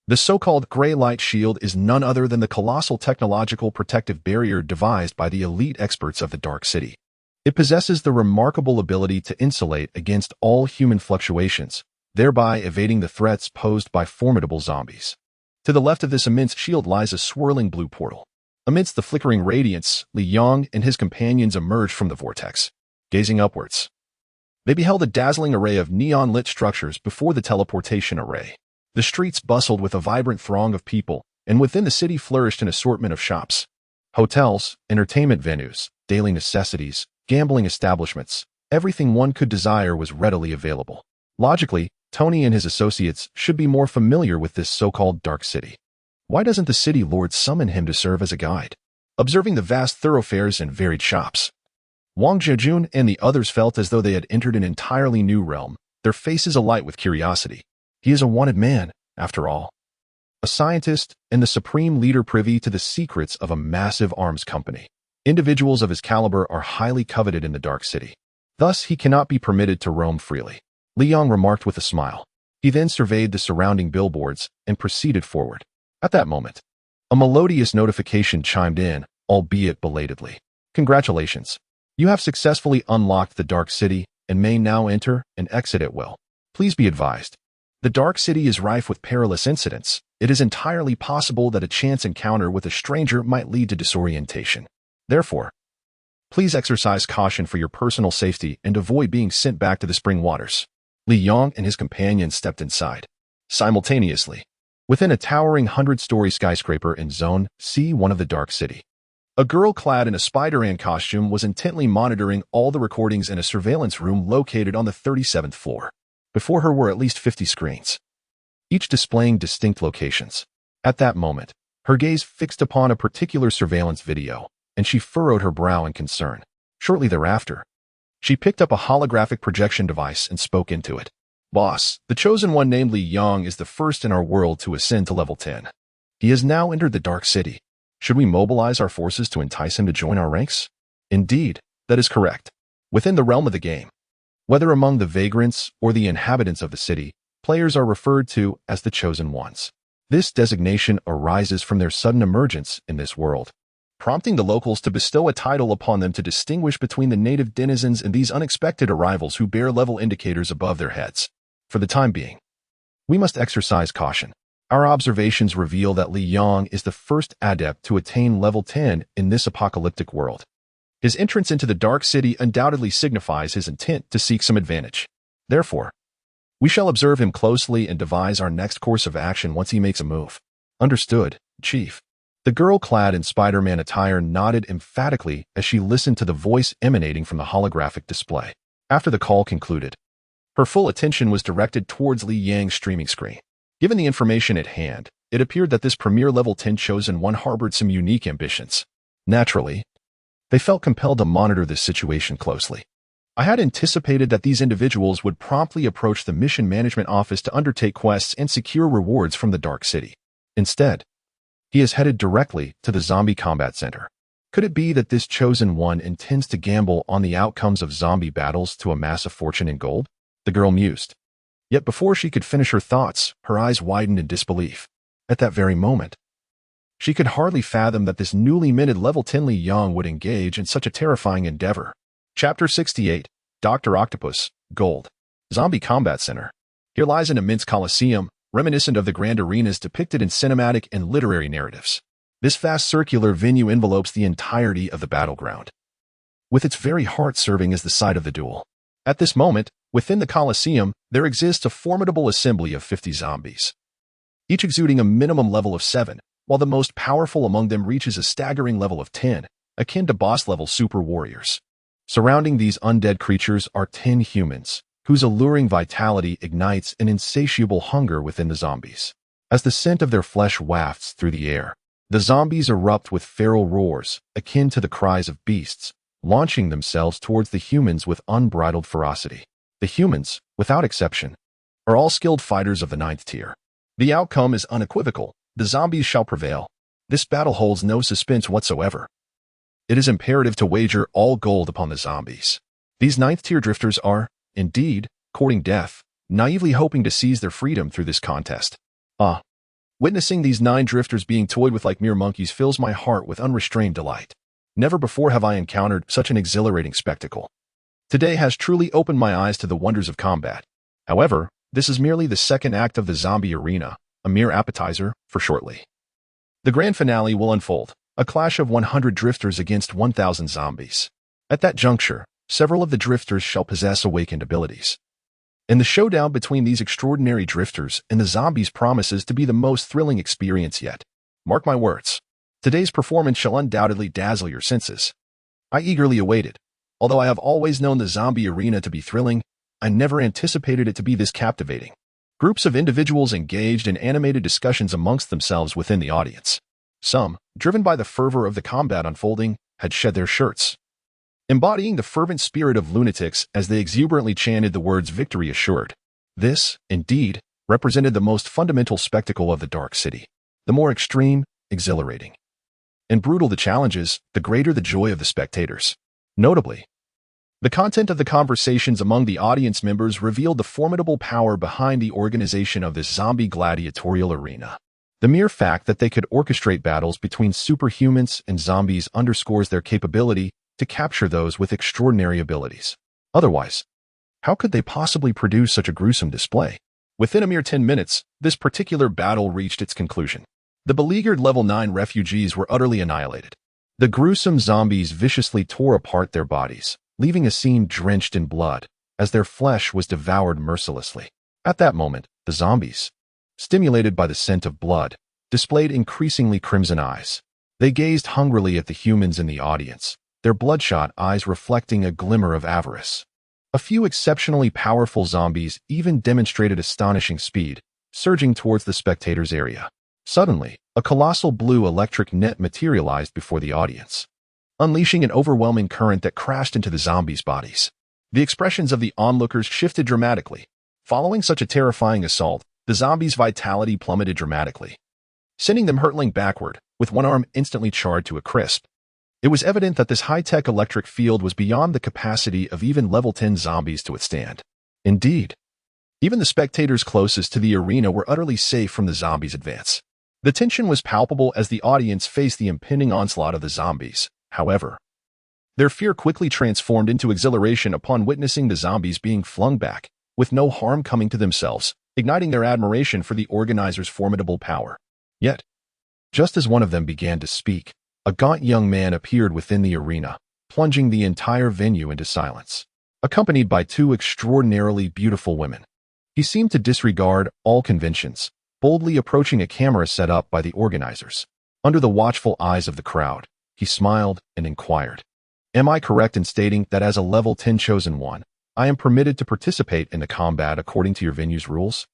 The so-called gray light shield is none other than the colossal technological protective barrier devised by the elite experts of the Dark City. It possesses the remarkable ability to insulate against all human fluctuations, thereby evading the threats posed by formidable zombies. To the left of this immense shield lies a swirling blue portal. Amidst the flickering radiance, Li Yang and his companions emerged from the vortex. Gazing upwards, they beheld a dazzling array of neon-lit structures before the teleportation array. The streets bustled with a vibrant throng of people, and within the city flourished an assortment of shops, hotels, entertainment venues, daily necessities, gambling establishments. Everything one could desire was readily available. Logically, Tony and his associates should be more familiar with this so-called Dark City. Why doesn't the city lord summon him to serve as a guide? Observing the vast thoroughfares and varied shops, Wang Jiajun and the others felt as though they had entered an entirely new realm, their faces alight with curiosity. He is a wanted man, after all. A scientist and the supreme leader privy to the secrets of a massive arms company. Individuals of his caliber are highly coveted in the Dark City. Thus, he cannot be permitted to roam freely. Li Yang remarked with a smile. He then surveyed the surrounding billboards and proceeded forward. At that moment, a melodious notification chimed in, albeit belatedly. Congratulations. You have successfully unlocked the Dark City and may now enter and exit at will. Please be advised. The Dark City is rife with perilous incidents. It is entirely possible that a chance encounter with a stranger might lead to disorientation. Therefore, please exercise caution for your personal safety and avoid being sent back to the spring waters. Li Yang and his companions stepped inside. Simultaneously, within a towering 100-story skyscraper in Zone C1 of the Dark City, a girl clad in a Spider-Man costume was intently monitoring all the recordings in a surveillance room located on the 37th floor. Before her were at least 50 screens, each displaying distinct locations. At that moment, her gaze fixed upon a particular surveillance video, and she furrowed her brow in concern. Shortly thereafter, she picked up a holographic projection device and spoke into it. Boss, the chosen one named Li Yang is the first in our world to ascend to level 10. He has now entered the Dark City. Should we mobilize our forces to entice him to join our ranks? Indeed, that is correct. Within the realm of the game, whether among the vagrants or the inhabitants of the city, players are referred to as the Chosen Ones. This designation arises from their sudden emergence in this world, prompting the locals to bestow a title upon them to distinguish between the native denizens and these unexpected arrivals who bear level indicators above their heads. For the time being, we must exercise caution. Our observations reveal that Li Yang is the first adept to attain level 10 in this apocalyptic world. His entrance into the Dark City undoubtedly signifies his intent to seek some advantage. Therefore, we shall observe him closely and devise our next course of action once he makes a move. Understood, Chief. The girl clad in Spider-Man attire nodded emphatically as she listened to the voice emanating from the holographic display. After the call concluded, her full attention was directed towards Li Yang's streaming screen. Given the information at hand, it appeared that this premier level 10 chosen one harbored some unique ambitions. Naturally, they felt compelled to monitor this situation closely. I had anticipated that these individuals would promptly approach the mission management office to undertake quests and secure rewards from the Dark City. Instead, he is headed directly to the Zombie Combat Center. Could it be that this chosen one intends to gamble on the outcomes of zombie battles to amass a fortune in gold? The girl mused. Yet before she could finish her thoughts, her eyes widened in disbelief. At that very moment, she could hardly fathom that this newly minted level 10 Li Yang would engage in such a terrifying endeavor. Chapter 68, Dr. Octopus, Gold. Zombie Combat Center. Here lies an immense coliseum, reminiscent of the grand arenas depicted in cinematic and literary narratives. This vast circular venue envelopes the entirety of the battleground, with its very heart serving as the site of the duel. At this moment, within the coliseum, there exists a formidable assembly of 50 zombies, each exuding a minimum level of 7, while the most powerful among them reaches a staggering level of 10, akin to boss-level super warriors. Surrounding these undead creatures are 10 humans, whose alluring vitality ignites an insatiable hunger within the zombies. As the scent of their flesh wafts through the air, the zombies erupt with feral roars, akin to the cries of beasts, launching themselves towards the humans with unbridled ferocity. The humans, without exception, are all skilled fighters of the 9th tier. The outcome is unequivocal. The zombies shall prevail. This battle holds no suspense whatsoever. It is imperative to wager all gold upon the zombies. These 9th tier drifters are, indeed, courting death, naively hoping to seize their freedom through this contest. Witnessing these 9 drifters being toyed with like mere monkeys fills my heart with unrestrained delight. Never before have I encountered such an exhilarating spectacle. Today has truly opened my eyes to the wonders of combat. However, this is merely the second act of the zombie arena, a mere appetizer for shortly. The grand finale will unfold, a clash of 100 drifters against 1,000 zombies. At that juncture, several of the drifters shall possess awakened abilities. And the showdown between these extraordinary drifters and the zombies promises to be the most thrilling experience yet. Mark my words. Today's performance shall undoubtedly dazzle your senses. I eagerly await it. Although I have always known the zombie arena to be thrilling, I never anticipated it to be this captivating. Groups of individuals engaged in animated discussions amongst themselves within the audience. Some, driven by the fervor of the combat unfolding, had shed their shirts, embodying the fervent spirit of lunatics as they exuberantly chanted the words "victory assured." This, indeed, represented the most fundamental spectacle of the Dark City. The more extreme, exhilarating, and brutal the challenges, the greater the joy of the spectators. Notably, the content of the conversations among the audience members revealed the formidable power behind the organization of this zombie gladiatorial arena. The mere fact that they could orchestrate battles between superhumans and zombies underscores their capability to capture those with extraordinary abilities. Otherwise, how could they possibly produce such a gruesome display? Within a mere 10 minutes, this particular battle reached its conclusion. The beleaguered level 9 refugees were utterly annihilated. The gruesome zombies viciously tore apart their bodies, leaving a scene drenched in blood, as their flesh was devoured mercilessly. At that moment, the zombies, stimulated by the scent of blood, displayed increasingly crimson eyes. They gazed hungrily at the humans in the audience, their bloodshot eyes reflecting a glimmer of avarice. A few exceptionally powerful zombies even demonstrated astonishing speed, surging towards the spectators' area. Suddenly, a colossal blue electric net materialized before the audience, unleashing an overwhelming current that crashed into the zombies' bodies. The expressions of the onlookers shifted dramatically. Following such a terrifying assault, the zombies' vitality plummeted dramatically, sending them hurtling backward, with one arm instantly charred to a crisp. It was evident that this high-tech electric field was beyond the capacity of even level 10 zombies to withstand. Indeed, even the spectators closest to the arena were utterly safe from the zombies' advance. The tension was palpable as the audience faced the impending onslaught of the zombies. However, their fear quickly transformed into exhilaration upon witnessing the zombies being flung back, with no harm coming to themselves, igniting their admiration for the organizers' formidable power. Yet, just as one of them began to speak, a gaunt young man appeared within the arena, plunging the entire venue into silence, accompanied by 2 extraordinarily beautiful women. He seemed to disregard all conventions, boldly approaching a camera set up by the organizers. Under the watchful eyes of the crowd, he smiled and inquired, "Am I correct in stating that as a level 10 chosen one, I am permitted to participate in the combat according to your venue's rules?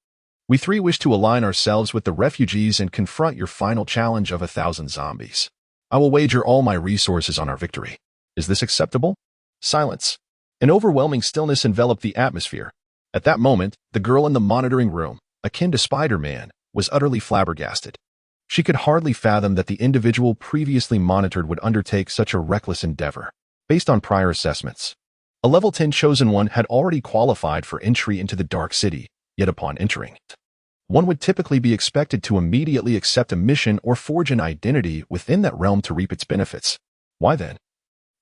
We three wish to align ourselves with the refugees and confront your final challenge of 1,000 zombies. I will wager all my resources on our victory. Is this acceptable?" Silence. An overwhelming stillness enveloped the atmosphere. At that moment, the girl in the monitoring room, akin to Spider-Man, was utterly flabbergasted. She could hardly fathom that the individual previously monitored would undertake such a reckless endeavor. Based on prior assessments, a level 10 chosen one had already qualified for entry into the Dark City, yet upon entering it, one would typically be expected to immediately accept a mission or forge an identity within that realm to reap its benefits. Why then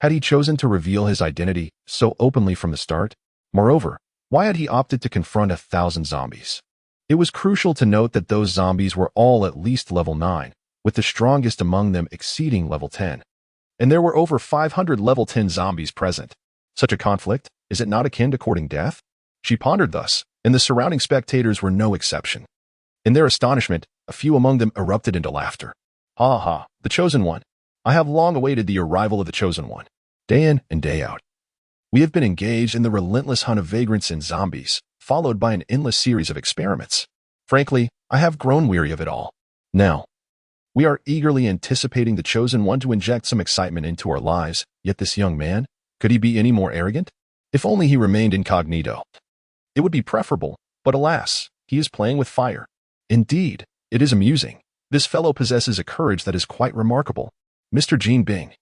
had he chosen to reveal his identity so openly from the start? Moreover, why had he opted to confront 1,000 zombies? It was crucial to note that those zombies were all at least level 9, with the strongest among them exceeding level 10. And there were over 500 level 10 zombies present. Such a conflict, is it not akin to courting death? She pondered thus, and the surrounding spectators were no exception. In their astonishment, a few among them erupted into laughter. "Ha ha, the Chosen One. I have long awaited the arrival of the Chosen One. Day in and day out, we have been engaged in the relentless hunt of vagrants and zombies, followed by an endless series of experiments. Frankly, I have grown weary of it all. Now, we are eagerly anticipating the Chosen One to inject some excitement into our lives, yet this young man, could he be any more arrogant? If only he remained incognito. It would be preferable, but alas, he is playing with fire. Indeed, it is amusing. This fellow possesses a courage that is quite remarkable. Mr. Gene Bing,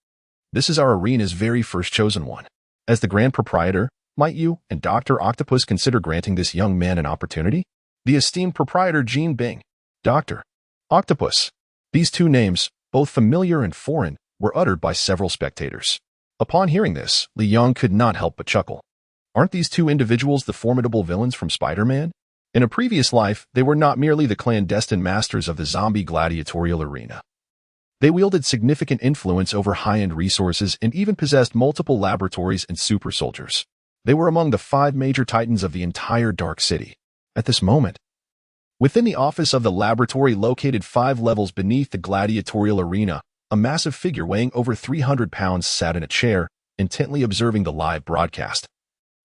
this is our arena's very first Chosen One. As the grand proprietor, might you and Dr. Octopus consider granting this young man an opportunity?" The esteemed proprietor Gene Bing, Dr. Octopus. These two names, both familiar and foreign, were uttered by several spectators. Upon hearing this, Li Yang could not help but chuckle. Aren't these two individuals the formidable villains from Spider-Man? In a previous life, they were not merely the clandestine masters of the zombie gladiatorial arena. They wielded significant influence over high-end resources and even possessed multiple laboratories and super soldiers. They were among the 5 major titans of the entire Dark City. At this moment, within the office of the laboratory located 5 levels beneath the gladiatorial arena, a massive figure weighing over 300 pounds sat in a chair, intently observing the live broadcast.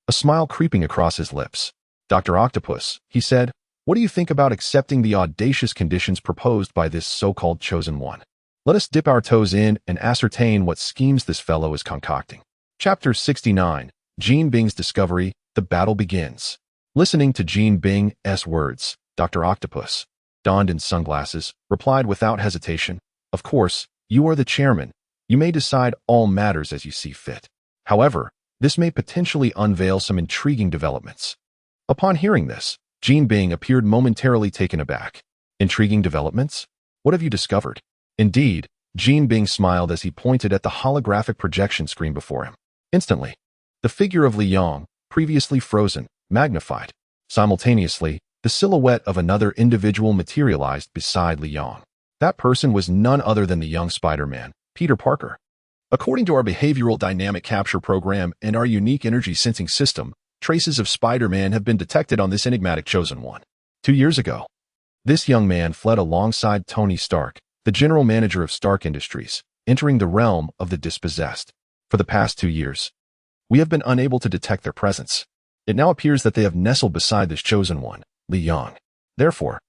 A smile creeping across his lips. "Dr. Octopus," he said, "what do you think about accepting the audacious conditions proposed by this so-called Chosen One? Let us dip our toes in and ascertain what schemes this fellow is concocting." Chapter 69, Gene Bing's Discovery, The Battle Begins. Listening to Gene Bing's words, Dr. Octopus, donned in sunglasses, replied without hesitation, "Of course, you are the chairman. You may decide all matters as you see fit. However, this may potentially unveil some intriguing developments." Upon hearing this, Gene Bing appeared momentarily taken aback. "Intriguing developments? What have you discovered?" Indeed, Gene Bing smiled as he pointed at the holographic projection screen before him. Instantly, the figure of Li Yang, previously frozen, magnified. Simultaneously, the silhouette of another individual materialized beside Li Yang. That person was none other than the young Spider-Man, Peter Parker. According to our behavioral dynamic capture program and our unique energy sensing system, traces of Spider-Man have been detected on this enigmatic Chosen One. 2 years ago, this young man fled alongside Tony Stark, the general manager of Stark Industries, entering the realm of the dispossessed. For the past 2 years, we have been unable to detect their presence. It now appears that they have nestled beside this Chosen One, Li Yang. Therefore,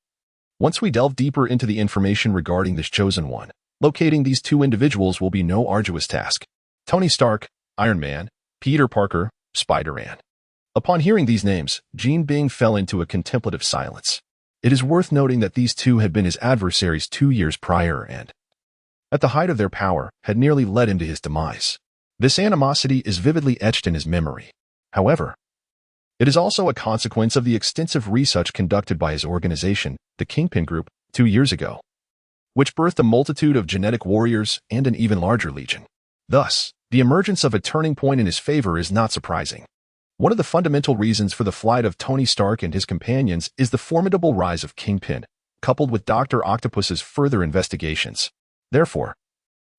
once we delve deeper into the information regarding this Chosen One, locating these 2 individuals will be no arduous task. Tony Stark, Iron Man, Peter Parker, Spider-Man. Upon hearing these names, Gene Bing fell into a contemplative silence. It is worth noting that these 2 had been his adversaries 2 years prior and, at the height of their power, had nearly led him to his demise. This animosity is vividly etched in his memory. However, it is also a consequence of the extensive research conducted by his organization, the Kingpin Group, 2 years ago, which birthed a multitude of genetic warriors and an even larger legion. Thus, the emergence of a turning point in his favor is not surprising. One of the fundamental reasons for the flight of Tony Stark and his companions is the formidable rise of Kingpin, coupled with Dr. Octopus's further investigations. Therefore,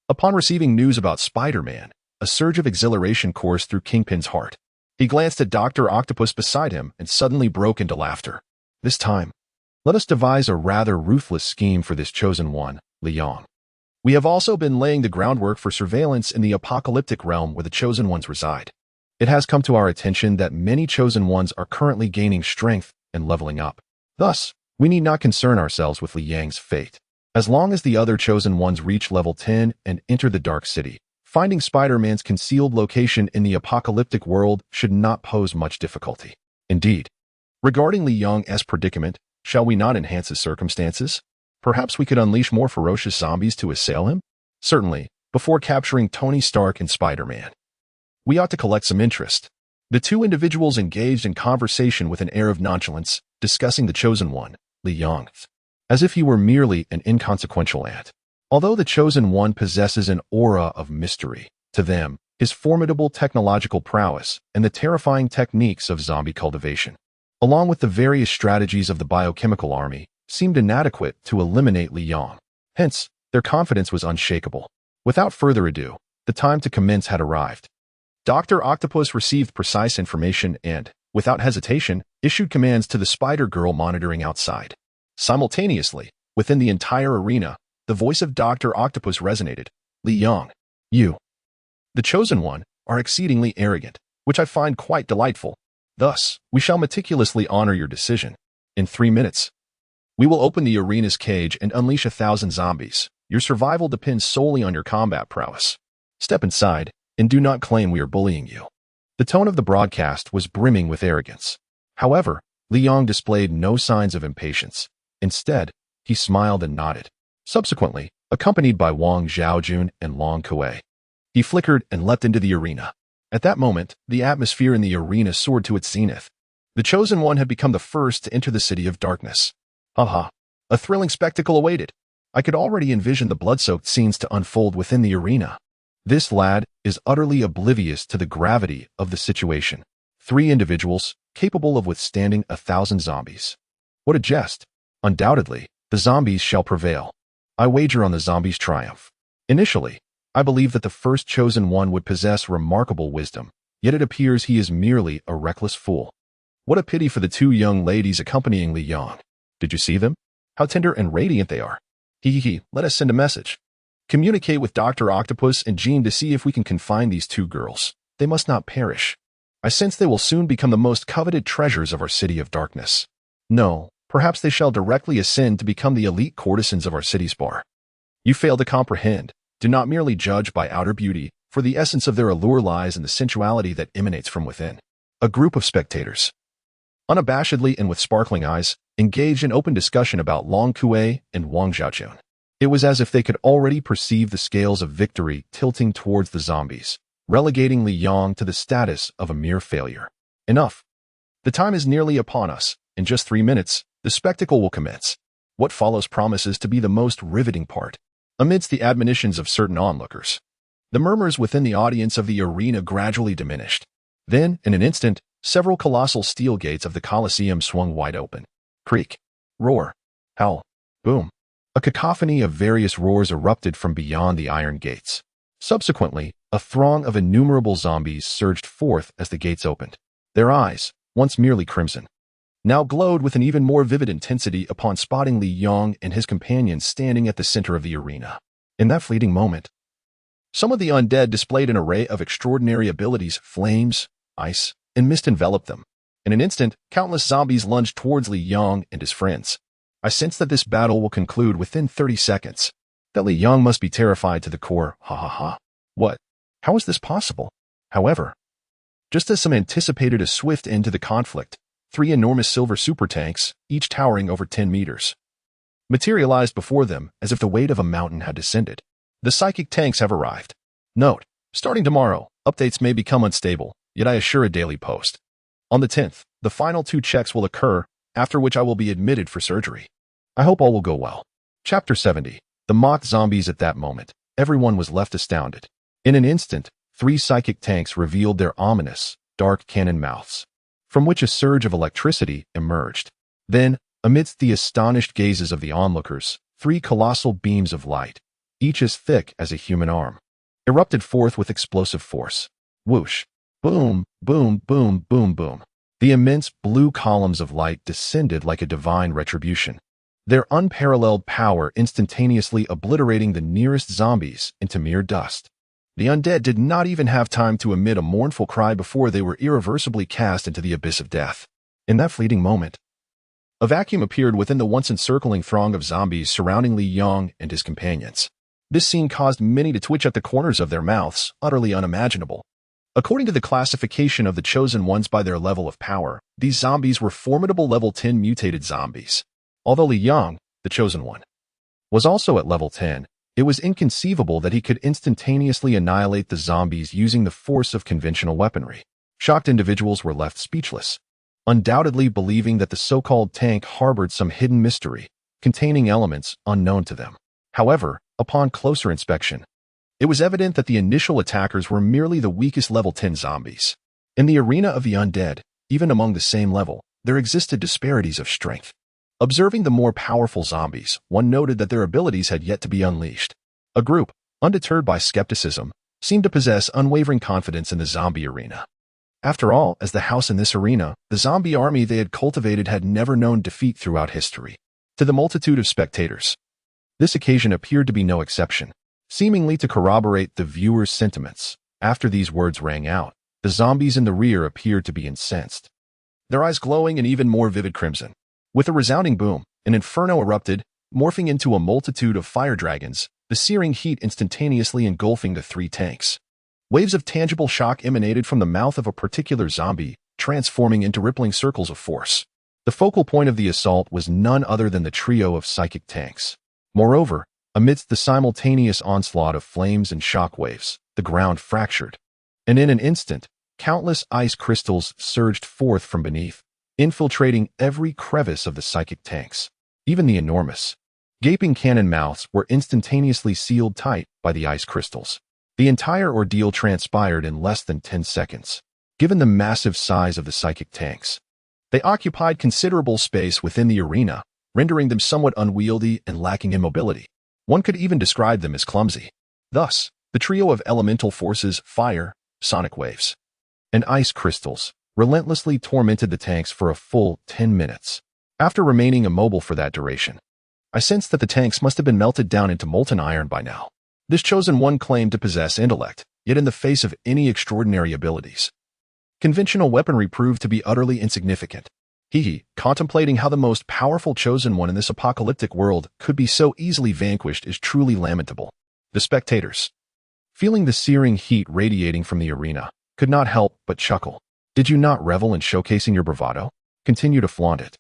upon receiving news about Spider-Man, a surge of exhilaration coursed through Kingpin's heart. He glanced at Dr. Octopus beside him and suddenly broke into laughter. "This time, let us devise a rather ruthless scheme for this Chosen One, Li Yang. We have also been laying the groundwork for surveillance in the apocalyptic realm where the Chosen Ones reside. It has come to our attention that many Chosen Ones are currently gaining strength and leveling up. Thus, we need not concern ourselves with Li Yang's fate. As long as the other Chosen Ones reach level 10 and enter the Dark City, finding Spider-Man's concealed location in the apocalyptic world should not pose much difficulty. Indeed, regarding Li Yang's predicament, shall we not enhance his circumstances? Perhaps we could unleash more ferocious zombies to assail him? Certainly, before capturing Tony Stark and Spider-Man. We ought to collect some interest. The two individuals engaged in conversation with an air of nonchalance, discussing the Chosen One, Li Yang, as if he were merely an inconsequential ant. Although the Chosen One possesses an aura of mystery, to them, his formidable technological prowess and the terrifying techniques of zombie cultivation, along with the various strategies of the biochemical army, seemed inadequate to eliminate Li Yang. Hence, their confidence was unshakable. Without further ado, the time to commence had arrived. Dr. Octopus received precise information and, without hesitation, issued commands to the Spider-Girl monitoring outside. Simultaneously, within the entire arena, the voice of Dr. Octopus resonated. Li Yang, you, the Chosen One, are exceedingly arrogant, which I find quite delightful. Thus, we shall meticulously honor your decision. In 3 minutes, we will open the arena's cage and unleash 1,000 zombies. Your survival depends solely on your combat prowess. Step inside, and do not claim we are bullying you. The tone of the broadcast was brimming with arrogance. However, Li Yang displayed no signs of impatience. Instead, he smiled and nodded. Subsequently, accompanied by Wang Xiaojun and Long Kuei, he flickered and leapt into the arena. At that moment, the atmosphere in the arena soared to its zenith. The Chosen One had become the first to enter the City of Darkness. Haha, a thrilling spectacle awaited. I could already envision the blood-soaked scenes to unfold within the arena. This lad is utterly oblivious to the gravity of the situation. 3 individuals, capable of withstanding 1,000 zombies. What a jest. Undoubtedly, the zombies shall prevail. I wager on the zombies' triumph. Initially, I believed that the first Chosen One would possess remarkable wisdom, yet it appears he is merely a reckless fool. What a pity for the 2 young ladies accompanying Li Yang. Did you see them? How tender and radiant they are. Let us send a message. Communicate with Dr. Octopus and Jean to see if we can confine these 2 girls. They must not perish. I sense they will soon become the most coveted treasures of our City of Darkness. No, perhaps they shall directly ascend to become the elite courtesans of our city's bar. You fail to comprehend. Do not merely judge by outer beauty, for the essence of their allure lies in the sensuality that emanates from within. A group of spectators, unabashedly and with sparkling eyes, engaged in open discussion about Long Kuei and Wang Xiaojun. It was as if they could already perceive the scales of victory tilting towards the zombies, relegating Li Yang to the status of a mere failure. Enough. The time is nearly upon us. In just 3 minutes, the spectacle will commence. What follows promises to be the most riveting part. Amidst the admonitions of certain onlookers, the murmurs within the audience of the arena gradually diminished. Then, in an instant, several colossal steel gates of the Colosseum swung wide open. Creak, roar, howl, boom. A cacophony of various roars erupted from beyond the iron gates. Subsequently, a throng of innumerable zombies surged forth as the gates opened. Their eyes, once merely crimson, now glowed with an even more vivid intensity upon spotting Li Yang and his companions standing at the center of the arena. In that fleeting moment, some of the undead displayed an array of extraordinary abilities. Flames, ice, and mist enveloped them. In an instant, countless zombies lunged towards Li Yang and his friends. I sense that this battle will conclude within 30 seconds. That Li Yang must be terrified to the core. Ha ha ha. What? How is this possible? However, just as some anticipated a swift end to the conflict, 3 enormous silver super tanks, each towering over 10 meters, materialized before them as if the weight of a mountain had descended. The psychic tanks have arrived. Note, starting tomorrow, updates may become unstable, yet I assure a daily post. On the 10th, the final 2 checks will occur, after which I will be admitted for surgery. I hope all will go well. Chapter 70. The mock zombies. At that moment, everyone was left astounded. In an instant, 3 psychic tanks revealed their ominous, dark cannon mouths, from which a surge of electricity emerged. Then, amidst the astonished gazes of the onlookers, 3 colossal beams of light, each as thick as a human arm, erupted forth with explosive force. Whoosh! Boom, boom, boom, boom, boom. The immense blue columns of light descended like a divine retribution. their unparalleled power instantaneously obliterating the nearest zombies into mere dust. The undead did not even have time to emit a mournful cry before they were irreversibly cast into the abyss of death. In that fleeting moment, a vacuum appeared within the once encircling throng of zombies surrounding Li Yong and his companions. This scene caused many to twitch at the corners of their mouths, utterly unimaginable. According to the classification of the Chosen Ones by their level of power, these zombies were formidable level 10 mutated zombies. Although Li Yong, the Chosen One, was also at level 10, it was inconceivable that he could instantaneously annihilate the zombies using the force of conventional weaponry. Shocked individuals were left speechless, undoubtedly believing that the so-called tank harbored some hidden mystery, containing elements unknown to them. However, upon closer inspection, it was evident that the initial attackers were merely the weakest level 10 zombies. In the arena of the undead, even among the same level, there existed disparities of strength. Observing the more powerful zombies, one noted that their abilities had yet to be unleashed. A group, undeterred by skepticism, seemed to possess unwavering confidence in the zombie arena. After all, as the house in this arena, the zombie army they had cultivated had never known defeat throughout history. To the multitude of spectators, this occasion appeared to be no exception. Seemingly to corroborate the viewer's sentiments, after these words rang out, the zombies in the rear appeared to be incensed, their eyes glowing in even more vivid crimson. With a resounding boom, an inferno erupted, morphing into a multitude of fire dragons, the searing heat instantaneously engulfing the three tanks. Waves of tangible shock emanated from the mouth of a particular zombie, transforming into rippling circles of force. The focal point of the assault was none other than the trio of psychic tanks. Moreover, amidst the simultaneous onslaught of flames and shock waves, the ground fractured, and in an instant, countless ice crystals surged forth from beneath, infiltrating every crevice of the psychic tanks. Even the enormous, gaping cannon mouths were instantaneously sealed tight by the ice crystals. The entire ordeal transpired in less than 10 seconds. Given the massive size of the psychic tanks, they occupied considerable space within the arena, rendering them somewhat unwieldy and lacking in mobility. One could even describe them as clumsy. Thus, the trio of elemental forces, fire, sonic waves, and ice crystals, relentlessly tormented the tanks for a full 10 minutes. After remaining immobile for that duration, I sensed that the tanks must have been melted down into molten iron by now. This Chosen One claimed to possess intellect, yet in the face of any extraordinary abilities, conventional weaponry proved to be utterly insignificant. Contemplating how the most powerful Chosen One in this apocalyptic world could be so easily vanquished is truly lamentable. The spectators, feeling the searing heat radiating from the arena, could not help but chuckle. Did you not revel in showcasing your bravado? Continue to flaunt it.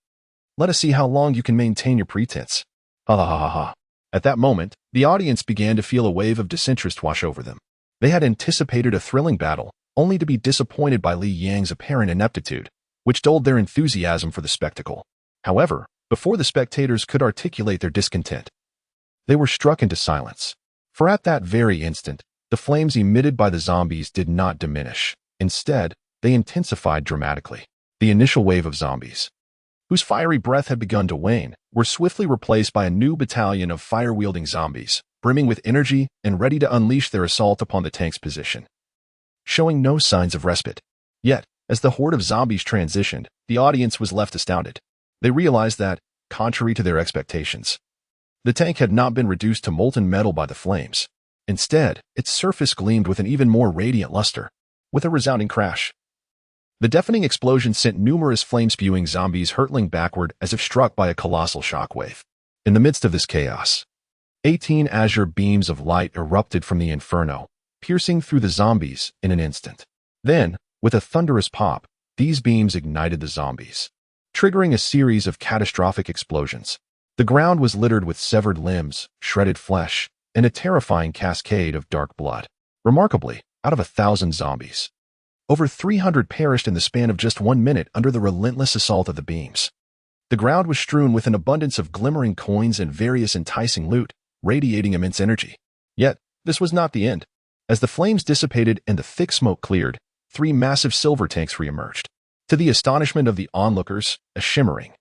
Let us see how long you can maintain your pretense. Ha ha ha ha ha. At that moment, the audience began to feel a wave of disinterest wash over them. They had anticipated a thrilling battle, only to be disappointed by Li Yang's apparent ineptitude, which dulled their enthusiasm for the spectacle. However, before the spectators could articulate their discontent, they were struck into silence. For at that very instant, the flames emitted by the zombies did not diminish. Instead, they intensified dramatically. The initial wave of zombies, whose fiery breath had begun to wane, were swiftly replaced by a new battalion of fire-wielding zombies, brimming with energy and ready to unleash their assault upon the tank's position, showing no signs of respite. Yet, as the horde of zombies transitioned, the audience was left astounded. They realized that, contrary to their expectations, the tank had not been reduced to molten metal by the flames. Instead, its surface gleamed with an even more radiant luster. With a resounding crash, the deafening explosion sent numerous flame-spewing zombies hurtling backward as if struck by a colossal shockwave. In the midst of this chaos, 18 azure beams of light erupted from the inferno, piercing through the zombies in an instant. Then, with a thunderous pop, these beams ignited the zombies, triggering a series of catastrophic explosions. The ground was littered with severed limbs, shredded flesh, and a terrifying cascade of dark blood. Remarkably, out of 1,000 zombies, over 300 perished in the span of just 1 minute under the relentless assault of the beams. The ground was strewn with an abundance of glimmering coins and various enticing loot, radiating immense energy. Yet, this was not the end. As the flames dissipated and the thick smoke cleared, 3 massive silver tanks reemerged. To the astonishment of the onlookers, a shimmering,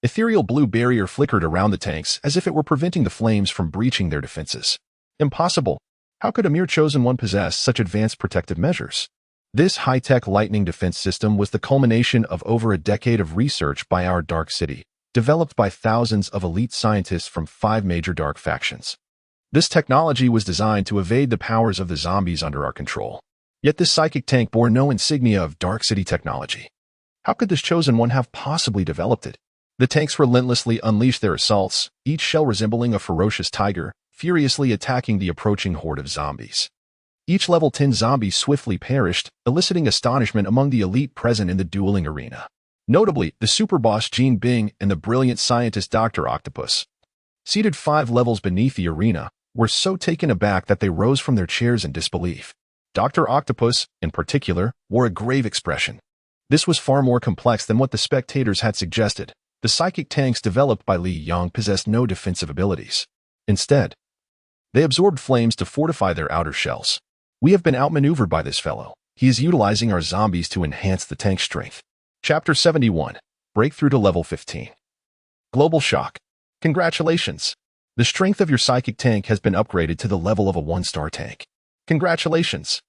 ethereal blue barrier flickered around the tanks as if it were preventing the flames from breaching their defenses. Impossible! How could a mere Chosen One possess such advanced protective measures? This high-tech lightning defense system was the culmination of over a decade of research by our Dark City, developed by thousands of elite scientists from 5 major dark factions. This technology was designed to evade the powers of the zombies under our control. Yet this psychic tank bore no insignia of Dark City technology. How could this chosen one have possibly developed it? The tanks relentlessly unleashed their assaults, each shell resembling a ferocious tiger, furiously attacking the approaching horde of zombies. Each level 10 zombie swiftly perished, eliciting astonishment among the elite present in the dueling arena. Notably, the superboss Gene Bing and the brilliant scientist Dr. Octopus, seated 5 levels beneath the arena, were so taken aback that they rose from their chairs in disbelief. Dr. Octopus, in particular, wore a grave expression. This was far more complex than what the spectators had suggested. The psychic tanks developed by Li Yang possessed no defensive abilities. Instead, they absorbed flames to fortify their outer shells. We have been outmaneuvered by this fellow. He is utilizing our zombies to enhance the tank strength. Chapter 71. Breakthrough to Level 15. Global Shock. Congratulations! The strength of your psychic tank has been upgraded to the level of a 1-star tank. Congratulations!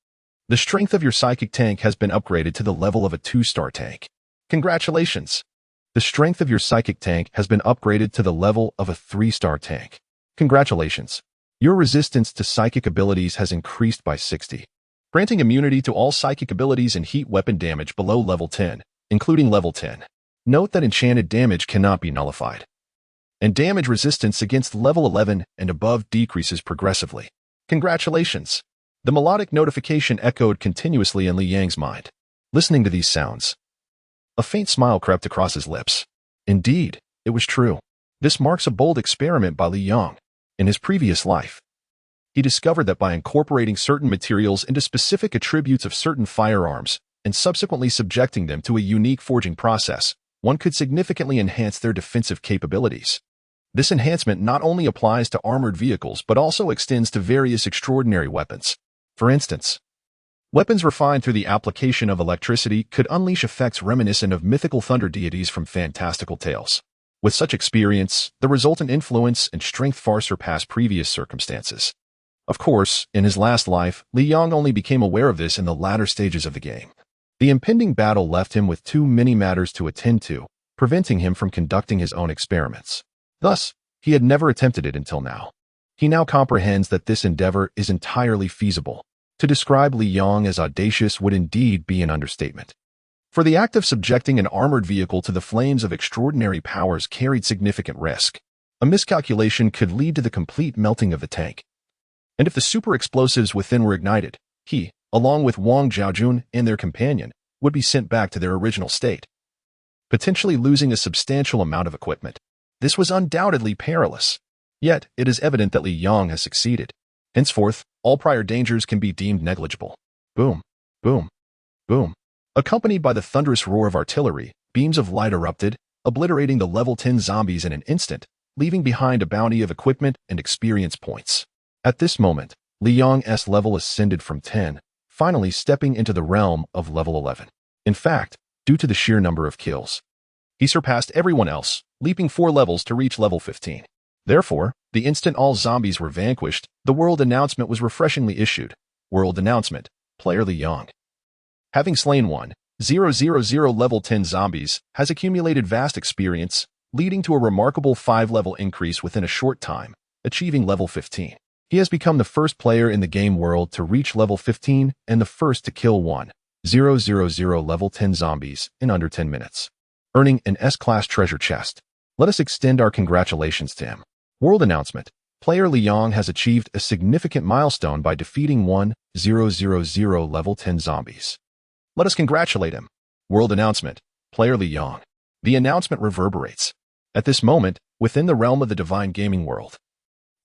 The strength of your psychic tank has been upgraded to the level of a 2-star tank. Congratulations! The strength of your psychic tank has been upgraded to the level of a 3-star tank. Congratulations! Your resistance to psychic abilities has increased by 60, granting immunity to all psychic abilities and heat weapon damage below level 10, including level 10. Note that enchanted damage cannot be nullified, and damage resistance against level 11 and above decreases progressively. Congratulations! The melodic notification echoed continuously in Li Yang's mind. Listening to these sounds, a faint smile crept across his lips. Indeed, it was true. This marks a bold experiment by Li Yang. In his previous life, he discovered that by incorporating certain materials into specific attributes of certain firearms and subsequently subjecting them to a unique forging process, one could significantly enhance their defensive capabilities. This enhancement not only applies to armored vehicles but also extends to various extraordinary weapons. For instance, weapons refined through the application of electricity could unleash effects reminiscent of mythical thunder deities from fantastical tales. With such experience, the resultant influence and strength far surpass previous circumstances. Of course, in his last life, Li Yang only became aware of this in the latter stages of the game. The impending battle left him with too many matters to attend to, preventing him from conducting his own experiments. Thus, he had never attempted it until now. He now comprehends that this endeavor is entirely feasible. To describe Li Yang as audacious would indeed be an understatement. For the act of subjecting an armored vehicle to the flames of extraordinary powers carried significant risk. A miscalculation could lead to the complete melting of the tank. And if the super explosives within were ignited, he, along with Wang Zhaojun and their companion, would be sent back to their original state, potentially losing a substantial amount of equipment. This was undoubtedly perilous. Yet, it is evident that Li Yang has succeeded. Henceforth, all prior dangers can be deemed negligible. Boom, boom, boom. Accompanied by the thunderous roar of artillery, beams of light erupted, obliterating the level 10 zombies in an instant, leaving behind a bounty of equipment and experience points. At this moment, Li Yang's level ascended from 10, finally stepping into the realm of level 11. In fact, due to the sheer number of kills, he surpassed everyone else, leaping 4 levels to reach level 15. Therefore, the instant all zombies were vanquished, the world announcement was refreshingly issued. World announcement: Player Li Yang, having slain 1,000 level 10 zombies, has accumulated vast experience, leading to a remarkable 5-level increase within a short time, achieving level 15. He has become the first player in the game world to reach level 15 and the first to kill 1,000 level 10 zombies in under 10 minutes, earning an S-class treasure chest. Let us extend our congratulations to him. World announcement: Player Li Yang has achieved a significant milestone by defeating 1,000 level 10 zombies. Let us congratulate him. World announcement: Player Li Yang. The announcement reverberates. At this moment, within the realm of the divine gaming world,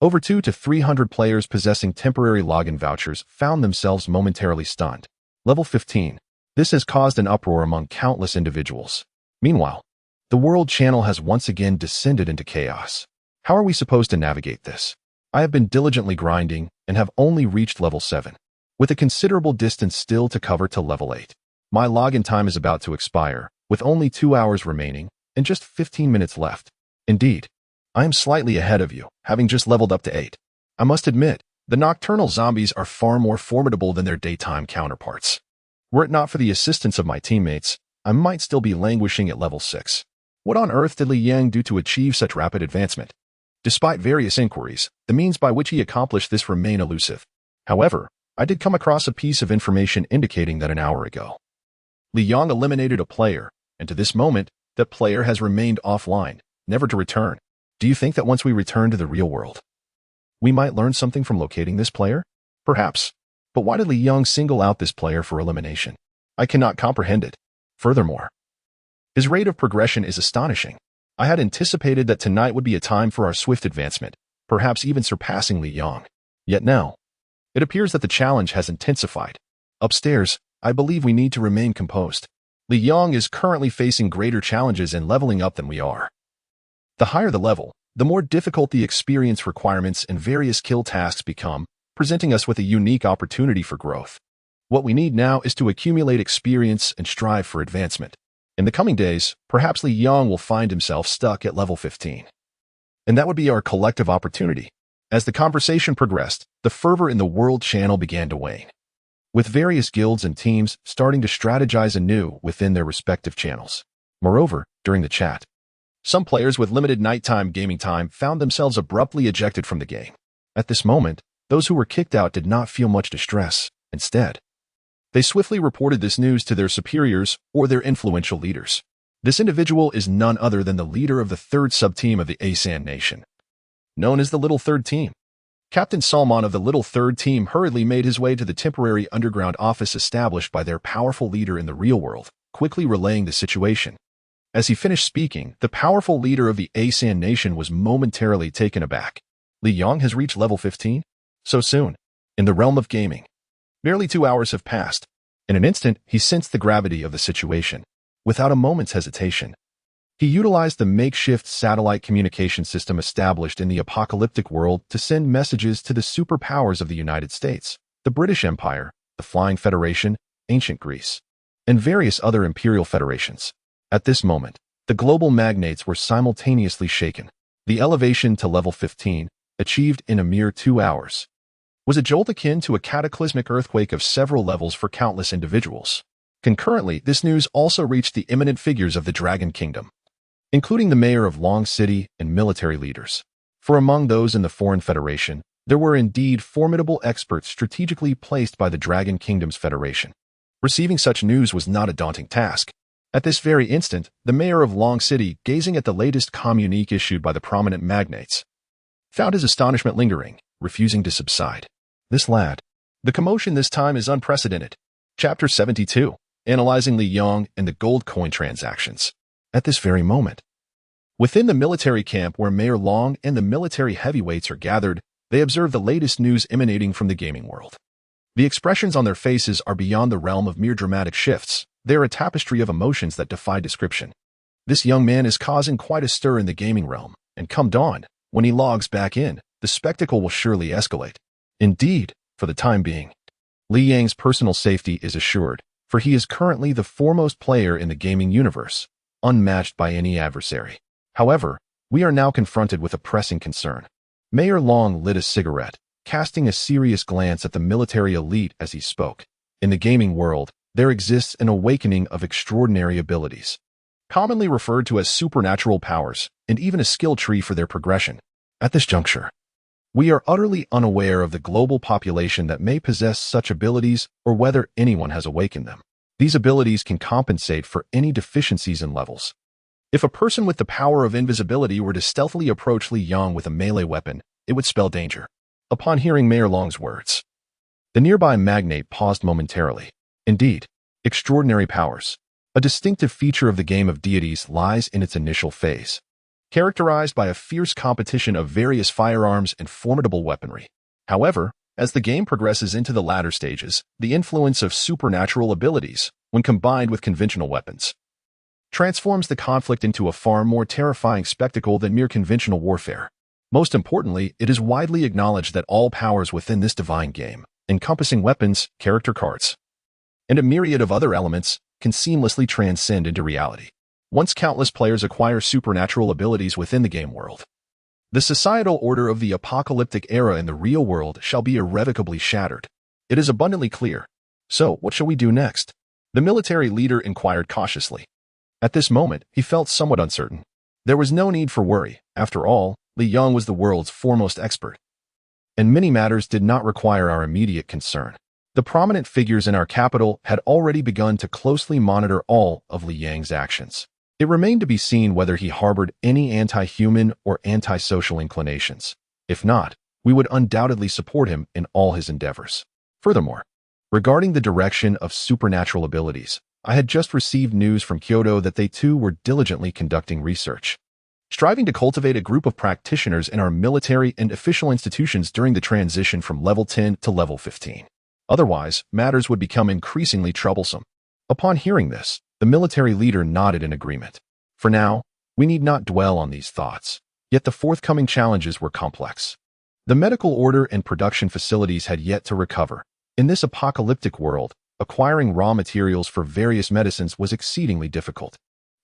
over 200 to 300 players possessing temporary login vouchers found themselves momentarily stunned. Level 15. This has caused an uproar among countless individuals. Meanwhile, the world channel has once again descended into chaos. How are we supposed to navigate this? I have been diligently grinding and have only reached level 7, with a considerable distance still to cover to level 8. My login time is about to expire, with only 2 hours remaining and just 15 minutes left. Indeed, I am slightly ahead of you, having just leveled up to 8. I must admit, the nocturnal zombies are far more formidable than their daytime counterparts. Were it not for the assistance of my teammates, I might still be languishing at level 6. What on earth did Li Yang do to achieve such rapid advancement? Despite various inquiries, the means by which he accomplished this remain elusive. However, I did come across a piece of information indicating that an hour ago, Li Yang eliminated a player, and to this moment, that player has remained offline, never to return. Do you think that once we return to the real world, we might learn something from locating this player? Perhaps. But why did Li Yang single out this player for elimination? I cannot comprehend it. Furthermore, his rate of progression is astonishing. I had anticipated that tonight would be a time for our swift advancement, perhaps even surpassing Li Yang. Yet now, it appears that the challenge has intensified. Upstairs, I believe we need to remain composed. Li Yang is currently facing greater challenges in leveling up than we are. The higher the level, the more difficult the experience requirements and various kill tasks become, presenting us with a unique opportunity for growth. What we need now is to accumulate experience and strive for advancement. In the coming days, perhaps Li Yang will find himself stuck at level 15. And that would be our collective opportunity. As the conversation progressed, the fervor in the world channel began to wane, with various guilds and teams starting to strategize anew within their respective channels. Moreover, during the chat, some players with limited nighttime gaming time found themselves abruptly ejected from the game. At this moment, those who were kicked out did not feel much distress. Instead, they swiftly reported this news to their superiors or their influential leaders. This individual is none other than the leader of the third sub-team of the Asan Nation, known as the Little Third Team. Captain Salman of the Little Third Team hurriedly made his way to the temporary underground office established by their powerful leader in the real world, quickly relaying the situation. As he finished speaking, the powerful leader of the Asan Nation was momentarily taken aback. Li Yang has reached level 15? So soon? In the realm of gaming, barely 2 hours have passed. In an instant, he sensed the gravity of the situation. Without a moment's hesitation, he utilized the makeshift satellite communication system established in the apocalyptic world to send messages to the superpowers of the United States, the British Empire, the Flying Federation, ancient Greece, and various other imperial federations. At this moment, the global magnates were simultaneously shaken. The elevation to level 15, achieved in a mere 2 hours, was a jolt akin to a cataclysmic earthquake of several levels for countless individuals. Concurrently, this news also reached the eminent figures of the Dragon Kingdom, including the mayor of Long City and military leaders. For among those in the Foreign Federation, there were indeed formidable experts strategically placed by the Dragon Kingdom's Federation. Receiving such news was not a daunting task. At this very instant, the mayor of Long City, gazing at the latest communique issued by the prominent magnates, found his astonishment lingering, refusing to subside. This lad. The commotion this time is unprecedented. Chapter 72. Analyzing Li Yang and the gold coin transactions. At this very moment, within the military camp where Mayor Long and the military heavyweights are gathered, they observe the latest news emanating from the gaming world. The expressions on their faces are beyond the realm of mere dramatic shifts. They are a tapestry of emotions that defy description. This young man is causing quite a stir in the gaming realm, and come dawn, when he logs back in, the spectacle will surely escalate. Indeed, for the time being, Li Yang's personal safety is assured, for he is currently the foremost player in the gaming universe, unmatched by any adversary. However, we are now confronted with a pressing concern. Mayor Long lit a cigarette, casting a serious glance at the military elite as he spoke. In the gaming world, there exists an awakening of extraordinary abilities, commonly referred to as supernatural powers, and even a skill tree for their progression. At this juncture, we are utterly unaware of the global population that may possess such abilities or whether anyone has awakened them. These abilities can compensate for any deficiencies in levels. If a person with the power of invisibility were to stealthily approach Li Yang with a melee weapon, it would spell danger. Upon hearing Mayor Long's words, the nearby magnate paused momentarily. Indeed, extraordinary powers, a distinctive feature of the game of deities, lies in its initial phase, characterized by a fierce competition of various firearms and formidable weaponry. However, as the game progresses into the latter stages, the influence of supernatural abilities, when combined with conventional weapons, transforms the conflict into a far more terrifying spectacle than mere conventional warfare. Most importantly, it is widely acknowledged that all powers within this divine game, encompassing weapons, character cards, and a myriad of other elements, can seamlessly transcend into reality. Once countless players acquire supernatural abilities within the game world, the societal order of the apocalyptic era in the real world shall be irrevocably shattered. It is abundantly clear. So, what shall we do next? The military leader inquired cautiously. At this moment, he felt somewhat uncertain. There was no need for worry. After all, Li Yang was the world's foremost expert, and many matters did not require our immediate concern. The prominent figures in our capital had already begun to closely monitor all of Li Yang's actions. It remained to be seen whether he harbored any anti-human or anti-social inclinations. If not, we would undoubtedly support him in all his endeavors. Furthermore, regarding the direction of supernatural abilities, I had just received news from Kyoto that they too were diligently conducting research, striving to cultivate a group of practitioners in our military and official institutions during the transition from level 10 to level 15. Otherwise, matters would become increasingly troublesome. Upon hearing this, the military leader nodded in agreement. For now, we need not dwell on these thoughts. Yet the forthcoming challenges were complex. The medical order and production facilities had yet to recover. In this apocalyptic world, acquiring raw materials for various medicines was exceedingly difficult.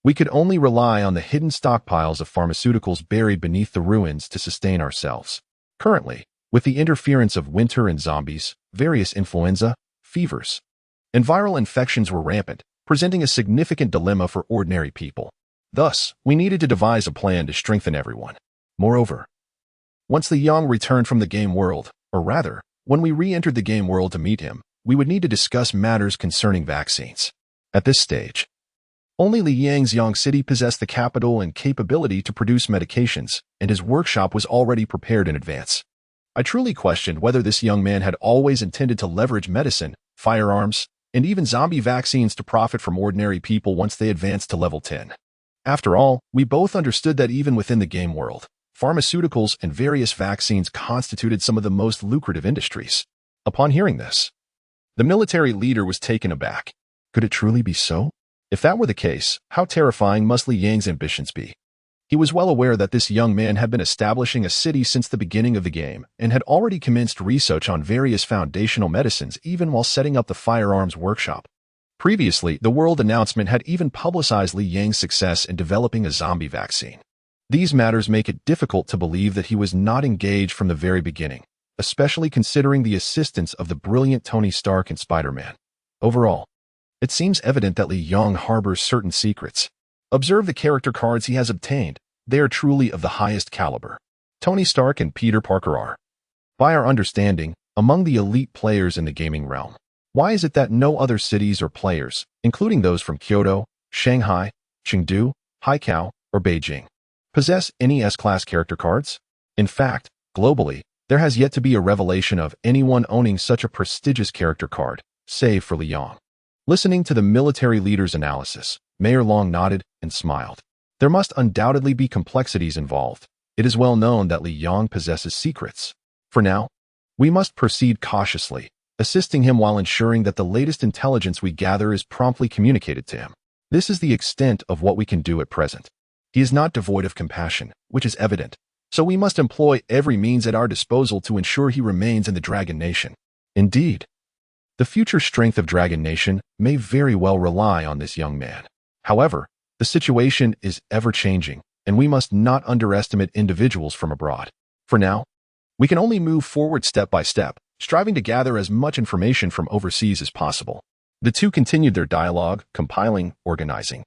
We could only rely on the hidden stockpiles of pharmaceuticals buried beneath the ruins to sustain ourselves. Currently, with the interference of winter and zombies, various influenza, fevers, and viral infections were rampant, presenting a significant dilemma for ordinary people. Thus, we needed to devise a plan to strengthen everyone. Moreover, once Li Yang returned from the game world, or rather, when we re-entered the game world to meet him, we would need to discuss matters concerning vaccines. At this stage, only Li Yang's Yang City possessed the capital and capability to produce medications, and his workshop was already prepared in advance. I truly questioned whether this young man had always intended to leverage medicine, firearms, and even zombie vaccines to profit from ordinary people once they advanced to level 10. After all, we both understood that even within the game world, pharmaceuticals and various vaccines constituted some of the most lucrative industries. Upon hearing this, the military leader was taken aback. Could it truly be so? If that were the case, how terrifying must Li Yang's ambitions be? He was well aware that this young man had been establishing a city since the beginning of the game and had already commenced research on various foundational medicines even while setting up the firearms workshop. Previously, the World Announcement had even publicized Li Yang's success in developing a zombie vaccine. These matters make it difficult to believe that he was not engaged from the very beginning, especially considering the assistance of the brilliant Tony Stark and Spider-Man. Overall, it seems evident that Li Yang harbors certain secrets. Observe the character cards he has obtained. They are truly of the highest caliber. Tony Stark and Peter Parker are, by our understanding, among the elite players in the gaming realm. Why is it that no other cities or players, including those from Kyoto, Shanghai, Chengdu, Haikou, or Beijing, possess any S-class character cards? In fact, globally, there has yet to be a revelation of anyone owning such a prestigious character card, save for Li Yang. Listening to the military leader's analysis, Mayor Long nodded and smiled. There must undoubtedly be complexities involved. It is well known that Li Yang possesses secrets. For now, we must proceed cautiously, assisting him while ensuring that the latest intelligence we gather is promptly communicated to him. This is the extent of what we can do at present. He is not devoid of compassion, which is evident, so we must employ every means at our disposal to ensure he remains in the Dragon Nation. Indeed, the future strength of Dragon Nation may very well rely on this young man. However, the situation is ever-changing, and we must not underestimate individuals from abroad. For now, we can only move forward step by step, striving to gather as much information from overseas as possible. The two continued their dialogue, compiling, organizing,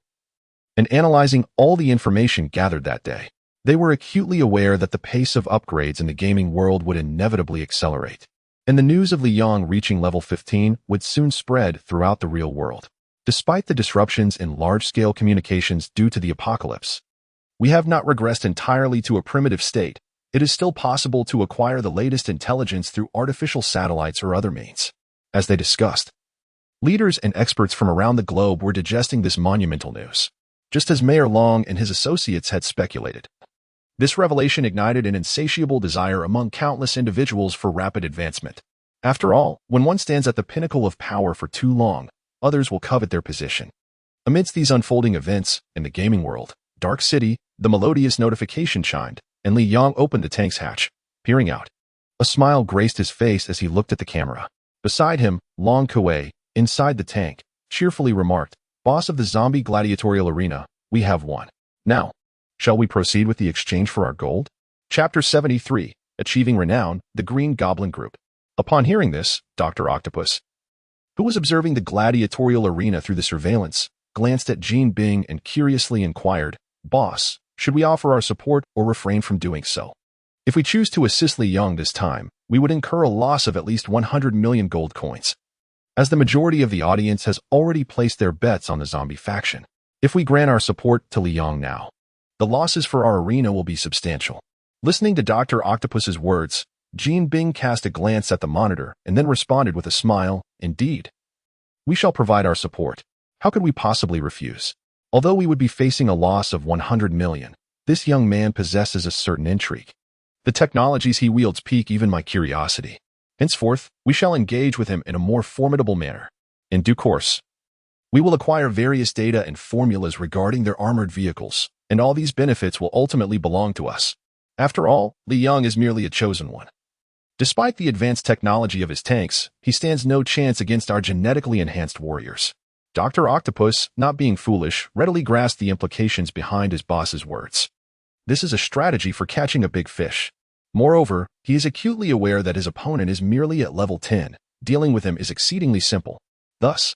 and analyzing all the information gathered that day. They were acutely aware that the pace of upgrades in the gaming world would inevitably accelerate, and the news of Li Yang reaching level 15 would soon spread throughout the real world. Despite the disruptions in large-scale communications due to the apocalypse, we have not regressed entirely to a primitive state. It is still possible to acquire the latest intelligence through artificial satellites or other means. As they discussed, leaders and experts from around the globe were digesting this monumental news, just as Mayor Long and his associates had speculated. This revelation ignited an insatiable desire among countless individuals for rapid advancement. After all, when one stands at the pinnacle of power for too long, others will covet their position. Amidst these unfolding events, in the gaming world, Dark City, the melodious notification chimed, and Li Yang opened the tank's hatch, peering out. A smile graced his face as he looked at the camera. Beside him, Long Kuei, inside the tank, cheerfully remarked, "Boss of the zombie gladiatorial arena, we have won. Now, shall we proceed with the exchange for our gold?" Chapter 73, Achieving Renown, the Green Goblin Group. Upon hearing this, Dr. Octopus, who was observing the gladiatorial arena through the surveillance, glanced at Jean Bing and curiously inquired, "Boss, should we offer our support or refrain from doing so? If we choose to assist Li Yang this time, we would incur a loss of at least 100 million gold coins, as the majority of the audience has already placed their bets on the zombie faction. If we grant our support to Li Yang now, the losses for our arena will be substantial." Listening to Dr. Octopus's words, Jean Bing cast a glance at the monitor and then responded with a smile, "Indeed. We shall provide our support. How could we possibly refuse? Although we would be facing a loss of 100 million, this young man possesses a certain intrigue. The technologies he wields pique even my curiosity. Henceforth, we shall engage with him in a more formidable manner. In due course, we will acquire various data and formulas regarding their armored vehicles, and all these benefits will ultimately belong to us. After all, Li Yang is merely a chosen one. Despite the advanced technology of his tanks, he stands no chance against our genetically enhanced warriors." Dr. Octopus, not being foolish, readily grasped the implications behind his boss's words. This is a strategy for catching a big fish. Moreover, he is acutely aware that his opponent is merely at level 10. Dealing with him is exceedingly simple. Thus,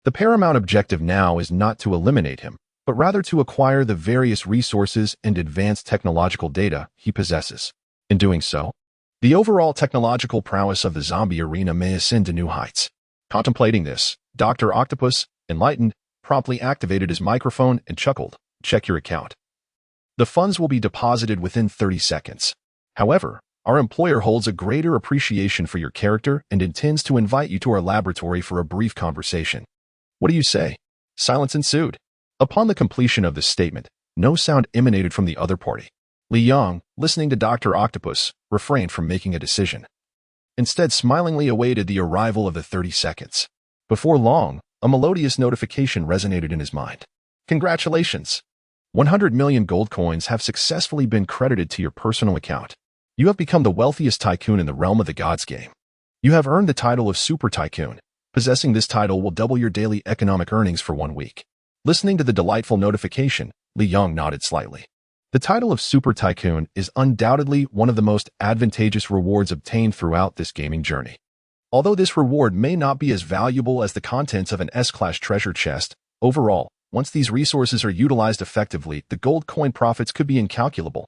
the paramount objective now is not to eliminate him, but rather to acquire the various resources and advanced technological data he possesses. In doing so, the overall technological prowess of the zombie arena may ascend to new heights. Contemplating this, Dr. Octopus, enlightened, promptly activated his microphone and chuckled, "Check your account. The funds will be deposited within 30 seconds. However, our employer holds a greater appreciation for your character and intends to invite you to our laboratory for a brief conversation. What do you say?" Silence ensued. Upon the completion of this statement, no sound emanated from the other party. Li Yang, listening to Dr. Octopus, refrained from making a decision. Instead, smilingly awaited the arrival of the 30 seconds. Before long, a melodious notification resonated in his mind. "Congratulations! 100 million gold coins have successfully been credited to your personal account. You have become the wealthiest tycoon in the realm of the gods game. You have earned the title of Super Tycoon. Possessing this title will double your daily economic earnings for 1 week." Listening to the delightful notification, Li Yang nodded slightly. The title of Super Tycoon is undoubtedly one of the most advantageous rewards obtained throughout this gaming journey. Although this reward may not be as valuable as the contents of an S-Class treasure chest, overall, once these resources are utilized effectively, the gold coin profits could be incalculable.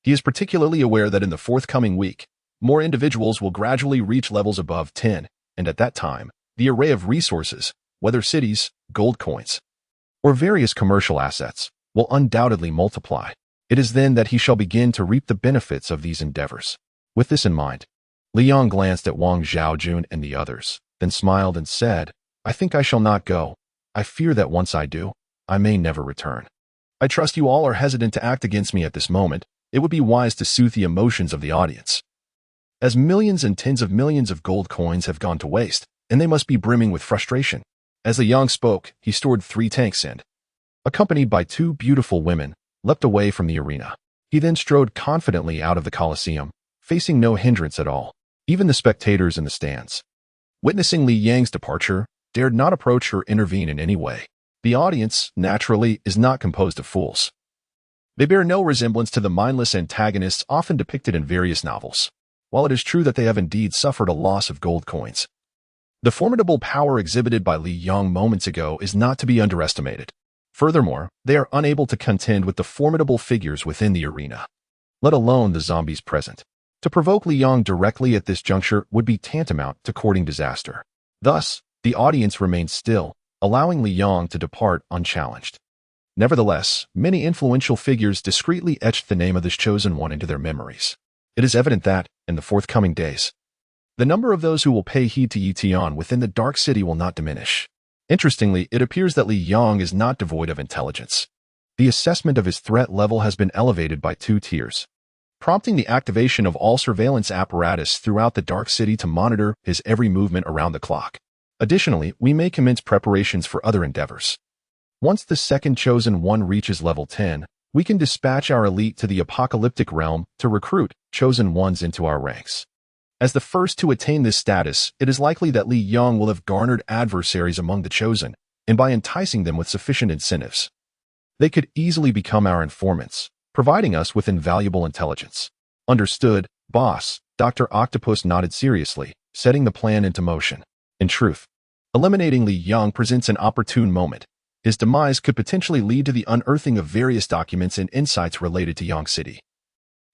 He is particularly aware that in the forthcoming week, more individuals will gradually reach levels above 10, and at that time, the array of resources, whether cities, gold coins, or various commercial assets, will undoubtedly multiply. It is then that he shall begin to reap the benefits of these endeavors. With this in mind, Li Yang glanced at Wang Zhaojun and the others, then smiled and said, "I think I shall not go. I fear that once I do, I may never return. I trust you all are hesitant to act against me at this moment. It would be wise to soothe the emotions of the audience, as millions and tens of millions of gold coins have gone to waste, and they must be brimming with frustration." As Li Yang spoke, he stored 3 tanks and, accompanied by 2 beautiful women, leapt away from the arena. He then strode confidently out of the Colosseum, facing no hindrance at all. Even the spectators in the stands, witnessing Li Yang's departure, dared not approach or intervene in any way. The audience, naturally, is not composed of fools. They bear no resemblance to the mindless antagonists often depicted in various novels. While it is true that they have indeed suffered a loss of gold coins, the formidable power exhibited by Li Yang moments ago is not to be underestimated. Furthermore, they are unable to contend with the formidable figures within the arena, let alone the zombies present. To provoke Li Yang directly at this juncture would be tantamount to courting disaster. Thus, the audience remained still, allowing Li Yang to depart unchallenged. Nevertheless, many influential figures discreetly etched the name of this chosen one into their memories. It is evident that, in the forthcoming days, the number of those who will pay heed to Yi Tian within the Dark City will not diminish. Interestingly, it appears that Li Yang is not devoid of intelligence. The assessment of his threat level has been elevated by 2 tiers, prompting the activation of all surveillance apparatus throughout the Dark City to monitor his every movement around the clock. Additionally, we may commence preparations for other endeavors. Once the second chosen one reaches level 10, we can dispatch our elite to the apocalyptic realm to recruit chosen ones into our ranks. As the first to attain this status, it is likely that Li Yang will have garnered adversaries among the chosen, and by enticing them with sufficient incentives, they could easily become our informants, providing us with invaluable intelligence. Understood, boss. Dr. Octopus nodded seriously, setting the plan into motion. In truth, eliminating Li Yang presents an opportune moment. His demise could potentially lead to the unearthing of various documents and insights related to Yang City,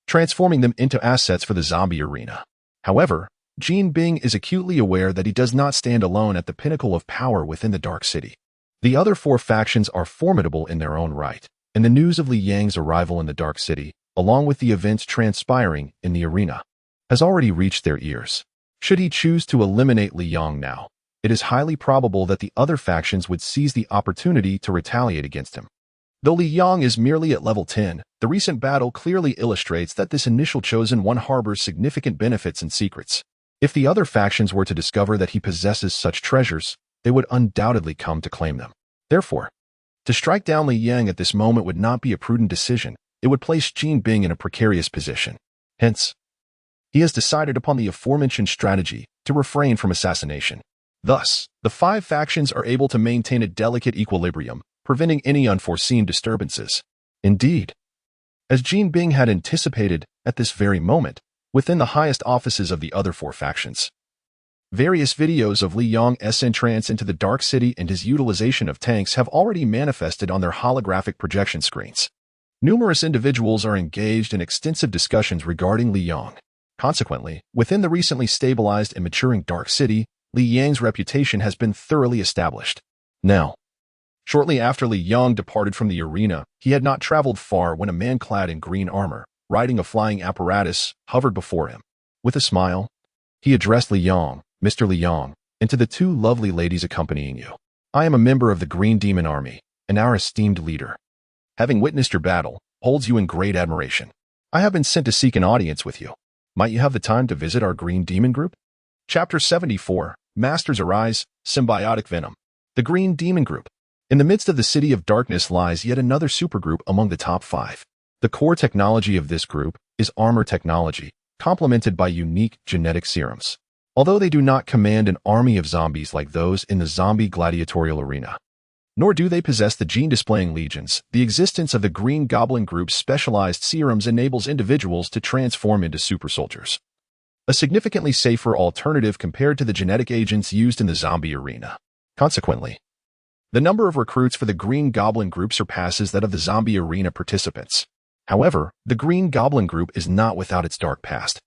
transforming them into assets for the zombie arena. However, Jin Bing is acutely aware that he does not stand alone at the pinnacle of power within the Dark City. The other four factions are formidable in their own right, and the news of Li Yang's arrival in the Dark City, along with the events transpiring in the arena, has already reached their ears. Should he choose to eliminate Li Yang now, it is highly probable that the other factions would seize the opportunity to retaliate against him. Though Li Yang is merely at level 10, the recent battle clearly illustrates that this initial chosen one harbors significant benefits and secrets. If the other factions were to discover that he possesses such treasures, they would undoubtedly come to claim them. Therefore, to strike down Li Yang at this moment would not be a prudent decision. It would place Jin Bing in a precarious position. Hence, he has decided upon the aforementioned strategy to refrain from assassination. Thus, the five factions are able to maintain a delicate equilibrium, preventing any unforeseen disturbances. Indeed, as Jin Bing had anticipated at this very moment, within the highest offices of the other four factions, various videos of Li Yang's entrance into the Dark City and his utilization of tanks have already manifested on their holographic projection screens. Numerous individuals are engaged in extensive discussions regarding Li Yang. Consequently, within the recently stabilized and maturing Dark City, Li Yang's reputation has been thoroughly established. Now, shortly after Li Yang departed from the arena, he had not traveled far when a man clad in green armor, riding a flying apparatus, hovered before him. With a smile, he addressed Li Yang, "Mr. Li Yang, and to the two lovely ladies accompanying you. I am a member of the Green Demon Army, and our esteemed leader, having witnessed your battle, holds you in great admiration. I have been sent to seek an audience with you. Might you have the time to visit our Green Demon Group?" Chapter 74, Masters Arise, Symbiotic Venom. The Green Demon Group. In the midst of the City of Darkness lies yet another supergroup among the top 5. The core technology of this group is armor technology, complemented by unique genetic serums. Although they do not command an army of zombies like those in the zombie gladiatorial arena, nor do they possess the gene-displaying legions, the existence of the Green Goblin Group's specialized serums enables individuals to transform into super soldiers, a significantly safer alternative compared to the genetic agents used in the zombie arena. Consequently, the number of recruits for the Green Goblin Group surpasses that of the zombie arena participants. However, the Green Goblin Group is not without its dark past.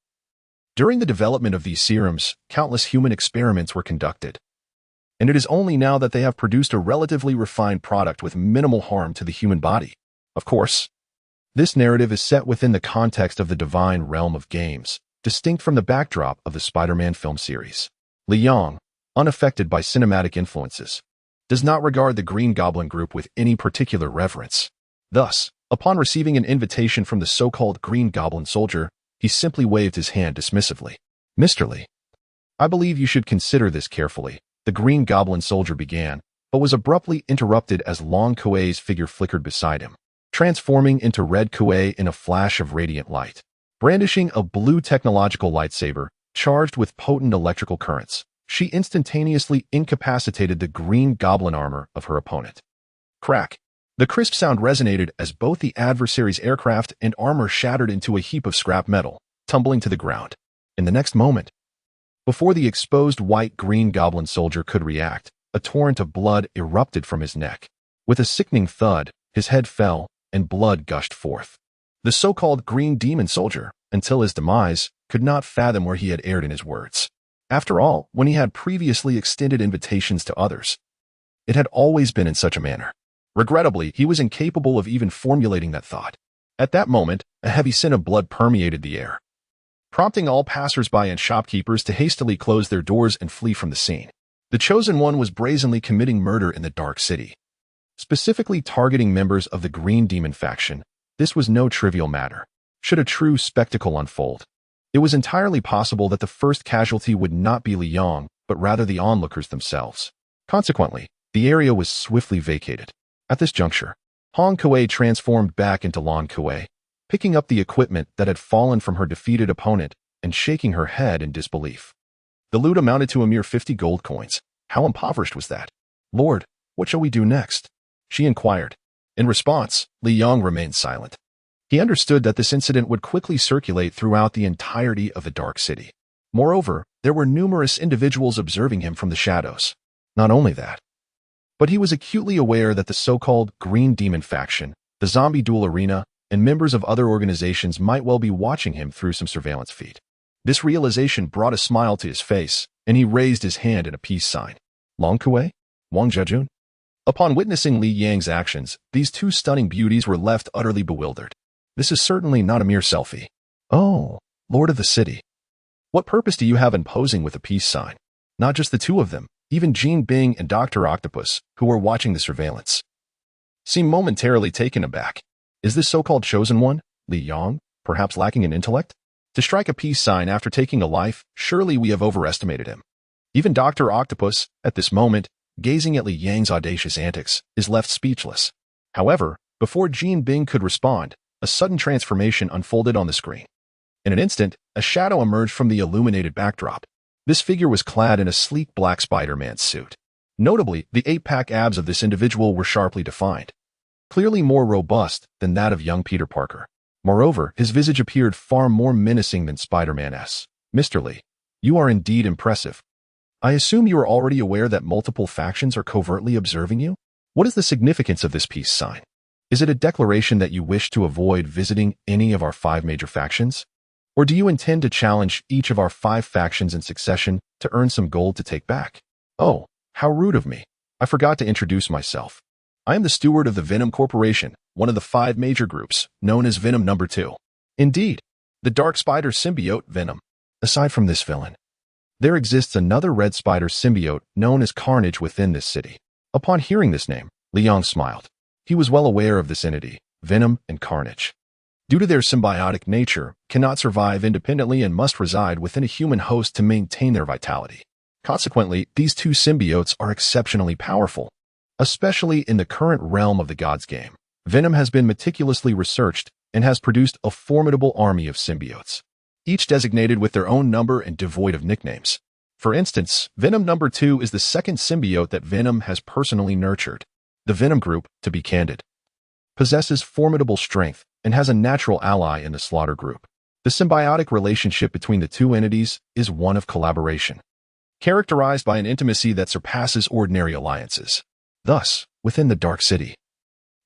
During the development of these serums, countless human experiments were conducted, and it is only now that they have produced a relatively refined product with minimal harm to the human body. Of course, this narrative is set within the context of the divine realm of games, distinct from the backdrop of the Spider-Man film series. Li Yang, unaffected by cinematic influences, does not regard the Green Goblin Group with any particular reverence. Thus, upon receiving an invitation from the so-called Green Goblin Soldier, he simply waved his hand dismissively. "Mr. Li, I believe you should consider this carefully," the Green Goblin Soldier began, but was abruptly interrupted as Long Kuei's figure flickered beside him, transforming into Red Kuei in a flash of radiant light. Brandishing a blue technological lightsaber, charged with potent electrical currents, she instantaneously incapacitated the green goblin armor of her opponent. Crack! The crisp sound resonated as both the adversary's aircraft and armor shattered into a heap of scrap metal, tumbling to the ground. In the next moment, before the exposed white Green Goblin Soldier could react, a torrent of blood erupted from his neck. With a sickening thud, his head fell, and blood gushed forth. The so-called Green Demon Soldier, until his demise, could not fathom where he had erred in his words. After all, when he had previously extended invitations to others, it had always been in such a manner. Regrettably, he was incapable of even formulating that thought. At that moment, a heavy scent of blood permeated the air, prompting all passers-by and shopkeepers to hastily close their doors and flee from the scene. The Chosen One was brazenly committing murder in the Dark City, specifically targeting members of the Green Demon faction. This was no trivial matter. Should a true spectacle unfold, it was entirely possible that the first casualty would not be Li Yang, but rather the onlookers themselves. Consequently, the area was swiftly vacated. At this juncture, Hong Kuei transformed back into Long Kuei, picking up the equipment that had fallen from her defeated opponent and shaking her head in disbelief. The loot amounted to a mere 50 gold coins. How impoverished was that? "Lord, what shall we do next?" she inquired. In response, Li Yang remained silent. He understood that this incident would quickly circulate throughout the entirety of the Dark City. Moreover, there were numerous individuals observing him from the shadows. Not only that, But he was acutely aware that the so-called Green Demon faction, the Zombie Duel Arena, and members of other organizations might well be watching him through some surveillance feed. This realization brought a smile to his face, and he raised his hand in a peace sign. Long Kuei? Wang Zhejun? Upon witnessing Li Yang's actions, these two stunning beauties were left utterly bewildered. This is certainly not a mere selfie. Oh, Lord of the City. What purpose do you have in posing with a peace sign? Not just the two of them, even Jean Bing and Dr. Octopus, who were watching the surveillance, seemed momentarily taken aback. Is this so-called chosen one, Li Yang, perhaps lacking in intellect? To strike a peace sign after taking a life, surely we have overestimated him. Even Dr. Octopus, at this moment, gazing at Li Yang's audacious antics, is left speechless. However, before Jean Bing could respond, a sudden transformation unfolded on the screen. In an instant, a shadow emerged from the illuminated backdrop. This figure was clad in a sleek black Spider-Man suit. Notably, the 8-pack abs of this individual were sharply defined, clearly more robust than that of young Peter Parker. Moreover, his visage appeared far more menacing than Spider-Man's. Mr. Lee, you are indeed impressive. I assume you are already aware that multiple factions are covertly observing you? What is the significance of this peace sign? Is it a declaration that you wish to avoid visiting any of our 5 major factions? Or do you intend to challenge each of our 5 factions in succession to earn some gold to take back? Oh, how rude of me. I forgot to introduce myself. I am the steward of the Venom Corporation, one of the 5 major groups, known as Venom No. 2. Indeed, the Dark Spider symbiote Venom. Aside from this villain, there exists another Red Spider symbiote known as Carnage within this city. Upon hearing this name, Li Yang smiled. He was well aware of this entity, Venom and Carnage. Due to their symbiotic nature, cannot survive independently and must reside within a human host to maintain their vitality. Consequently, these two symbiotes are exceptionally powerful, especially in the current realm of the Gods game. Venom has been meticulously researched and has produced a formidable army of symbiotes, each designated with their own number and devoid of nicknames. For instance, Venom No. 2 is the second symbiote that Venom has personally nurtured. The Venom group, to be candid, possesses formidable strength and has a natural ally in the Slaughter group. The symbiotic relationship between the two entities is one of collaboration, characterized by an intimacy that surpasses ordinary alliances. Thus, within the Dark City,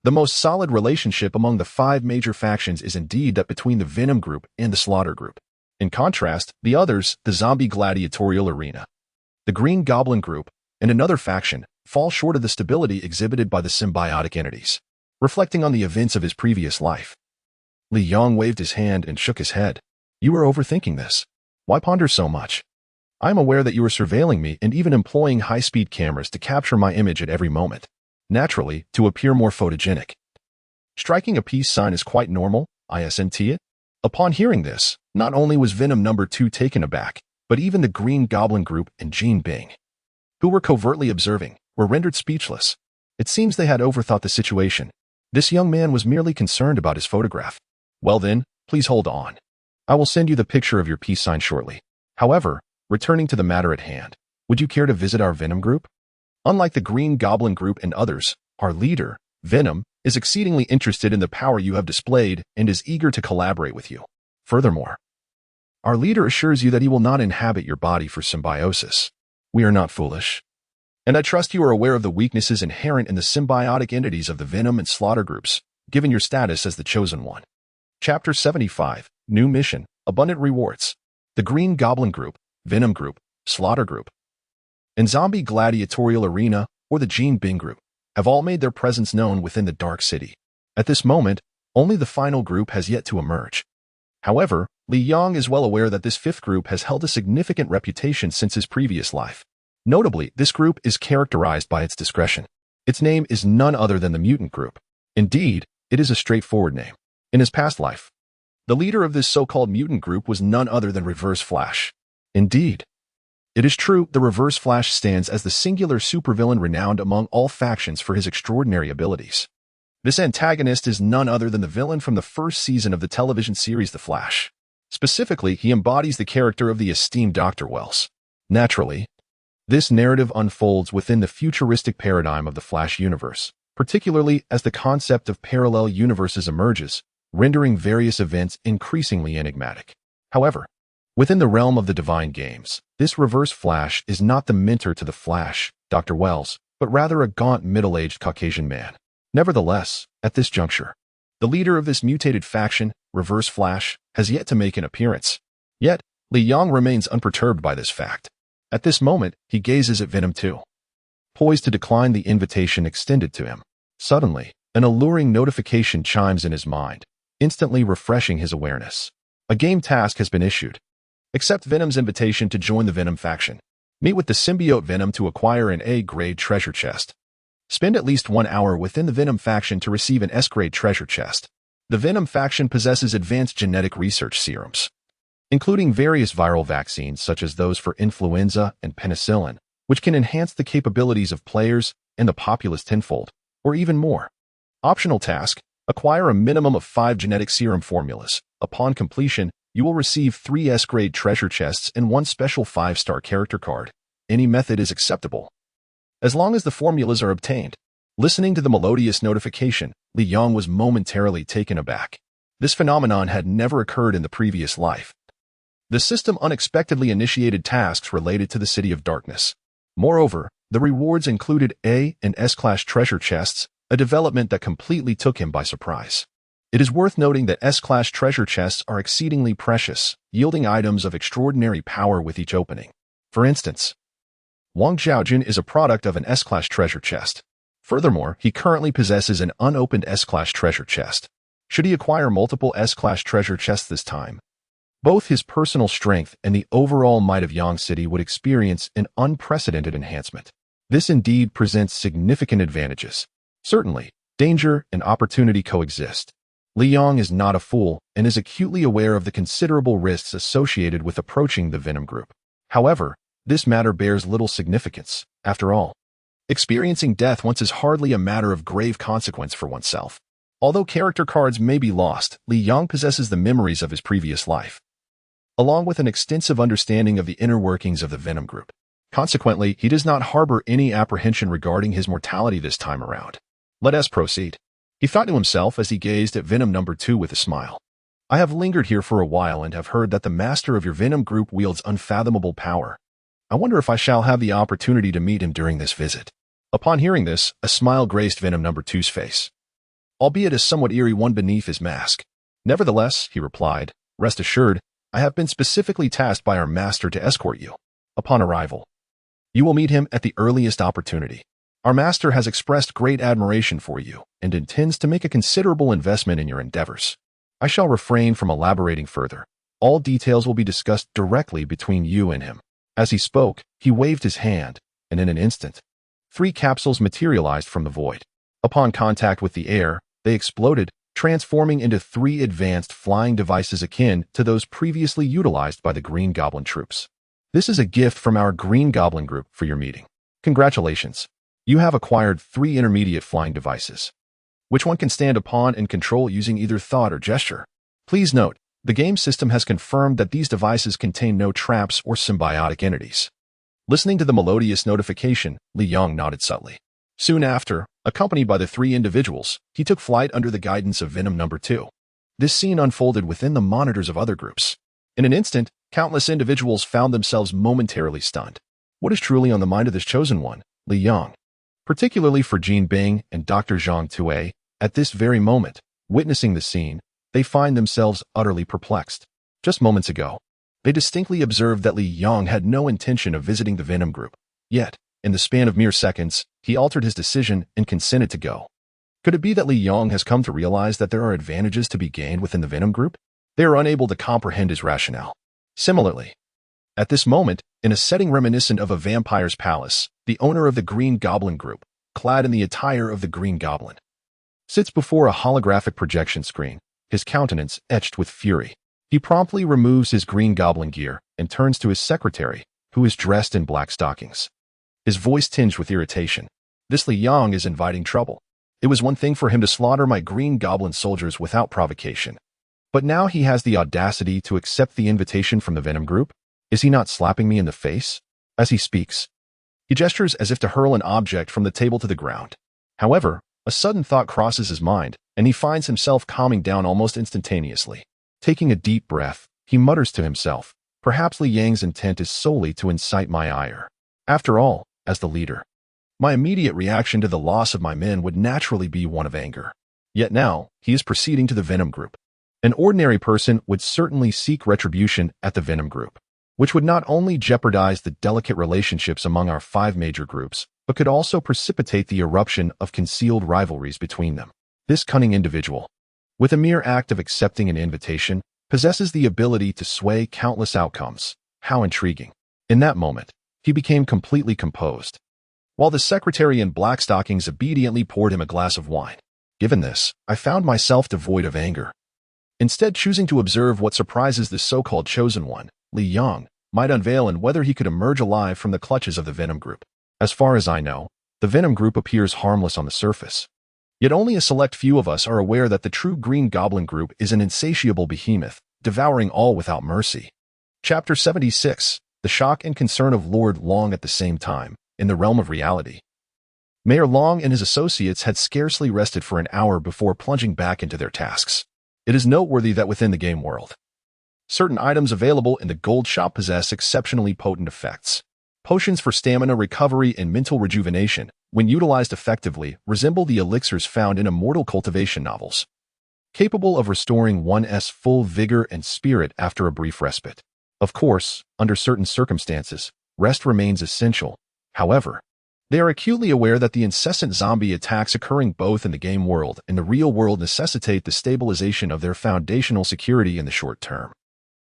the most solid relationship among the 5 major factions is indeed that between the Venom group and the Slaughter group. In contrast, the others, the Zombie Gladiatorial Arena, the Green Goblin group, and another faction, fall short of the stability exhibited by the symbiotic entities. Reflecting on the events of his previous life, Li Yang waved his hand and shook his head. You are overthinking this. Why ponder so much? I am aware that you are surveilling me and even employing high-speed cameras to capture my image at every moment, naturally, to appear more photogenic. Striking a peace sign is quite normal, isn't it? Upon hearing this, not only was Venom No. 2 taken aback, but even the Green Goblin group and Jean Bing, who were covertly observing, were rendered speechless. It seems they had overthought the situation. This young man was merely concerned about his photograph. Well then, please hold on. I will send you the picture of your peace sign shortly. However, returning to the matter at hand, would you care to visit our Venom group? Unlike the Green Goblin group and others, our leader, Venom, is exceedingly interested in the power you have displayed and is eager to collaborate with you. Furthermore, our leader assures you that he will not inhabit your body for symbiosis. We are not foolish, and I trust you are aware of the weaknesses inherent in the symbiotic entities of the Venom and Slaughter groups, given your status as the Chosen One. Chapter 75, New Mission, Abundant Rewards. The Green Goblin Group, Venom Group, Slaughter Group, and Zombie Gladiatorial Arena, or the Jean Bing Group, have all made their presence known within the Dark City. At this moment, only the final group has yet to emerge. However, Li Yang is well aware that this 5th group has held a significant reputation since his previous life. Notably, this group is characterized by its discretion. Its name is none other than the Mutant Group. Indeed, it is a straightforward name. In his past life, the leader of this so-called mutant group was none other than Reverse Flash. Indeed, it is true the Reverse Flash stands as the singular supervillain renowned among all factions for his extraordinary abilities. This antagonist is none other than the villain from the first season of the television series The Flash. Specifically, he embodies the character of the esteemed Dr. Wells. Naturally, this narrative unfolds within the futuristic paradigm of the Flash universe, particularly as the concept of parallel universes emerges, rendering various events increasingly enigmatic. However, within the realm of the Divine Games, this Reverse Flash is not the mentor to the Flash, Dr. Wells, but rather a gaunt, middle-aged Caucasian man. Nevertheless, at this juncture, the leader of this mutated faction, Reverse Flash, has yet to make an appearance. Yet, Li Yang remains unperturbed by this fact. At this moment, he gazes at Venom 2, poised to decline the invitation extended to him. Suddenly, an alluring notification chimes in his mind, instantly refreshing his awareness. A game task has been issued. Accept Venom's invitation to join the Venom faction. Meet with the symbiote Venom to acquire an A-grade treasure chest. Spend at least 1 hour within the Venom faction to receive an S-grade treasure chest. The Venom faction possesses advanced genetic research serums, including various viral vaccines such as those for influenza and penicillin, which can enhance the capabilities of players and the populace tenfold, or even more. Optional task: acquire a minimum of 5 genetic serum formulas. Upon completion, you will receive 3 S-grade treasure chests and 1 special 5-star character card. Any method is acceptable, as long as the formulas are obtained. Listening to the melodious notification, Li Yang was momentarily taken aback. This phenomenon had never occurred in the previous life. The system unexpectedly initiated tasks related to the City of Darkness. Moreover, the rewards included A and S-class treasure chests, a development that completely took him by surprise. It is worth noting that S-class treasure chests are exceedingly precious, yielding items of extraordinary power with each opening. For instance, Wang Xiaojun is a product of an S-class treasure chest. Furthermore, he currently possesses an unopened S-class treasure chest. Should he acquire multiple S-class treasure chests this time, both his personal strength and the overall might of Yang City would experience an unprecedented enhancement. This indeed presents significant advantages. Certainly, danger and opportunity coexist. Li Yang is not a fool and is acutely aware of the considerable risks associated with approaching the Venom Group. However, this matter bears little significance. After all, experiencing death once is hardly a matter of grave consequence for oneself. Although character cards may be lost, Li Yang possesses the memories of his previous life, along with an extensive understanding of the inner workings of the Venom Group. Consequently, he does not harbor any apprehension regarding his mortality this time around. Let us proceed, he thought to himself as he gazed at Venom number 2 with a smile. I have lingered here for a while and have heard that the master of your Venom Group wields unfathomable power. I wonder if I shall have the opportunity to meet him during this visit. Upon hearing this, a smile graced Venom number 2's face, albeit a somewhat eerie one beneath his mask. Nevertheless, he replied, rest assured, I have been specifically tasked by our master to escort you. Upon arrival, you will meet him at the earliest opportunity. Our master has expressed great admiration for you and intends to make a considerable investment in your endeavors. I shall refrain from elaborating further. All details will be discussed directly between you and him. As he spoke, he waved his hand, and in an instant, 3 capsules materialized from the void. Upon contact with the air, they exploded, transforming into 3 advanced flying devices akin to those previously utilized by the Green Goblin troops. This is a gift from our Green Goblin group for your meeting. Congratulations. You have acquired 3 intermediate flying devices, which one can stand upon and control using either thought or gesture. Please note, the game system has confirmed that these devices contain no traps or symbiotic entities. Listening to the melodious notification, Li Yang nodded subtly. Soon after, accompanied by the 3 individuals, he took flight under the guidance of Venom number 2. This scene unfolded within the monitors of other groups. In an instant, countless individuals found themselves momentarily stunned. What is truly on the mind of this chosen one, Li Yang? Particularly for Jean Bing and Dr. Zhang Tue, at this very moment, witnessing the scene, they find themselves utterly perplexed. Just moments ago, they distinctly observed that Li Yang had no intention of visiting the Venom Group. Yet, in the span of mere seconds, he altered his decision and consented to go. Could it be that Li Yang has come to realize that there are advantages to be gained within the Venom Group? They are unable to comprehend his rationale. Similarly, at this moment, in a setting reminiscent of a vampire's palace, the owner of the Green Goblin Group, clad in the attire of the Green Goblin, sits before a holographic projection screen, his countenance etched with fury. He promptly removes his Green Goblin gear and turns to his secretary, who is dressed in black stockings. His voice tinged with irritation. This Li Yang is inviting trouble. It was one thing for him to slaughter my Green Goblin soldiers without provocation. But now he has the audacity to accept the invitation from the Venom Group? Is he not slapping me in the face? As he speaks, he gestures as if to hurl an object from the table to the ground. However, a sudden thought crosses his mind, and he finds himself calming down almost instantaneously. Taking a deep breath, he mutters to himself, perhaps Li Yang's intent is solely to incite my ire. After all, as the leader, My immediate reaction to the loss of my men would naturally be one of anger. Yet now, he is proceeding to the Venom Group. An ordinary person would certainly seek retribution at the Venom Group, which would not only jeopardize the delicate relationships among our 5 major groups, but could also precipitate the eruption of concealed rivalries between them. This cunning individual, with a mere act of accepting an invitation, possesses the ability to sway countless outcomes. How intriguing. In that moment, he became completely composed, while the secretary in black stockings obediently poured him a glass of wine. Given this, I found myself devoid of anger. Instead, choosing to observe what surprises the so-called chosen one, Li Yang, might unveil and whether he could emerge alive from the clutches of the Venom Group. As far as I know, the Venom Group appears harmless on the surface. Yet only a select few of us are aware that the true Green Goblin Group is an insatiable behemoth, devouring all without mercy. Chapter 76. The shock and concern of Lord Long at the same time, in the realm of reality. Mayor Long and his associates had scarcely rested for an hour before plunging back into their tasks. It is noteworthy that within the game world, certain items available in the gold shop possess exceptionally potent effects. Potions for stamina recovery and mental rejuvenation, when utilized effectively, resemble the elixirs found in immortal cultivation novels, capable of restoring one's full vigor and spirit after a brief respite. Of course, under certain circumstances, rest remains essential. However, they are acutely aware that the incessant zombie attacks occurring both in the game world and the real world necessitate the stabilization of their foundational security in the short term.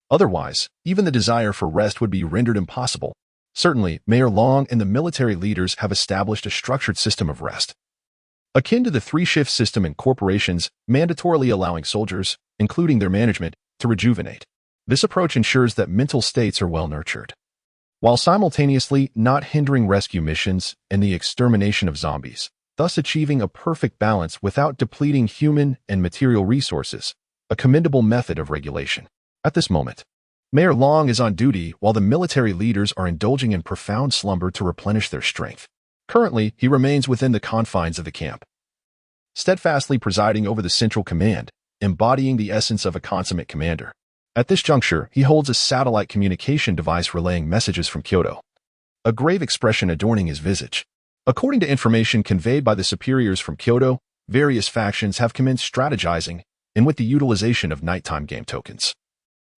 Otherwise, even the desire for rest would be rendered impossible. Certainly, Mayor Long and the military leaders have established a structured system of rest, akin to the 3-shift system in corporations, mandatorily allowing soldiers, including their management, to rejuvenate. This approach ensures that mental states are well nurtured, while simultaneously not hindering rescue missions and the extermination of zombies, thus achieving a perfect balance without depleting human and material resources, a commendable method of regulation. At this moment, Mayor Long is on duty while the military leaders are indulging in profound slumber to replenish their strength. Currently, he remains within the confines of the camp, steadfastly presiding over the central command, embodying the essence of a consummate commander. At this juncture, he holds a satellite communication device relaying messages from Kyoto, a grave expression adorning his visage. According to information conveyed by the superiors from Kyoto, various factions have commenced strategizing, and with the utilization of nighttime game tokens,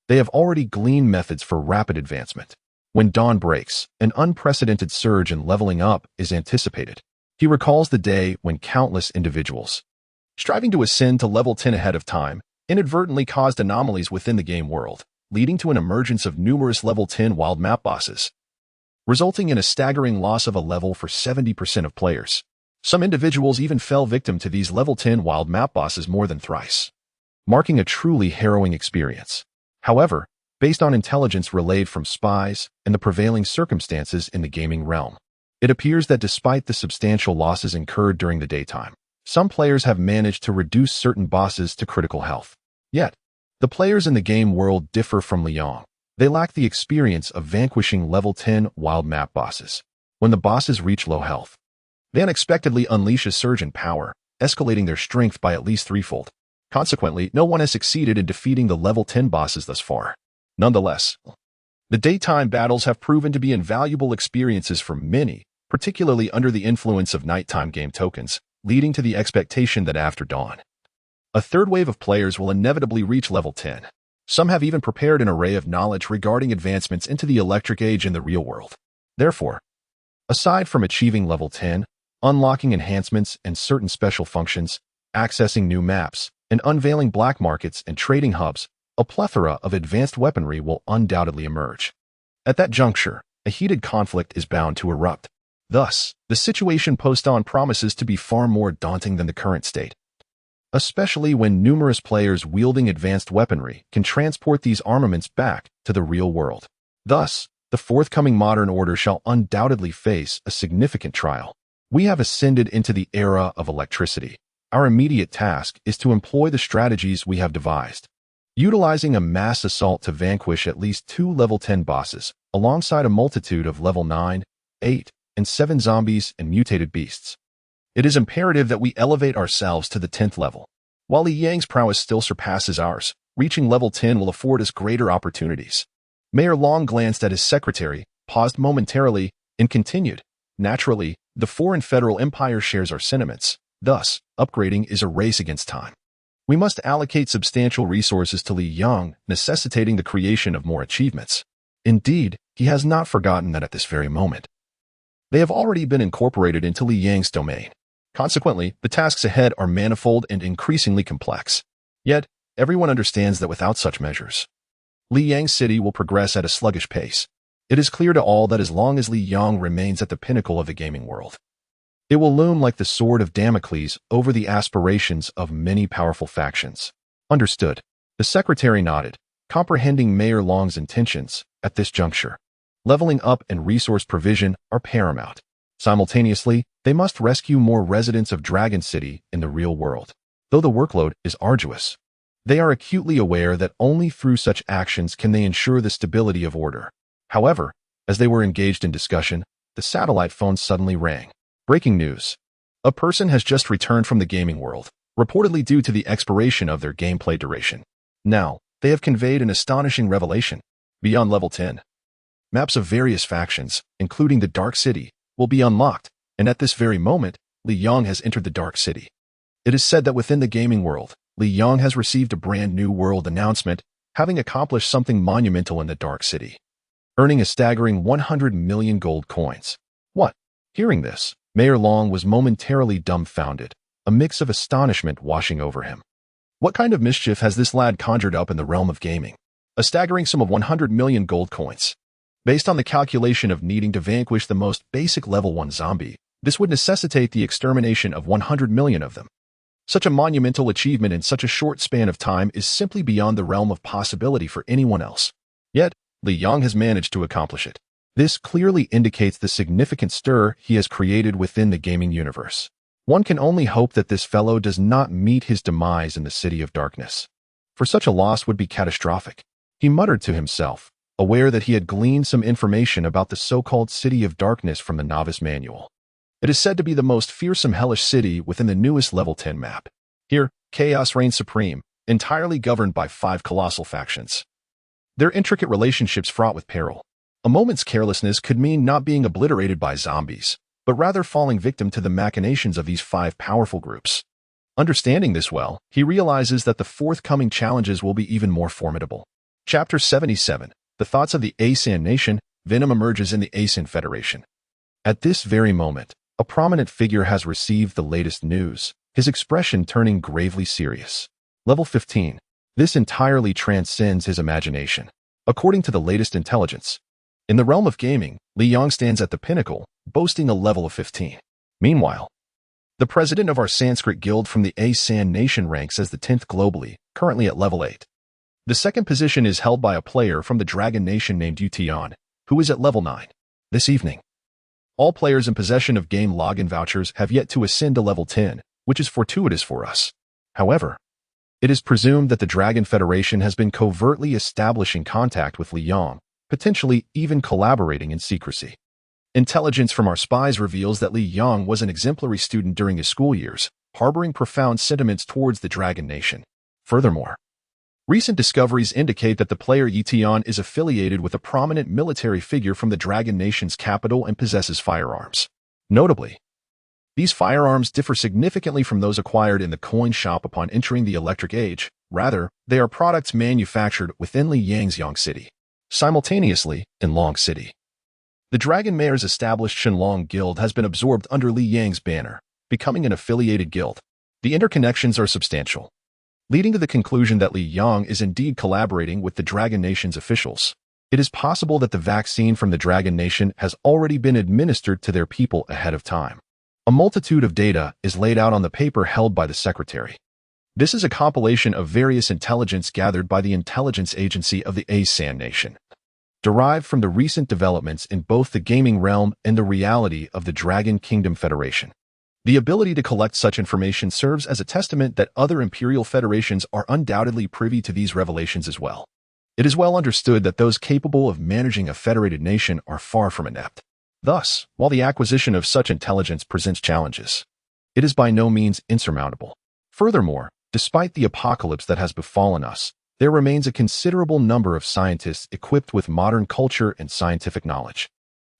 they have already gleaned methods for rapid advancement. When dawn breaks, an unprecedented surge in leveling up is anticipated. He recalls the day when countless individuals, striving to ascend to level 10 ahead of time, inadvertently caused anomalies within the game world, leading to an emergence of numerous level 10 wild map bosses, resulting in a staggering loss of a level for 70% of players. Some individuals even fell victim to these level 10 wild map bosses more than thrice, marking a truly harrowing experience. However, based on intelligence relayed from spies and the prevailing circumstances in the gaming realm, it appears that despite the substantial losses incurred during the daytime, some players have managed to reduce certain bosses to critical health. Yet, the players in the game world differ from Liang. They lack the experience of vanquishing level 10 wild map bosses. When the bosses reach low health, they unexpectedly unleash a surge in power, escalating their strength by at least threefold. Consequently, no one has succeeded in defeating the level 10 bosses thus far. Nonetheless, the daytime battles have proven to be invaluable experiences for many, particularly under the influence of nighttime game tokens, leading to the expectation that after dawn, a third wave of players will inevitably reach level 10. Some have even prepared an array of knowledge regarding advancements into the electric age in the real world. Therefore, aside from achieving level 10, unlocking enhancements and certain special functions, accessing new maps, and unveiling black markets and trading hubs, a plethora of advanced weaponry will undoubtedly emerge. At that juncture, a heated conflict is bound to erupt. Thus, the situation post-dawn promises to be far more daunting than the current state, especially when numerous players wielding advanced weaponry can transport these armaments back to the real world. Thus, the forthcoming modern order shall undoubtedly face a significant trial. We have ascended into the era of electricity. Our immediate task is to employ the strategies we have devised, utilizing a mass assault to vanquish at least 2 level 10 bosses, alongside a multitude of level 9, 8, and 7 zombies and mutated beasts. It is imperative that we elevate ourselves to the 10th level. While Li Yang's prowess still surpasses ours, reaching level 10 will afford us greater opportunities. Mayor Long glanced at his secretary, paused momentarily, and continued. Naturally, The foreign federal empire shares our sentiments. Thus, upgrading is a race against time. We must allocate substantial resources to Li Yang, necessitating the creation of more achievements. Indeed, he has not forgotten that at this very moment. They have already been incorporated into Li Yang's domain. Consequently, the tasks ahead are manifold and increasingly complex. Yet, everyone understands that without such measures, Li Yang's city will progress at a sluggish pace. It is clear to all that as long as Li Yang remains at the pinnacle of the gaming world, it will loom like the sword of Damocles over the aspirations of many powerful factions. Understood. The secretary nodded, comprehending Mayor Long's intentions. At this juncture, leveling up and resource provision are paramount. Simultaneously, they must rescue more residents of Dragon City in the real world. Though the workload is arduous, they are acutely aware that only through such actions can they ensure the stability of order. However, as they were engaged in discussion, the satellite phone suddenly rang. Breaking news. A person has just returned from the gaming world, reportedly due to the expiration of their gameplay duration. Now, they have conveyed an astonishing revelation. Beyond level 10, maps of various factions, including the Dark City, will be unlocked, and at this very moment, Li Yang has entered the Dark City. It is said that within the gaming world, Li Yang has received a brand new world announcement, having accomplished something monumental in the Dark City, earning a staggering 100 million gold coins. What? Hearing this, Mayor Long was momentarily dumbfounded, a mix of astonishment washing over him. What kind of mischief has this lad conjured up in the realm of gaming? A staggering sum of 100 million gold coins. Based on the calculation of needing to vanquish the most basic level 1 zombie, this would necessitate the extermination of 100 million of them. Such a monumental achievement in such a short span of time is simply beyond the realm of possibility for anyone else. Yet, Li Yang has managed to accomplish it. This clearly indicates the significant stir he has created within the gaming universe. One can only hope that this fellow does not meet his demise in the City of Darkness, for such a loss would be catastrophic. He muttered to himself, aware that he had gleaned some information about the so-called City of Darkness from the Novice Manual. It is said to be the most fearsome hellish city within the newest level 10 map. Here, chaos reigns supreme, entirely governed by 5 colossal factions. Their intricate relationships fraught with peril. A moment's carelessness could mean not being obliterated by zombies, but rather falling victim to the machinations of these 5 powerful groups. Understanding this well, he realizes that the forthcoming challenges will be even more formidable. Chapter 77. The Thoughts of the Asan Nation. Venom emerges in the Asan Federation. At this very moment, a prominent figure has received the latest news, his expression turning gravely serious. Level 15. This entirely transcends his imagination. According to the latest intelligence, in the realm of gaming, Li Yang stands at the pinnacle, boasting a level of 15. Meanwhile, the president of our Sanskrit guild from the Asan Nation ranks as the 10th globally, currently at level 8. The second position is held by a player from the Dragon Nation named Utian, who is at level 9. This evening, all players in possession of game login vouchers have yet to ascend to level 10, which is fortuitous for us. However, it is presumed that the Dragon Federation has been covertly establishing contact with Li Yang, potentially even collaborating in secrecy. Intelligence from our spies reveals that Li Yang was an exemplary student during his school years, harboring profound sentiments towards the Dragon Nation. Furthermore, recent discoveries indicate that the player Yitian is affiliated with a prominent military figure from the Dragon Nation's capital and possesses firearms. Notably, these firearms differ significantly from those acquired in the coin shop upon entering the Electric Age. Rather, they are products manufactured within Li Yang's Yang City. Simultaneously, in Long City, the Dragon Mayor's established Shenlong Guild has been absorbed under Li Yang's banner, becoming an affiliated guild. The interconnections are substantial, leading to the conclusion that Li Yang is indeed collaborating with the Dragon Nation's officials. It is possible that the vaccine from the Dragon Nation has already been administered to their people ahead of time. A multitude of data is laid out on the paper held by the secretary. This is a compilation of various intelligence gathered by the intelligence agency of the Asan Nation, derived from the recent developments in both the gaming realm and the reality of the Dragon Kingdom Federation. The ability to collect such information serves as a testament that other imperial federations are undoubtedly privy to these revelations as well. It is well understood that those capable of managing a federated nation are far from inept. Thus, while the acquisition of such intelligence presents challenges, it is by no means insurmountable. Furthermore, despite the apocalypse that has befallen us, there remains a considerable number of scientists equipped with modern culture and scientific knowledge.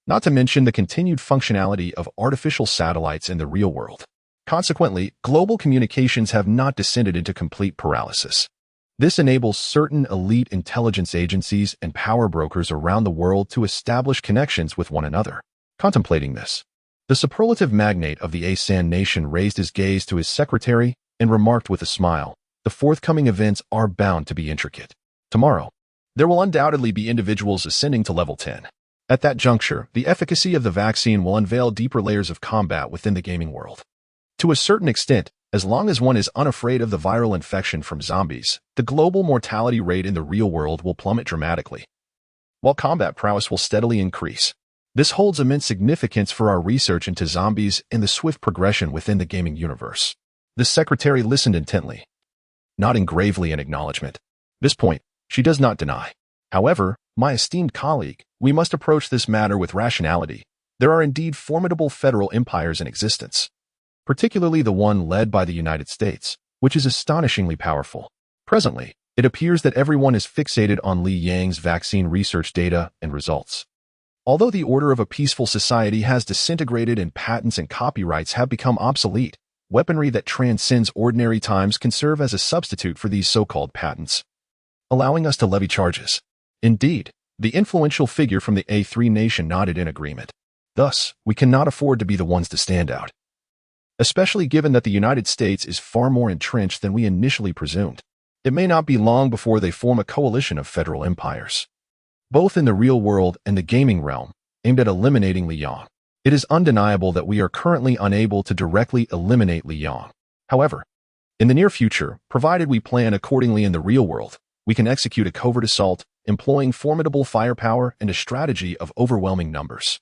not to mention the continued functionality of artificial satellites in the real world. Consequently, global communications have not descended into complete paralysis. This enables certain elite intelligence agencies and power brokers around the world to establish connections with one another. Contemplating this, the superlative magnate of the Asan nation raised his gaze to his secretary and remarked with a smile, "The forthcoming events are bound to be intricate. Tomorrow, there will undoubtedly be individuals ascending to level 10. At that juncture, the efficacy of the vaccine will unveil deeper layers of combat within the gaming world. To a certain extent, as long as one is unafraid of the viral infection from zombies, the global mortality rate in the real world will plummet dramatically, while combat prowess will steadily increase. This holds immense significance for our research into zombies and the swift progression within the gaming universe." The secretary listened intently, nodding gravely in acknowledgement. This point, she does not deny. "However, my esteemed colleague, we must approach this matter with rationality. There are indeed formidable federal empires in existence, particularly the one led by the United States, which is astonishingly powerful. Presently, it appears that everyone is fixated on Li Yang's vaccine research data and results. Although the order of a peaceful society has disintegrated and patents and copyrights have become obsolete, weaponry that transcends ordinary times can serve as a substitute for these so-called patents, allowing us to levy charges." Indeed, the influential figure from the A3 nation nodded in agreement. "Thus, we cannot afford to be the ones to stand out, especially given that the United States is far more entrenched than we initially presumed. It may not be long before they form a coalition of federal empires, both in the real world and the gaming realm, aimed at eliminating Li Yang. It is undeniable that we are currently unable to directly eliminate Li Yang. However, in the near future, provided we plan accordingly in the real world, we can execute a covert assault, employing formidable firepower and a strategy of overwhelming numbers.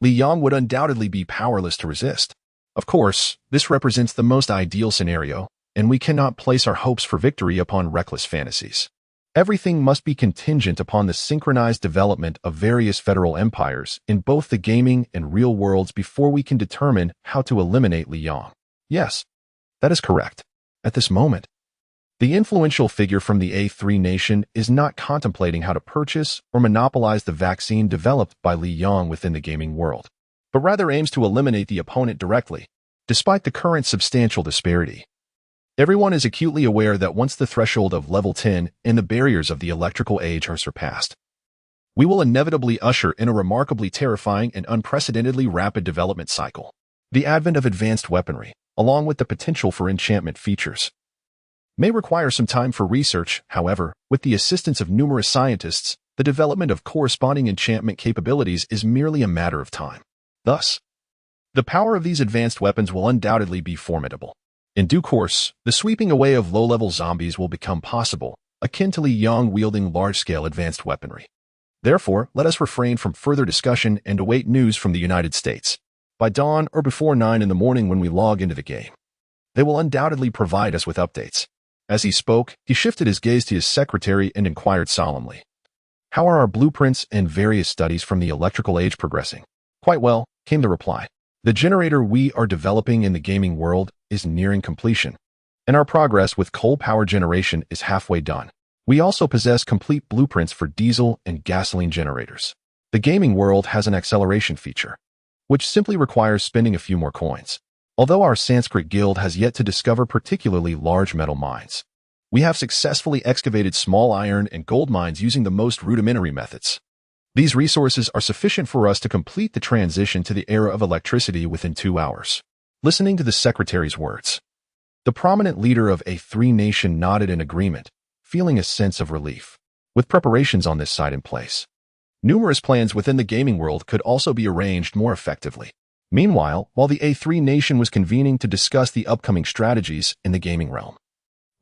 Li Yang would undoubtedly be powerless to resist. Of course, this represents the most ideal scenario, and we cannot place our hopes for victory upon reckless fantasies. Everything must be contingent upon the synchronized development of various federal empires in both the gaming and real worlds before we can determine how to eliminate Li Yang." Yes, that is correct. At this moment, the influential figure from the A3 nation is not contemplating how to purchase or monopolize the vaccine developed by Li Yang within the gaming world, but rather aims to eliminate the opponent directly, despite the current substantial disparity. Everyone is acutely aware that once the threshold of level 10 and the barriers of the electrical age are surpassed, we will inevitably usher in a remarkably terrifying and unprecedentedly rapid development cycle. The advent of advanced weaponry, along with the potential for enchantment features, may require some time for research. However, with the assistance of numerous scientists, the development of corresponding enchantment capabilities is merely a matter of time. Thus, the power of these advanced weapons will undoubtedly be formidable. In due course, the sweeping away of low-level zombies will become possible, akin to Li Yang wielding large-scale advanced weaponry. Therefore, let us refrain from further discussion and await news from the United States. By dawn or before 9 in the morning when we log into the game, they will undoubtedly provide us with updates. As he spoke, he shifted his gaze to his secretary and inquired solemnly, "How are our blueprints and various studies from the electrical age progressing?" "Quite well," came the reply. "The generator we are developing in the gaming world is nearing completion, and our progress with coal power generation is halfway done. We also possess complete blueprints for diesel and gasoline generators. The gaming world has an acceleration feature, which simply requires spending a few more coins. Although our Sanskrit guild has yet to discover particularly large metal mines, we have successfully excavated small iron and gold mines using the most rudimentary methods. These resources are sufficient for us to complete the transition to the era of electricity within 2 hours." Listening to the secretary's words, the prominent leader of A3 nation nodded in agreement, feeling a sense of relief. With preparations on this side in place, numerous plans within the gaming world could also be arranged more effectively. Meanwhile, while the A3 nation was convening to discuss the upcoming strategies in the gaming realm,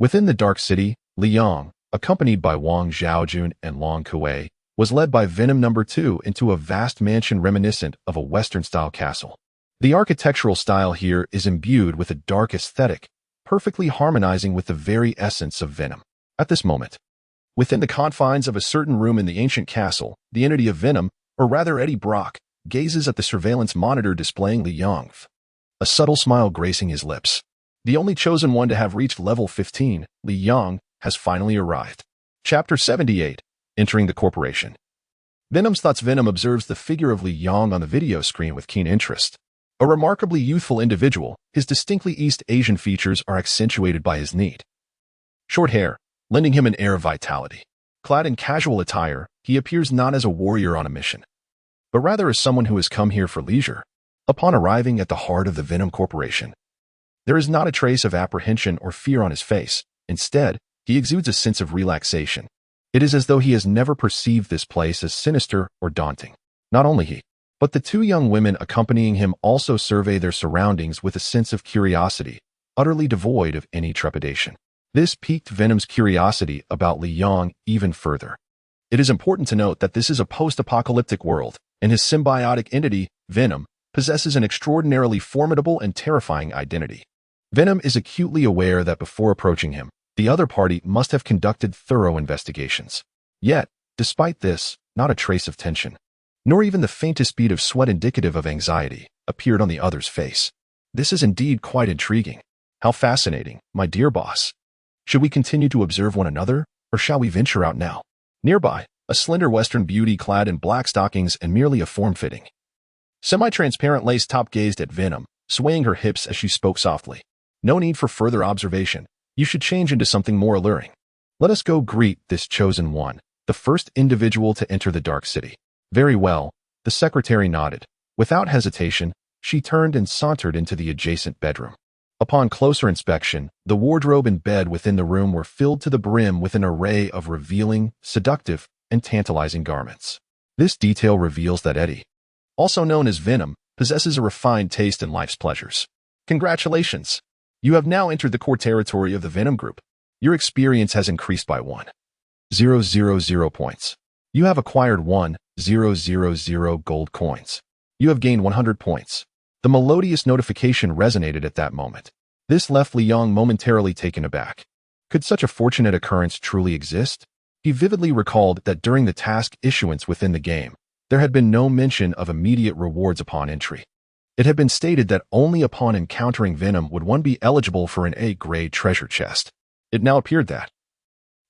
within the Dark City, Li Yang, accompanied by Wang Zhaojun and Long Kuei, was led by Venom No. 2 into a vast mansion reminiscent of a Western-style castle. The architectural style here is imbued with a dark aesthetic, perfectly harmonizing with the very essence of Venom. At this moment, within the confines of a certain room in the ancient castle, the entity of Venom, or rather Eddie Brock, gazes at the surveillance monitor displaying Li Yang, a subtle smile gracing his lips. The only chosen one to have reached level 15, Li Yang, has finally arrived. Chapter 78. Entering the Corporation. Venom's thoughts. Venom observes the figure of Li Yong on the video screen with keen interest. A remarkably youthful individual, his distinctly East Asian features are accentuated by his neat, short hair, lending him an air of vitality. Clad in casual attire, he appears not as a warrior on a mission, but rather as someone who has come here for leisure. Upon arriving at the heart of the Venom Corporation, there is not a trace of apprehension or fear on his face. Instead, he exudes a sense of relaxation. It is as though he has never perceived this place as sinister or daunting. Not only he, but the two young women accompanying him also survey their surroundings with a sense of curiosity, utterly devoid of any trepidation. This piqued Venom's curiosity about Li Yong even further. It is important to note that this is a post-apocalyptic world, and his symbiotic entity, Venom, possesses an extraordinarily formidable and terrifying identity. Venom is acutely aware that before approaching him, the other party must have conducted thorough investigations. Yet, despite this, not a trace of tension, nor even the faintest bead of sweat indicative of anxiety, appeared on the other's face. This is indeed quite intriguing. How fascinating, my dear boss. Should we continue to observe one another, or shall we venture out now? Nearby, a slender Western beauty clad in black stockings and merely a form-fitting, semi-transparent lace top gazed at Venom, swaying her hips as she spoke softly. No need for further observation. You should change into something more alluring. Let us go greet this chosen one, the first individual to enter the Dark City. Very well, the secretary nodded. Without hesitation, she turned and sauntered into the adjacent bedroom. Upon closer inspection, the wardrobe and bed within the room were filled to the brim with an array of revealing, seductive, and tantalizing garments. This detail reveals that Eddie, also known as Venom, possesses a refined taste in life's pleasures. Congratulations! You have now entered the core territory of the Venom Group. Your experience has increased by 1,000 points. You have acquired 1,000 gold coins. You have gained 100 points. The melodious notification resonated at that moment. This left Li Yong momentarily taken aback. Could such a fortunate occurrence truly exist? He vividly recalled that during the task issuance within the game, there had been no mention of immediate rewards upon entry. It had been stated that only upon encountering Venom would one be eligible for an A-grade treasure chest. It now appeared that,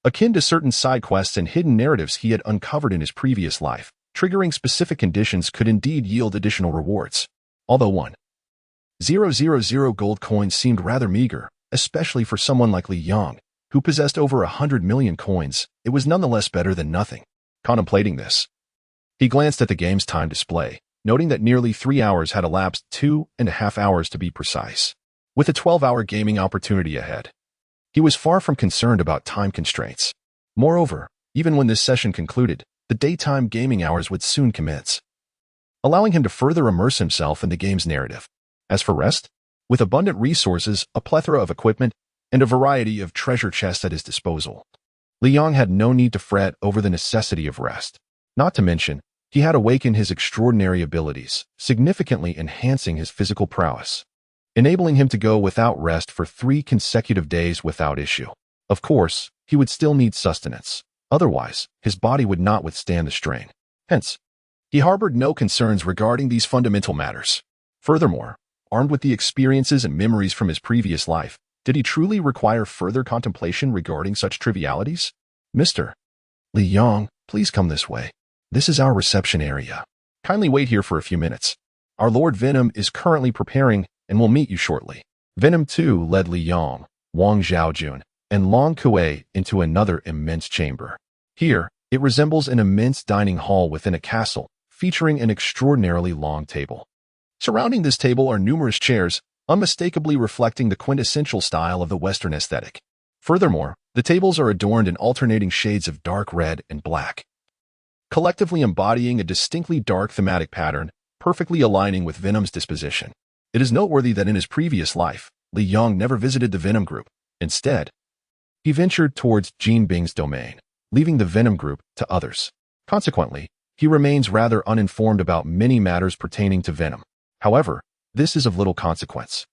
akin to certain side quests and hidden narratives he had uncovered in his previous life, triggering specific conditions could indeed yield additional rewards. Although 1,000 gold coins seemed rather meager, especially for someone like Li Yong, who possessed over 100 million coins, it was nonetheless better than nothing. Contemplating this, he glanced at the game's time display, noting that nearly 3 hours had elapsed, 2.5 hours to be precise. With a 12-hour gaming opportunity ahead, he was far from concerned about time constraints. Moreover, even when this session concluded, the daytime gaming hours would soon commence, allowing him to further immerse himself in the game's narrative. As for rest, with abundant resources, a plethora of equipment, and a variety of treasure chests at his disposal, Li Yong had no need to fret over the necessity of rest. Not to mention, he had awakened his extraordinary abilities, significantly enhancing his physical prowess, enabling him to go without rest for 3 consecutive days without issue. Of course, he would still need sustenance. Otherwise, his body would not withstand the strain. Hence, he harbored no concerns regarding these fundamental matters. Furthermore, armed with the experiences and memories from his previous life, did he truly require further contemplation regarding such trivialities? Mr. Li Yong, please come this way. This is our reception area. Kindly wait here for a few minutes. Our Lord Venom is currently preparing and will meet you shortly. Venom 2 led Li Yong, Wang Zhaojun, and Long Kuei into another immense chamber. Here, it resembles an immense dining hall within a castle, featuring an extraordinarily long table. Surrounding this table are numerous chairs, unmistakably reflecting the quintessential style of the Western aesthetic. Furthermore, the tables are adorned in alternating shades of dark red and black, collectively embodying a distinctly dark thematic pattern, perfectly aligning with Venom's disposition. It is noteworthy that in his previous life, Li Yong never visited the Venom Group. Instead, he ventured towards Jean Bing's domain, leaving the Venom Group to others. Consequently, he remains rather uninformed about many matters pertaining to Venom. However, this is of little consequence.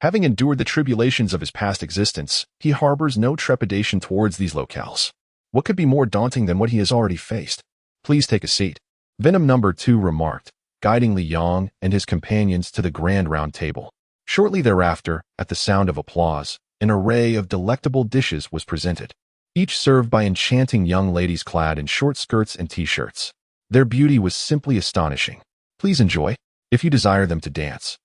Having endured the tribulations of his past existence, he harbors no trepidation towards these locales. What could be more daunting than what he has already faced? Please take a seat. Venom number 2 remarked, guiding Li Yong and his companions to the grand round table. Shortly thereafter, at the sound of applause, an array of delectable dishes was presented, each served by enchanting young ladies clad in short skirts and t-shirts. Their beauty was simply astonishing. Please enjoy. If you desire them to dance,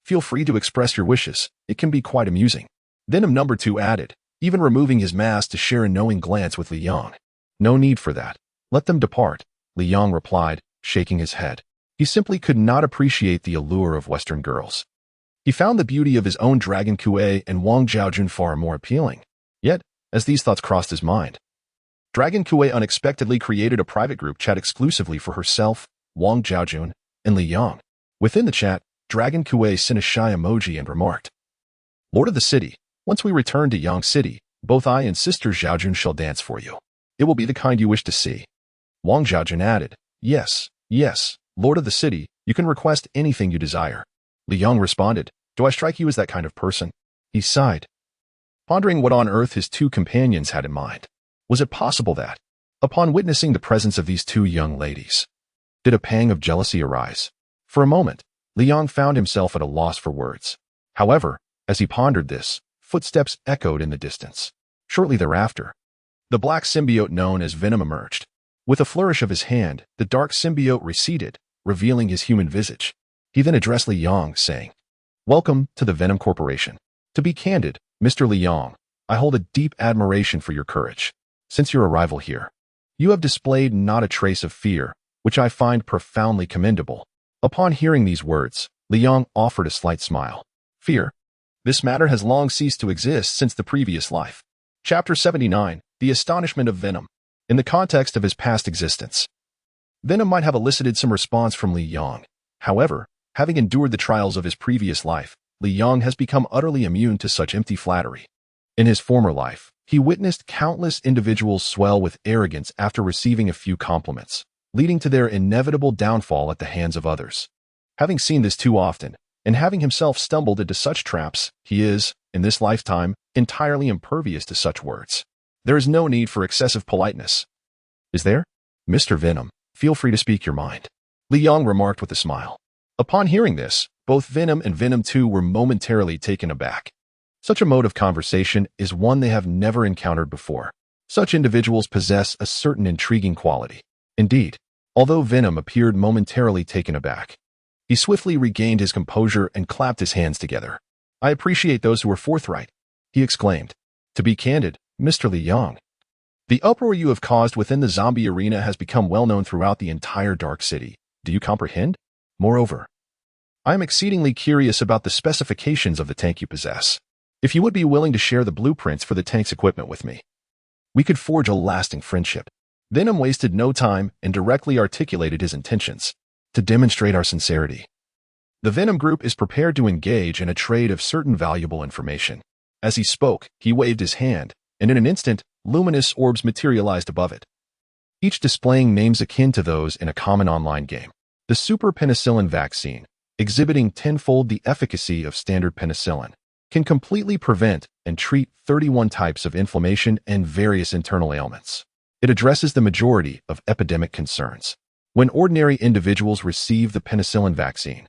feel free to express your wishes. It can be quite amusing. Venom number 2 added, even removing his mask to share a knowing glance with Li Yang. No need for that. Let them depart, Li Yang replied, shaking his head. He simply could not appreciate the allure of Western girls. He found the beauty of his own Dragon Kuei and Wang Zhaojun far more appealing. Yet, as these thoughts crossed his mind, Dragon Kuei unexpectedly created a private group chat exclusively for herself, Wang Zhaojun, and Li Yang. Within the chat, Dragon Kuei sent a shy emoji and remarked, Lord of the City, once we return to Yang City, both I and Sister Zhaojun shall dance for you. It will be the kind you wish to see. Wang Zhaojun added, Yes, Lord of the City, you can request anything you desire. Li Yang responded, Do I strike you as that kind of person? He sighed, pondering what on earth his two companions had in mind. Was it possible that, upon witnessing the presence of these two young ladies, did a pang of jealousy arise? For a moment, Li Yang found himself at a loss for words. However, as he pondered this, footsteps echoed in the distance. Shortly thereafter, the black symbiote known as Venom emerged. With a flourish of his hand, the dark symbiote receded, revealing his human visage. He then addressed Li Yang, saying, Welcome to the Venom Corporation. To be candid, Mr. Li Yang, I hold a deep admiration for your courage. Since your arrival here, you have displayed not a trace of fear, which I find profoundly commendable. Upon hearing these words, Li Yang offered a slight smile. Fear? This matter has long ceased to exist since the previous life. Chapter 79, The Astonishment of Venom. In the context of his past existence, Venom might have elicited some response from Li Yang. However, having endured the trials of his previous life, Li Yang has become utterly immune to such empty flattery. In his former life, he witnessed countless individuals swell with arrogance after receiving a few compliments, leading to their inevitable downfall at the hands of others. Having seen this too often, and having himself stumbled into such traps, he is, in this lifetime, entirely impervious to such words. There is no need for excessive politeness. Is there? Mr. Venom, feel free to speak your mind, Li Yang remarked with a smile. Upon hearing this, both Venom and Venom 2 were momentarily taken aback. Such a mode of conversation is one they have never encountered before. Such individuals possess a certain intriguing quality. Indeed, although Venom appeared momentarily taken aback, he swiftly regained his composure and clapped his hands together. I appreciate those who are forthright, he exclaimed. To be candid, Mr. Li Yang, the uproar you have caused within the zombie arena has become well known throughout the entire Dark City. Do you comprehend? Moreover, I am exceedingly curious about the specifications of the tank you possess. If you would be willing to share the blueprints for the tank's equipment with me, we could forge a lasting friendship. Venom wasted no time and directly articulated his intentions. To demonstrate our sincerity, the Venom Group is prepared to engage in a trade of certain valuable information. As he spoke, he waved his hand, and in an instant, luminous orbs materialized above it, each displaying names akin to those in a common online game. The Super Penicillin Vaccine, exhibiting tenfold the efficacy of standard penicillin, can completely prevent and treat 31 types of inflammation and various internal ailments. It addresses the majority of epidemic concerns. When ordinary individuals receive the penicillin vaccine,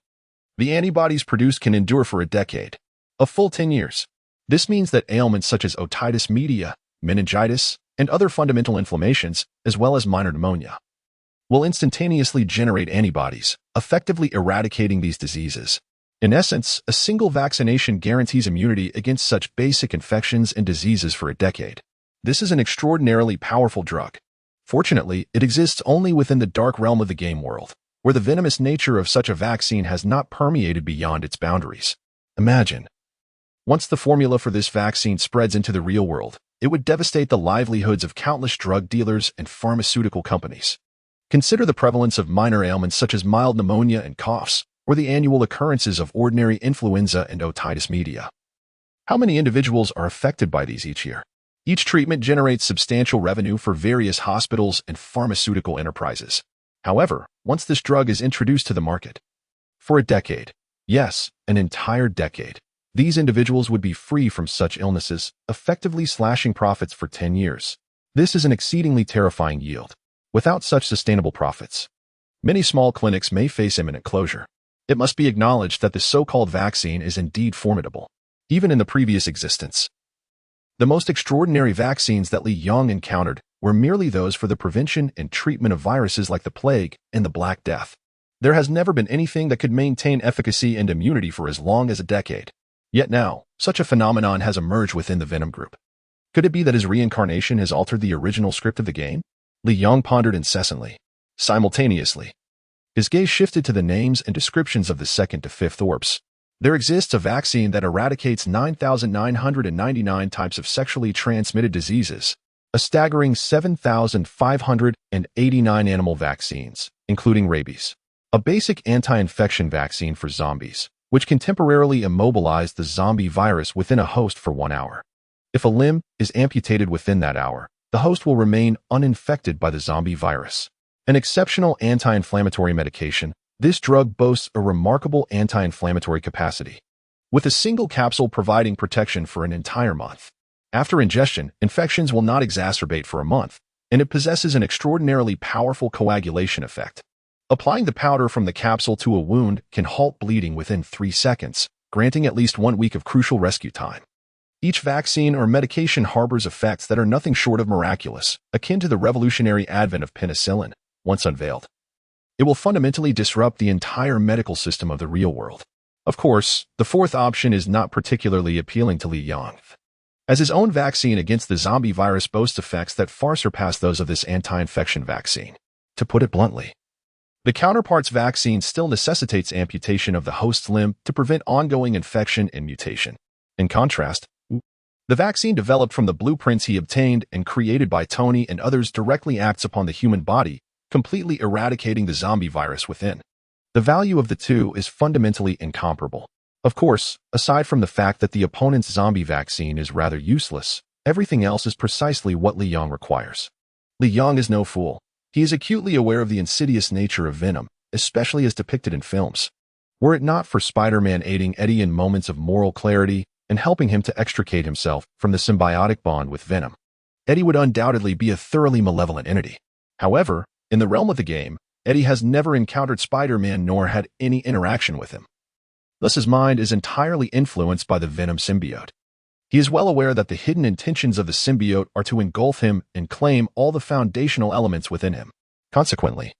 the antibodies produced can endure for a decade, a full 10 years. This means that ailments such as otitis media, meningitis, and other fundamental inflammations, as well as minor pneumonia, will instantaneously generate antibodies, effectively eradicating these diseases. In essence, a single vaccination guarantees immunity against such basic infections and diseases for a decade. This is an extraordinarily powerful drug. Fortunately, it exists only within the dark realm of the game world, where the venomous nature of such a vaccine has not permeated beyond its boundaries. Imagine, once the formula for this vaccine spreads into the real world, it would devastate the livelihoods of countless drug dealers and pharmaceutical companies. Consider the prevalence of minor ailments such as mild pneumonia and coughs, or the annual occurrences of ordinary influenza and otitis media. How many individuals are affected by these each year? Each treatment generates substantial revenue for various hospitals and pharmaceutical enterprises. However, once this drug is introduced to the market, for a decade, yes, an entire decade, these individuals would be free from such illnesses, effectively slashing profits for 10 years. This is an exceedingly terrifying yield. Without such sustainable profits, many small clinics may face imminent closure. It must be acknowledged that the so-called vaccine is indeed formidable. Even in the previous existence, the most extraordinary vaccines that Li Yang encountered were merely those for the prevention and treatment of viruses like the plague and the Black Death. There has never been anything that could maintain efficacy and immunity for as long as a decade. Yet now, such a phenomenon has emerged within the Venom group. Could it be that his reincarnation has altered the original script of the game? Li Yong pondered incessantly. Simultaneously, his gaze shifted to the names and descriptions of the second to fifth orbs. There exists a vaccine that eradicates 9,999 types of sexually transmitted diseases, a staggering 7,589 animal vaccines, including rabies, a basic anti-infection vaccine for zombies, which can temporarily immobilize the zombie virus within a host for 1 hour. If a limb is amputated within that hour, the host will remain uninfected by the zombie virus. An exceptional anti-inflammatory medication, this drug boasts a remarkable anti-inflammatory capacity, with a single capsule providing protection for an entire month. After ingestion, infections will not exacerbate for a month, and it possesses an extraordinarily powerful coagulation effect. Applying the powder from the capsule to a wound can halt bleeding within 3 seconds, granting at least 1 week of crucial rescue time. Each vaccine or medication harbors effects that are nothing short of miraculous, akin to the revolutionary advent of penicillin, once unveiled. It will fundamentally disrupt the entire medical system of the real world. Of course, the fourth option is not particularly appealing to Li Yong, as his own vaccine against the zombie virus boasts effects that far surpass those of this anti-infection vaccine. To put it bluntly, the counterpart's vaccine still necessitates amputation of the host's limb to prevent ongoing infection and mutation. In contrast, the vaccine developed from the blueprints he obtained and created by Tony and others directly acts upon the human body, completely eradicating the zombie virus within. The value of the two is fundamentally incomparable. Of course, aside from the fact that the opponent's zombie vaccine is rather useless, everything else is precisely what Li Yong requires. Li Yong is no fool. He is acutely aware of the insidious nature of venom, especially as depicted in films. Were it not for Spider-Man aiding Eddie in moments of moral clarity and helping him to extricate himself from the symbiotic bond with Venom, Eddie would undoubtedly be a thoroughly malevolent entity. However, in the realm of the game, Eddie has never encountered Spider-Man nor had any interaction with him. Thus his mind is entirely influenced by the Venom symbiote. He is well aware that the hidden intentions of the symbiote are to engulf him and claim all the foundational elements within him. Consequently,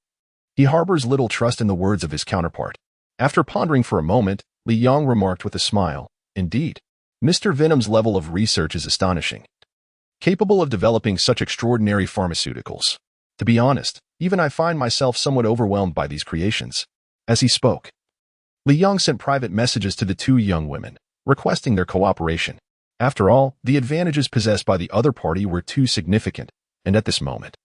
he harbors little trust in the words of his counterpart. After pondering for a moment, Li Yong remarked with a smile, "Indeed, Mr. Venom's level of research is astonishing, capable of developing such extraordinary pharmaceuticals. To be honest, even I find myself somewhat overwhelmed by these creations." As he spoke, Li Yong sent private messages to the two young women, requesting their cooperation. After all, the advantages possessed by the other party were too significant, and at this moment,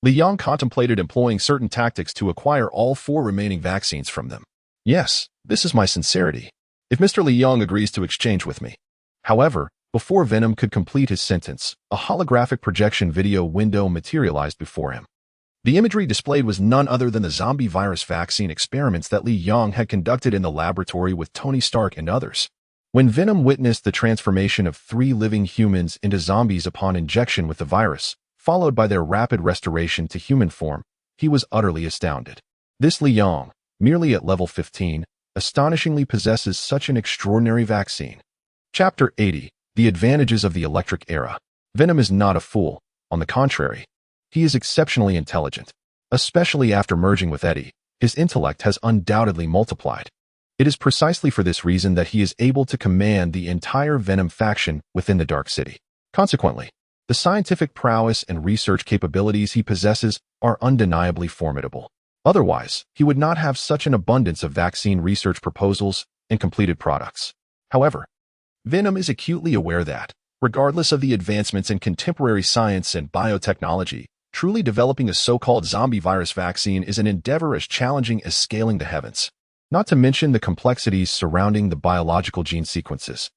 Li Yong contemplated employing certain tactics to acquire all 4 remaining vaccines from them. Yes, this is my sincerity, if Mr. Li Yong agrees to exchange with me. However, before Venom could complete his sentence, a holographic projection video window materialized before him. The imagery displayed was none other than the zombie virus vaccine experiments that Li Yong had conducted in the laboratory with Tony Stark and others. When Venom witnessed the transformation of 3 living humans into zombies upon injection with the virus, followed by their rapid restoration to human form, he was utterly astounded. This Li Yong, merely at level 15, astonishingly possesses such an extraordinary vaccine. Chapter 80. The Advantages of the Electric Era. Venom is not a fool. On the contrary, he is exceptionally intelligent. Especially after merging with Eddie, his intellect has undoubtedly multiplied. It is precisely for this reason that he is able to command the entire Venom faction within the Dark City. Consequently, the scientific prowess and research capabilities he possesses are undeniably formidable. Otherwise, he would not have such an abundance of vaccine research proposals and completed products. However, Venom is acutely aware that, regardless of the advancements in contemporary science and biotechnology, truly developing a so-called zombie virus vaccine is an endeavor as challenging as scaling the heavens. Not to mention the complexities surrounding the biological gene sequences.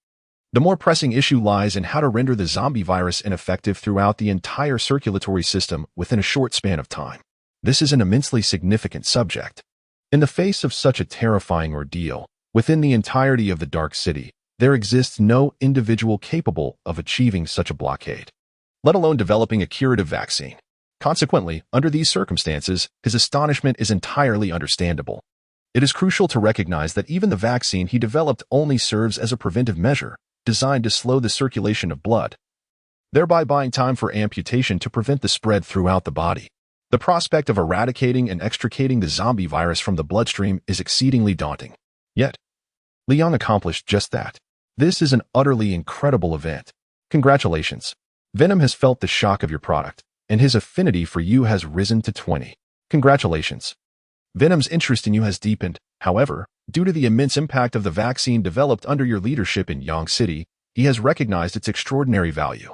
The more pressing issue lies in how to render the zombie virus ineffective throughout the entire circulatory system within a short span of time. This is an immensely significant subject. In the face of such a terrifying ordeal, within the entirety of the Dark City, there exists no individual capable of achieving such a blockade, let alone developing a curative vaccine. Consequently, under these circumstances, his astonishment is entirely understandable. It is crucial to recognize that even the vaccine he developed only serves as a preventive measure, designed to slow the circulation of blood. thereby buying time for amputation to prevent the spread throughout the body. The prospect of eradicating and extricating the zombie virus from the bloodstream is exceedingly daunting. Yet, Liang accomplished just that. This is an utterly incredible event. Congratulations. Venom has felt the shock of your product, and his affinity for you has risen to 20. Congratulations. Venom's interest in you has deepened. However, due to the immense impact of the vaccine developed under your leadership in Yang City, he has recognized its extraordinary value,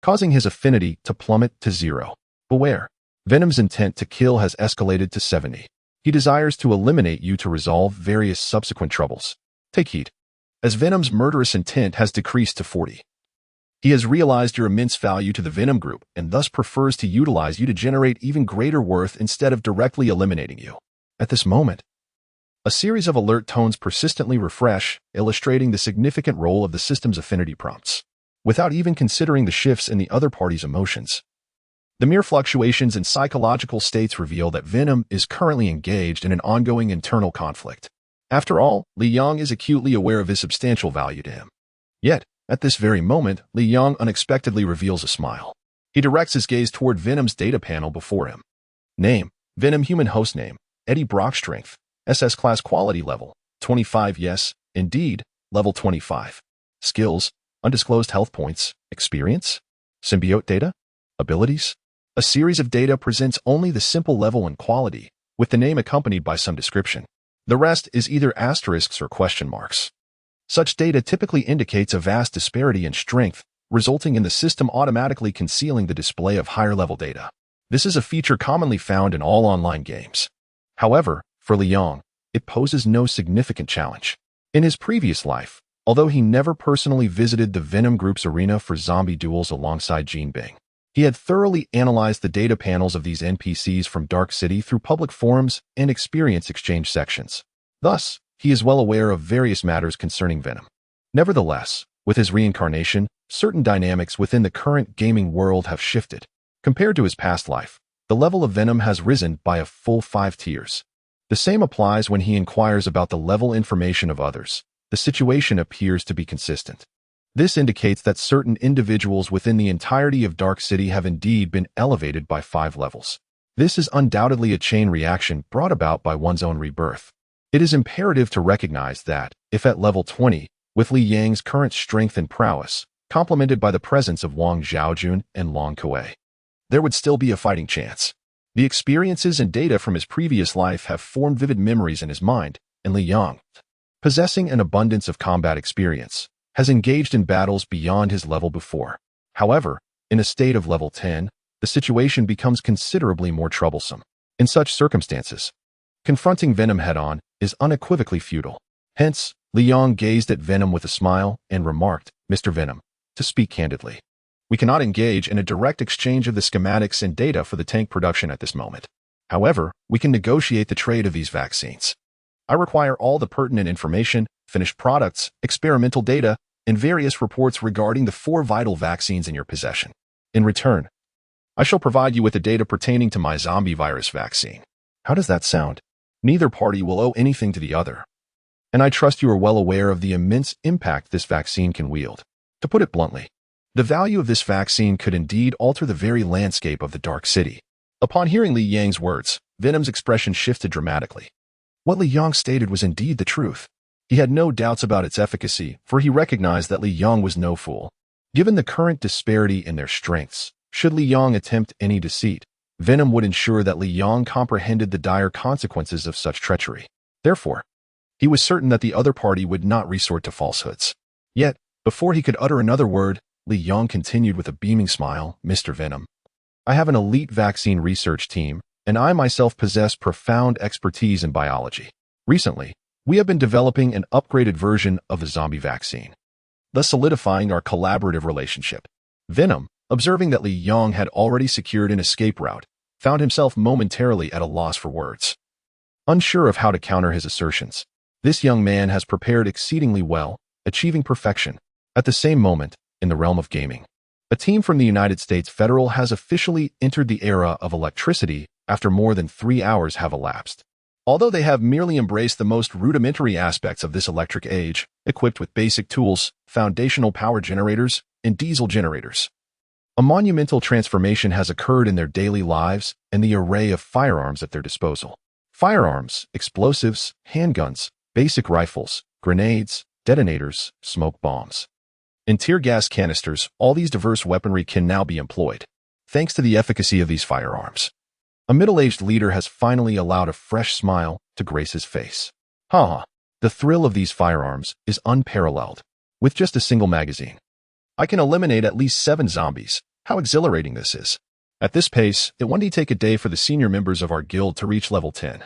causing his affinity to plummet to 0. Beware. Venom's intent to kill has escalated to 70. He desires to eliminate you to resolve various subsequent troubles. Take heed, as Venom's murderous intent has decreased to 40. He has realized your immense value to the Venom Group and thus prefers to utilize you to generate even greater worth instead of directly eliminating you. At this moment, a series of alert tones persistently refresh, illustrating the significant role of the system's affinity prompts. Without even considering the shifts in the other party's emotions, the mere fluctuations in psychological states reveal that Venom is currently engaged in an ongoing internal conflict. After all, Li Yang is acutely aware of his substantial value to him. Yet, at this very moment, Li Yang unexpectedly reveals a smile. He directs his gaze toward Venom's data panel before him. Name: Venom Human Host Name, Eddie Brock Strength, SS Class Quality Level, 25. Yes, indeed, Level 25. Skills: Undisclosed Health Points. Experience: Symbiote Data. Abilities: a series of data presents only the simple level and quality, with the name accompanied by some description. The rest is either asterisks or question marks. Such data typically indicates a vast disparity in strength, resulting in the system automatically concealing the display of higher-level data. This is a feature commonly found in all online games. However, for Liang, it poses no significant challenge. In his previous life, although he never personally visited the Venom Group's arena for zombie duels alongside Jean Bing, he had thoroughly analyzed the data panels of these NPCs from Dark City through public forums and experience exchange sections. Thus, he is well aware of various matters concerning Venom. Nevertheless, with his reincarnation, certain dynamics within the current gaming world have shifted. Compared to his past life, the level of Venom has risen by a full 5 tiers. The same applies when he inquires about the level information of others. The situation appears to be consistent. This indicates that certain individuals within the entirety of Dark City have indeed been elevated by 5 levels. This is undoubtedly a chain reaction brought about by one's own rebirth. It is imperative to recognize that, if at level 20, with Li Yang's current strength and prowess, complemented by the presence of Wang Xiaojun and Long Kuei, there would still be a fighting chance. The experiences and data from his previous life have formed vivid memories in his mind, and Li Yang, possessing an abundance of combat experience, has engaged in battles beyond his level before. However, in a state of level 10, the situation becomes considerably more troublesome. In such circumstances, confronting Venom head-on is unequivocally futile. Hence, Li Yang gazed at Venom with a smile and remarked, "Mr. Venom, to speak candidly, we cannot engage in a direct exchange of the schematics and data for the tank production at this moment. However, we can negotiate the trade of these vaccines. I require all the pertinent information, finished products, experimental data, and various reports regarding the 4 vital vaccines in your possession. In return, I shall provide you with the data pertaining to my zombie virus vaccine." How does that sound? Neither party will owe anything to the other, and I trust you are well aware of the immense impact this vaccine can wield. To put it bluntly, the value of this vaccine could indeed alter the very landscape of the Dark City. Upon hearing Li Yang's words, Venom's expression shifted dramatically. What Li Yang stated was indeed the truth. He had no doubts about its efficacy, for he recognized that Li Yang was no fool. Given the current disparity in their strengths, should Li Yang attempt any deceit, Venom would ensure that Li Yang comprehended the dire consequences of such treachery. Therefore, he was certain that the other party would not resort to falsehoods. Yet, before he could utter another word, Li Yang continued with a beaming smile, "Mr. Venom, I have an elite vaccine research team, and I myself possess profound expertise in biology. Recently, we have been developing an upgraded version of the zombie vaccine, thus solidifying our collaborative relationship." Venom, observing that Li Yang had already secured an escape route, found himself momentarily at a loss for words. Unsure of how to counter his assertions, this young man has prepared exceedingly well, achieving perfection. At the same moment, in the realm of gaming, a team from the United States Federal has officially entered the era of electricity after more than 3 hours have elapsed. Although they have merely embraced the most rudimentary aspects of this electric age, equipped with basic tools, foundational power generators, and diesel generators, A monumental transformation has occurred in their daily lives and the array of firearms at their disposal. Firearms, explosives, handguns, basic rifles, grenades, detonators, smoke bombs, and tear gas canisters, all these diverse weaponry can now be employed. Thanks to the efficacy of these firearms, a middle-aged leader has finally allowed a fresh smile to grace his face. The thrill of these firearms is unparalleled. With just a single magazine, I can eliminate at least 7 zombies. How exhilarating this is. At this pace, it wouldn't take a day for the senior members of our guild to reach level 10.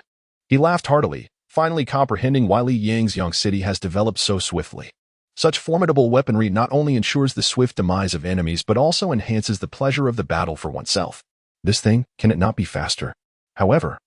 He laughed heartily, finally comprehending why Li Yang's young city has developed so swiftly. Such formidable weaponry not only ensures the swift demise of enemies but also enhances the pleasure of the battle for oneself. This thing, can it not be faster? However,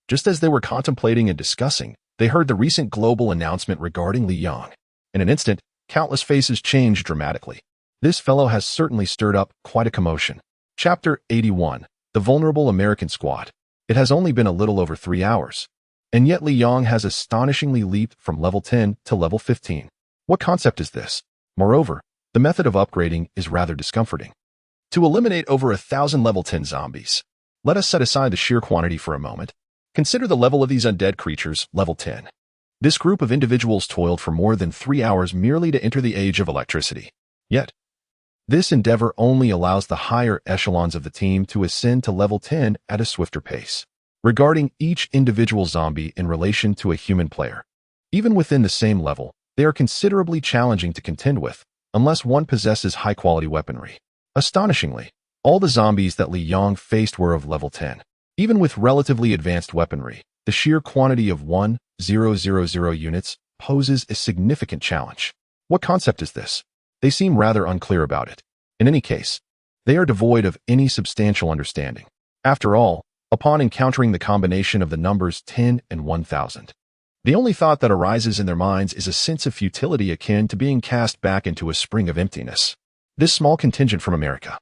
just as they were contemplating and discussing, they heard the recent global announcement regarding Li Yang. In an instant, countless faces changed dramatically. This fellow has certainly stirred up quite a commotion. Chapter 81. The Vulnerable American Squad. It has only been a little over 3 hours, and yet Li Yang has astonishingly leaped from level 10 to level 15. What concept is this? Moreover, the method of upgrading is rather discomforting. To eliminate over 1,000 level 10 zombies, let us set aside the sheer quantity for a moment. Consider the level of these undead creatures, level 10. This group of individuals toiled for more than 3 hours merely to enter the age of electricity. Yet, this endeavor only allows the higher echelons of the team to ascend to level 10 at a swifter pace. Regarding each individual zombie in relation to a human player, even within the same level, they are considerably challenging to contend with, unless one possesses high-quality weaponry. Astonishingly, all the zombies that Li Yang faced were of level 10. Even with relatively advanced weaponry, the sheer quantity of 1,000 units poses a significant challenge. What concept is this? They seem rather unclear about it. In any case, they are devoid of any substantial understanding. After all, upon encountering the combination of the numbers 10 and 1,000, the only thought that arises in their minds is a sense of futility akin to being cast back into a spring of emptiness. This small contingent from America,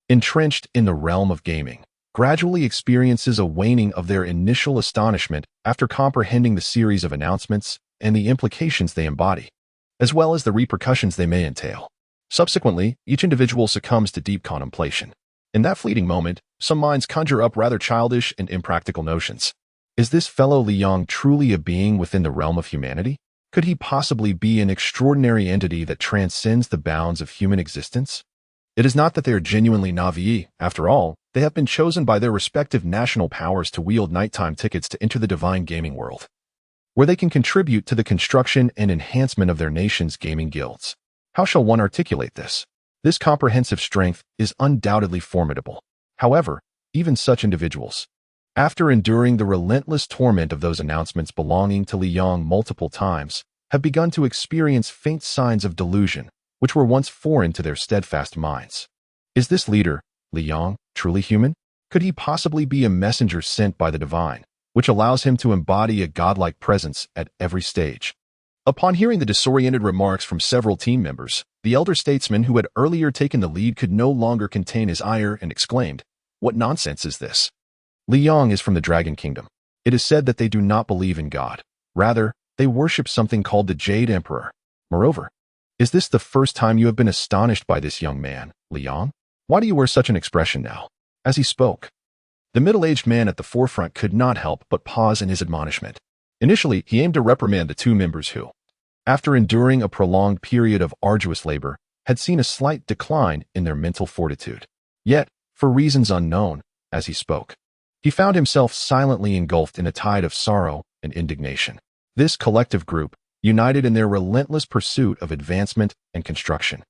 entrenched in the realm of gaming, gradually experiences a waning of their initial astonishment after comprehending the series of announcements and the implications they embody, as well as the repercussions they may entail. Subsequently, each individual succumbs to deep contemplation. In that fleeting moment, some minds conjure up rather childish and impractical notions. Is this fellow Li Yang truly a being within the realm of humanity? Could he possibly be an extraordinary entity that transcends the bounds of human existence? It is not that they are genuinely Na'vi. After all, they have been chosen by their respective national powers to wield nighttime tickets to enter the divine gaming world, where they can contribute to the construction and enhancement of their nation's gaming guilds. How shall one articulate this? This comprehensive strength is undoubtedly formidable. However, even such individuals, after enduring the relentless torment of those announcements belonging to Li Yang multiple times, have begun to experience faint signs of delusion, which were once foreign to their steadfast minds. Is this leader, Li Yang, truly human? Could he possibly be a messenger sent by the divine, which allows him to embody a godlike presence at every stage? Upon hearing the disoriented remarks from several team members, the elder statesman who had earlier taken the lead could no longer contain his ire and exclaimed, "What nonsense is this? Li Yang is from the Dragon Kingdom. It is said that they do not believe in God. Rather, they worship something called the Jade Emperor. Moreover, is this the first time you have been astonished by this young man, Li Yang? Why do you wear such an expression now?" As he spoke, the middle-aged man at the forefront could not help but pause in his admonishment. Initially, he aimed to reprimand the two members who, after enduring a prolonged period of arduous labor, had seen a slight decline in their mental fortitude. Yet, for reasons unknown, as he spoke, he found himself silently engulfed in a tide of sorrow and indignation. This collective group, united in their relentless pursuit of advancement and construction,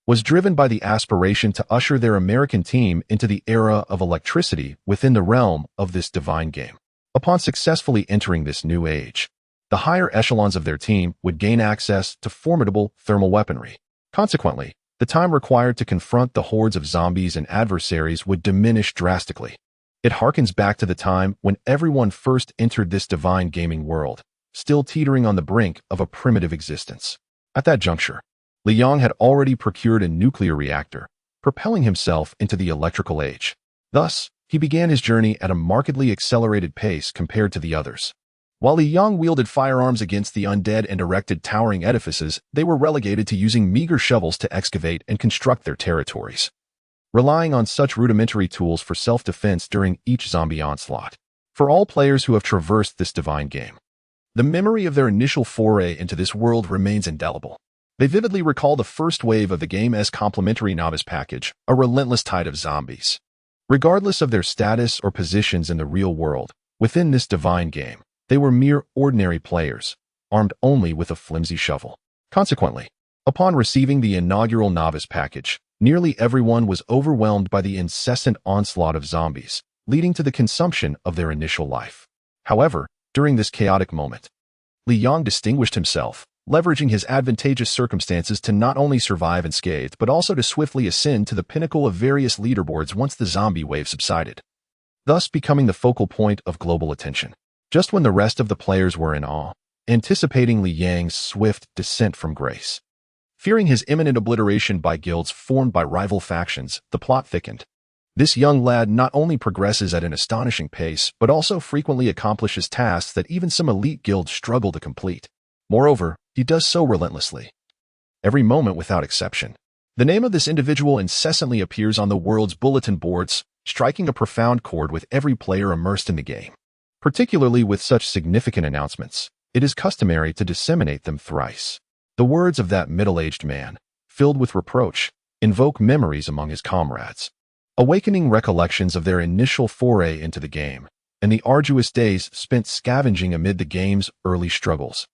was driven by the aspiration to usher their American team into the era of electricity within the realm of this divine game. Upon successfully entering this new age, the higher echelons of their team would gain access to formidable thermal weaponry. Consequently, the time required to confront the hordes of zombies and adversaries would diminish drastically. It harkens back to the time when everyone first entered this divine gaming world, still teetering on the brink of a primitive existence. At that juncture, Li Yang had already procured a nuclear reactor, propelling himself into the electrical age. Thus, he began his journey at a markedly accelerated pace compared to the others. While Li Yang wielded firearms against the undead and erected towering edifices, they were relegated to using meager shovels to excavate and construct their territories. relying on such rudimentary tools for self-defense during each zombie onslaught. For all players who have traversed this divine game, the memory of their initial foray into this world remains indelible. They vividly recall the first wave of the game's complimentary novice package, a relentless tide of zombies. Regardless of their status or positions in the real world, within this divine game, they were mere ordinary players, armed only with a flimsy shovel. Consequently, upon receiving the inaugural novice package, nearly everyone was overwhelmed by the incessant onslaught of zombies, leading to the consumption of their initial life. However, during this chaotic moment, Li Yang distinguished himself, leveraging his advantageous circumstances to not only survive unscathed but also to swiftly ascend to the pinnacle of various leaderboards once the zombie wave subsided, thus becoming the focal point of global attention. Just when the rest of the players were in awe, anticipating Li Yang's swift descent from grace. Fearing his imminent obliteration by guilds formed by rival factions, the plot thickened. This young lad not only progresses at an astonishing pace, but also frequently accomplishes tasks that even some elite guilds struggle to complete. Moreover, he does so relentlessly, every moment without exception. The name of this individual incessantly appears on the world's bulletin boards, striking a profound chord with every player immersed in the game. Particularly with such significant announcements, it is customary to disseminate them thrice. The words of that middle-aged man, filled with reproach, invoke memories among his comrades, awakening recollections of their initial foray into the game and the arduous days spent scavenging amid the game's early struggles.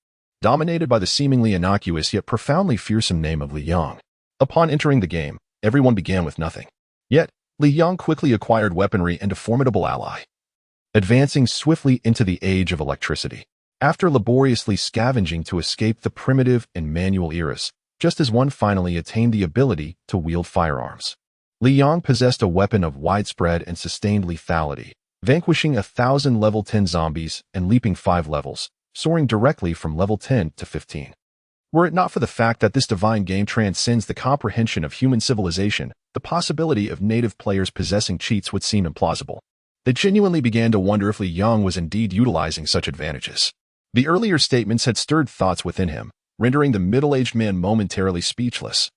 Dominated by the seemingly innocuous yet profoundly fearsome name of Li Yang. Upon entering the game, everyone began with nothing. Yet, Li Yang quickly acquired weaponry and a formidable ally, advancing swiftly into the age of electricity. After laboriously scavenging to escape the primitive and manual eras, just as one finally attained the ability to wield firearms, Li Yang possessed a weapon of widespread and sustained lethality, vanquishing 1,000 level 10 zombies and leaping 5 levels, soaring directly from level 10 to 15. Were it not for the fact that this divine game transcends the comprehension of human civilization, the possibility of native players possessing cheats would seem implausible. They genuinely began to wonder if Li Yang was indeed utilizing such advantages. The earlier statements had stirred thoughts within him, rendering the middle-aged man momentarily speechless,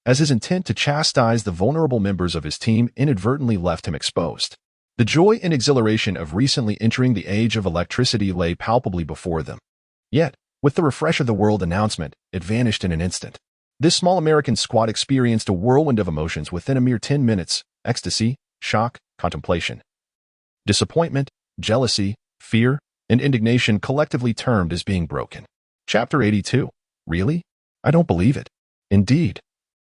as his intent to chastise the vulnerable members of his team inadvertently left him exposed. The joy and exhilaration of recently entering the age of electricity lay palpably before them. Yet, with the refresh of the world announcement, it vanished in an instant. This small American squad experienced a whirlwind of emotions within a mere 10 minutes: ecstasy, shock, contemplation, disappointment, jealousy, fear, and indignation collectively termed as being broken. Chapter 82. Really? I don't believe it. Indeed.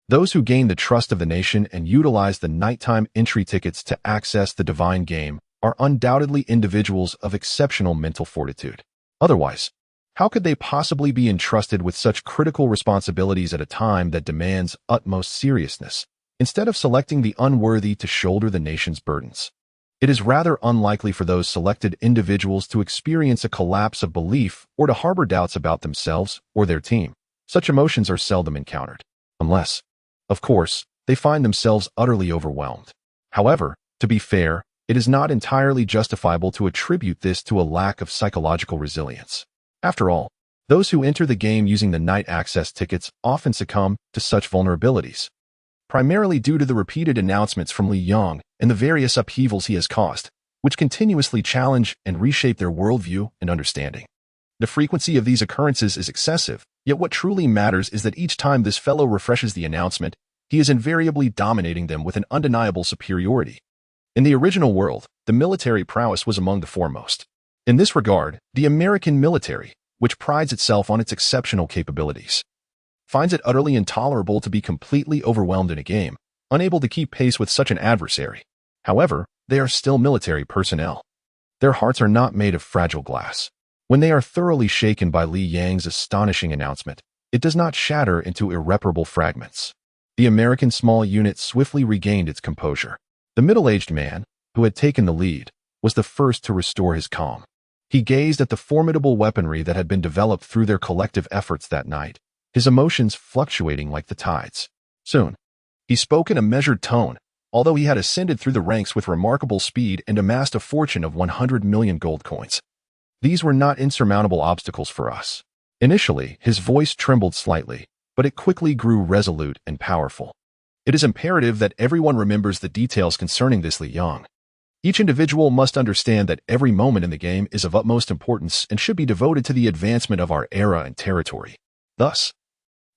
Those who gain the trust of the nation and utilize the nighttime entry tickets to access the divine game are undoubtedly individuals of exceptional mental fortitude. Otherwise, how could they possibly be entrusted with such critical responsibilities at a time that demands utmost seriousness, instead of selecting the unworthy to shoulder the nation's burdens? It is rather unlikely for those selected individuals to experience a collapse of belief or to harbor doubts about themselves or their team. Such emotions are seldom encountered, unless, of course, they find themselves utterly overwhelmed. However, to be fair, it is not entirely justifiable to attribute this to a lack of psychological resilience. After all, those who enter the game using the night access tickets often succumb to such vulnerabilities, primarily due to the repeated announcements from Li Yang and the various upheavals he has caused, which continuously challenge and reshape their worldview and understanding. The frequency of these occurrences is excessive, yet what truly matters is that each time this fellow refreshes the announcement, he is invariably dominating them with an undeniable superiority. In the original world, the military prowess was among the foremost. In this regard, the American military, which prides itself on its exceptional capabilities, finds it utterly intolerable to be completely overwhelmed in a game, unable to keep pace with such an adversary. However, they are still military personnel. Their hearts are not made of fragile glass. When they are thoroughly shaken by Li Yang's astonishing announcement, it does not shatter into irreparable fragments. The American small unit swiftly regained its composure. The middle-aged man, who had taken the lead, was the first to restore his calm. He gazed at the formidable weaponry that had been developed through their collective efforts that night, his emotions fluctuating like the tides. Soon, he spoke in a measured tone, although he had ascended through the ranks with remarkable speed and amassed a fortune of 100 million gold coins. These were not insurmountable obstacles for us. Initially, his voice trembled slightly, but it quickly grew resolute and powerful. It is imperative that everyone remembers the details concerning this Li Yang. Each individual must understand that every moment in the game is of utmost importance and should be devoted to the advancement of our era and territory. Thus,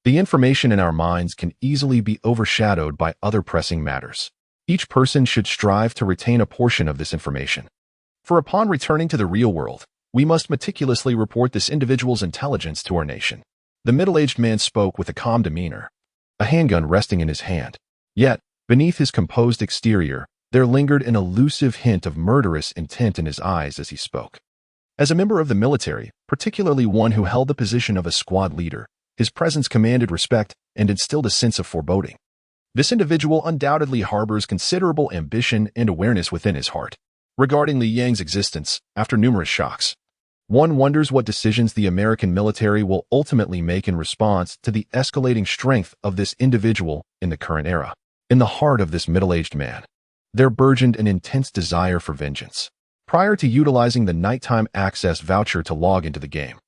the information in our minds can easily be overshadowed by other pressing matters. Each person should strive to retain a portion of this information. For upon returning to the real world, we must meticulously report this individual's intelligence to our nation. The middle-aged man spoke with a calm demeanor, a handgun resting in his hand. Yet, beneath his composed exterior, there lingered an elusive hint of murderous intent in his eyes as he spoke. As a member of the military, particularly one who held the position of a squad leader, his presence commanded respect and instilled a sense of foreboding. This individual undoubtedly harbors considerable ambition and awareness within his heart. Regarding Li Yang's existence, after numerous shocks, one wonders what decisions the American military will ultimately make in response to the escalating strength of this individual in the current era. In the heart of this middle-aged man, there burgeoned an intense desire for vengeance. Prior to utilizing the nighttime access voucher to log into the game,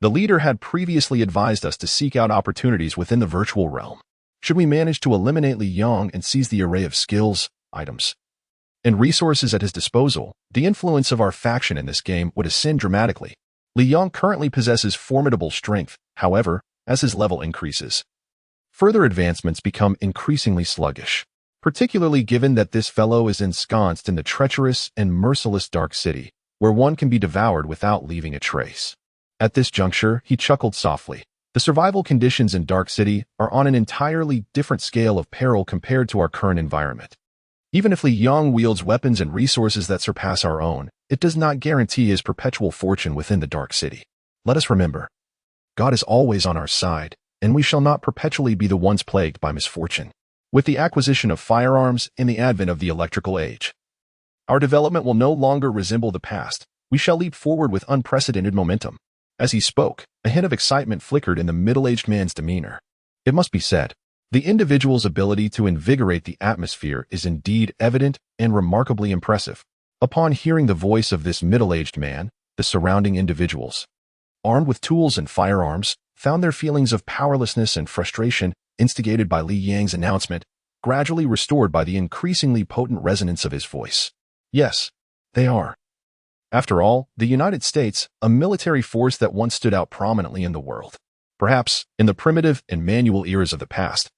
the leader had previously advised us to seek out opportunities within the virtual realm. Should we manage to eliminate Li Yang and seize the array of skills, items, and resources at his disposal, the influence of our faction in this game would ascend dramatically. Li Yang currently possesses formidable strength, however, as his level increases, further advancements become increasingly sluggish, particularly given that this fellow is ensconced in the treacherous and merciless Dark City, where one can be devoured without leaving a trace. At this juncture, he chuckled softly. The survival conditions in Dark City are on an entirely different scale of peril compared to our current environment. Even if Li Yang wields weapons and resources that surpass our own, it does not guarantee his perpetual fortune within the Dark City. Let us remember, God is always on our side, and we shall not perpetually be the ones plagued by misfortune. With the acquisition of firearms and the advent of the electrical age, our development will no longer resemble the past. We shall leap forward with unprecedented momentum. As he spoke, a hint of excitement flickered in the middle-aged man's demeanor. It must be said, the individual's ability to invigorate the atmosphere is indeed evident and remarkably impressive. Upon hearing the voice of this middle-aged man, the surrounding individuals, armed with tools and firearms, found their feelings of powerlessness and frustration, instigated by Li Yang's announcement, gradually restored by the increasingly potent resonance of his voice. Yes, they are. After all, the United States, a military force that once stood out prominently in the world, perhaps in the primitive and manual eras of the past,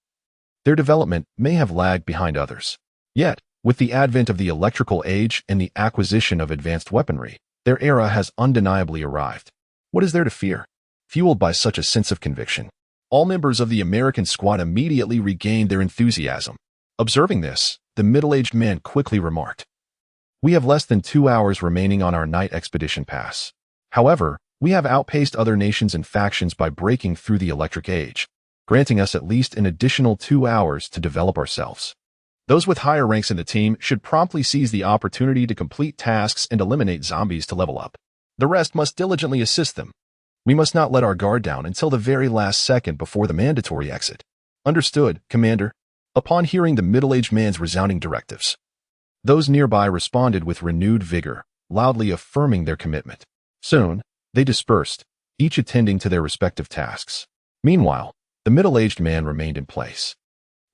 their development may have lagged behind others. Yet, with the advent of the electrical age and the acquisition of advanced weaponry, their era has undeniably arrived. What is there to fear? Fueled by such a sense of conviction, all members of the American squad immediately regained their enthusiasm. Observing this, the middle-aged man quickly remarked, "We have less than 2 hours remaining on our night expedition pass. However, we have outpaced other nations and factions by breaking through the electric age, granting us at least an additional 2 hours to develop ourselves. Those with higher ranks in the team should promptly seize the opportunity to complete tasks and eliminate zombies to level up. The rest must diligently assist them. We must not let our guard down until the very last second before the mandatory exit." "Understood, Commander." Upon hearing the middle-aged man's resounding directives, those nearby responded with renewed vigor, loudly affirming their commitment. Soon, they dispersed, each attending to their respective tasks. Meanwhile, the middle-aged man remained in place.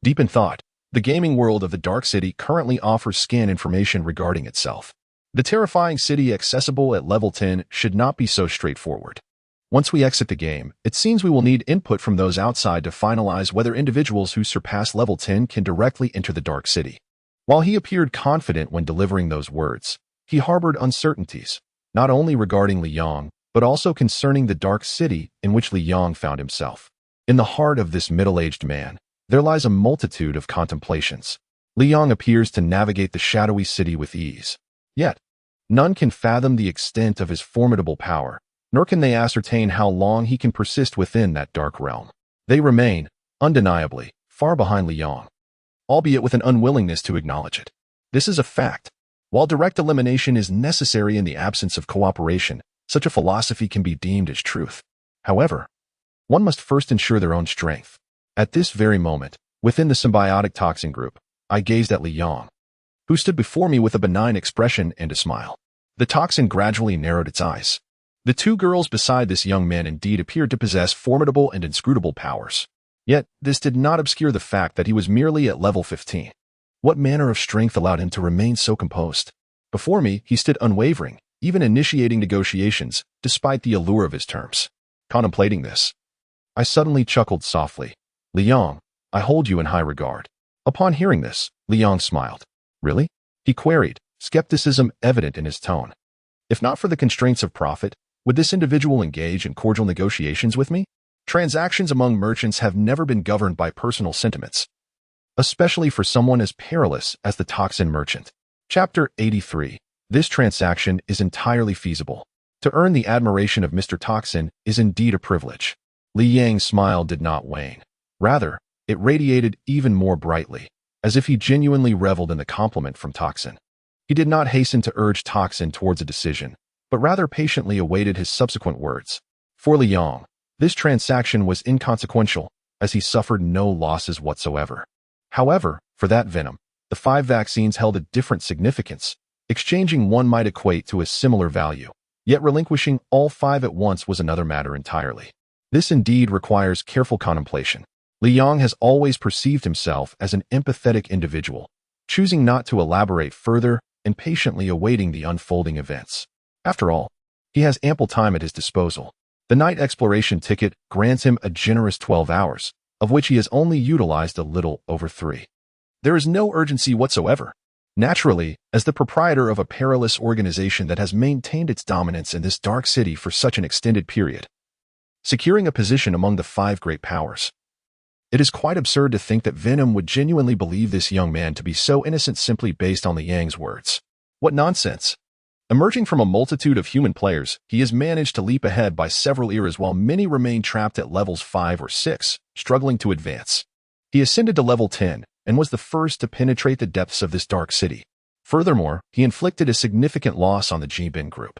Deep in thought, the gaming world of the Dark City currently offers scant information regarding itself. The terrifying city accessible at level 10 should not be so straightforward. Once we exit the game, it seems we will need input from those outside to finalize whether individuals who surpass level 10 can directly enter the Dark City. While he appeared confident when delivering those words, he harbored uncertainties, not only regarding Li Yang, but also concerning the Dark City in which Li Yang found himself. In the heart of this middle-aged man, there lies a multitude of contemplations. Li Yang appears to navigate the shadowy city with ease. Yet, none can fathom the extent of his formidable power, nor can they ascertain how long he can persist within that dark realm. They remain, undeniably, far behind Li Yang, albeit with an unwillingness to acknowledge it. This is a fact. While direct elimination is necessary in the absence of cooperation, such a philosophy can be deemed as truth. However, one must first ensure their own strength. At this very moment, within the symbiotic toxin group, I gazed at Li Yang, who stood before me with a benign expression and a smile. The toxin gradually narrowed its eyes. The two girls beside this young man indeed appeared to possess formidable and inscrutable powers. Yet, this did not obscure the fact that he was merely at level 15. What manner of strength allowed him to remain so composed? Before me, he stood unwavering, even initiating negotiations, despite the allure of his terms. Contemplating this, I suddenly chuckled softly. Liang, I hold you in high regard. Upon hearing this, Liang smiled. Really? He queried, skepticism evident in his tone. If not for the constraints of profit, would this individual engage in cordial negotiations with me? Transactions among merchants have never been governed by personal sentiments, especially for someone as perilous as the toxin merchant. Chapter 83. This transaction is entirely feasible. To earn the admiration of Mr. Toxin is indeed a privilege. Li Yang's smile did not wane. Rather, it radiated even more brightly, as if he genuinely reveled in the compliment from Toxin. He did not hasten to urge Toxin towards a decision, but rather patiently awaited his subsequent words. For Li Yang, this transaction was inconsequential, as he suffered no losses whatsoever. However, for that venom, the 5 vaccines held a different significance. Exchanging one might equate to a similar value, yet relinquishing all 5 at once was another matter entirely. This indeed requires careful contemplation. Li Yang has always perceived himself as an empathetic individual, choosing not to elaborate further and patiently awaiting the unfolding events. After all, he has ample time at his disposal. The night exploration ticket grants him a generous 12 hours, of which he has only utilized a little over 3. There is no urgency whatsoever. Naturally, as the proprietor of a perilous organization that has maintained its dominance in this dark city for such an extended period, securing a position among the 5 great powers, it is quite absurd to think that Venom would genuinely believe this young man to be so innocent simply based on the Yang's words. What nonsense! Emerging from a multitude of human players, he has managed to leap ahead by several eras while many remain trapped at levels 5 or 6, struggling to advance. He ascended to level 10 and was the first to penetrate the depths of this dark city. Furthermore, he inflicted a significant loss on the Jinbin group,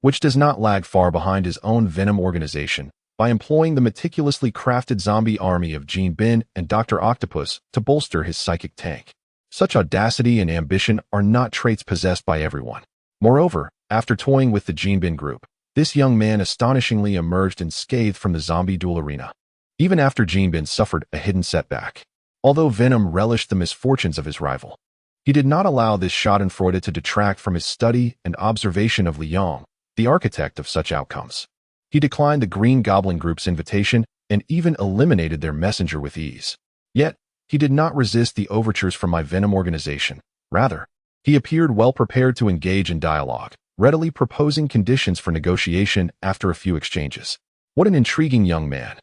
which does not lag far behind his own Venom organization, by employing the meticulously crafted zombie army of Jinbin and Dr. Octopus to bolster his psychic tank. Such audacity and ambition are not traits possessed by everyone. Moreover, after toying with the Jinbin group, this young man astonishingly emerged unscathed from the zombie duel arena, even after Jinbin suffered a hidden setback. Although Venom relished the misfortunes of his rival, he did not allow this schadenfreude to detract from his study and observation of Li Yang, the architect of such outcomes. He declined the Green Goblin Group's invitation and even eliminated their messenger with ease. Yet, he did not resist the overtures from my Venom organization. Rather, he appeared well prepared to engage in dialogue, readily proposing conditions for negotiation after a few exchanges. What an intriguing young man!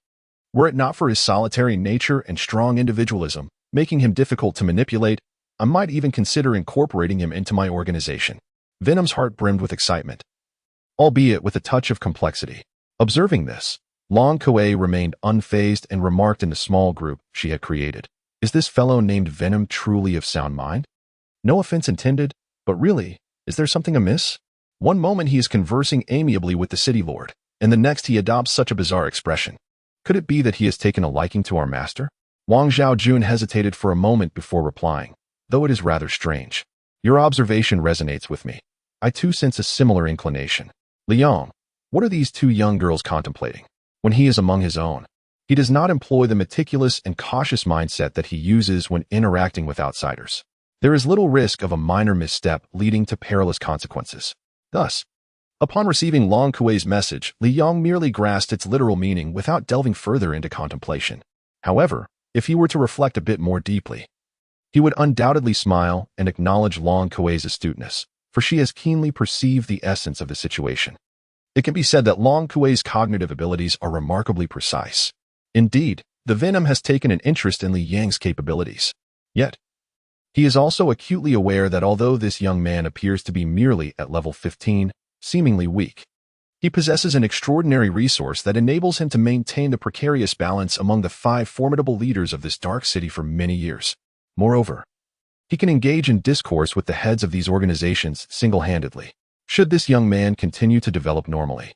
Were it not for his solitary nature and strong individualism, making him difficult to manipulate, I might even consider incorporating him into my organization. Venom's heart brimmed with excitement, albeit with a touch of complexity. Observing this, Long Kuei remained unfazed and remarked in the small group she had created. Is this fellow named Venom truly of sound mind? No offense intended, but really, is there something amiss? One moment he is conversing amiably with the city lord, and the next he adopts such a bizarre expression. Could it be that he has taken a liking to our master? Wang Zhaojun hesitated for a moment before replying, though it is rather strange. Your observation resonates with me. I too sense a similar inclination. Liang, what are these 2 young girls contemplating? When he is among his own, he does not employ the meticulous and cautious mindset that he uses when interacting with outsiders. There is little risk of a minor misstep leading to perilous consequences. Thus, upon receiving Long Kuei's message, Li Yang merely grasped its literal meaning without delving further into contemplation. However, if he were to reflect a bit more deeply, he would undoubtedly smile and acknowledge Long Kuei's astuteness, for she has keenly perceived the essence of the situation. It can be said that Long Kuei's cognitive abilities are remarkably precise. Indeed, the Venom has taken an interest in Li Yang's capabilities. Yet, he is also acutely aware that although this young man appears to be merely at level 15, seemingly weak, he possesses an extraordinary resource that enables him to maintain the precarious balance among the 5 formidable leaders of this dark city for many years. Moreover, he can engage in discourse with the heads of these organizations single-handedly. Should this young man continue to develop normally,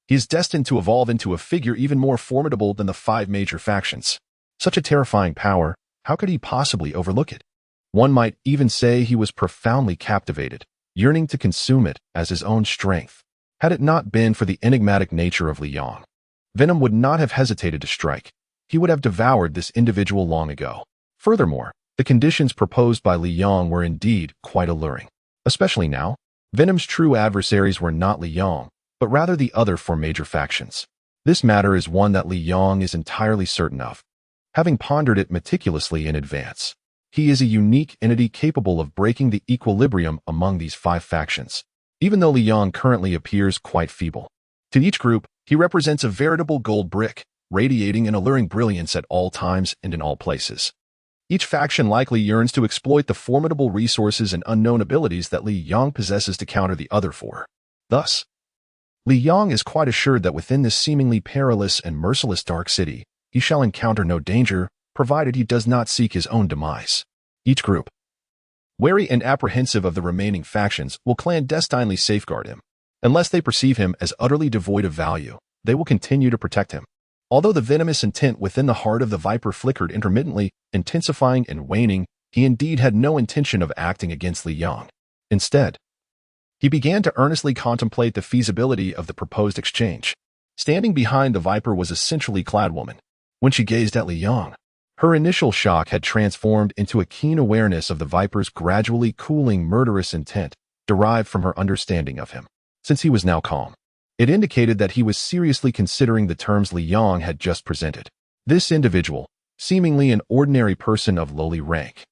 he is destined to evolve into a figure even more formidable than the 5 major factions. Such a terrifying power, how could he possibly overlook it? One might even say he was profoundly captivated, yearning to consume it as his own strength. Had it not been for the enigmatic nature of Li Yang, Venom would not have hesitated to strike. he would have devoured this individual long ago. Furthermore, the conditions proposed by Li Yong were indeed quite alluring. Especially now, Venom's true adversaries were not Li Yong, but rather the other four major factions. This matter is one that Li Yong is entirely certain of, having pondered it meticulously in advance. He is a unique entity capable of breaking the equilibrium among these five factions, even though Li Yong currently appears quite feeble. To each group, he represents a veritable gold brick, radiating an alluring brilliance at all times and in all places. Each faction likely yearns to exploit the formidable resources and unknown abilities that Li Yong possesses to counter the other four. Thus, Li Yong is quite assured that within this seemingly perilous and merciless dark city, he shall encounter no danger, provided he does not seek his own demise. Each group, wary and apprehensive of the remaining factions, will clandestinely safeguard him. Unless they perceive him as utterly devoid of value, they will continue to protect him. Although the venomous intent within the heart of the Viper flickered intermittently, intensifying and waning, he indeed had no intention of acting against Li Yong. Instead, he began to earnestly contemplate the feasibility of the proposed exchange. Standing behind the Viper was a centrally clad woman. When she gazed at Li Yong, her initial shock had transformed into a keen awareness of the Viper's gradually cooling murderous intent, derived from her understanding of him. Since he was now calm, it indicated that he was seriously considering the terms Li Yong had just presented. This individual, seemingly an ordinary person of lowly rank,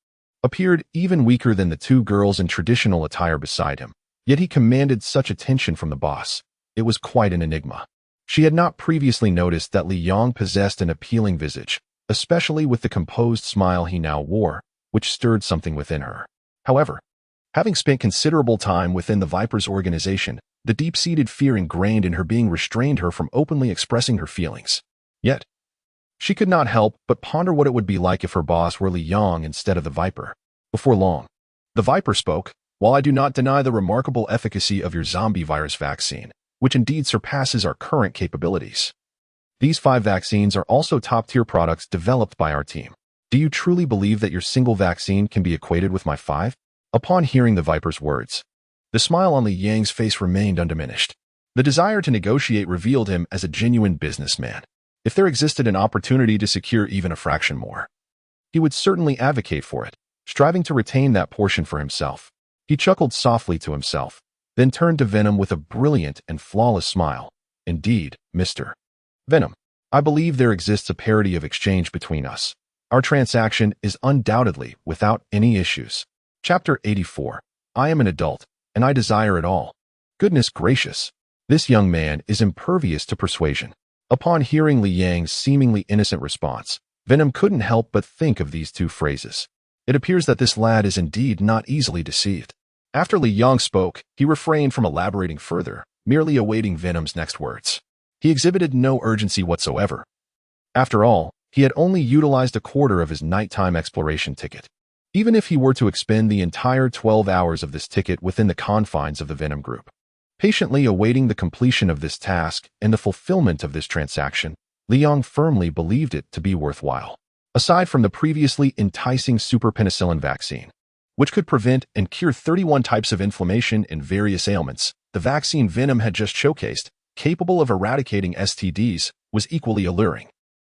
appeared even weaker than the two girls in traditional attire beside him, yet he commanded such attention from the boss. It was quite an enigma. She had not previously noticed that Li Yong possessed an appealing visage, especially with the composed smile he now wore, which stirred something within her. However, having spent considerable time within the Viper's organization, the deep-seated fear ingrained in her being restrained her from openly expressing her feelings. Yet, she could not help but ponder what it would be like if her boss were Li Yong instead of the Viper. Before long, the Viper spoke. While I do not deny the remarkable efficacy of your zombie virus vaccine, which indeed surpasses our current capabilities, these 5 vaccines are also top-tier products developed by our team. Do you truly believe that your single vaccine can be equated with my 5? Upon hearing the Viper's words, the smile on Li Yang's face remained undiminished. The desire to negotiate revealed him as a genuine businessman. If there existed an opportunity to secure even a fraction more, he would certainly advocate for it, striving to retain that portion for himself. He chuckled softly to himself, then turned to Venom with a brilliant and flawless smile. Indeed, Mr. Venom, I believe there exists a parity of exchange between us. Our transaction is undoubtedly without any issues. Chapter 84. I am an adult, and I desire it all. Goodness gracious. This young man is impervious to persuasion. Upon hearing Li Yang's seemingly innocent response, Venom couldn't help but think of these 2 phrases. It appears that this lad is indeed not easily deceived. After Li Yong spoke, he refrained from elaborating further, merely awaiting Venom's next words. He exhibited no urgency whatsoever. After all, he had only utilized a quarter of his nighttime exploration ticket. Even if he were to expend the entire 12 hours of this ticket within the confines of the Venom Group, patiently awaiting the completion of this task and the fulfillment of this transaction, Li Yong firmly believed it to be worthwhile. Aside from the previously enticing super penicillin vaccine, which could prevent and cure 31 types of inflammation and various ailments, the vaccine Venom had just showcased, capable of eradicating STDs, was equally alluring.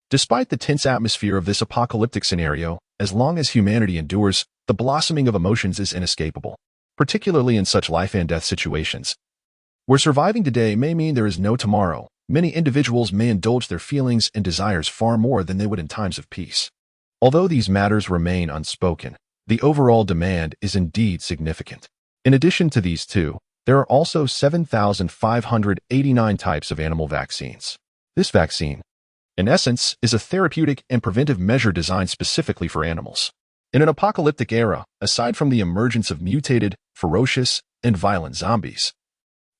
Despite the tense atmosphere of this apocalyptic scenario, as long as humanity endures, the blossoming of emotions is inescapable, particularly in such life-and-death situations. Where surviving today may mean there is no tomorrow, many individuals may indulge their feelings and desires far more than they would in times of peace. Although these matters remain unspoken, the overall demand is indeed significant. In addition to these 2, there are also 7,589 types of animal vaccines. This vaccine, in essence, is a therapeutic and preventive measure designed specifically for animals. In an apocalyptic era, aside from the emergence of mutated, ferocious, and violent zombies,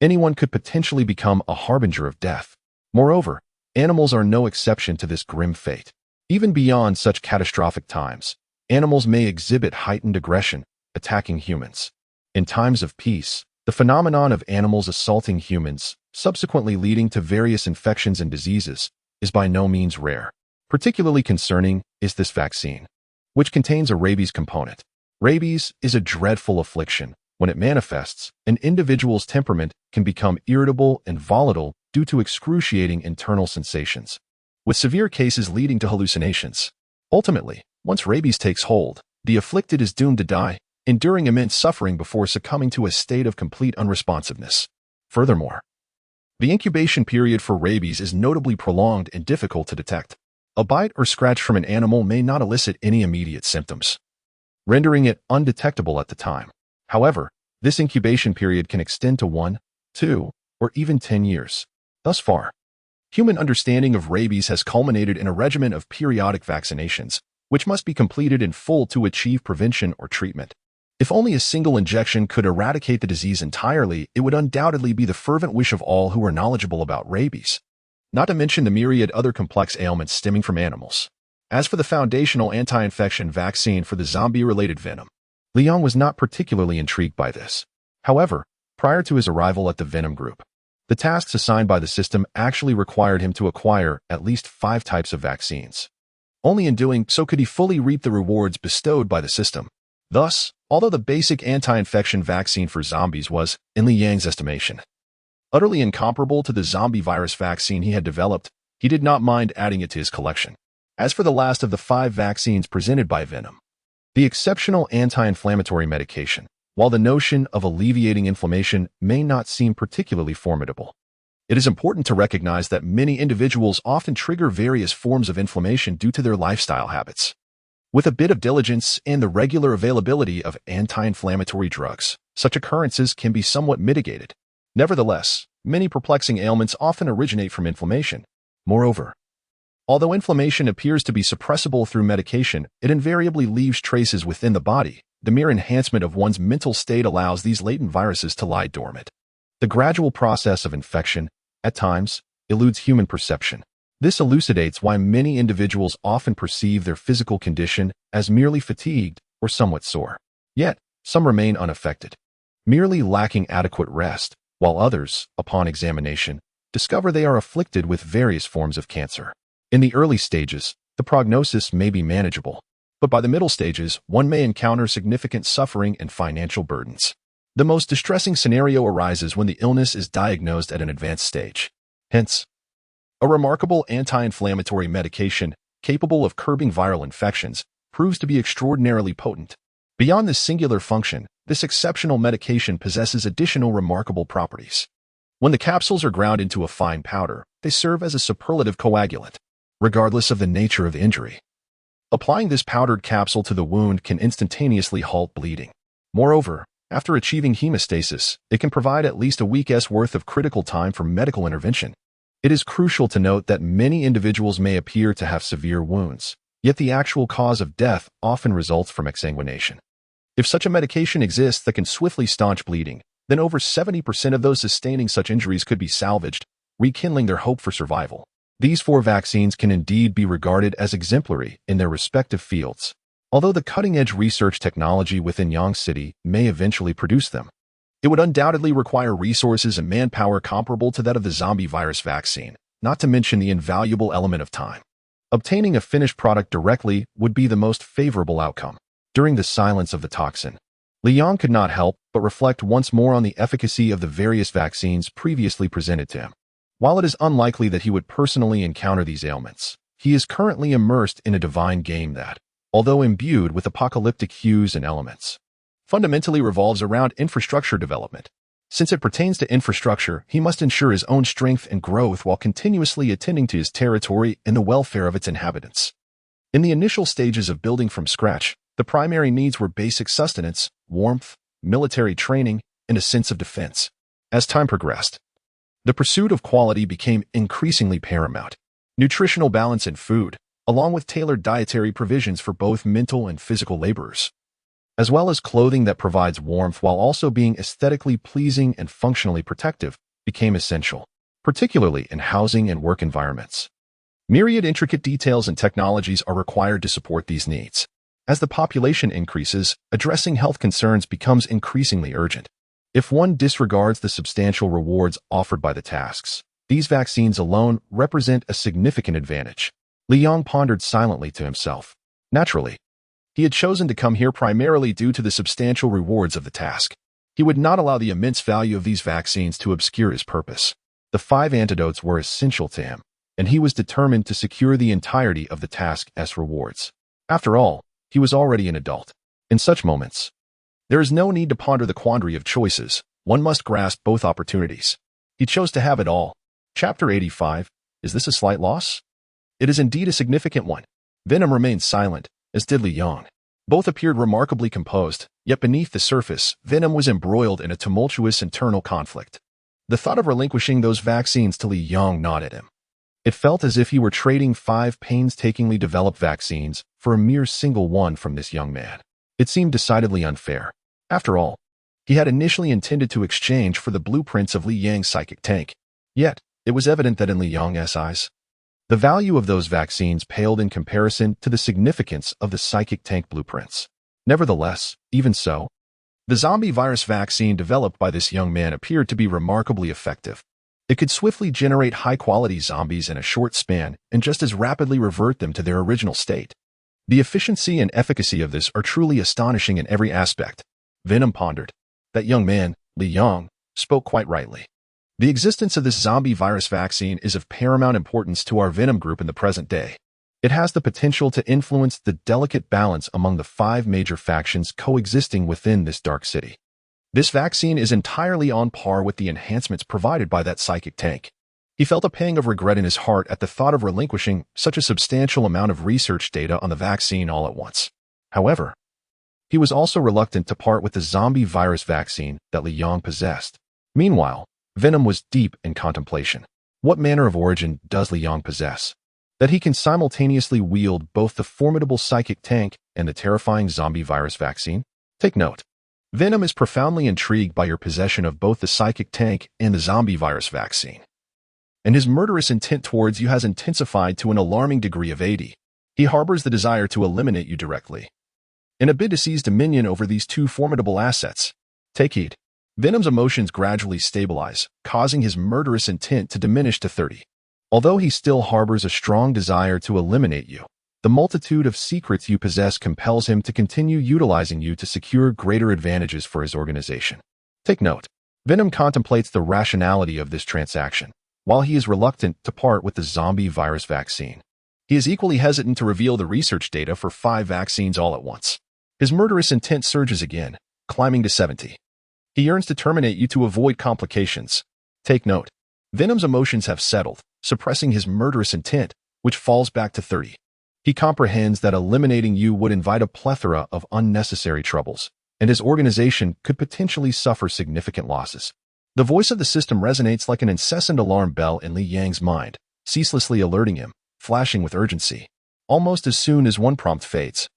anyone could potentially become a harbinger of death. Moreover, animals are no exception to this grim fate. Even beyond such catastrophic times, animals may exhibit heightened aggression, attacking humans. In times of peace, the phenomenon of animals assaulting humans, subsequently leading to various infections and diseases, is by no means rare. Particularly concerning is this vaccine, which contains a rabies component. Rabies is a dreadful affliction. When it manifests, an individual's temperament can become irritable and volatile due to excruciating internal sensations. with severe cases leading to hallucinations. Ultimately, once rabies takes hold, the afflicted is doomed to die, enduring immense suffering before succumbing to a state of complete unresponsiveness. Furthermore, the incubation period for rabies is notably prolonged and difficult to detect. A bite or scratch from an animal may not elicit any immediate symptoms, rendering it undetectable at the time. However, this incubation period can extend to 1, 2, or even 10 years. Thus far, human understanding of rabies has culminated in a regimen of periodic vaccinations, which must be completed in full to achieve prevention or treatment. If only a single injection could eradicate the disease entirely, it would undoubtedly be the fervent wish of all who are knowledgeable about rabies, not to mention the myriad other complex ailments stemming from animals. As for the foundational anti-infection vaccine for the zombie-related venom, Leon was not particularly intrigued by this. However, prior to his arrival at the Venom Group, the tasks assigned by the system actually required him to acquire at least 5 types of vaccines. Only in doing so could he fully reap the rewards bestowed by the system. Thus, although the basic anti-infection vaccine for zombies was, in Li Yang's estimation, utterly incomparable to the zombie virus vaccine he had developed, he did not mind adding it to his collection. As for the last of the 5 vaccines presented by Venom, the exceptional anti-inflammatory medication, while the notion of alleviating inflammation may not seem particularly formidable, it is important to recognize that many individuals often trigger various forms of inflammation due to their lifestyle habits. With a bit of diligence and the regular availability of anti-inflammatory drugs, such occurrences can be somewhat mitigated. Nevertheless, many perplexing ailments often originate from inflammation. Moreover, although inflammation appears to be suppressible through medication, it invariably leaves traces within the body. The mere enhancement of one's mental state allows these latent viruses to lie dormant. The gradual process of infection, at times, eludes human perception. This elucidates why many individuals often perceive their physical condition as merely fatigued or somewhat sore. Yet, some remain unaffected, merely lacking adequate rest, while others, upon examination, discover they are afflicted with various forms of cancer. In the early stages, the prognosis may be manageable, but by the middle stages, one may encounter significant suffering and financial burdens. The most distressing scenario arises when the illness is diagnosed at an advanced stage. Hence, a remarkable anti-inflammatory medication capable of curbing viral infections proves to be extraordinarily potent. Beyond this singular function, this exceptional medication possesses additional remarkable properties. When the capsules are ground into a fine powder, they serve as a superlative coagulant, regardless of the nature of the injury. Applying this powdered capsule to the wound can instantaneously halt bleeding. Moreover, after achieving hemostasis, it can provide at least a week's worth of critical time for medical intervention. It is crucial to note that many individuals may appear to have severe wounds, yet the actual cause of death often results from exsanguination. If such a medication exists that can swiftly staunch bleeding, then over 70% of those sustaining such injuries could be salvaged, rekindling their hope for survival. These 4 vaccines can indeed be regarded as exemplary in their respective fields, although the cutting-edge research technology within Yang City may eventually produce them. It would undoubtedly require resources and manpower comparable to that of the zombie virus vaccine, not to mention the invaluable element of time. Obtaining a finished product directly would be the most favorable outcome. During the silence of the toxin, Liang could not help but reflect once more on the efficacy of the various vaccines previously presented to him. While it is unlikely that he would personally encounter these ailments, he is currently immersed in a divine game that, although imbued with apocalyptic hues and elements, fundamentally revolves around infrastructure development. Since it pertains to infrastructure, he must ensure his own strength and growth while continuously attending to his territory and the welfare of its inhabitants. In the initial stages of building from scratch, the primary needs were basic sustenance, warmth, military training, and a sense of defense. As time progressed, the pursuit of quality became increasingly paramount. Nutritional balance in food, along with tailored dietary provisions for both mental and physical laborers, as well as clothing that provides warmth while also being aesthetically pleasing and functionally protective, became essential, particularly in housing and work environments. Myriad intricate details and technologies are required to support these needs. As the population increases, addressing health concerns becomes increasingly urgent. If one disregards the substantial rewards offered by the tasks, these vaccines alone represent a significant advantage. Liang pondered silently to himself. Naturally, he had chosen to come here primarily due to the substantial rewards of the task. He would not allow the immense value of these vaccines to obscure his purpose. The 5 antidotes were essential to him. and he was determined to secure the entirety of the task's rewards. After all, he was already an adult. In such moments, there is no need to ponder the quandary of choices. One must grasp both opportunities. He chose to have it all. Chapter 85. Is this a slight loss? It is indeed a significant one. Venom remained silent, as did Li Yang. Both appeared remarkably composed, yet beneath the surface, Venom was embroiled in a tumultuous internal conflict. The thought of relinquishing those vaccines to Li Yang gnawed at him. It felt as if he were trading 5 painstakingly developed vaccines for a mere single one from this young man. It seemed decidedly unfair. After all, he had initially intended to exchange for the blueprints of Li Yang's psychic tank. Yet, it was evident that in Li Yang's eyes, the value of those vaccines paled in comparison to the significance of the psychic tank blueprints. Nevertheless, even so, the zombie virus vaccine developed by this young man appeared to be remarkably effective. It could swiftly generate high-quality zombies in a short span and just as rapidly revert them to their original state. The efficiency and efficacy of this are truly astonishing in every aspect. Venom pondered. That young man, Li Yang, spoke quite rightly. The existence of this zombie virus vaccine is of paramount importance to our Venom group in the present day. It has the potential to influence the delicate balance among the 5 major factions coexisting within this dark city. This vaccine is entirely on par with the enhancements provided by that psychic tank. He felt a pang of regret in his heart at the thought of relinquishing such a substantial amount of research data on the vaccine all at once. However, he was also reluctant to part with the zombie virus vaccine that Li Yang possessed. Meanwhile, Venom was deep in contemplation. What manner of origin does Li Yang possess, that he can simultaneously wield both the formidable psychic tank and the terrifying zombie virus vaccine? Take note. Venom is profoundly intrigued by your possession of both the psychic tank and the zombie virus vaccine. And his murderous intent towards you has intensified to an alarming degree of 80. He harbors the desire to eliminate you directly. In a bid to seize dominion over these 2 formidable assets, take heed. Venom's emotions gradually stabilize, causing his murderous intent to diminish to 30. Although he still harbors a strong desire to eliminate you, the multitude of secrets you possess compels him to continue utilizing you to secure greater advantages for his organization. Take note. Venom contemplates the rationality of this transaction, while he is reluctant to part with the zombie virus vaccine. He is equally hesitant to reveal the research data for 5 vaccines all at once. His murderous intent surges again, climbing to 70. He yearns to terminate you to avoid complications. Take note. Venom's emotions have settled, suppressing his murderous intent, which falls back to 30. He comprehends that eliminating you would invite a plethora of unnecessary troubles, and his organization could potentially suffer significant losses. The voice of the system resonates like an incessant alarm bell in Li Yang's mind, ceaselessly alerting him, flashing with urgency. Almost as soon as one prompt fades,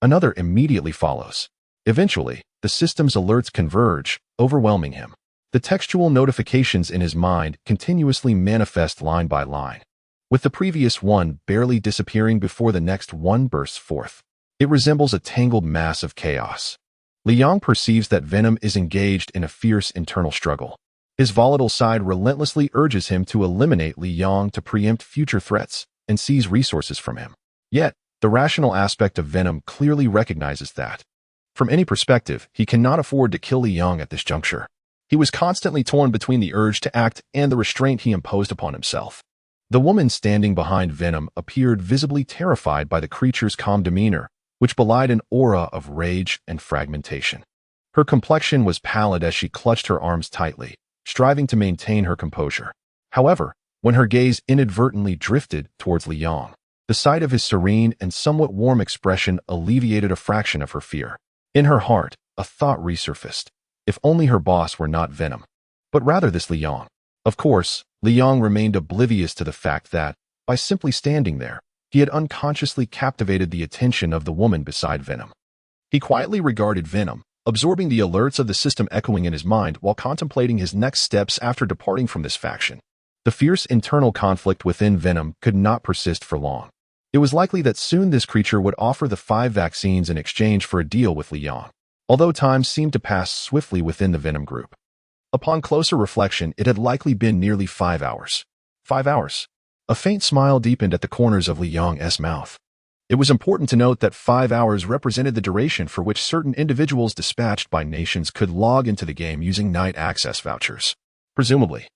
another immediately follows. Eventually, the system's alerts converge, overwhelming him. The textual notifications in his mind continuously manifest line by line, with the previous one barely disappearing before the next one bursts forth. It resembles a tangled mass of chaos. Li Yang perceives that Venom is engaged in a fierce internal struggle. His volatile side relentlessly urges him to eliminate Li Yang to preempt future threats and seize resources from him. Yet, the rational aspect of Venom clearly recognizes that, from any perspective, he cannot afford to kill Li Yang at this juncture. He was constantly torn between the urge to act and the restraint he imposed upon himself. The woman standing behind Venom appeared visibly terrified by the creature's calm demeanor, which belied an aura of rage and fragmentation. Her complexion was pallid as she clutched her arms tightly, striving to maintain her composure. However, when her gaze inadvertently drifted towards Li Yang, the sight of his serene and somewhat warm expression alleviated a fraction of her fear. In her heart, a thought resurfaced. If only her boss were not Venom, but rather this Li Yang. Of course, Li Yang remained oblivious to the fact that, by simply standing there, he had unconsciously captivated the attention of the woman beside Venom. He quietly regarded Venom, absorbing the alerts of the system echoing in his mind while contemplating his next steps after departing from this faction. The fierce internal conflict within Venom could not persist for long. It was likely that soon this creature would offer the 5 vaccines in exchange for a deal with Li Yang, although time seemed to pass swiftly within the Venom group. Upon closer reflection, it had likely been nearly 5 hours. 5 hours. A faint smile deepened at the corners of Li Yang's mouth. It was important to note that 5 hours represented the duration for which certain individuals dispatched by nations could log into the game using night access vouchers. Presumably,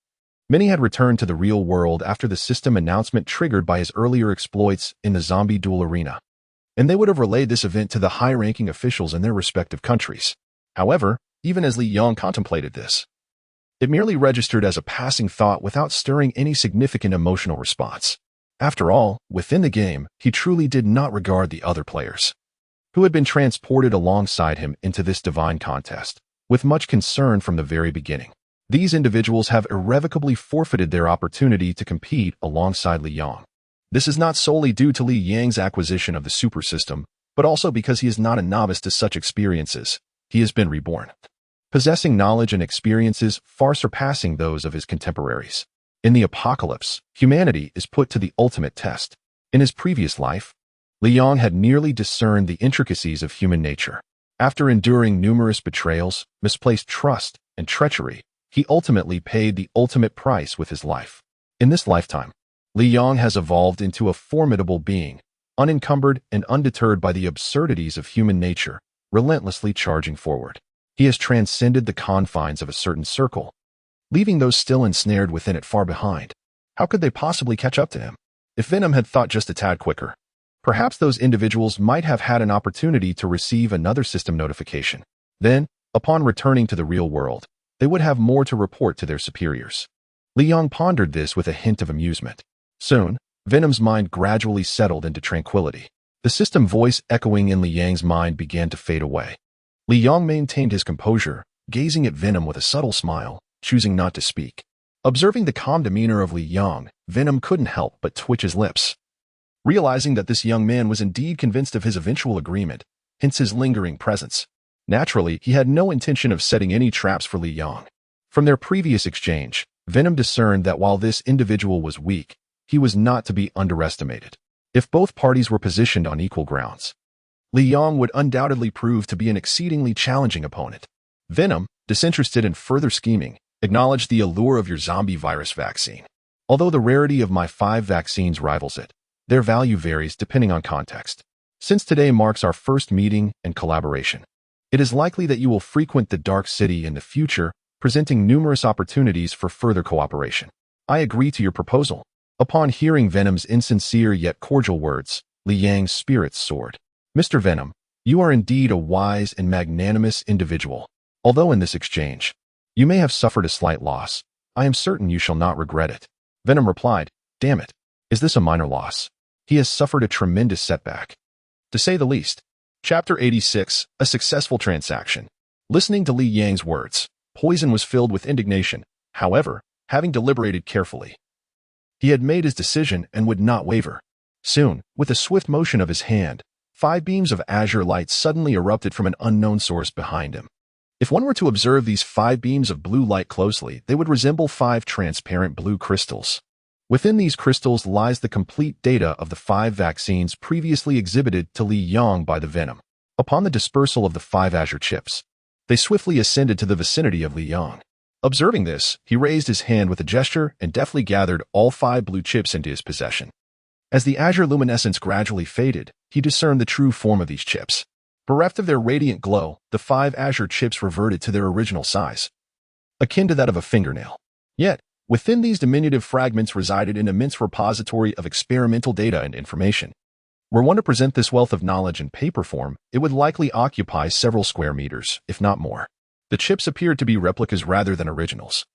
Many had returned to the real world after the system announcement triggered by his earlier exploits in the zombie duel arena, and they would have relayed this event to the high-ranking officials in their respective countries. However, even as Li Yong contemplated this, it merely registered as a passing thought without stirring any significant emotional response. After all, within the game, he truly did not regard the other players, who had been transported alongside him into this divine contest, with much concern from the very beginning. These individuals have irrevocably forfeited their opportunity to compete alongside Li Yong. This is not solely due to Li Yang's acquisition of the super system, but also because he is not a novice to such experiences. He has been reborn, possessing knowledge and experiences far surpassing those of his contemporaries. In the apocalypse, humanity is put to the ultimate test. In his previous life, Li Yong had nearly discerned the intricacies of human nature. After enduring numerous betrayals, misplaced trust, and treachery, he ultimately paid the ultimate price with his life. In this lifetime, Li Yong has evolved into a formidable being, unencumbered and undeterred by the absurdities of human nature, relentlessly charging forward. He has transcended the confines of a certain circle, leaving those still ensnared within it far behind. How could they possibly catch up to him? If Venom had thought just a tad quicker, perhaps those individuals might have had an opportunity to receive another system notification. Then, upon returning to the real world, they would have more to report to their superiors. Li Yong pondered this with a hint of amusement. Soon, Venom's mind gradually settled into tranquility. The system voice echoing in Li Yang's mind began to fade away. Li Yong maintained his composure, gazing at Venom with a subtle smile, choosing not to speak. Observing the calm demeanor of Li Yong, Venom couldn't help but twitch his lips, realizing that this young man was indeed convinced of his eventual agreement, hence his lingering presence. Naturally, he had no intention of setting any traps for Li Yong. From their previous exchange, Venom discerned that while this individual was weak, he was not to be underestimated. If both parties were positioned on equal grounds, Li Yong would undoubtedly prove to be an exceedingly challenging opponent. Venom, disinterested in further scheming, acknowledged the allure of your zombie virus vaccine. Although the rarity of my 5 vaccines rivals it, their value varies depending on context. Since today marks our first meeting and collaboration, it is likely that you will frequent the Dark City in the future, presenting numerous opportunities for further cooperation. I agree to your proposal. Upon hearing Venom's insincere yet cordial words, Li Yang's spirits soared. Mr. Venom, you are indeed a wise and magnanimous individual. Although in this exchange, you may have suffered a slight loss, I am certain you shall not regret it. Venom replied, damn it, is this a minor loss? He has suffered a tremendous setback, to say the least. Chapter 86, A Successful Transaction. Listening to Li Yang's words, Poison was filled with indignation. However, having deliberated carefully, he had made his decision and would not waver. Soon, with a swift motion of his hand, 5 beams of azure light suddenly erupted from an unknown source behind him. If one were to observe these 5 beams of blue light closely, they would resemble 5 transparent blue crystals. Within these crystals lies the complete data of the 5 vaccines previously exhibited to Li Yong by the Venom. Upon the dispersal of the 5 azure chips, they swiftly ascended to the vicinity of Li Yong. Observing this, he raised his hand with a gesture and deftly gathered all 5 blue chips into his possession. As the azure luminescence gradually faded, he discerned the true form of these chips. Bereft of their radiant glow, the 5 azure chips reverted to their original size, akin to that of a fingernail. Yet, within these diminutive fragments resided an immense repository of experimental data and information. Were one to present this wealth of knowledge in paper form, it would likely occupy several square meters, if not more. The chips appeared to be replicas rather than originals.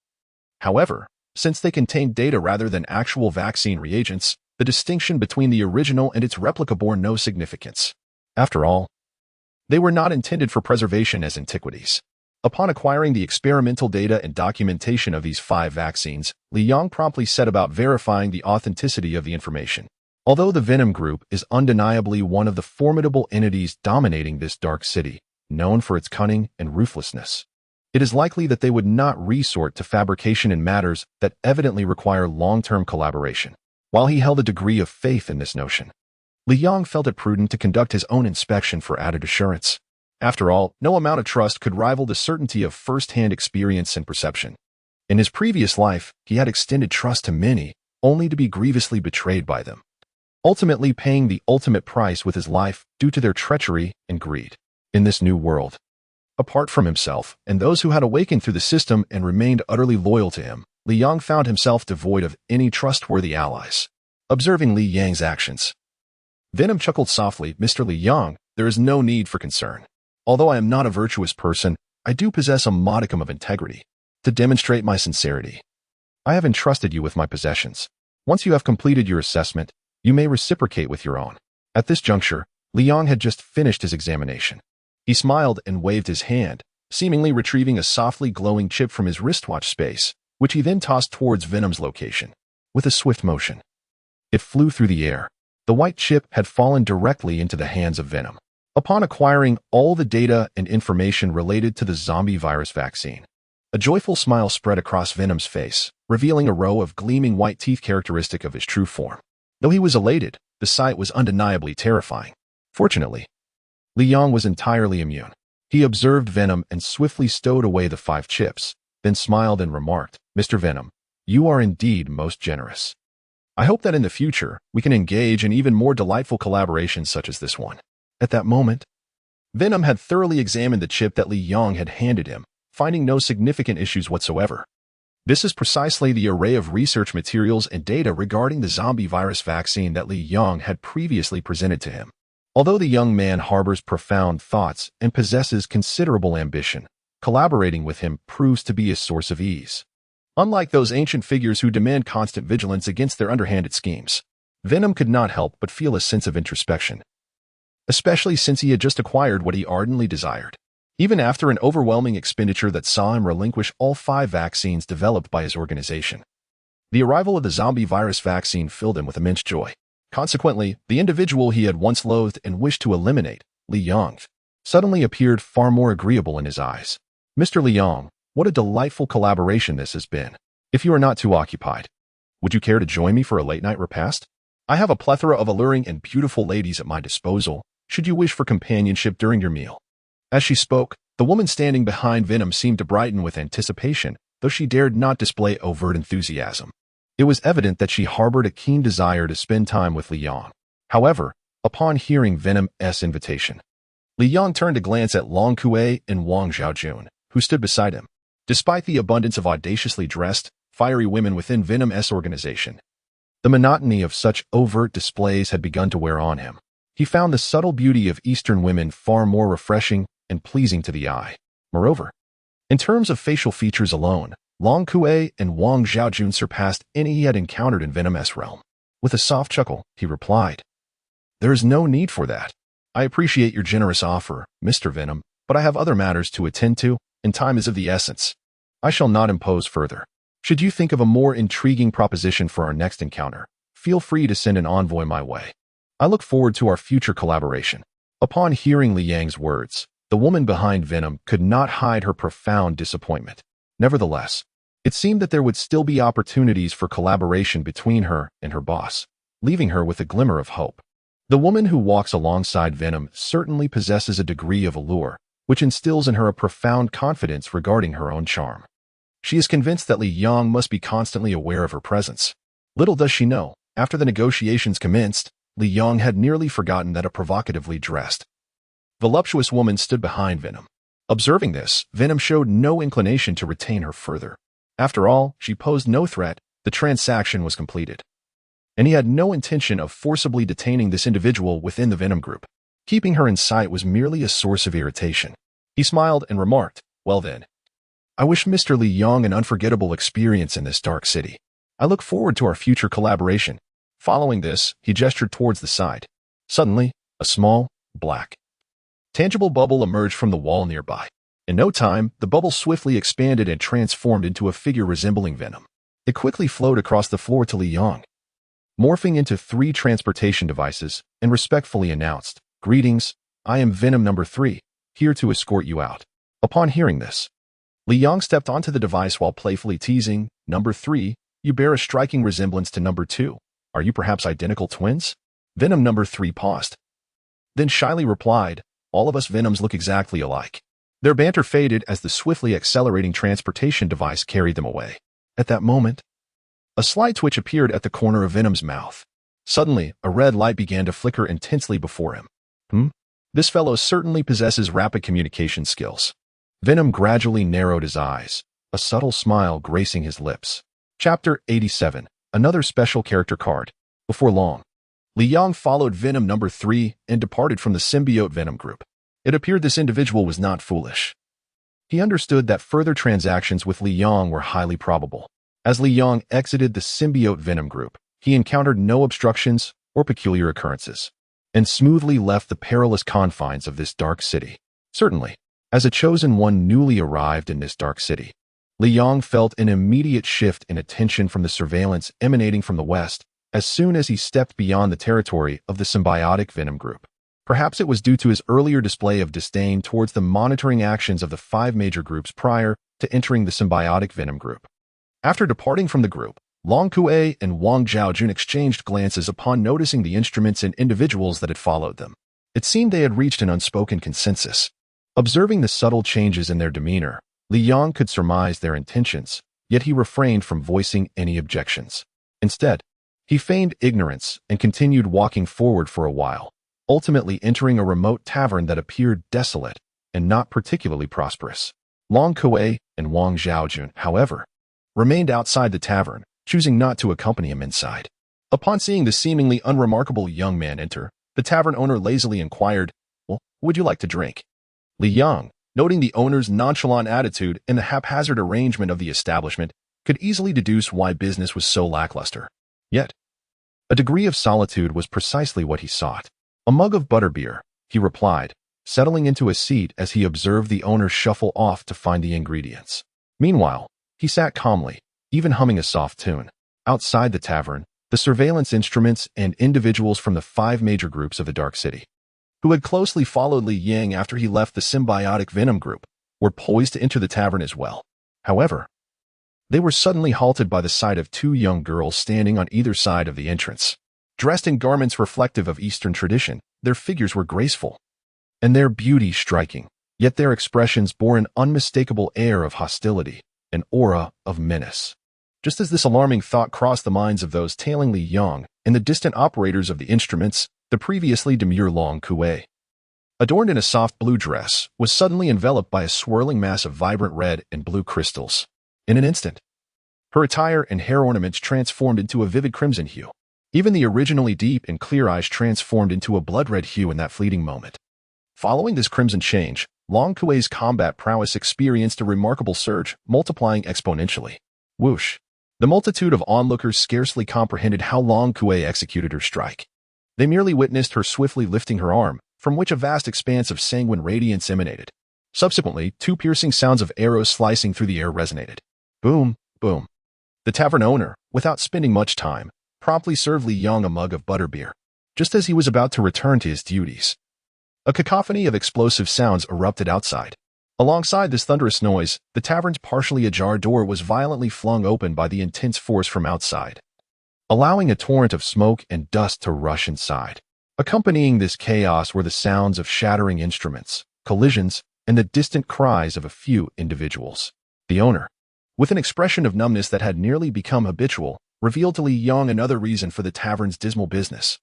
However, since they contained data rather than actual vaccine reagents, the distinction between the original and its replica bore no significance. After all, they were not intended for preservation as antiquities. Upon acquiring the experimental data and documentation of these 5 vaccines, Li Yong promptly set about verifying the authenticity of the information. Although the Venom Group is undeniably one of the formidable entities dominating this dark city, known for its cunning and ruthlessness, it is likely that they would not resort to fabrication in matters that evidently require long-term collaboration. While he held a degree of faith in this notion, Li Yong felt it prudent to conduct his own inspection for added assurance. After all, no amount of trust could rival the certainty of first-hand experience and perception. In his previous life, he had extended trust to many, only to be grievously betrayed by them, ultimately paying the ultimate price with his life due to their treachery and greed. In this new world, Apart from himself and those who had awakened through the system and remained utterly loyal to him, Li Yang found himself devoid of any trustworthy allies. Observing Li Yang's actions, Venom chuckled softly. Mr. Li Yang, there is no need for concern. Although I am not a virtuous person, I do possess a modicum of integrity. To demonstrate my sincerity, I have entrusted you with my possessions. Once you have completed your assessment, you may reciprocate with your own. At this juncture, Li Yang had just finished his examination. He smiled and waved his hand, seemingly retrieving a softly glowing chip from his wristwatch space, which he then tossed towards Venom's location. With a swift motion, it flew through the air. The white chip had fallen directly into the hands of Venom. Upon acquiring all the data and information related to the zombie virus vaccine, a joyful smile spread across Venom's face, revealing a row of gleaming white teeth characteristic of his true form. Though he was elated, the sight was undeniably terrifying. Fortunately, Li Yang was entirely immune. He observed Venom and swiftly stowed away the 5 chips, then smiled and remarked, Mr. Venom, you are indeed most generous. I hope that in the future, we can engage in even more delightful collaborations such as this one. At that moment, Venom had thoroughly examined the chip that Li Yang had handed him, finding no significant issues whatsoever. This is precisely the array of research materials and data regarding the zombie virus vaccine that Li Yang had previously presented to him. Although the young man harbors profound thoughts and possesses considerable ambition, collaborating with him proves to be a source of ease. Unlike those ancient figures who demand constant vigilance against their underhanded schemes, Venom could not help but feel a sense of introspection, especially since he had just acquired what he ardently desired. Even after an overwhelming expenditure that saw him relinquish all 5 vaccines developed by his organization, the arrival of the zombie virus vaccine filled him with immense joy. Consequently, the individual he had once loathed and wished to eliminate, Li Yang, suddenly appeared far more agreeable in his eyes. Mr. Li Yang, what a delightful collaboration this has been. If you are not too occupied, would you care to join me for a late-night repast? I have a plethora of alluring and beautiful ladies at my disposal, should you wish for companionship during your meal. As she spoke, the woman standing behind Venom seemed to brighten with anticipation, though she dared not display overt enthusiasm. It was evident that she harbored a keen desire to spend time with Li Yang. However, upon hearing Venom's invitation, Li Yang turned to glance at Long Kue and Wang Xiaojun, who stood beside him. Despite the abundance of audaciously dressed, fiery women within Venom's organization, the monotony of such overt displays had begun to wear on him. He found the subtle beauty of Eastern women far more refreshing and pleasing to the eye. Moreover, in terms of facial features alone, Long Kue and Wang Xiaojun surpassed any he had encountered in Venom's realm. With a soft chuckle, he replied, There is no need for that. I appreciate your generous offer, Mr. Venom, but I have other matters to attend to, and time is of the essence. I shall not impose further. Should you think of a more intriguing proposition for our next encounter, feel free to send an envoy my way. I look forward to our future collaboration. Upon hearing Li Yang's words, the woman behind Venom could not hide her profound disappointment. Nevertheless, it seemed that there would still be opportunities for collaboration between her and her boss, leaving her with a glimmer of hope. The woman who walks alongside Venom certainly possesses a degree of allure, which instills in her a profound confidence regarding her own charm. She is convinced that Li Yang must be constantly aware of her presence. Little does she know, after the negotiations commenced, Li Yang had nearly forgotten that a provocatively dressed, voluptuous woman stood behind Venom. Observing this, Venom showed no inclination to retain her further. After all, she posed no threat, the transaction was completed. And he had no intention of forcibly detaining this individual within the Venom group. Keeping her in sight was merely a source of irritation. He smiled and remarked, Well then, I wish Mr. Li Yang an unforgettable experience in this dark city. I look forward to our future collaboration. Following this, he gestured towards the side. Suddenly, a small, black, tangible bubble emerged from the wall nearby. In no time, the bubble swiftly expanded and transformed into a figure resembling Venom. It quickly flowed across the floor to Li Yang, morphing into 3 transportation devices, and respectfully announced, Greetings, I am Venom number 3, here to escort you out. Upon hearing this, Li Yang stepped onto the device while playfully teasing, Number 3, you bear a striking resemblance to number 2. Are you perhaps identical twins? Venom number 3 paused, then shyly replied, All of us Venoms look exactly alike. Their banter faded as the swiftly accelerating transportation device carried them away. At that moment, a slight twitch appeared at the corner of Venom's mouth. Suddenly, a red light began to flicker intensely before him. This fellow certainly possesses rapid communication skills. Venom gradually narrowed his eyes, a subtle smile gracing his lips. Chapter 87. Another special character card. Before long, Li Yang followed Venom number 3 and departed from the symbiote Venom group. It appeared this individual was not foolish. He understood that further transactions with Li Yang were highly probable. As Li Yang exited the symbiote Venom group, he encountered no obstructions or peculiar occurrences, and smoothly left the perilous confines of this dark city. Certainly, as a chosen one newly arrived in this dark city, Li Yang felt an immediate shift in attention from the surveillance emanating from the west as soon as he stepped beyond the territory of the symbiotic Venom group. Perhaps it was due to his earlier display of disdain towards the monitoring actions of the 5 major groups prior to entering the symbiotic Venom group. After departing from the group, Long Kuei and Wang Zhaojun exchanged glances upon noticing the instruments and individuals that had followed them. It seemed they had reached an unspoken consensus. Observing the subtle changes in their demeanor, Li Yang could surmise their intentions, yet he refrained from voicing any objections. Instead, he feigned ignorance and continued walking forward for a while, ultimately entering a remote tavern that appeared desolate and not particularly prosperous. Long Kuei and Wang Zhaojun, however, remained outside the tavern, choosing not to accompany him inside. Upon seeing the seemingly unremarkable young man enter, the tavern owner lazily inquired, "Well, would you like to drink?" Li Yang, noting the owner's nonchalant attitude and the haphazard arrangement of the establishment, could easily deduce why business was so lackluster. Yet, a degree of solitude was precisely what he sought. "A mug of butterbeer," he replied, settling into a seat as he observed the owner shuffle off to find the ingredients. Meanwhile, he sat calmly, even humming a soft tune. Outside the tavern, the surveillance instruments and individuals from the 5 major groups of the Dark City, who had closely followed Li Yang after he left the symbiotic Venom group, were poised to enter the tavern as well. However, they were suddenly halted by the sight of 2 young girls standing on either side of the entrance. Dressed in garments reflective of Eastern tradition, their figures were graceful, and their beauty striking, yet their expressions bore an unmistakable air of hostility, an aura of menace. Just as this alarming thought crossed the minds of those tailing Li Yang and the distant operators of the instruments, the previously demure Long Kuei, adorned in a soft blue dress, was suddenly enveloped by a swirling mass of vibrant red and blue crystals. In an instant, her attire and hair ornaments transformed into a vivid crimson hue. Even the originally deep and clear eyes transformed into a blood-red hue in that fleeting moment. Following this crimson change, Long Kuei's combat prowess experienced a remarkable surge, multiplying exponentially. Whoosh! The multitude of onlookers scarcely comprehended how Long Kuei executed her strike. They merely witnessed her swiftly lifting her arm, from which a vast expanse of sanguine radiance emanated. Subsequently, 2 piercing sounds of arrows slicing through the air resonated. Boom, boom. The tavern owner, without spending much time, promptly served Li Yang a mug of butterbeer, just as he was about to return to his duties. A cacophony of explosive sounds erupted outside. Alongside this thunderous noise, the tavern's partially ajar door was violently flung open by the intense force from outside, allowing a torrent of smoke and dust to rush inside. Accompanying this chaos were the sounds of shattering instruments, collisions, and the distant cries of a few individuals. The owner, with an expression of numbness that had nearly become habitual, revealed to Li Yang another reason for the tavern's dismal business.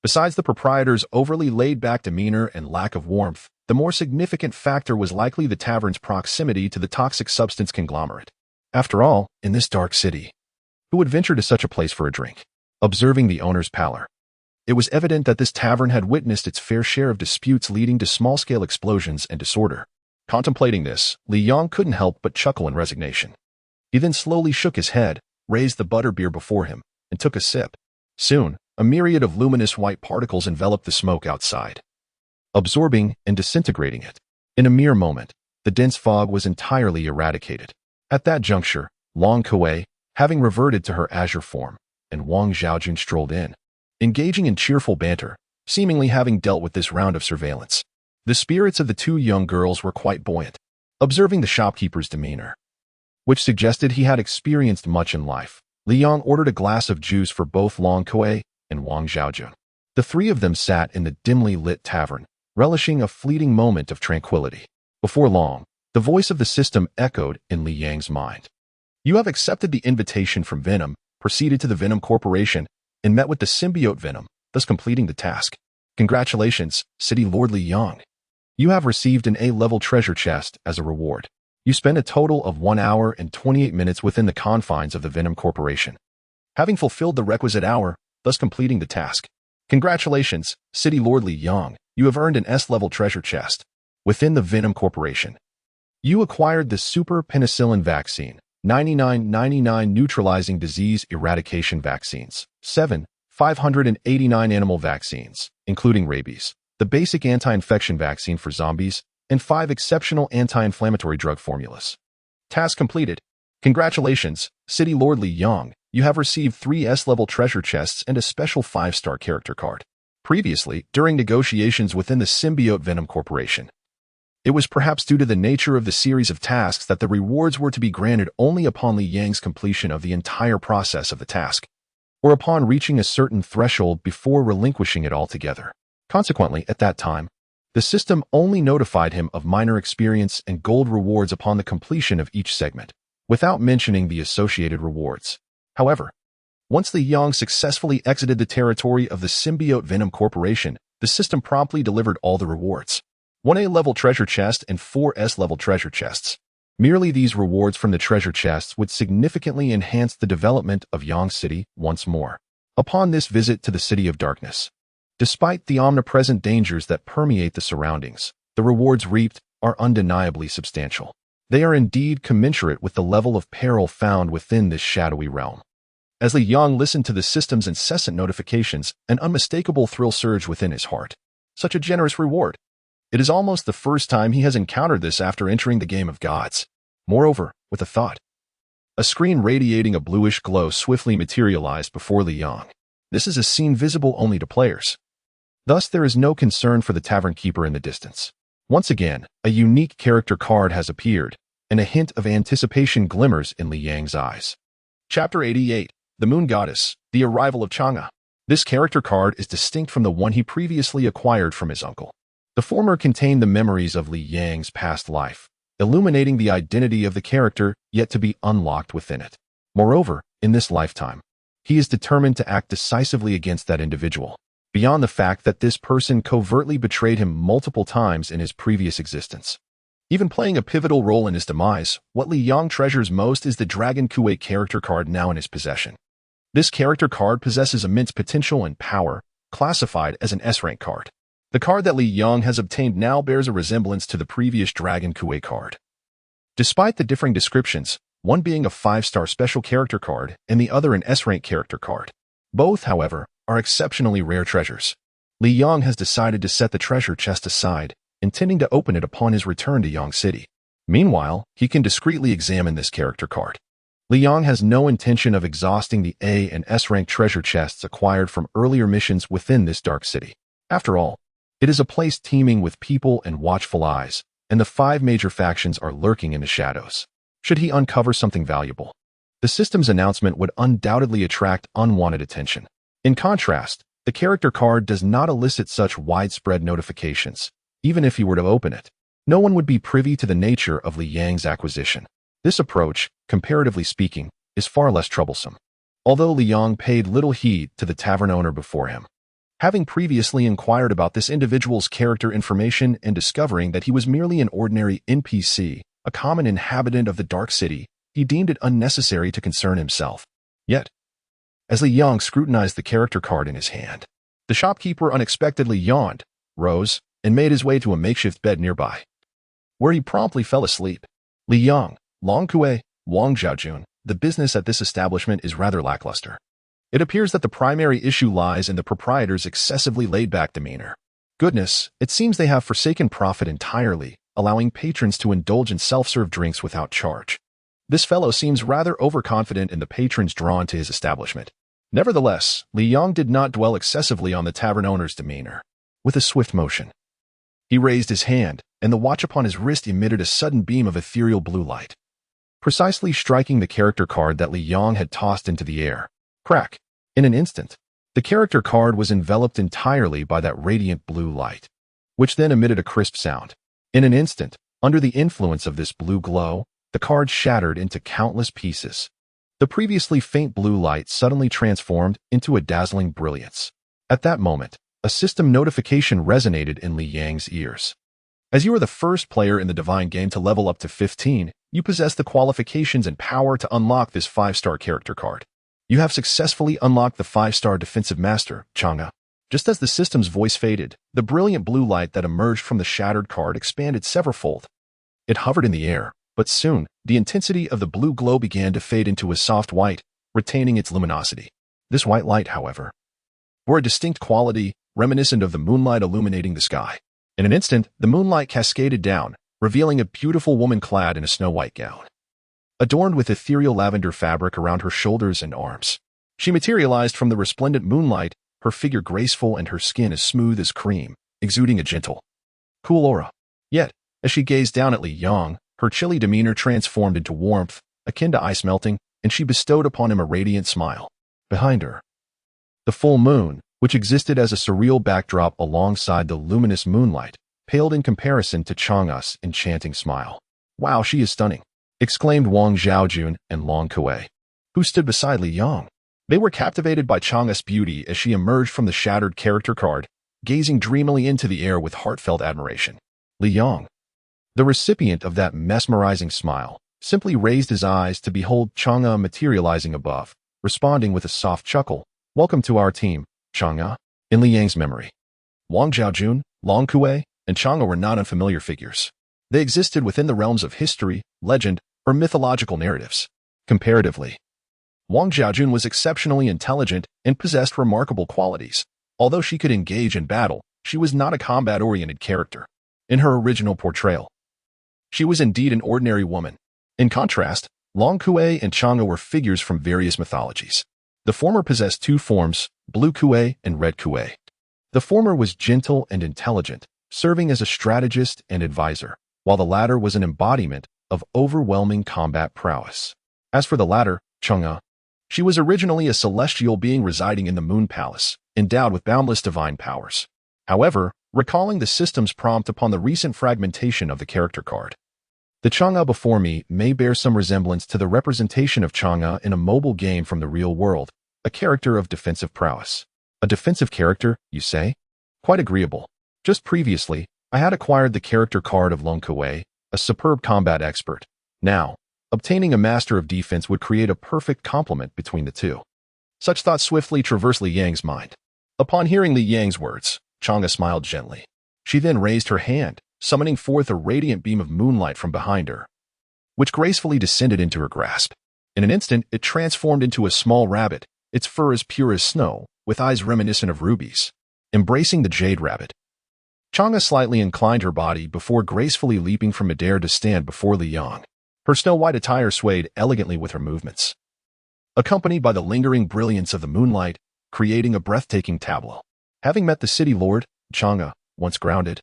Besides the proprietor's overly laid-back demeanor and lack of warmth, the more significant factor was likely the tavern's proximity to the toxic substance conglomerate. After all, in this dark city, who would venture to such a place for a drink? Observing the owner's pallor, it was evident that this tavern had witnessed its fair share of disputes leading to small-scale explosions and disorder. Contemplating this, Li Yang couldn't help but chuckle in resignation. He then slowly shook his head, raised the butterbeer before him, and took a sip. Soon, a myriad of luminous white particles enveloped the smoke outside, absorbing and disintegrating it. In a mere moment, the dense fog was entirely eradicated. At that juncture, Long Kuei, having reverted to her azure form, and Wang Zhaojun strolled in, engaging in cheerful banter, seemingly having dealt with this round of surveillance. The spirits of the 2 young girls were quite buoyant, observing the shopkeeper's demeanor, which suggested he had experienced much in life. Li Yang ordered a glass of juice for both Long Kuei and Wang Zhaojun. The 3 of them sat in the dimly lit tavern, relishing a fleeting moment of tranquility. Before long, the voice of the system echoed in Li Yang's mind. "You have accepted the invitation from Venom, proceeded to the Venom Corporation, and met with the symbiote Venom, thus completing the task. Congratulations, City Lord Li Yang." You have received an A-level treasure chest as a reward. You spend a total of 1 hour and 28 minutes within the confines of the Venom Corporation, having fulfilled the requisite hour, thus completing the task. Congratulations, City Lord Li Yang. You have earned an S-level treasure chest within the Venom Corporation. You acquired the Super Penicillin Vaccine, 99 neutralizing disease eradication vaccines, 589 animal vaccines, including rabies, the basic anti-infection vaccine for zombies, and 5 exceptional anti-inflammatory drug formulas. Task completed. Congratulations, City Lord Li Yang. You have received 3 S-level treasure chests and a special 5-star character card. Previously, during negotiations within the Symbiote Venom Corporation, it was perhaps due to the nature of the series of tasks that the rewards were to be granted only upon Li Yang's completion of the entire process of the task, or upon reaching a certain threshold before relinquishing it altogether. Consequently, at that time, the system only notified him of minor experience and gold rewards upon the completion of each segment, without mentioning the associated rewards. However, once Li Yang successfully exited the territory of the Symbiote Venom Corporation, the system promptly delivered all the rewards. 1 A-level treasure chest and 4 S-level treasure chests. Merely these rewards from the treasure chests would significantly enhance the development of Yang City once more. Upon this visit to the City of Darkness, despite the omnipresent dangers that permeate the surroundings, the rewards reaped are undeniably substantial. They are indeed commensurate with the level of peril found within this shadowy realm. As Li Yang listened to the system's incessant notifications, an unmistakable thrill surged within his heart. Such a generous reward. It is almost the first time he has encountered this after entering the game of gods. Moreover, with a thought, a screen radiating a bluish glow swiftly materialized before Li Yang. This is a scene visible only to players. Thus, there is no concern for the tavern keeper in the distance. Once again, a unique character card has appeared, and a hint of anticipation glimmers in Li Yang's eyes. Chapter 88. The Moon Goddess, The Arrival of Chang'e. This character card is distinct from the one he previously acquired from his uncle. The former contained the memories of Li Yang's past life, illuminating the identity of the character yet to be unlocked within it. Moreover, in this lifetime, he is determined to act decisively against that individual, beyond the fact that this person covertly betrayed him multiple times in his previous existence. Even playing a pivotal role in his demise, what Li Yang treasures most is the Dragon Kuei character card now in his possession. This character card possesses immense potential and power, classified as an S-rank card. The card that Li Yang has obtained now bears a resemblance to the previous Dragon Kuei card. Despite the differing descriptions, one being a 5-star special character card and the other an S-rank character card. Both, however, are exceptionally rare treasures. Li Yang has decided to set the treasure chest aside, intending to open it upon his return to Yang City. Meanwhile, he can discreetly examine this character card. Li Yang has no intention of exhausting the A and S-rank treasure chests acquired from earlier missions within this dark city. After all, it is a place teeming with people and watchful eyes, and the 5 major factions are lurking in the shadows. Should he uncover something valuable, the system's announcement would undoubtedly attract unwanted attention. In contrast, the character card does not elicit such widespread notifications. Even if he were to open it, no one would be privy to the nature of Li Yang's acquisition. This approach, comparatively speaking, is far less troublesome. Although Li Yang paid little heed to the tavern owner before him, having previously inquired about this individual's character information and discovering that he was merely an ordinary NPC, a common inhabitant of the Dark City, he deemed it unnecessary to concern himself. Yet, as Li Yang scrutinized the character card in his hand, the shopkeeper unexpectedly yawned, rose, and made his way to a makeshift bed nearby, where he promptly fell asleep. Li Yang, Long Kuei, Wang Zhaojun, the business at this establishment is rather lackluster. It appears that the primary issue lies in the proprietor's excessively laid-back demeanor. Goodness, it seems they have forsaken profit entirely, allowing patrons to indulge in self-serve drinks without charge. This fellow seems rather overconfident in the patrons drawn to his establishment. Nevertheless, Li Yang did not dwell excessively on the tavern owner's demeanor. With a swift motion, he raised his hand, and the watch upon his wrist emitted a sudden beam of ethereal blue light, precisely striking the character card that Li Yang had tossed into the air. Crack! In an instant, the character card was enveloped entirely by that radiant blue light, which then emitted a crisp sound. In an instant, under the influence of this blue glow, the card shattered into countless pieces. The previously faint blue light suddenly transformed into a dazzling brilliance. At that moment, a system notification resonated in Li Yang's ears. As you are the first player in the Divine game to level up to 15, you possess the qualifications and power to unlock this 5-star character card. You have successfully unlocked the 5-star Defensive Master, Chang'e. Just as the system's voice faded, the brilliant blue light that emerged from the shattered card expanded severalfold. It hovered in the air, but soon, the intensity of the blue glow began to fade into a soft white, retaining its luminosity. This white light, however, bore a distinct quality, reminiscent of the moonlight illuminating the sky. In an instant, the moonlight cascaded down, revealing a beautiful woman clad in a snow-white gown, adorned with ethereal lavender fabric around her shoulders and arms. She materialized from the resplendent moonlight, her figure graceful and her skin as smooth as cream, exuding a gentle, cool aura. Yet, as she gazed down at Li Yang, her chilly demeanor transformed into warmth, akin to ice melting, and she bestowed upon him a radiant smile. Behind her, the full moon, which existed as a surreal backdrop alongside the luminous moonlight, paled in comparison to Chang'e's enchanting smile. "Wow, she is stunning," exclaimed Wang Zhaojun and Long Kuei, who stood beside Li Yang. They were captivated by Chang'e's beauty as she emerged from the shattered character card, gazing dreamily into the air with heartfelt admiration. Li Yang, the recipient of that mesmerizing smile, simply raised his eyes to behold Chang'e materializing above, responding with a soft chuckle. "Welcome to our team, Chang'e." In Li Yang's memory, Wang Zhaojun, Long Kuei, and Chang'e were not unfamiliar figures. They existed within the realms of history, legend, or mythological narratives. Comparatively, Wang Zhaojun was exceptionally intelligent and possessed remarkable qualities. Although she could engage in battle, she was not a combat-oriented character. In her original portrayal, she was indeed an ordinary woman. In contrast, Long Kuei and Chang'e were figures from various mythologies. The former possessed two forms, Blue Kuei and Red Kuei. The former was gentle and intelligent, serving as a strategist and advisor, while the latter was an embodiment of overwhelming combat prowess. As for the latter, Chang'e, she was originally a celestial being residing in the Moon Palace, endowed with boundless divine powers. However, recalling the system's prompt upon the recent fragmentation of the character card, the Chang'e before me may bear some resemblance to the representation of Chang'e in a mobile game from the real world, a character of defensive prowess. A defensive character, you say? Quite agreeable. Just previously, I had acquired the character card of Long Kuei, a superb combat expert. Now, obtaining a Master of Defense would create a perfect complement between the two. Such thoughts swiftly traversed Li Yang's mind. Upon hearing Li Yang's words, Chang'e smiled gently. She then raised her hand, summoning forth a radiant beam of moonlight from behind her, which gracefully descended into her grasp. In an instant, it transformed into a small rabbit, its fur as pure as snow, with eyes reminiscent of rubies. Embracing the jade rabbit, Chang'e slightly inclined her body before gracefully leaping from midair to stand before Li Yang. Her snow-white attire swayed elegantly with her movements, accompanied by the lingering brilliance of the moonlight, creating a breathtaking tableau. Having met the city lord, Chang'e, once grounded,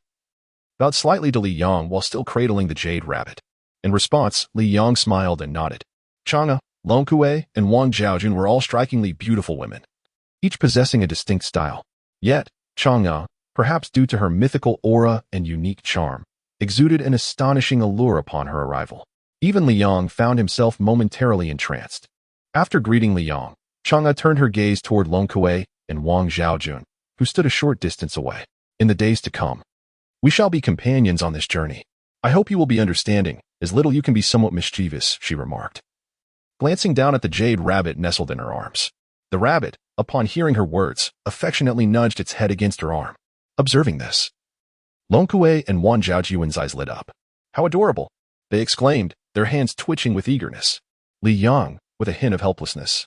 bowed slightly to Li Yang while still cradling the jade rabbit. In response, Li Yang smiled and nodded. Chang'e, Long Kuei, and Wang Zhaojun were all strikingly beautiful women, each possessing a distinct style. Yet, Chang'e, perhaps due to her mythical aura and unique charm, exuded an astonishing allure upon her arrival. Even Li Yang found himself momentarily entranced. After greeting Li Yang, Chang'e turned her gaze toward Long Kuei and Wang Zhaojun, who stood a short distance away. In the days to come, we shall be companions on this journey. I hope you will be understanding, as little you can be somewhat mischievous, she remarked, glancing down at the jade rabbit nestled in her arms. The rabbit, upon hearing her words, affectionately nudged its head against her arm. Observing this, Long Kuei and Wang Zhaojun's eyes lit up. "How adorable!" they exclaimed, their hands twitching with eagerness. Li Yang, with a hint of helplessness,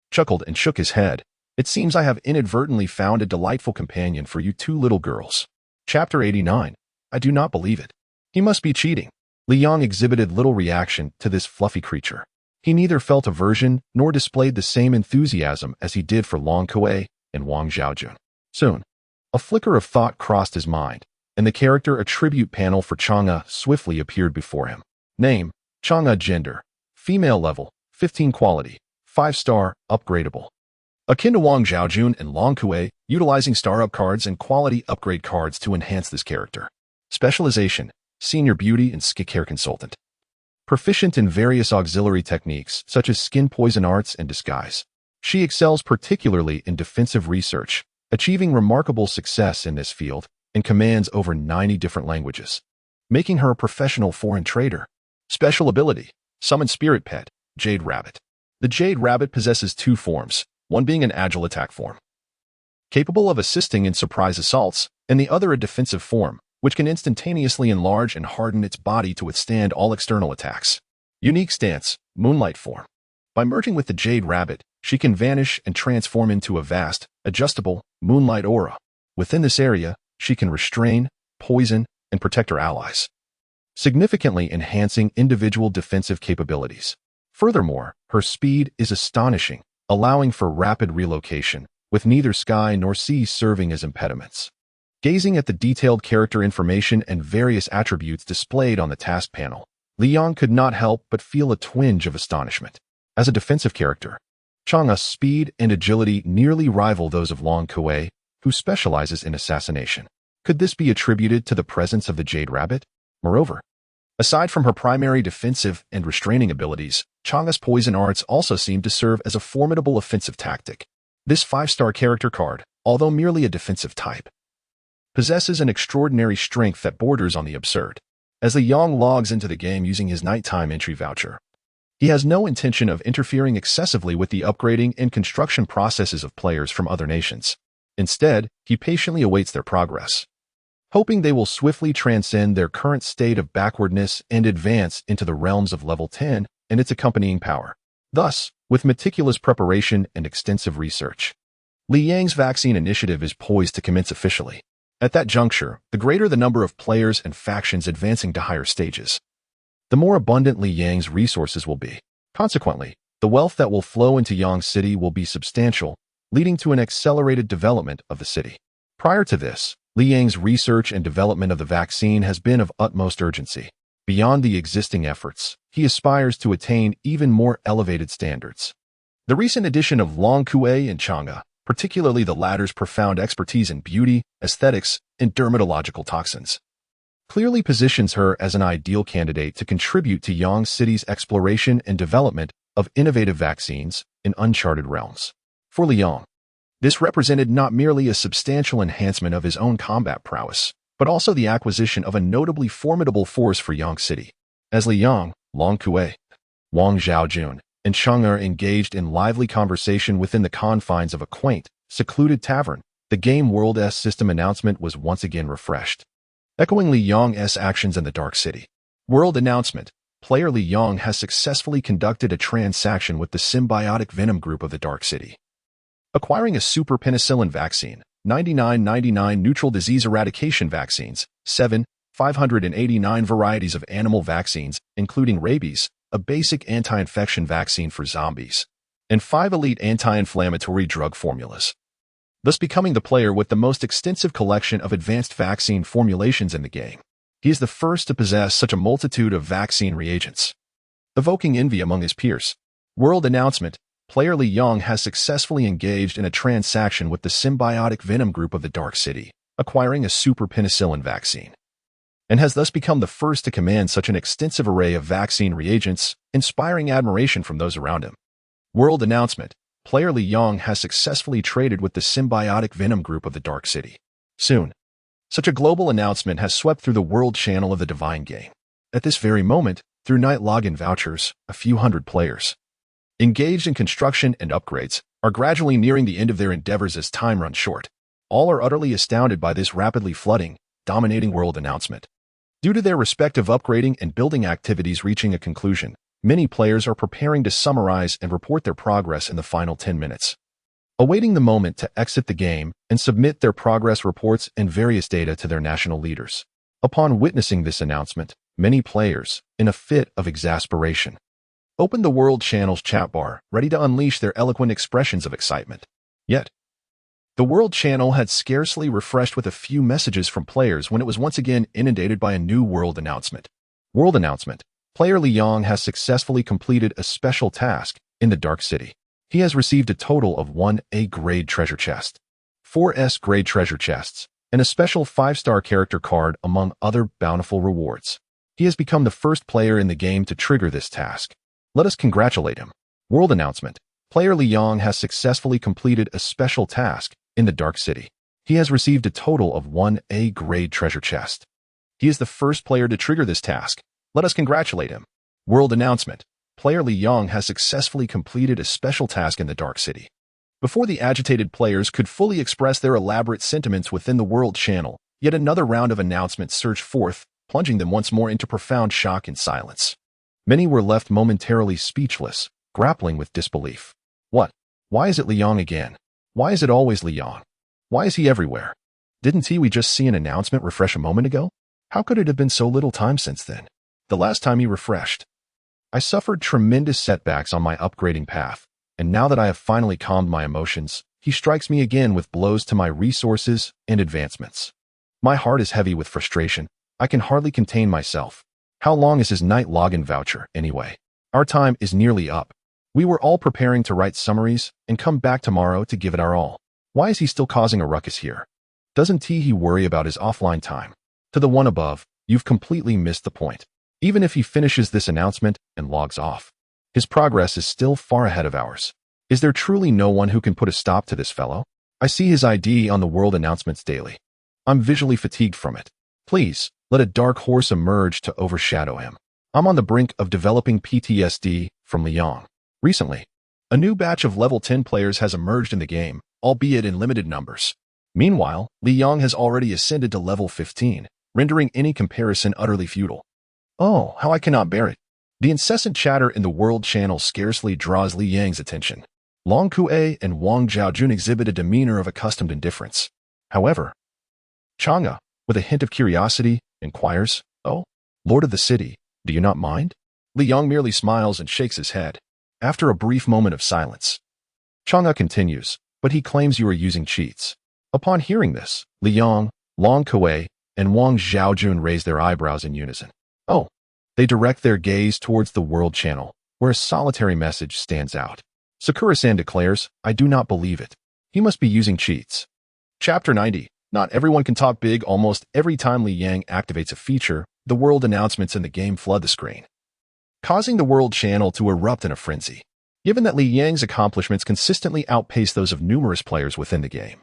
chuckled and shook his head. "It seems I have inadvertently found a delightful companion for you two little girls." Chapter 89. I do not believe it. He must be cheating. Li Yang exhibited little reaction to this fluffy creature. He neither felt aversion nor displayed the same enthusiasm as he did for Long Kuei and Wang Zhaojun. Soon, a flicker of thought crossed his mind, and the character attribute panel for Chang'e swiftly appeared before him. Name, Chang'e. Gender, female. Level, 15. Quality, 5-star, upgradable. Akin to Wang Zhaojun and Long Kuei, utilizing star-up cards and quality upgrade cards to enhance this character. Specialization, senior beauty and skincare consultant. Proficient in various auxiliary techniques such as skin poison arts and disguise. She excels particularly in defensive research, achieving remarkable success in this field, and commands over 90 different languages. making her a professional foreign trader. Special ability: Summon Spirit Pet, Jade Rabbit. The Jade Rabbit possesses two forms, one being an agile attack form, capable of assisting in surprise assaults, and the other a defensive form, which can instantaneously enlarge and harden its body to withstand all external attacks. Unique stance: Moonlight form. By merging with the Jade Rabbit, she can vanish and transform into a vast, adjustable, moonlight aura. Within this area, she can restrain, poison, and protect her allies, significantly enhancing individual defensive capabilities. Furthermore, her speed is astonishing, allowing for rapid relocation, with neither sky nor sea serving as impediments. Gazing at the detailed character information and various attributes displayed on the task panel, Liang could not help but feel a twinge of astonishment. As a defensive character, Chang'e's speed and agility nearly rival those of Long Kuei, who specializes in assassination. Could this be attributed to the presence of the Jade Rabbit? Moreover, aside from her primary defensive and restraining abilities, Chang'e's poison arts also seem to serve as a formidable offensive tactic. This 5-star character card, although merely a defensive type, possesses an extraordinary strength that borders on the absurd. As Liang logs into the game using his nighttime entry voucher, he has no intention of interfering excessively with the upgrading and construction processes of players from other nations. Instead, he patiently awaits their progress, hoping they will swiftly transcend their current state of backwardness and advance into the realms of level 10 and its accompanying power. Thus, with meticulous preparation and extensive research, Liang's vaccine initiative is poised to commence officially. At that juncture, the greater the number of players and factions advancing to higher stages, the more abundant Liang's resources will be. Consequently, the wealth that will flow into Yang City will be substantial, leading to an accelerated development of the city. Prior to this, Liang's research and development of the vaccine has been of utmost urgency. Beyond the existing efforts, he aspires to attain even more elevated standards. The recent addition of Long Kuei and Chang'e, particularly the latter's profound expertise in beauty, aesthetics, and dermatological toxins, clearly positions her as an ideal candidate to contribute to Yang City's exploration and development of innovative vaccines in uncharted realms. For Liang, this represented not merely a substantial enhancement of his own combat prowess, but also the acquisition of a notably formidable force for Yang City. As Liang, Long Kuei, Wang Zhaojun, and Chang'e are engaged in lively conversation within the confines of a quaint, secluded tavern, the Game World-S system announcement was once again refreshed, echoing Liang's actions in the Dark City. World announcement: player Liang has successfully conducted a transaction with the symbiotic venom group of the Dark City, acquiring a super penicillin vaccine, 9999 neutral disease eradication vaccines, 589 varieties of animal vaccines, including rabies, a basic anti-infection vaccine for zombies, and 5 elite anti-inflammatory drug formulas, thus becoming the player with the most extensive collection of advanced vaccine formulations in the game. He is the first to possess such a multitude of vaccine reagents, evoking envy among his peers. World announcement: player Liang has successfully engaged in a transaction with the symbiotic venom group of the Dark City, acquiring a super penicillin vaccine, and has thus become the first to command such an extensive array of vaccine reagents, inspiring admiration from those around him. World announcement: player Liang has successfully traded with the symbiotic venom group of the Dark City. Soon, such a global announcement has swept through the world channel of the Divine Game. At this very moment, through night login vouchers, a few hundred players, engaged in construction and upgrades, are gradually nearing the end of their endeavors as time runs short. All are utterly astounded by this rapidly flooding, dominating world announcement. Due to their respective upgrading and building activities reaching a conclusion, many players are preparing to summarize and report their progress in the final 10 minutes, awaiting the moment to exit the game and submit their progress reports and various data to their national leaders. Upon witnessing this announcement, many players, in a fit of exasperation, opened the World Channel's chat bar, ready to unleash their eloquent expressions of excitement. Yet, the World Channel had scarcely refreshed with a few messages from players when it was once again inundated by a new world announcement. World announcement: player Liang has successfully completed a special task in the Dark City. He has received a total of 1 A-grade treasure chest, 4 S-grade treasure chests, and a special 5-star character card among other bountiful rewards. He has become the first player in the game to trigger this task. Let us congratulate him. World announcement: player Liang has successfully completed a special task in the Dark City. He has received a total of 1 A-grade treasure chest. He is the first player to trigger this task. Let us congratulate him. World announcement. Player Li Yong has successfully completed a special task in the Dark City. Before the agitated players could fully express their elaborate sentiments within the World Channel, yet another round of announcements surged forth, plunging them once more into profound shock and silence. Many were left momentarily speechless, grappling with disbelief. What? Why is it Li Yong again? Why is it always Li Yong? Why is he everywhere? Didn't we just see an announcement refresh a moment ago? How could it have been so little time since then? The last time he refreshed. I suffered tremendous setbacks on my upgrading path, and now that I have finally calmed my emotions, he strikes me again with blows to my resources and advancements. My heart is heavy with frustration. I can hardly contain myself. How long is his night login voucher, anyway? Our time is nearly up. We were all preparing to write summaries and come back tomorrow to give it our all. Why is he still causing a ruckus here? Doesn't he worry about his offline time? To the one above, you've completely missed the point. Even if he finishes this announcement and logs off, his progress is still far ahead of ours. Is there truly no one who can put a stop to this fellow? I see his ID on the world announcements daily. I'm visually fatigued from it. Please, let a dark horse emerge to overshadow him. I'm on the brink of developing PTSD from Li Yong. Recently, a new batch of level 10 players has emerged in the game, albeit in limited numbers. Meanwhile, Li Yong has already ascended to level 15, rendering any comparison utterly futile. Oh, how I cannot bear it. The incessant chatter in the World Channel scarcely draws Li Yang's attention. Long Kue and Wang Zhaojun exhibit a demeanor of accustomed indifference. However, Chang'e, with a hint of curiosity, inquires, "Oh, Lord of the City, do you not mind?" Li Yong merely smiles and shakes his head. After a brief moment of silence, Chang'e continues, "But he claims you are using cheats." Upon hearing this, Li Yong, Long Kue, and Wang Zhaojun raise their eyebrows in unison. Oh, they direct their gaze towards the World Channel, where a solitary message stands out. Sakura-san declares, "I do not believe it. He must be using cheats." Chapter 90. Not everyone can talk big. Almost every time Li Yang activates a feature, the world announcements in the game flood the screen, causing the World Channel to erupt in a frenzy. Given that Li Yang's accomplishments consistently outpace those of numerous players within the game,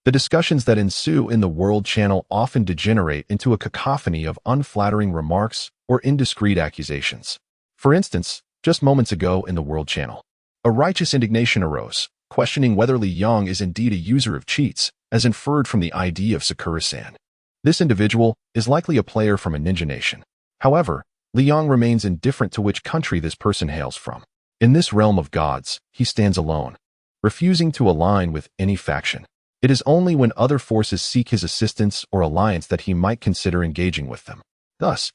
the discussions that ensue in the World Channel often degenerate into a cacophony of unflattering remarks or indiscreet accusations. For instance, just moments ago in the World Channel, a righteous indignation arose, questioning whether Li Yong is indeed a user of cheats, as inferred from the ID of Sakura-san. This individual is likely a player from a ninja nation. However, Li Yong remains indifferent to which country this person hails from. In this realm of gods, he stands alone, refusing to align with any faction. It is only when other forces seek his assistance or alliance that he might consider engaging with them. Thus,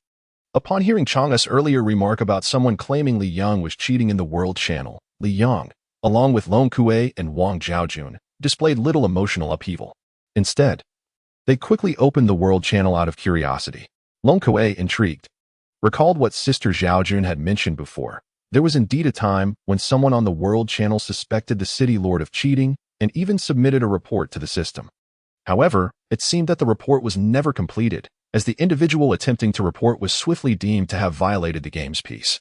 upon hearing Chang'e's earlier remark about someone claiming Li Yong was cheating in the World Channel, Li Yong, along with Long Kue and Wang Zhaojun, displayed little emotional upheaval. Instead, they quickly opened the World Channel out of curiosity. Long Kue, intrigued, recalled what Sister Zhaojun had mentioned before. There was indeed a time when someone on the World Channel suspected the City Lord of cheating and even submitted a report to the system. However, it seemed that the report was never completed, as the individual attempting to report was swiftly deemed to have violated the game's peace,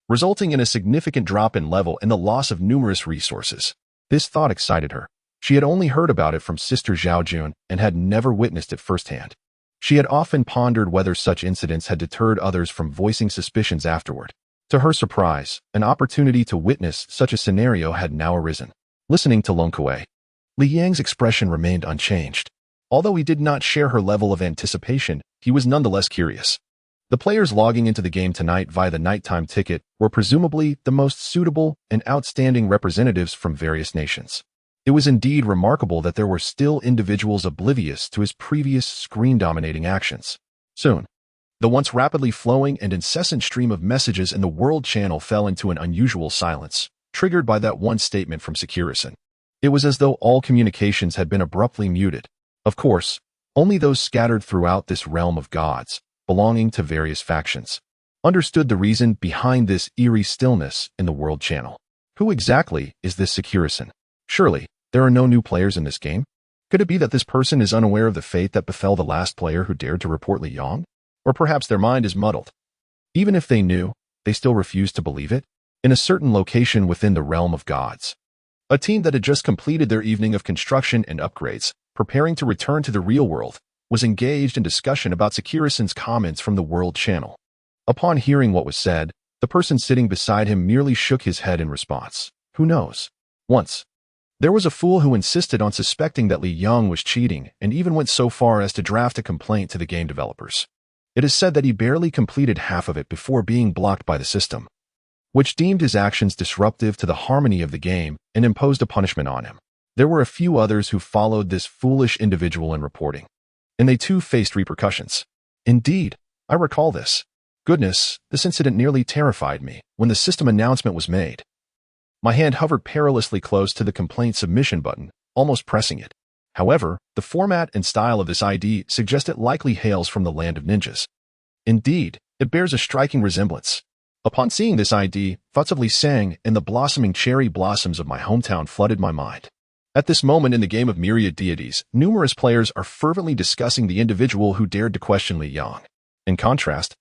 resulting in a significant drop in level and the loss of numerous resources. This thought excited her. She had only heard about it from Sister Zhaojun and had never witnessed it firsthand. She had often pondered whether such incidents had deterred others from voicing suspicions afterward. To her surprise, an opportunity to witness such a scenario had now arisen. Listening to Long Kue, Li Yang's expression remained unchanged. Although he did not share her level of anticipation, he was nonetheless curious. The players logging into the game tonight via the nighttime ticket were presumably the most suitable and outstanding representatives from various nations. It was indeed remarkable that there were still individuals oblivious to his previous screen-dominating actions. Soon, the once rapidly flowing and incessant stream of messages in the World Channel fell into an unusual silence, triggered by that one statement from Sakura-san. It was as though all communications had been abruptly muted. Of course, only those scattered throughout this realm of gods, belonging to various factions, understood the reason behind this eerie stillness in the World Channel. Who exactly is this Sakura-san? Surely, there are no new players in this game? Could it be that this person is unaware of the fate that befell the last player who dared to report Li Yong? Or perhaps their mind is muddled. Even if they knew, they still refused to believe it? In a certain location within the realm of gods, a team that had just completed their evening of construction and upgrades, preparing to return to the real world, was engaged in discussion about Sekiro-san's comments from the World Channel. Upon hearing what was said, the person sitting beside him merely shook his head in response. Who knows? Once, there was a fool who insisted on suspecting that Li Yang was cheating and even went so far as to draft a complaint to the game developers. It is said that he barely completed half of it before being blocked by the system, which deemed his actions disruptive to the harmony of the game and imposed a punishment on him. There were a few others who followed this foolish individual in reporting, and they too faced repercussions. Indeed, I recall this. Goodness, this incident nearly terrified me when the system announcement was made. My hand hovered perilously close to the complaint submission button, almost pressing it. However, the format and style of this ID suggest it likely hails from the land of ninjas. Indeed, it bears a striking resemblance. Upon seeing this ID, thoughts of Li Sang and the blossoming cherry blossoms of my hometown flooded my mind. At this moment in the game of myriad deities, numerous players are fervently discussing the individual who dared to question Li Yang. In contrast,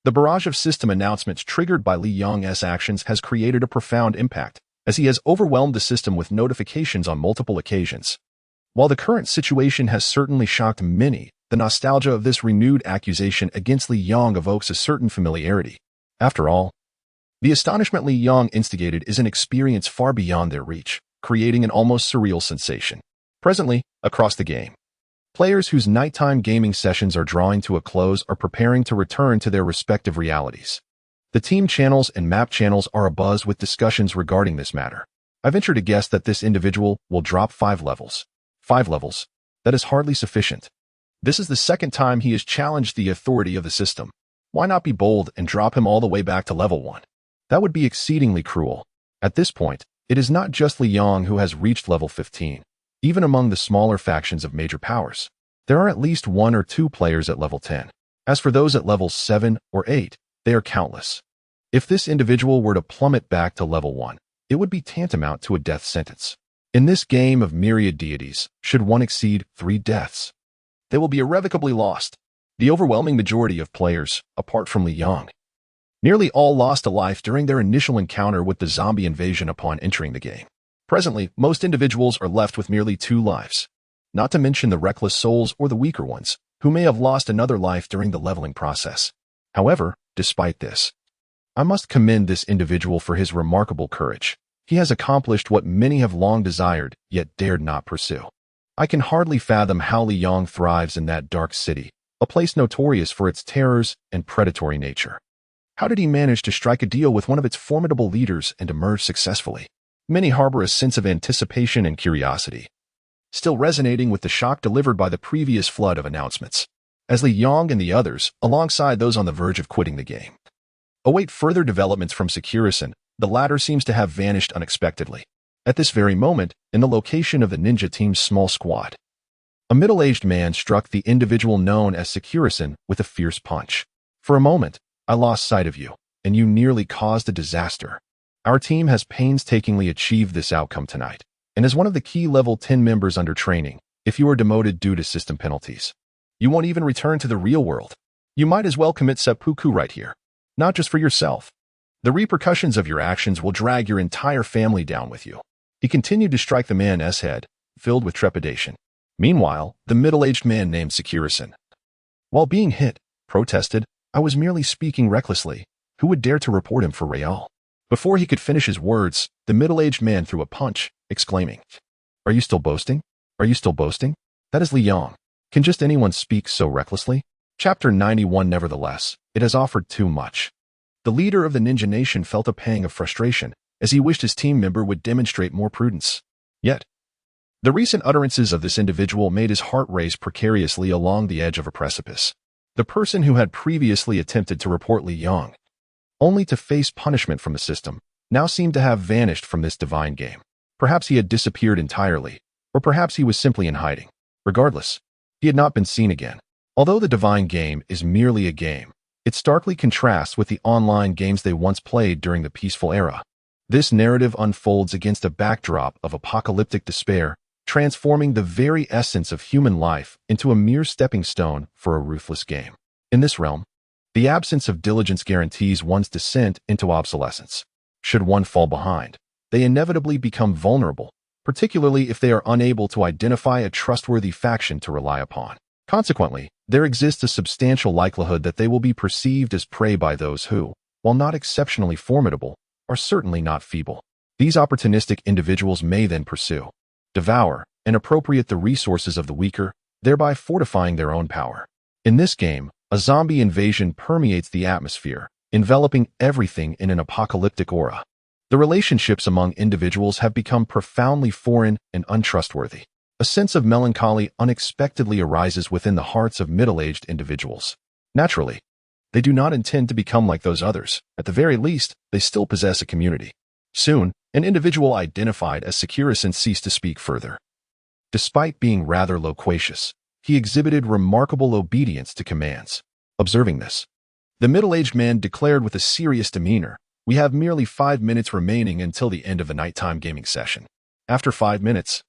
the barrage of system announcements triggered by Li Yang's actions has created a profound impact, as he has overwhelmed the system with notifications on multiple occasions. While the current situation has certainly shocked many, the nostalgia of this renewed accusation against Li Yang evokes a certain familiarity. After all, the astonishment Li Yang instigated is an experience far beyond their reach, creating an almost surreal sensation. Presently, across the game, players whose nighttime gaming sessions are drawing to a close are preparing to return to their respective realities. The team channels and map channels are abuzz with discussions regarding this matter. I venture to guess that this individual will drop 5 levels. 5 levels? That is hardly sufficient. This is the second time he has challenged the authority of the system. Why not be bold and drop him all the way back to level 1? That would be exceedingly cruel. At this point, it is not just Li Yang who has reached level 15. Even among the smaller factions of major powers, there are at least 1 or 2 players at level 10. As for those at levels 7 or 8, they are countless. If this individual were to plummet back to level 1, it would be tantamount to a death sentence. In this game of myriad deities, should one exceed 3 deaths, they will be irrevocably lost. The overwhelming majority of players, apart from Li Yang, nearly all lost a life during their initial encounter with the zombie invasion upon entering the game. Presently, most individuals are left with merely 2 lives, not to mention the reckless souls or the weaker ones, who may have lost another life during the leveling process. However, despite this, I must commend this individual for his remarkable courage. He has accomplished what many have long desired, yet dared not pursue. I can hardly fathom how Li Yang thrives in that dark city, a place notorious for its terrors and predatory nature. How did he manage to strike a deal with one of its formidable leaders and emerge successfully? Many harbor a sense of anticipation and curiosity, still resonating with the shock delivered by the previous flood of announcements, as Li Yang and the others, alongside those on the verge of quitting the game, await further developments from Sekiro-san. The latter seems to have vanished unexpectedly. At this very moment, in the location of the ninja team's small squad, a middle-aged man struck the individual known as Sekiro-san with a fierce punch. For a moment, I lost sight of you, and you nearly caused a disaster. Our team has painstakingly achieved this outcome tonight, and as one of the key level 10 members under training, if you are demoted due to system penalties, you won't even return to the real world. You might as well commit seppuku right here. Not just for yourself. The repercussions of your actions will drag your entire family down with you. He continued to strike the man's head, filled with trepidation. Meanwhile, the middle-aged man named Sekiro-san, while being hit, protested, I was merely speaking recklessly. Who would dare to report him for real? Before he could finish his words, the middle-aged man threw a punch, exclaiming, Are you still boasting? Are you still boasting? That is Li Yang. Can just anyone speak so recklessly? Chapter 91. Nevertheless, it has offered too much. The leader of the ninja nation felt a pang of frustration, as he wished his team member would demonstrate more prudence. Yet, the recent utterances of this individual made his heart race precariously along the edge of a precipice. The person who had previously attempted to report Li Yang, only to face punishment from the system, now seemed to have vanished from this divine game. Perhaps he had disappeared entirely, or perhaps he was simply in hiding. Regardless, he had not been seen again. Although the divine game is merely a game, it starkly contrasts with the online games they once played during the peaceful era. This narrative unfolds against a backdrop of apocalyptic despair, transforming the very essence of human life into a mere stepping stone for a ruthless game. In this realm, the absence of diligence guarantees one's descent into obsolescence. Should one fall behind, they inevitably become vulnerable, particularly if they are unable to identify a trustworthy faction to rely upon. Consequently, there exists a substantial likelihood that they will be perceived as prey by those who, while not exceptionally formidable, are certainly not feeble. These opportunistic individuals may then pursue, devour, and appropriate the resources of the weaker, thereby fortifying their own power. In this game, a zombie invasion permeates the atmosphere, enveloping everything in an apocalyptic aura. The relationships among individuals have become profoundly foreign and untrustworthy. A sense of melancholy unexpectedly arises within the hearts of middle-aged individuals. Naturally, they do not intend to become like those others. At the very least, they still possess a community. Soon, an individual identified as Securison ceased to speak further. Despite being rather loquacious, he exhibited remarkable obedience to commands. Observing this, the middle-aged man declared with a serious demeanor, "We have merely 5 minutes remaining until the end of the nighttime gaming session. After 5 minutes,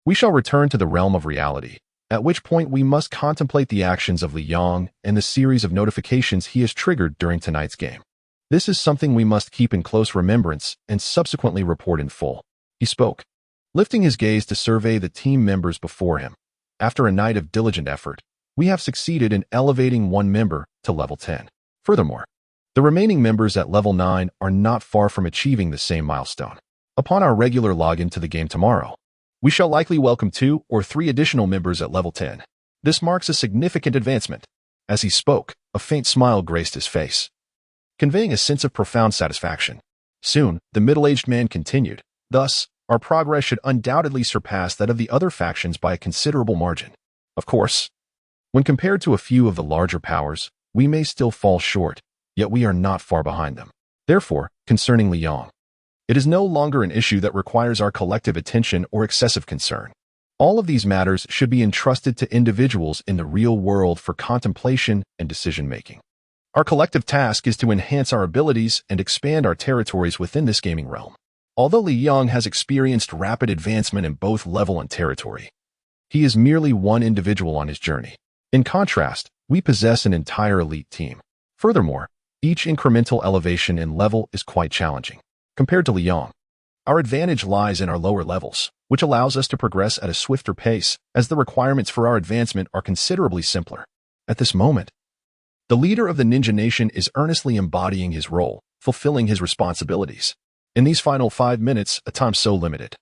we shall return to the realm of reality, at which point we must contemplate the actions of Li Yang and the series of notifications he has triggered during tonight's game. This is something we must keep in close remembrance and subsequently report in full." He spoke, lifting his gaze to survey the team members before him. After a night of diligent effort, we have succeeded in elevating one member to level 10. Furthermore, the remaining members at level 9 are not far from achieving the same milestone. Upon our regular login to the game tomorrow, we shall likely welcome 2 or 3 additional members at level 10. This marks a significant advancement. As he spoke, a faint smile graced his face, conveying a sense of profound satisfaction. Soon, the middle-aged man continued, "Thus, our progress should undoubtedly surpass that of the other factions by a considerable margin. Of course, when compared to a few of the larger powers, we may still fall short, yet we are not far behind them. Therefore, concerning Li Yang, it is no longer an issue that requires our collective attention or excessive concern. All of these matters should be entrusted to individuals in the real world for contemplation and decision-making. Our collective task is to enhance our abilities and expand our territories within this gaming realm. Although Li Yang has experienced rapid advancement in both level and territory, he is merely one individual on his journey. In contrast, we possess an entire elite team. Furthermore, each incremental elevation in level is quite challenging. Compared to Li Yang, our advantage lies in our lower levels, which allows us to progress at a swifter pace as the requirements for our advancement are considerably simpler. At this moment, the leader of the Ninja Nation is earnestly embodying his role, fulfilling his responsibilities. In these final 5 minutes, a time so limited,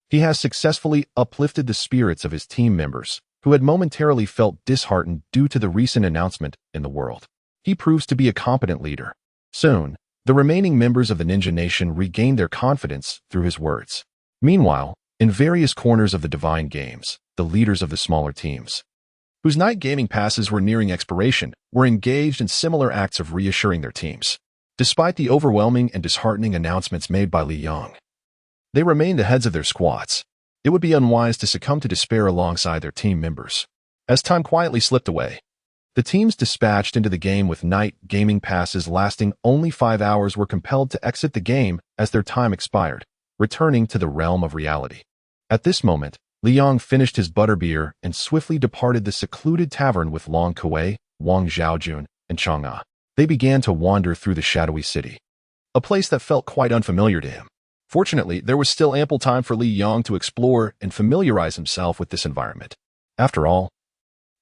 he has successfully uplifted the spirits of his team members, who had momentarily felt disheartened due to the recent announcement in the world. He proves to be a competent leader. Soon, the remaining members of the Ninja Nation regain their confidence through his words. Meanwhile, in various corners of the Divine Games, the leaders of the smaller teams, whose night gaming passes were nearing expiration, were engaged in similar acts of reassuring their teams. Despite the overwhelming and disheartening announcements made by Li Yang, they remained the heads of their squads. It would be unwise to succumb to despair alongside their team members. As time quietly slipped away, the teams dispatched into the game with night gaming passes lasting only 5 hours were compelled to exit the game as their time expired, returning to the realm of reality. At this moment, Li Yang finished his butterbeer and swiftly departed the secluded tavern with Long Kuei, Wang Zhaojun, and Chang'e. They began to wander through the shadowy city, a place that felt quite unfamiliar to him. Fortunately, there was still ample time for Li Yang to explore and familiarize himself with this environment. After all,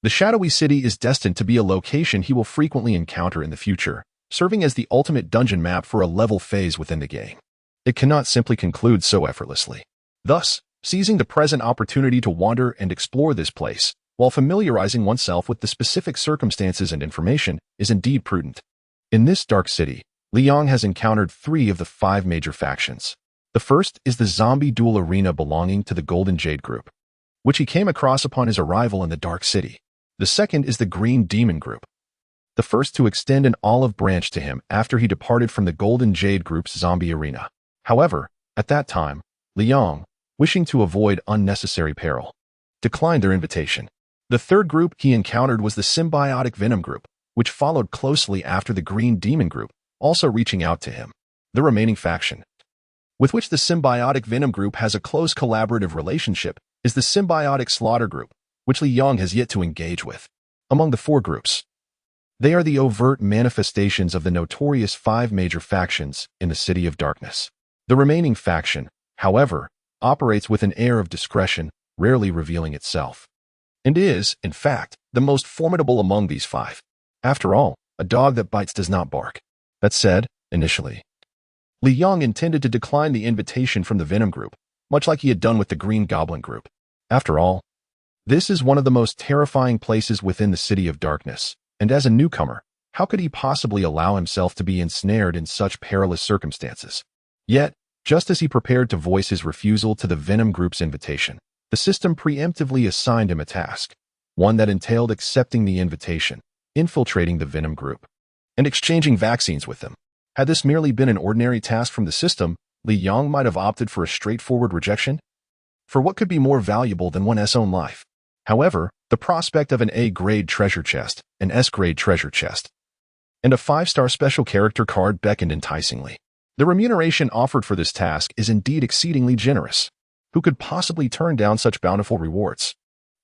the shadowy city is destined to be a location he will frequently encounter in the future, serving as the ultimate dungeon map for a level phase within the game. It cannot simply conclude so effortlessly. Thus, seizing the present opportunity to wander and explore this place, while familiarizing oneself with the specific circumstances and information, is indeed prudent. In this dark city, Li Yang has encountered 3 of the 5 major factions. The first is the zombie duel arena belonging to the Golden Jade Group, which he came across upon his arrival in the Dark City. The second is the Green Demon Group, the first to extend an olive branch to him after he departed from the Golden Jade Group's zombie arena. However, at that time, Li Yang, wishing to avoid unnecessary peril, declined their invitation. The third group he encountered was the Symbiotic Venom Group, which followed closely after the Green Demon Group, also reaching out to him. The remaining faction, with which the Symbiotic Venom Group has a close collaborative relationship, is the Symbiotic Slaughter Group, which Li Yang has yet to engage with. Among the 4 groups, they are the overt manifestations of the notorious 5 major factions in the City of Darkness. The remaining faction, however, operates with an air of discretion, rarely revealing itself, and is, in fact, the most formidable among these five. After all, a dog that bites does not bark. That said, initially, Li Yang intended to decline the invitation from the Venom group, much like he had done with the Green Goblin group. After all, this is one of the most terrifying places within the City of Darkness, and as a newcomer, how could he possibly allow himself to be ensnared in such perilous circumstances? Yet, just as he prepared to voice his refusal to the Venom group's invitation, the system preemptively assigned him a task, one that entailed accepting the invitation, infiltrating the Venom group, and exchanging vaccines with them. Had this merely been an ordinary task from the system, Li Yang might have opted for a straightforward rejection. For what could be more valuable than one's own life? However, the prospect of an A-grade treasure chest, an S-grade treasure chest, and a 5-star special character card beckoned enticingly. The remuneration offered for this task is indeed exceedingly generous. Who could possibly turn down such bountiful rewards?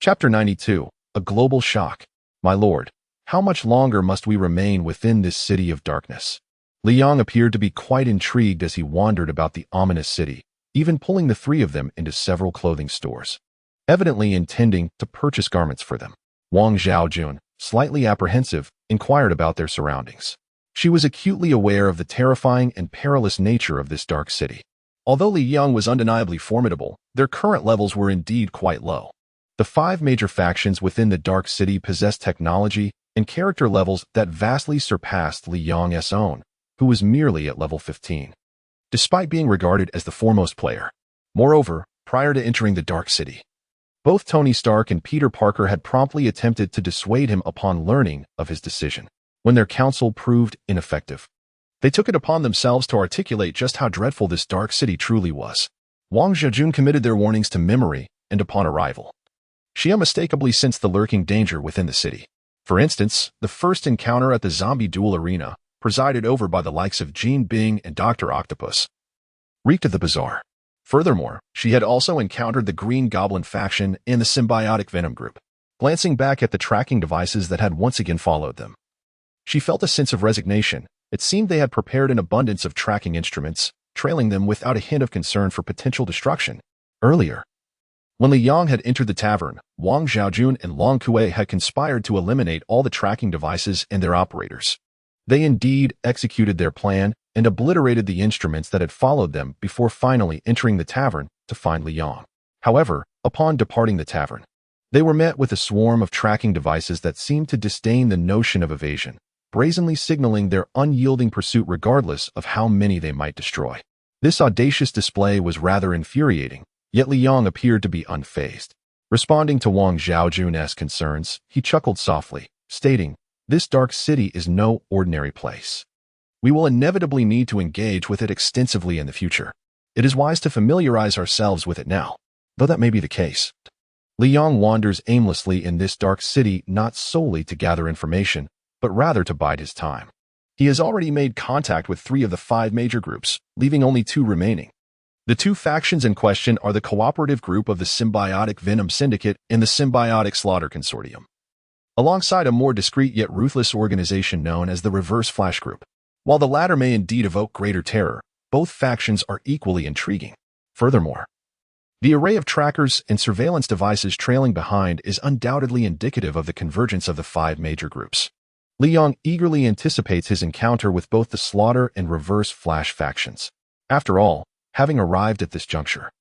Chapter 92, A Global Shock. My lord, how much longer must we remain within this city of darkness? Li Yang appeared to be quite intrigued as he wandered about the ominous city, even pulling the three of them into several clothing stores, evidently intending to purchase garments for them. Wang Xiaojun, slightly apprehensive, inquired about their surroundings. She was acutely aware of the terrifying and perilous nature of this dark city. Although Li Yang was undeniably formidable, their current levels were indeed quite low. The 5 major factions within the dark city possessed technology and character levels that vastly surpassed Li Yang's own, who was merely at level 15, despite being regarded as the foremost player. Moreover, prior to entering the dark city, both Tony Stark and Peter Parker had promptly attempted to dissuade him upon learning of his decision. When their counsel proved ineffective, they took it upon themselves to articulate just how dreadful this dark city truly was. Wang Xiaojun committed their warnings to memory, and upon arrival, she unmistakably sensed the lurking danger within the city. For instance, the first encounter at the zombie duel arena, presided over by the likes of Jean Bing and Dr. Octopus, reeked of the bizarre. Furthermore, she had also encountered the Green Goblin faction and the symbiotic Venom group. Glancing back at the tracking devices that had once again followed them, she felt a sense of resignation. It seemed they had prepared an abundance of tracking instruments, trailing them without a hint of concern for potential destruction. Earlier, when Li Yang had entered the tavern, Wang Xiaojun and Long Kue had conspired to eliminate all the tracking devices and their operators. They indeed executed their plan and obliterated the instruments that had followed them before finally entering the tavern to find Li Yang. However, upon departing the tavern, they were met with a swarm of tracking devices that seemed to disdain the notion of evasion, brazenly signaling their unyielding pursuit regardless of how many they might destroy. This audacious display was rather infuriating, yet Li Yang appeared to be unfazed. Responding to Wang Xiaojun's concerns, he chuckled softly, stating, "This dark city is no ordinary place. We will inevitably need to engage with it extensively in the future. It is wise to familiarize ourselves with it now." Though that may be the case, Li Yang wanders aimlessly in this dark city not solely to gather information, but rather to bide his time. He has already made contact with 3 of the 5 major groups, leaving only 2 remaining. The 2 factions in question are the cooperative group of the Symbiotic Venom Syndicate and the Symbiotic Slaughter Consortium, alongside a more discreet yet ruthless organization known as the Reverse Flash Group. While the latter may indeed evoke greater terror, both factions are equally intriguing. Furthermore, the array of trackers and surveillance devices trailing behind is undoubtedly indicative of the convergence of the 5 major groups. Li Yang eagerly anticipates his encounter with both the Slaughter and Reverse Flash factions. After all, having arrived at this juncture,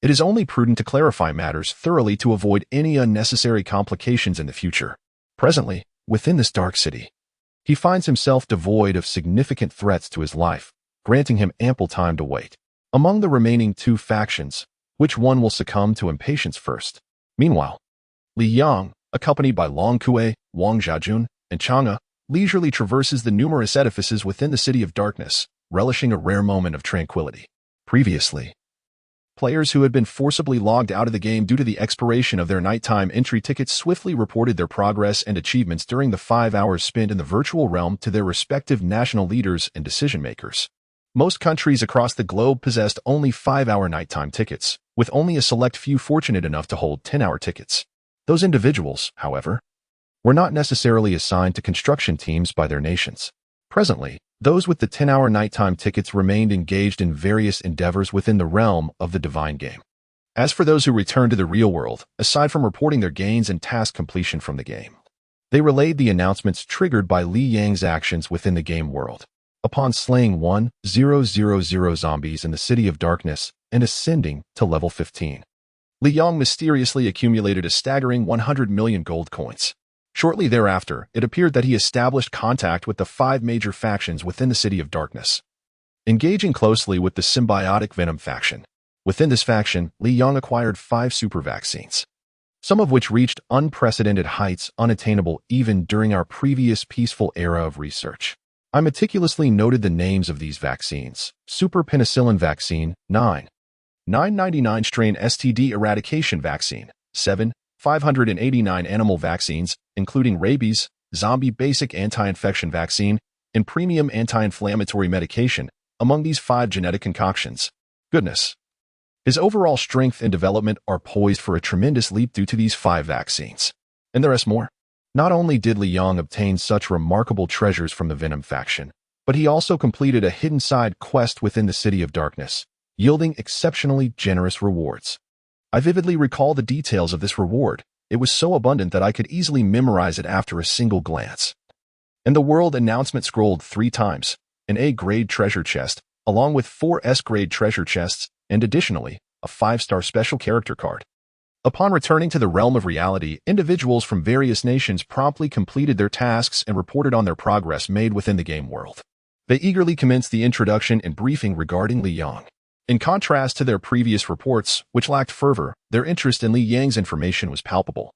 it is only prudent to clarify matters thoroughly to avoid any unnecessary complications in the future. Presently, within this dark city, he finds himself devoid of significant threats to his life, granting him ample time to wait. Among the remaining 2 factions, which one will succumb to impatience first? Meanwhile, Li Yang, accompanied by Long Kue, Wang Xiaojun, and Chang'e, leisurely traverses the numerous edifices within the City of Darkness, relishing a rare moment of tranquility. Previously, players who had been forcibly logged out of the game due to the expiration of their nighttime entry tickets swiftly reported their progress and achievements during the 5 hours spent in the virtual realm to their respective national leaders and decision-makers. Most countries across the globe possessed only 5-hour nighttime tickets, with only a select few fortunate enough to hold 10-hour tickets. Those individuals, however, were not necessarily assigned to construction teams by their nations. Presently, those with the 10-hour nighttime tickets remained engaged in various endeavors within the realm of the divine game. As for those who returned to the real world, aside from reporting their gains and task completion from the game, They relayed the announcements triggered by Li Yang's actions within the game world. Upon slaying 1,000 zombies in the City of Darkness and ascending to level 15, Li Yang mysteriously accumulated a staggering 100 million gold coins. Shortly thereafter, it appeared that he established contact with the 5 major factions within the City of Darkness, engaging closely with the symbiotic Venom faction. Within this faction, Li Yang acquired 5 super vaccines, some of which reached unprecedented heights unattainable even during our previous peaceful era of research. I meticulously noted the names of these vaccines: Super Penicillin Vaccine, 999 strain STD Eradication Vaccine, 589 animal vaccines, including rabies, zombie basic anti-infection vaccine, and premium anti-inflammatory medication, among these 5 genetic concoctions. Goodness. His overall strength and development are poised for a tremendous leap due to these 5 vaccines. And the rest more. Not only did Li Yang obtain such remarkable treasures from the Venom faction, but he also completed a hidden side quest within the City of Darkness, yielding exceptionally generous rewards. I vividly recall the details of this reward. It was so abundant that I could easily memorize it after a single glance. And the world announcement scrolled 3 times: an A-grade treasure chest, along with 4 S-grade treasure chests, and additionally, a 5-star special character card. Upon returning to the realm of reality, individuals from various nations promptly completed their tasks and reported on their progress made within the game world. They eagerly commenced the introduction and briefing regarding Li Yang. In contrast to their previous reports, which lacked fervor, their interest in Li Yang's information was palpable,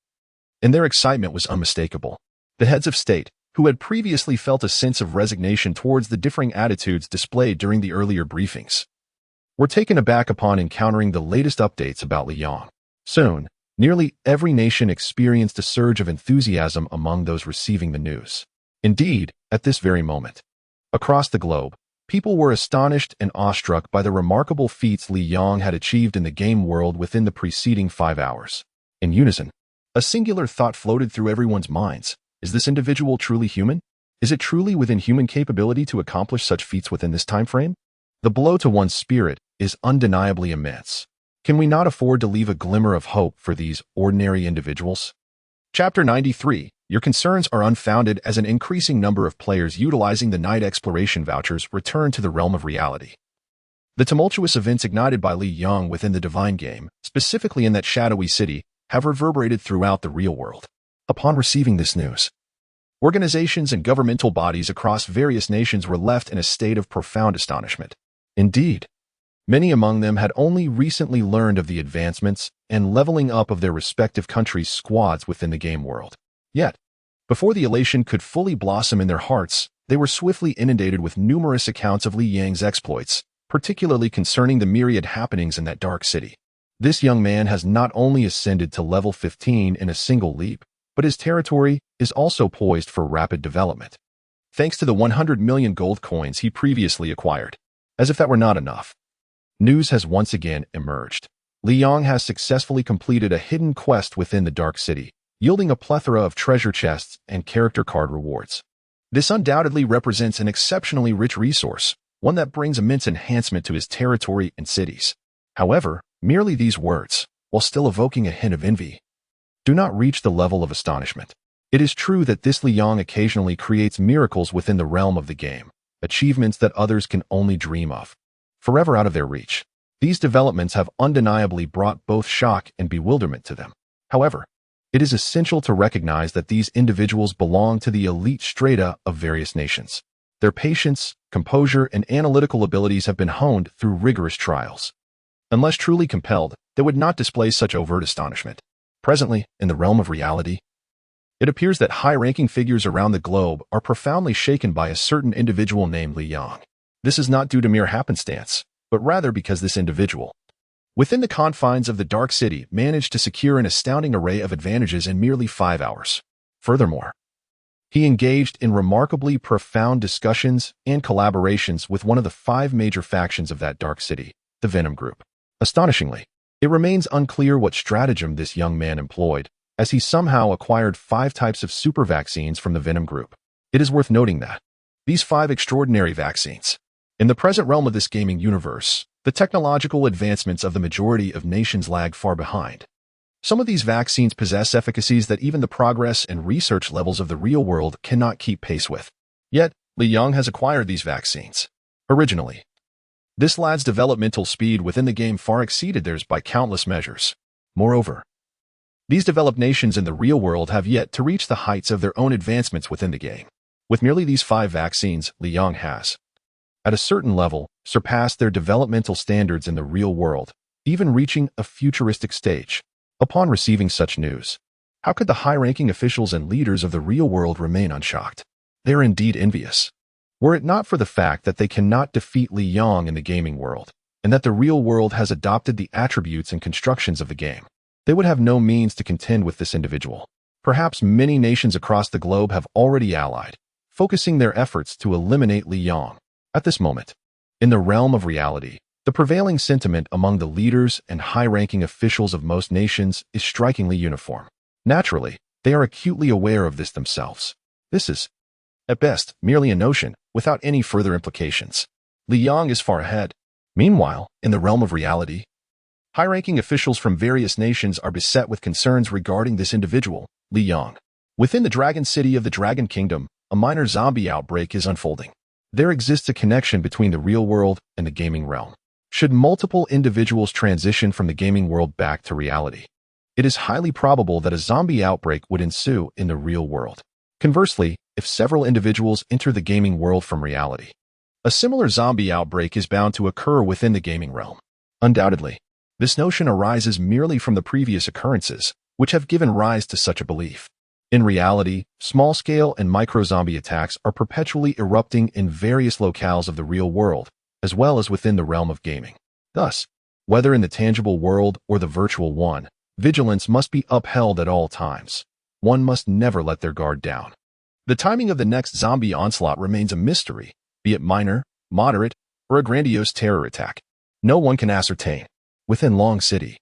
and their excitement was unmistakable. The heads of state, who had previously felt a sense of resignation towards the differing attitudes displayed during the earlier briefings, were taken aback upon encountering the latest updates about Li Yang. Soon, nearly every nation experienced a surge of enthusiasm among those receiving the news. Indeed, at this very moment, across the globe, people were astonished and awestruck by the remarkable feats Li Yang had achieved in the game world within the preceding 5 hours. In unison, a singular thought floated through everyone's minds. Is this individual truly human? Is it truly within human capability to accomplish such feats within this time frame? The blow to one's spirit is undeniably immense. Can we not afford to leave a glimmer of hope for these ordinary individuals? Chapter 93. Your concerns are unfounded as an increasing number of players utilizing the night exploration vouchers return to the realm of reality. The tumultuous events ignited by Li Yang within the divine game, specifically in that shadowy city, have reverberated throughout the real world. Upon receiving this news, organizations and governmental bodies across various nations were left in a state of profound astonishment. Indeed, many among them had only recently learned of the advancements and leveling up of their respective countries' squads within the game world. Yet, before the elation could fully blossom in their hearts, they were swiftly inundated with numerous accounts of Li Yang's exploits, particularly concerning the myriad happenings in that dark city. This young man has not only ascended to level 15 in a single leap, but his territory is also poised for rapid development, thanks to the 100 million gold coins he previously acquired. As if that were not enough, news has once again emerged. Li Yang has successfully completed a hidden quest within the Dark City, yielding a plethora of treasure chests and character card rewards. This undoubtedly represents an exceptionally rich resource, one that brings immense enhancement to his territory and cities. However, merely these words, while still evoking a hint of envy, do not reach the level of astonishment. It is true that this Li Yang occasionally creates miracles within the realm of the game, achievements that others can only dream of, forever out of their reach. These developments have undeniably brought both shock and bewilderment to them. However, it is essential to recognize that these individuals belong to the elite strata of various nations. Their patience, composure, and analytical abilities have been honed through rigorous trials. Unless truly compelled, they would not display such overt astonishment. Presently, in the realm of reality, it appears that high-ranking figures around the globe are profoundly shaken by a certain individual named Li Yang. This is not due to mere happenstance, but rather because this individual, within the confines of the Dark City, managed to secure an astounding array of advantages in merely 5 hours. Furthermore, he engaged in remarkably profound discussions and collaborations with one of the 5 major factions of that Dark City, the Venom Group. Astonishingly, it remains unclear what stratagem this young man employed, as he somehow acquired 5 types of super vaccines from the Venom Group. It is worth noting that these 5 extraordinary vaccines, in the present realm of this gaming universe, the technological advancements of the majority of nations lag far behind. Some of these vaccines possess efficacies that even the progress and research levels of the real world cannot keep pace with. Yet, Li Yang has acquired these vaccines. Originally, this lad's developmental speed within the game far exceeded theirs by countless measures. Moreover, these developed nations in the real world have yet to reach the heights of their own advancements within the game. With merely these 5 vaccines, Li Yang has, at a certain level, surpassed their developmental standards in the real world, even reaching a futuristic stage. Upon receiving such news, how could the high-ranking officials and leaders of the real world remain unshocked? They are indeed envious. Were it not for the fact that they cannot defeat Li Yang in the gaming world, and that the real world has adopted the attributes and constructions of the game, they would have no means to contend with this individual. Perhaps many nations across the globe have already allied, focusing their efforts to eliminate Li Yang. At this moment, in the realm of reality, the prevailing sentiment among the leaders and high-ranking officials of most nations is strikingly uniform. Naturally, they are acutely aware of this themselves. This is, at best, merely a notion, without any further implications. Li Yang is far ahead. Meanwhile, in the realm of reality, high-ranking officials from various nations are beset with concerns regarding this individual, Li Yang. Within the Dragon City of the Dragon Kingdom, a minor zombie outbreak is unfolding. There exists a connection between the real world and the gaming realm. Should multiple individuals transition from the gaming world back to reality, it is highly probable that a zombie outbreak would ensue in the real world. Conversely, if several individuals enter the gaming world from reality, a similar zombie outbreak is bound to occur within the gaming realm. Undoubtedly, this notion arises merely from the previous occurrences, which have given rise to such a belief. In reality, small-scale and micro-zombie attacks are perpetually erupting in various locales of the real world, as well as within the realm of gaming. Thus, whether in the tangible world or the virtual one, vigilance must be upheld at all times. One must never let their guard down. The timing of the next zombie onslaught remains a mystery, be it minor, moderate, or a grandiose terror attack. No one can ascertain. Within Long City,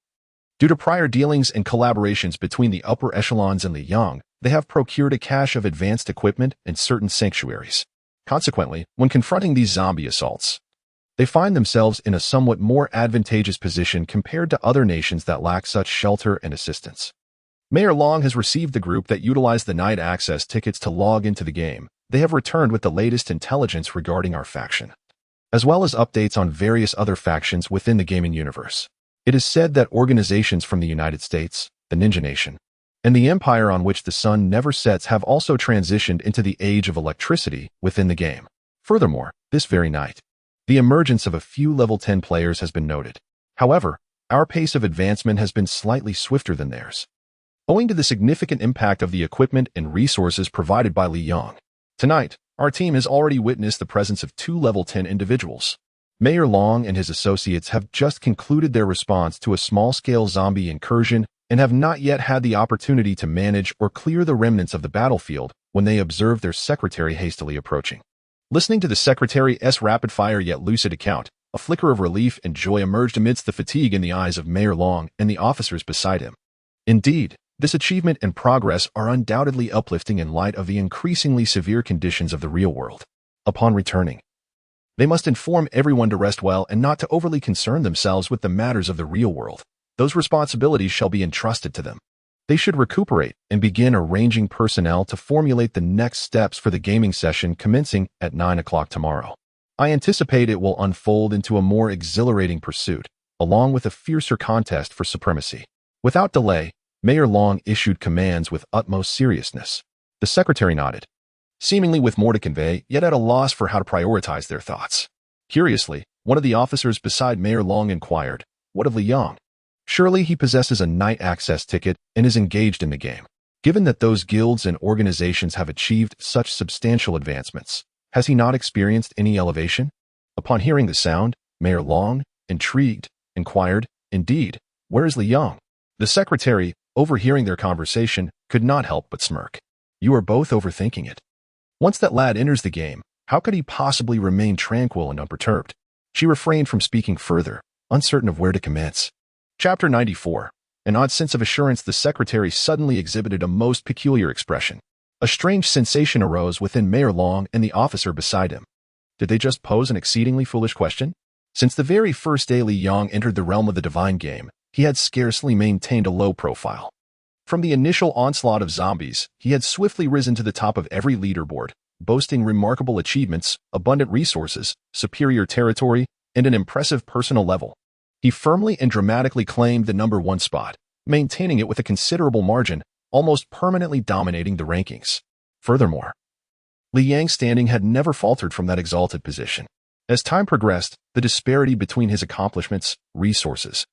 due to prior dealings and collaborations between the upper echelons and Li Yang, they have procured a cache of advanced equipment and certain sanctuaries. Consequently, when confronting these zombie assaults, they find themselves in a somewhat more advantageous position compared to other nations that lack such shelter and assistance. Mayor Long has received the group that utilized the night access tickets to log into the game. They have returned with the latest intelligence regarding our faction, as well as updates on various other factions within the gaming universe. It is said that organizations from the United States, the Ninja Nation, and the empire on which the sun never sets have also transitioned into the age of electricity within the game. Furthermore, this very night, the emergence of a few level 10 players has been noted. However, our pace of advancement has been slightly swifter than theirs, owing to the significant impact of the equipment and resources provided by Li Yang. Tonight, our team has already witnessed the presence of 2 level 10 individuals. Mayor Long and his associates have just concluded their response to a small-scale zombie incursion and have not yet had the opportunity to manage or clear the remnants of the battlefield when they observe their secretary hastily approaching. Listening to the secretary's rapid-fire yet lucid account, a flicker of relief and joy emerged amidst the fatigue in the eyes of Mayor Long and the officers beside him. Indeed, this achievement and progress are undoubtedly uplifting in light of the increasingly severe conditions of the real world. Upon returning, they must inform everyone to rest well and not to overly concern themselves with the matters of the real world. Those responsibilities shall be entrusted to them. They should recuperate and begin arranging personnel to formulate the next steps for the gaming session commencing at 9 o'clock tomorrow. I anticipate it will unfold into a more exhilarating pursuit, along with a fiercer contest for supremacy. Without delay, Mayor Long issued commands with utmost seriousness. The secretary nodded, seemingly with more to convey, yet at a loss for how to prioritize their thoughts. Curiously, one of the officers beside Mayor Long inquired, "What of Li Yang? Surely he possesses a night access ticket and is engaged in the game. Given that those guilds and organizations have achieved such substantial advancements, has he not experienced any elevation?" Upon hearing the sound, Mayor Long, intrigued, inquired, "Indeed, where is Li Yang?" The secretary, overhearing their conversation, could not help but smirk. "You are both overthinking it. Once that lad enters the game, how could he possibly remain tranquil and unperturbed?" She refrained from speaking further, uncertain of where to commence. Chapter 94. An odd sense of assurance. The secretary suddenly exhibited a most peculiar expression. A strange sensation arose within Mayor Long and the officer beside him. Did they just pose an exceedingly foolish question? Since the very first day Li Yang entered the realm of the divine game, he had scarcely maintained a low profile. From the initial onslaught of zombies, he had swiftly risen to the top of every leaderboard, boasting remarkable achievements, abundant resources, superior territory, and an impressive personal level. He firmly and dramatically claimed the #1 spot, maintaining it with a considerable margin, almost permanently dominating the rankings. Furthermore, Li Yang's standing had never faltered from that exalted position. As time progressed, the disparity between his accomplishments, resources,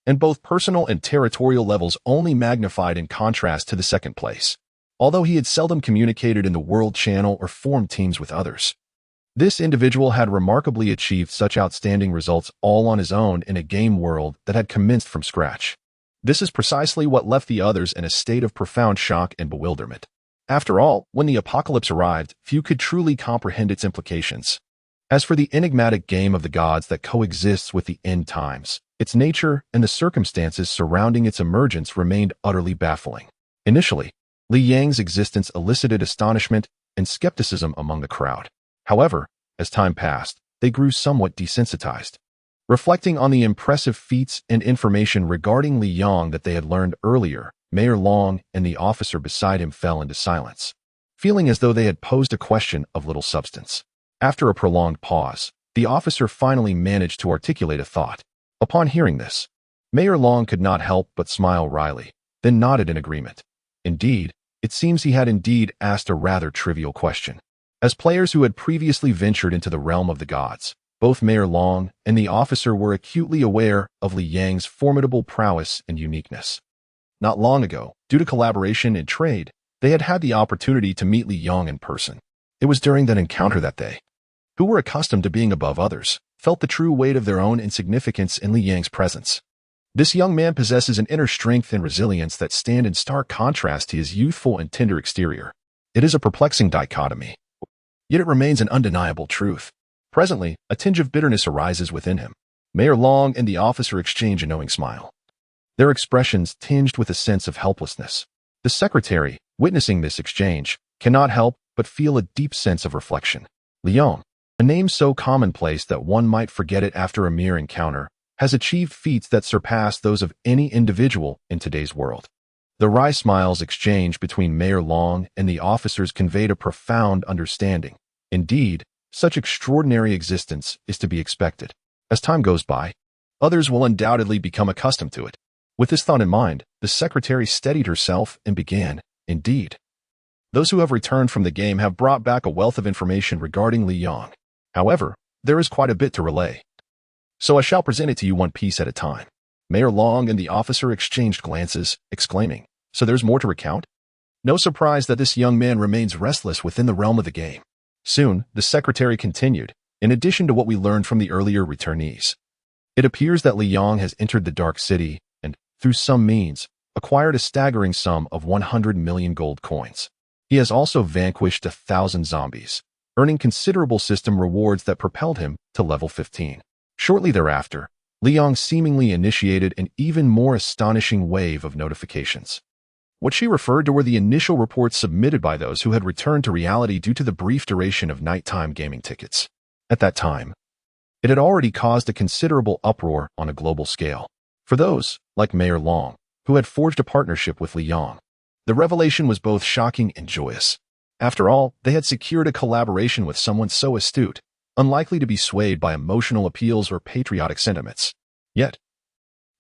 and both personal and territorial levels only magnified in contrast to the second place. Although he had seldom communicated in the world channel or formed teams with others, this individual had remarkably achieved such outstanding results all on his own in a game world that had commenced from scratch. This is precisely what left the others in a state of profound shock and bewilderment. After all, when the apocalypse arrived, few could truly comprehend its implications. As for the enigmatic game of the gods that coexists with the end times, its nature and the circumstances surrounding its emergence remained utterly baffling. Initially, Li Yang's existence elicited astonishment and skepticism among the crowd. However, as time passed, they grew somewhat desensitized. Reflecting on the impressive feats and information regarding Li Yang that they had learned earlier, Mayor Long and the officer beside him fell into silence, feeling as though they had posed a question of little substance. After a prolonged pause, the officer finally managed to articulate a thought. Upon hearing this, Mayor Long could not help but smile wryly, then nodded in agreement. Indeed, it seems he had indeed asked a rather trivial question. As players who had previously ventured into the realm of the gods, both Mayor Long and the officer were acutely aware of Li Yang's formidable prowess and uniqueness. Not long ago, due to collaboration and trade, they had had the opportunity to meet Li Yang in person. It was during that encounter that they, who were accustomed to being above others, felt the true weight of their own insignificance in Li Yang's presence. This young man possesses an inner strength and resilience that stand in stark contrast to his youthful and tender exterior. It is a perplexing dichotomy, yet it remains an undeniable truth. Presently, a tinge of bitterness arises within him. Mayor Long and the officer exchange a knowing smile, their expressions tinged with a sense of helplessness. The secretary, witnessing this exchange, cannot help but feel a deep sense of reflection. Li Yang, a name so commonplace that one might forget it after a mere encounter, has achieved feats that surpass those of any individual in today's world. The wry smiles exchanged between Mayor Long and the officers conveyed a profound understanding. Indeed, such extraordinary existence is to be expected. As time goes by, others will undoubtedly become accustomed to it. With this thought in mind, the secretary steadied herself and began, indeed. Those who have returned from the game have brought back a wealth of information regarding Li Yang. However, there is quite a bit to relay, so I shall present it to you one piece at a time. Mayor Long and the officer exchanged glances, exclaiming, "So there's more to recount?" No surprise that this young man remains restless within the realm of the game. Soon, the secretary continued, in addition to what we learned from the earlier returnees, it appears that Li Yang has entered the Dark City and, through some means, acquired a staggering sum of 100 million gold coins. He has also vanquished 1,000 zombies, earning considerable system rewards that propelled him to level 15. Shortly thereafter, Li Yang seemingly initiated an even more astonishing wave of notifications. What she referred to were the initial reports submitted by those who had returned to reality due to the brief duration of nighttime gaming tickets. At that time, it had already caused a considerable uproar on a global scale. For those, like Mayor Long, who had forged a partnership with Li Yang, the revelation was both shocking and joyous. After all, they had secured a collaboration with someone so astute, unlikely to be swayed by emotional appeals or patriotic sentiments. Yet,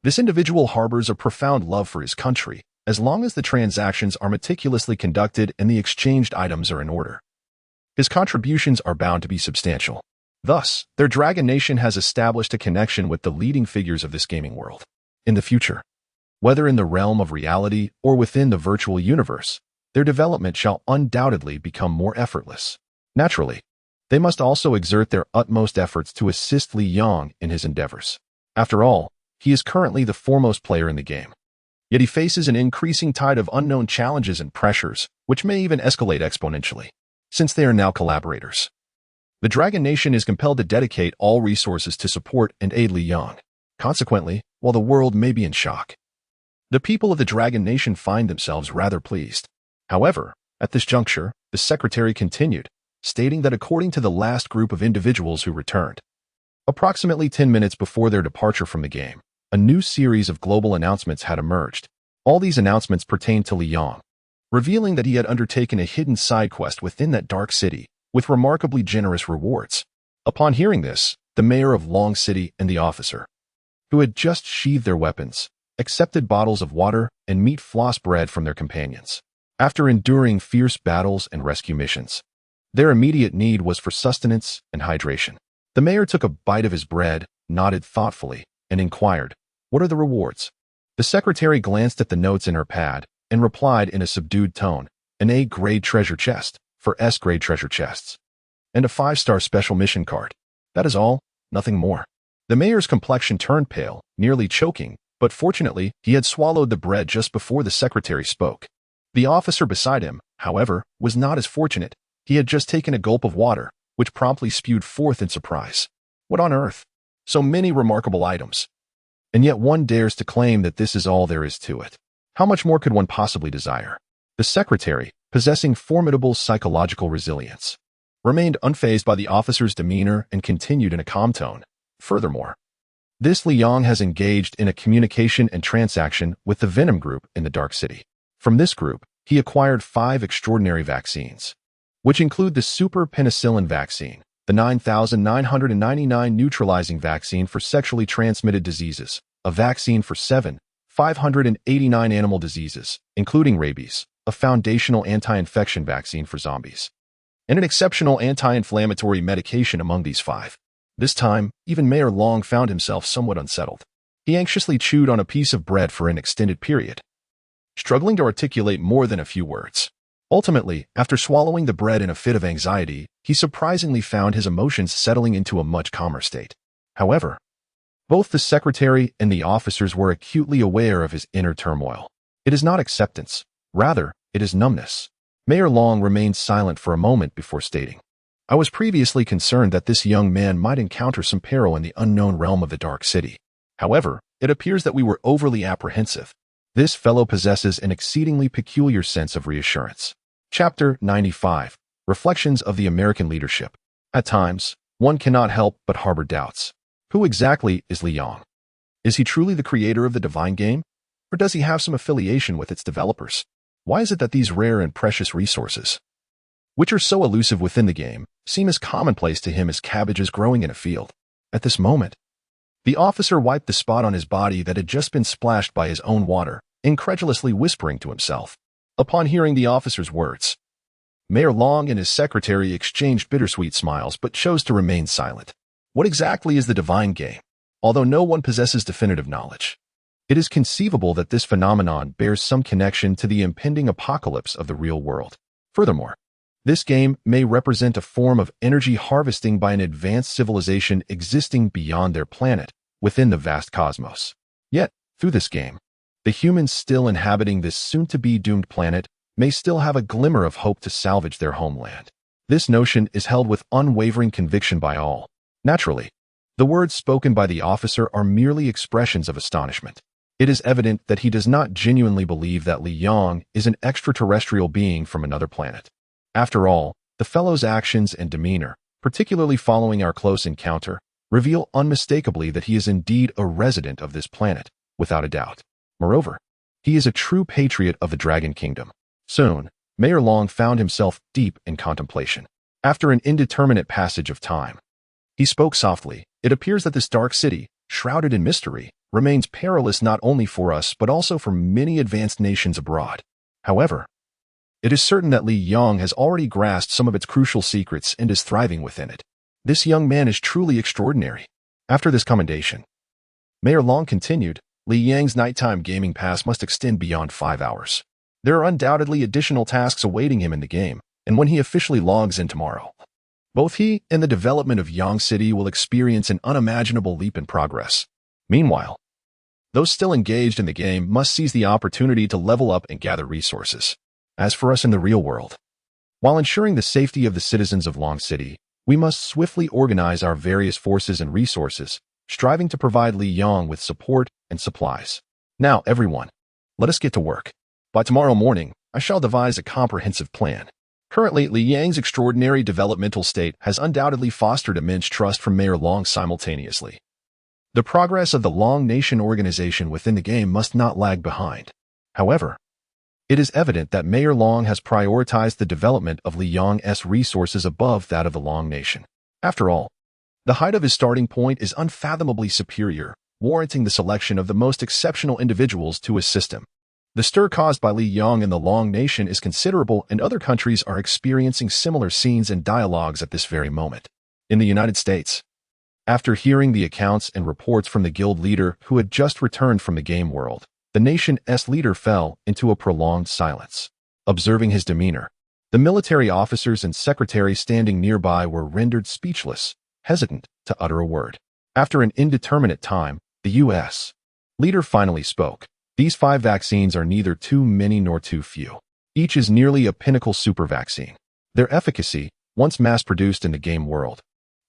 this individual harbors a profound love for his country, as long as the transactions are meticulously conducted and the exchanged items are in order. His contributions are bound to be substantial. Thus, their Dragon Nation has established a connection with the leading figures of this gaming world. In the future, whether in the realm of reality or within the virtual universe, their development shall undoubtedly become more effortless. Naturally, they must also exert their utmost efforts to assist Li Yang in his endeavors. After all, he is currently the foremost player in the game. Yet he faces an increasing tide of unknown challenges and pressures, which may even escalate exponentially, since they are now collaborators. The Dragon Nation is compelled to dedicate all resources to support and aid Li Yang. Consequently, while the world may be in shock, the people of the Dragon Nation find themselves rather pleased. However, at this juncture, the secretary continued, stating that according to the last group of individuals who returned, approximately 10 minutes before their departure from the game, a new series of global announcements had emerged. All these announcements pertained to Li Yang, revealing that he had undertaken a hidden side quest within that dark city with remarkably generous rewards. Upon hearing this, the mayor of Long City and the officer, who had just sheathed their weapons, accepted bottles of water and meat floss bread from their companions. After enduring fierce battles and rescue missions, their immediate need was for sustenance and hydration. The mayor took a bite of his bread, nodded thoughtfully, and inquired, "What are the rewards?" The secretary glanced at the notes in her pad and replied in a subdued tone, "An A-grade treasure chest for S-grade treasure chests, and a 5-star special mission card. That is all, nothing more." The mayor's complexion turned pale, nearly choking, but fortunately, he had swallowed the bread just before the secretary spoke. The officer beside him, however, was not as fortunate. He had just taken a gulp of water, which promptly spewed forth in surprise. What on earth? So many remarkable items. And yet one dares to claim that this is all there is to it. How much more could one possibly desire? The secretary, possessing formidable psychological resilience, remained unfazed by the officer's demeanor and continued in a calm tone. Furthermore, this Li Yang has engaged in a communication and transaction with the Venom Group in the Dark City. From this group, he acquired 5 extraordinary vaccines, which include the Super Penicillin Vaccine, the 9,999 neutralizing vaccine for sexually transmitted diseases, a vaccine for 7,589 animal diseases, including rabies, a foundational anti-infection vaccine for zombies, and an exceptional anti-inflammatory medication among these 5. This time, even Mayor Long found himself somewhat unsettled. He anxiously chewed on a piece of bread for an extended period, struggling to articulate more than a few words. Ultimately, after swallowing the bread in a fit of anxiety, he surprisingly found his emotions settling into a much calmer state. However, both the secretary and the officers were acutely aware of his inner turmoil. It is not acceptance. Rather, it is numbness. Mayor Long remained silent for a moment before stating, "I was previously concerned that this young man might encounter some peril in the unknown realm of the Dark City. However, it appears that we were overly apprehensive. This fellow possesses an exceedingly peculiar sense of reassurance." Chapter 95. Reflections of the American Leadership. At times, one cannot help but harbor doubts. Who exactly is Li Yang? Is he truly the creator of the divine game? Or does he have some affiliation with its developers? Why is it that these rare and precious resources, which are so elusive within the game, seem as commonplace to him as cabbages growing in a field? At this moment, the officer wiped the spot on his body that had just been splashed by his own water, incredulously whispering to himself. Upon hearing the officer's words, Mayor Long and his secretary exchanged bittersweet smiles but chose to remain silent. What exactly is the divine game? Although no one possesses definitive knowledge, it is conceivable that this phenomenon bears some connection to the impending apocalypse of the real world. Furthermore, this game may represent a form of energy harvesting by an advanced civilization existing beyond their planet, within the vast cosmos. Yet, through this game, the humans still inhabiting this soon-to-be doomed planet may still have a glimmer of hope to salvage their homeland. This notion is held with unwavering conviction by all. Naturally, the words spoken by the officer are merely expressions of astonishment. It is evident that he does not genuinely believe that Li Yang is an extraterrestrial being from another planet. After all, the fellow's actions and demeanor, particularly following our close encounter, reveal unmistakably that he is indeed a resident of this planet, without a doubt. Moreover, he is a true patriot of the Dragon Kingdom. Soon, Mayor Long found himself deep in contemplation. After an indeterminate passage of time, he spoke softly. "It appears that this dark city, shrouded in mystery, remains perilous not only for us but also for many advanced nations abroad. However, it is certain that Li Yang has already grasped some of its crucial secrets and is thriving within it. This young man is truly extraordinary." After this commendation, Mayor Long continued, "Li Yang's nighttime gaming pass must extend beyond 5 hours. There are undoubtedly additional tasks awaiting him in the game, and when he officially logs in tomorrow, both he and the development of Yang City will experience an unimaginable leap in progress. Meanwhile, those still engaged in the game must seize the opportunity to level up and gather resources. As for us in the real world, while ensuring the safety of the citizens of Long City, we must swiftly organize our various forces and resources, striving to provide Li Yang with support and supplies. Now, everyone, let us get to work. By tomorrow morning, I shall devise a comprehensive plan." Currently, Li Yang's extraordinary developmental state has undoubtedly fostered immense trust from Mayor Long simultaneously. The progress of the Long Nation organization within the game must not lag behind. However, it is evident that Mayor Long has prioritized the development of Li Yang's resources above that of the Long Nation. After all, the height of his starting point is unfathomably superior, warranting the selection of the most exceptional individuals to assist him. The stir caused by Li Yang and the Long Nation is considerable, and other countries are experiencing similar scenes and dialogues at this very moment. In the United States, after hearing the accounts and reports from the guild leader who had just returned from the game world, the nation's leader fell into a prolonged silence. Observing his demeanor, the military officers and secretaries standing nearby were rendered speechless, hesitant to utter a word. After an indeterminate time, the U.S. leader finally spoke. These 5 vaccines are neither too many nor too few. Each is nearly a pinnacle super vaccine. Their efficacy, once mass-produced in the game world,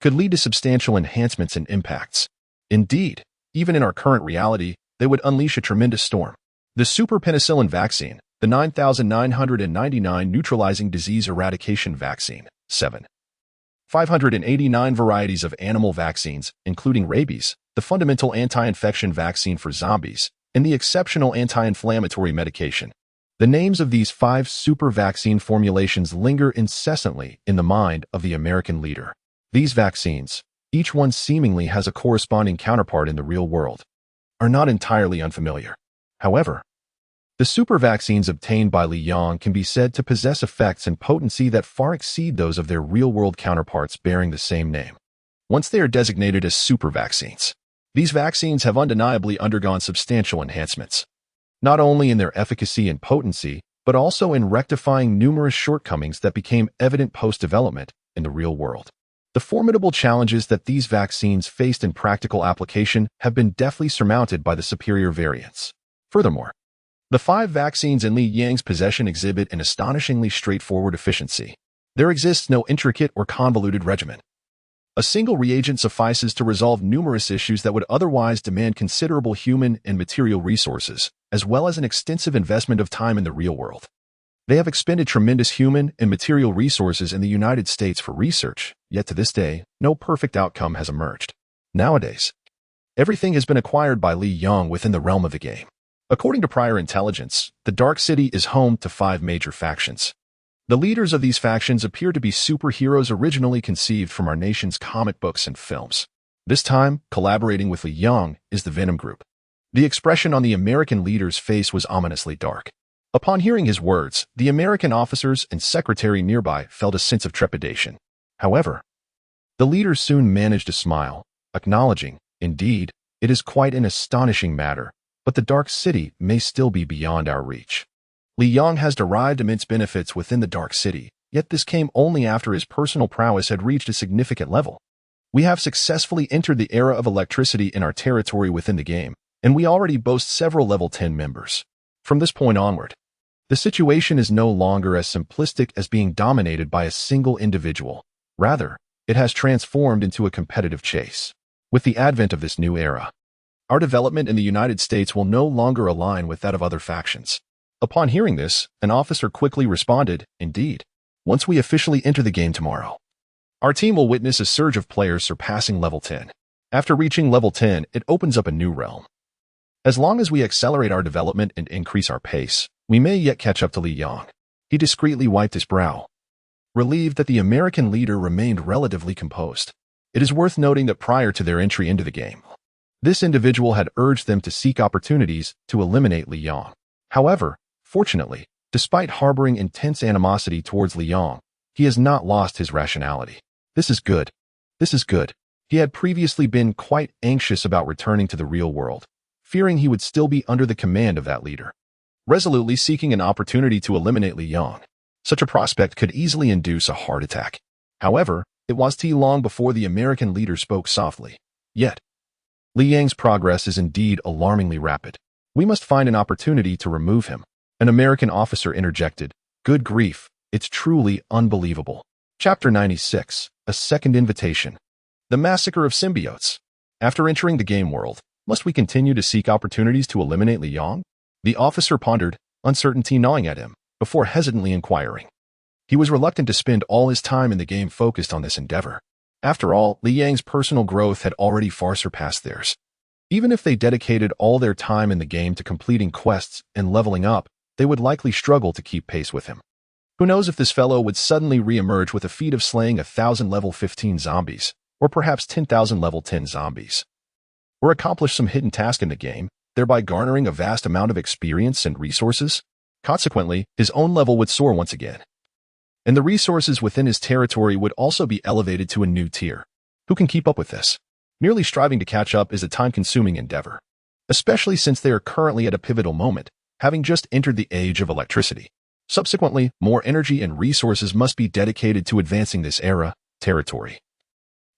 could lead to substantial enhancements and impacts. Indeed, even in our current reality, they would unleash a tremendous storm. The super penicillin vaccine, the 9,999 neutralizing disease eradication vaccine, 589 varieties of animal vaccines, including rabies, the fundamental anti-infection vaccine for zombies, and the exceptional anti-inflammatory medication. The names of these 5 super vaccine formulations linger incessantly in the mind of the American leader. These vaccines, each one seemingly has a corresponding counterpart in the real world, are not entirely unfamiliar. However, the super vaccines obtained by Li Yang can be said to possess effects and potency that far exceed those of their real-world counterparts bearing the same name. Once they are designated as super vaccines, these vaccines have undeniably undergone substantial enhancements, not only in their efficacy and potency, but also in rectifying numerous shortcomings that became evident post-development in the real world. The formidable challenges that these vaccines faced in practical application have been deftly surmounted by the superior variants. Furthermore, the 5 vaccines in Li Yang's possession exhibit an astonishingly straightforward efficiency. There exists no intricate or convoluted regimen. A single reagent suffices to resolve numerous issues that would otherwise demand considerable human and material resources, as well as an extensive investment of time in the real world. They have expended tremendous human and material resources in the United States for research, yet to this day, no perfect outcome has emerged. Nowadays, everything has been acquired by Li Yang within the realm of the game. According to prior intelligence, the Dark City is home to 5 major factions. The leaders of these factions appear to be superheroes originally conceived from our nation's comic books and films. This time, collaborating with Li Yang is the Venom Group. The expression on the American leader's face was ominously dark. Upon hearing his words, the American officers and secretary nearby felt a sense of trepidation. However, the leader soon managed to smile, acknowledging, indeed, it is quite an astonishing matter, but the Dark City may still be beyond our reach. Li Yang has derived immense benefits within the Dark City, yet this came only after his personal prowess had reached a significant level. We have successfully entered the era of electricity in our territory within the game, and we already boast several level 10 members. From this point onward, the situation is no longer as simplistic as being dominated by a single individual. Rather, it has transformed into a competitive chase. With the advent of this new era, our development in the United States will no longer align with that of other factions. Upon hearing this, an officer quickly responded, indeed, once we officially enter the game tomorrow, our team will witness a surge of players surpassing level 10. After reaching level 10, it opens up a new realm. As long as we accelerate our development and increase our pace, we may yet catch up to Li Yang. He discreetly wiped his brow, relieved that the American leader remained relatively composed. It is worth noting that prior to their entry into the game, this individual had urged them to seek opportunities to eliminate Li Yang. However, fortunately, despite harboring intense animosity towards Li Yang, he has not lost his rationality. This is good. This is good. He had previously been quite anxious about returning to the real world, fearing he would still be under the command of that leader, resolutely seeking an opportunity to eliminate Li Yang. Such a prospect could easily induce a heart attack. However, it was too long before the American leader spoke softly. Yet, Li Yang's progress is indeed alarmingly rapid. We must find an opportunity to remove him. An American officer interjected, "Good grief, it's truly unbelievable." Chapter 96, A Second Invitation. The Massacre of Symbiotes. After entering the game world, must we continue to seek opportunities to eliminate Li Yang? The officer pondered, uncertainty gnawing at him, before hesitantly inquiring. He was reluctant to spend all his time in the game focused on this endeavor. After all, Li Yang's personal growth had already far surpassed theirs. Even if they dedicated all their time in the game to completing quests and leveling up, they would likely struggle to keep pace with him. Who knows if this fellow would suddenly re-emerge with a feat of slaying 1,000 level 15 zombies, or perhaps 10,000 level 10 zombies. Or accomplish some hidden task in the game, thereby garnering a vast amount of experience and resources. Consequently, his own level would soar once again. And the resources within his territory would also be elevated to a new tier. Who can keep up with this? Merely striving to catch up is a time-consuming endeavor, especially since they are currently at a pivotal moment, having just entered the age of electricity. Subsequently, more energy and resources must be dedicated to advancing this territory.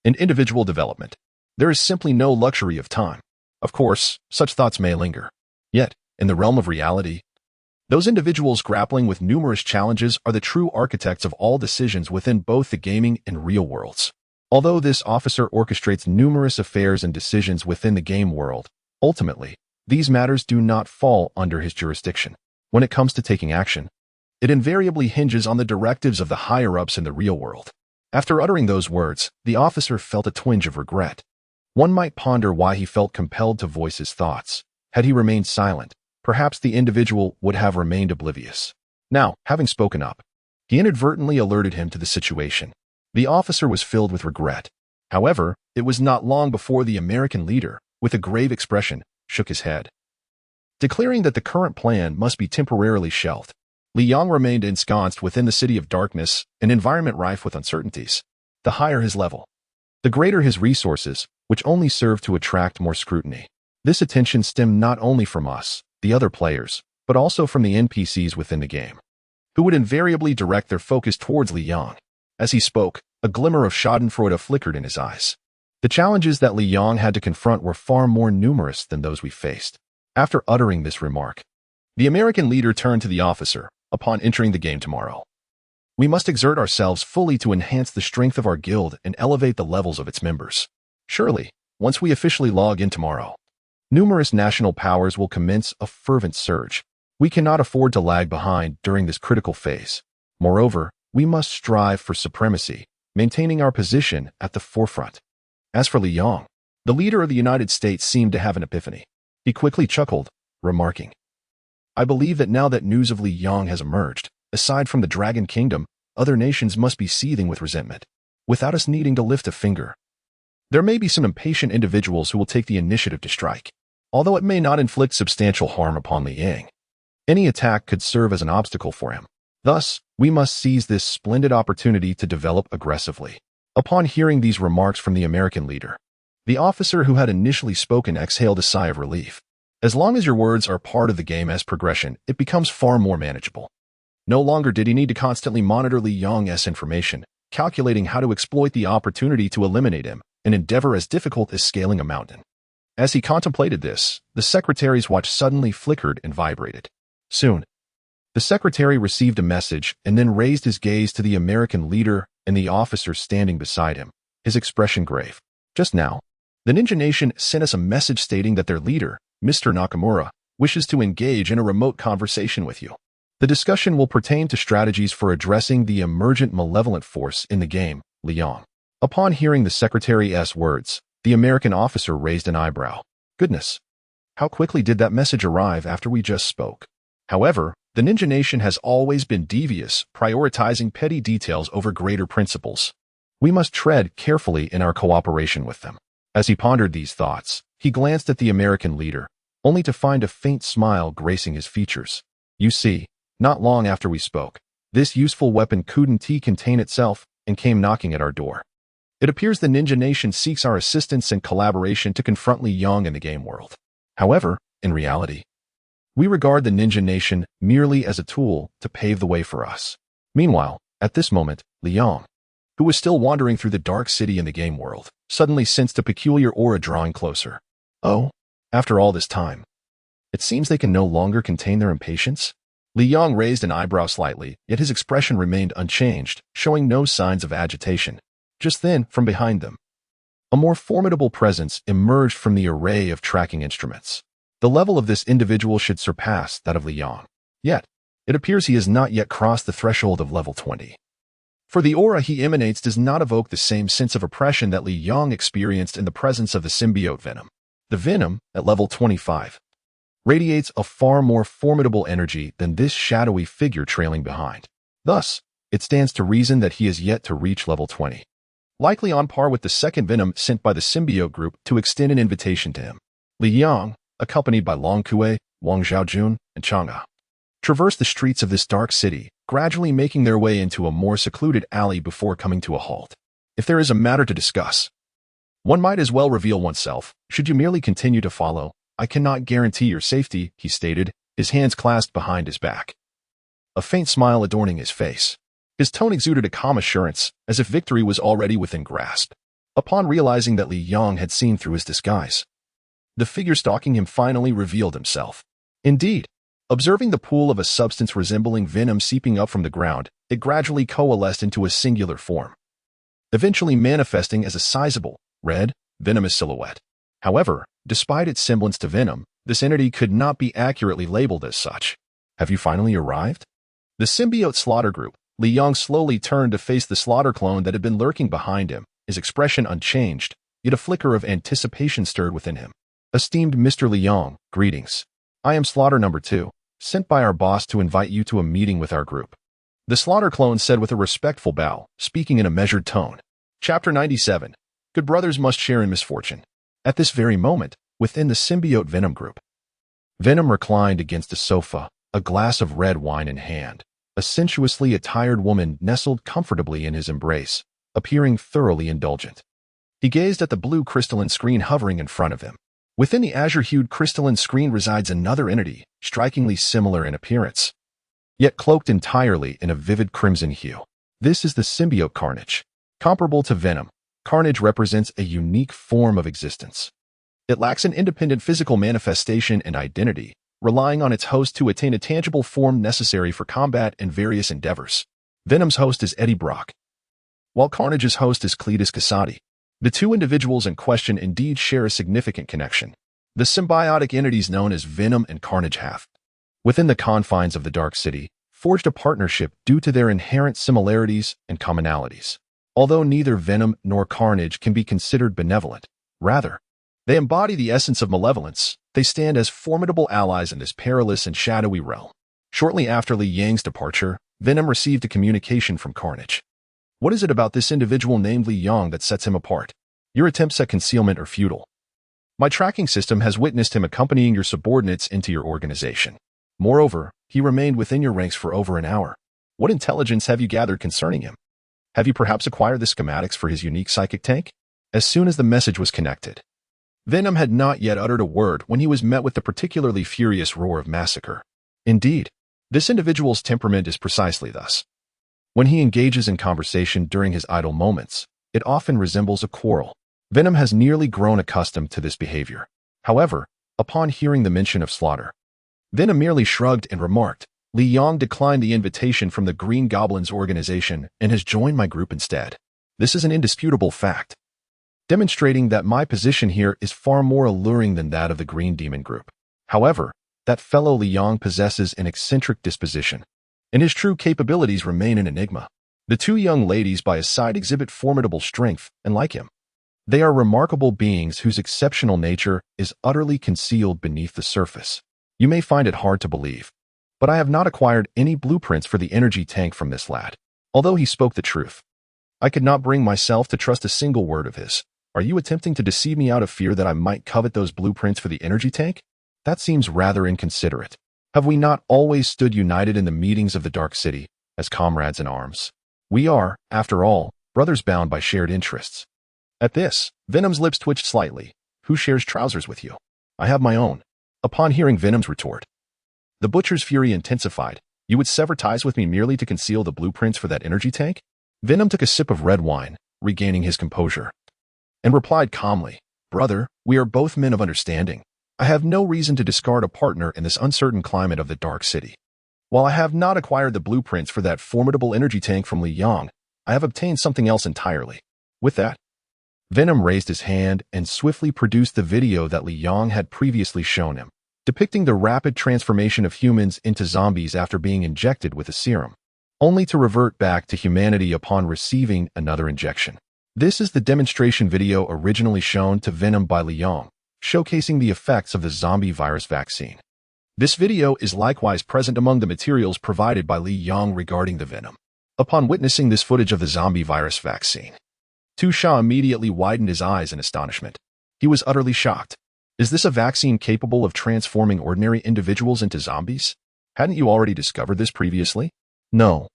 In individual development, there is simply no luxury of time. Of course, such thoughts may linger. Yet, in the realm of reality, those individuals grappling with numerous challenges are the true architects of all decisions within both the gaming and real worlds. Although this officer orchestrates numerous affairs and decisions within the game world, ultimately, these matters do not fall under his jurisdiction. When it comes to taking action, it invariably hinges on the directives of the higher-ups in the real world. After uttering those words, the officer felt a twinge of regret. One might ponder why he felt compelled to voice his thoughts. Had he remained silent, perhaps the individual would have remained oblivious. Now, having spoken up, he inadvertently alerted him to the situation. The officer was filled with regret. However, it was not long before the American leader, with a grave expression, shook his head, declaring that the current plan must be temporarily shelved. Li Yang remained ensconced within the city of darkness, an environment rife with uncertainties. The higher his level, the greater his resources, which only serve to attract more scrutiny. This attention stemmed not only from us, the other players, but also from the NPCs within the game, who would invariably direct their focus towards Li Yang. As he spoke, a glimmer of schadenfreude flickered in his eyes. The challenges that Li Yang had to confront were far more numerous than those we faced. After uttering this remark, the American leader turned to the officer. Upon entering the game tomorrow, we must exert ourselves fully to enhance the strength of our guild and elevate the levels of its members. Surely, once we officially log in tomorrow, numerous national powers will commence a fervent surge. We cannot afford to lag behind during this critical phase. Moreover, we must strive for supremacy, maintaining our position at the forefront. As for Li Yang, the leader of the United States seemed to have an epiphany. He quickly chuckled, remarking, "I believe that now that news of Li Yang has emerged, aside from the Dragon Kingdom, other nations must be seething with resentment, without us needing to lift a finger. There may be some impatient individuals who will take the initiative to strike, although it may not inflict substantial harm upon Li Yang. Any attack could serve as an obstacle for him. Thus, we must seize this splendid opportunity to develop aggressively." Upon hearing these remarks from the American leader, the officer who had initially spoken exhaled a sigh of relief. As long as your words are part of the game as progression, it becomes far more manageable. No longer did he need to constantly monitor Li Yang's information, calculating how to exploit the opportunity to eliminate him, an endeavor as difficult as scaling a mountain. As he contemplated this, the secretary's watch suddenly flickered and vibrated. Soon, the secretary received a message and then raised his gaze to the American leader and the officer standing beside him, his expression grave. "Just now, the Ninja Nation sent us a message stating that their leader, Mr. Nakamura, wishes to engage in a remote conversation with you. The discussion will pertain to strategies for addressing the emergent malevolent force in the game, Li Yang." Upon hearing the secretary's words, the American officer raised an eyebrow. Goodness, how quickly did that message arrive after we just spoke? However, the Ninja Nation has always been devious, prioritizing petty details over greater principles. We must tread carefully in our cooperation with them. As he pondered these thoughts, he glanced at the American leader, only to find a faint smile gracing his features. "You see, not long after we spoke, this useful weapon couldn't contain itself and came knocking at our door. It appears the Ninja Nation seeks our assistance and collaboration to confront Li Yang in the game world. However, in reality, we regard the Ninja Nation merely as a tool to pave the way for us." Meanwhile, at this moment, Li Yang, who was still wandering through the dark city in the game world, suddenly sensed a peculiar aura drawing closer. Oh, after all this time, it seems they can no longer contain their impatience? Li Yang raised an eyebrow slightly, yet his expression remained unchanged, showing no signs of agitation. Just then, from behind them, a more formidable presence emerged from the array of tracking instruments. The level of this individual should surpass that of Li Yang. Yet, it appears he has not yet crossed the threshold of level 20. For the aura he emanates does not evoke the same sense of oppression that Li Yang experienced in the presence of the symbiote venom. The venom, at level 25, radiates a far more formidable energy than this shadowy figure trailing behind. Thus, it stands to reason that he is yet to reach level 20, likely on par with the second venom sent by the symbiote group to extend an invitation to him. Li Yang, accompanied by Long Kue, Wang Xiaojun, and Chang'e, traversed the streets of this dark city, gradually making their way into a more secluded alley before coming to a halt. If there is a matter to discuss, one might as well reveal oneself. Should you merely continue to follow, I cannot guarantee your safety, he stated, his hands clasped behind his back, a faint smile adorning his face. His tone exuded a calm assurance, as if victory was already within grasp. Upon realizing that Li Yang had seen through his disguise, the figure stalking him finally revealed himself. Indeed, observing the pool of a substance resembling venom seeping up from the ground, it gradually coalesced into a singular form, eventually manifesting as a sizable, red, venomous silhouette. However, despite its semblance to venom, this entity could not be accurately labeled as such. Have you finally arrived? The symbiote slaughter group. Li Yang slowly turned to face the slaughter clone that had been lurking behind him, his expression unchanged, yet a flicker of anticipation stirred within him. Esteemed Mr. Li Yang, greetings. I am Slaughter number 2, sent by our boss to invite you to a meeting with our group. The slaughter clone said with a respectful bow, speaking in a measured tone. Chapter 97. Good brothers must share in misfortune. At this very moment, within the symbiote Venom group, Venom reclined against a sofa, a glass of red wine in hand. A sensuously attired woman nestled comfortably in his embrace, appearing thoroughly indulgent. He gazed at the blue crystalline screen hovering in front of him. Within the azure-hued crystalline screen resides another entity, strikingly similar in appearance, yet cloaked entirely in a vivid crimson hue. This is the symbiote Carnage. Comparable to Venom, Carnage represents a unique form of existence. It lacks an independent physical manifestation and identity, relying on its host to attain a tangible form necessary for combat and various endeavors. Venom's host is Eddie Brock, while Carnage's host is Cletus Casati. The two individuals in question indeed share a significant connection. The symbiotic entities known as Venom and Carnage have, within the confines of the Dark City, forged a partnership due to their inherent similarities and commonalities. Although neither Venom nor Carnage can be considered benevolent, rather, they embody the essence of malevolence. They stand as formidable allies in this perilous and shadowy realm. Shortly after Li Yang's departure, Venom received a communication from Carnage. What is it about this individual named Li Yang that sets him apart? Your attempts at concealment are futile. My tracking system has witnessed him accompanying your subordinates into your organization. Moreover, he remained within your ranks for over an hour. What intelligence have you gathered concerning him? Have you perhaps acquired the schematics for his unique psychic tank? As soon as the message was connected, Venom had not yet uttered a word when he was met with the particularly furious roar of massacre. Indeed, this individual's temperament is precisely thus. When he engages in conversation during his idle moments, it often resembles a quarrel. Venom has nearly grown accustomed to this behavior. However, upon hearing the mention of slaughter, Venom merely shrugged and remarked, Li Yang declined the invitation from the Green Goblin's organization and has joined my group instead. This is an indisputable fact, demonstrating that my position here is far more alluring than that of the Green Demon group. However, that fellow Li Yang possesses an eccentric disposition, and his true capabilities remain an enigma. The two young ladies by his side exhibit formidable strength, and like him, they are remarkable beings whose exceptional nature is utterly concealed beneath the surface. You may find it hard to believe, but I have not acquired any blueprints for the energy tank from this lad. Although he spoke the truth, I could not bring myself to trust a single word of his. Are you attempting to deceive me out of fear that I might covet those blueprints for the energy tank? That seems rather inconsiderate. Have we not always stood united in the meetings of the Dark City, as comrades in arms? We are, after all, brothers bound by shared interests. At this, Venom's lips twitched slightly. Who shares trousers with you? I have my own. Upon hearing Venom's retort, the butcher's fury intensified. You would sever ties with me merely to conceal the blueprints for that energy tank? Venom took a sip of red wine, regaining his composure, and replied calmly, Brother, we are both men of understanding. I have no reason to discard a partner in this uncertain climate of the Dark City. While I have not acquired the blueprints for that formidable energy tank from Li Yang, I have obtained something else entirely. With that, Venom raised his hand and swiftly produced the video that Li Yang had previously shown him, depicting the rapid transformation of humans into zombies after being injected with a serum, only to revert back to humanity upon receiving another injection. This is the demonstration video originally shown to Venom by Li Yang, showcasing the effects of the zombie virus vaccine. This video is likewise present among the materials provided by Li Yang regarding the venom. Upon witnessing this footage of the zombie virus vaccine, Tu Sha immediately widened his eyes in astonishment. He was utterly shocked. Is this a vaccine capable of transforming ordinary individuals into zombies? Hadn't you already discovered this previously? No.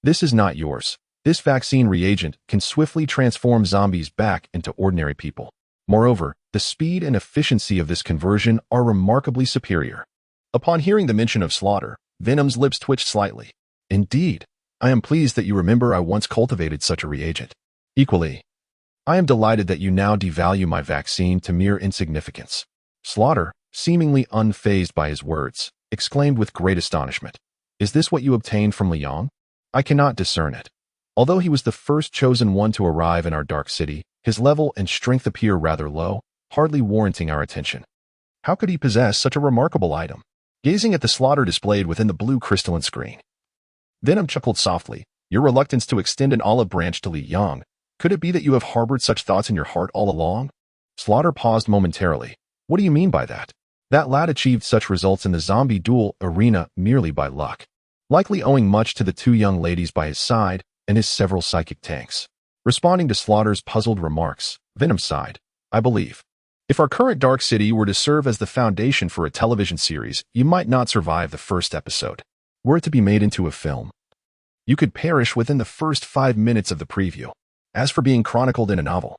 This is not yours. This vaccine reagent can swiftly transform zombies back into ordinary people. Moreover, the speed and efficiency of this conversion are remarkably superior. Upon hearing the mention of slaughter, Venom's lips twitched slightly. Indeed, I am pleased that you remember I once cultivated such a reagent. Equally, I am delighted that you now devalue my vaccine to mere insignificance. Slaughter, seemingly unfazed by his words, exclaimed with great astonishment. Is this what you obtained from Li Yang? I cannot discern it. Although he was the first chosen one to arrive in our dark city, his level and strength appear rather low, hardly warranting our attention. How could he possess such a remarkable item? Gazing at the slaughter displayed within the blue crystalline screen, Venom chuckled softly. Your reluctance to extend an olive branch to Li Yang. Could it be that you have harbored such thoughts in your heart all along? Slaughter paused momentarily. What do you mean by that? That lad achieved such results in the zombie duel arena merely by luck, likely owing much to the two young ladies by his side and his several psychic tanks. Responding to Slaughter's puzzled remarks, Venom sighed. I believe, if our current dark city were to serve as the foundation for a television series, you might not survive the first episode. Were it to be made into a film, you could perish within the first 5 minutes of the preview. As for being chronicled in a novel,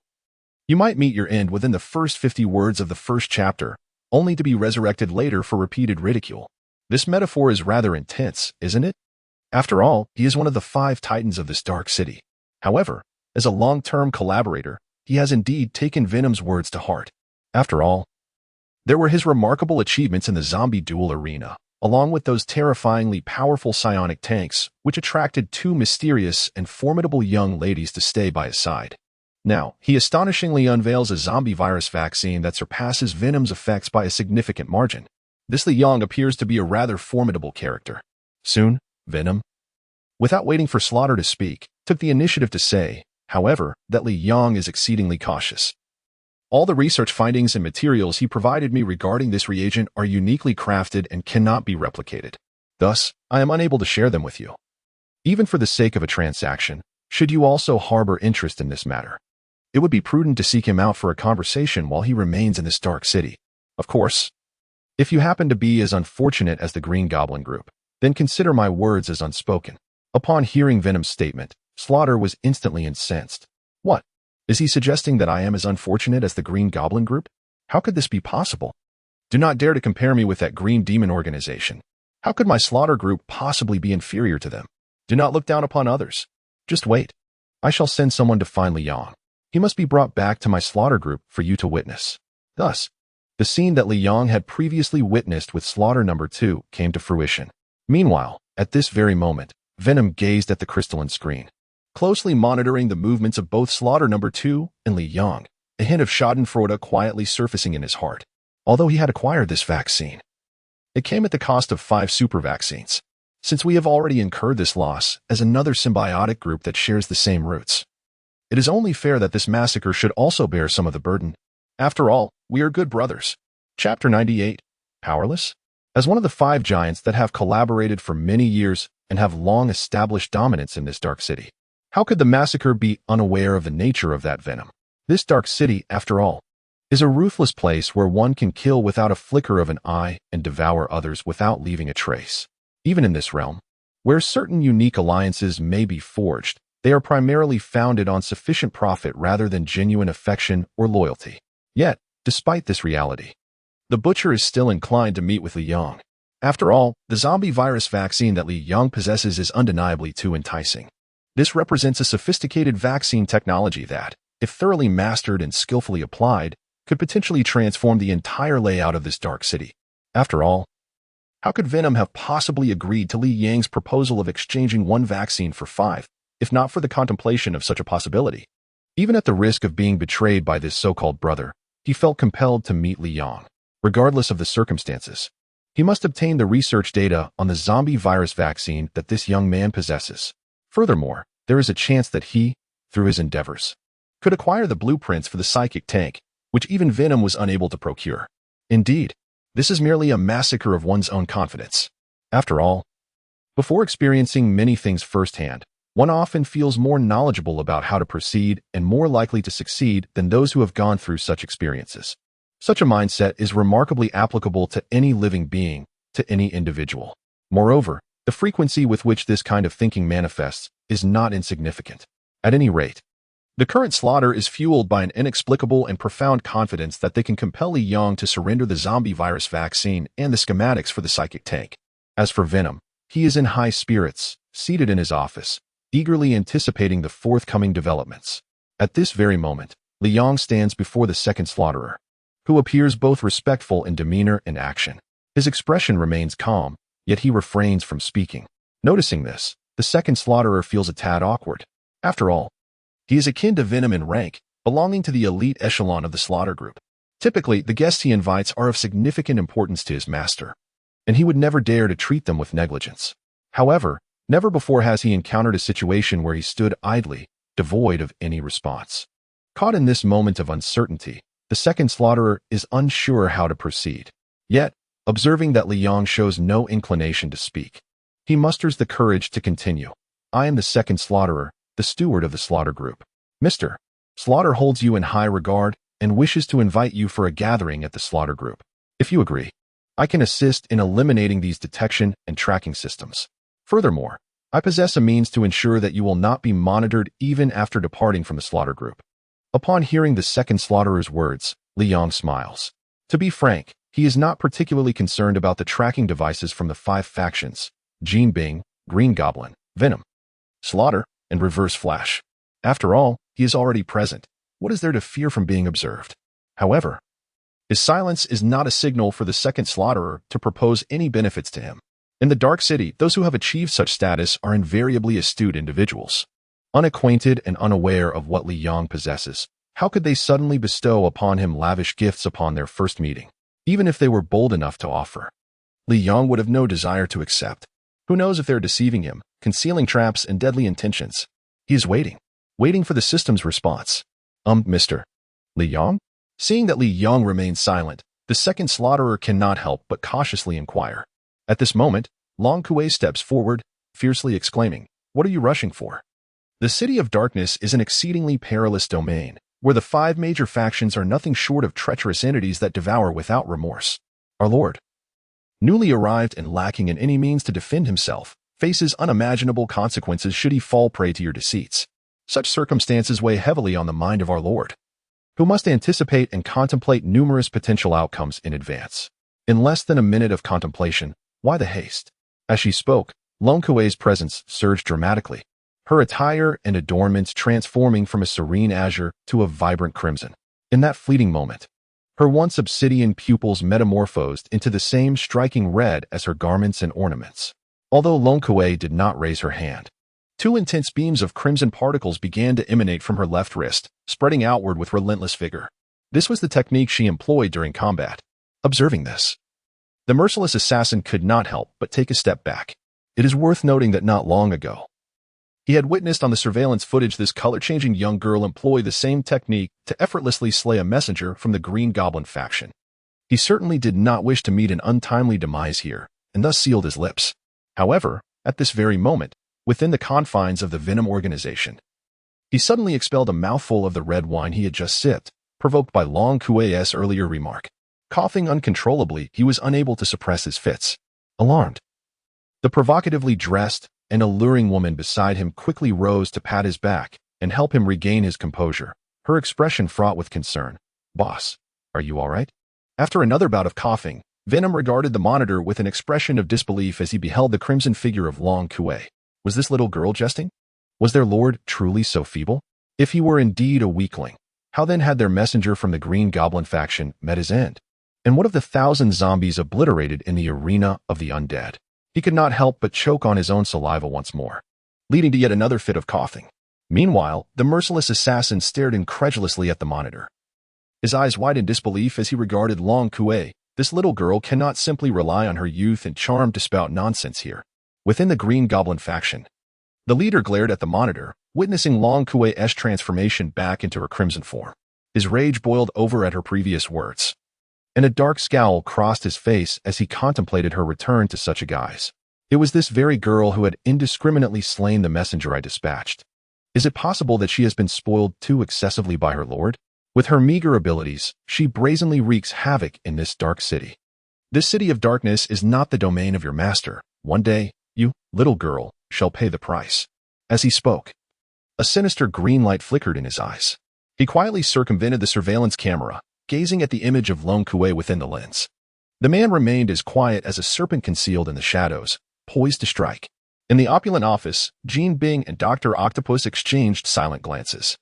you might meet your end within the first 50 words of the first chapter, only to be resurrected later for repeated ridicule. This metaphor is rather intense, isn't it? After all, he is one of the 5 titans of this dark city. However, as a long-term collaborator, he has indeed taken Venom's words to heart. After all, there were his remarkable achievements in the zombie duel arena, along with those terrifyingly powerful psionic tanks, which attracted 2 mysterious and formidable young ladies to stay by his side. Now, he astonishingly unveils a zombie virus vaccine that surpasses Venom's effects by a significant margin. This Li Yang appears to be a rather formidable character. Soon, Venom, without waiting for Slaughter to speak, took the initiative to say, however, that Li Yang is exceedingly cautious. All the research findings and materials he provided me regarding this reagent are uniquely crafted and cannot be replicated. Thus, I am unable to share them with you. Even for the sake of a transaction, should you also harbor interest in this matter, it would be prudent to seek him out for a conversation while he remains in this dark city. Of course, if you happen to be as unfortunate as the Green Goblin Group, then consider my words as unspoken. Upon hearing Venom's statement, Slaughter was instantly incensed. What? Is he suggesting that I am as unfortunate as the Green Goblin Group? How could this be possible? Do not dare to compare me with that Green Demon organization. How could my Slaughter group possibly be inferior to them? Do not look down upon others. Just wait. I shall send someone to find Li Yang. He must be brought back to my Slaughter group for you to witness. Thus, the scene that Li Yang had previously witnessed with Slaughter number 2 came to fruition. Meanwhile, at this very moment, Venom gazed at the crystalline screen, closely monitoring the movements of both Slaughter number 2 and Li Yang, a hint of schadenfreude quietly surfacing in his heart. Although he had acquired this vaccine, it came at the cost of 5 super vaccines. Since we have already incurred this loss as another symbiotic group that shares the same roots, it is only fair that this massacre should also bear some of the burden. After all, we are good brothers. Chapter 98. Powerless? As one of the 5 giants that have collaborated for many years and have long established dominance in this dark city, how could the massacre be unaware of the nature of that venom? This dark city, after all, is a ruthless place where one can kill without a flicker of an eye and devour others without leaving a trace. Even in this realm, where certain unique alliances may be forged, they are primarily founded on sufficient profit rather than genuine affection or loyalty. Yet, despite this reality, the Butcher is still inclined to meet with Li Yang. After all, the zombie virus vaccine that Li Yang possesses is undeniably too enticing. This represents a sophisticated vaccine technology that, if thoroughly mastered and skillfully applied, could potentially transform the entire layout of this dark city. After all, how could Venom have possibly agreed to Li Yang's proposal of exchanging 1 vaccine for 5, if not for the contemplation of such a possibility? Even at the risk of being betrayed by this so-called brother, he felt compelled to meet Li Yang. Regardless of the circumstances, he must obtain the research data on the zombie virus vaccine that this young man possesses. Furthermore, there is a chance that he, through his endeavors, could acquire the blueprints for the psychic tank which even Venom was unable to procure. Indeed, this is merely a massacre of one's own confidence. After all, before experiencing many things firsthand, one often feels more knowledgeable about how to proceed and more likely to succeed than those who have gone through such experiences. Such a mindset is remarkably applicable to any living being, to any individual. Moreover, the frequency with which this kind of thinking manifests is not insignificant. At any rate, the current slaughter is fueled by an inexplicable and profound confidence that they can compel Li Yang to surrender the zombie virus vaccine and the schematics for the psychic tank. As for Venom, he is in high spirits, seated in his office, eagerly anticipating the forthcoming developments. At this very moment, Li Yang stands before the second slaughterer, who appears both respectful in demeanor and action. His expression remains calm, yet he refrains from speaking. Noticing this, the second slaughterer feels a tad awkward. After all, he is akin to Venom in rank, belonging to the elite echelon of the slaughter group. Typically, the guests he invites are of significant importance to his master, and he would never dare to treat them with negligence. However, never before has he encountered a situation where he stood idly, devoid of any response. Caught in this moment of uncertainty, the second slaughterer is unsure how to proceed. Yet, observing that Li Yang shows no inclination to speak, he musters the courage to continue. I am the second slaughterer, the steward of the slaughter group. Mr. Slaughter holds you in high regard and wishes to invite you for a gathering at the slaughter group. If you agree, I can assist in eliminating these detection and tracking systems. Furthermore, I possess a means to ensure that you will not be monitored even after departing from the slaughter group. Upon hearing the second slaughtherer's words, Li Yang smiles. To be frank, he is not particularly concerned about the tracking devices from the 5 factions: Gene Bing, Green Goblin, Venom, Slaughter, and Reverse Flash. After all, he is already present. What is there to fear from being observed? However, his silence is not a signal for the second slaughterer to propose any benefits to him. In the Dark City, those who have achieved such status are invariably astute individuals. Unacquainted and unaware of what Li Yang possesses, how could they suddenly bestow upon him lavish gifts upon their first meeting, even if they were bold enough to offer? Li Yang would have no desire to accept. Who knows if they're deceiving him, concealing traps and deadly intentions? He is waiting for the system's response. Mr. Li Yang? Seeing that Li Yang remains silent, the second slaughterer cannot help but cautiously inquire. At this moment, Long Kuei steps forward, fiercely exclaiming, "What are you rushing for?" The City of Darkness is an exceedingly perilous domain, where the 5 major factions are nothing short of treacherous entities that devour without remorse. Our lord, newly arrived and lacking in any means to defend himself, faces unimaginable consequences should he fall prey to your deceits. Such circumstances weigh heavily on the mind of our lord, who must anticipate and contemplate numerous potential outcomes in advance. In less than a minute of contemplation, why the haste? As she spoke, Long Kuei's presence surged dramatically, her attire and adornments transforming from a serene azure to a vibrant crimson. In that fleeting moment, her once obsidian pupils metamorphosed into the same striking red as her garments and ornaments. Although Long Kuei did not raise her hand, 2 intense beams of crimson particles began to emanate from her left wrist, spreading outward with relentless vigor. This was the technique she employed during combat. Observing this, the merciless assassin could not help but take a step back. It is worth noting that not long ago, he had witnessed on the surveillance footage this color-changing young girl employ the same technique to effortlessly slay a messenger from the Green Goblin faction. He certainly did not wish to meet an untimely demise here, and thus sealed his lips. However, at this very moment, within the confines of the Venom organization, he suddenly expelled a mouthful of the red wine he had just sipped, provoked by Long Kuei's earlier remark. Coughing uncontrollably, he was unable to suppress his fits. Alarmed, the provocatively dressed and alluring woman beside him quickly rose to pat his back and help him regain his composure, her expression fraught with concern. "Boss, are you all right?" After another bout of coughing, Venom regarded the monitor with an expression of disbelief as he beheld the crimson figure of Long Kuei. Was this little girl jesting? Was their lord truly so feeble? If he were indeed a weakling, how then had their messenger from the Green Goblin faction met his end? And what of the 1,000 zombies obliterated in the arena of the undead? He could not help but choke on his own saliva once more, leading to yet another fit of coughing. Meanwhile, the merciless assassin stared incredulously at the monitor, his eyes wide in disbelief as he regarded Long Kuei. This little girl cannot simply rely on her youth and charm to spout nonsense here. Within the Green Goblin faction, the leader glared at the monitor, witnessing Long Kuei's transformation back into her crimson form. His rage boiled over at her previous words, and a dark scowl crossed his face as he contemplated her return to such a guise. It was this very girl who had indiscriminately slain the messenger I dispatched. Is it possible that she has been spoiled too excessively by her lord? With her meager abilities, she brazenly wreaks havoc in this dark city. This city of darkness is not the domain of your master. One day, you, little girl, shall pay the price. As he spoke, a sinister green light flickered in his eyes. He quietly circumvented the surveillance camera, gazing at the image of Lone Kuei within the lens. The man remained as quiet as a serpent concealed in the shadows, poised to strike. In the opulent office, Jean Bing and Dr. Octopus exchanged silent glances.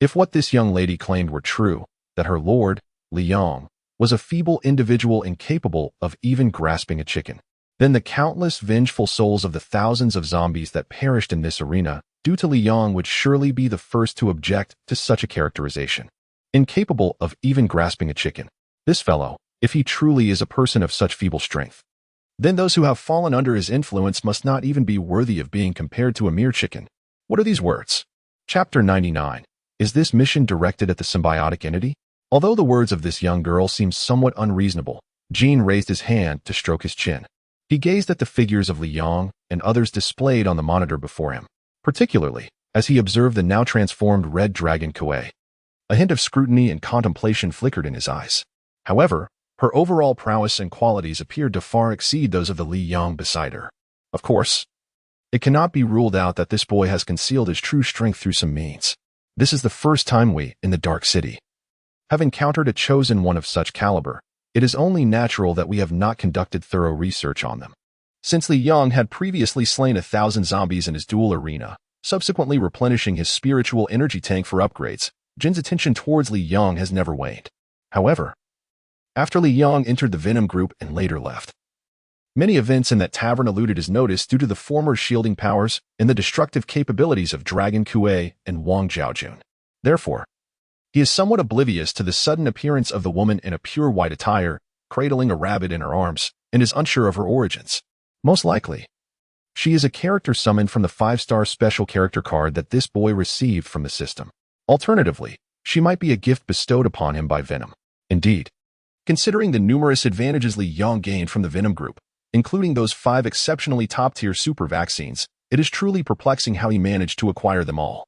If what this young lady claimed were true, that her lord, Li Yong, was a feeble individual incapable of even grasping a chicken, then the countless vengeful souls of the thousands of zombies that perished in this arena due to Li Yong would surely be the first to object to such a characterization. Incapable of even grasping a chicken. This fellow, if he truly is a person of such feeble strength, then those who have fallen under his influence must not even be worthy of being compared to a mere chicken. What are these words? Chapter 99. Is this mission directed at the symbiotic entity? Although the words of this young girl seemed somewhat unreasonable, Jean raised his hand to stroke his chin. He gazed at the figures of Li Yong and others displayed on the monitor before him, particularly as he observed the now transformed Red Dragon Kuei. A hint of scrutiny and contemplation flickered in his eyes. However, her overall prowess and qualities appeared to far exceed those of the Li Yong beside her. Of course, it cannot be ruled out that this boy has concealed his true strength through some means. This is the first time we, in the Dark City, have encountered a chosen one of such caliber. It is only natural that we have not conducted thorough research on them. Since Li Yong had previously slain 1,000 zombies in his duel arena, subsequently replenishing his spiritual energy tank for upgrades, Jin's attention towards Li Yong has never waned. However, after Li Yong entered the Venom group and later left, many events in that tavern eluded his notice due to the former shielding powers and the destructive capabilities of Dragon Kuei and Wang Zhaojun. Therefore, he is somewhat oblivious to the sudden appearance of the woman in a pure white attire, cradling a rabbit in her arms, and is unsure of her origins. Most likely, she is a character summoned from the 5-star special character card that this boy received from the system. Alternatively, she might be a gift bestowed upon him by Venom. Indeed, considering the numerous advantages Li Yong gained from the Venom group, including those 5 exceptionally top-tier super vaccines, it is truly perplexing how he managed to acquire them all.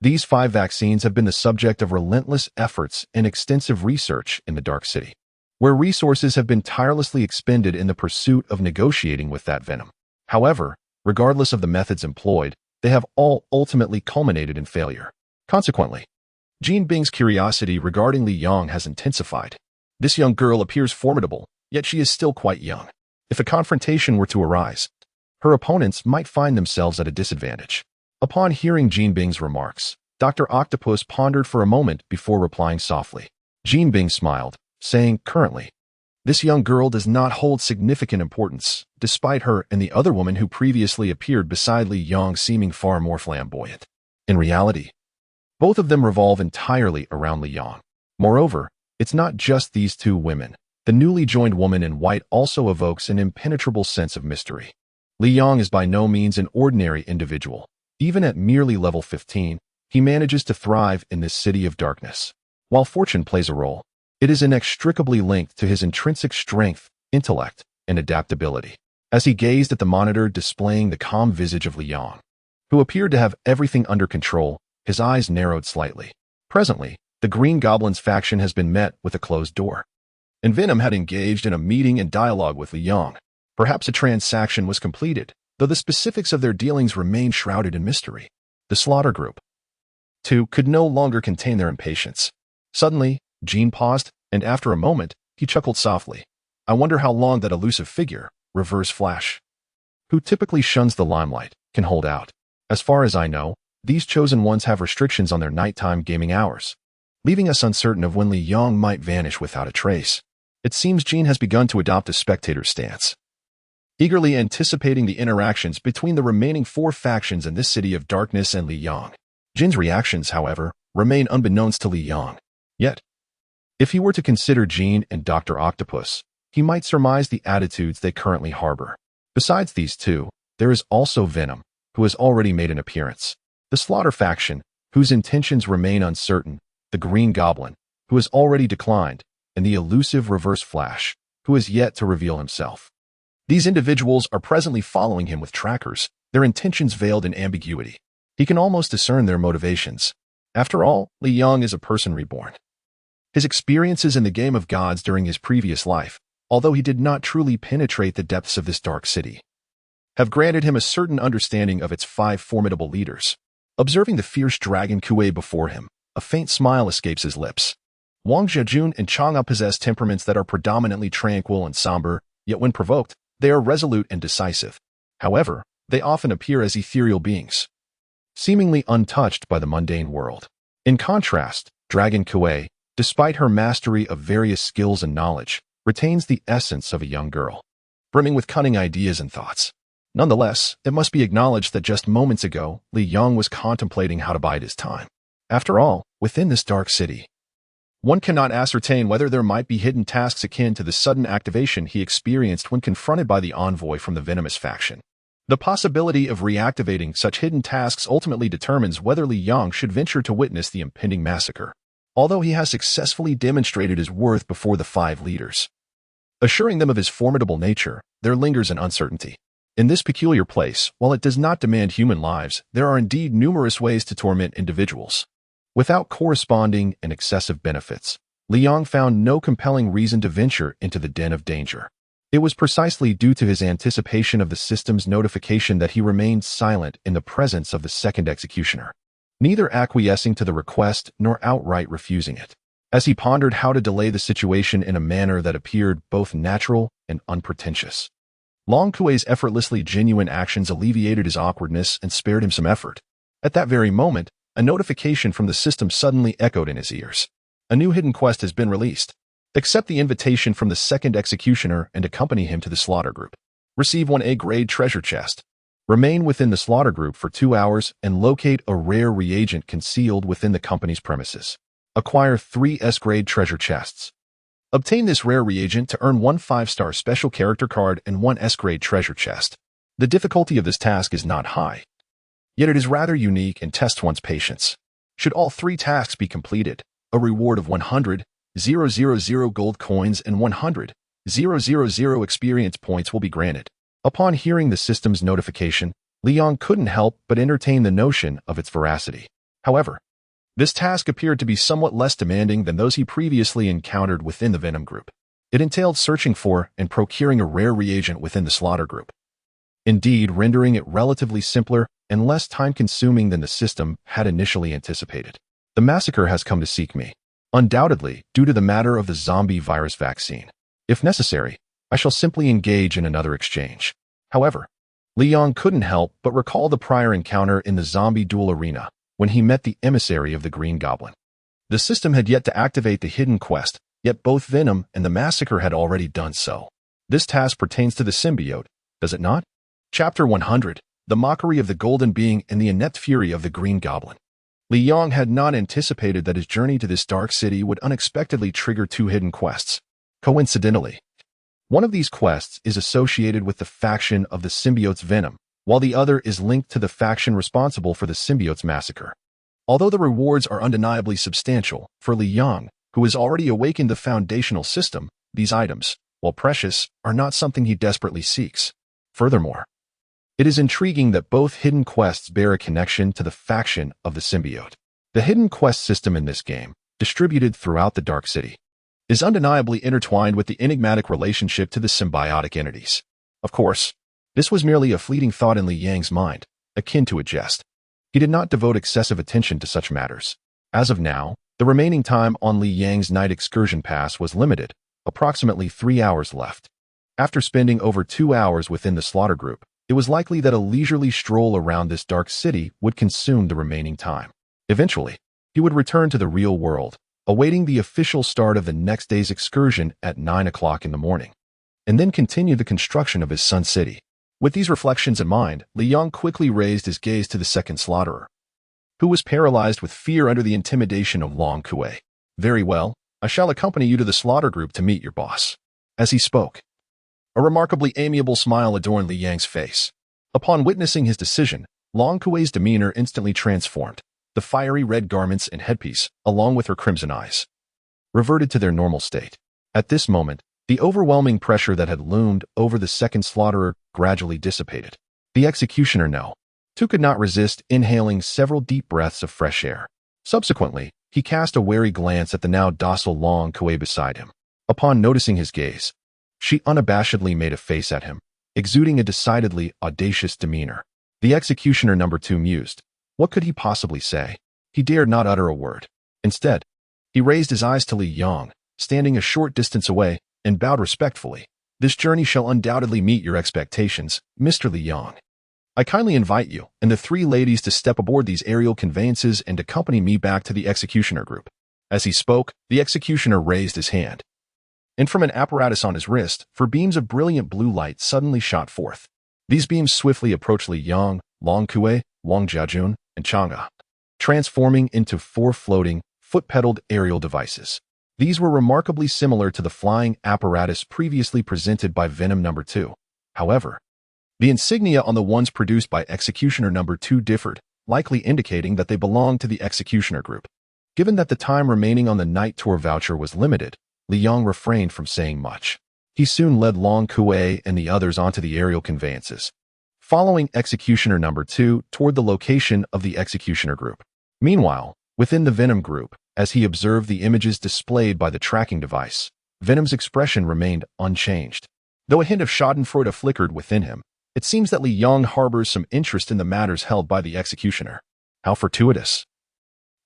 These 5 vaccines have been the subject of relentless efforts and extensive research in the Dark City, where resources have been tirelessly expended in the pursuit of negotiating with that Venom. However, regardless of the methods employed, they have all ultimately culminated in failure. Consequently, Jean Bing's curiosity regarding Li Yong has intensified. This young girl appears formidable, yet she is still quite young. If a confrontation were to arise, her opponents might find themselves at a disadvantage. Upon hearing Jean Bing's remarks, Dr. Octopus pondered for a moment before replying softly. Jean Bing smiled, saying, "Currently, this young girl does not hold significant importance, despite her and the other woman who previously appeared beside Li Yong seeming far more flamboyant. In reality, both of them revolve entirely around Li Yong. Moreover, it's not just these 2 women. The newly joined woman in white also evokes an impenetrable sense of mystery. Li Yong is by no means an ordinary individual. Even at merely level 15, he manages to thrive in this city of darkness. While fortune plays a role, it is inextricably linked to his intrinsic strength, intellect, and adaptability." As he gazed at the monitor displaying the calm visage of Li Yong, who appeared to have everything under control, his eyes narrowed slightly. Presently, the Green Goblin's faction has been met with a closed door, and Venom had engaged in a meeting and dialogue with Li Yong. Perhaps a transaction was completed, though the specifics of their dealings remain shrouded in mystery. The Slaughter Group, too, could no longer contain their impatience. Suddenly, Jean paused, and after a moment, he chuckled softly. "I wonder how long that elusive figure, Reverse Flash, who typically shuns the limelight, can hold out. As far as I know, these chosen ones have restrictions on their nighttime gaming hours, leaving us uncertain of when Li Yong might vanish without a trace." It seems Jean has begun to adopt a spectator stance, eagerly anticipating the interactions between the remaining 4 factions in this city of darkness and Li Yong. Jin's reactions, however, remain unbeknownst to Li Yong. Yet, if he were to consider Jean and Dr. Octopus, he might surmise the attitudes they currently harbor. Besides these 2, there is also Venom, who has already made an appearance, the Slaughter faction, whose intentions remain uncertain, the Green Goblin, who has already declined, and the elusive Reverse Flash, who has yet to reveal himself. These individuals are presently following him with trackers, their intentions veiled in ambiguity. He can almost discern their motivations. After all, Li Yang is a person reborn. His experiences in the game of gods during his previous life, although he did not truly penetrate the depths of this dark city, have granted him a certain understanding of its 5 formidable leaders. Observing the fierce dragon Kuei before him, a faint smile escapes his lips. Wang Zhejun and Chang'e possess temperaments that are predominantly tranquil and somber, yet when provoked, they are resolute and decisive. However, they often appear as ethereal beings, seemingly untouched by the mundane world. In contrast, Dragon Kuei, despite her mastery of various skills and knowledge, retains the essence of a young girl, brimming with cunning ideas and thoughts. Nonetheless, it must be acknowledged that just moments ago, Li Yang was contemplating how to bide his time. After all, within this dark city, one cannot ascertain whether there might be hidden tasks akin to the sudden activation he experienced when confronted by the envoy from the venomous faction. The possibility of reactivating such hidden tasks ultimately determines whether Li Yang should venture to witness the impending massacre, although he has successfully demonstrated his worth before the 5 leaders. Assuring them of his formidable nature, there lingers an uncertainty. In this peculiar place, while it does not demand human lives, there are indeed numerous ways to torment individuals, without corresponding and excessive benefits. Li Yang found no compelling reason to venture into the den of danger. It was precisely due to his anticipation of the system's notification that he remained silent in the presence of the second executioner, neither acquiescing to the request nor outright refusing it. As he pondered how to delay the situation in a manner that appeared both natural and unpretentious, Long Kuei's effortlessly genuine actions alleviated his awkwardness and spared him some effort. At that very moment, a notification from the system suddenly echoed in his ears. A new hidden quest has been released. Accept the invitation from the second executioner and accompany him to the slaughter group. Receive 1 A-grade treasure chest. Remain within the slaughter group for 2 hours and locate a rare reagent concealed within the company's premises. Acquire 3 S-grade treasure chests. Obtain this rare reagent to earn 1 5-star special character card and 1 S-grade treasure chest. The difficulty of this task is not high, yet it is rather unique and tests one's patience. Should all 3 tasks be completed, a reward of 100,000 gold coins and 100,000 experience points will be granted. Upon hearing the system's notification, Li Yang couldn't help but entertain the notion of its veracity. However, this task appeared to be somewhat less demanding than those he previously encountered within the Venom group. It entailed searching for and procuring a rare reagent within the Slaughter group, indeed rendering it relatively simpler and less time-consuming than the system had initially anticipated. The massacre has come to seek me, undoubtedly due to the matter of the zombie virus vaccine. If necessary, I shall simply engage in another exchange. However, Li Yang couldn't help but recall the prior encounter in the zombie duel arena, when he met the emissary of the Green Goblin. The system had yet to activate the hidden quest, yet both Venom and the Massacre had already done so. This task pertains to the symbiote, does it not? Chapter 100, The Mockery of the Golden Being and the Inept Fury of the Green Goblin. Li Yang had not anticipated that his journey to this dark city would unexpectedly trigger 2 hidden quests. Coincidentally, one of these quests is associated with the faction of the symbiote's venom, while the other is linked to the faction responsible for the symbiote's massacre. Although the rewards are undeniably substantial, for Li Yang, who has already awakened the foundational system, these items, while precious, are not something he desperately seeks. Furthermore, it is intriguing that both hidden quests bear a connection to the faction of the symbiote. The hidden quest system in this game, distributed throughout the Dark City, is undeniably intertwined with the enigmatic relationship to the symbiotic entities. Of course, this was merely a fleeting thought in Li Yang's mind, akin to a jest. He did not devote excessive attention to such matters. As of now, the remaining time on Li Yang's night excursion pass was limited, approximately 3 hours left. After spending over 2 hours within the slaughter group, it was likely that a leisurely stroll around this dark city would consume the remaining time. Eventually, he would return to the real world, awaiting the official start of the next day's excursion at 9 o'clock in the morning, and then continue the construction of his Sun City. With these reflections in mind, Li Yang quickly raised his gaze to the second slaughterer, who was paralyzed with fear under the intimidation of Long Kuei. Very well, I shall accompany you to the slaughter group to meet your boss. As he spoke, a remarkably amiable smile adorned Li Yang's face. Upon witnessing his decision, Long Kuei's demeanor instantly transformed. The fiery red garments and headpiece, along with her crimson eyes, reverted to their normal state. At this moment, the overwhelming pressure that had loomed over the second slaughterer gradually dissipated. The executioner too could not resist inhaling several deep breaths of fresh air. Subsequently, he cast a wary glance at the now docile Long Kue beside him. Upon noticing his gaze, she unabashedly made a face at him, exuding a decidedly audacious demeanor. The executioner number 2 mused. What could he possibly say? He dared not utter a word. Instead, he raised his eyes to Li Yong, standing a short distance away, and bowed respectfully. This journey shall undoubtedly meet your expectations, Mr. Li Yong. I kindly invite you and the 3 ladies to step aboard these aerial conveyances and accompany me back to the executioner group. As he spoke, the executioner raised his hand, and from an apparatus on his wrist, 4 beams of brilliant blue light suddenly shot forth. These beams swiftly approached Li Yong, Long Kue, Wang Jiajun, and Chang'e, transforming into 4 floating, foot-pedaled aerial devices. These were remarkably similar to the flying apparatus previously presented by Venom number 2. However, the insignia on the ones produced by Executioner number 2 differed, likely indicating that they belonged to the Executioner group. Given that the time remaining on the night tour voucher was limited, Li Yong refrained from saying much. He soon led Long Kue and the others onto the aerial conveyances, following Executioner number 2 toward the location of the Executioner group. Meanwhile, within the Venom group, as he observed the images displayed by the tracking device, Venom's expression remained unchanged. Though a hint of schadenfreude flickered within him, it seems that Li Yong harbors some interest in the matters held by the Executioner. How fortuitous.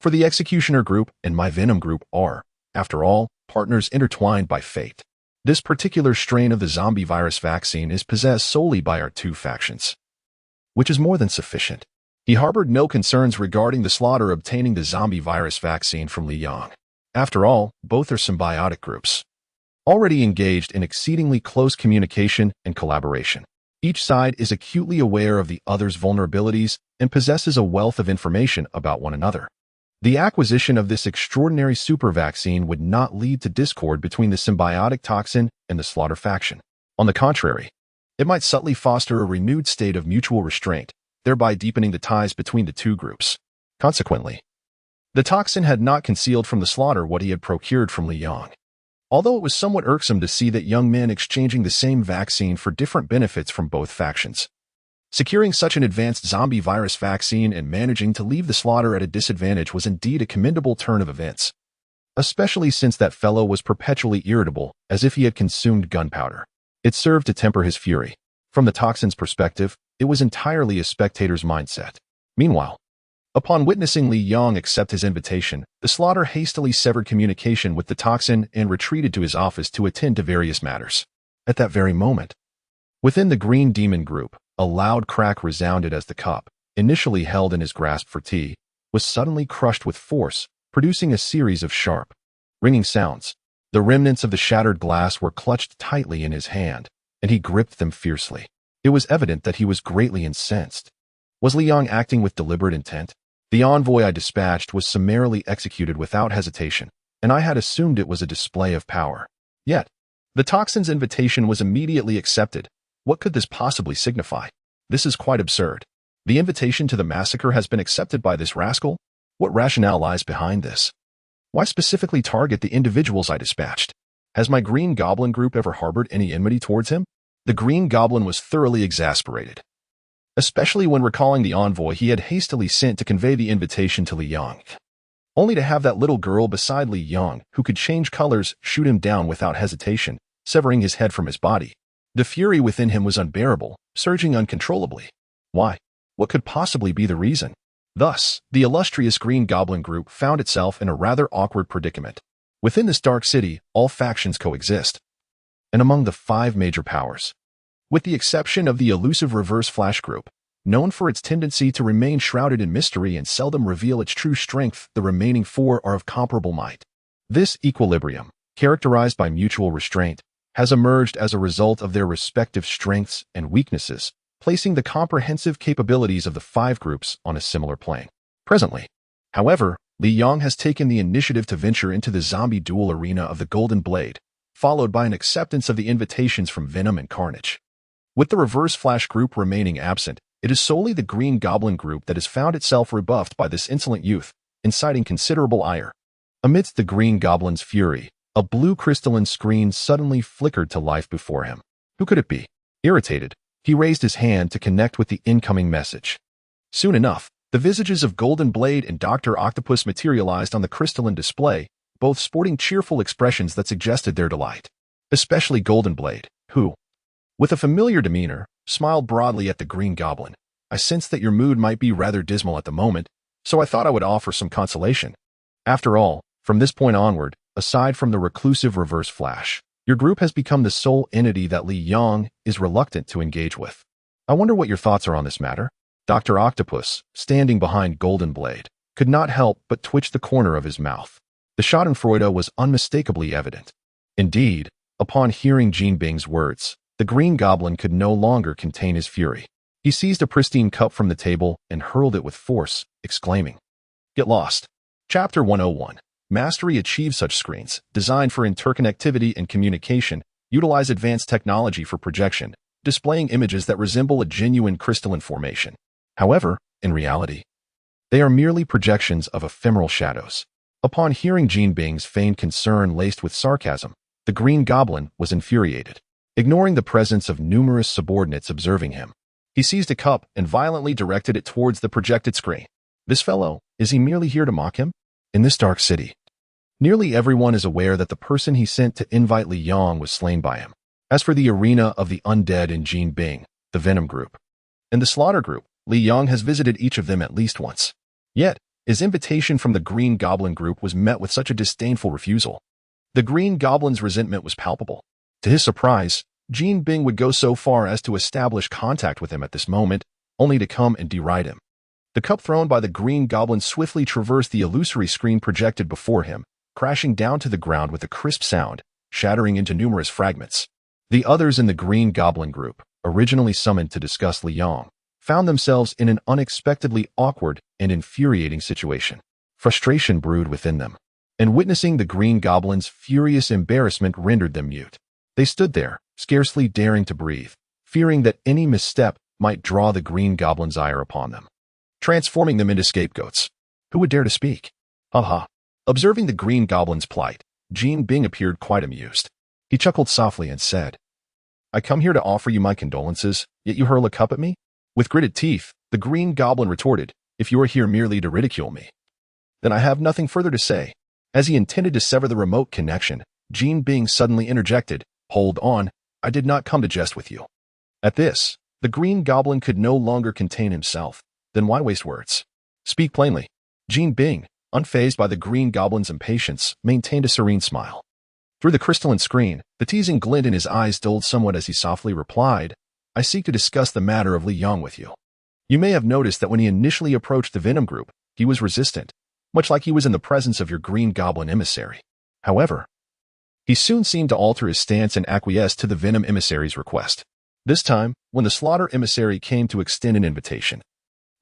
For the Executioner group and my Venom group are, after all, partners intertwined by fate. This particular strain of the zombie virus vaccine is possessed solely by our 2 factions, which is more than sufficient. He harbored no concerns regarding the slaughter obtaining the zombie virus vaccine from Li Yong. After all, both are symbiotic groups, already engaged in exceedingly close communication and collaboration. Each side is acutely aware of the other's vulnerabilities and possesses a wealth of information about one another. The acquisition of this extraordinary super vaccine would not lead to discord between the symbiotic toxin and the slaughter faction. On the contrary, it might subtly foster a renewed state of mutual restraint, thereby deepening the ties between the 2 groups. Consequently, the toxin had not concealed from the slaughter what he had procured from Li Yong. Although it was somewhat irksome to see that young men exchanging the same vaccine for different benefits from both factions. Securing such an advanced zombie virus vaccine and managing to leave the slaughter at a disadvantage was indeed a commendable turn of events, especially since that fellow was perpetually irritable, as if he had consumed gunpowder. It served to temper his fury. From the toxin's perspective, it was entirely a spectator's mindset. Meanwhile, upon witnessing Li Yong accept his invitation, the slaughter hastily severed communication with the toxin and retreated to his office to attend to various matters. At that very moment, within the Green Demon group, a loud crack resounded as the cup, initially held in his grasp for tea, was suddenly crushed with force, producing a series of sharp, ringing sounds. The remnants of the shattered glass were clutched tightly in his hand, and he gripped them fiercely. It was evident that he was greatly incensed. Was Li Yong acting with deliberate intent? The envoy I dispatched was summarily executed without hesitation, and I had assumed it was a display of power. Yet, the toxin's invitation was immediately accepted. What could this possibly signify? This is quite absurd. The invitation to the massacre has been accepted by this rascal? What rationale lies behind this? Why specifically target the individuals I dispatched? Has my Green Goblin group ever harbored any enmity towards him? The Green Goblin was thoroughly exasperated, especially when recalling the envoy he had hastily sent to convey the invitation to Li Yong, only to have that little girl beside Li Yong, who could change colors, shoot him down without hesitation, severing his head from his body. The fury within him was unbearable, surging uncontrollably. Why? What could possibly be the reason? Thus, the illustrious Green Goblin group found itself in a rather awkward predicament. Within this dark city, all factions coexist, and among the 5 major powers, with the exception of the elusive Reverse Flash group, known for its tendency to remain shrouded in mystery and seldom reveal its true strength, the remaining 4 are of comparable might. This equilibrium, characterized by mutual restraint, has emerged as a result of their respective strengths and weaknesses, placing the comprehensive capabilities of the 5 groups on a similar plane. Presently, however, Li Yong has taken the initiative to venture into the zombie duel arena of the Golden Blade, followed by an acceptance of the invitations from Venom and Carnage. With the Reverse Flash group remaining absent, it is solely the Green Goblin group that has found itself rebuffed by this insolent youth, inciting considerable ire. Amidst the Green Goblin's fury, a blue crystalline screen suddenly flickered to life before him. Who could it be? Irritated, he raised his hand to connect with the incoming message. Soon enough, the visages of Golden Blade and Dr. Octopus materialized on the crystalline display, both sporting cheerful expressions that suggested their delight. Especially Golden Blade, who, with a familiar demeanor, smiled broadly at the Green Goblin. I sensed that your mood might be rather dismal at the moment, so I thought I would offer some consolation. After all, from this point onward, aside from the reclusive Reverse Flash, your group has become the sole entity that Li Yang is reluctant to engage with. I wonder what your thoughts are on this matter? Dr. Octopus, standing behind Golden Blade, could not help but twitch the corner of his mouth. The schadenfreude was unmistakably evident. Indeed, upon hearing Jean Bing's words, the Green Goblin could no longer contain his fury. He seized a pristine cup from the table and hurled it with force, exclaiming, "Get lost." Chapter 101. Mastery achieves such screens, designed for interconnectivity and communication, utilize advanced technology for projection, displaying images that resemble a genuine crystalline formation. However, in reality, they are merely projections of ephemeral shadows. Upon hearing Jean Bing's feigned concern laced with sarcasm, the Green Goblin was infuriated. Ignoring the presence of numerous subordinates observing him, he seized a cup and violently directed it towards the projected screen. This fellow, is he merely here to mock him? In this dark city, nearly everyone is aware that the person he sent to invite Li Yang was slain by him. As for the arena of the undead in Jean Bing, the Venom Group, and the Slaughter Group, Li Yang has visited each of them at least once. Yet, his invitation from the Green Goblin Group was met with such a disdainful refusal. The Green Goblin's resentment was palpable. To his surprise, Jean Bing would go so far as to establish contact with him at this moment, only to come and deride him. The cup thrown by the Green Goblin swiftly traversed the illusory screen projected before him, crashing down to the ground with a crisp sound, shattering into numerous fragments. The others in the Green Goblin Group, originally summoned to discuss Li Yang, found themselves in an unexpectedly awkward and infuriating situation. Frustration brewed within them, and witnessing the Green Goblin's furious embarrassment rendered them mute. They stood there, scarcely daring to breathe, fearing that any misstep might draw the Green Goblin's ire upon them, transforming them into scapegoats. Who would dare to speak? Ha. Observing the Green Goblin's plight, Jean Bing appeared quite amused. He chuckled softly and said, "I come here to offer you my condolences, yet you hurl a cup at me?" With gritted teeth, the Green Goblin retorted, "If you are here merely to ridicule me, then I have nothing further to say." As he intended to sever the remote connection, Jean Bing suddenly interjected, "Hold on, I did not come to jest with you." At this, the Green Goblin could no longer contain himself. Then why waste words? Speak plainly. Jean Bing, unfazed by the Green Goblin's impatience, maintained a serene smile. Through the crystalline screen, the teasing glint in his eyes dulled somewhat as he softly replied, "I seek to discuss the matter of Li Yang with you. You may have noticed that when he initially approached the Venom Group, he was resistant, much like he was in the presence of your Green Goblin emissary. However, he soon seemed to alter his stance and acquiesce to the Venom emissary's request. This time, when the Slaughter emissary came to extend an invitation,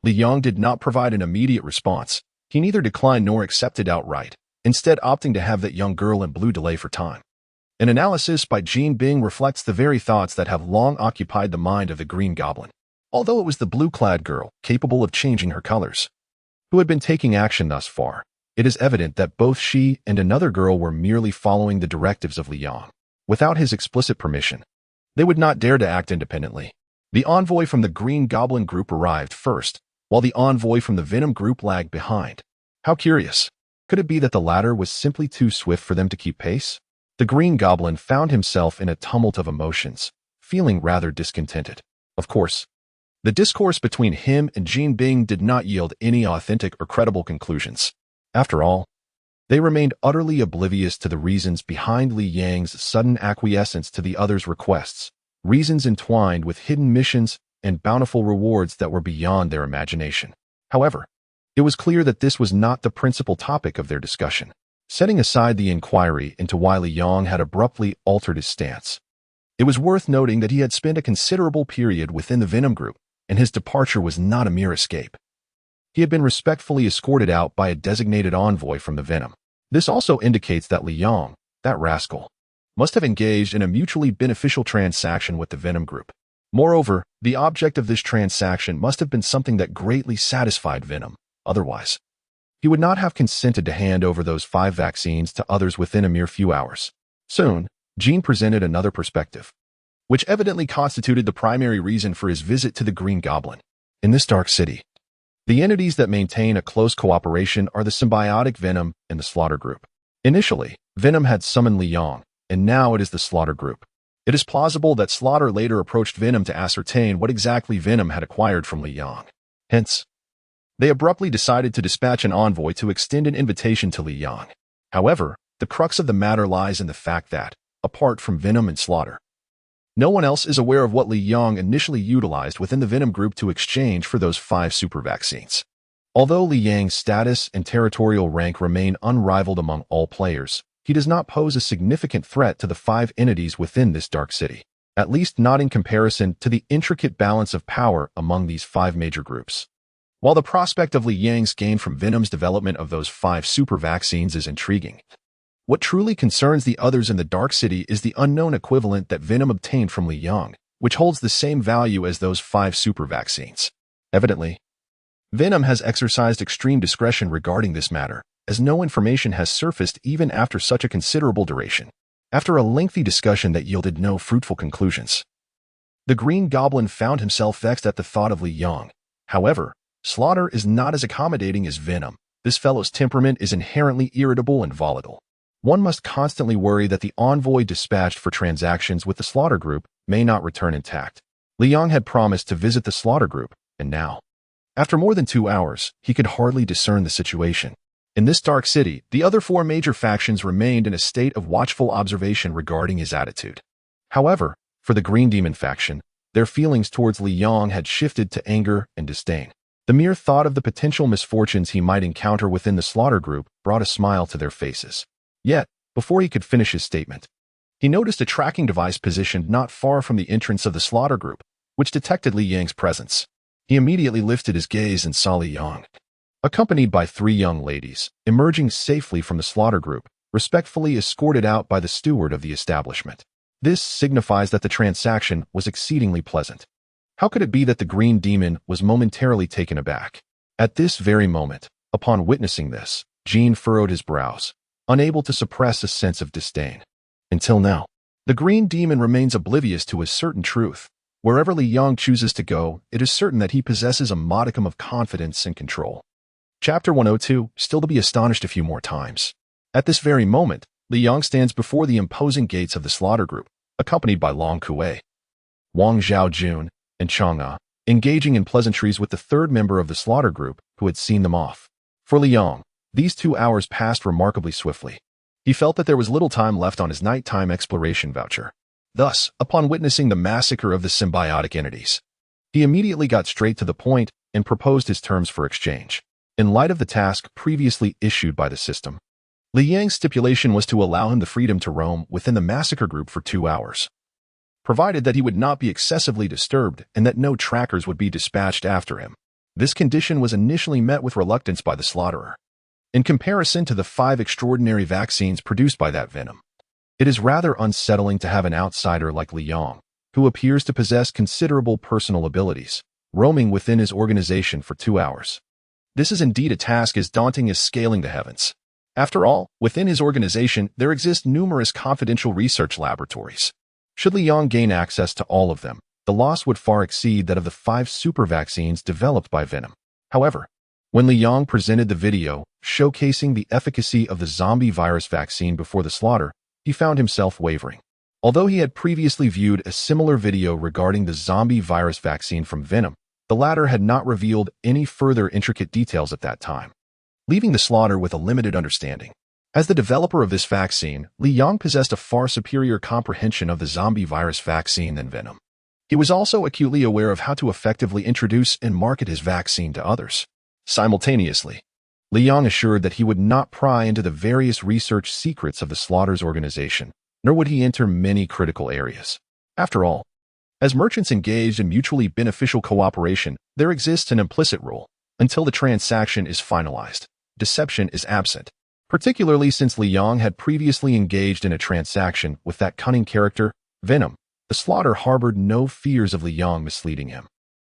Li Yang did not provide an immediate response. He neither declined nor accepted outright, instead opting to have that young girl in blue delay for time. An analysis by Jean Bing reflects the very thoughts that have long occupied the mind of the Green Goblin. Although it was the blue-clad girl, capable of changing her colors, who had been taking action thus far, it is evident that both she and another girl were merely following the directives of Li Yang. Without his explicit permission, they would not dare to act independently. The envoy from the Green Goblin Group arrived first, while the envoy from the Venom Group lagged behind. How curious. Could it be that the latter was simply too swift for them to keep pace? The Green Goblin found himself in a tumult of emotions, feeling rather discontented. Of course, the discourse between him and Jean Bing did not yield any authentic or credible conclusions. After all, they remained utterly oblivious to the reasons behind Li Yang's sudden acquiescence to the other's requests, reasons entwined with hidden missions and bountiful rewards that were beyond their imagination. However, it was clear that this was not the principal topic of their discussion. Setting aside the inquiry into why Li Yang had abruptly altered his stance, it was worth noting that he had spent a considerable period within the Venom Group, and his departure was not a mere escape. He had been respectfully escorted out by a designated envoy from the Venom. This also indicates that Li Yang, that rascal, must have engaged in a mutually beneficial transaction with the Venom Group. Moreover, the object of this transaction must have been something that greatly satisfied Venom. Otherwise, he would not have consented to hand over those 5 vaccines to others within a mere few hours. Soon, Jean presented another perspective, which evidently constituted the primary reason for his visit to the Green Goblin. In this dark city, the entities that maintain a close cooperation are the symbiotic Venom and the Slaughter Group. Initially, Venom had summoned Li Yang, and now it is the Slaughter Group. It is plausible that Slaughter later approached Venom to ascertain what exactly Venom had acquired from Li Yang. Hence, they abruptly decided to dispatch an envoy to extend an invitation to Li Yang. However, the crux of the matter lies in the fact that, apart from Venom and Slaughter, no one else is aware of what Li Yang initially utilized within the Venom group to exchange for those 5 super vaccines. Although Li Yang's status and territorial rank remain unrivaled among all players, he does not pose a significant threat to the 5 entities within this dark city, at least not in comparison to the intricate balance of power among these 5 major groups. While the prospect of Li Yang's gain from Venom's development of those 5 super vaccines is intriguing, what truly concerns the others in the Dark City is the unknown equivalent that Venom obtained from Li Yang, which holds the same value as those 5 super vaccines. Evidently, Venom has exercised extreme discretion regarding this matter, as no information has surfaced even after such a considerable duration. After a lengthy discussion that yielded no fruitful conclusions, the Green Goblin found himself vexed at the thought of Li Yang. However, Slaughter is not as accommodating as Venom. This fellow's temperament is inherently irritable and volatile. One must constantly worry that the envoy dispatched for transactions with the Slaughter Group may not return intact. Li Yang had promised to visit the Slaughter Group, and now, after more than 2 hours, he could hardly discern the situation. In this dark city, the other 4 major factions remained in a state of watchful observation regarding his attitude. However, for the Green Demon faction, their feelings towards Li Yang had shifted to anger and disdain. The mere thought of the potential misfortunes he might encounter within the Slaughter Group brought a smile to their faces. Yet, before he could finish his statement, he noticed a tracking device positioned not far from the entrance of the Slaughter Group, which detected Li Yang's presence. He immediately lifted his gaze and saw Li Yang, accompanied by 3 young ladies, emerging safely from the Slaughter Group, respectfully escorted out by the steward of the establishment. This signifies that the transaction was exceedingly pleasant. How could it be that the Green Demon was momentarily taken aback? At this very moment, upon witnessing this, Jean furrowed his brows, unable to suppress a sense of disdain. Until now, the Green Demon remains oblivious to a certain truth. Wherever Li Yang chooses to go, it is certain that he possesses a modicum of confidence and control. Chapter 102, still to be astonished a few more times. At this very moment, Li Yang stands before the imposing gates of the Slaughter Group, accompanied by Long Kuei, Wang Zhaojun, and Chang'e, engaging in pleasantries with the 3rd member of the Slaughter Group who had seen them off. For Li Yang, these 2 hours passed remarkably swiftly. He felt that there was little time left on his nighttime exploration voucher. Thus, upon witnessing the massacre of the symbiotic entities, he immediately got straight to the point and proposed his terms for exchange. In light of the task previously issued by the system, Li Yang's stipulation was to allow him the freedom to roam within the massacre group for 2 hours, provided that he would not be excessively disturbed and that no trackers would be dispatched after him. This condition was initially met with reluctance by the slaughterer. In comparison to the 5 extraordinary vaccines produced by that Venom, it is rather unsettling to have an outsider like Li Yang, who appears to possess considerable personal abilities, roaming within his organization for 2 hours. This is indeed a task as daunting as scaling the heavens. After all, within his organization, there exist numerous confidential research laboratories. Should Li Yang gain access to all of them, the loss would far exceed that of the 5 super vaccines developed by Venom. However, when Li Yang presented the video showcasing the efficacy of the zombie virus vaccine before the slaughter, he found himself wavering. Although he had previously viewed a similar video regarding the zombie virus vaccine from Venom, the latter had not revealed any further intricate details at that time, leaving the slaughter with a limited understanding. As the developer of this vaccine, Li Yang possessed a far superior comprehension of the zombie virus vaccine than Venom. He was also acutely aware of how to effectively introduce and market his vaccine to others. Simultaneously, Li Yang assured that he would not pry into the various research secrets of the slaughter's organization, nor would he enter many critical areas. After all, as merchants engaged in mutually beneficial cooperation, there exists an implicit rule: until the transaction is finalized, deception is absent. Particularly since Li Yang had previously engaged in a transaction with that cunning character, Venom, the slaughter harbored no fears of Li Yang misleading him.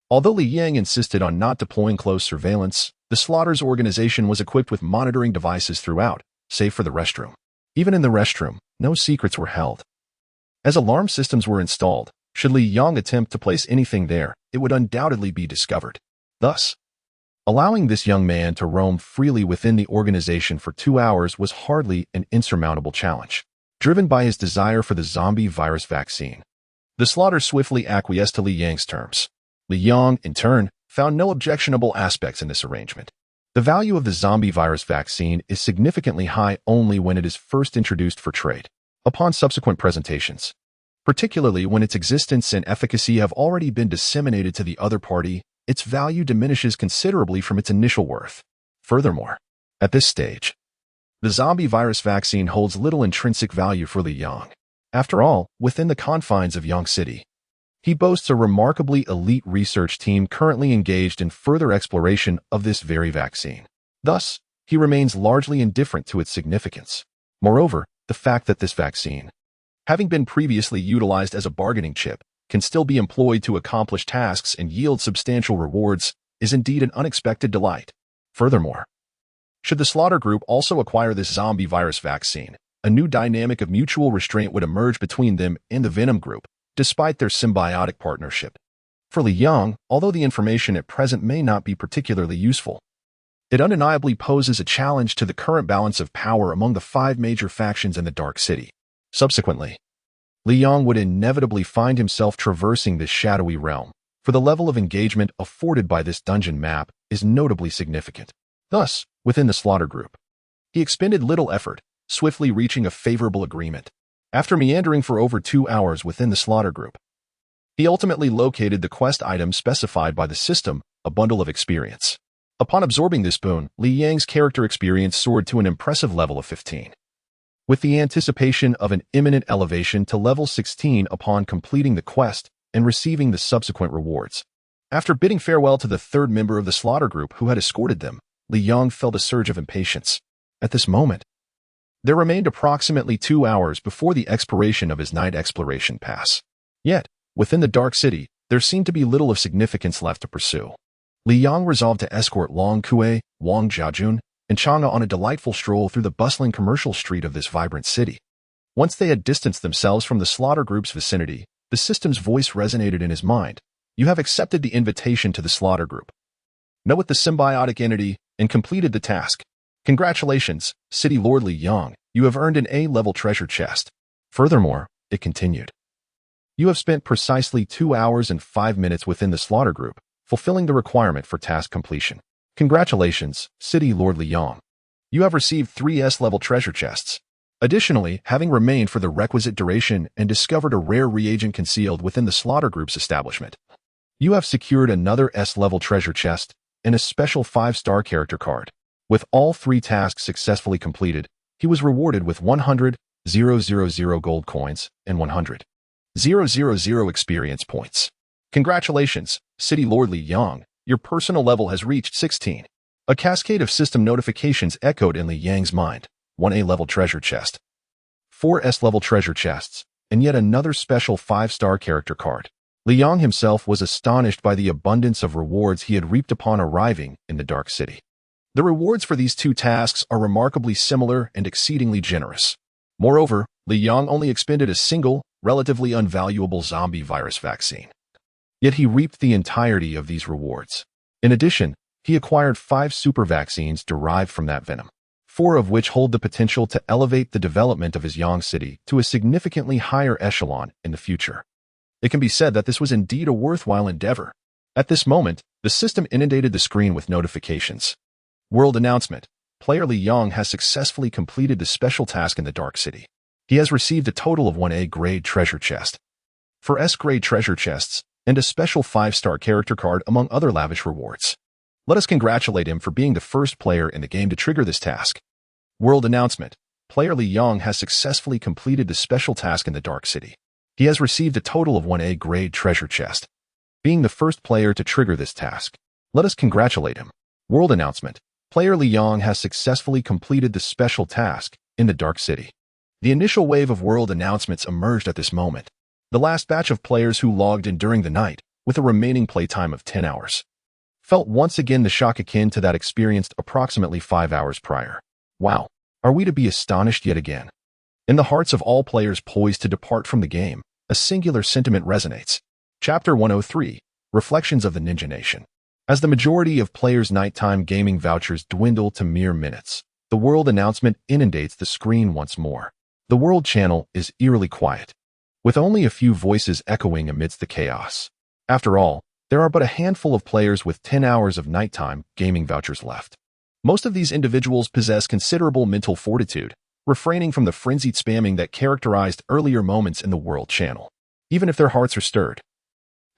Although Li Yang insisted on not deploying close surveillance, The Slaughter's organization was equipped with monitoring devices throughout, save for the restroom. Even in the restroom, no secrets were held. As alarm systems were installed, should Li Yang attempt to place anything there, it would undoubtedly be discovered. Thus, allowing this young man to roam freely within the organization for 2 hours was hardly an insurmountable challenge. Driven by his desire for the zombie virus vaccine, the Slaughter swiftly acquiesced to Li Yang's terms. Li Yang, in turn, found no objectionable aspects in this arrangement. The value of the zombie virus vaccine is significantly high only when it is first introduced for trade. Upon subsequent presentations, particularly when its existence and efficacy have already been disseminated to the other party, its value diminishes considerably from its initial worth. Furthermore, at this stage, the zombie virus vaccine holds little intrinsic value for Li Yang. After all, within the confines of Yang City, he boasts a remarkably elite research team currently engaged in further exploration of this very vaccine. Thus, he remains largely indifferent to its significance. Moreover, the fact that this vaccine, having been previously utilized as a bargaining chip, can still be employed to accomplish tasks and yield substantial rewards is indeed an unexpected delight. Furthermore, should the Slaughter Group also acquire this zombie virus vaccine, a new dynamic of mutual restraint would emerge between them and the Venom Group, despite their symbiotic partnership. For Li Yang, although the information at present may not be particularly useful, it undeniably poses a challenge to the current balance of power among the 5 major factions in the Dark City. Subsequently, Li Yang would inevitably find himself traversing this shadowy realm, for the level of engagement afforded by this dungeon map is notably significant. Thus, within the Slaughter Group, he expended little effort, swiftly reaching a favorable agreement. After meandering for over 2 hours within the Slaughter Group, he ultimately located the quest item specified by the system, a bundle of experience. Upon absorbing this boon, Li Yang's character experience soared to an impressive level of 15. With the anticipation of an imminent elevation to level 16 upon completing the quest and receiving the subsequent rewards. After bidding farewell to the 3rd member of the Slaughter Group who had escorted them, Li Yang felt a surge of impatience. At this moment, there remained approximately 2 hours before the expiration of his night exploration pass. Yet, within the Dark City, there seemed to be little of significance left to pursue. Li Yang resolved to escort Long Kue, Wang Jiajun, and Chang'e on a delightful stroll through the bustling commercial street of this vibrant city. Once they had distanced themselves from the Slaughter Group's vicinity, the system's voice resonated in his mind. You have accepted the invitation to the Slaughter Group. Know with the symbiotic entity and completed the task. Congratulations, City Lord Li Yang, you have earned an A-level treasure chest. Furthermore, it continued, you have spent precisely 2 hours and 5 minutes within the Slaughter Group, fulfilling the requirement for task completion. Congratulations, City Lord Li Yang. You have received 3 S-level treasure chests. Additionally, having remained for the requisite duration and discovered a rare reagent concealed within the Slaughter Group's establishment, you have secured another S-level treasure chest and a special 5-star character card. With all 3 tasks successfully completed, he was rewarded with 100,000 gold coins and 100,000 experience points. Congratulations, City Lord Li Yang, your personal level has reached 16. A cascade of system notifications echoed in Li Yang's mind. 1 A-level treasure chest, 4 S-level treasure chests, and yet another special 5-star character card. Li Yang himself was astonished by the abundance of rewards he had reaped upon arriving in the Dark City. The rewards for these 2 tasks are remarkably similar and exceedingly generous. Moreover, Li Yang only expended a single, relatively unvaluable zombie virus vaccine. Yet he reaped the entirety of these rewards. In addition, he acquired 5 super vaccines derived from that venom, 4 of which hold the potential to elevate the development of his Yang City to a significantly higher echelon in the future. It can be said that this was indeed a worthwhile endeavor. At this moment, the system inundated the screen with notifications. World announcement. Player Li Yang has successfully completed the special task in the Dark City. He has received a total of 1 A-grade treasure chest, 4 S-grade treasure chests, and a special 5-star character card among other lavish rewards. Let us congratulate him for being the first player in the game to trigger this task. World announcement. Player Li Yang has successfully completed the special task in the Dark City. He has received a total of 1 A-grade treasure chest. Being the first player to trigger this task, let us congratulate him. World announcement. Player Li Yang has successfully completed the special task in the Dark City. The initial wave of world announcements emerged at this moment. The last batch of players who logged in during the night, with a remaining playtime of 10 hours. felt once again the shock akin to that experienced approximately 5 hours prior. Wow, are we to be astonished yet again? In the hearts of all players poised to depart from the game, a singular sentiment resonates. Chapter 103, Reflections of the Ninja Nation. As the majority of players' nighttime gaming vouchers dwindle to mere minutes, the world announcement inundates the screen once more. The world channel is eerily quiet, with only a few voices echoing amidst the chaos. After all, there are but a handful of players with 10 hours of nighttime gaming vouchers left. Most of these individuals possess considerable mental fortitude, refraining from the frenzied spamming that characterized earlier moments in the world channel. Even if their hearts are stirred,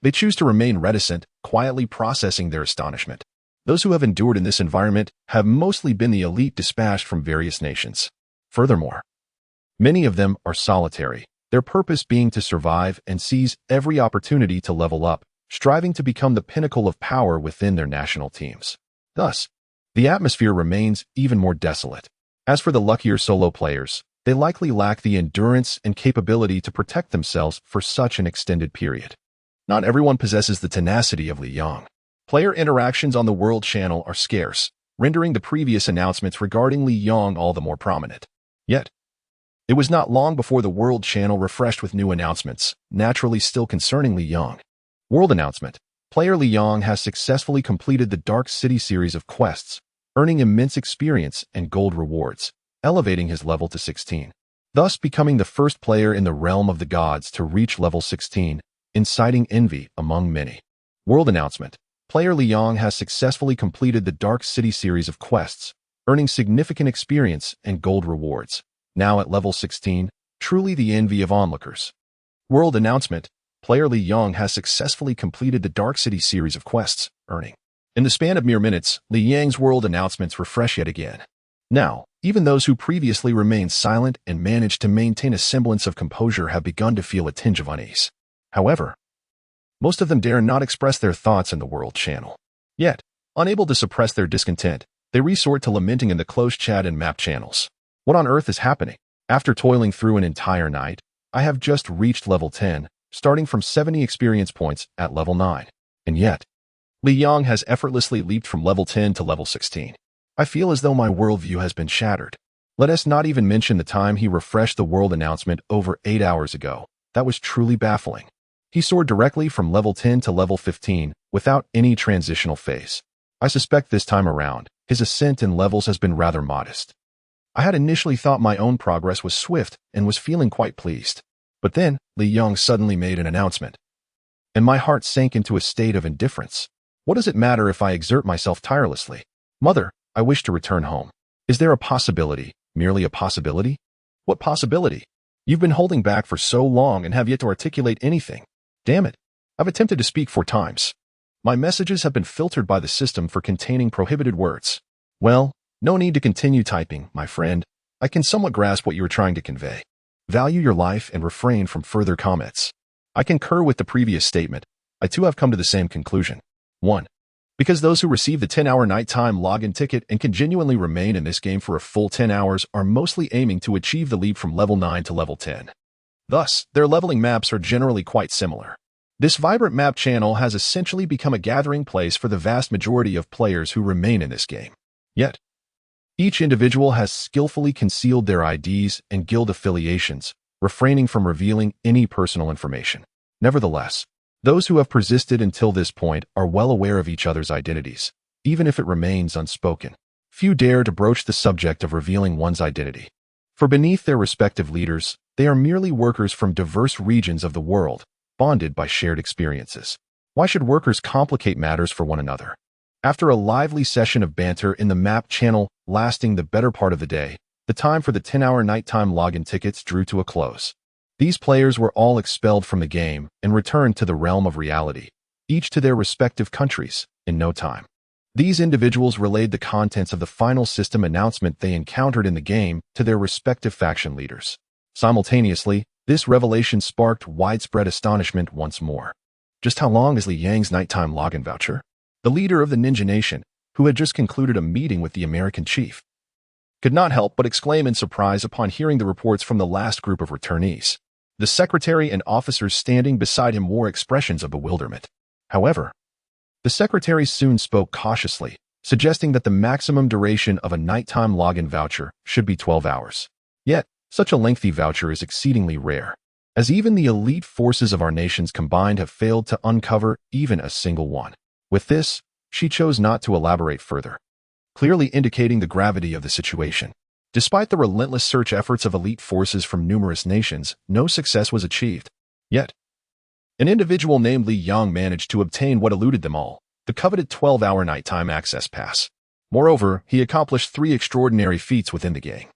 they choose to remain reticent, quietly processing their astonishment. Those who have endured in this environment have mostly been the elite dispatched from various nations. Furthermore, many of them are solitary, their purpose being to survive and seize every opportunity to level up, striving to become the pinnacle of power within their national teams. Thus, the atmosphere remains even more desolate. As for the luckier solo players, they likely lack the endurance and capability to protect themselves for such an extended period. Not everyone possesses the tenacity of Li Yang. Player interactions on the World Channel are scarce, rendering the previous announcements regarding Li Yang all the more prominent. Yet, it was not long before the World Channel refreshed with new announcements, naturally still concerning Li Yang. World announcement. Player Li Yang has successfully completed the Dark City series of quests, earning immense experience and gold rewards, elevating his level to 16, thus becoming the first player in the realm of the gods to reach level 16, inciting envy among many. World announcement. Player Li Yang has successfully completed the Dark City series of quests, earning significant experience and gold rewards, now at level 16, truly the envy of onlookers. World announcement. Player Li Yang has successfully completed the Dark City series of quests, earning. In the span of mere minutes, Li Yang's world announcements refresh yet again. Now, even those who previously remained silent and managed to maintain a semblance of composure have begun to feel a tinge of unease. However, most of them dare not express their thoughts in the world channel. Yet, unable to suppress their discontent, they resort to lamenting in the closed chat and map channels. What on earth is happening? After toiling through an entire night, I have just reached level 10, starting from 70 experience points at level 9. And yet, Li Yang has effortlessly leaped from level 10 to level 16. I feel as though my worldview has been shattered. Let us not even mention the time he refreshed the world announcement over 8 hours ago. That was truly baffling. He soared directly from level 10 to level 15 without any transitional phase. I suspect this time around, his ascent in levels has been rather modest. I had initially thought my own progress was swift and was feeling quite pleased. But then, Li Yang suddenly made an announcement, and my heart sank into a state of indifference. What does it matter if I exert myself tirelessly? Mother, I wish to return home. Is there a possibility, merely a possibility? What possibility? You've been holding back for so long and have yet to articulate anything. Damn it. I've attempted to speak 4 times. My messages have been filtered by the system for containing prohibited words. Well, no need to continue typing, my friend. I can somewhat grasp what you are trying to convey. Value your life and refrain from further comments. I concur with the previous statement. I too have come to the same conclusion. 1. Because those who receive the 10-hour nighttime login ticket and can genuinely remain in this game for a full 10 hours are mostly aiming to achieve the leap from level 9 to level 10. Thus, their leveling maps are generally quite similar. This vibrant map channel has essentially become a gathering place for the vast majority of players who remain in this game. Yet, each individual has skillfully concealed their IDs and guild affiliations, refraining from revealing any personal information. Nevertheless, those who have persisted until this point are well aware of each other's identities, even if it remains unspoken. Few dare to broach the subject of revealing one's identity. For beneath their respective leaders, they are merely workers from diverse regions of the world, bonded by shared experiences. Why should workers complicate matters for one another? After a lively session of banter in the map channel lasting the better part of the day, the time for the 10-hour nighttime login tickets drew to a close. These players were all expelled from the game and returned to the realm of reality, each to their respective countries, in no time. These individuals relayed the contents of the final system announcement they encountered in the game to their respective faction leaders. Simultaneously, this revelation sparked widespread astonishment once more. Just how long is Li Yang's nighttime login voucher? The leader of the Ninja Nation, who had just concluded a meeting with the American chief, could not help but exclaim in surprise upon hearing the reports from the last group of returnees. The secretary and officers standing beside him wore expressions of bewilderment. However, The secretary soon spoke cautiously, suggesting that the maximum duration of a nighttime login voucher should be 12 hours. Yet, such a lengthy voucher is exceedingly rare, as even the elite forces of our nations combined have failed to uncover even a single one. With this, she chose not to elaborate further, clearly indicating the gravity of the situation. Despite the relentless search efforts of elite forces from numerous nations, no success was achieved. Yet, an individual named Li Yang managed to obtain what eluded them all, the coveted 12-hour nighttime access pass. Moreover, he accomplished 3 extraordinary feats within the game,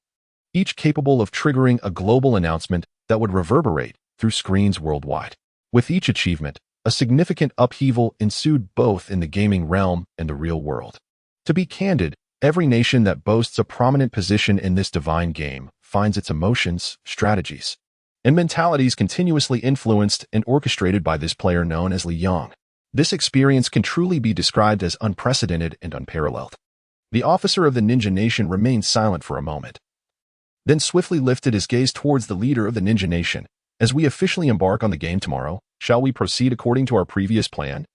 each capable of triggering a global announcement that would reverberate through screens worldwide. With each achievement, a significant upheaval ensued both in the gaming realm and the real world. To be candid, every nation that boasts a prominent position in this divine game finds its emotions, strategies, and mentalities continuously influenced and orchestrated by this player known as Li Yang. This experience can truly be described as unprecedented and unparalleled. The officer of the Ninja Nation remained silent for a moment, then swiftly lifted his gaze towards the leader of the Ninja Nation. As we officially embark on the game tomorrow, shall we proceed according to our previous plan?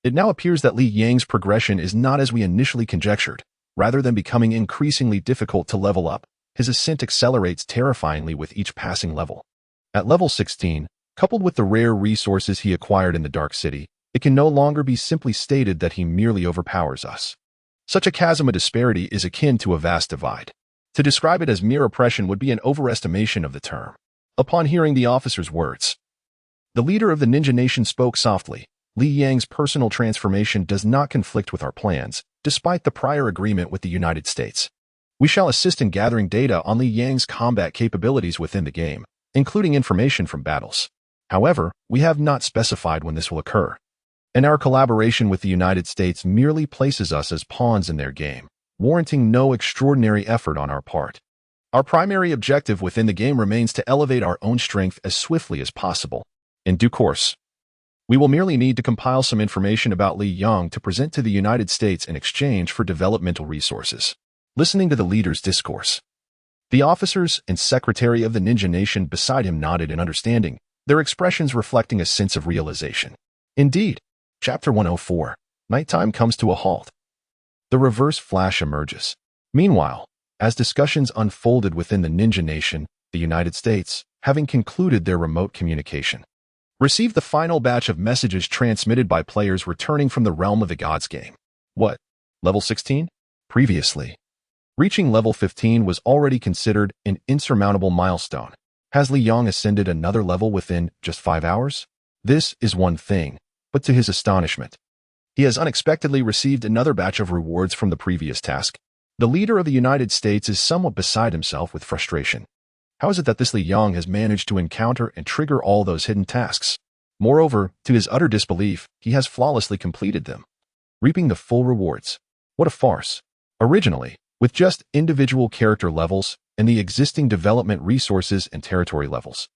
It now appears that Li Yang's progression is not as we initially conjectured. Rather than becoming increasingly difficult to level up, his ascent accelerates terrifyingly with each passing level. At level 16, coupled with the rare resources he acquired in the Dark City, it can no longer be simply stated that he merely overpowers us. Such a chasm of disparity is akin to a vast divide. To describe it as mere oppression would be an overestimation of the term. Upon hearing the officer's words, the leader of the Ninja Nation spoke softly. Li Yang's personal transformation does not conflict with our plans, despite the prior agreement with the United States. We shall assist in gathering data on Li Yang's combat capabilities within the game, including information from battles. However, we have not specified when this will occur, and our collaboration with the United States merely places us as pawns in their game, warranting no extraordinary effort on our part. Our primary objective within the game remains to elevate our own strength as swiftly as possible. In due course, we will merely need to compile some information about Li Yang to present to the United States in exchange for developmental resources. Listening to the leader's discourse, the officers and secretary of the Ninja Nation beside him nodded in understanding, their expressions reflecting a sense of realization. Indeed, Chapter 104, Nighttime comes to a halt. The reverse flash emerges. Meanwhile, as discussions unfolded within the Ninja Nation, the United States, having concluded their remote communication, received the final batch of messages transmitted by players returning from the realm of the gods game. What? Level 16? Previously, reaching level 15 was already considered an insurmountable milestone. Has Li Yang ascended another level within just 5 hours? This is one thing, but to his astonishment, he has unexpectedly received another batch of rewards from the previous task. The leader of the United States is somewhat beside himself with frustration. How is it that this Li Yang has managed to encounter and trigger all those hidden tasks? Moreover, to his utter disbelief, he has flawlessly completed them, reaping the full rewards. What a farce. Originally, with just individual character levels and the existing development resources and territory levels,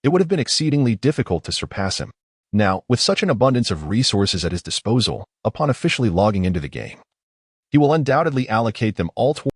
it would have been exceedingly difficult to surpass him. Now, with such an abundance of resources at his disposal, upon officially logging into the game, he will undoubtedly allocate them all towards